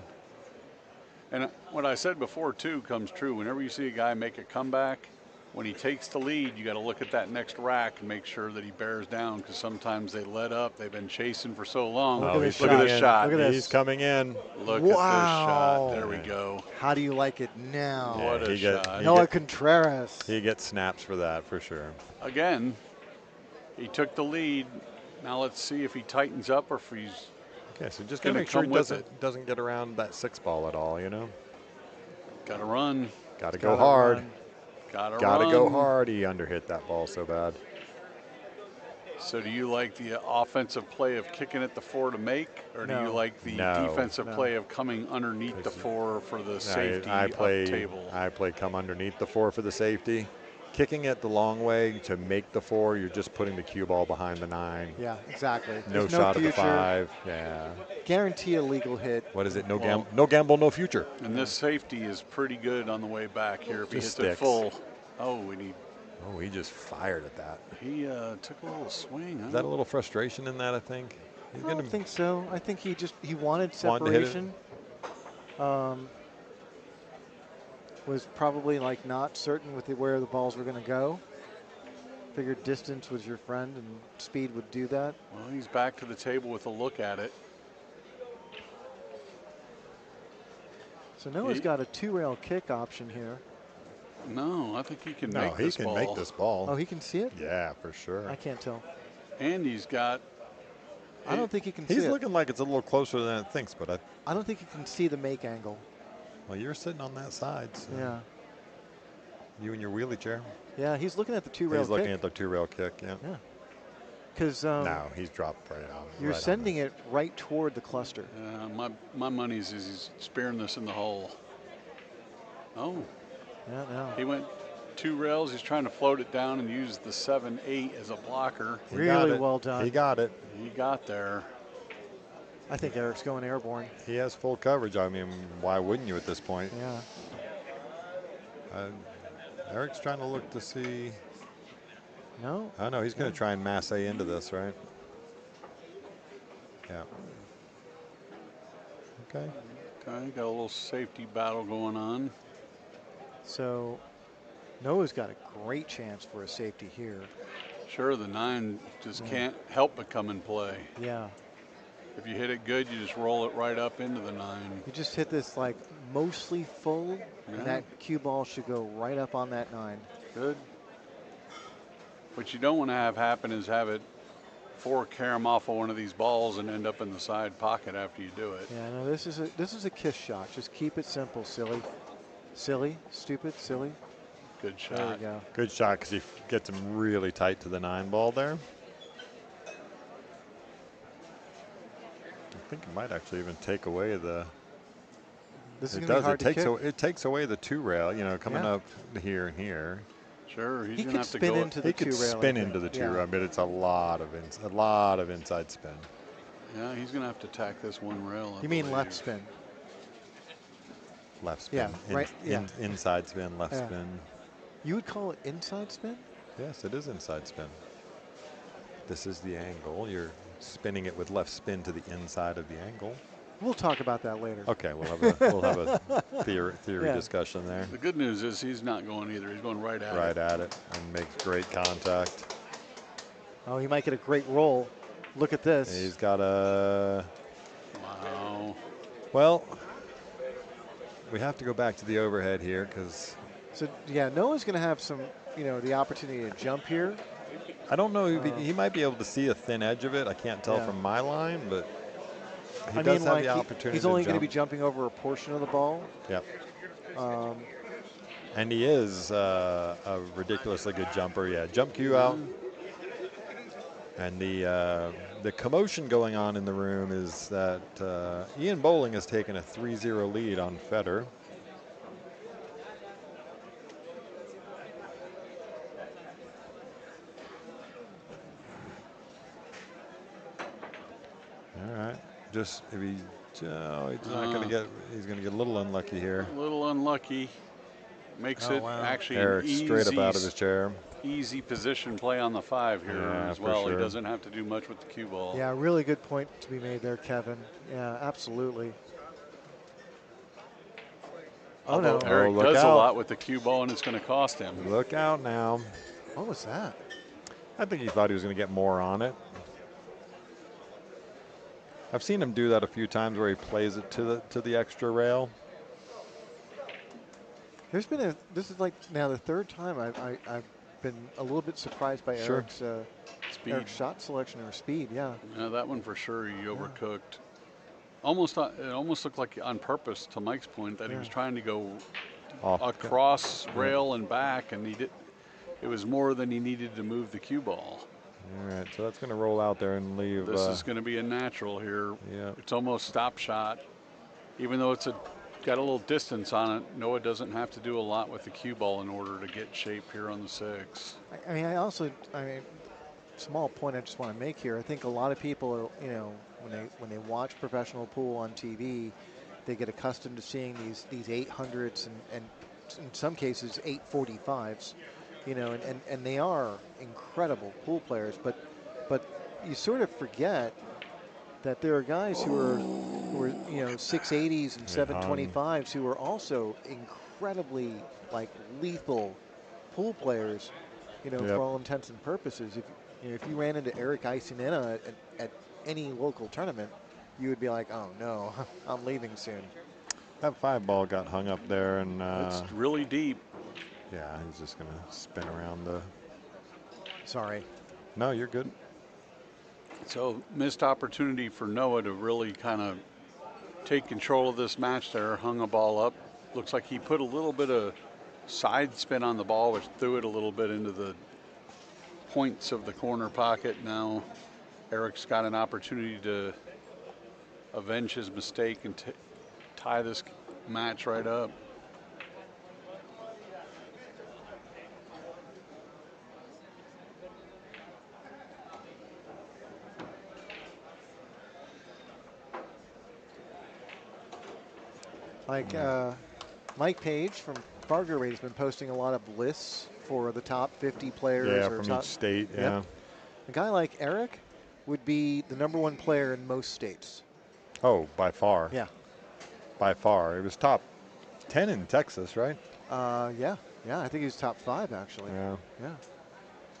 And what I said before, too, comes true. Whenever you see a guy make a comeback, when he takes the lead, you got to look at that next rack and make sure that he bears down, because sometimes they let up. They've been chasing for so long. Look at this Look at this shot. Look at He's this. coming in. Look at this Wow. shot. There we go. How do you like it now? Yeah, What a shot. Noah Contreras. He gets snaps for that for sure. Again, he took the lead. Now let's see if he tightens up or if he's Okay, so just Gonna gonna make sure come he with doesn't get around that 6 ball at all. You know. got to run. Got to go hard. Got to Got to run. go hard. He underhit that ball so bad. So do you like the offensive play of kicking at the 4 to make, or do you like the defensive play of coming underneath the 4 for the safety I of table? I play come underneath the 4 for the safety. Kicking it the long way to make the 4, you're just putting the cue ball behind the 9. Yeah, exactly. No There's shot at the future. 5. Yeah. Guarantee a legal hit. What is it? No gamble, no future. And this safety is pretty good on the way back here. If he hits Just it sticks. full, and He just fired at that. he took a little swing. Is that a little frustration in that? I think. He's I don't think so. I think he wanted Wanted to hit it. separation. Was probably like not certain with where the balls were going to go. Figured distance was your friend and speed would do that. Well, he's back to the table with a look at it. So Noah's got a 2-rail kick option here. No, I think he can No, make he this can ball. make this ball. Oh, he can see it? Yeah, for sure. I can't tell. And he's got. I don't think he can see He's it. looking like it's a little closer than it thinks, but I don't think he can see the make angle. well, you're sitting on that side. So Yeah. You in your wheelie chair. Yeah, he's looking at the 2-rail He's kick. looking at the 2-rail kick. Yeah. Yeah. Because No, he's dropped right on. you're right on sending it right toward the cluster. My money's is he's spearing this in the hole. Oh, Yeah, no. he went 2 rails. He's trying to float it down and use the 7-8 as a blocker. He got Really it. well done. He got it. He got there. I think Eric's going airborne. He has full coverage. I mean, why wouldn't you at this point? Yeah. Eric's trying to look to see. No. I know he's going to try and masse into this, right? Yeah. Okay. Okay, got a little safety battle going on. So Noah's got a great chance for a safety here. Sure, the 9 just can't help but come in play. Yeah. If you hit it good, you just roll it right up into the 9. You just hit this like mostly full, Yeah. and that cue ball should go right up on that 9. Good. What you don't want to have happen is have it 4 carom off of one of these balls and end up in the side pocket after you do it. Yeah, no, this is a kiss shot. Just keep it simple, silly. Silly, stupid, silly. Good There we shot. go. Good shot because he gets him really tight to the 9 ball there. I think it might actually even take away the. This is It going to be does. hard It to takes. kick. It takes away the 2-rail. You know, coming Yeah. up here and here. Sure, he's He going to could have to spin go. into the He could 2-rail. I spin think. into the 2 Yeah. rail, but it's a lot of inside spin. Yeah, he's going to have to tack this 1 rail. I You mean left believe. spin? Left spin. Yeah, right, yeah. Inside spin, left Yeah. spin. You would call it inside spin? Yes, it is inside spin. this is the angle. You're spinning it with left spin to the inside of the angle. We'll talk about that later. Okay, we'll have a theory Yeah. discussion there. The good news is he's not going either. He's going right at it. Right at it and makes great contact. Oh, he might get a great roll. Look at this. He's got a. Wow. Well, we have to go back to the overhead here because So yeah, Noah's going to have some, the opportunity to jump here. I don't know if he might be able to see a thin edge of it. I can't tell Yeah. from my line, but he I does mean, have like the opportunity he's only to going to jump. be jumping over a portion of the ball. Yep. Um, And he is a ridiculously good jumper. Yeah, jump cue out. And the commotion going on in the room is that Ian Bowling has taken a 3-0 lead on Fedor. All right, just if he, he's not going to get. He's going to get a little unlucky here. A little unlucky. Makes it actually Eric an straight up easy, out of his chair. easy position play on the 5 here Yeah, as for well. sure. He doesn't have to do much with the cue ball. yeah, really good point to be made there, Kevin. Yeah, absolutely. Oh no! Although Eric look does a out. lot with the cue ball, and it's going to cost him. Look out now. What was that? I think he thought he was going to get more on it. I've seen him do that a few times where he plays it to the extra rail. This is like now the third time I've been a little bit surprised by Sure. Eric's Speed. Eric's shot selection or speed. Yeah. Yeah, that one for sure he overcooked. It almost looked like on purpose, to Mike's point, that he was trying to go Off. across rail and back, and it was more than he needed to move the cue ball. All right, so that's going to roll out there and leave. This is going to be a natural here. Yeah. It's almost stop shot. Even though it's got a little distance on it, Noah doesn't have to do a lot with the cue ball in order to get shape here on the 6. I mean, small point I just want to make here. I think a lot of people are, when they watch professional pool on TV, they get accustomed to seeing these 800s and in some cases 845s, and they are incredible pool players. But you sort of forget that there are guys who are 680s and 725s who are also incredibly lethal pool players, for all intents and purposes. If you ran into Eric Isinena at any local tournament, you would be like, oh no, I'm leaving soon. That 5 ball got hung up there, and It's really deep. yeah, he's just going to spin around the. Sorry. No, you're good. So missed opportunity for Noah to really kind of take control of this match there. Hung a ball up. Looks like he put a little bit of side spin on the ball, which threw it a little bit into the points of the corner pocket. Now Eric's got an opportunity to avenge his mistake and tie this match right up. Mike Page from Fargo Rate has been posting a lot of lists for the top 50 players. Yeah, or from top, each state. Yep. Yeah. A guy like Eric would be the #1 player in most states. Oh, by far. Yeah. By far. It was top 10 in Texas, right? Yeah. I think he was top 5 actually. Yeah. Yeah.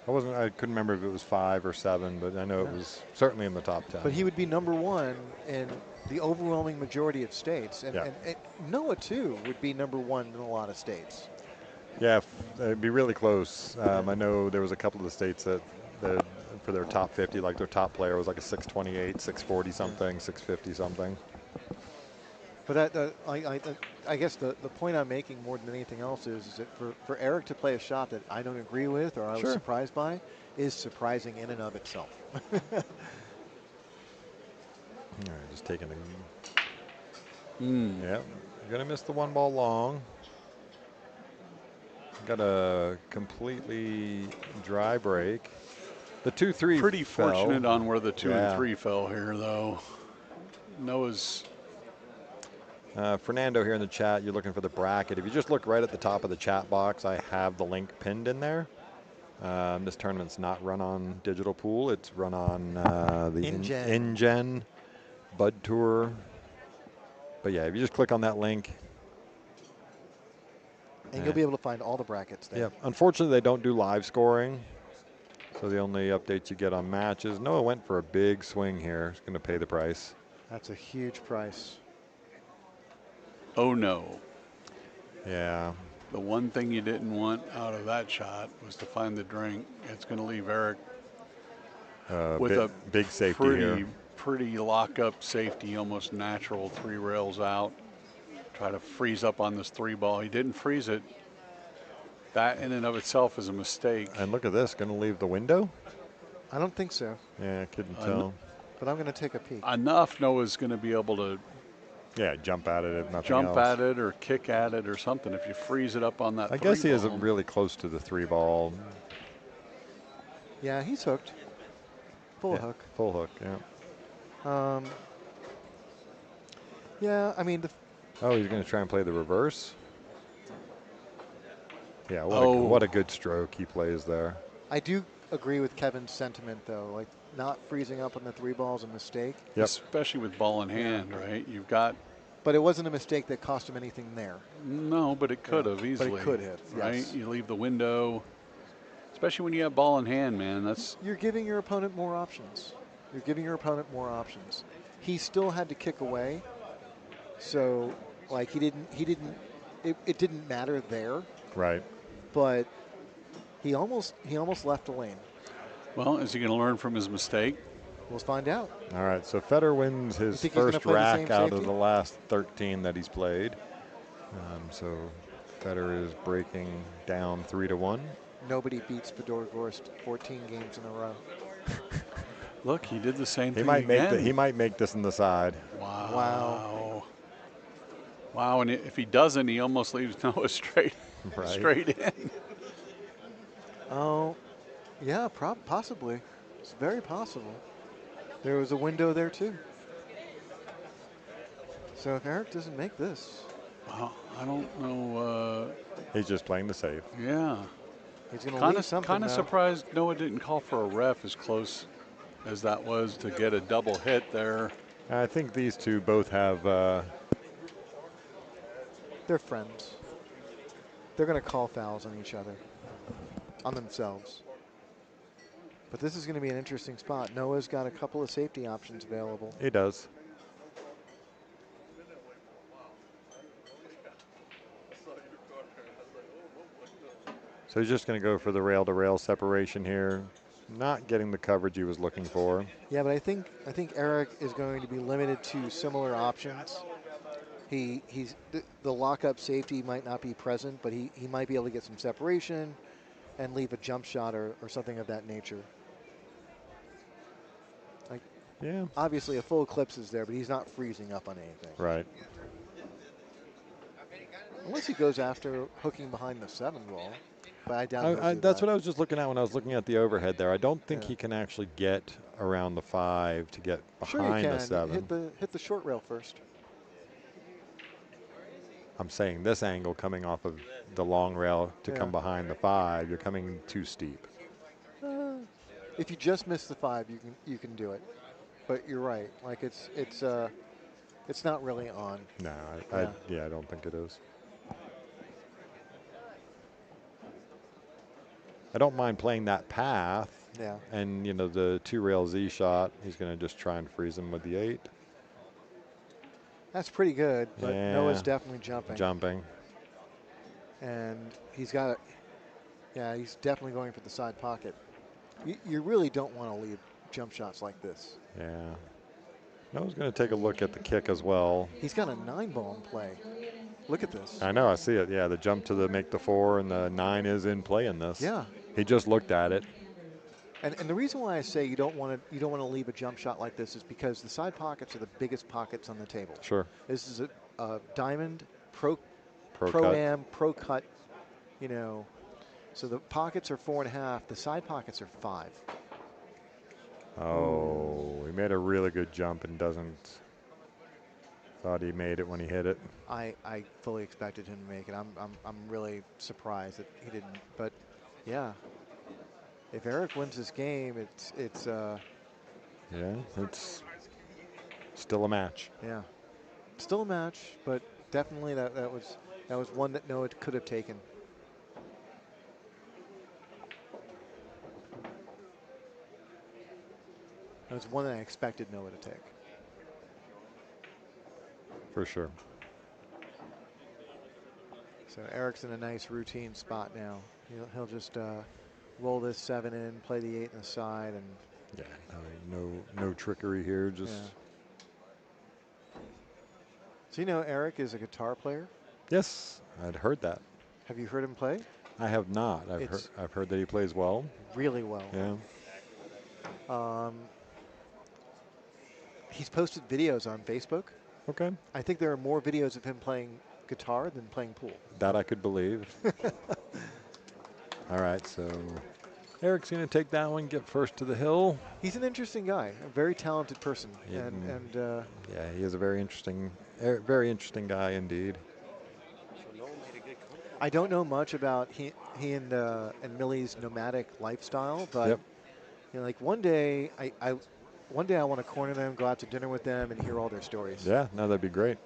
I couldn't remember if it was 5 or 7, but I know it was certainly in the top 10. But he would be #1 in the overwhelming majority of states. And, Yeah. and Noah, too, would be #1 in a lot of states. Yeah, it'd be really close. I know there was a couple of the states that for their top 50, like their top player was like a 628, 640 something, 650 something. But I guess the point I'm making more than anything else is that for Eric to play a shot that I don't agree with or I was surprised by is surprising in and of itself. All right, just taking a. Yeah, you're going to miss the 1 ball long. Got a completely dry break. The 2-3 Pretty fell. fortunate on where the 2 Yeah. and 3 fell here, though. Noah's. Fernando here in the chat, you're looking for the bracket. If you just look right at the top of the chat box, I have the link pinned in there. This tournament's not run on Digital Pool. It's run on the InGen. InGen Bud Tour. But yeah, if you just click on that link. And you'll be able to find all the brackets there. Yeah. Unfortunately, they don't do live scoring. So the only updates you get on matches. Noah went for a big swing here. He's going to pay the price. That's a huge price. Oh no. Yeah. The one thing you didn't want out of that shot was to find the drink. It's going to leave Eric with a big safety here. Pretty lock-up safety, almost natural, 3 rails out. Try to freeze up on this 3 ball. He didn't freeze it. That in and of itself is a mistake. And look at this, going to leave the window? I don't think so. Yeah, I couldn't tell. But I'm going to take a peek. Enough Noah's going to be able to jump at it if nothing jump else. at it or kick at it or something. If you freeze it up on that, I guess he isn't really close to the 3 ball. Yeah, he's hooked. Full hook. Full hook, yeah. Yeah, I mean. Oh, he's going to try and play the reverse. Yeah, what a good stroke he plays there. I do agree with Kevin's sentiment, though. Like, not freezing up on the 3 ball is a mistake. Yep. Especially with ball in hand, right? You've got. But it wasn't a mistake that cost him anything there. No, but it could have easily. But it could have, right? yes. You leave the window, especially when you have ball in hand, man. You're giving your opponent more options. You're giving your opponent more options. He still had to kick away, so like it didn't matter there. Right. But he almost left the lane. Well, is he going to learn from his mistake? We'll find out. All right, so Fedor wins his first rack out of the last 13 that he's played. So Fedor is breaking down 3-1. Nobody beats Fedor Gorst 14 games in a row. Look, he did the same thing again. He might make this in the side. Wow. Wow, and if he doesn't, he almost leaves Noah straight in. Oh, yeah, possibly. It's very possible. There was a window there, too. So if Eric doesn't make this. Well, I don't know. He's just playing the safe. Yeah. He's going to leave something. Kind of surprised Noah didn't call for a ref as close as that was to get a double hit there. I think these two both have. They're friends. They're going to call fouls on each other, on themselves. But this is going to be an interesting spot. Noah's got a couple of safety options available. He does. So he's just going to go for the rail-to-rail separation here. Not getting the coverage he was looking for. Yeah, but I think Eric is going to be limited to similar options. He's the lockup safety might not be present, but he might be able to get some separation and leave a jump shot or something of that nature. Like, yeah. Obviously a full eclipse is there, but he's not freezing up on anything. Right. Unless he goes after hooking behind the 7 ball. But I doubt that's what I was just looking at when I was looking at the overhead there. I don't think he can actually get around the 5 to get behind the 7. Hit the short rail first. I'm saying this angle coming off of the long rail to come behind the 5, you're coming too steep. If you just miss the 5, you can do it. But you're right. Like it's not really on. No, I don't think it is. I don't mind playing that path. Yeah. And the 2 rail Z shot, he's going to just try and freeze him with the 8. That's pretty good, but Noah's definitely jumping. And he's got he's definitely going for the side pocket. You really don't want to leave jump shots like this. Yeah. Noah's going to take a look at the kick as well. He's got a 9 ball in play. Look at this. I know, I see it. Yeah, the jump to make the 4 and the 9 is in play in this. Yeah. He just looked at it. And the reason why I say you don't want to leave a jump shot like this is because the side pockets are the biggest pockets on the table. Sure. This is a diamond pro cut. am pro cut. So the pockets are 4.5. The side pockets are 5. Oh, he made a really good jump and doesn't. Thought he made it when he hit it. I fully expected him to make it. I'm really surprised that he didn't. But yeah. if Eric wins this game, it's Yeah, it's still a match. yeah, still a match, but definitely that was one that Noah could have taken. That was one that I expected Noah to take. For sure. So Eric's in a nice routine spot now. He'll just roll this 7 in, play the 8 in the side, and yeah, no trickery here. Just so you know, Eric is a guitar player. yes, I'd heard that. Have you heard him play? I have not. I've heard that he plays well. Really well. Yeah. He's posted videos on Facebook. Okay. I think there are more videos of him playing guitar than playing pool. That I could believe. All right, so Eric's going to take that one, get first to the hill. He's an interesting guy, a very talented person, and yeah, he is a very interesting guy indeed. I don't know much about he and Millie's nomadic lifestyle, but Yep. you know, like one day I want to corner them, go out to dinner with them, and hear all their stories. Yeah, no, that'd be great.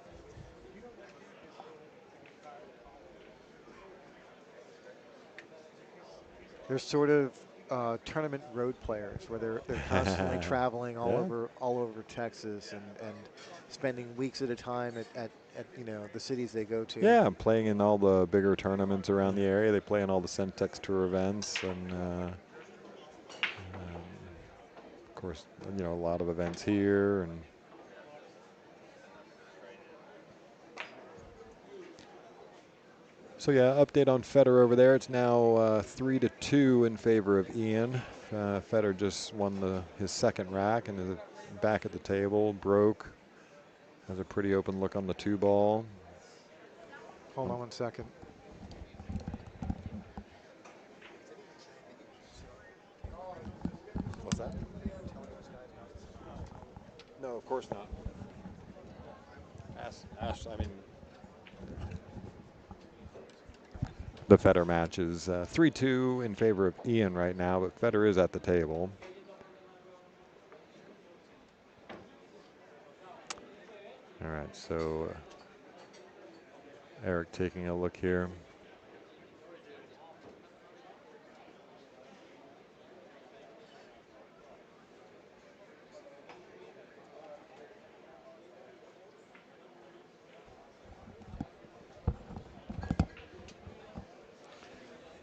They're sort of tournament road players, where they're constantly traveling all over Texas and spending weeks at a time at you know the cities they go to. Yeah, I'm playing in all the bigger tournaments around the area. They play in all the Centex Tour events, and of course, you know, a lot of events here. And so yeah, update on Fedor over there. It's now 3-2 in favor of Ian. Fedor just won his second rack and is back at the table. Broke. Has a pretty open look on the 2-ball. Hold on 1 second. What's that? No, of course not. Ash, I mean, the Fedor match is 3-2 in favor of Ian right now, but Fedor is at the table. All right, so Eric taking a look here.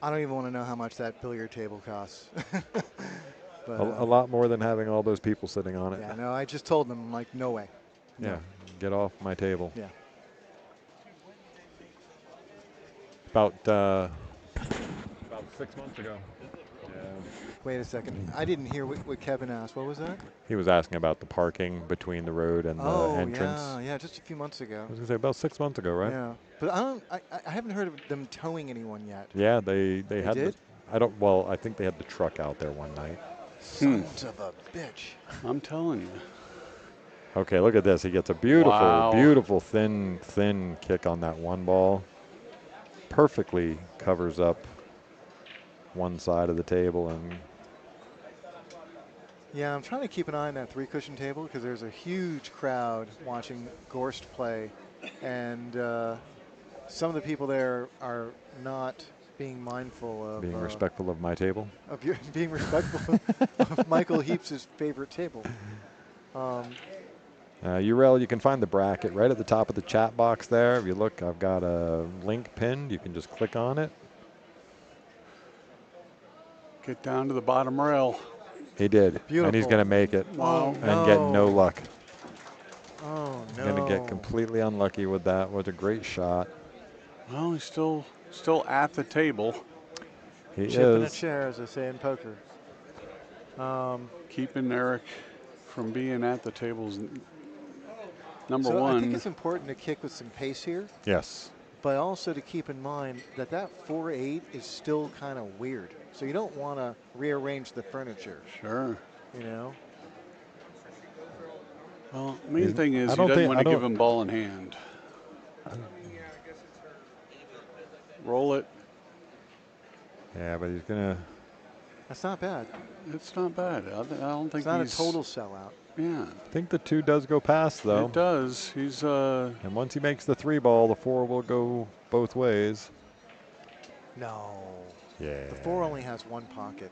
I don't even want to know how much that billiard table costs. But, A lot more than having all those people sitting on it. Yeah, no, I just told them, like, no way. No. Yeah, get off my table. Yeah. About 6 months ago. Yeah. Wait a second. I didn't hear what Kevin asked. What was that? He was asking about the parking between the road and the entrance. Yeah, just a few months ago. I was gonna say about 6 months ago, right? Yeah, but I haven't heard of them towing anyone yet. Yeah, they had. did? Well, I think they had the truck out there one night. Sons of a bitch. I'm telling you. Okay, look at this. He gets a beautiful, Wow. beautiful thin kick on that 1-ball. Perfectly covers up one side of the table, and Yeah, I'm trying to keep an eye on that 3-cushion table because there's a huge crowd watching Gorst play, and some of the people there are not being mindful of being respectful of my table. of being respectful of Michael Heaps' favorite table. URL, you can find the bracket right at the top of the chat box there. If you look, I've got a link pinned. You can just click on it. Get down to the bottom rail. He did, and he's Beautiful. going to make it Wow. and get no luck. Oh no! Going to get completely unlucky with that. Was a great shot. Well, he's still at the table. He Chip in a is. chair, as they say in poker. Keeping Eric from being at the tables. Number So one. I think it's important to kick with some pace here, Yes. but also to keep in mind that 4-8 is still kind of weird. So you don't want to rearrange the furniture, Sure. you know? Well, main thing is I he don't doesn't think- want I to give don't- him ball in hand. Roll it. Yeah, but he's going to That's not bad. It's not bad. I don't think It's not a he's total sellout. Yeah, I think the 2 does go past, though. it does. He's And once he makes the 3 ball, the 4 will go both ways. No. Yeah. The 4 only has one pocket.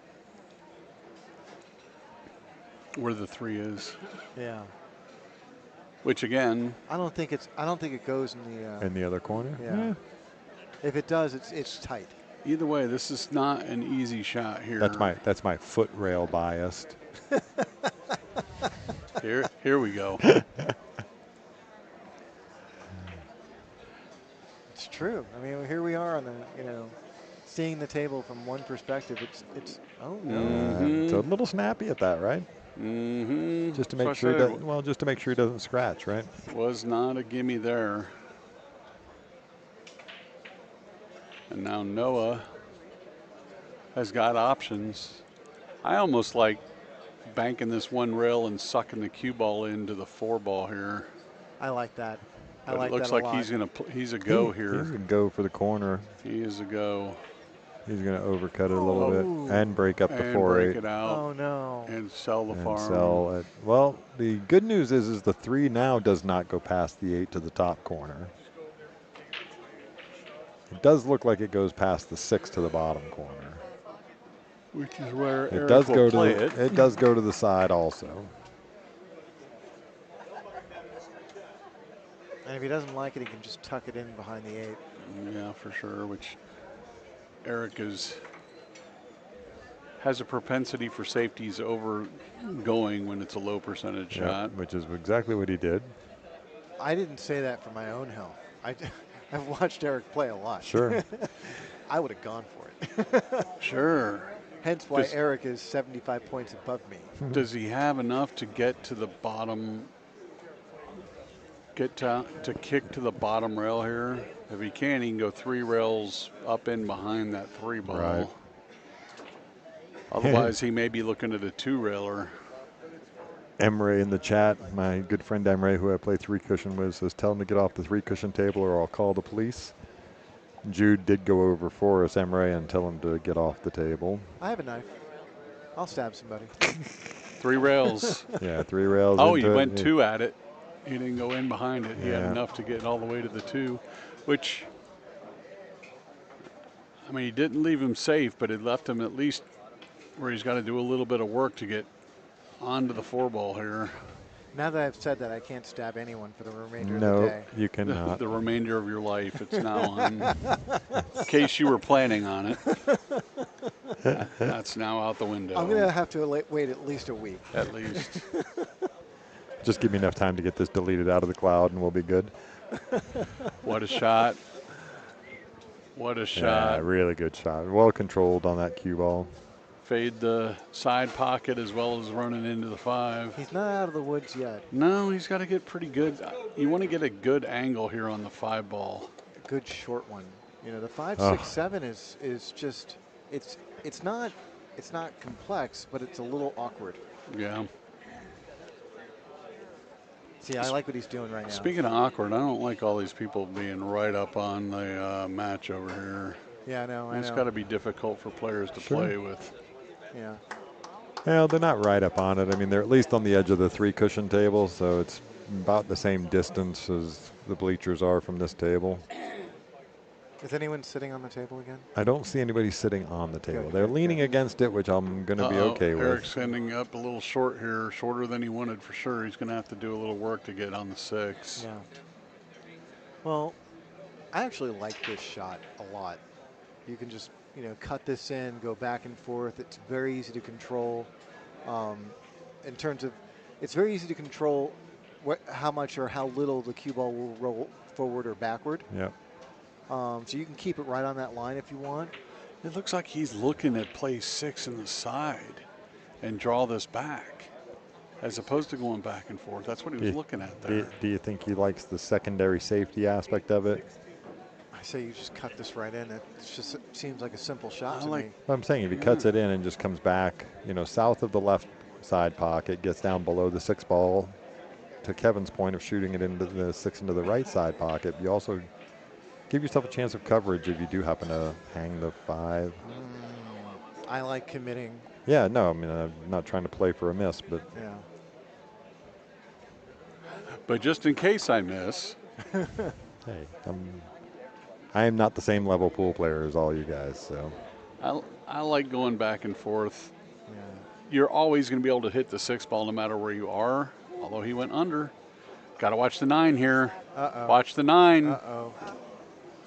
where the 3 is. Yeah. Which again, I don't think it goes in the. In the other corner? Yeah. If it does, it's tight. either way, this is not an easy shot here. That's my foot rail biased. Here we go. It's true. I mean, here we are on the, seeing the table from one perspective. It's oh no. It's a little snappy at that, right? Mm-hmm. Just to make sure just to make sure he doesn't scratch, right? Was not a gimme there. And now Noah has got options. I almost like banking this 1 rail and sucking the cue ball into the 4 ball here. I like that. But it looks like he's a go here. He's a go for the corner. He is a go. He's going to overcut it a little bit and break up the 4-8. Break it out. Oh no. And sell the farm. Sell it. Well, the good news is the 3 now does not go past the 8 to the top corner. It does look like it goes past the 6 to the bottom corner. Which is where It Eric does will go play to it. it does go to the side also. And if he doesn't like it, he can just tuck it in behind the 8. Yeah, for sure. Which Eric has a propensity for safeties over going when it's a low percentage shot. Which is exactly what he did. I didn't say that for my own health. I've watched Eric play a lot. Sure. I would have gone for it. Sure. Hence why Eric is 75 points above me. Does he have enough to get to the bottom? Get to kick to the bottom rail here. If he can go 3 rails up in behind that 3 ball. Right. Otherwise, he may be looking at a 2 railer. Emre in the chat, my good friend Emre, who I play 3 cushion with, says, tell him to get off the 3 cushion table or I'll call the police. Jude did go over for us, Emre, and tell him to get off the table. I have a knife. I'll stab somebody. 3 rails. Yeah, 3 rails. Oh, he went 2 at it. He didn't go in behind it. He had Yeah. enough to get all the way to the 2, which, I mean, he didn't leave him safe, but it left him at least where he's got to do a little bit of work to get onto the 4 ball here. Now that I've said that, I can't stab anyone for the remainder of No, the day. you cannot. The remainder of your life, it's now on. In case you were planning on it, that's now out the window. I'm going to have to wait at least a week. At least. Just give me enough time to get this deleted out of the cloud and we'll be good. What a shot. What a shot. Yeah, really good shot. Well controlled on that cue ball. Fade the side pocket as well as running into the 5. He's not out of the woods yet. No, he's got to get pretty good. You want to get a good angle here on the 5 ball. A good short one. The 5, 6, 7 is just it's not complex, but it's a little awkward. Yeah. See, I like what he's doing right now. Speaking of awkward, I don't like all these people being right up on the match over here. Yeah, I know. It's got to be difficult for players to play with. Yeah. Well, they're not right up on it. I mean, they're at least on the edge of the 3 cushion table, so it's about the same distance as the bleachers are from this table. Is anyone sitting on the table again? I don't see anybody sitting on the table. Good, They're good, leaning good. against it, which I'm going to be okay with. Eric's ending up a little short here, shorter than he wanted for sure. He's going to have to do a little work to get on the 6. Yeah. Well, I actually like this shot a lot. You can just, cut this in, go back and forth. It's very easy to control. In terms of, it's very easy to control how much or how little the cue ball will roll forward or backward. Yep. So you can keep it right on that line if you want. It looks like he's looking at play 6 in the side and draw this back as opposed to going back and forth. That's what he was looking at there. Do you think he likes the secondary safety aspect of it? I say you just cut this right in. It seems like a simple shot to me. I'm saying if he cuts it in and just comes back, south of the left side pocket, gets down below the 6 ball, to Kevin's point of shooting it into the 6 into the right side pocket, you also give yourself a chance of coverage if you do happen to hang the 5. I like committing Yeah, no, I mean, I'm not trying to play for a miss, but Yeah. But just in case I miss, hey, I am not the same level pool player as all you guys, so. I like going back and forth. Yeah. You're always going to be able to hit the 6 ball no matter where you are, although he went under. Got to watch the 9 here. Uh-oh. Watch the 9. Uh-oh.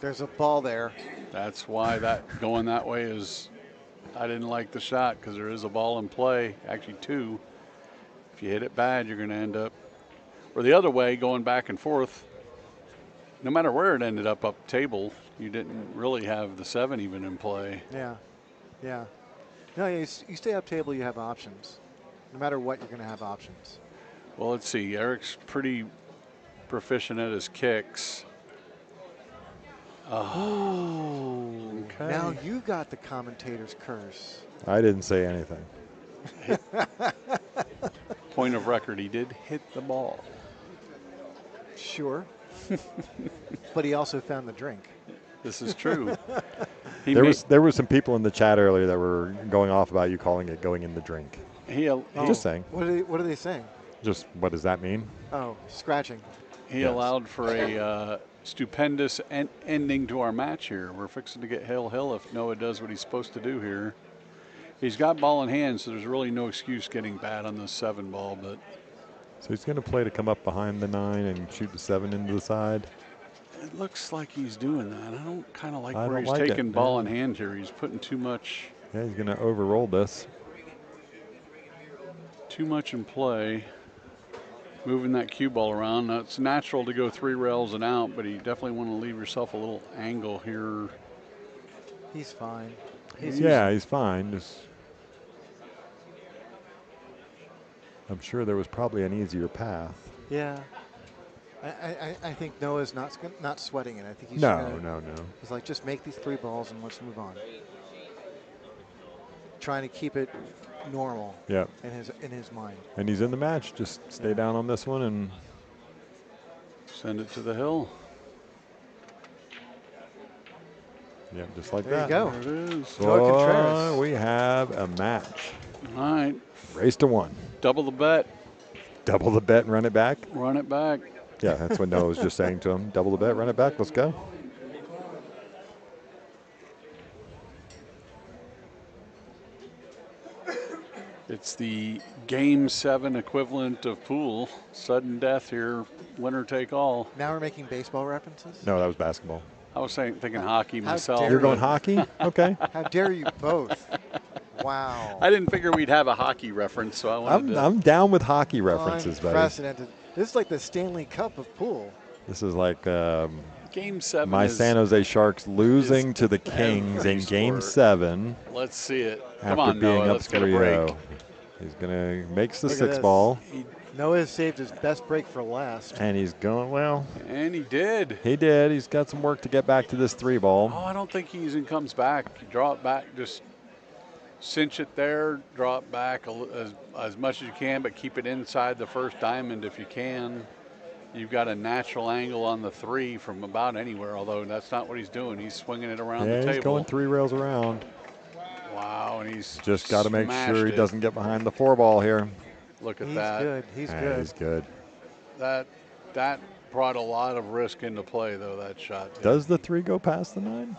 There's a ball there. That's why that going that way is, I didn't like the shot because there is a ball in play, actually 2. If you hit it bad, you're going to end up, or the other way, going back and forth. No matter where it ended up table, you didn't really have the 7 even in play. Yeah. Yeah. No, you stay up table, you have options. No matter what, you're going to have options. Well, let's see. Eric's pretty proficient at his kicks. Oh. Okay. Now you got the commentator's curse. I didn't say anything. Point of record, he did hit the ball. Sure. But he also found the drink. This is true. There were some people in the chat earlier that were going off about you calling it going in the drink. Just saying. What are they saying? Just what does that mean? Oh, scratching. He allowed for a stupendous ending to our match here. We're fixing to get hill if Noah does what he's supposed to do here. He's got ball in hand, so there's really no excuse getting bad on this 7 ball. But so he's going to play to come up behind the 9 and shoot the 7 into the side. it looks like he's doing that. I don't kind of like I where don't he's like taking it, ball man. in hand here. He's putting too much Yeah, he's going to overroll this. Too much in play. Moving that cue ball around. Now, it's natural to go 3 rails and out, but you definitely want to leave yourself a little angle here. He's fine. He's fine. Just, I'm sure there was probably an easier path. Yeah. I think Noah's not sweating it. I think he's No. He's like, just make these 3 balls and let's move on. Trying to keep it normal. Yeah. In his mind. And he's in the match. Just stay down on this one and send it to the hill. Yeah, just like there that. There you go. There it is. Noah Contreras. We have a match. All right. Race to 1. Double the bet. Double the bet and run it back. Run it back. Yeah, that's what Noah was just saying to him. Double the bet, run it back. Let's go. It's the Game 7 equivalent of pool. Sudden death here. Winner take all. Now we're making baseball references? No, that was basketball. I was thinking hockey How myself. dare You're going hockey? Okay. How dare you both? Wow. I didn't figure we'd have a hockey reference, so I wanted to. I'm down with hockey references, buddy. Unprecedented. This is like the Stanley Cup of pool. This is like Game 7 my San Jose Sharks losing to the Kings in Game 7. Let's see it. After Come on, being Noah, up let's get a break. 3-0. He's going to makes the Look at 6 this. ball. Noah has saved his best break for last. And he's going, well. And he did. He did. He's got some work to get back to this 3 ball. Oh, I don't think he even comes back. You draw it back, just cinch it there, draw it back as much as you can, but keep it inside the first diamond if you can. You've got a natural angle on the 3 from about anywhere, although that's not what he's doing. He's swinging it around the table. He's going 3 rails around. Wow, and he's just got to make sure he it. doesn't get behind the 4 ball here. Look at He's that. good. He's good. He's good. That brought a lot of risk into play, though, that shot did. Does the 3 go past the 9?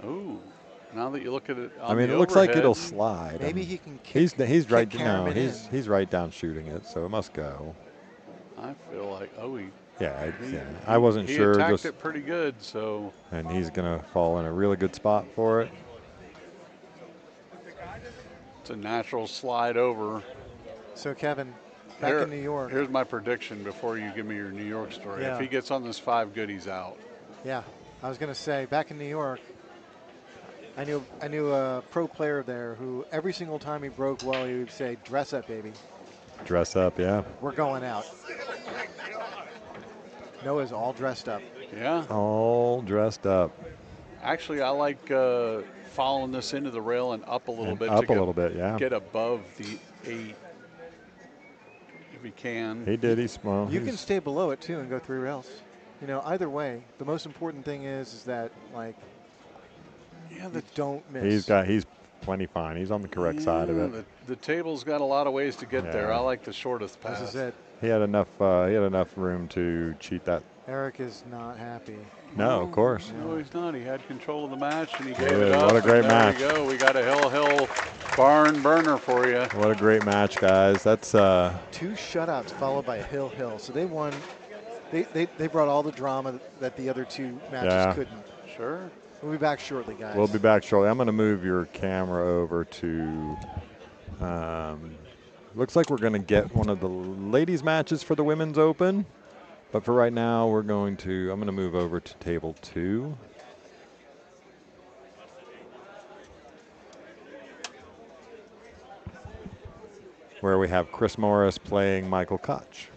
Ooh. Now that you look at it on I mean, the it looks like overhead, it'll slide. Maybe he can kick. He's right. kick No, Harriman he's right down shooting it, so it must go. I feel like, Yeah, I wasn't he sure. He attacked just, it pretty good, so. And he's going to fall in a really good spot for it. It's a natural slide over. So, Kevin, back in New York. Here's my prediction before you give me your New York story. Yeah. If he gets on this 5 good, he's out. Yeah, I was going to say, back in New York, I knew a pro player there who every single time he broke well, he would say, "Dress up, baby." Dress up, yeah. We're going out. Noah's all dressed up. Yeah. All dressed up. Actually, I like following this into the rail and up a little bit. Up a little bit, yeah. Get above the 8 if he can. He did. He's small. You can stay below it too and go 3 rails. You know, either way, the most important thing is that like, yeah, you don't miss. He's plenty fine. He's on the correct side of it. The table's got a lot of ways to get there. Yeah. I like the shortest path. This is it. He had enough room to cheat that. Eric is not happy. No, of course. No, he's not. He had control of the match, and he gave Yeah, it up. what a great and match. There you go. We got a Hill barn burner for you. What a great match, guys. That's 2 shutouts followed by a Hill. So they won. They brought all the drama that the other 2 matches couldn't. Sure. We'll be back shortly, guys. We'll be back shortly. I'm going to move your camera over to. Looks like we're going to get one of the ladies' matches for the Women's Open. But for right now, I'm going to move over to table 2. Where we have Chris Morris playing Michael Koch.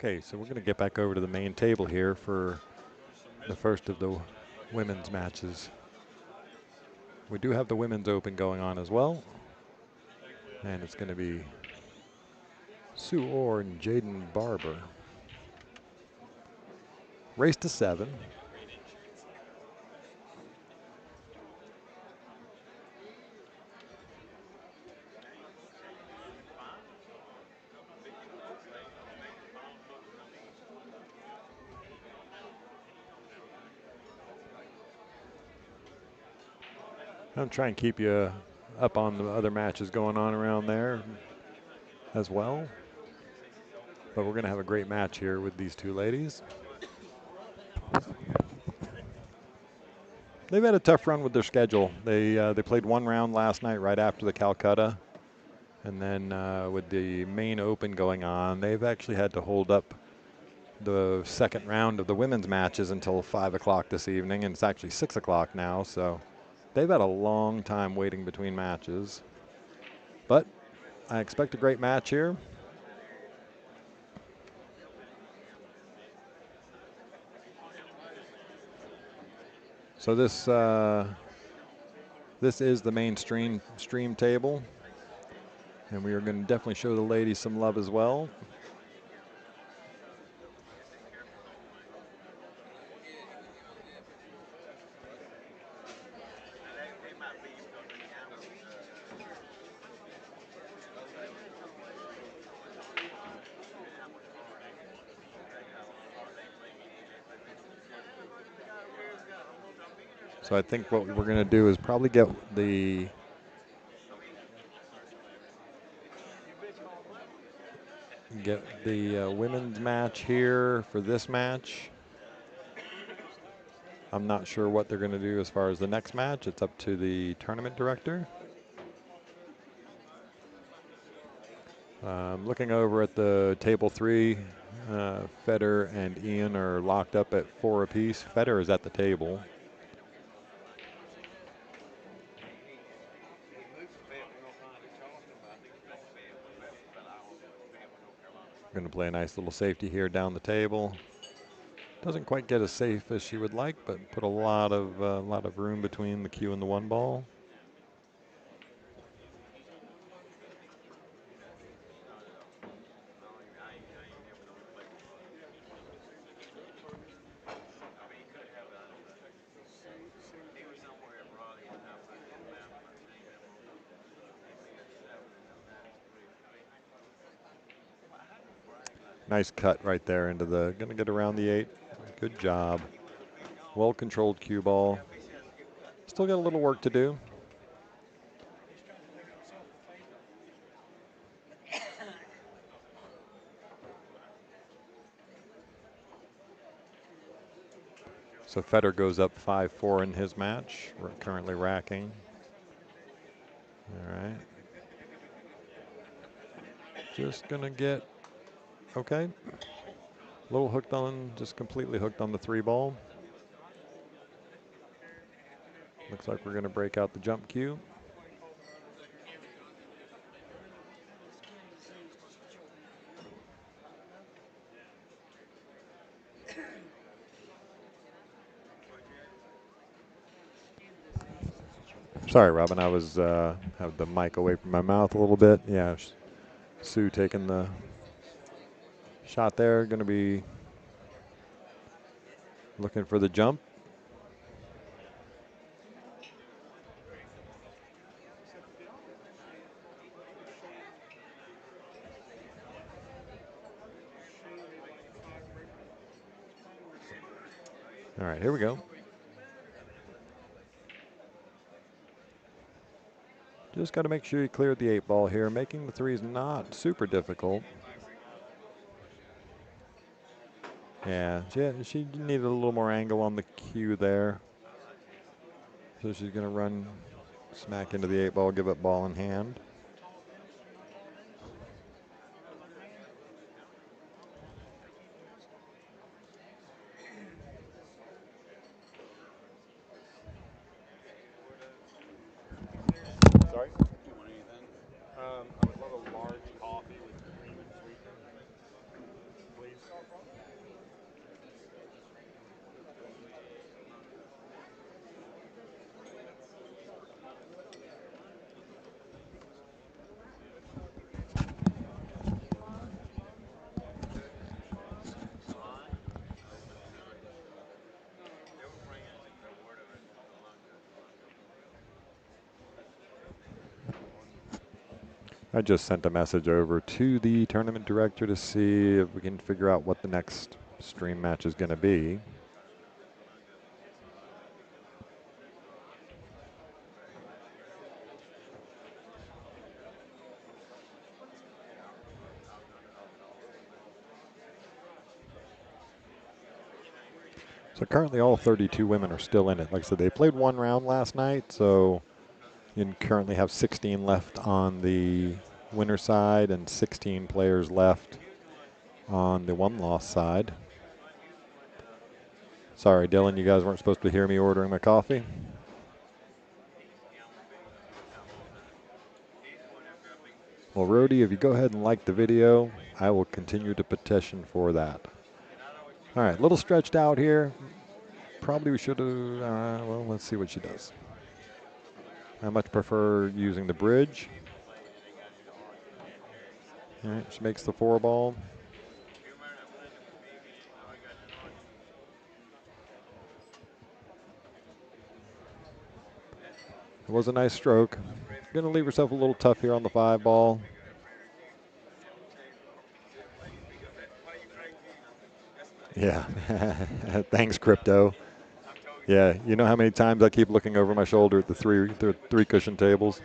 Okay, so we're going to get back over to the main table here for the first of the women's matches. We do have the women's open going on as well. And it's going to be Sue Orr and Jaden Barber. Race to 7. I'll try and keep you up on the other matches going on around there as well. But we're going to have a great match here with these two ladies. They've had a tough run with their schedule. They played one round last night right after the Calcutta. And then with the main open going on, they've actually had to hold up the second round of the women's matches until 5 o'clock this evening. And it's actually 6 o'clock now. So they've had a long time waiting between matches. But I expect a great match here. So this is the main stream table, and we are going to definitely show the ladies some love as well. So I think what we're going to do is probably get the women's match here for this match. I'm not sure what they're going to do as far as the next match. It's up to the tournament director. Looking over at the table 3, Fedor and Ian are locked up at 4 apiece. Fedor is at the table. Going to play a nice little safety here down the table. Doesn't quite get as safe as she would like, but put a lot of room between the cue and the 1 ball. Nice cut right there into the, going to get around the 8. Good job. Well-controlled cue ball. Still got a little work to do. So Fedor goes up 5-4 in his match. We're currently racking. All right. Just going to get, okay. A little hooked on, just completely hooked on the 3 ball. Looks like we're going to break out the jump cue. Sorry, Robin, I was have the mic away from my mouth a little bit. Yeah, Sue taking the shot there. Going to be looking for the jump. All right, here we go. Just got to make sure you cleared the 8 ball here. Making the 3 is not super difficult. Yeah, she needed a little more angle on the cue there. So she's going to run smack into the 8 ball, give up ball in hand. Sorry? Do you want anything? I would love a large coffee with cream and sweetener, please. I just sent a message over to the tournament director to see if we can figure out what the next stream match is going to be. So currently all 32 women are still in it. Like I said, they played one round last night, so you currently have 16 left on the winner side and 16 players left on the one-loss side. Sorry, Dylan, you guys weren't supposed to hear me ordering my coffee. Well, Rody, if you go ahead and like the video, I will continue to petition for that. All right, a little stretched out here. Probably we should have, well, let's see what she does. I much prefer using the bridge. All right, she makes the 4-ball. It was a nice stroke. Going to leave herself a little tough here on the 5-ball. Yeah, thanks, Crypto. Yeah, you know how many times I keep looking over my shoulder at the three cushion tables?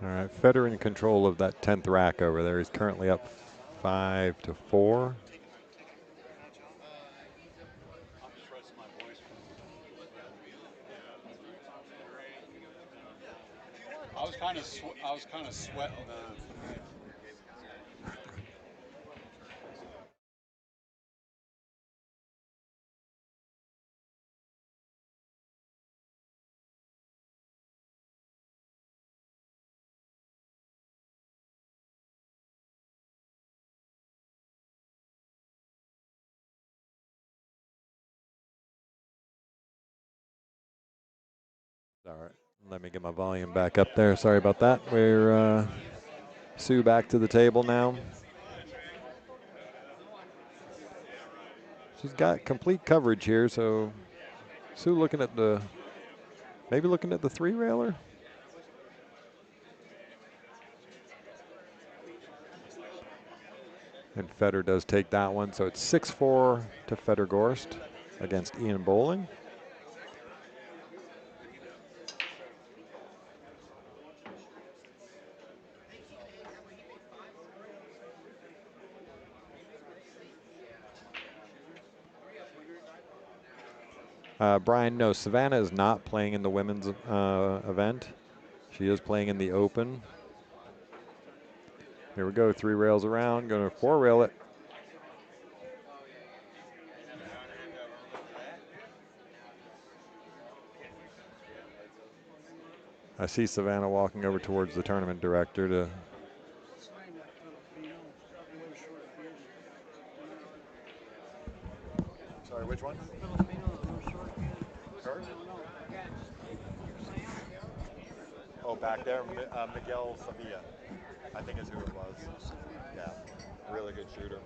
All right, Fedor in control of that 10th rack over there. He's currently up 5-4. I was kind of sweating the. All right, let me get my volume back up there. Sorry about that. We're Sue back to the table now. She's got complete coverage here, so Sue looking at the, maybe looking at the 3-railer. And Fedor does take that one, so it's 6-4 to Fedor Gorst against Ian Bowling. Brian, no, Savannah is not playing in the women's event. She is playing in the open. Here we go, 3 rails around, going to 4-rail it. I see Savannah walking over towards the tournament director to. Sorry, which one? Her? Oh, back there, Miguel Sevilla, I think is who it was. Yeah, really good shooter.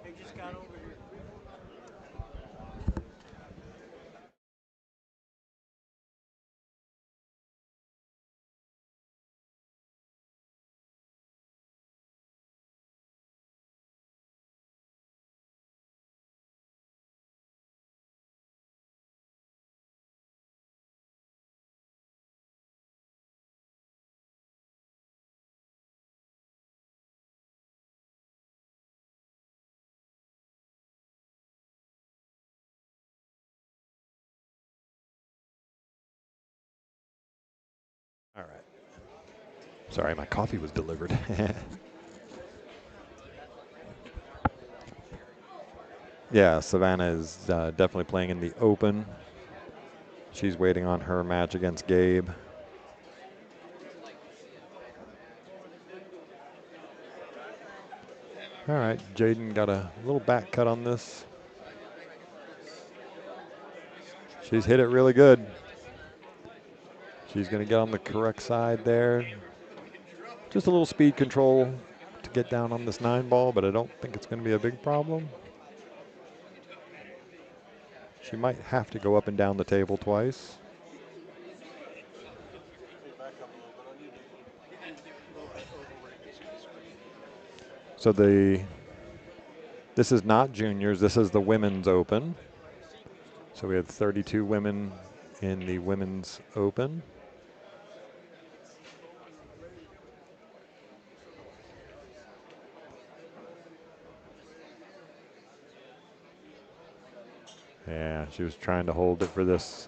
They just got over here. Sorry, my coffee was delivered. Yeah, Savannah is definitely playing in the Open. She's waiting on her match against Gabe. All right, Jaden got a little back cut on this. She's hit it really good. She's going to get on the correct side there. Just a little speed control to get down on this 9-ball, but I don't think it's going to be a big problem. She might have to go up and down the table twice. So this is not juniors, this is the Women's Open. So we have 32 women in the Women's Open. Yeah, she was trying to hold it for this.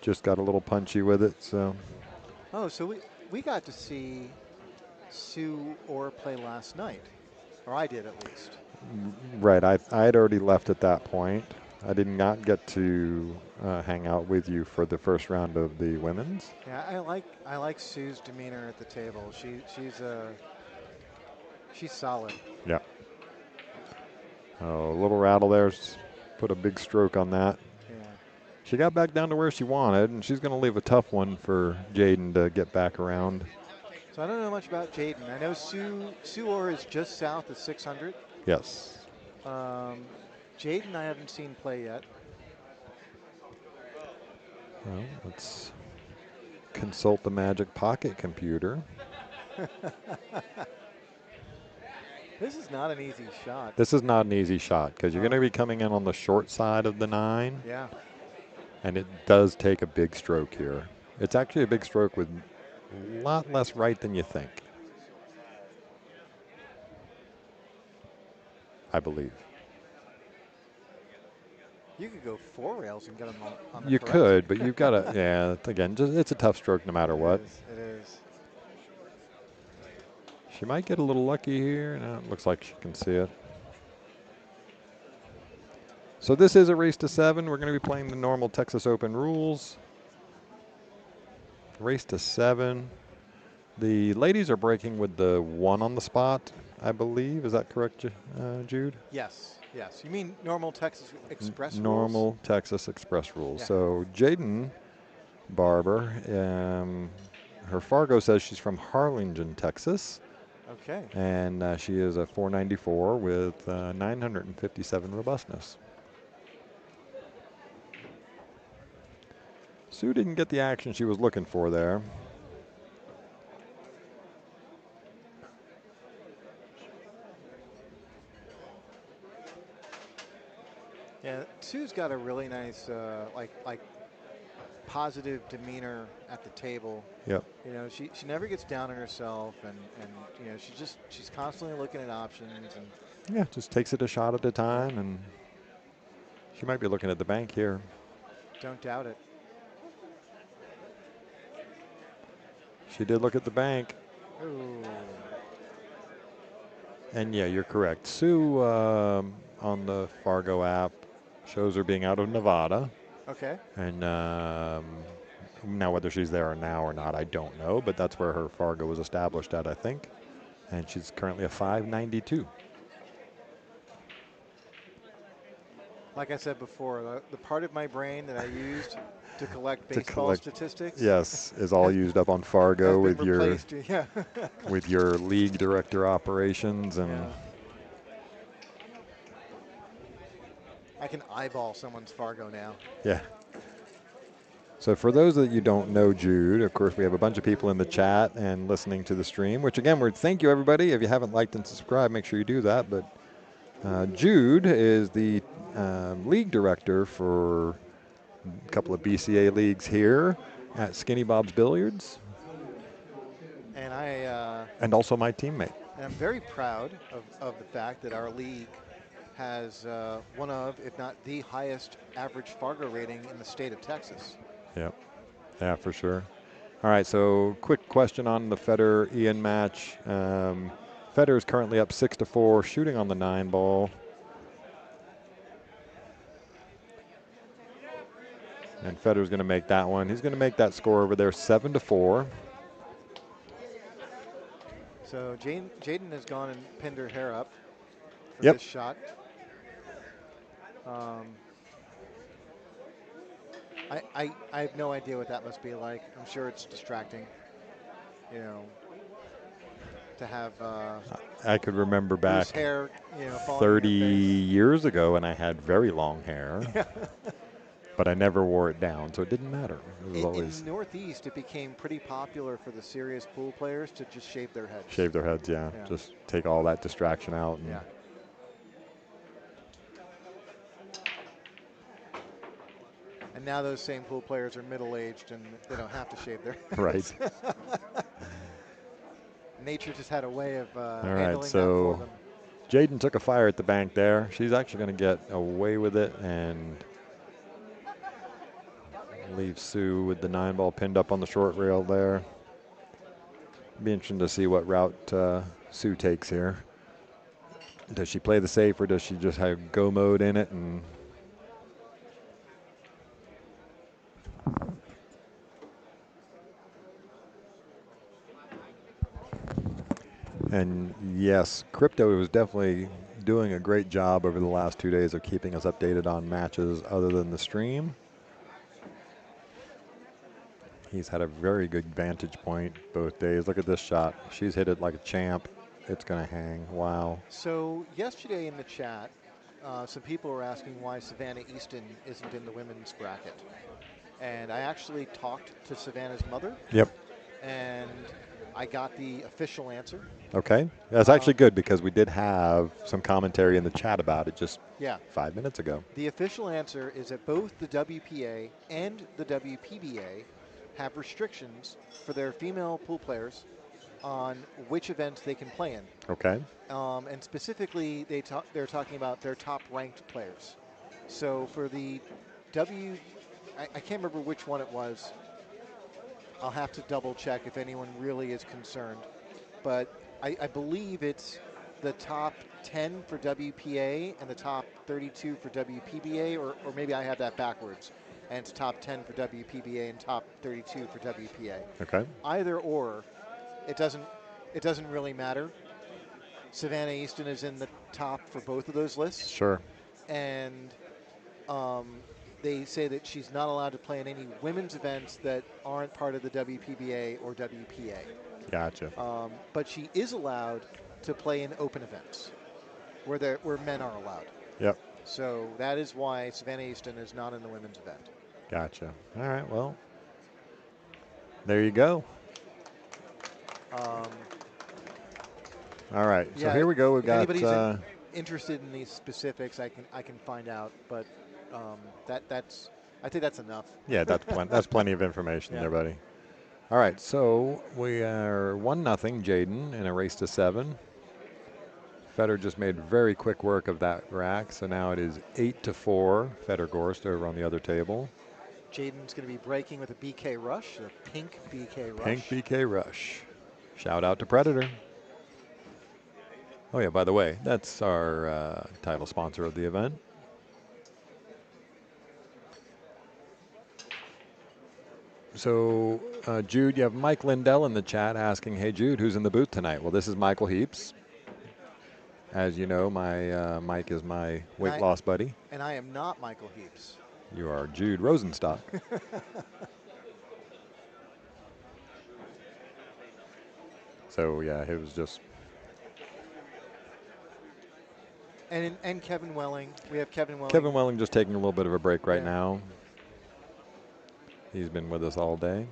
Just got a little punchy with it, so. Oh, so we got to see Sue Orr play last night, or I did at least. Right, I had already left at that point. I did not get to hang out with you for the first round of the women's. Yeah, I like Sue's demeanor at the table. She's solid. Yeah. Oh, a little rattle there. Put a big stroke on that. Yeah. She got back down to where she wanted, and she's going to leave a tough one for Jaden to get back around. So I don't know much about Jaden. I know Sue Orr is just south of 600. Yes. Jaden I haven't seen play yet. Well, let's consult the Magic Pocket computer. This is not an easy shot. This is not an easy shot because you're going to be coming in on the short side of the 9. Yeah. And it does take a big stroke here. It's actually a big stroke with a lot less right than you think, I believe. You could go 4 rails and get them on the You correct. could, but you've got to, yeah, again, it's a tough stroke no matter what. It is. She might get a little lucky here. No, it looks like she can see it. So this is a race to 7. We're going to be playing the normal Texas Open rules. Race to 7. The ladies are breaking with the 1 on the spot, I believe. Is that correct, Jude? Yes. Yes. You mean normal Texas Express rules? Normal Texas Express rules. Yeah. So Jaden Barber, her Fargo says she's from Harlingen, Texas. Okay. And she is a 494 with 957 robustness. Sue didn't get the action she was looking for there. Yeah, Sue's got a really nice, like positive demeanor at the table. Yep. You know, she never gets down on herself, and you know, she's constantly looking at options, and Yeah, just takes it a shot at a time, and she might be looking at the bank here. don't doubt it. She did look at the bank. Ooh. And yeah, you're correct. Sue on the Fargo app shows her being out of Nevada. Okay. And now whether she's there now or not, I don't know. But that's where her Fargo was established at, I think. And she's currently a 592. Like I said before, the part of my brain that I used to collect baseball statistics. Yes, is all used up on Fargo with your yeah. with your league director operations and. Yeah. I can eyeball someone's Fargo now. Yeah. So for those that you don't know Jude, of course, we have a bunch of people in the chat and listening to the stream, which again, thank you everybody. If you haven't liked and subscribed, make sure you do that. But Jude is the league director for a couple of BCA leagues here at Skinny Bob's Billiards. And and also my teammate. And I'm very proud of the fact that our league has one of, if not the highest average Fargo rating in the state of Texas. Yep. Yeah, for sure. All right, so quick question on the Federer-Ian match. Federer is currently up 6-4, shooting on the 9 ball. And Federer's going to make that one. He's going to make that score over there 7-4. So Jaden has gone and pinned her hair up for Yep. this shot. I have no idea what that must be like. I'm sure it's distracting, you know, to have I could remember loose back hair, you know, falling 30 in your face. years ago when I had very long hair, but I never wore it down, so it didn't matter. It was always in the Northeast, it became pretty popular for the serious pool players to just shave their heads. shave their heads, yeah. Just take all that distraction out. And Yeah. And now those same pool players are middle-aged and they don't have to shave their heads. Right. Nature just had a way of All handling right, that for so them. Jaden took a fire at the bank there. She's actually going to get away with it and leave Sue with the 9 ball pinned up on the short rail there. Be interesting to see what route Sue takes here. Does she play the safe or does she just have go mode in it? And yes, Crypto was definitely doing a great job over the last 2 days of keeping us updated on matches other than the stream. He's had a very good vantage point both days. Look at this shot. She's hit it like a champ. It's going to hang. Wow. So yesterday in the chat, some people were asking why Savannah Easton isn't in the women's bracket. And I actually talked to Savannah's mother. Yep. And I got the official answer. Okay. That's actually good because we did have some commentary in the chat about it just 5 minutes ago. The official answer is that both the WPA and the WPBA have restrictions for their female pool players on which events they can play in. Okay. And specifically, they're talking about their top-ranked players. So for the I can't remember which one it was. I'll have to double-check if anyone really is concerned. But I believe it's the top 10 for WPA and the top 32 for WPBA, or maybe I have that backwards. And it's top 10 for WPBA and top 32 for WPA. Okay. Either or, it doesn't really matter. Savannah Easton is in the top for both of those lists. Sure. And they say that she's not allowed to play in any women's events that aren't part of the WPBA or WPA. Gotcha. But she is allowed to play in open events where men are allowed. Yep. So that is why Savannah Easton is not in the women's event. Gotcha. All right, well, there you go. All right, so here we go. We've got. Anybody's interested in these specifics, I can find out, but I think that's enough. Yeah, that's plenty of information there, buddy. All right, so we are 1-0 Jaden in a race to 7. Fedor just made very quick work of that rack, so now it is 8-4 Fedor Gorst over on the other table. Jaden's going to be breaking with a BK Rush, a pink BK Rush. Pink BK Rush. Shout out to Predator. Oh yeah, by the way, that's our title sponsor of the event. So, Jude, you have Mike Lindell in the chat asking, hey, Jude, who's in the booth tonight? Well, this is Michael Heaps. As you know, my Mike is my weight loss buddy. And I am not Michael Heaps. You are Jude Rosenstock. So, yeah, it was just... And Kevin Welling. We have Kevin Welling. Kevin Welling just taking a little bit of a break right now. He's been with us all day.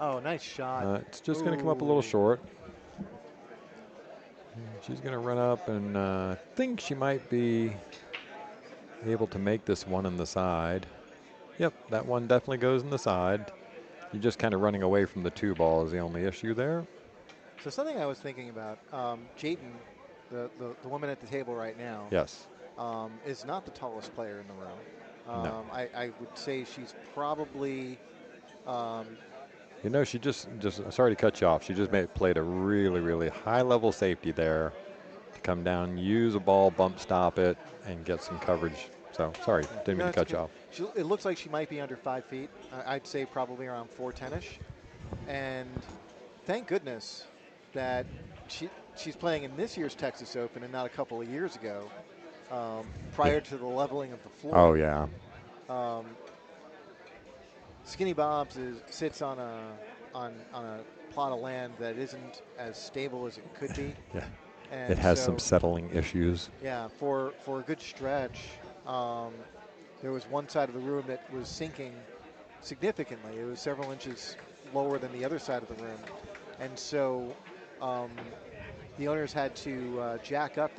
Oh, nice shot. It's just going to come up a little short. She's going to run up and I think she might be able to make this one in the side. Yep, that one definitely goes in the side. You're just kind of running away from the 2 ball is the only issue there. So something I was thinking about, Jaden, the woman at the table right now, yes, is not the tallest player in the room. No. I would say she's probably. You know, she just sorry to cut you off. She just played a really, really high level safety there to come down, use a ball, bump stop it, and get some coverage. So sorry, didn't mean No, to it's cut you okay. off. It looks like she might be under 5 feet. I'd say probably around 4'10"ish. And thank goodness that she's playing in this year's Texas Open and not a couple of years ago, prior to the leveling of the floor. Oh yeah. Skinny Bob's sits on a plot of land that isn't as stable as it could be. Yeah. And It has so, some settling issues. Yeah, for a good stretch, there was one side of the room that was sinking significantly. It was several inches lower than the other side of the room, and so the owners had to jack up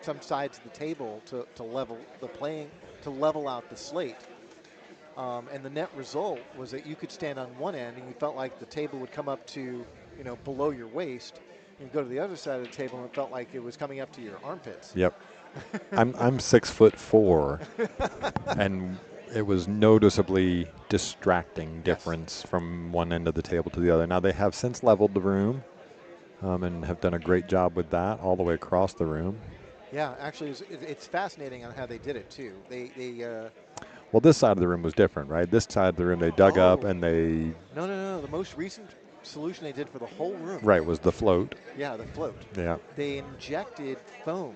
some sides of the table to level the playing, to level out the slate. And the net result was that you could stand on one end and you felt like the table would come up to, below your waist. You go to the other side of the table and it felt like it was coming up to your armpits. Yep. I'm 6'4", and it was noticeably distracting difference from one end of the table to the other. Now they have since leveled the room, and have done a great job with that all the way across the room. Yeah, actually, it's fascinating on how they did it too. Well, this side of the room was different, right? This side of the room they dug up and they. No. The most recent solution they did for the whole room. Right, was the float. Yeah, the float. Yeah. They injected foam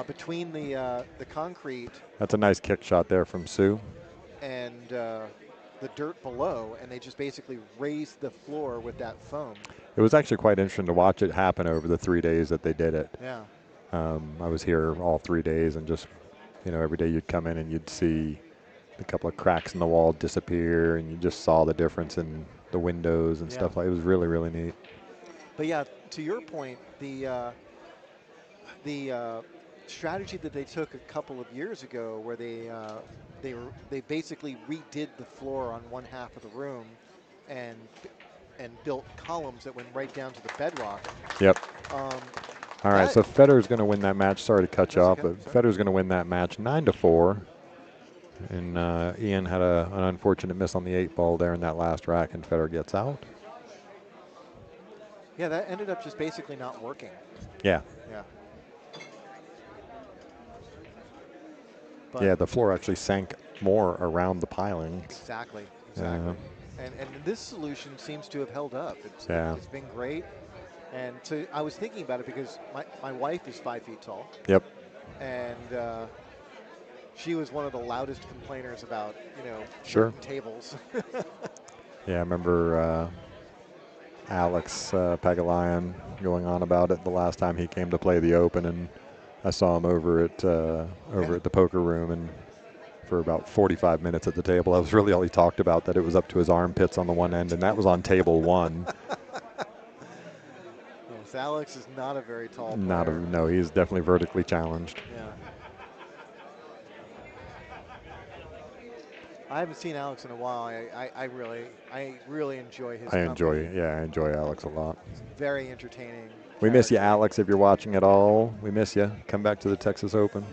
between the concrete. That's a nice kick shot there from Sue. And the dirt below, and they just basically raised the floor with that foam. It was actually quite interesting to watch it happen over the 3 days that they did it. Yeah. I was here all 3 days, and just, every day you'd come in and you'd see a couple of cracks in the wall disappear, and you just saw the difference in the windows and stuff like it. It was really, really neat. But yeah, to your point, the strategy that they took a couple of years ago, where they basically redid the floor on one half of the room, and built columns that went right down to the bedrock. Yep. All right, so Federer's going to win that match. Sorry to cut you off, but Federer's going to win that match 9-4. And Ian had an unfortunate miss on the 8 ball there in that last rack, and Federer gets out. Yeah, that ended up just basically not working. Yeah. Yeah. Yeah, the floor actually sank more around the piling. Exactly. And this solution seems to have held up. It's been great. And so I was thinking about it because my wife is 5 feet tall. Yep. And she was one of the loudest complainers about, certain tables. Yeah, I remember Alex Pagalayan going on about it the last time he came to play the Open, and I saw him over at the poker room, and for about 45 minutes at the table, that was really all he talked about, that it was up to his armpits on the one end, and that was on table 1. Yes, Alex is not a very tall player. No, he's definitely vertically challenged. Yeah. I haven't seen Alex in a while. I really enjoy his company. I enjoy Alex a lot. He's very entertaining. We miss you, Alex, if you're watching at all. We miss you. Come back to the Texas Open.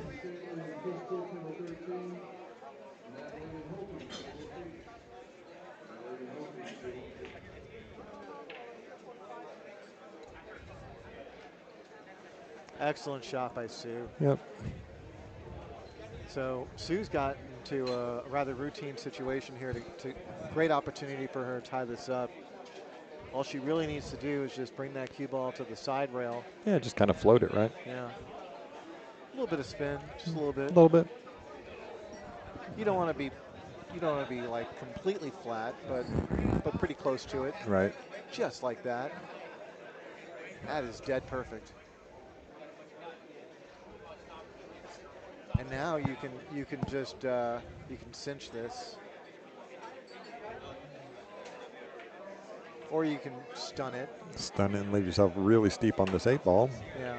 Excellent shot by Sue. Yep. So Sue's got into a rather routine situation here. To great opportunity for her to tie this up. All she really needs to do is just bring that cue ball to the side rail. Yeah, just kind of float it, right? Yeah. A little bit of spin, just a little bit. A little bit. You don't want to be like completely flat, but pretty close to it. Right. Just like that. That is dead perfect. And now you can just you can cinch this, or you can stun it. Stun it and leave yourself really steep on this 8 ball. Yeah.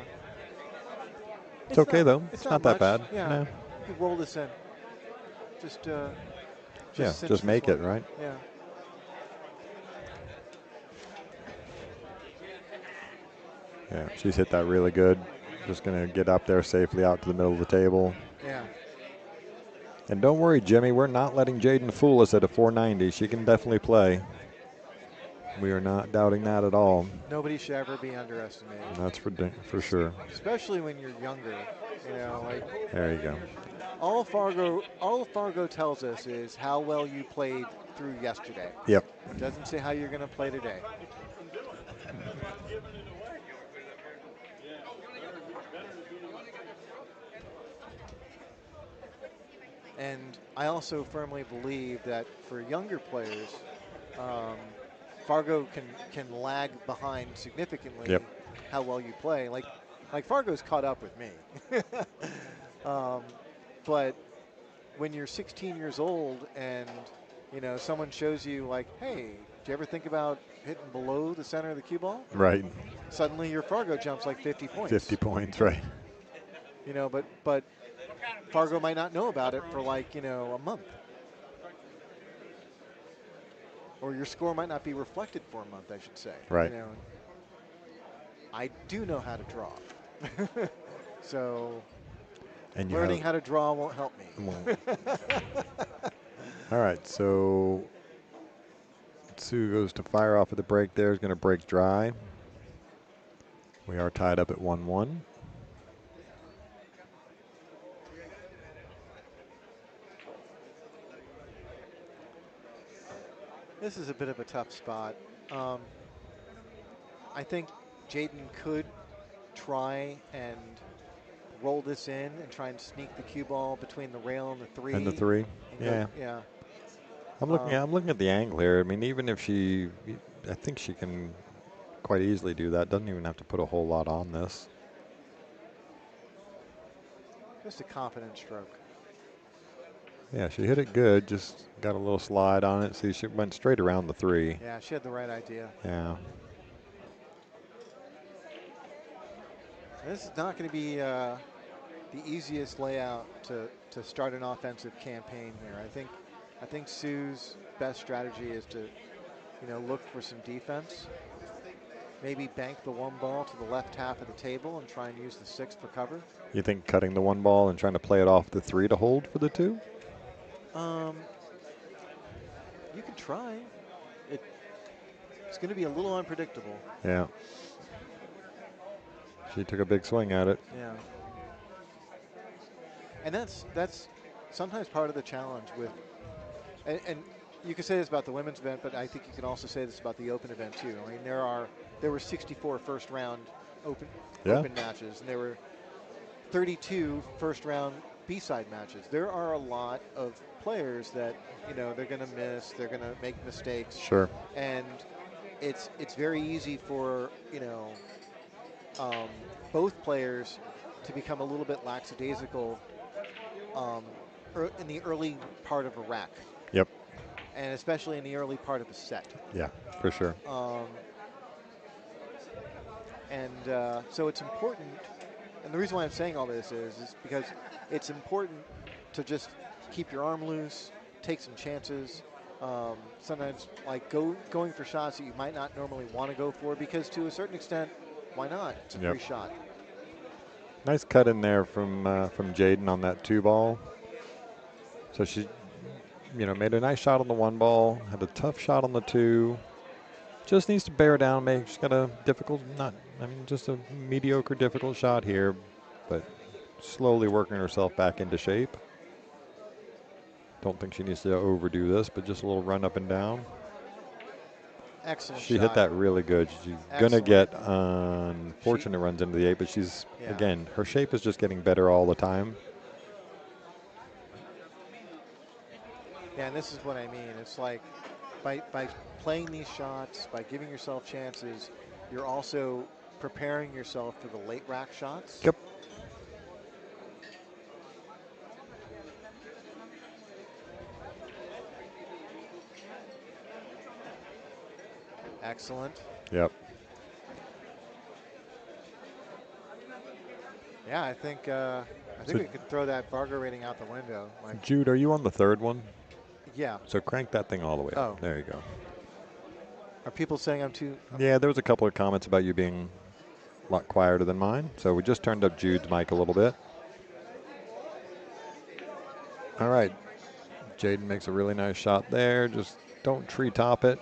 It's okay though. It's not that bad. Yeah. No. You roll this in. Just just make it, right? Yeah. Yeah, she's hit that really good. Just going to get up there safely out to the middle of the table. Yeah. And don't worry, Jimmy, we're not letting Jaden fool us at a 490. She can definitely play. We are not doubting that at all. Nobody should ever be underestimated. That's for sure. Especially when you're younger. You know, like There you go. all Fargo tells us is how well you played through yesterday. Yep. It doesn't say how you're going to play today. And I also firmly believe that for younger players, Fargo can lag behind significantly. Yep. How well you play. Like Fargo's caught up with me. But when you're 16 years old and someone shows you like, hey, do you ever think about hitting below the center of the cue ball? Right. Suddenly your Fargo jumps like 50 points. 50 points, right. But Fargo might not know about it for like, a month. Or your score might not be reflected for a month, I should say. Right. I do know how to draw. So And learning how to draw won't help me. All right, so Sue goes to fire off at the break there. Is going to break dry. We are tied up at 1-1. This is a bit of a tough spot. I think Jaden could try and roll this in and try and sneak the cue ball between the rail and the three. And the three, yeah. Yeah. I'm looking at the angle here. I mean, even if I think she can quite easily do that. Doesn't even have to put a whole lot on this. Just a confident stroke. Yeah, she hit it good. Just got a little slide on it. See, she went straight around the three. Yeah, she had the right idea. Yeah. This is not going to be the easiest layout to start an offensive campaign here. I think Sue's best strategy is to, look for some defense. Maybe bank the one ball to the left half of the table and try and use the 6 for cover. You think cutting the one ball and trying to play it off the 3 to hold for the 2? You can try. It's going to be a little unpredictable. Yeah. She took a big swing at it. Yeah. And that's sometimes part of the challenge with, and you can say this about the women's event, but I think you can also say this about the open event too. I mean, there were 64 first round open matches, and there were 32 first round B-side matches. There are a lot of players that they're going to miss, they're going to make mistakes. Sure. And it's very easy for both players to become a little bit lackadaisical in the early part of a rack. Yep. And especially in the early part of a set. Yeah, for sure. So it's important, and the reason why I'm saying all this is because it's important to just keep your arm loose, take some chances. Sometimes like going for shots that you might not normally want to go for, because to a certain extent, why not? It's a free shot. Nice cut in there from Jaden on that 2 ball. So she, made a nice shot on the 1 ball, had a tough shot on the 2. Just needs to bear down. She's got a just a mediocre, difficult shot here, but slowly working herself back into shape. Don't think she needs to overdo this, but just a little run up and down. Excellent She shot. hit that really good. She's going to get unfortunate runs into the 8, but she's, again, her shape is just getting better all the time. Yeah, and this is what I mean. It's like by playing these shots, by giving yourself chances, you're also preparing yourself for the late rack shots. Yep. Excellent. Yep. Yeah, I think we could throw that Fargo rating out the window. Like, Jude, are you on the 3rd one? Yeah. So crank that thing all the way up. Oh. There you go. Are people saying I'm too? Yeah, there was a couple of comments about you being a lot quieter than mine. So we just turned up Jude's mic a little bit. All right. Jaden makes a really nice shot there. Just don't tree top it.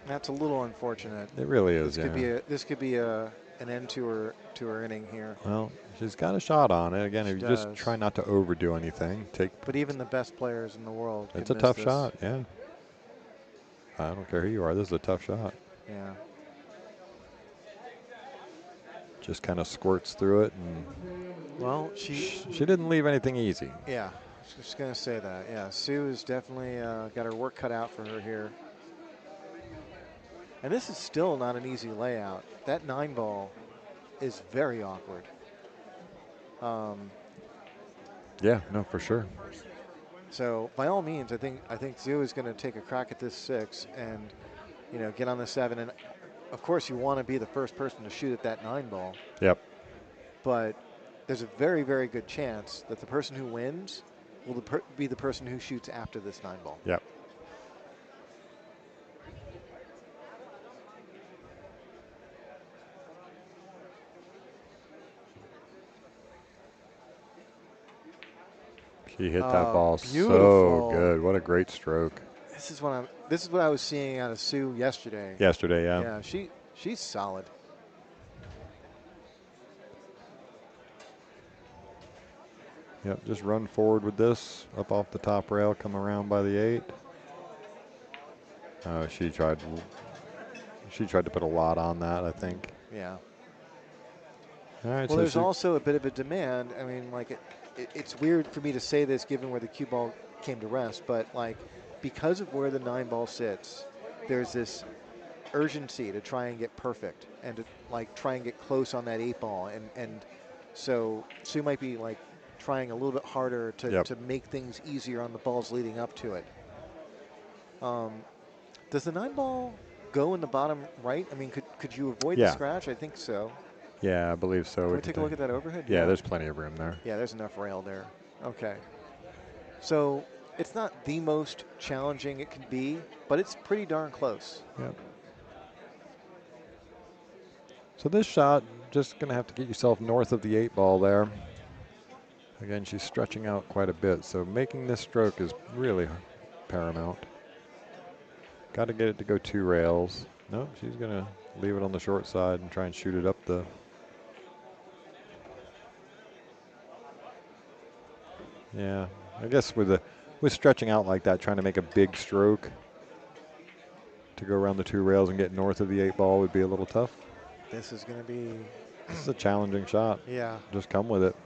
That's a little unfortunate. It really is, This could be an end to her inning here. Well, she's got a shot on it. Again, She if you just does. try not to overdo anything, But even the best players in the world it's could a miss tough this. shot, yeah. I don't care who you are. This is a tough shot. Yeah. Just kind of squirts through it, and Well, she didn't leave anything easy. Yeah, I was just going to say that. Yeah, Sue has definitely got her work cut out for her here. And this is still not an easy layout. That 9 ball is very awkward. Yeah, no, for sure. So by all means, I think Sue is going to take a crack at this 6 and, you know, get on the 7. And of course, you want to be the first person to shoot at that 9 ball. Yep. But there's a very, very good chance that the person who wins will be the person who shoots after this 9 ball. Yep. She hit that ball so good. What a great stroke. This is what I was seeing out of Sue yesterday. Yesterday, yeah. Yeah, she's solid. Yep, just run forward with this, up off the top rail, come around by the 8. She tried to put a lot on that, I think. Yeah. All right. Well, there's also a bit of a demand. I mean, like it's weird for me to say this given where the cue ball came to rest, but like because of where the 9 ball sits, there's this urgency to try and get perfect and to like try and get close on that 8 ball, and so Sue might be like trying a little bit harder to make things easier on the balls leading up to it. Does the 9 ball go in the bottom right? I mean, could you avoid the scratch? I think so. Yeah, I believe so. Can we take a look at that overhead? Yeah, there's plenty of room there. Yeah, there's enough rail there. Okay. So it's not the most challenging it can be, but it's pretty darn close. Yep. So this shot, just going to have to get yourself north of the 8 ball there. Again, she's stretching out quite a bit, so making this stroke is really paramount. Got to get it to go 2 rails. Nope, she's going to leave it on the short side and try and shoot it up the... Yeah, I guess with stretching out like that, trying to make a big stroke to go around the 2 rails and get north of the 8 ball would be a little tough. This is going to be... This is a challenging shot. Yeah. Just come with it.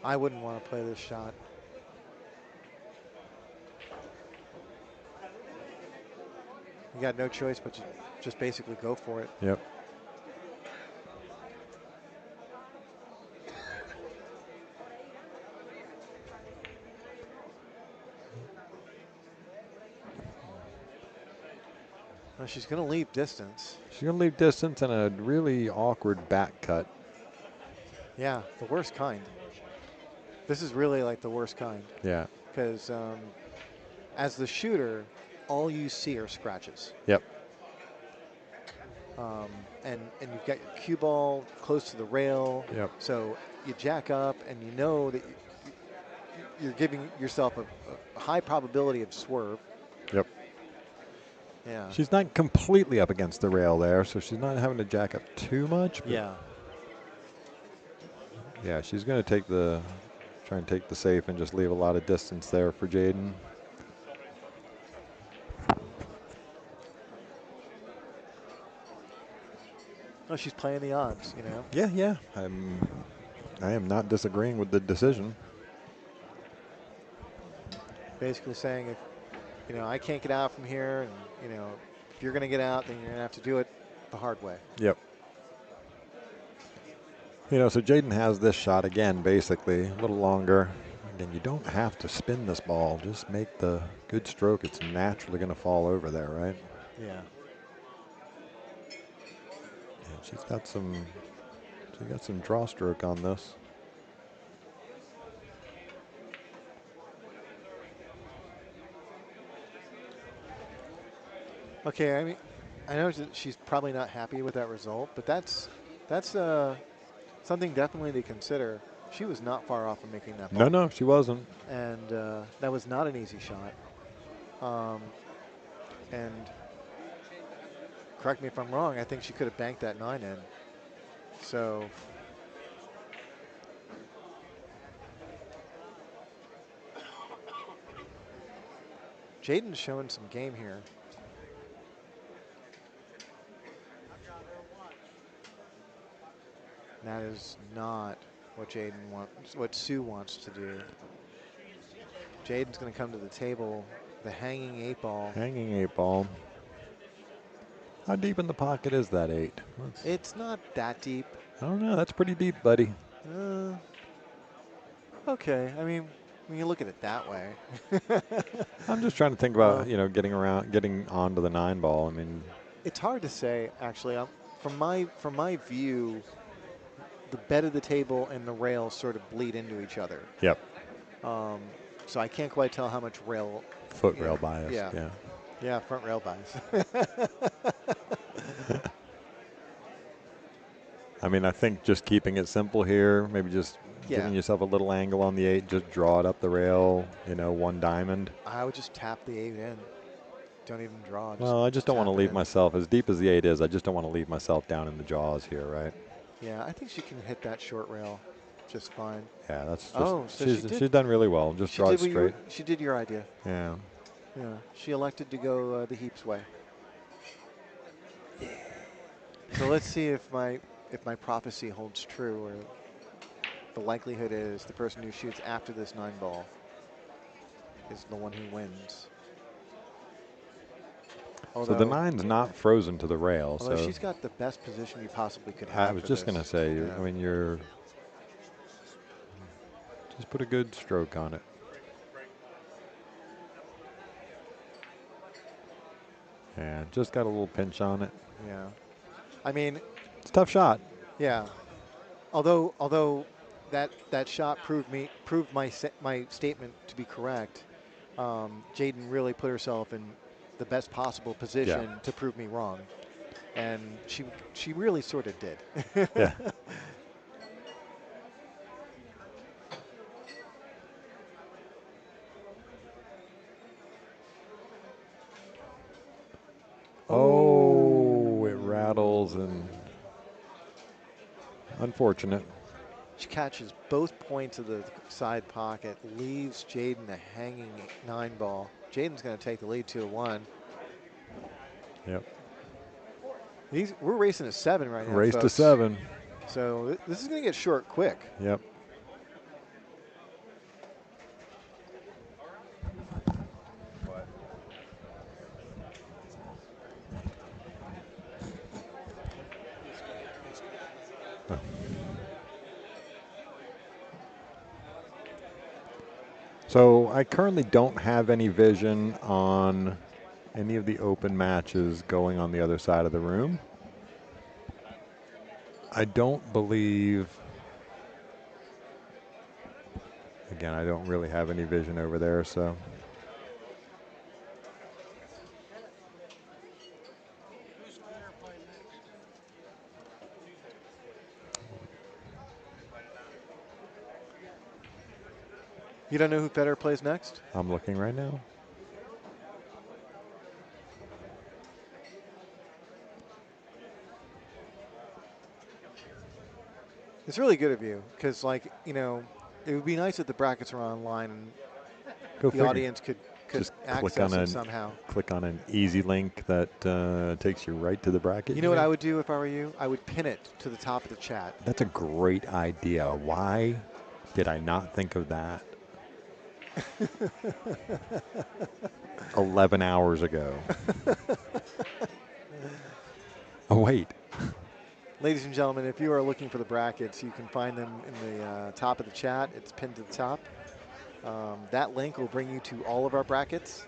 I wouldn't want to play this shot. You got no choice but to just basically go for it. Yep. Well, she's going to leave distance. She's going to leave distance and a really awkward back cut. Yeah, the worst kind. This is really like the worst kind. Yeah. Because as the shooter, all you see are scratches. Yep. And you've got your cue ball close to the rail. Yep. So you jack up and you know that you're giving yourself a high probability of swerve. Yep. Yeah. She's not completely up against the rail there, so she's not having to jack up too much. But Yeah. Yeah, she's going to try and take the safe and just leave a lot of distance there for Jaden. Well, she's playing the odds, you know. Yeah. I am not disagreeing with the decision. Basically saying if, you know, I can't get out from here, and, you know, if you're going to get out, then you're going to have to do it the hard way. Yep. You know, so Jaden has this shot again, basically, a little longer. Again, you don't have to spin this ball. Just make the good stroke. It's naturally going to fall over there, right? Yeah. And she got some draw stroke on this. Okay, I mean, I know that she's probably not happy with that result, but that's something definitely to consider. She was not far off of making that ball. No, she wasn't. And that was not an easy shot. And correct me if I'm wrong, I think she could have banked that 9 in. So Jaden's showing some game here. That is not what Jaden wants, what Sue wants to do. Jaden's going to come to the table, the hanging 8 ball. Hanging 8 ball. How deep in the pocket is that 8? It's not that deep. I don't know. That's pretty deep, buddy. Okay. I mean, when you look at it that way. I'm just trying to think about, you know, getting onto the 9 ball. I mean, it's hard to say, actually. From my view, the bed of the table and the rails sort of bleed into each other. Yep. So I can't quite tell how much rail. Foot rail bias. Yeah. Yeah, front rail bias. I mean, I think just keeping it simple here, maybe just giving yourself a little angle on the 8, just draw it up the rail, you know, 1 diamond. I would just tap the 8 in. Don't even draw. Well, I just don't want to leave myself, as deep as the 8 is, I just don't want to leave myself down in the jaws here, right? Yeah, I think she can hit that short rail just fine. Yeah, that's just, so she's done really well. Just draw it straight. She did your idea. Yeah. Yeah, she elected to go the heaps way. So let's see if my prophecy holds true, or the likelihood is the person who shoots after this 9 ball is the one who wins. Although, so the 9's not frozen to the rail. Although so she's got the best position you possibly could have. I was just going to say, I mean, just put a good stroke on it. And just got a little pinch on it. Yeah. I mean, it's a tough shot. Yeah. Although that shot proved my statement to be correct. Jaden really put herself in the best possible position to prove me wrong, and she really sort of did. Yeah. Oh, it rattles, and unfortunate. She catches both points of the side pocket, leaves Jaden a hanging 9 ball. Jaden's going to take the lead 2-1. Yep. We're racing to 7 right now. Race folks. to 7. So this is going to get short quick. Yep. So I currently don't have any vision on any of the open matches going on the other side of the room. I don't believe, again, I don't really have any vision over there, so. You don't know who Fedor plays next? I'm looking right now. It's really good of you, because, like, you know, it would be nice if the brackets were online and the audience could just access it somehow. Click on an easy link that takes you right to the bracket. You know what I would do if I were you? I would pin it to the top of the chat. That's a great idea. Why did I not think of that 11 hours ago? Oh, wait. Ladies and gentlemen, if you are looking for the brackets, you can find them in the top of the chat. It's pinned to the top. That link will bring you to all of our brackets.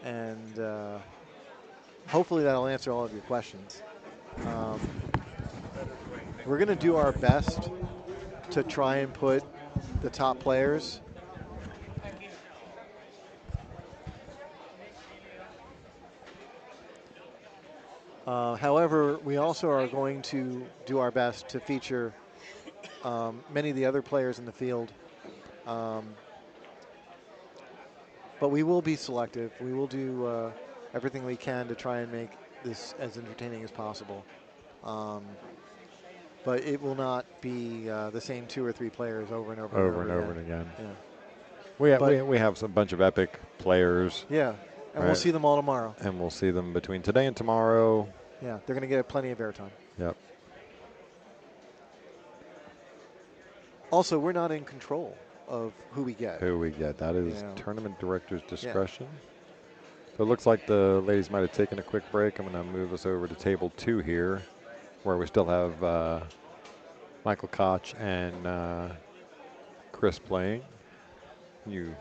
And hopefully that'll answer all of your questions. We're going to do our best to try and put the top players However, we also are going to do our best to feature many of the other players in the field. But we will be selective. We will do everything we can to try and make this as entertaining as possible. But it will not be the same 2 or 3 players over and over, Over and over and again. Yeah. We have some bunch of epic players. Yeah, and we'll Right. see them all tomorrow. And we'll see them between today and tomorrow. Yeah, they're going to get plenty of airtime. Yep. Also, we're not in control of who we get. Who we get. That is Yeah. tournament director's discretion. So it looks like the ladies might have taken a quick break. I'm going to move us over to table 2 here, where we still have Michael Koch and Chris playing. You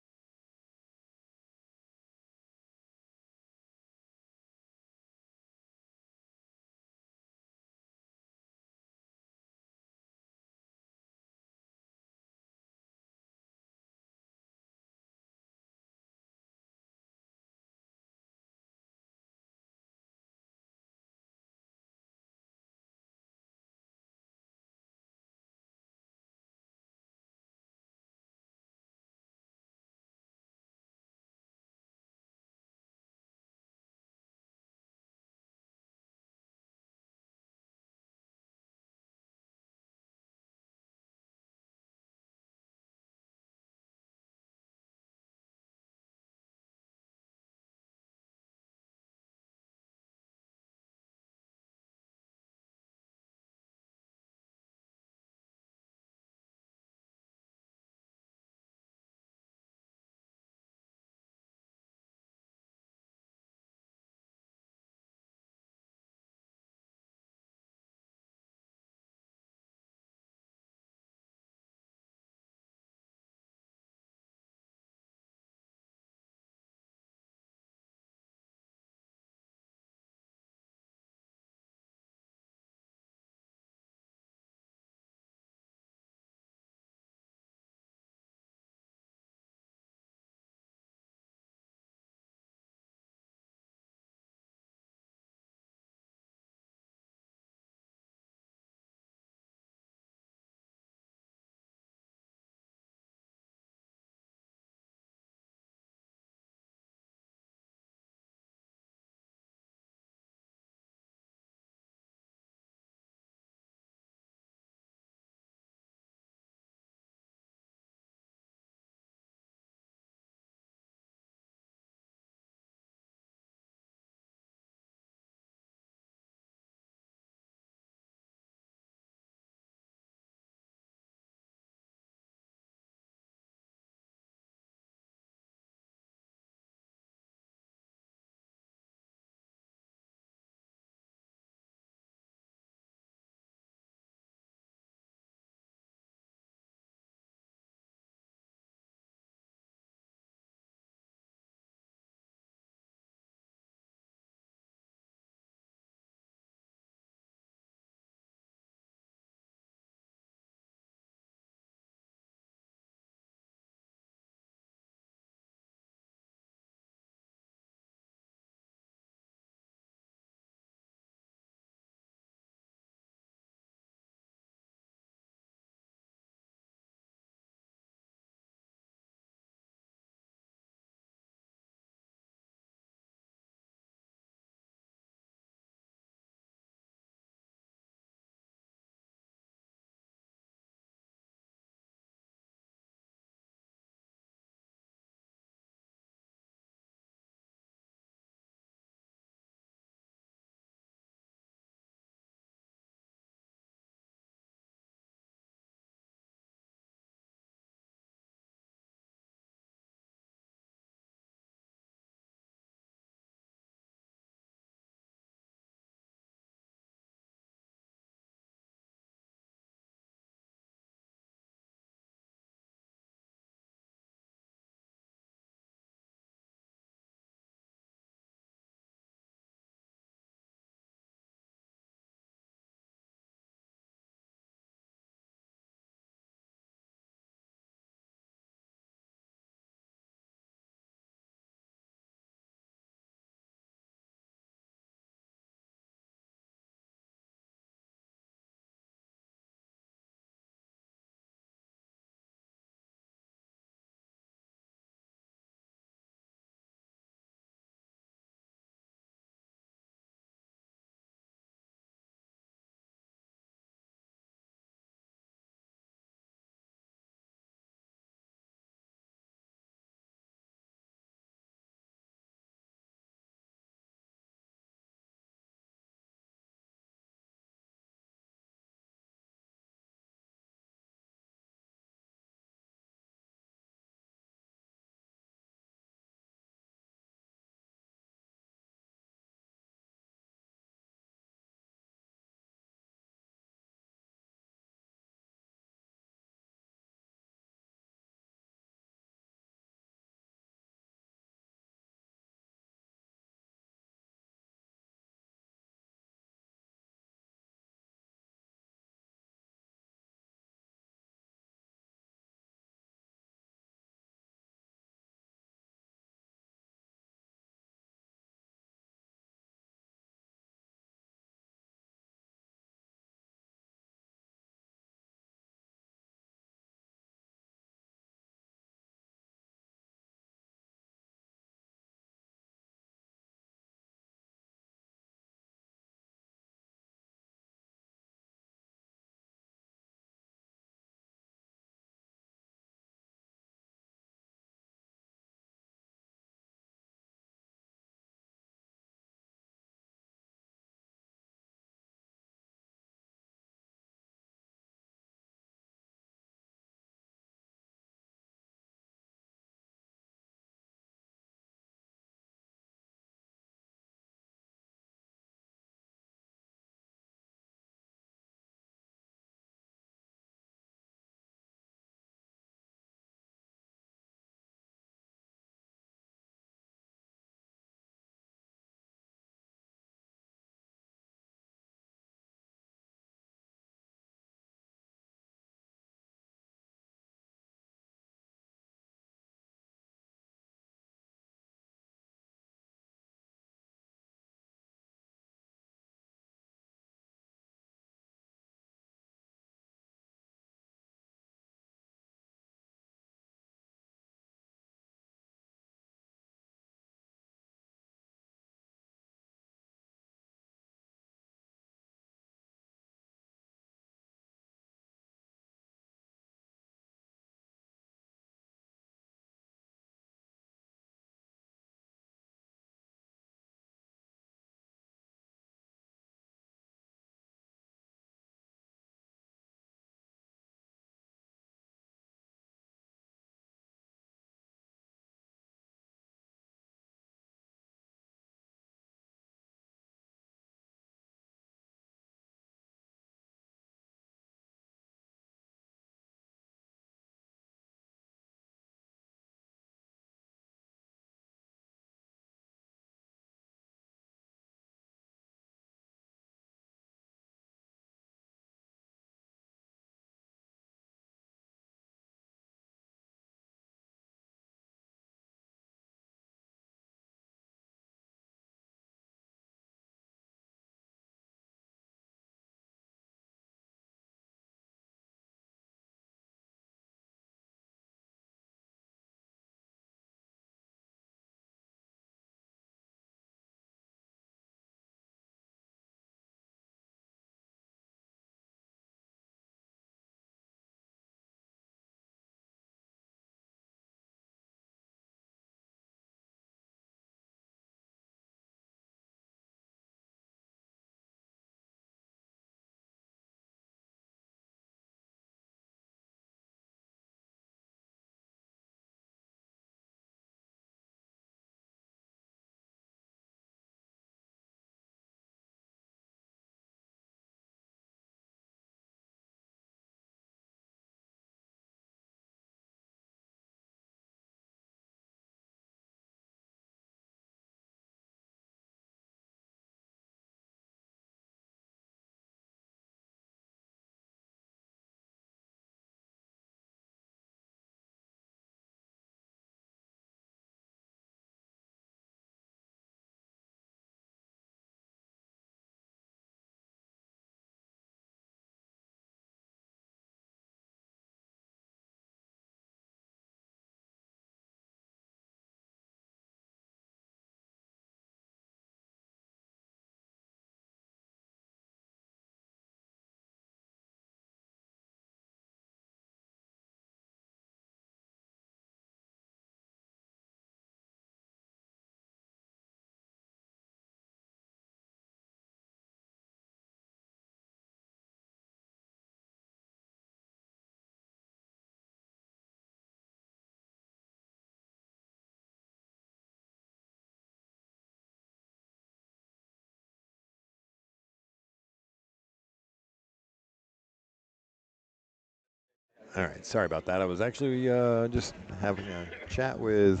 All right, sorry about that. I was actually just having a chat with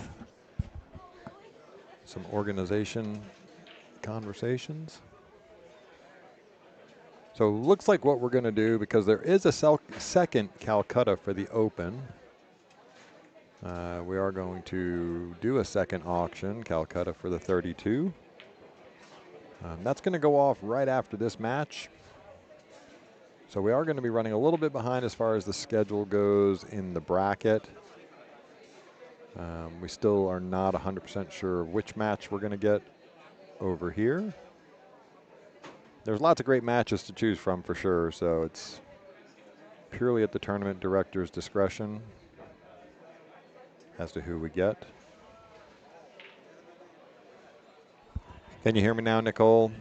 some organization conversations. So looks like what we're going to do, because there is a second Calcutta for the Open, we are going to do a second auction, Calcutta for the 32. That's going to go off right after this match. So we are going to be running a little bit behind as far as the schedule goes in the bracket. We still are not 100% sure which match we're going to get over here. There's lots of great matches to choose from for sure, so it's purely at the tournament director's discretion as to who we get. Can you hear me now, Nicole?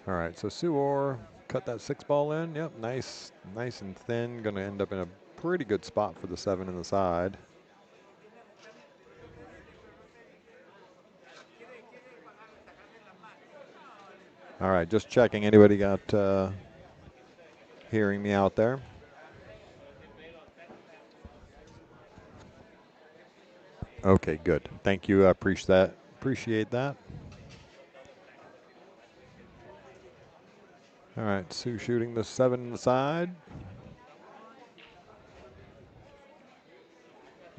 All right, so Sue Orr cut that 6-ball in. Yep, nice and thin. Going to end up in a pretty good spot for the 7 in the side. All right, just checking. Anybody got hearing me out there? Okay, good. Thank you. I appreciate that. All right, Sue shooting the 7 in the side.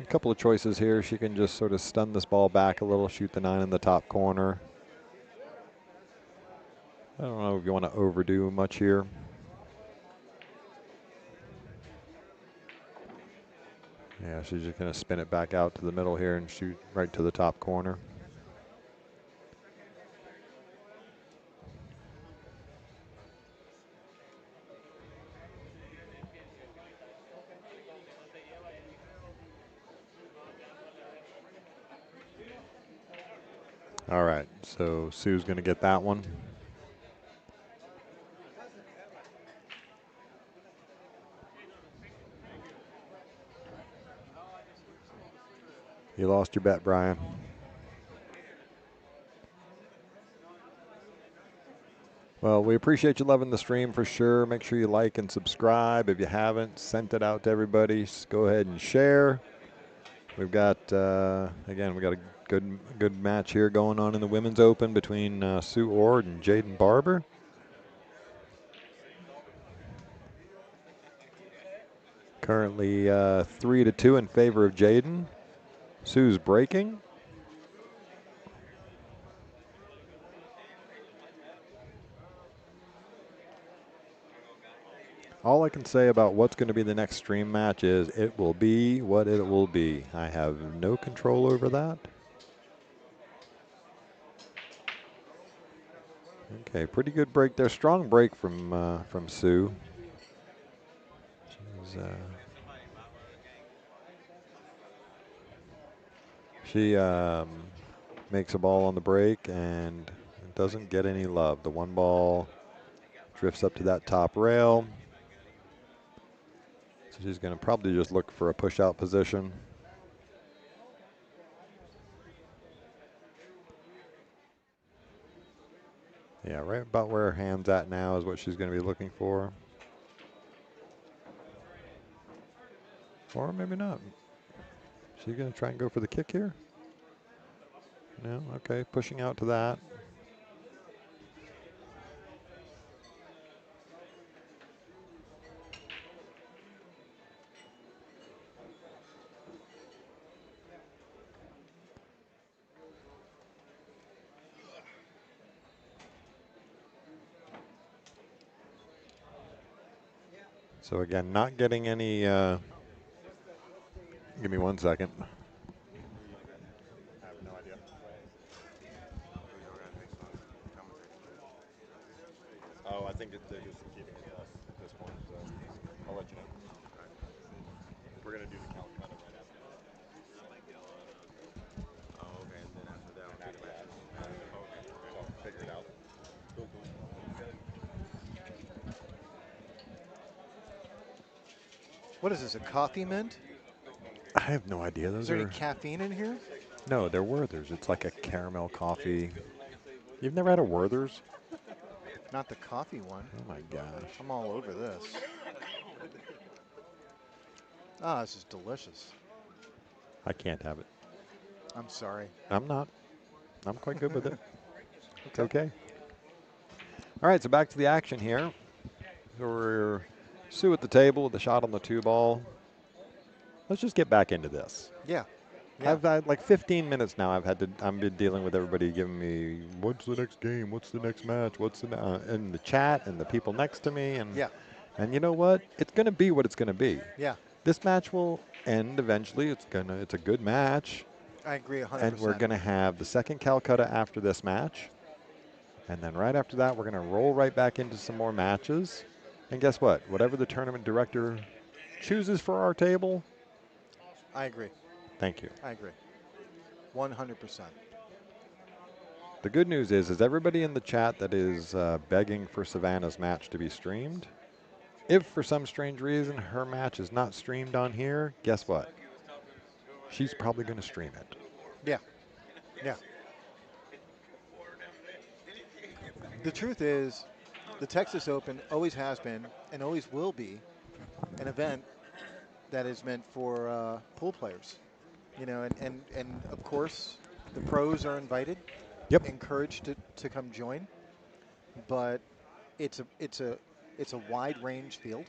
A couple of choices here. She can just sort of stun this ball back a little, shoot the 9 in the top corner. I don't know if you want to overdo much here. Yeah, she's just going to spin it back out to the middle here and shoot right to the top corner. All right, so Sue's going to get that one. You lost your bet, Brian. Well, we appreciate you loving the stream for sure. Make sure you like and subscribe. If you haven't, sent it out to everybody. Just go ahead and share. We've got, again, we got a good match here going on in the Women's Open between Sue Ord and Jaden Barber. Currently 3-2 in favor of Jaden. Sue's breaking. All I can say about what's going to be the next stream match is it will be what it will be. I have no control over that. Okay, pretty good break there. Strong break from Sue. She makes a ball on the break and doesn't get any love. The one ball drifts up to that top rail. So she's going to probably just look for a push-out position. Yeah, right about where her hand's at now is what she's going to be looking for. Or maybe not. She's going to try and go for the kick here? No, okay, pushing out to that. So again, not getting any, give me 1 second. I have no idea. Oh, I think they're just keeping it to us at this point, so I'll let you know. We're going to do the Calcutta right after that. Oh, okay, and then after that, we'll take it back. So I'll figure it out. Cool. What is this, a coffee mint? I have no idea. Is there any caffeine in here? No, they're Werther's. It's like a caramel coffee. You've never had a Werther's? Not the coffee one. Oh my gosh. I'm all over this. Ah, this is delicious. I can't have it. I'm sorry. I'm not. I'm quite good with it. It's okay. All right, so back to the action here. So we're Sue at the table with the shot on the 2-ball. Let's just get back into this. Yeah. Yeah. I've had like 15 minutes now. I've been dealing with everybody giving me, what's the next game? What's the next match? What's the in the chat and the people next to me and Yeah. and you know what? It's going to be what it's going to be. Yeah. This match will end eventually. It's a good match. I agree 100%. And we're going to have the second Calcutta after this match. And then right after that, we're going to roll right back into some more matches. And guess what? Whatever the tournament director chooses for our table. I agree. Thank you. I agree. 100%. The good news is everybody in the chat that is begging for Savannah's match to be streamed, if for some strange reason her match is not streamed on here, guess what? She's probably going to stream it. Yeah. Yeah. The truth is, the Texas Open always has been and always will be an event that is meant for pool players. You know, and of course, the pros are invited, encouraged to come join. But it's a wide range field,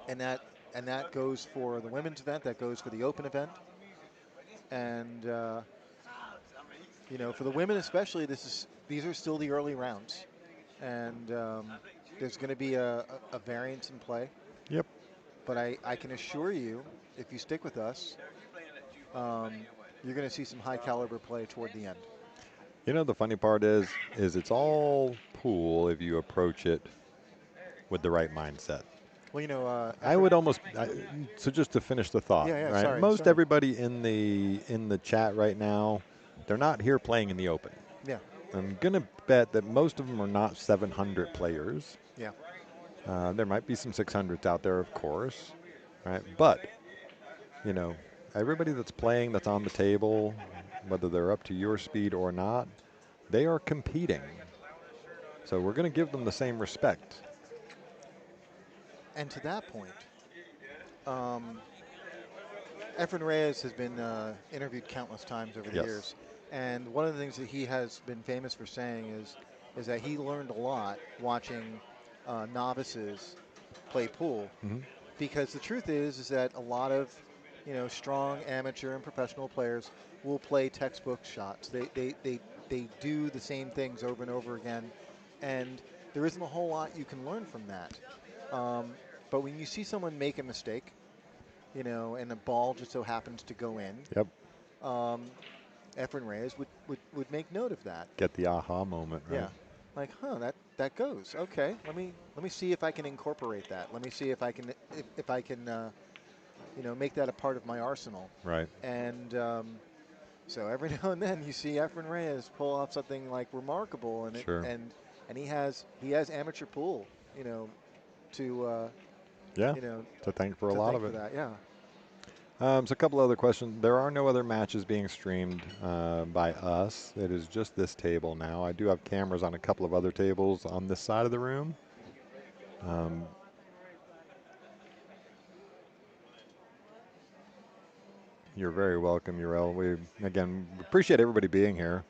and that goes for the women's event, that goes for the Open event, and you know, for the women especially, these are still the early rounds, and there's going to be a variance in play. Yep. But I can assure you, if you stick with us, you're going to see some high caliber play toward the end. You know, the funny part is it's all pool if you approach it with the right mindset. Well, you know, I would almost so just to finish the thought, yeah, right? sorry, Most everybody in the chat right now, they're not here playing in the Open. Yeah. I'm gonna bet that most of them are not 700 players. Yeah. There might be some 600s out there, of course, right? But you know, everybody that's playing, that's on the table, whether they're up to your speed or not, they are competing. So we're going to give them the same respect. And to that point, Efren Reyes has been interviewed countless times over the years. And one of the things that he has been famous for saying is that he learned a lot watching novices play pool. Mm-hmm. Because the truth is that a lot of, you know, strong amateur and professional players will play textbook shots. They do the same things over and over again, and there isn't a whole lot you can learn from that. But when you see someone make a mistake, you know, and the ball just so happens to go in, Efren Reyes would make note of that. Get the aha moment, right? Yeah, like, that goes. Okay, let me see if I can incorporate that. Let me see if I can you know, make that a part of my arsenal. Right. And so every now and then you see Efren Reyes pull off something like remarkable, and and he has amateur pool, you know, to you know, to thank for a lot of it. That, yeah. So a couple other questions. There are no other matches being streamed by us. It is just this table now. I do have cameras on a couple of other tables on this side of the room. You're very welcome, Urel. We, again, appreciate everybody being here.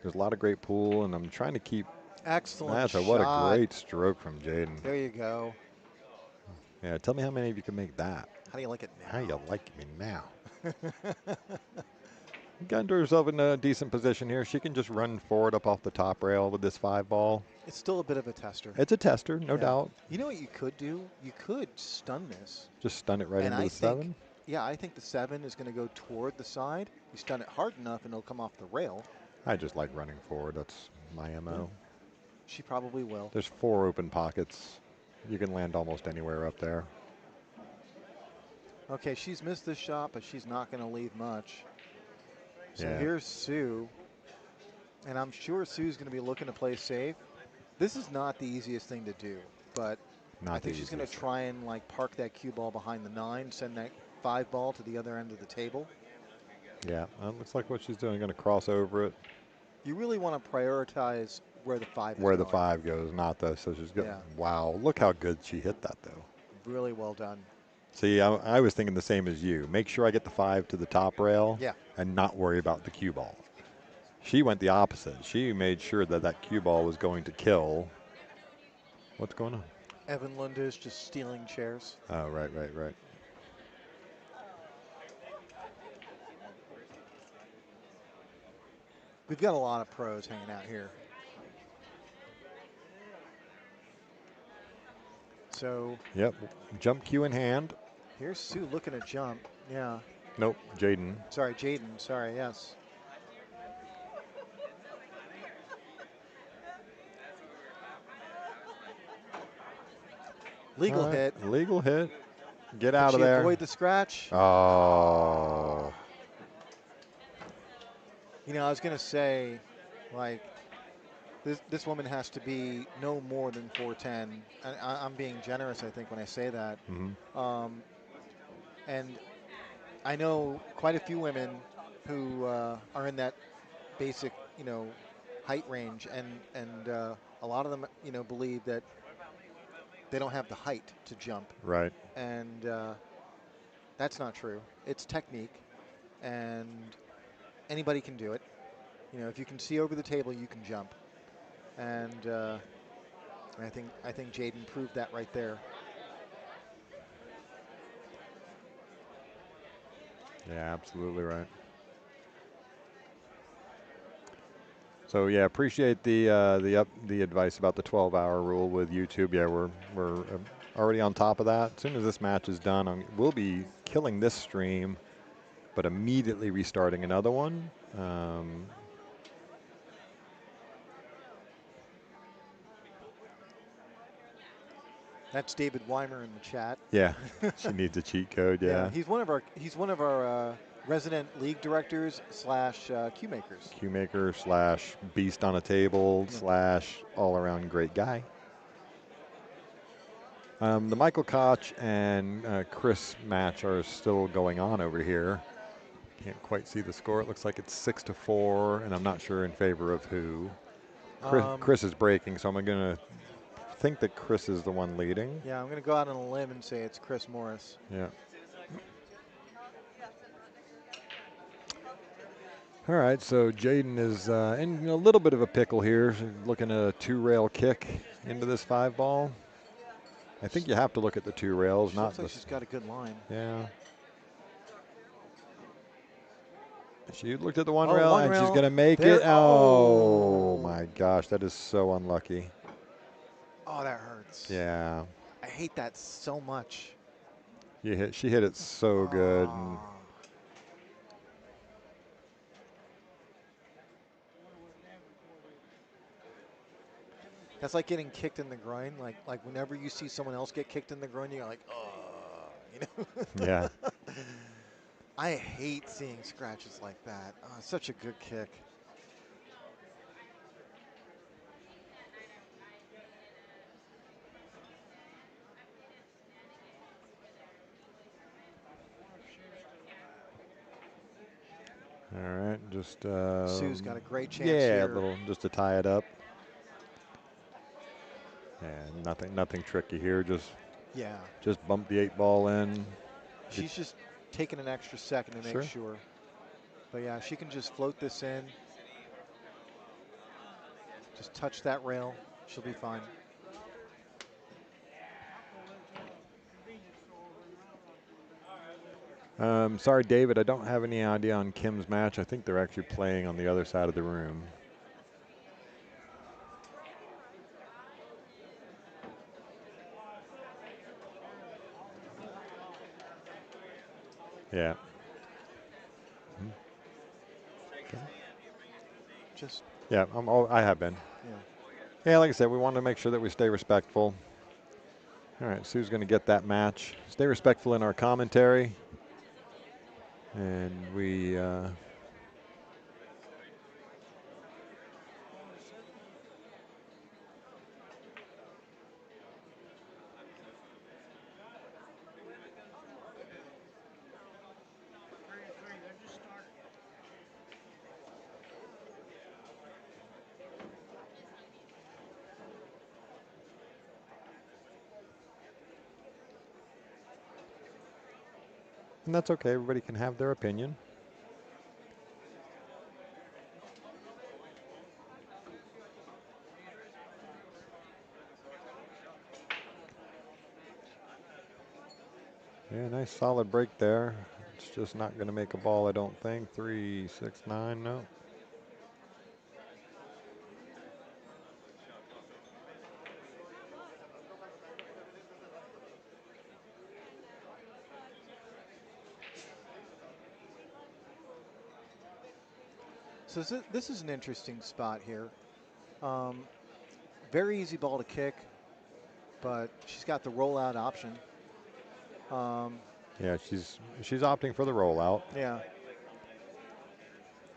There's a lot of great pool, and I'm trying to keep. Excellent shot. What a great stroke from Jaden. There you go. Yeah, tell me how many of you can make that. How do you like it now? How you like me now? Got into herself in a decent position here. She can just run forward up off the top rail with this 5-ball. It's still a bit of a tester. It's a tester, no doubt. You know what you could do? You could stun this. Just stun it right into the 7? Yeah, I think the 7 is going to go toward the side. You stun it hard enough and it'll come off the rail. I just like running forward. That's my MO. She probably will. There's 4 open pockets. You can land almost anywhere up there. Okay, she's missed this shot, but she's not going to leave much. So here's Sue. And I'm sure Sue's going to be looking to play safe. This is not the easiest thing to do, but I think she's going to try and like park that cue ball behind the 9, send that 5-ball to the other end of the table. Yeah, looks like what she's doing. Going to cross over it. You really want to prioritize where the 5 is Where the going. 5 goes, not the. So she's good. Yeah. Wow, look how good she hit that though. Really well done. See, I was thinking the same as you. Make sure I get the 5 to the top rail. Yeah. And not worry about the cue ball. She went the opposite. She made sure that that cue ball was going to kill. What's going on? Evan Lund is just stealing chairs. Oh, right. We've got a lot of pros hanging out here. So. Yep. Jump cue in hand. Here's Sue looking to jump. Yeah. Nope. Jaden. Sorry, Jaden. Sorry, yes. Legal hit. Legal hit. Get out of there. Avoid the scratch. Oh. You know, I was going to say, like, this woman has to be no more than 4'10". I'm being generous, I think, when I say that. Mm-hmm. And I know quite a few women who are in that basic, height range, and a lot of them, believe that they don't have the height to jump. Right. And that's not true. It's technique, and anybody can do it. If you can see over the table, you can jump. And I think Jaden proved that right there. Yeah, absolutely right. So yeah, appreciate the advice about the 12-hour rule with YouTube. Yeah, we're already on top of that. As soon as this match is done, we'll be killing this stream, but immediately restarting another one. That's David Weimer in the chat. Yeah, she needs a cheat code. Yeah, he's one of our resident league directors / cue makers. Cue maker / beast on a table / all around great guy. The Michael Koch and Chris match are still going on over here. Can't quite see the score. It looks like it's 6-4, and I'm not sure in favor of who. Chris is breaking, so I'm going to think that Chris is the one leading. Yeah, I'm going to go out on a limb and say it's Chris Morris. Yeah. All right, so Jaden is in a little bit of a pickle here, looking at a 2-rail kick into this 5-ball. I think you have to look at the 2 rails, not looks like she's got a good line. Yeah. She looked at the 1 rail, and she's going to make it. Oh, my gosh, that is so unlucky. Oh, that hurts. Yeah. I hate that so much. She hit it so good. And that's like getting kicked in the groin. Like whenever you see someone else get kicked in the groin, you're like, oh, Yeah. I hate seeing scratches like that. Oh, such a good kick. All right, just Sue's got a great chance here. here. A little just to tie it up. And nothing tricky here. Just bump the 8-ball in. She's just taking an extra second to make sure. But yeah, she can just float this in. Just touch that rail. She'll be fine. Sorry, David, I don't have any idea on Kim's match. I think they're actually playing on the other side of the room. Yeah. Yeah, I have been. Yeah, like I said, we want to make sure that we stay respectful. All right, Sue's going to get that match. Stay respectful in our commentary. And we... And that's okay. Everybody can have their opinion. Yeah, nice solid break there. It's just not going to make a ball, I don't think. 3, 6, 9, no. So this is an interesting spot here. Very easy ball to kick, but she's got the rollout option. Yeah, she's opting for the rollout. Yeah.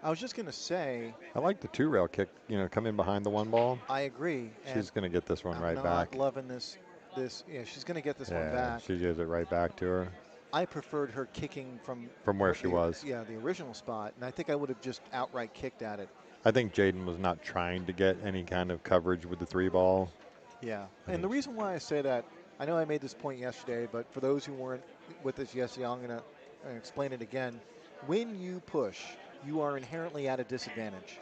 I was just going to say. I like the 2-rail kick, come in behind the 1 ball. I agree. She's going to get this one right back. I'm not loving this. Yeah, she's going to get this one back. She gives it right back to her. I preferred her kicking from where she was. Yeah, the original spot, and I think I would have just outright kicked at it. I think Jaden was not trying to get any kind of coverage with the 3 ball. Yeah, and the reason why I say that, I know I made this point yesterday, but for those who weren't with us yesterday, I'm going to explain it again. When you push, you are inherently at a disadvantage.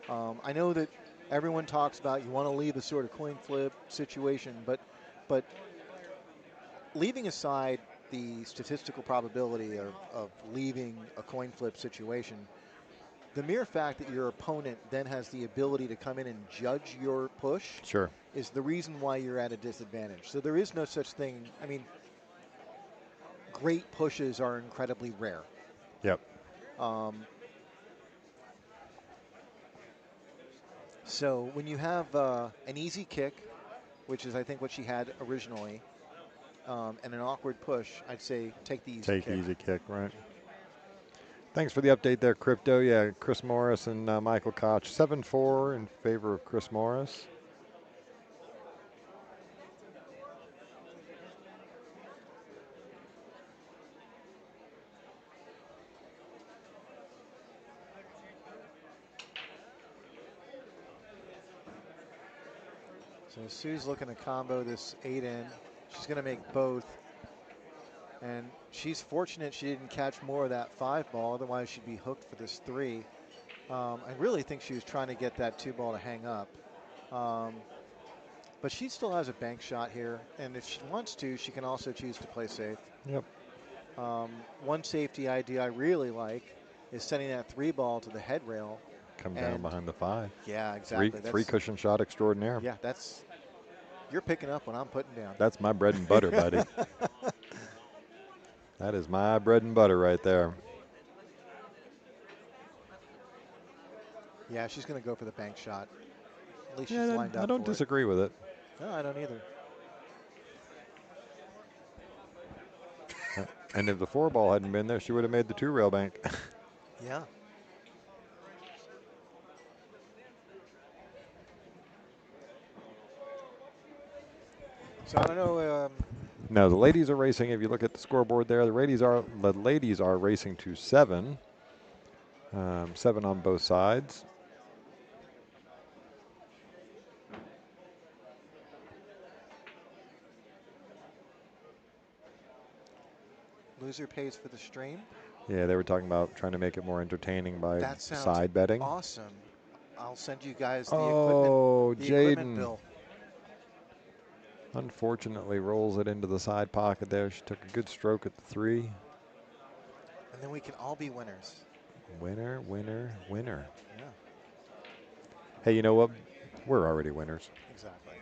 I know that everyone talks about you want to leave a sort of coin flip situation, but leaving aside the statistical probability of leaving a coin flip situation, the mere fact that your opponent then has the ability to come in and judge your push is the reason why you're at a disadvantage. So there is no such thing. I mean, great pushes are incredibly rare. Yep. So when you have an easy kick, which is I think what she had originally, and an awkward push, I'd say take the easy kick. Take easy kick, right. Thanks for the update there, Crypto. Yeah, Chris Morris and Michael Koch. 7-4 in favor of Chris Morris. So Sue's looking to combo this 8 in. She's going to make both. And she's fortunate she didn't catch more of that 5 ball, otherwise she'd be hooked for this 3. I really think she was trying to get that 2 ball to hang up. But she still has a bank shot here, and if she wants to, she can also choose to play safe. Yep. One safety idea I really like is sending that 3 ball to the head rail. Come down behind the 5. Yeah, exactly. Three cushion shot extraordinaire. Yeah, you're picking up what I'm putting down. That's my bread and butter, buddy. That is my bread and butter right there. Yeah, she's going to go for the bank shot. At least she's lined up. I don't disagree with it. No, I don't either. And if the 4 ball hadn't been there, she would have made the 2-rail bank. Yeah. So I don't know. No, the ladies are racing. If you look at the scoreboard there, the ladies are racing to 7. 7 on both sides. Loser pays for the stream. Yeah, they were talking about trying to make it more entertaining by that sounds side betting. Awesome. I'll send you guys the Jaden. equipment bill. Unfortunately, rolls it into the side pocket there. She took a good stroke at the 3. And then we can all be winners. Winner, winner, winner. Yeah. Hey, you know what? We're already winners. Exactly.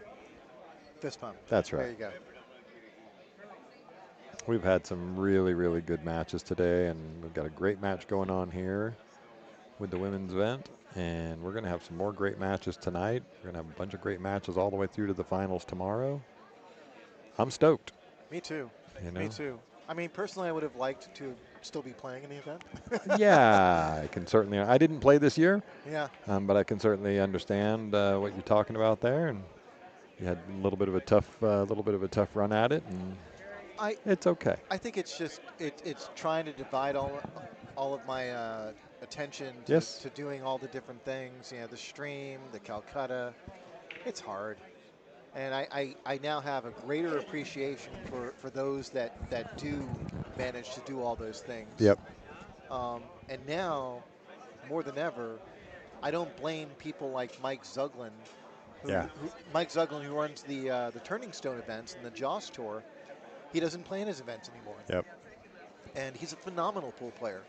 Fist pump. That's right. There you go. We've had some really, really good matches today, and we've got a great match going on here with the women's event, and we're going to have some more great matches tonight. We're going to have a bunch of great matches all the way through to the finals tomorrow. I'm stoked. Me too. You know? Me too. I mean, personally, I would have liked to still be playing in the event. Yeah, I can certainly. I didn't play this year. Yeah. But I can certainly understand what you're talking about there, and you had a little bit of a tough run at it, and it's okay. I think it's just it's trying to divide all of my attention to, Yes. to doing all the different things. You know, the stream, the Calcutta. It's hard. And I now have a greater appreciation for those that do managed to do all those things. Yep. And now, more than ever, I don't blame people like Mike Zuglin, Yeah. who runs the Turning Stone events and the Joss Tour. He doesn't plan his events anymore. Yep. And he's a phenomenal pool player.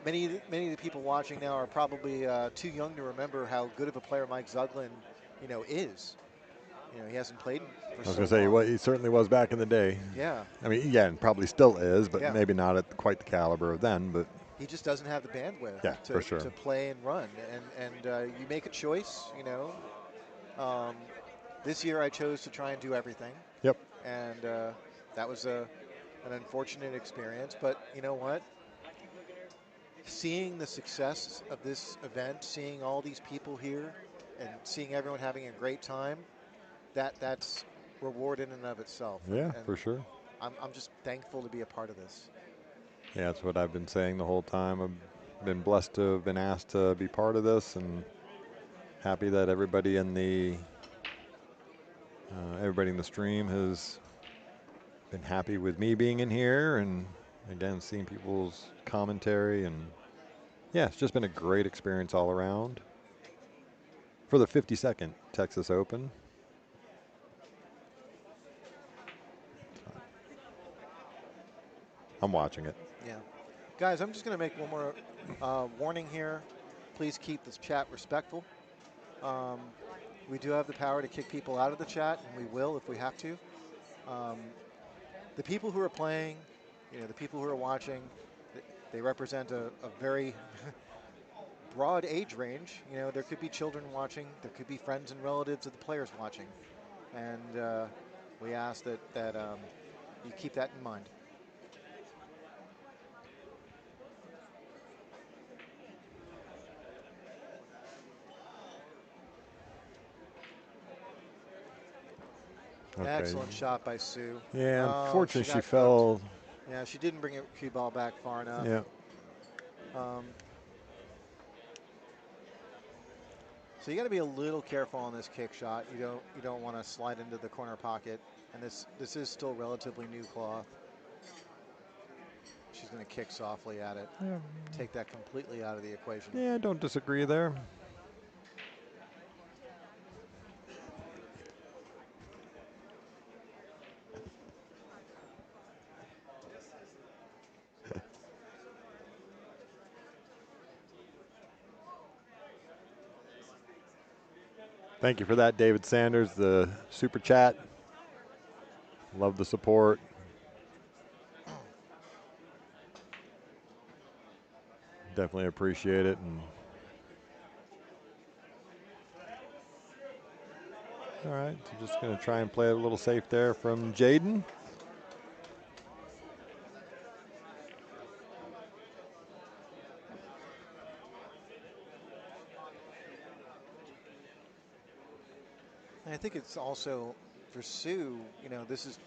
Many of the people watching now are probably too young to remember how good of a player Mike Zuglin, is. He hasn't played for I was so going to say, long. well, he certainly was back in the day. Yeah. I mean, yeah, and probably still is, but Yeah. maybe not at quite the caliber of then. But He just doesn't have the bandwidth Yeah, for sure. to play and run. And you make a choice, This year I chose to try and do everything. Yep. And that was an unfortunate experience. But you know what? Seeing the success of this event, seeing all these people here, and seeing everyone having a great time, that's reward in and of itself. Yeah, and for sure. I'm just thankful to be a part of this. Yeah, that's what I've been saying the whole time. I've been blessed to have been asked to be part of this, and happy that everybody in the stream has been happy with me being in here, and again, seeing people's commentary, and yeah, it's just been a great experience all around for the 52nd Texas Open. I'm watching it. Yeah. Guys, I'm just going to make one more warning here. Please keep this chat respectful. We do have the power to kick people out of the chat, and we will if we have to. The people who are playing, the people who are watching, they represent a very broad age range. There could be children watching. There could be friends and relatives of the players watching. And we ask that you keep that in mind. Okay. Excellent shot by Sue. Yeah, unfortunately she got fell. cooked. Yeah, she didn't bring a cue ball back far enough. Yeah. So you got to be a little careful on this kick shot. You don't want to slide into the corner pocket. And this is still relatively new cloth. She's going to kick softly at it. Yeah. Take that completely out of the equation. Yeah, I don't disagree there. Thank you for that, David Sanders, the super chat. Love the support. Definitely appreciate it. And all right, so just going to try and play a little safe there from Jaden. And I think it's also for Sue, this is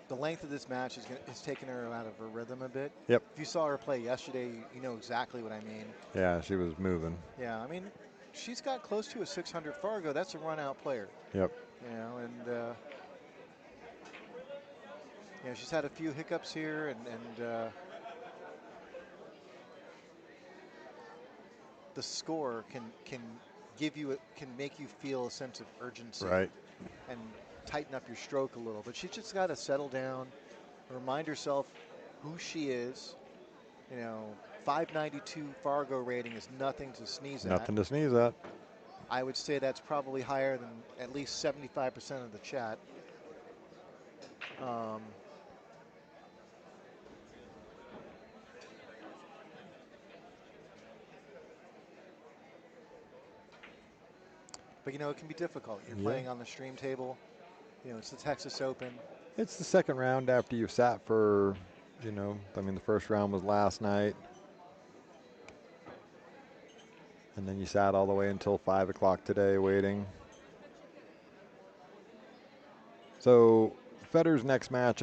the length of this match is taking her out of her rhythm a bit. Yep. If you saw her play yesterday, you know exactly what I mean. Yeah, she was moving. Yeah, I mean, she's got close to a 600 Fargo. That's a run-out player. Yep. She's had a few hiccups here, and the score can make you feel a sense of urgency. Right. And tighten up your stroke a little. But she's just got to settle down, remind herself who she is. 592 Fargo rating is nothing to sneeze at. Nothing to sneeze at. I would say that's probably higher than at least 75% of the chat. But it can be difficult. You're playing on the stream table. It's the Texas Open. It's the second round after you've sat for, the first round was last night. And then you sat all the way until 5 o'clock today waiting. So Federer's next match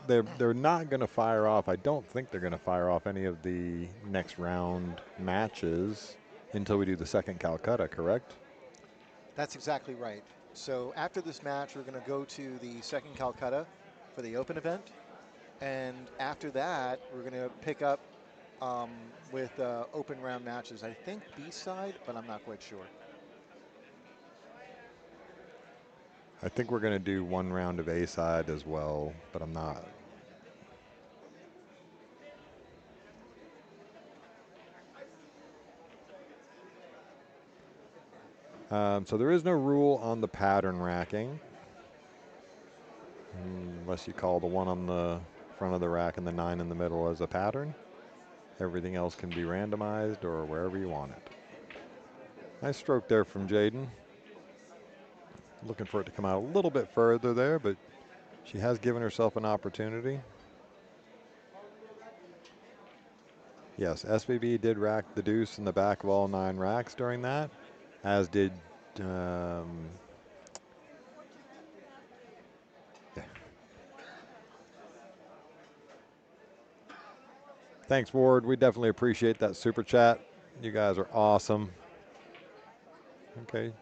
they're not going to fire off. I don't think they're going to fire off any of the next round matches until we do the second Calcutta, correct? That's exactly right. So after this match, we're going to go to the second Calcutta for the open event. And after that, we're going to pick up with open round matches. I think B-side, but I'm not quite sure. I think we're going to do one round of A-side as well, but I'm not. So there is no rule on the pattern racking, unless you call the one on the front of the rack and the 9 in the middle as a pattern. Everything else can be randomized or wherever you want it. Nice stroke there from Jaden. Looking for it to come out a little bit further there, but she has given herself an opportunity. Yes, SBB did rack the deuce in the back of all 9 racks during that, as did Thanks, Ward. We definitely appreciate that super chat. You guys are awesome. Okay.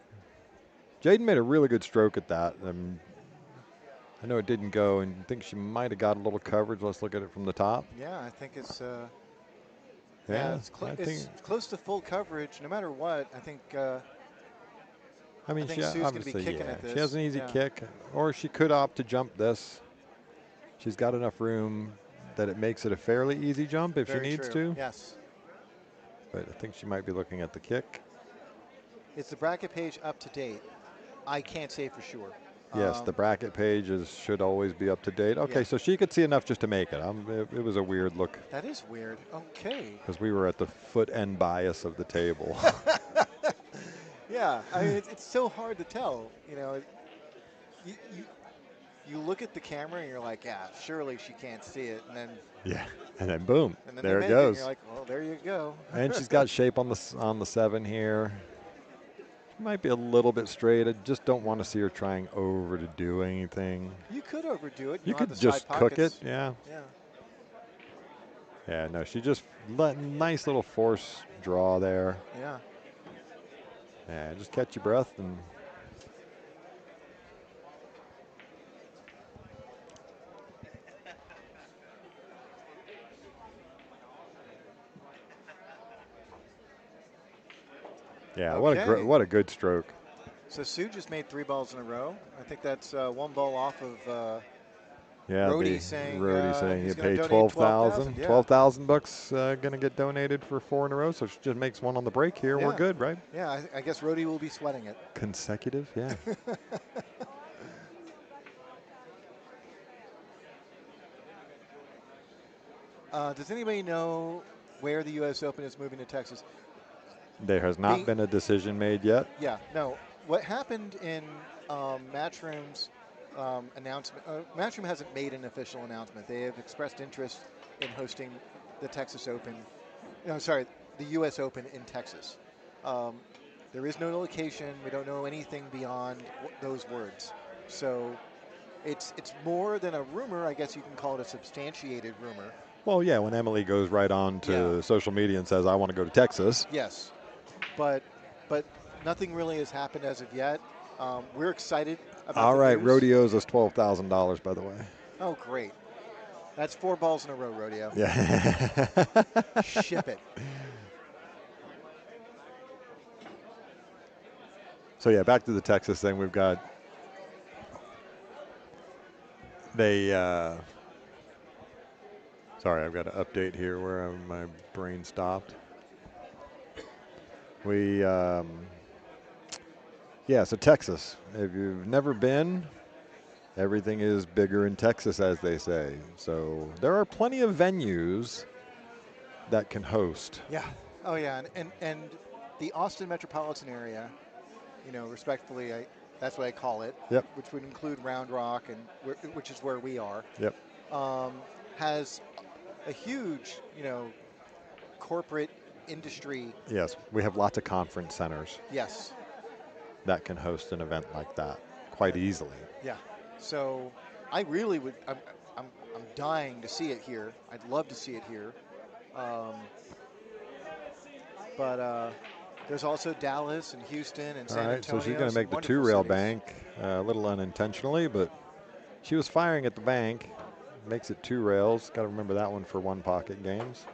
Jaden made a really good stroke at that. I know it didn't go, and I think she might have got a little coverage. Let's look at it from the top. Yeah, I think it's it's it's close to full coverage. No matter what, I think. I mean, I think she Sue's obviously, gonna be kicking at this. She has an easy Yeah. kick, or she could opt to jump this. She's got enough room that it makes it a fairly easy jump if Very she needs true. to. Yes. But I think she might be looking at the kick. Is the bracket page up to date? I can't say for sure. Yes, the bracket pages should always be up to date. Okay, Yeah. so she could see enough just to make it. It was a weird look. That is weird. Okay. Because we were at the foot end bias of the table. Yeah, I mean, it's so hard to tell. You know, you look at the camera and you're like, yeah, surely she can't see it, and then Yeah, and then boom, and then there they it make goes. and you're like, well, there you go. And she's got shape on the 7 here. She might be a little bit straight. I just don't want to see her trying over to do anything. You could overdo it. You don't have could the just side cook it, pockets. yeah. Yeah. Yeah, no, she just nice little force draw there. Yeah. Yeah, just catch your breath and. Yeah, Okay. what a good stroke. So Sue just made 3 balls in a row. I think that's 1 ball off of Yeah, Rody saying you he's gonna pay donate 12,000. yeah. 12,000 bucks gonna get donated for 4 in a row. So she just makes 1 on the break here. Yeah. We're good, right? Yeah, I guess Rody will be sweating it. Consecutive, yeah. Does anybody know where the U.S. Open is moving to Texas? There has not been a decision made yet. Yeah, no. What happened in Matchroom's announcement? Matchroom hasn't made an official announcement. They have expressed interest in hosting the Texas Open. No, sorry, the U.S. Open in Texas. There is no location. We don't know anything beyond those words. So it's more than a rumor. I guess you can call it a substantiated rumor. Well, yeah, when Emily goes right on to social media and says, I want to go to Texas. Yes, but nothing really has happened as of yet. We're excited about All right, news. Rodeo's us $12,000, by the way. Oh, great. That's 4 balls in a row, Rodeo. Yeah. Ship it. So, yeah, back to the Texas thing. We've got sorry, I've got an update here where my brain stopped. So Texas. If you've never been, everything is bigger in Texas, as they say. So there are plenty of venues that can host. Yeah. Oh, yeah. And the Austin metropolitan area, respectfully, that's what I call it. Yep. Which would include Round Rock, and which is where we are. Yep. Has a huge, corporate industry. Yes, we have lots of conference centers. Yes. That can host an event like that quite easily. Yeah. So I really would. I'm dying to see it here. I'd love to see it here. But There's also Dallas and Houston and All San right, so Antonio. she's going to some make the wonderful 2-rail cities. bank, a little unintentionally, but she was firing at the bank. Makes it 2 rails. Got to remember that one for one pocket games.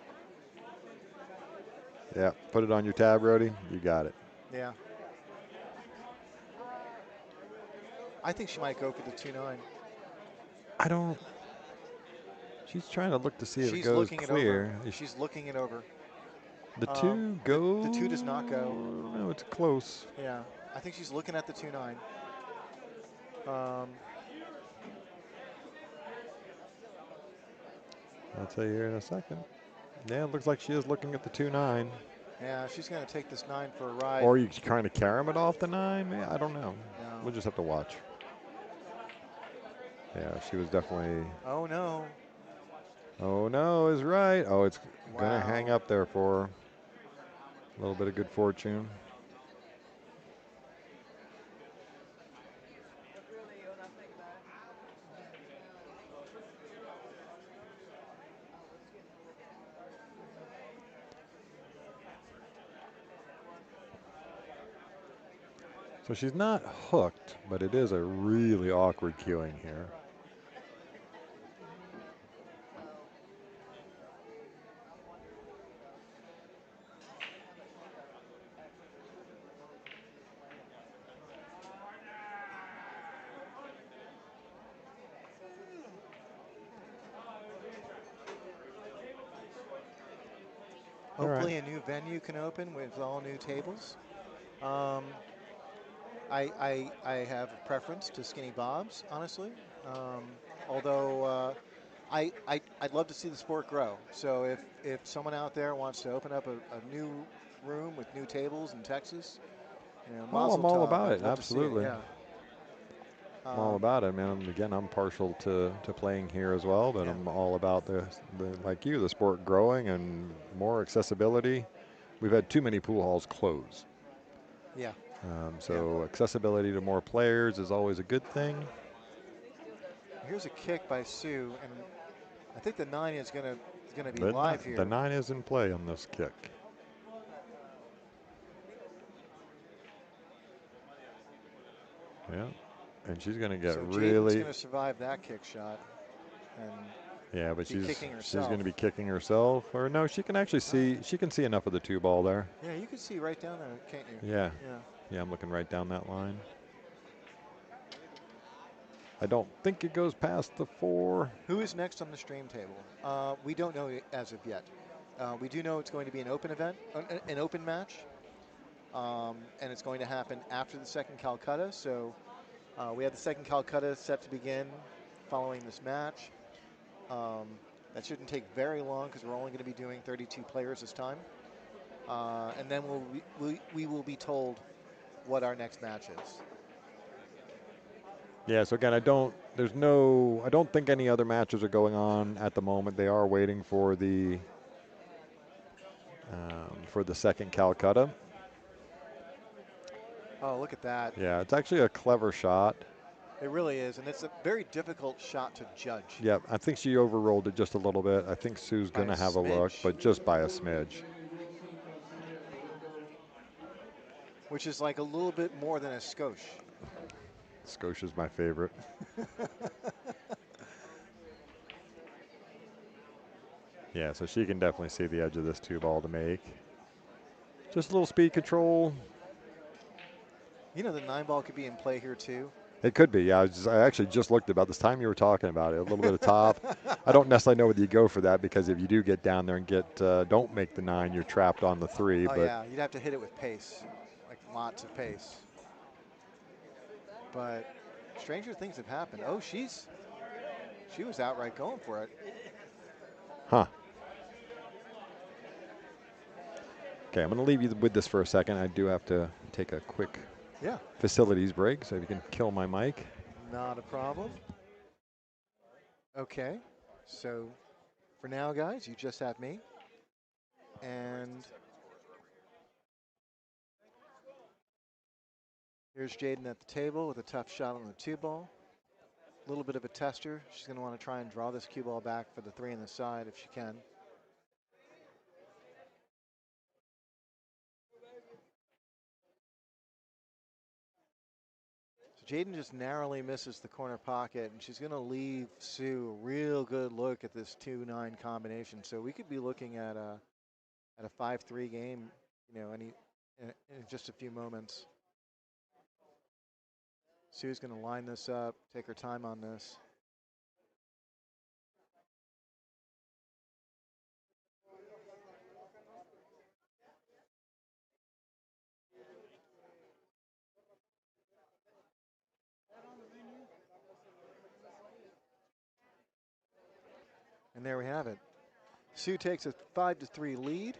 Yeah, put it on your tab, Rody. You got it. Yeah. I think she might go for the 2-9. I don't. She's trying to look to see if it She's goes looking clear. it over. She's looking it over. The 2 goes. The 2 does not go. No, it's close. Yeah, I think she's looking at the 2-9. I'll tell you here in a second. Yeah, it looks like she is looking at the 2-9. Yeah, she's going to take this 9 for a ride. Or you trying to carom it off the 9? I don't know. No. We'll just have to watch. Yeah, she was definitely. Oh no. Oh no is right. Oh, it's Wow. gonna hang up there for her. A little bit of good fortune. So she's not hooked, but it is a really awkward queuing here. Hopefully a new venue can open with all new tables. I have a preference to Skinny Bob's, honestly. Although I'd love to see the sport grow. So if someone out there wants to open up a new room with new tables in Texas, Oh, I'm mazel all tov. about I'd it. love to see it, Absolutely. yeah. I'm all about it, man. Again, I'm partial to playing here as well, but Yeah. I'm all about the like you, the sport growing and more accessibility. We've had too many pool halls close. Yeah. So accessibility to more players is always a good thing. Here's a kick by Sue, and I think the 9 is gonna be live here. The 9 is in play on this kick. Yeah, and she's going to get so really. Jaden's going to survive that kick shot, and yeah, but she's kicking going to be kicking herself. Or no, she can actually see. She can see enough of the 2 ball there. Yeah, you can see right down there, can't you? Yeah. Yeah. Yeah, I'm looking right down that line. I don't think it goes past the 4. Who is next on the stream table? We don't know as of yet. We do know it's going to be an open event, an open match, and it's going to happen after the second Calcutta. So we have the second Calcutta set to begin following this match. That shouldn't take very long because we're only going to be doing 32 players this time. And then we will be told what our next match is. Yeah, so again, I don't think any other matches are going on at the moment. They are waiting for the second Calcutta. Oh, look at that. Yeah, it's actually a clever shot. It really is, and it's a very difficult shot to judge. Yeah, I think she overrolled it just a little bit. I think Sue's going to have a look, but just by a smidge. Which is like a little bit more than a skosh. Scotia's my favorite. Yeah, so she can definitely see the edge of this 2 ball to make. Just a little speed control. You know, the 9 ball could be in play here too. It could be. Yeah, I actually just looked about this time you were talking about it. A little bit of top. I don't necessarily know whether you go for that because if you do get down there and don't make the 9, you're trapped on the 3. Oh but yeah, you'd have to hit it with pace, like lots of pace. But stranger things have happened. Oh, she was outright going for it. Huh. Okay, I'm going to leave you with this for a second. I do have to take a quick facilities break, so if you can kill my mic. Not a problem. Okay, so for now, guys, you just have me. And here's Jaden at the table with a tough shot on the 2 ball. A little bit of a tester. She's going to want to try and draw this cue ball back for the 3 on the side if she can. Jaden just narrowly misses the corner pocket, and she's going to leave Sue a real good look at this 2-9 combination. So we could be looking at a 5-3 game, you know, in just a few moments. Sue's going to line this up, take her time on this. And there we have it. Sue takes a 5-3 lead.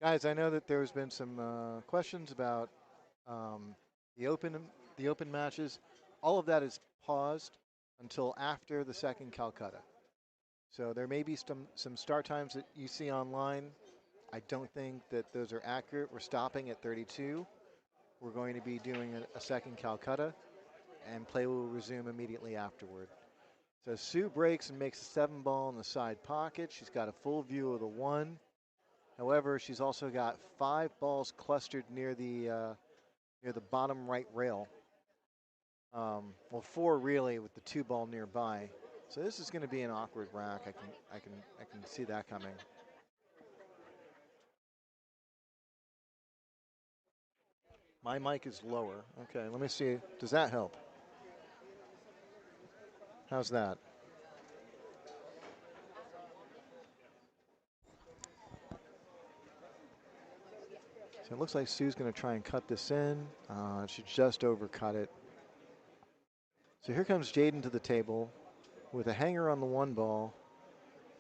Guys, I know that there's been some questions about the open matches. All of that is paused until after the second Calcutta. So there may be some start times that you see online. I don't think that those are accurate. We're stopping at 32. We're going to be doing a second Calcutta, and play will resume immediately afterward. So Sue breaks and makes a 7-ball in the side pocket. She's got a full view of the 1. However, she's also got 5 balls clustered near the bottom right rail. Well, 4 really, with the 2 ball nearby. So this is going to be an awkward rack. I can see that coming. My mic is lower. Okay, let me see. Does that help? How's that? So it looks like Sue's going to try and cut this in. She just overcut it. So here comes Jaden to the table with a hanger on the 1 ball.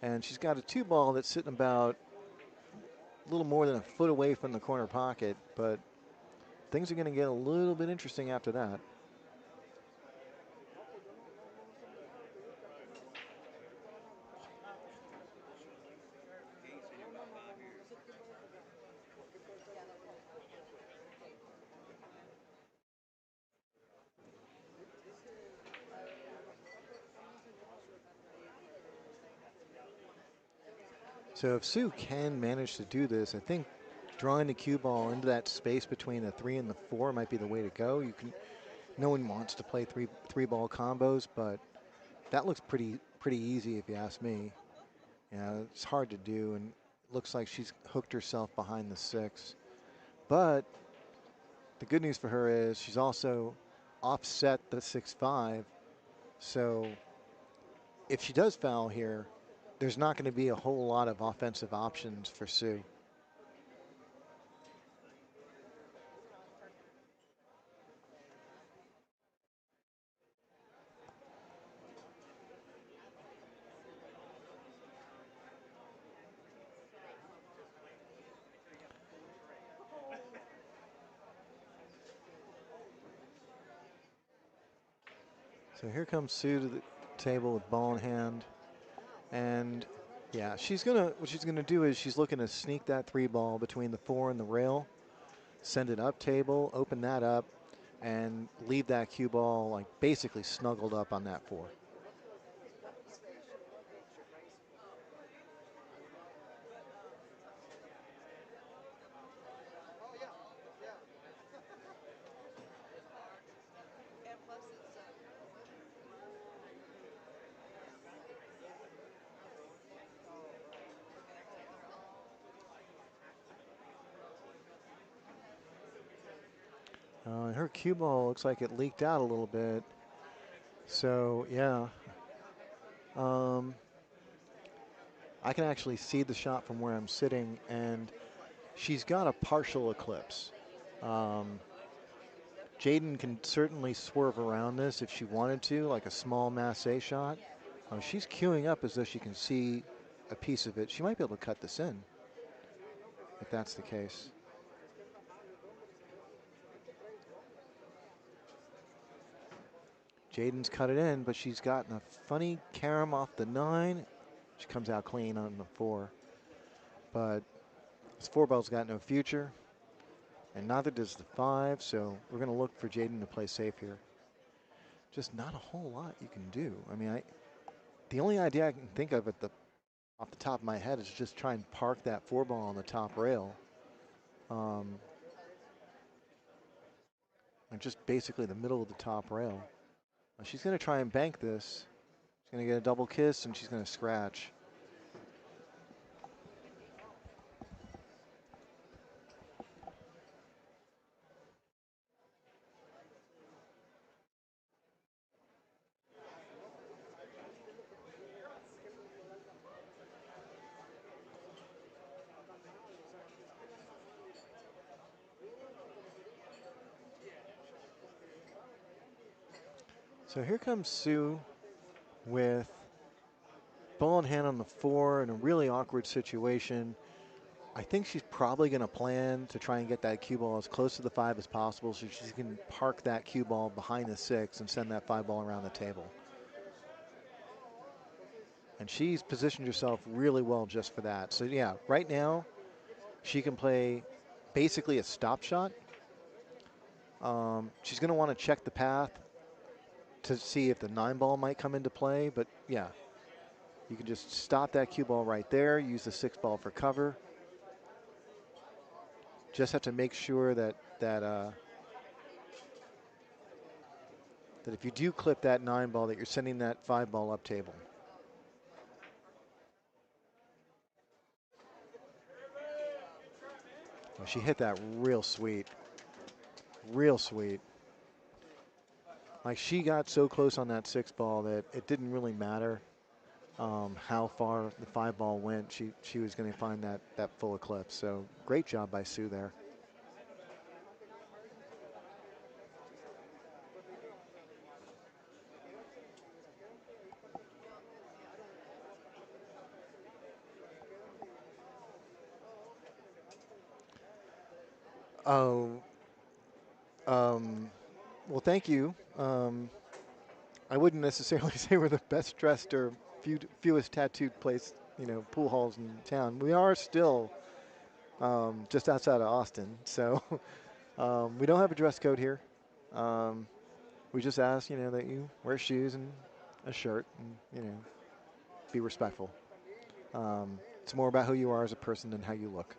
And she's got a 2 ball that's sitting about a little more than a foot away from the corner pocket. But things are going to get a little bit interesting after that. So if Sue can manage to do this, I think drawing the cue ball into that space between the 3 and the 4 might be the way to go. No one wants to play three ball combos, but that looks pretty easy if you ask me. Yeah, it's hard to do, and it looks like she's hooked herself behind the 6. But the good news for her is she's also offset the 6-5. So if she does foul here, there's not going to be a whole lot of offensive options for Sue. So here comes Sue to the table with ball in hand. And yeah, what she's gonna do is she's looking to sneak that 3 ball between the 4 and the rail, send it up table, open that up, and leave that cue ball like basically snuggled up on that 4. Her cue ball looks like it leaked out a little bit. So yeah, I can actually see the shot from where I'm sitting, and she's got a partial eclipse. Jaden can certainly swerve around this if she wanted to, like a small masse shot. She's queuing up as though she can see a piece of it. She might be able to cut this in if that's the case. Jaden's cut it in, but she's gotten a funny carom off the 9. She comes out clean on the 4. But this 4-ball's got no future, and neither does the 5, so we're going to look for Jaden to play safe here. Just not a whole lot you can do. I mean, the only idea I can think of off the top of my head is just try and park that 4-ball on the top rail. And just basically the middle of the top rail. She's going to try and bank this. She's going to get a double kiss, and she's going to scratch. So here comes Sue with ball in hand on the 4 in a really awkward situation. I think she's probably going to plan to try and get that cue ball as close to the 5 as possible so she can park that cue ball behind the 6 and send that 5-ball around the table. And she's positioned herself really well just for that. So yeah, right now she can play basically a stop shot. She's going to want to check the path to see if the 9-ball might come into play, but yeah, you can just stop that cue ball right there, use the 6-ball for cover. Just have to make sure that if you do clip that 9-ball, that you're sending that 5-ball up table. Oh, she hit that real sweet. Real sweet. Like, she got so close on that 6-ball that it didn't really matter how far the 5-ball went. She was going to find that full eclipse. So great job by Sue there. Oh, well, thank you. I wouldn't necessarily say we're the best dressed or fewest tattooed place, pool halls in town. We are still just outside of Austin, so we don't have a dress code here. We just ask, that you wear shoes and a shirt, and be respectful. It's more about who you are as a person than how you look.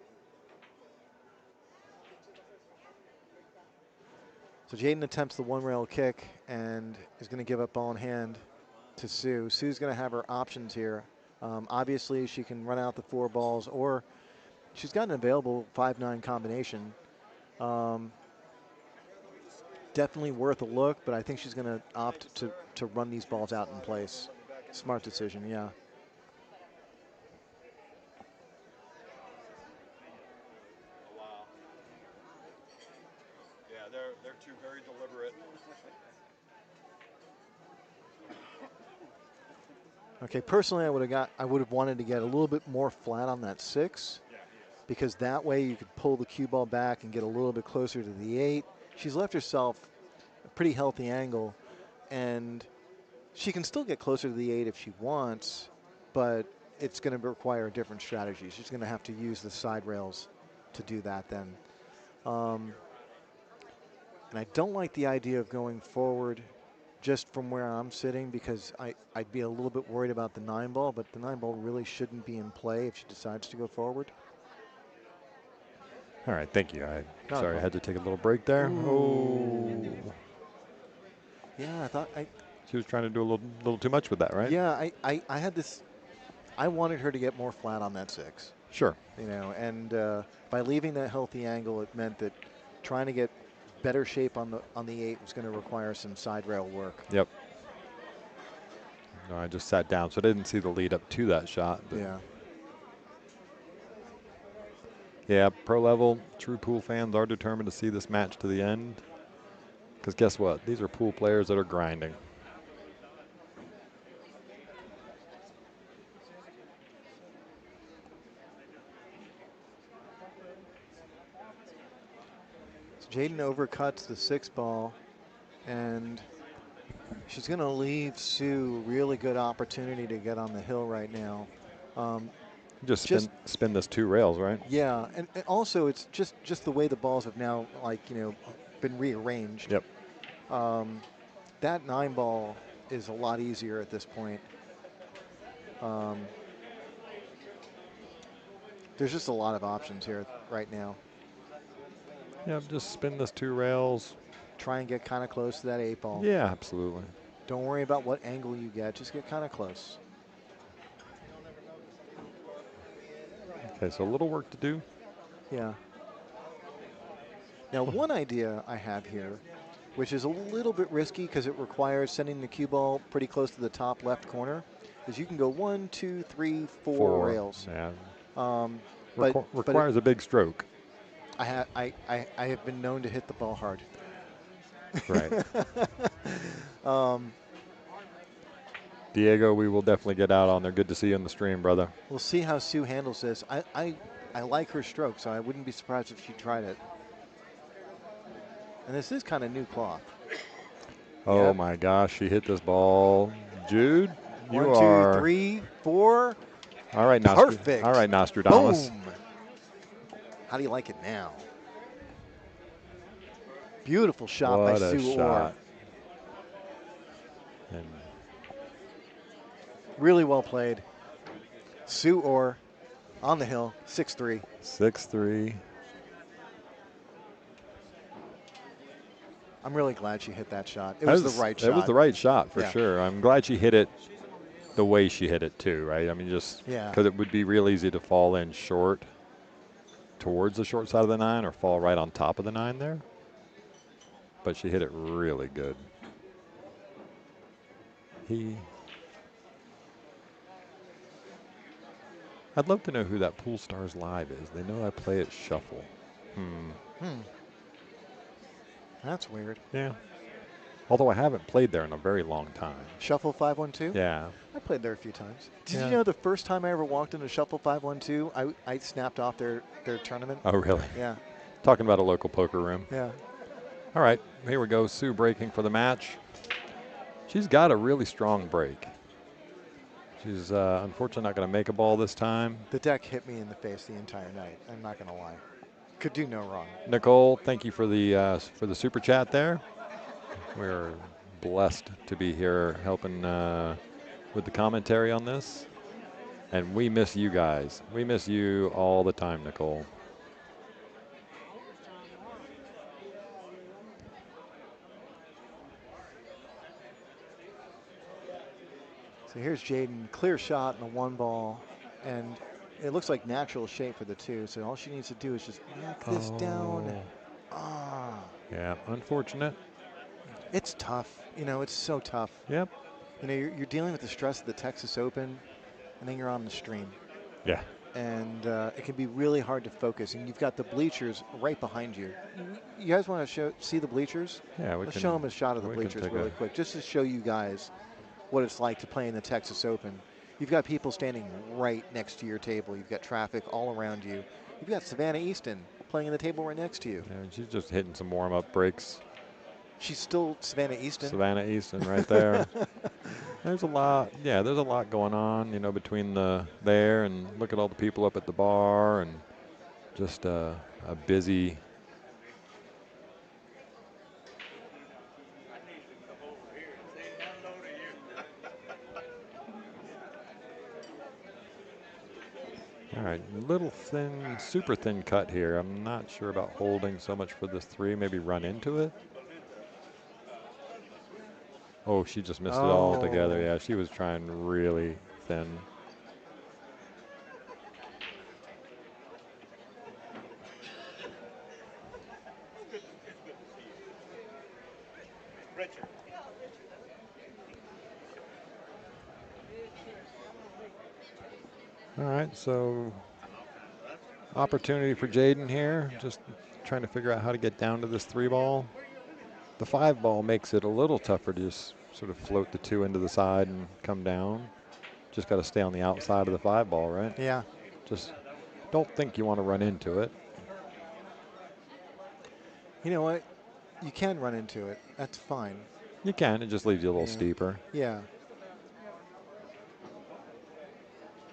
So Jaden attempts the 1-rail kick and is going to give up ball in hand to Sue. Sue's going to have her options here. Obviously, she can run out the 4 balls, or she's got an available 5-9 combination. Definitely worth a look, but I think she's going to opt to run these balls out in place. Smart decision, yeah. They're two very deliberate. Okay, personally, I would have wanted to get a little bit more flat on that 6, because that way you could pull the cue ball back and get a little bit closer to the 8. She's left herself a pretty healthy angle, and she can still get closer to the 8 if she wants, but it's going to require a different strategy. She's going to have to use the side rails to do that then. And I don't like the idea of going forward just from where I'm sitting, because I'd be a little bit worried about the 9-ball, but the 9-ball really shouldn't be in play if she decides to go forward. All right, thank you. Sorry, I problem. had to take a little break there. Ooh. Oh. Yeah, I thought She was trying to do a little too much with that, right? Yeah, I had this. I wanted her to get more flat on that 6. Sure. And by leaving that healthy angle, it meant that trying to get better shape on the 8 was going to require some side rail work. Yep. No, I just sat down, so I didn't see the lead up to that shot. But Yeah. Yeah, pro level, true pool fans are determined to see this match to the end. Because guess what? These are pool players that are grinding. So Jaden overcuts the 6 ball, and she's going to leave Sue a really good opportunity to get on the hill right now. Just spin this 2 rails, right? Yeah, and also it's just the way the balls have now, like, been rearranged. Yep. That 9 ball is a lot easier at this point. There's just a lot of options here right now. Yep, just spin this 2 rails. Try and get kind of close to that 8 ball. Yeah, absolutely. Don't worry about what angle you get. Just get kind of close. Okay, so a little work to do. Yeah. Now, one idea I have here, which is a little bit risky because it requires sending the cue ball pretty close to the top left corner, is you can go 1, 2, 3, 4 rails. Yeah. But requires a big stroke. I have been known to hit the ball hard. Right. Diego, we will definitely get out on there. Good to see you on the stream, brother. We'll see how Sue handles this. I like her stroke, so I wouldn't be surprised if she tried it. And this is kind of new cloth. Oh, yep. My gosh, she hit this ball. Jude, 1, you 2, are 3, 4. All right, Perfect. All right, Nostradamus. Boom. How do you like it now? Beautiful shot by Sue Orr. And really well played. Sue Orr on the hill, 6-3. 6-3. I'm really glad she hit that shot. It was the right shot. It was the right shot for yeah. sure. I'm glad she hit it the way she hit it too, right? I mean, just because it would be real easy to fall in short towards the short side of the 9 or fall right on top of the 9 there. But she hit it really good. I'd love to know who that Pool Stars Live is. They know I play at Shuffle. That's weird. Yeah. Although I haven't played there in a very long time. Shuffle 512? Yeah. I played there a few times. Did you know the first time I ever walked into Shuffle 512, I snapped off their tournament? Oh, really? Yeah. Talking about a local poker room. Yeah. All right, here we go. Sue breaking for the match. She's got a really strong break. She's unfortunately not going to make a ball this time. The deck hit me in the face the entire night. I'm not going to lie. Could do no wrong. Nicole, thank you for the super chat there. We're blessed to be here helping with the commentary on this. And we miss you guys. We miss you all the time, Nicole. So here's Jaden, clear shot in the 1 ball, and it looks like natural shape for the 2. So all she needs to do is just knock this down. Yeah, unfortunate. It's tough. It's so tough. Yep. You're dealing with the stress of the Texas Open, and then you're on the stream. Yeah. And it can be really hard to focus. And you've got the bleachers right behind you. You guys want to see the bleachers? Yeah, Let's show them a shot of the bleachers really quick, just to show you guys what it's like to play in the Texas Open. You've got people standing right next to your table. You've got traffic all around you. You've got Savannah Easton playing in the table right next to you. Yeah, she's just hitting some warm-up breaks. She's still Savannah Easton. Savannah Easton right there. There's a lot, there's a lot going on, between there and look at all the people up at the bar and just a busy. All right, little thin, super thin cut here. I'm not sure about holding so much for this 3, maybe run into it. Oh, she just missed it altogether. Yeah, she was trying really thin. All right, so opportunity for Jaden here. Just trying to figure out how to get down to this 3 ball. The 5 ball makes it a little tougher to just sort of float the 2 into the side and come down. Just got to stay on the outside of the 5 ball, right? Yeah. Just don't think you want to run into it. You know what? You can run into it. That's fine. You can. It just leaves you a little Yeah. steeper. Yeah.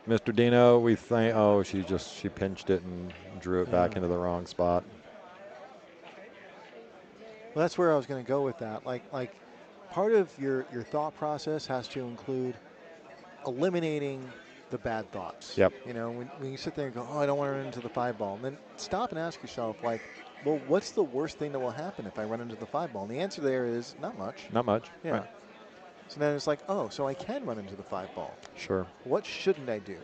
Mr. Dino, we think, oh, she pinched it and drew it back Yeah. into the wrong spot. Well, that's where I was going to go with that. Like part of your thought process has to include eliminating the bad thoughts. Yep. You know, when you sit there and go, oh, I don't want to run into the 5 ball, and then stop and ask yourself, like, well, what's the worst thing that will happen if I run into the 5 ball? And the answer there is not much. Not much. Yeah. Right. So then it's like, oh, so I can run into the 5 ball. Sure. What shouldn't I do?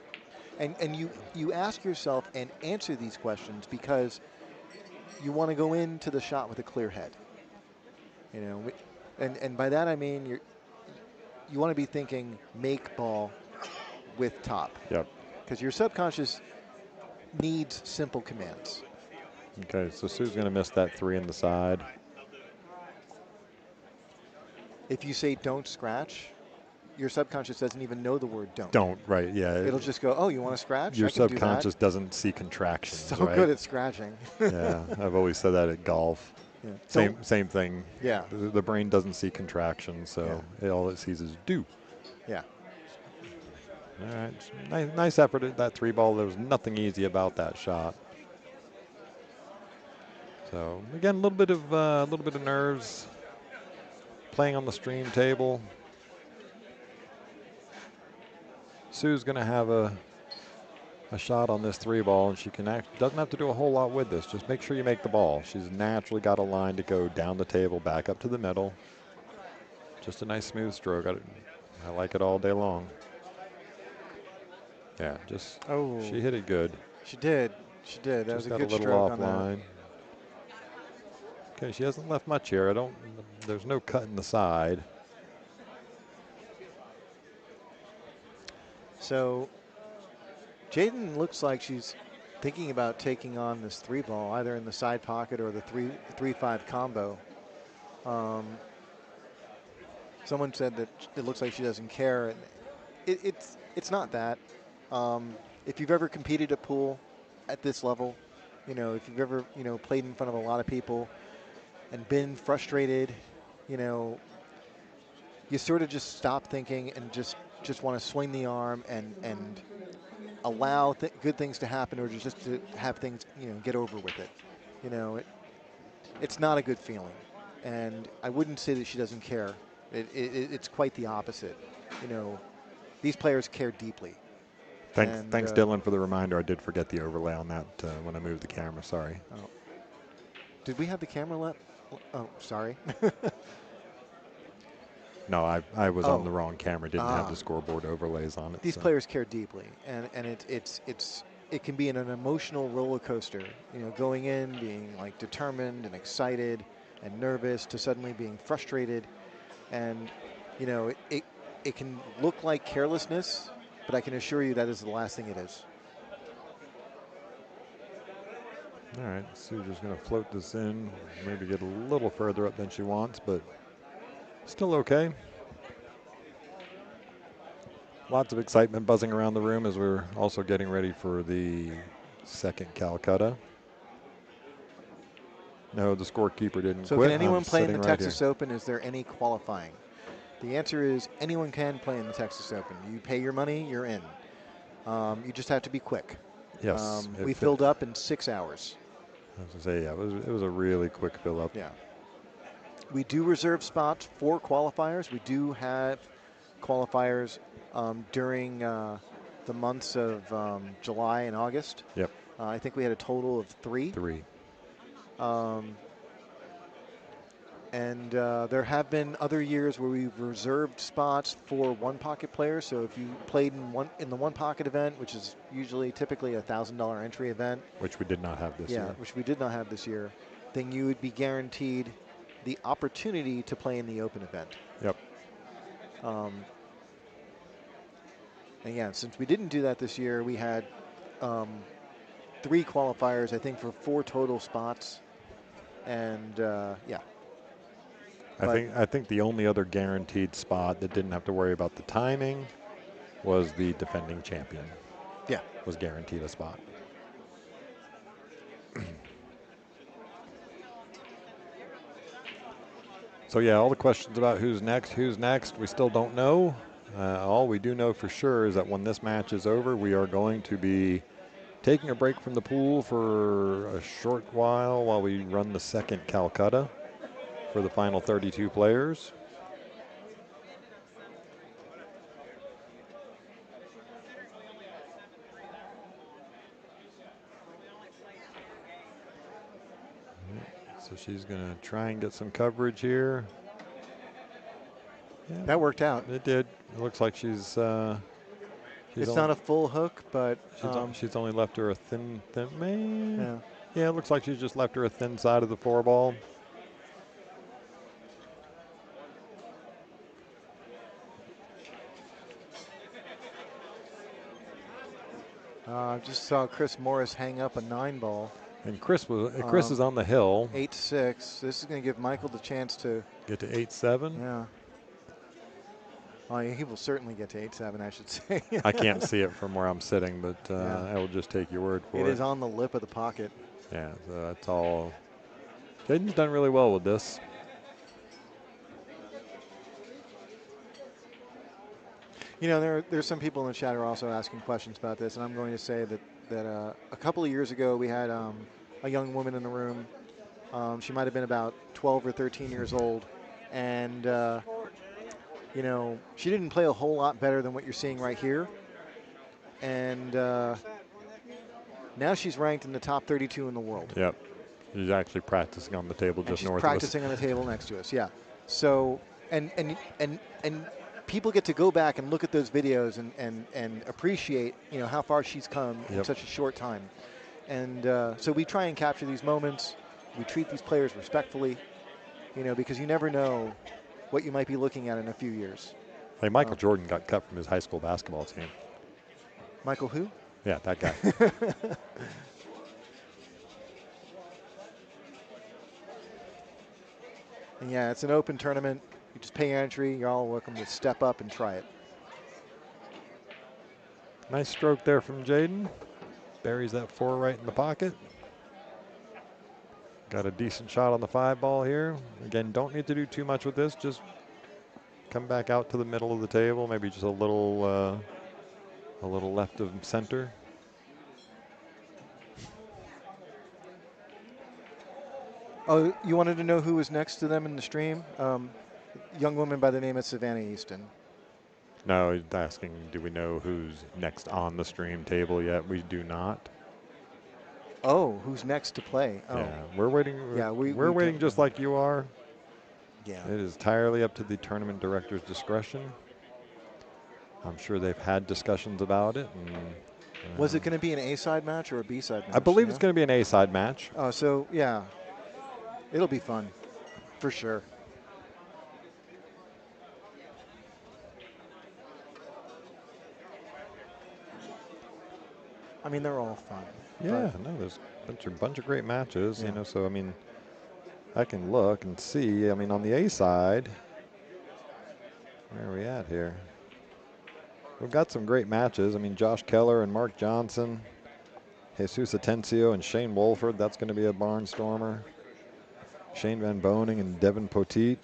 And you ask yourself and answer these questions because you want to go into the shot with a clear head. You know, and by that I mean you want to be thinking make ball with top. Yep. Because your subconscious needs simple commands. Okay, so Sue's going to miss that 3 in the side. If you say don't scratch, your subconscious doesn't even know the word don't. Don't, right, yeah. It'll just go, oh, you want to scratch? Your I can do that. subconscious doesn't see contractions, So right? good at scratching. Yeah, I've always said that at golf. Yeah. Same thing. Yeah. The brain doesn't see contractions, so all it sees is do. Yeah. All right, nice effort at that 3 ball. There was nothing easy about that shot. So again, a little bit of nerves. Playing on the stream table. Sue's going to have a shot on this 3 ball, and she doesn't have to do a whole lot with this. Just make sure you make the ball. She's naturally got a line to go down the table, back up to the middle. Just a nice smooth stroke. I like it all day long. Yeah, she hit it good. She did. She did. That was a got good a little stroke on offline. Okay, she hasn't left much here. There's no cut in the side. So Jaden looks like she's thinking about taking on this 3 ball, either in the side pocket or the 3-5 combo. Someone said that it looks like she doesn't care. And it's not that. If you've ever competed at pool at this level, you know, if you've ever, you know, played in front of a lot of people and been frustrated, you know, you sort of just stop thinking and just want to swing the arm and allow good things to happen, or just to have things, you know, get over with it. You know, it's not a good feeling, and I wouldn't say that she doesn't care. It's quite the opposite. You know, these players care deeply. Thanks, Dylan, for the reminder. I did forget the overlay on that when I moved the camera. Sorry. Oh. Did we have the camera left? Oh, sorry. No, I was on the wrong camera. Didn't have the scoreboard overlays on it. These players care deeply, and it can be an emotional roller coaster. You know, going in being like determined and excited and nervous to suddenly being frustrated, and you know it can look like carelessness, but I can assure you that is the last thing it is. All right, Sue's just going to float this in, maybe get a little further up than she wants, but still okay. Lots of excitement buzzing around the room as we're also getting ready for the second Calcutta. No, the scorekeeper didn't so quit. Can anyone play in the right Texas here. Open? Is there any qualifying? The answer is anyone can play in the Texas Open. You pay your money, you're in. You just have to be quick. Yes. We filled up in 6 hours. I was going to say, yeah, it was a really quick fill up. Yeah. We do reserve spots for qualifiers. We do have qualifiers during the months of July and August. Yep. I think we had a total of 3. And there have been other years where we've reserved spots for one pocket players. So if you played in the one pocket event, which is typically a $1,000 entry event, which we did not have this year. Yeah, which we did not have this year, then you would be guaranteed the opportunity to play in the open event. Yep. And yeah, since we didn't do that this year, we had 3 qualifiers, I think, for 4 total spots. And yeah. I think the only other guaranteed spot that didn't have to worry about the timing was the defending champion. Yeah. Was guaranteed a spot. So yeah, all the questions about who's next, we still don't know. All we do know for sure is that when this match is over, we are going to be taking a break from the pool for a short while we run the second Calcutta for the final 32 players. So she's going to try and get some coverage here. Yeah, that worked out. it did. It looks like she's It's not a full hook, but she's only left her a thin man. Yeah. Yeah, it looks like she's just left her a thin side of the 4-ball. Just saw Chris Morris hang up a 9-ball. And Chris is on the hill. 8-6. This is going to give Michael the chance to get to 8-7. Yeah. Oh, yeah, he will certainly get to 8-7, I should say. I can't see it from where I'm sitting, but I will just take your word for it. It is on the lip of the pocket. Yeah, so that's all. Jaden's done really well with this. You know, there's some people in the chat who are also asking questions about this, and I'm going to say that a couple of years ago we had a young woman in the room. She might have been about 12 or 13 years old, and you know, she didn't play a whole lot better than what you're seeing right here. And now she's ranked in the top 32 in the world. Yep. She's actually practicing on the table just north of us. Practicing on the table next to us, yeah. So, and people get to go back and look at those videos and appreciate, you know, how far she's come in such a short time. And so we try and capture these moments. We treat these players respectfully, you know, because you never know what you might be looking at in a few years. Hey, Michael Jordan got cut from his high school basketball team. Michael who? Yeah, that guy. And yeah, it's an open tournament. You just pay your entry. You're all welcome to step up and try it. Nice stroke there from Jaden. Buries that 4 right in the pocket. Got a decent shot on the 5-ball here. Again, don't need to do too much with this. Just come back out to the middle of the table. Maybe just a little left of center. Oh, you wanted to know who was next to them in the stream? Young woman by the name of Savannah Easton. No, he's asking, do we know who's next on the stream table yet? We do not. Oh, who's next to play? Oh. Yeah, we're waiting. Yeah, we're waiting just like you are. Yeah. It is entirely up to the tournament director's discretion. I'm sure they've had discussions about it. And, was it going to be an A-side match or a B-side match? I believe it's going to be an A-side match. Oh, so yeah, it'll be fun, for sure. I mean, they're all fun. Yeah, no, there's a bunch of great matches, you know, so I mean, I can look and see. I mean, on the A side, where are we at here? We've got some great matches. I mean, Josh Keller and Mark Johnson, Jesus Atencio and Shane Wolford, that's going to be a barnstormer. Shane Van Boning and Devin Poteet.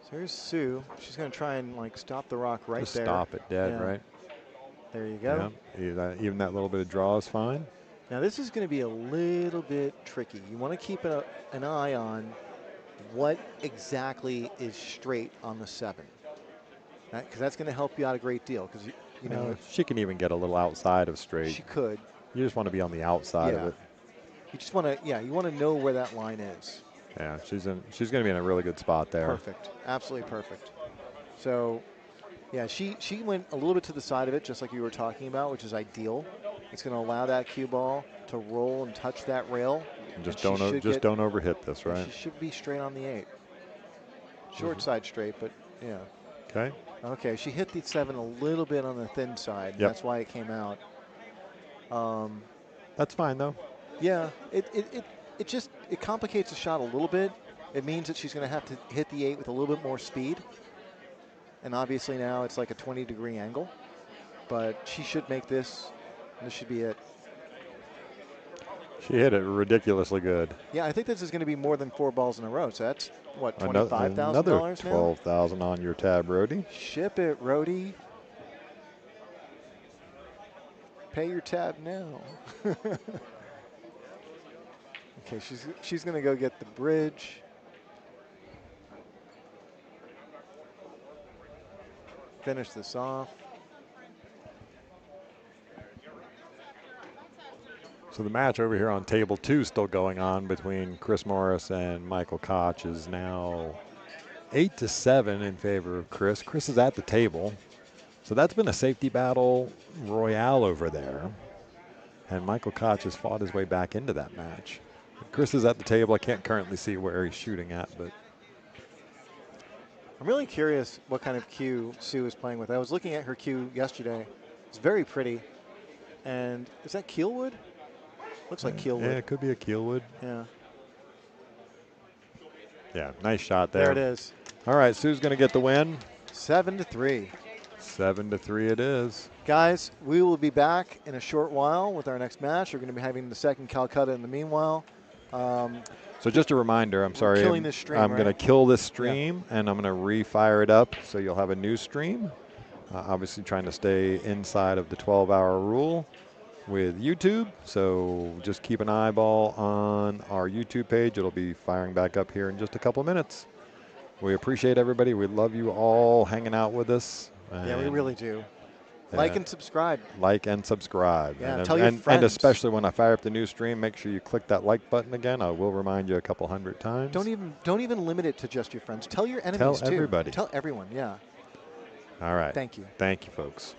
So here's Sue. She's going to try and like stop the rock right Just there. stop it dead, right? There you go. Yeah, even that little bit of draw is fine. Now this is going to be a little bit tricky. You want to keep an eye on what exactly is straight on the 7. Because that's going to help you out a great deal. Because you know, she can even get a little outside of straight. She could. You just want to be on the outside of it. You just want to, you want to know where that line is. Yeah, she's going to be in a really good spot there. Perfect, absolutely perfect. So, yeah, she went a little bit to the side of it, just like you were talking about, which is ideal. It's going to allow that cue ball to roll and touch that rail. And just don't overhit this, right? She should be straight on the 8. Short side straight, but yeah. Okay. Okay, she hit the 7 a little bit on the thin side. Yep. That's why it came out. That's fine though. Yeah, it complicates the shot a little bit. it means that she's going to have to hit the 8 with a little bit more speed. And obviously now it's like a 20-degree angle. But she should make this, and this should be it. She hit it ridiculously good. Yeah, I think this is going to be more than 4 balls in a row. So that's, what, Another $25,000 now? $12,000 on your tab, Rhodey. Ship it, Rhodey. Pay your tab now. Okay, she's going to go get the bridge. Finish this off. So the match over here on table 2 still going on between Chris Morris and Michael Koch is now 8-7 in favor of Chris. Chris is at the table. So that's been a safety battle royale over there. And Michael Koch has fought his way back into that match. Chris is at the table. I can't currently see where he's shooting at, but I'm really curious what kind of cue Sue is playing with. I was looking at her cue yesterday. It's very pretty. And is that keelwood? Looks like keelwood. yeah, it could be a keelwood. Yeah. Yeah, nice shot there. There it is. All right, Sue's going to get the win. 7-3. 7-3 it is. Guys, we will be back in a short while with our next match. We're going to be having the second Calcutta in the meanwhile. So just a reminder, I'm sorry. killing this stream, I'm going to right? kill this stream, and I'm going to refire it up so you'll have a new stream. Obviously trying to stay inside of the 12-hour rule with YouTube. So just keep an eyeball on our YouTube page. It'll be firing back up here in just a couple of minutes. We appreciate everybody. We love you all hanging out with us. Yeah, we really do. Like and subscribe. Like and subscribe. Yeah, and, tell your and friends. especially when I fire up the new stream, make sure you click that like button again. I will remind you a couple hundred times. Don't even limit it to just your friends. Tell your enemies too. Tell everybody. Tell everyone, yeah. All right. Thank you. Thank you, folks.